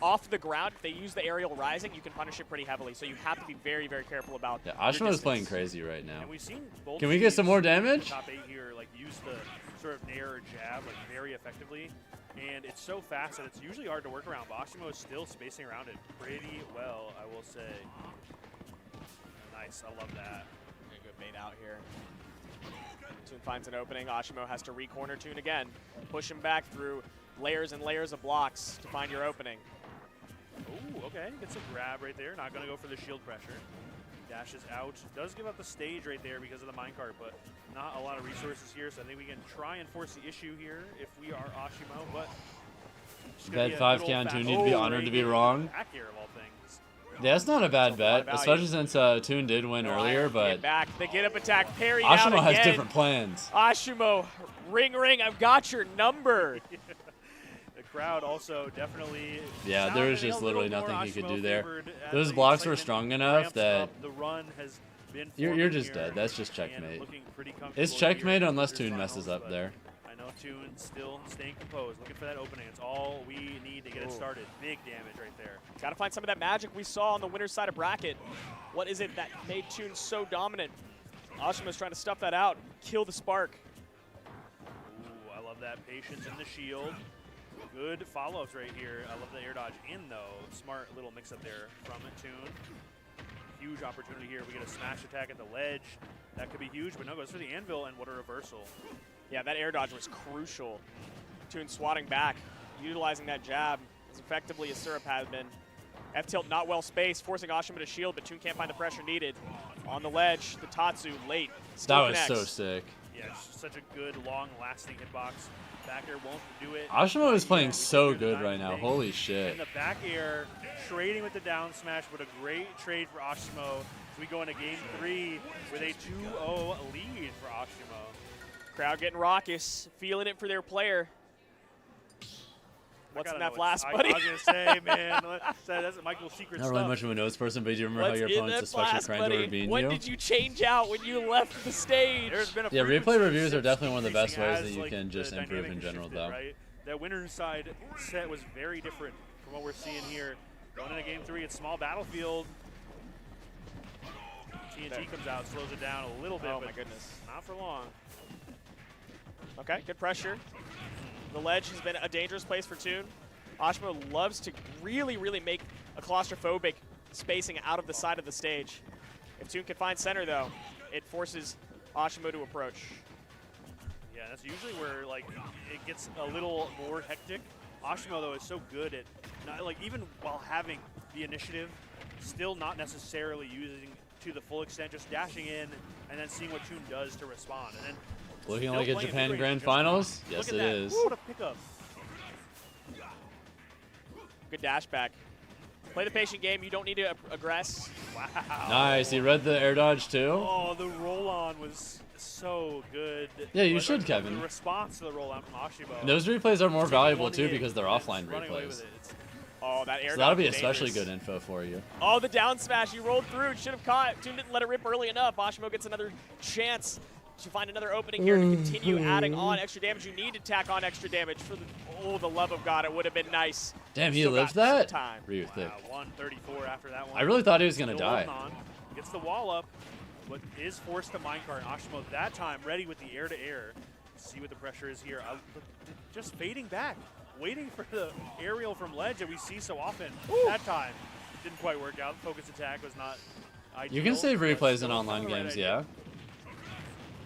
off the ground, if they use the aerial rising, you can punish it pretty heavily. So you have to be very, very careful about Yeah, your Asimo is playing distance. crazy right now. And we've seen both Can we get some more teams, damage? Top 8 here, like use the sort of nair or jab like very effectively, and it's so fast that it's usually hard to work around. But Asimo is still spacing around it pretty well, I will say. Nice, I love that. A good bait out here. Toon finds an opening. Asimo has to re-corner Toon again. Push him back through layers and layers of blocks to find your opening. Ooh, okay, gets a grab right there. Not gonna go for the shield pressure. Dashes out. Does give up the stage right there because of the minecart, but not a lot of resources here, so I think we can try and force the issue here if we are Asimo, but it's gonna Bet be a 5K good on old-fashioned- Toon, you'd be Oh, honored right to be here. wrong. Back air of all things. Yeah, that's not a bad That's a lot of bet, value. especially since Toon did win earlier, Get but back. The get up attack parried out Asimo has again. different plans. Asimo, ring, ring, I've got your number. The crowd also definitely. Yeah, there was just literally nothing he could do there. Favored as Those the blocks were excitement strong enough ramps that up. The run has been you're forming just here dead. That's just and checkmate. looking pretty It's comfortable checkmate here. unless There's Toon messes finals, up but there. I know Toon still staying composed, looking for that opening. It's all we need to get it Ooh. started. Big damage right there. Got to find some of that magic we saw on the winner's side of bracket. What is it that made Toon so dominant? Ashimo's trying to stuff that out, kill the spark. Ooh, I love that patience in the shield. Good follow-ups right here. I love the air dodge in, though. Smart little mix-up there from it, Toon. Huge opportunity here. We get a smash attack at the ledge. That could be huge, but no, goes for the anvil, and what a reversal. Yeah, that air dodge was crucial. Toon swatting back, utilizing that jab as effectively as Syrup has been. F-tilt not well spaced, forcing Asimo to shield, but Toon can't find the pressure needed. On the ledge, the Tatsu late. Still That was connects. so sick. Yeah, it's such a good, long-lasting hitbox. Back air won't do it. Asimo is playing Yeah, so we can do the good right now. diamond Holy thing. shit. And the back air, trading with the down smash, but a great trade for Asimo. We go into game 3 with a 2-0 lead for Asimo. Crowd getting raucous, feeling it for their player. What's in that flask, I buddy? was going to say, man, that's Michael's secret Not stuff. really much of a notes person, but do you remember how your in opponent's that especially flask, crying to buddy? ravine When you? did you change out when you left the stage? There's been a Yeah, replay frequency reviews are since definitely one of the best increasing ways as, that you like, can the just improve dynamic in has general, shifted, though. Right? That winner's side set was very different from what we're seeing here. Going into game 3, it's small battlefield. TNT comes out, slows it down a little bit, Oh but my goodness. not for long. Okay, good pressure. The ledge has been a dangerous place for Toon. Asimo loves to really, really make a claustrophobic spacing out of the side of the stage. If Toon can find center, though, it forces Asimo to approach. Yeah, that's usually where like it gets a little more hectic. Asimo though is so good at not, like even while having the initiative, still not necessarily using to the full extent, just dashing in and then seeing what Toon does to respond. And then Looking still like a playing Japan mid-range Grand just fine. Finals? Look Yes, at it that. is. What a pickup. Good dash back. Play the patient game. You don't need to aggress. Wow. Nice. He read the air dodge, too. Oh, the roll-on was so good. Yeah, you Like, should, the Kevin. response to the roll-on from Asimo. Those replays are more Just valuable, one too, hit, because they're it's offline running away with replays. it. It's Oh, that air So that'll dodge be is especially dangerous. good info for you. Oh, the down smash. You rolled through. Should have caught. Toon didn't let it rip early enough. Asimo gets another chance to find another opening here to continue adding on extra damage. You need to tack on extra damage. For the love of God, it would have been nice. Damn, he Still lived got some that? time. Ryu thick. 134 after that one. I really thought he was going to Still die. holding on. Gets the wall up, but is forced to minecart. Asimo that time ready with the air-to-air. See what the pressure is here. Just fading back, waiting for the aerial from ledge that we see so often. That time didn't quite work out. Focus attack was not ideal. You can save but replays in still online the right games, idea. yeah.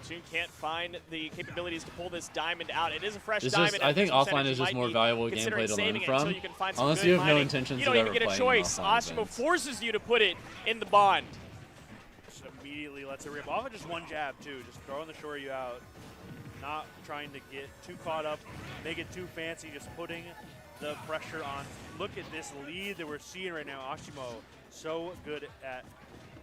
Toon can't find the capabilities to pull this diamond out. It is a fresh It's diamond. just, at I think 50%. offline You is just might more be valuable considering gameplay to saving learn it from. until you can find some Unless good you have no mining. intentions you of don't even ever get a playing in choice. offline Asimo events. forces you to put it in the bond. Just immediately lets it rip off of just one jab too, just throwing the shore you out, not trying to get too caught up, make it too fancy, just putting the pressure on. Look at this lead that we're seeing right now. Asimo so good at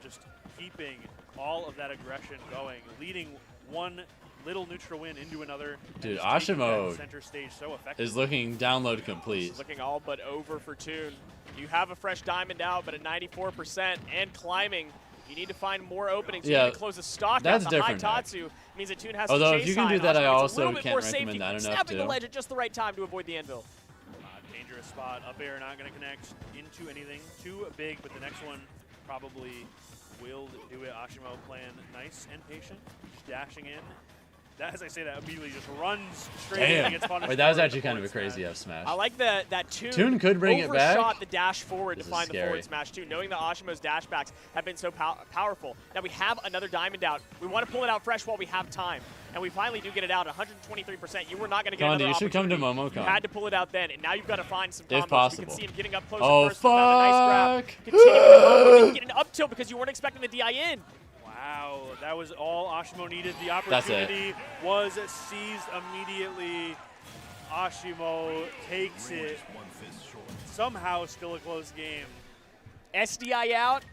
just keeping all of that aggression going, leading one little neutral win into another. and Dude, just taking Asimo that center stage so effectively. Is looking download complete. It's looking all but over for Toon. You have a fresh diamond out, but at 94% and climbing. You need to find more openings. You Yeah, need to close the stock that's out. The high different, Nick. Tatsu means that Toon has Although to if chase you can high, do and that, I Asimo gets a also little bit can't more recommend safety, that enough, snapping the too. ledge at just the right time to avoid the anvil. Dangerous spot. Up air not going to connect into anything too big, but the next one probably will do it. Asimo playing nice and patient, just dashing in. That, as I say that, immediately just runs straight in and Damn. gets punished. Wait, that was for actually the kind of a forward crazy smash. F smash. I like that Toon could bring it back. overshot the dash forward This to is find the scary. forward smash too, knowing that Ashimo's dash backs have been so powerful. Now we have another diamond out. We want to pull it out fresh while we have time. And we finally do get it out, 123%. You were not going to get Gandhi, another you should come to opportunity. You MomoCon. had to pull it out then, and now you've got to find some combos. If We possible. can see him getting up close Oh, and personal, found a nice grab. fuck. Continuing to combo, and get an up tilt because you weren't expecting the DI in. Wow, that was all Asimo needed. The That's it. opportunity was seized immediately. Asimo takes it. Somehow still a close game. SDI out,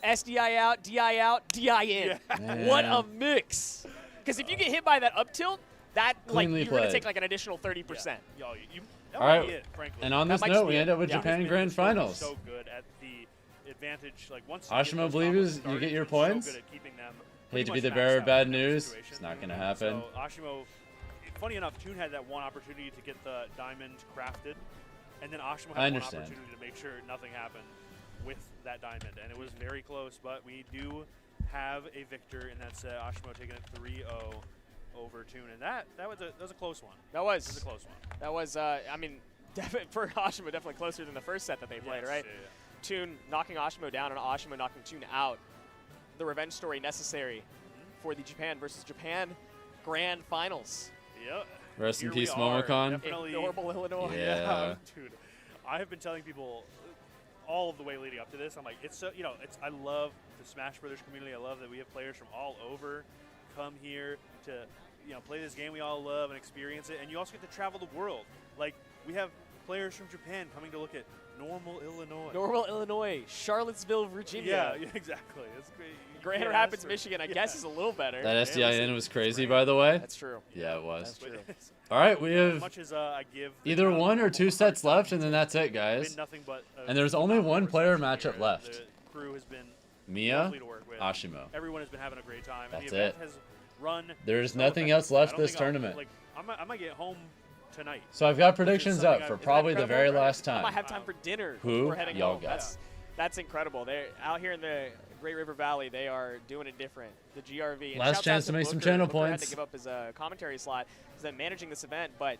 SDI out, DI out, DI in. Yeah. What a mix. Because if you get hit by that up tilt, that like Cleanly you're going to played. take like an additional 30%. Yo, that All might right. be it, frankly. And on That this might just note, be we it. end up with Yeah. Japan This Grand is gonna be Finals. So good at the advantage. Like once you Ashimo get those believes combos you started, get your he's points. So good at keeping them Hate pretty to be much the maxed bearer of out bad in that news. situation. It's not going to happen. So Asimo, funny enough, Toon had that one opportunity to get the diamond crafted, and then Asimo I had one understand. opportunity to make sure nothing happened with that diamond, and it was very close. But we do have a victor in that set. Asimo taking it 3-0 over Toon, and that was a close one. That That was was, a close one. that was I mean, for Ashimo, definitely closer than the first set that they played, Yes, right? yeah. Toon knocking Ashimo down and Ashimo knocking Toon out. The revenge story necessary for the Japan versus Japan Grand Finals Yep. Rest in Here we peace, are. Momocon. Definitely. in Normal, Illinois. Yeah. Dude, I have been telling people all of the way leading up to this. I'm like, it's so, I love the Smash Brothers community. I love that we have players from all over come here to, play this game we all love and experience it. And you also get to travel the world. Like, we have players from Japan coming to look at Normal, Illinois. Normal, Illinois, Charlottesville, Virginia. Yeah, exactly. That's great. Grand Yeah, Rapids, that's Michigan, I yeah. guess is a little better. That SDIN was crazy, by the way. That's true. Yeah, it was. That's true. All right, we As have much as I give the either crowd one or two a sets hard time, left, and then that's it, it's guys. been nothing but And there's only one player matchup here. left. The crew has been Miya, lovely to work with. Asimo. Everyone has been having a great time. and That's the event it. has run. There's so nothing effectively. else left I don't this think I'll- tournament. Like, I might get home tonight. So I've got predictions something up for I've- probably the incredible? very last I might time. have time for dinner Who before heading y'all home. got? That's incredible. They're out here in the Great River Valley. They are doing it different. The GRV. And Last shouts chance out to make some Booker. channel Booker had points. to give up his commentary slot. He's been managing this event, but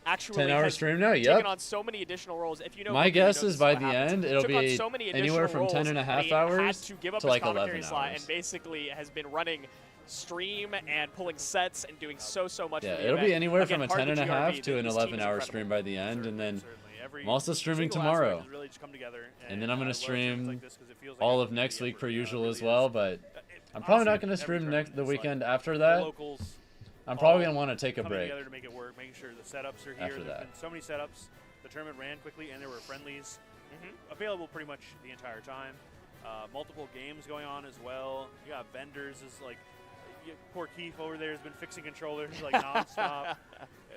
actually 10-hour has stream now? taken Yep. on so many additional roles. If you know, My Booker, you guess know is this by what the happens. end, it'll Took on be so many anywhere additional from roles, 10.5 he hours had to give up to his like commentary 11 slot hours. and basically has been running stream and pulling sets and doing so much. Yeah, for the it'll be event. anywhere Again, from a part of 10 the and a half GRV, to an this team is 11-hour incredible. stream by the end, and then Certainly. Every I'm also streaming single aspect tomorrow. has really just come together, And then I'm I gonna love streams stream like this 'cause it feels like all a of next community week per effort. usual It as really well, is. but It- I'm probably honestly, not going to every stream tournament, the it's weekend like after the that. locals I'm probably all going to want to take a coming break. together to make it work, making sure the setups are here. After There's that. been so many setups. The tournament ran quickly, and there were friendlies Mm-hmm. available pretty much the entire time. Multiple games going on as well. You got vendors. Is like poor Keith over there has been fixing controllers like nonstop.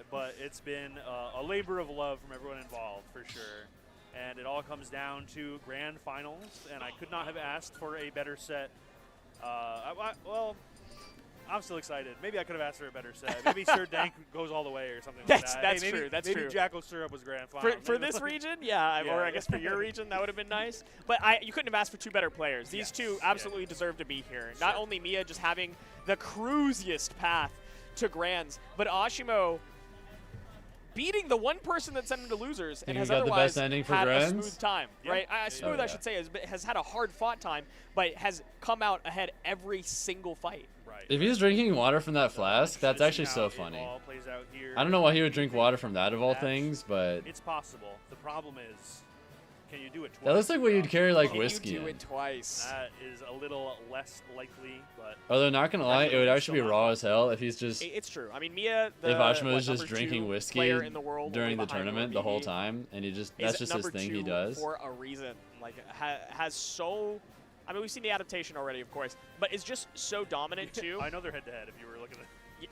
But it's been a labor of love from everyone involved for sure. And it all comes down to grand finals, and I could not have asked for a better set. Well, I'm still excited. Maybe I could have asked for a better set. Maybe Sir Dank goes all the way or something like that. That's Hey, maybe, true. That's maybe true. Jackal Syrup was grand final. For this region, yeah, or I guess for your region, that would have been nice. But you couldn't have asked for two better players. These Yes, two yeah. absolutely deserve to be here. Not only Miya just having the cruisiest path to Grands, but Asimo beating the one person that sent him to losers and Think has we got the otherwise best ending for had a Grands? smooth time, Yeah. right? Yeah, Smooth, yeah. I should say, has had a hard fought time, but has come out ahead every single fight. Right. If he's drinking water from that flask, Interested that's to see actually how so it funny. all plays out here. I don't know why he would drink water from that of all That's- things, but It's possible. The problem is, can you do it twice? that looks like what you'd carry like Can whiskey you do in. it twice? That is a little less likely, but Although not gonna lie, it would actually be Still raw as hell if he's just It's true. I mean, Miya, the if Ashima is what, just number drinking 2 whiskey player in the world, during the only behind tournament the whole BB. time, and he just He's that's just his number thing he 2 does. for a reason. Like has so. I mean, we've seen the adaptation already, of course, but it's just so dominant too. I know they're head to head. If you were looking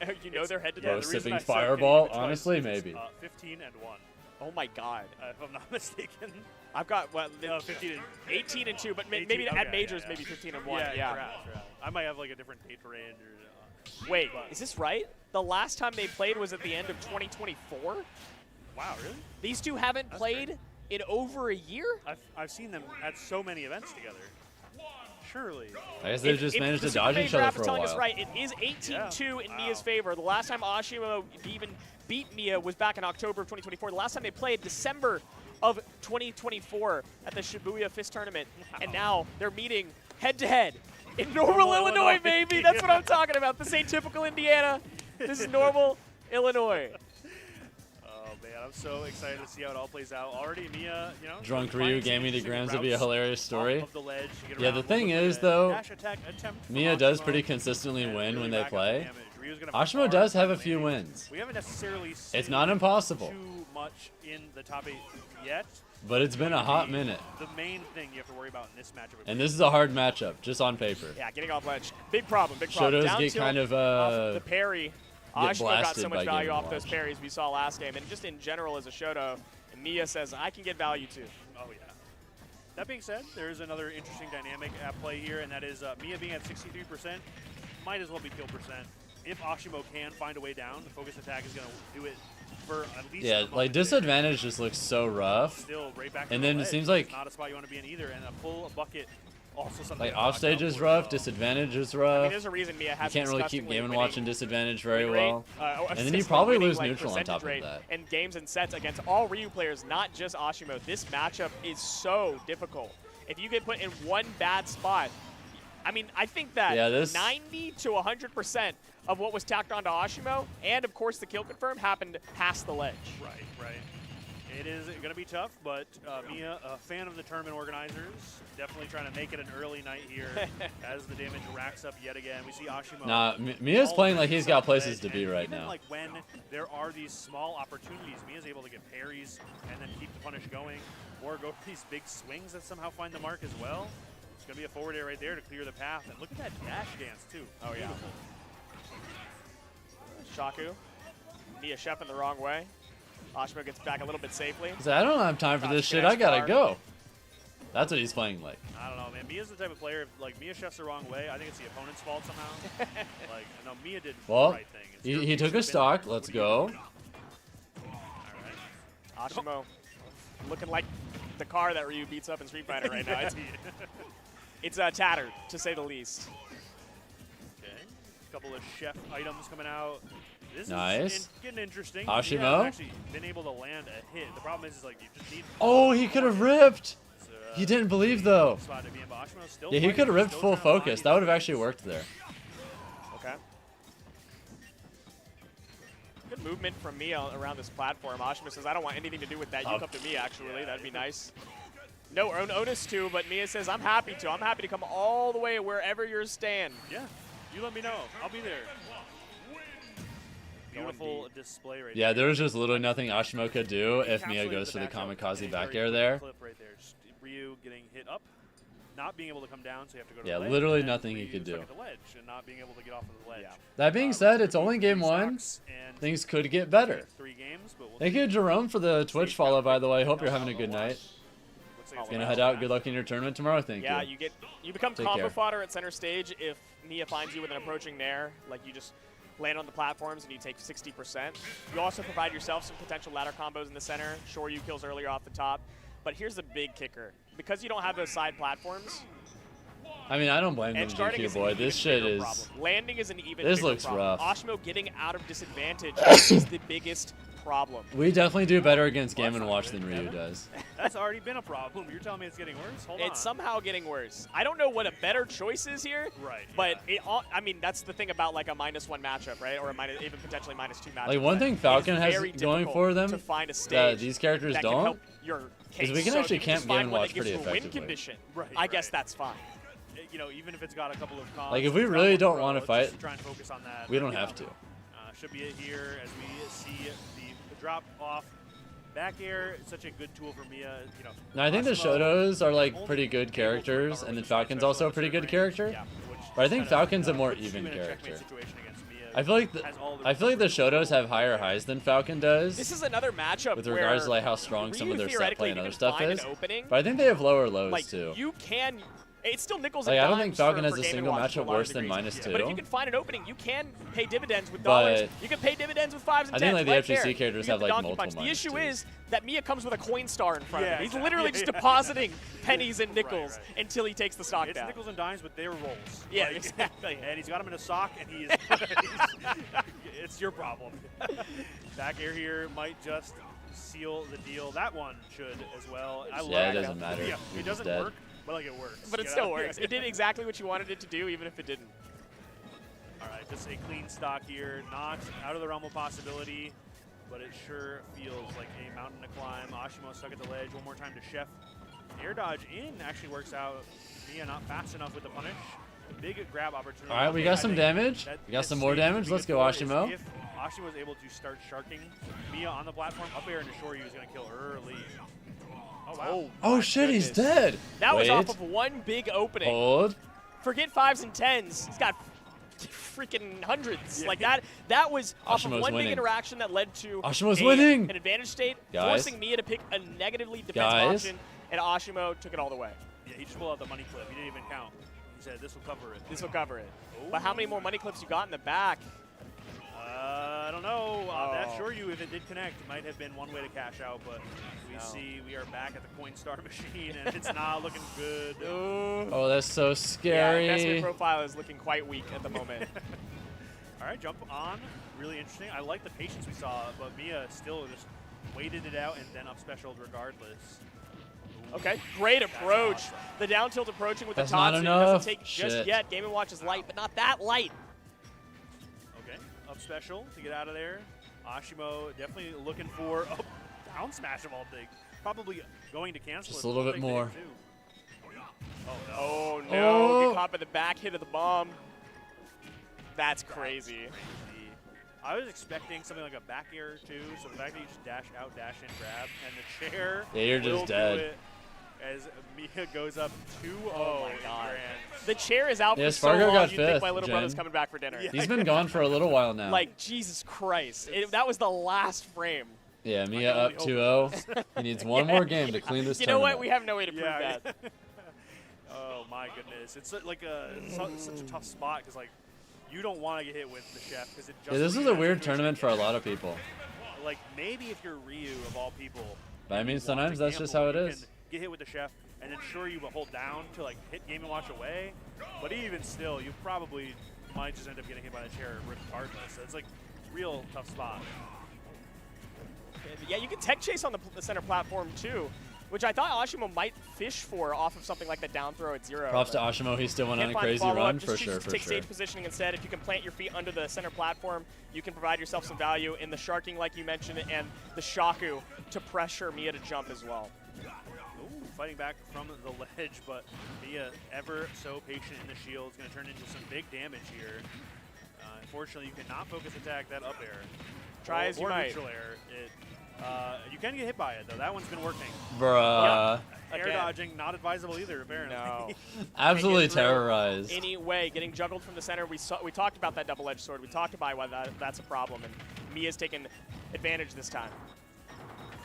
at You know they're head to Bro, head. the reason sipping I said can you Fireball, do it twice honestly, is, maybe. 15 and 1, Oh my God, if I'm not mistaken. I've got what? 15 and 18 and 2, but 18, maybe okay, at majors yeah. maybe 15 and 1. Yeah, Yeah. perhaps. I might have like a different date range or. Wait, But- is this right? The last time they played was at the end of 2024. Wow, really? These two haven't That's played in over a year. I've seen them at so many events together. Surely. I guess they've just managed to dodge each other for a telling us while. right. It is 18-2 in Wow. Miya's favor. The last time Asimo even beat Miya was back in October of 2024. The last time they played, December of 2024 at the Shibuya Fist Tournament. And now they're meeting head-to-head in Normal, Illinois, baby. That's what I'm talking about. This ain't typical Indiana. This is Normal, Illinois. Oh man, I'm so excited to see how it all plays out. Already, Miya, Drunk finding Ryu some gaming to interesting Grams would be a routes hilarious off story. of the ledge to get Yeah, around. the Look thing at is, the though, dash attack attempt from Miya does Asimo, pretty consistently and win really when they rack up the play. damage. Ryu's gonna Asimo hard does have a time few aiming. wins. We haven't necessarily seen It's not impossible, too much in the top 8 yet. but it's been a hot minute. The main thing you have to worry about in this matchup. And this is a hard matchup, just on paper. Yeah, getting off ledge. Big problem, big problem. Shotos Down get tilt kind of off the parry. get Asimo got blasted so by much value Game off & those Watch. parries we saw last game, and just in general as a Shoto. And Miya says, I can get value too. Oh yeah. That being said, there is another interesting dynamic at play here, and that is Miya being at 63%. Might as well be kill percent. If Asimo can find a way down, the focus attack is going to do it for at least. Yeah, a moment like there. disadvantage just looks so rough. Still right back. To And the then it ledge. seems like- not a spot you want to be in either, and a full bucket also something. Like to watch offstage out is for rough, as well. disadvantage is I mean, rough. there's a reason Miya You has can't really keep Game & Watch and disadvantage very well. And then you probably lose neutral on top of that. And games and sets against all Ryu players, not just Asimo. This matchup is so difficult. If you get put in one bad spot, I mean, I think that Yeah, this- 90 to 100% of what was tacked onto Asimo, and of course the kill confirm, happened past the ledge. Right, right. It is going to be tough, but Miya, a fan of the tournament organizers, definitely trying to make it an early night here as the damage racks up yet again. We see Asimo. Nah, Mia's playing like he's got places to be right even now. Like when there are these small opportunities, Mia's able to get parries and then keep the punish going, or go for these big swings that somehow find the mark as well. It's going to be a forward air right there to clear the path. And look at that dash dance, too. Oh, yeah. Beautiful. Shaku. Miya chefing the wrong way. Asimo gets back a little bit safely. He's like, I don't have time for this shit. I gotta go. That's what he's playing like. I don't know, man. Mia's the type of player, if, like, Miya chefs the wrong way, I think it's the opponent's fault somehow. Like, no, Miya did the right thing. It's he took a stock. Let's go. All right. Asimo looking like the car that Ryu beats up in Street Fighter right now. It's tattered, to say the least. Okay. A couple of chef items coming out. This Nice. is getting interesting. Asimo? Miya has actually been able to land a hit. The problem is like, you just need... Oh, he could have ripped. He didn't believe, though. Spot to be in, but Asimo's still Yeah, he fighting, could have ripped still full trying to find focus. these That would have opportunities. actually worked there. Okay. Good movement from Miya around this platform. Asimo says, I don't want anything to do with that. You Oh. come to me, actually. That'd be nice. No onus to, but Miya says, I'm happy to. I'm happy to come all the way wherever you're stand. Yeah, you let me know. I'll be there. Beautiful display right Yeah, there. there was just literally nothing Asimo could do if Miya Encapsulated goes for the matchup. kamikaze back Very air quick there. Clip right there. Just Ryu getting hit up, not being able to come down, so you have to go to Yeah, the ledge, literally and then nothing he Ryu could stuck do. at the ledge and not being able to get off of the ledge. Yeah. That being said, it's only game one. Things could get better. 3 games, but we'll Thank see. you, Jerome, for the Twitch follow, by the way. Hope you're having a good night. Looks like it's Gonna a head battle out. Good luck in your tournament tomorrow. Thank Yeah, you. you become Take combo care. fodder at center stage if Miya finds you with an approaching nair. Like you just land on the platforms and you take 60%. You also provide yourself some potential ladder combos in the center. Sure, you kills earlier off the top. But here's the big kicker. Because you don't have those side platforms, I mean, I don't blame them, edge guarding GQ is an boy. even This shit bigger is. problem. Landing is an even This bigger looks problem. rough. Ashimo getting out of disadvantage is the biggest problem. We definitely do better against Game & Watch than Ryu does. That's already been a problem. You're telling me it's getting worse? Hold on. It's somehow getting worse. I don't know what a better choice is here. Right, But I mean, that's the thing about like a -1 matchup, right? Or a even potentially -2 matchup. Like, one thing It is Falcon has very going difficult for them to find a stage that these characters that can don't help your case. we can So actually if you just camp find Game & one Watch that gives pretty you a win effectively. condition, Right, I guess right. that's fine. You know, even if it's got a couple of cons. Like, if we it's really not don't pro, wanna let's fight, just try and focus on that. we don't have to. Should be it here as we see the drop off. Back air is such a good tool for Miya. You know, Now, I think the Asimo Shotos are like only pretty able good to characters, recover and then with Falcon's special also a at pretty certain good range. character. Yeah, which But I think kinda, Falcon's a more puts you even in a checkmate character. situation against Miya. I feel like Has all the I feel like the recovery Shotos have higher highs than Falcon does, This is another matchup with where regards to like how strong some Ryu of their set theoretically, play and if you other can stuff find is. an opening, But I think they have lower lows like too. you can. It's still nickels Like, and I don't dimes think Falcon for has a Game & single Watch to matchup large worse than degrees. -2. But if you can find an opening, you can pay dividends with But dollars. You can pay dividends with 5s and 10s. I think, like, the right FGC there. characters You have, get the like, donkey multiple punch. The issue -2s. is that Miya comes with a coin star in front of Yeah, him. He's exactly. literally just depositing pennies and nickels right. until he takes the stock It's down. nickels and dimes, but they're rolls. Yeah, Like, exactly. And he's got him in a sock, and he is. It's your problem. Back air here might just seal the deal. That one should as well. I love Yeah, it doesn't matter. Yeah, You're it just doesn't dead. work, but like it works. But it you still know? works. It did exactly what you wanted it to do, even if it didn't. All right, just a clean stock here. Not out of the realm of possibility, but it sure feels like a mountain to climb. Asimo stuck at the ledge. One more time to Chef. Air dodge in actually works out. Miya not fast enough with the punish. Big grab opportunity. All right, we Okay, got I some think damage. that- We got that some more stage would damage. be Let's good go, for is Asimo. If Asimo was able to start sharking Miya on the platform, up air and assure you was going to kill early. Oh, wow. Oh shit, he's goodness. dead. That was Wait. off of one big opening. Hold. Forget 5s and 10s. He's got freaking hundreds. Like that was off of Ashimo's one winning. big interaction that led to Ashimo's winning. an advantage state, Guys. forcing Miya to pick a negatively defensive Guys. option, and Ashimo took it all the way. Yeah, he just pulled out the money clip. He didn't even count. He said, this will cover it. This will cover it. But how many more money clips you got in the back? I don't know. That Oh. sure you, if it did connect, might have been one way to cash out, but we see we are back at the coin star machine, and it's not looking good. Oh, that's so Yeah, scary. investment profile is looking quite weak at the moment. All right, jump on. Really interesting. I like the patience we saw, but Miya still just waited it out and then up specialed regardless. Okay, great approach. The down tilt approaching with That's the not Tatsu enough. doesn't take just Shit. yet. Game & Watch is light, but not that light. Okay, up special to get out of there. Asimo definitely looking for down smash of all things. Probably going to cancel Just it. a little bit Big more. too. Oh, no. Oh no! Oh. Get caught by the back hit of the bomb. That's crazy. Crazy. I was expecting something like a back air too, so the fact that you just dash out, dash in, grab, and the chair Yeah, you're will just do dead. it as Miya goes up 2-0. Oh my God. Grand. The chair is out Yeah, for so Sparg0 long. got You'd think fifth, my little brother's Jen. coming back for dinner. Yeah. He's been gone for a little while now. Like Jesus Christ! That was the last frame. yeah, Miya only up hope 2-0. He needs one more game to clean this You know tournament. what? We have no way to prove Yeah. that. Oh my goodness, it's like such a tough spot because like you don't want to get hit with the chef because it just. Yeah, this is a weird tournament for a lot of people. Like maybe if you're Ryu of all people. But I mean, you want sometimes to that's just gamble, how it you is. can get hit with the chef and then sure you will hold down to like hit Game & Watch away, but even still you probably might just end up getting hit by the chair regardless. So it's like real tough spot. Yeah, you can tech chase on the center platform too, which I thought Asimo might fish for off of something like the down throw at 0. Props to Asimo. He still went on Can't a find the crazy follow-up, run just for chooses sure, to for take sure. stage positioning instead. If you can plant your feet under the center platform, you can provide yourself some value in the sharking like you mentioned and the shaku to pressure Miya to jump as well. Ooh, fighting back from the ledge, but Miya ever so patient in the shield is going to turn into some big damage here. Unfortunately, you cannot focus attack that up air. Try as you or might. neutral air. You can get hit by it though. That one's been working. Bruh. Air Again. dodging not advisable either apparently. No. Absolutely Can't get through terrorized. Anyway, getting juggled from the center. We talked about that double-edged sword. We talked about why that's a problem, and Mia's taken advantage this time.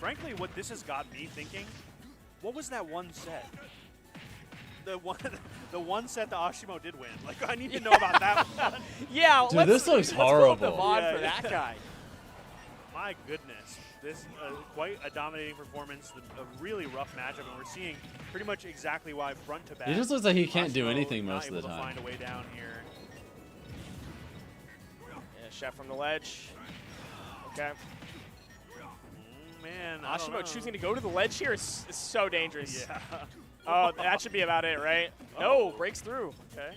Frankly, what this has got me thinking, what was that one set? The one set that Asimo did win. Like I need to know about that one. Yeah, Dude, this looks let's pull up the horrible. VOD Yeah, for that yeah. guy. My goodness, this quite a dominating performance, a really rough matchup, and we're seeing pretty much exactly why front to back. He just looks like he can't do Asimo anything not most of the able to time. find a way down here. Yeah, chef from the ledge. Okay. Man, I don't know. Asimo choosing to go to the ledge here is so dangerous. Yeah. Oh, that should be about it, right? No, breaks through. Okay.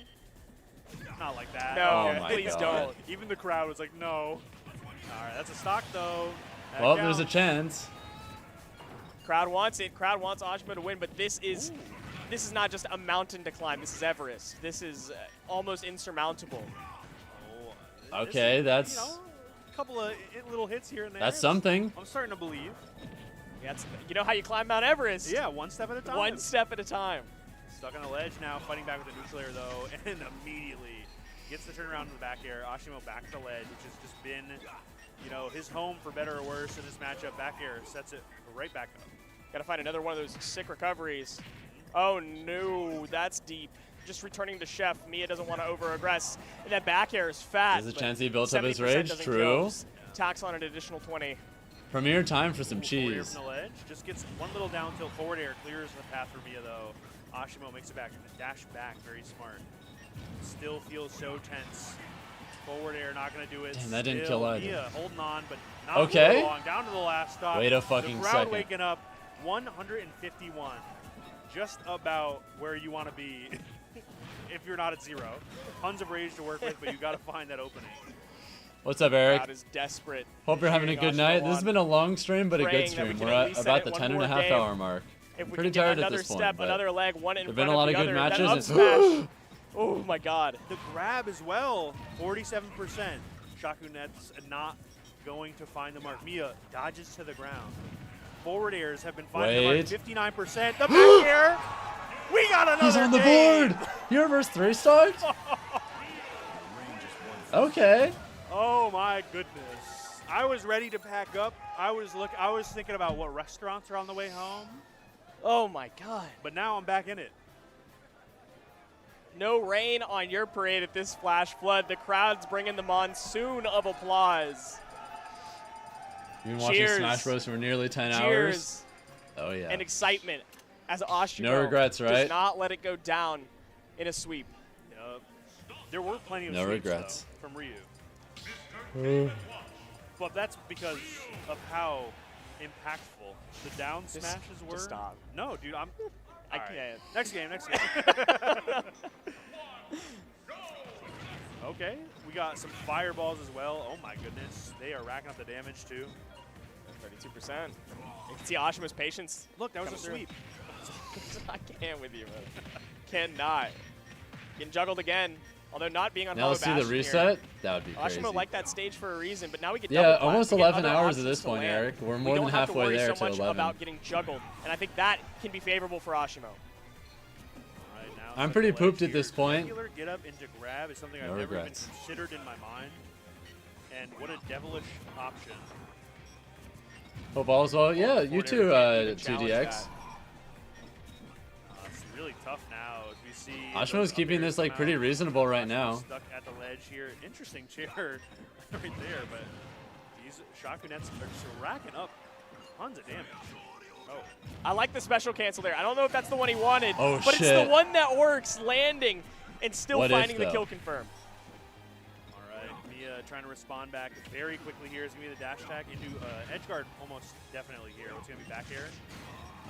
Not like that. No, Oh my please God. don't. Even the crowd was like, no. All right, that's a stock though. That Well, there's a counts. chance. Crowd wants it. Crowd wants Asimo to win, but this is not just a mountain to climb. This is Everest. This is almost insurmountable. Oh, this Okay, is, that's- you know, a couple of little hits here and there. That's something. I'm starting to believe. Yeah, you know how you climb Mount Everest? Yeah, one step at a time. One step at a time. Stuck on the ledge now, fighting back with the neutral air though, and immediately gets the turnaround in the back air. Asimo back to the ledge, which has just been, you know, his home for better or worse in this matchup. Back air sets it right back up. Got to find another one of those sick recoveries. Oh no, that's deep. Just returning to Chef. Miya doesn't want to over-aggress. And that back air is fat. There's a but chance he built up his 70% rage. doesn't True. kill. Tax on an additional 20. Premier time for some Ooh, forward air cheese. from the ledge. Just gets one little down tilt. Forward air clears the path for Miya though. Asimo makes it back. And the dash back, very smart. Still feels so tense. Forward air not going to do it. Damn, that didn't Still, kill either. Miya holding on, but not Okay. for long. Down to the last stop. Wait a fucking the crowd second. waking up. 151. Just about where you want to be if you're not at 0. Tons of rage to work with, but you got to find that opening. What's up, Eric? Crowd is desperate. Hope you're having a good Asimo night. This on. has been a long stream, but a good Praying that we stream. can We're at at least about set the it one 10 and a more half game. hour mark. If we Pretty can get tired at another this point, step, but another leg, one in there've front been a lot of of the good other. matches. That up smash. Oh my God. The grab as well, 47%. Shaku Net's not going to find the mark. Miya dodges to the ground. Forward airs have been finding Wait. the mark, 59%. The back air, we got another He's on the game. board! Universe 3 start? Okay. Oh my goodness. I was ready to pack up. I was thinking about what restaurants are on the way home, Oh my God. but now I'm back in it. No rain on your parade at this flash flood. The crowd's bringing the monsoon of applause. You've been watching Cheers. Smash Bros. For nearly 10 hours. Cheers Oh, yeah. and excitement as Asimo No regrets, does right? not let it go down in a sweep. Yup. There were plenty of No sweeps, regrets. though, from Ryu. But that's because of how impactful the down Just- smashes were. just stop. No, dude, I all right. can't. Next game, next game. Okay, we got some fireballs as well. Oh my goodness, they are racking up the damage too. 32%. You can see Ashimo's patience. Look, that was a coming through. sweep. I can't with you, man. Cannot. Getting juggled again. Although not being on Now let's see the reset. That would be crazy. Ashimo liked that stage for a reason, but now we get Yeah, double almost clap. We get 11 other hours at options this to point, land. Eric. We're We more don't than have to halfway worry there so to much 11. about getting juggled, and I think that can be favorable for Ashimo. Right now, I'm stuck pretty at the pooped ledge at this here. point. Regular get up into grab is something No I've never even regrets. considered in my mind. And what a devilish option. Hope all's well. Yeah, you Forward too, air can't even challenge 2DX. that. It's really tough now as we see. Ashimo's those keeping up airs this like come pretty out. reasonable right Ashimo's now. Stuck at the ledge here. Interesting chair right there, but these shotgunettes are just racking up tons of damage. Oh, I like the special cancel there. I don't know if that's the one he wanted, Oh, but it's shit. the one that works, landing and still What if, finding the though? kill confirm. all right. Miya trying to respond back very quickly here. Is going to be the dash attack into edge guard almost definitely here. What's going to be back air?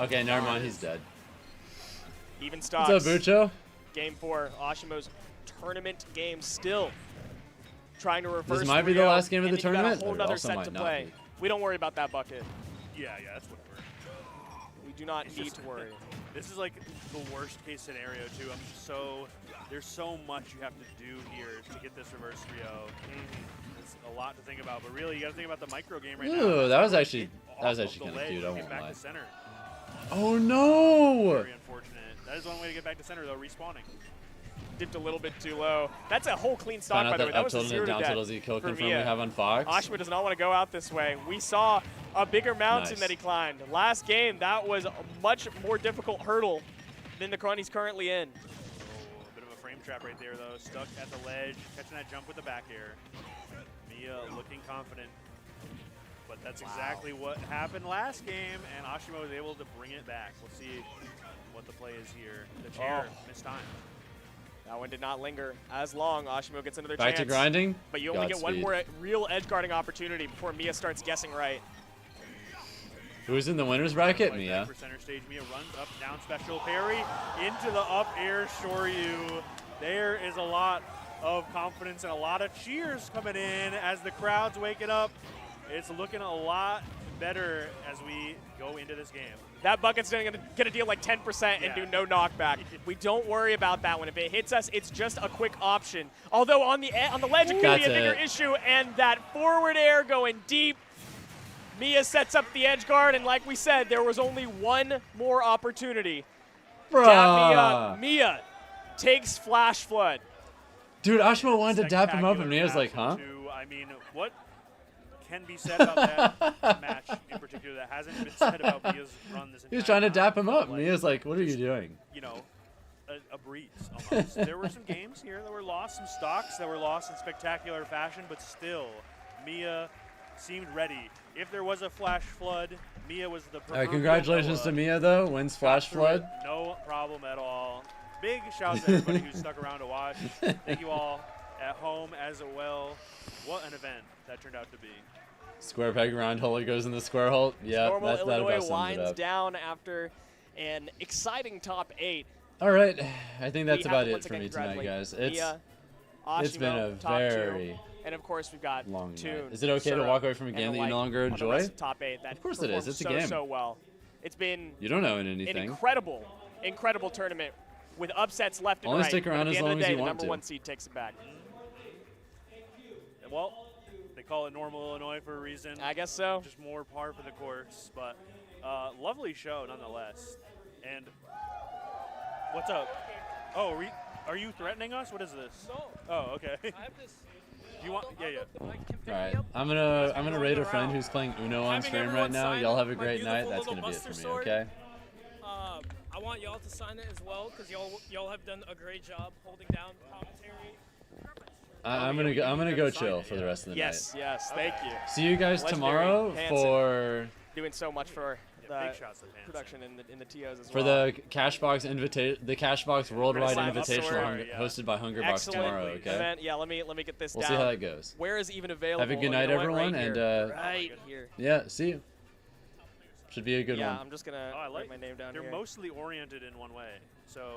Okay, never mind. He's dead. Even stocks. What's up, Bucho? Game 4, Ashimo's tournament game still trying to reverse. This might be the 3-0, last game of and the then you got tournament, a whole but it other also set might to not play. be. We don't worry about that bucket. Yeah, that's whatever. We do not It's need just- to worry. This is like the worst case scenario too. I'm just there's so much you have to do here to get this reverse 3-0. It's a lot to think about, but really you got to think about the micro game right now. Ooh, that was Get actually off of kind the of ledge cute. I and won't get back lie. to center. Oh no! Very unfortunate. That is one way to get back to center though, respawning. Dipped a little bit too low. That's a whole clean stock, Found by out the way. that That up was a tilted 0 and to down death tilted kill for confirm we Miya. have on Fox. Ashimo does not want to go out this way. We saw a bigger mountain Nice. that he climbed. Last game, that was a much more difficult hurdle than the run he's currently in. Oh, a bit of a frame trap right there though. Stuck at the ledge, catching that jump with the back air. Miya looking confident. But that's exactly what happened last game, and Asimo was able to bring it back. We'll see what the play is here. The chair missed time. That one did not linger as long. Ashimo gets another Back chance. to grinding. But you only get one Godspeed. more real edge guarding opportunity before Miya starts guessing right. Who's in the winners bracket? Right Miya. back for center stage. Miya runs up, down special parry, into the up air Shoryu. There is a lot of confidence and a lot of cheers coming in as the crowd's waking up. It's looking a lot better as we go into this game. That bucket's gonna deal like 10% and Yeah. do no knockback. We don't worry about that one. If it hits us, it's just a quick option. Although on the ledge, it could be That's a bigger it. issue, and that forward air going deep. Miya sets up the edge guard, and like we said, there was only one more opportunity. Dap Bruh. Miya takes Flash Flood. Dude, Ashimo wanted to dap him up, and Spectacular Mia's like, match huh? too. I mean, what can be said about that match in particular that hasn't been said about Mia's run this entire He was trying to time? dap him up. Like, Mia's like, what are you doing? you know, a breeze almost. There were some games here that were lost, some stocks that were lost in spectacular fashion, but still, Miya seemed ready. If there was a Flash Flood, Miya was the All right, proverbial congratulations to Noah. Miya, though. Wins Got Flash through Flood. it, no problem at all. Big shout out to everybody who stuck around to watch. Thank you all at home as well. What an event that turned out to be. Square peg round hole goes in the square hole. Yeah, Normal that Illinois about sums it winds up. down after an exciting top 8. All right, I think that's We have about to it once for again me tonight, congratulate guys. Miya, It's been Asimo, a top 2. very And of course, we've got long Toon, night. Is it okay to Sura, walk away from a and game the that you no like longer on the enjoy? rest of top 8 that Of course it is. performed It's a so, game. so well. It's been You don't know in an anything. incredible tournament with upsets left and Only right. stick But around at the as end long of the as day, you the want number to. 1 seed takes it back. Well, they call it normal Illinois for a reason. I guess so. Just more par for the course, but lovely show nonetheless. And what's up? Oh, are you threatening us? What is this? No. Oh, okay. I have this. You want? Yeah, yeah. The mic can pick All right, me up. I'm gonna raid a friend who's playing Uno on Having stream right everyone now. sign Y'all have a my great night. beautiful That's little gonna be it Buster for me. sword. Okay. I want y'all to sign it as well because y'all have done a great job holding down commentary. I'm gonna go chill for the rest of the Yes, yes, thank you. night. See you guys Legendary tomorrow Hansen. for Doing so much for Yeah, the big shots to Hansen. production in the TOs as for well. the Cashbox Worldwide sign up Invitational sword. hosted by Hungerbox Excellent tomorrow. Okay. event. Yeah, let me get this We'll down. see how that goes. Where is even available? Have a good Oh, night, you know what? everyone, Right and here. Right here. yeah, see you. Should be a good Yeah, one. I'm just gonna Oh, I write like my name down They're here. mostly oriented in one way, so.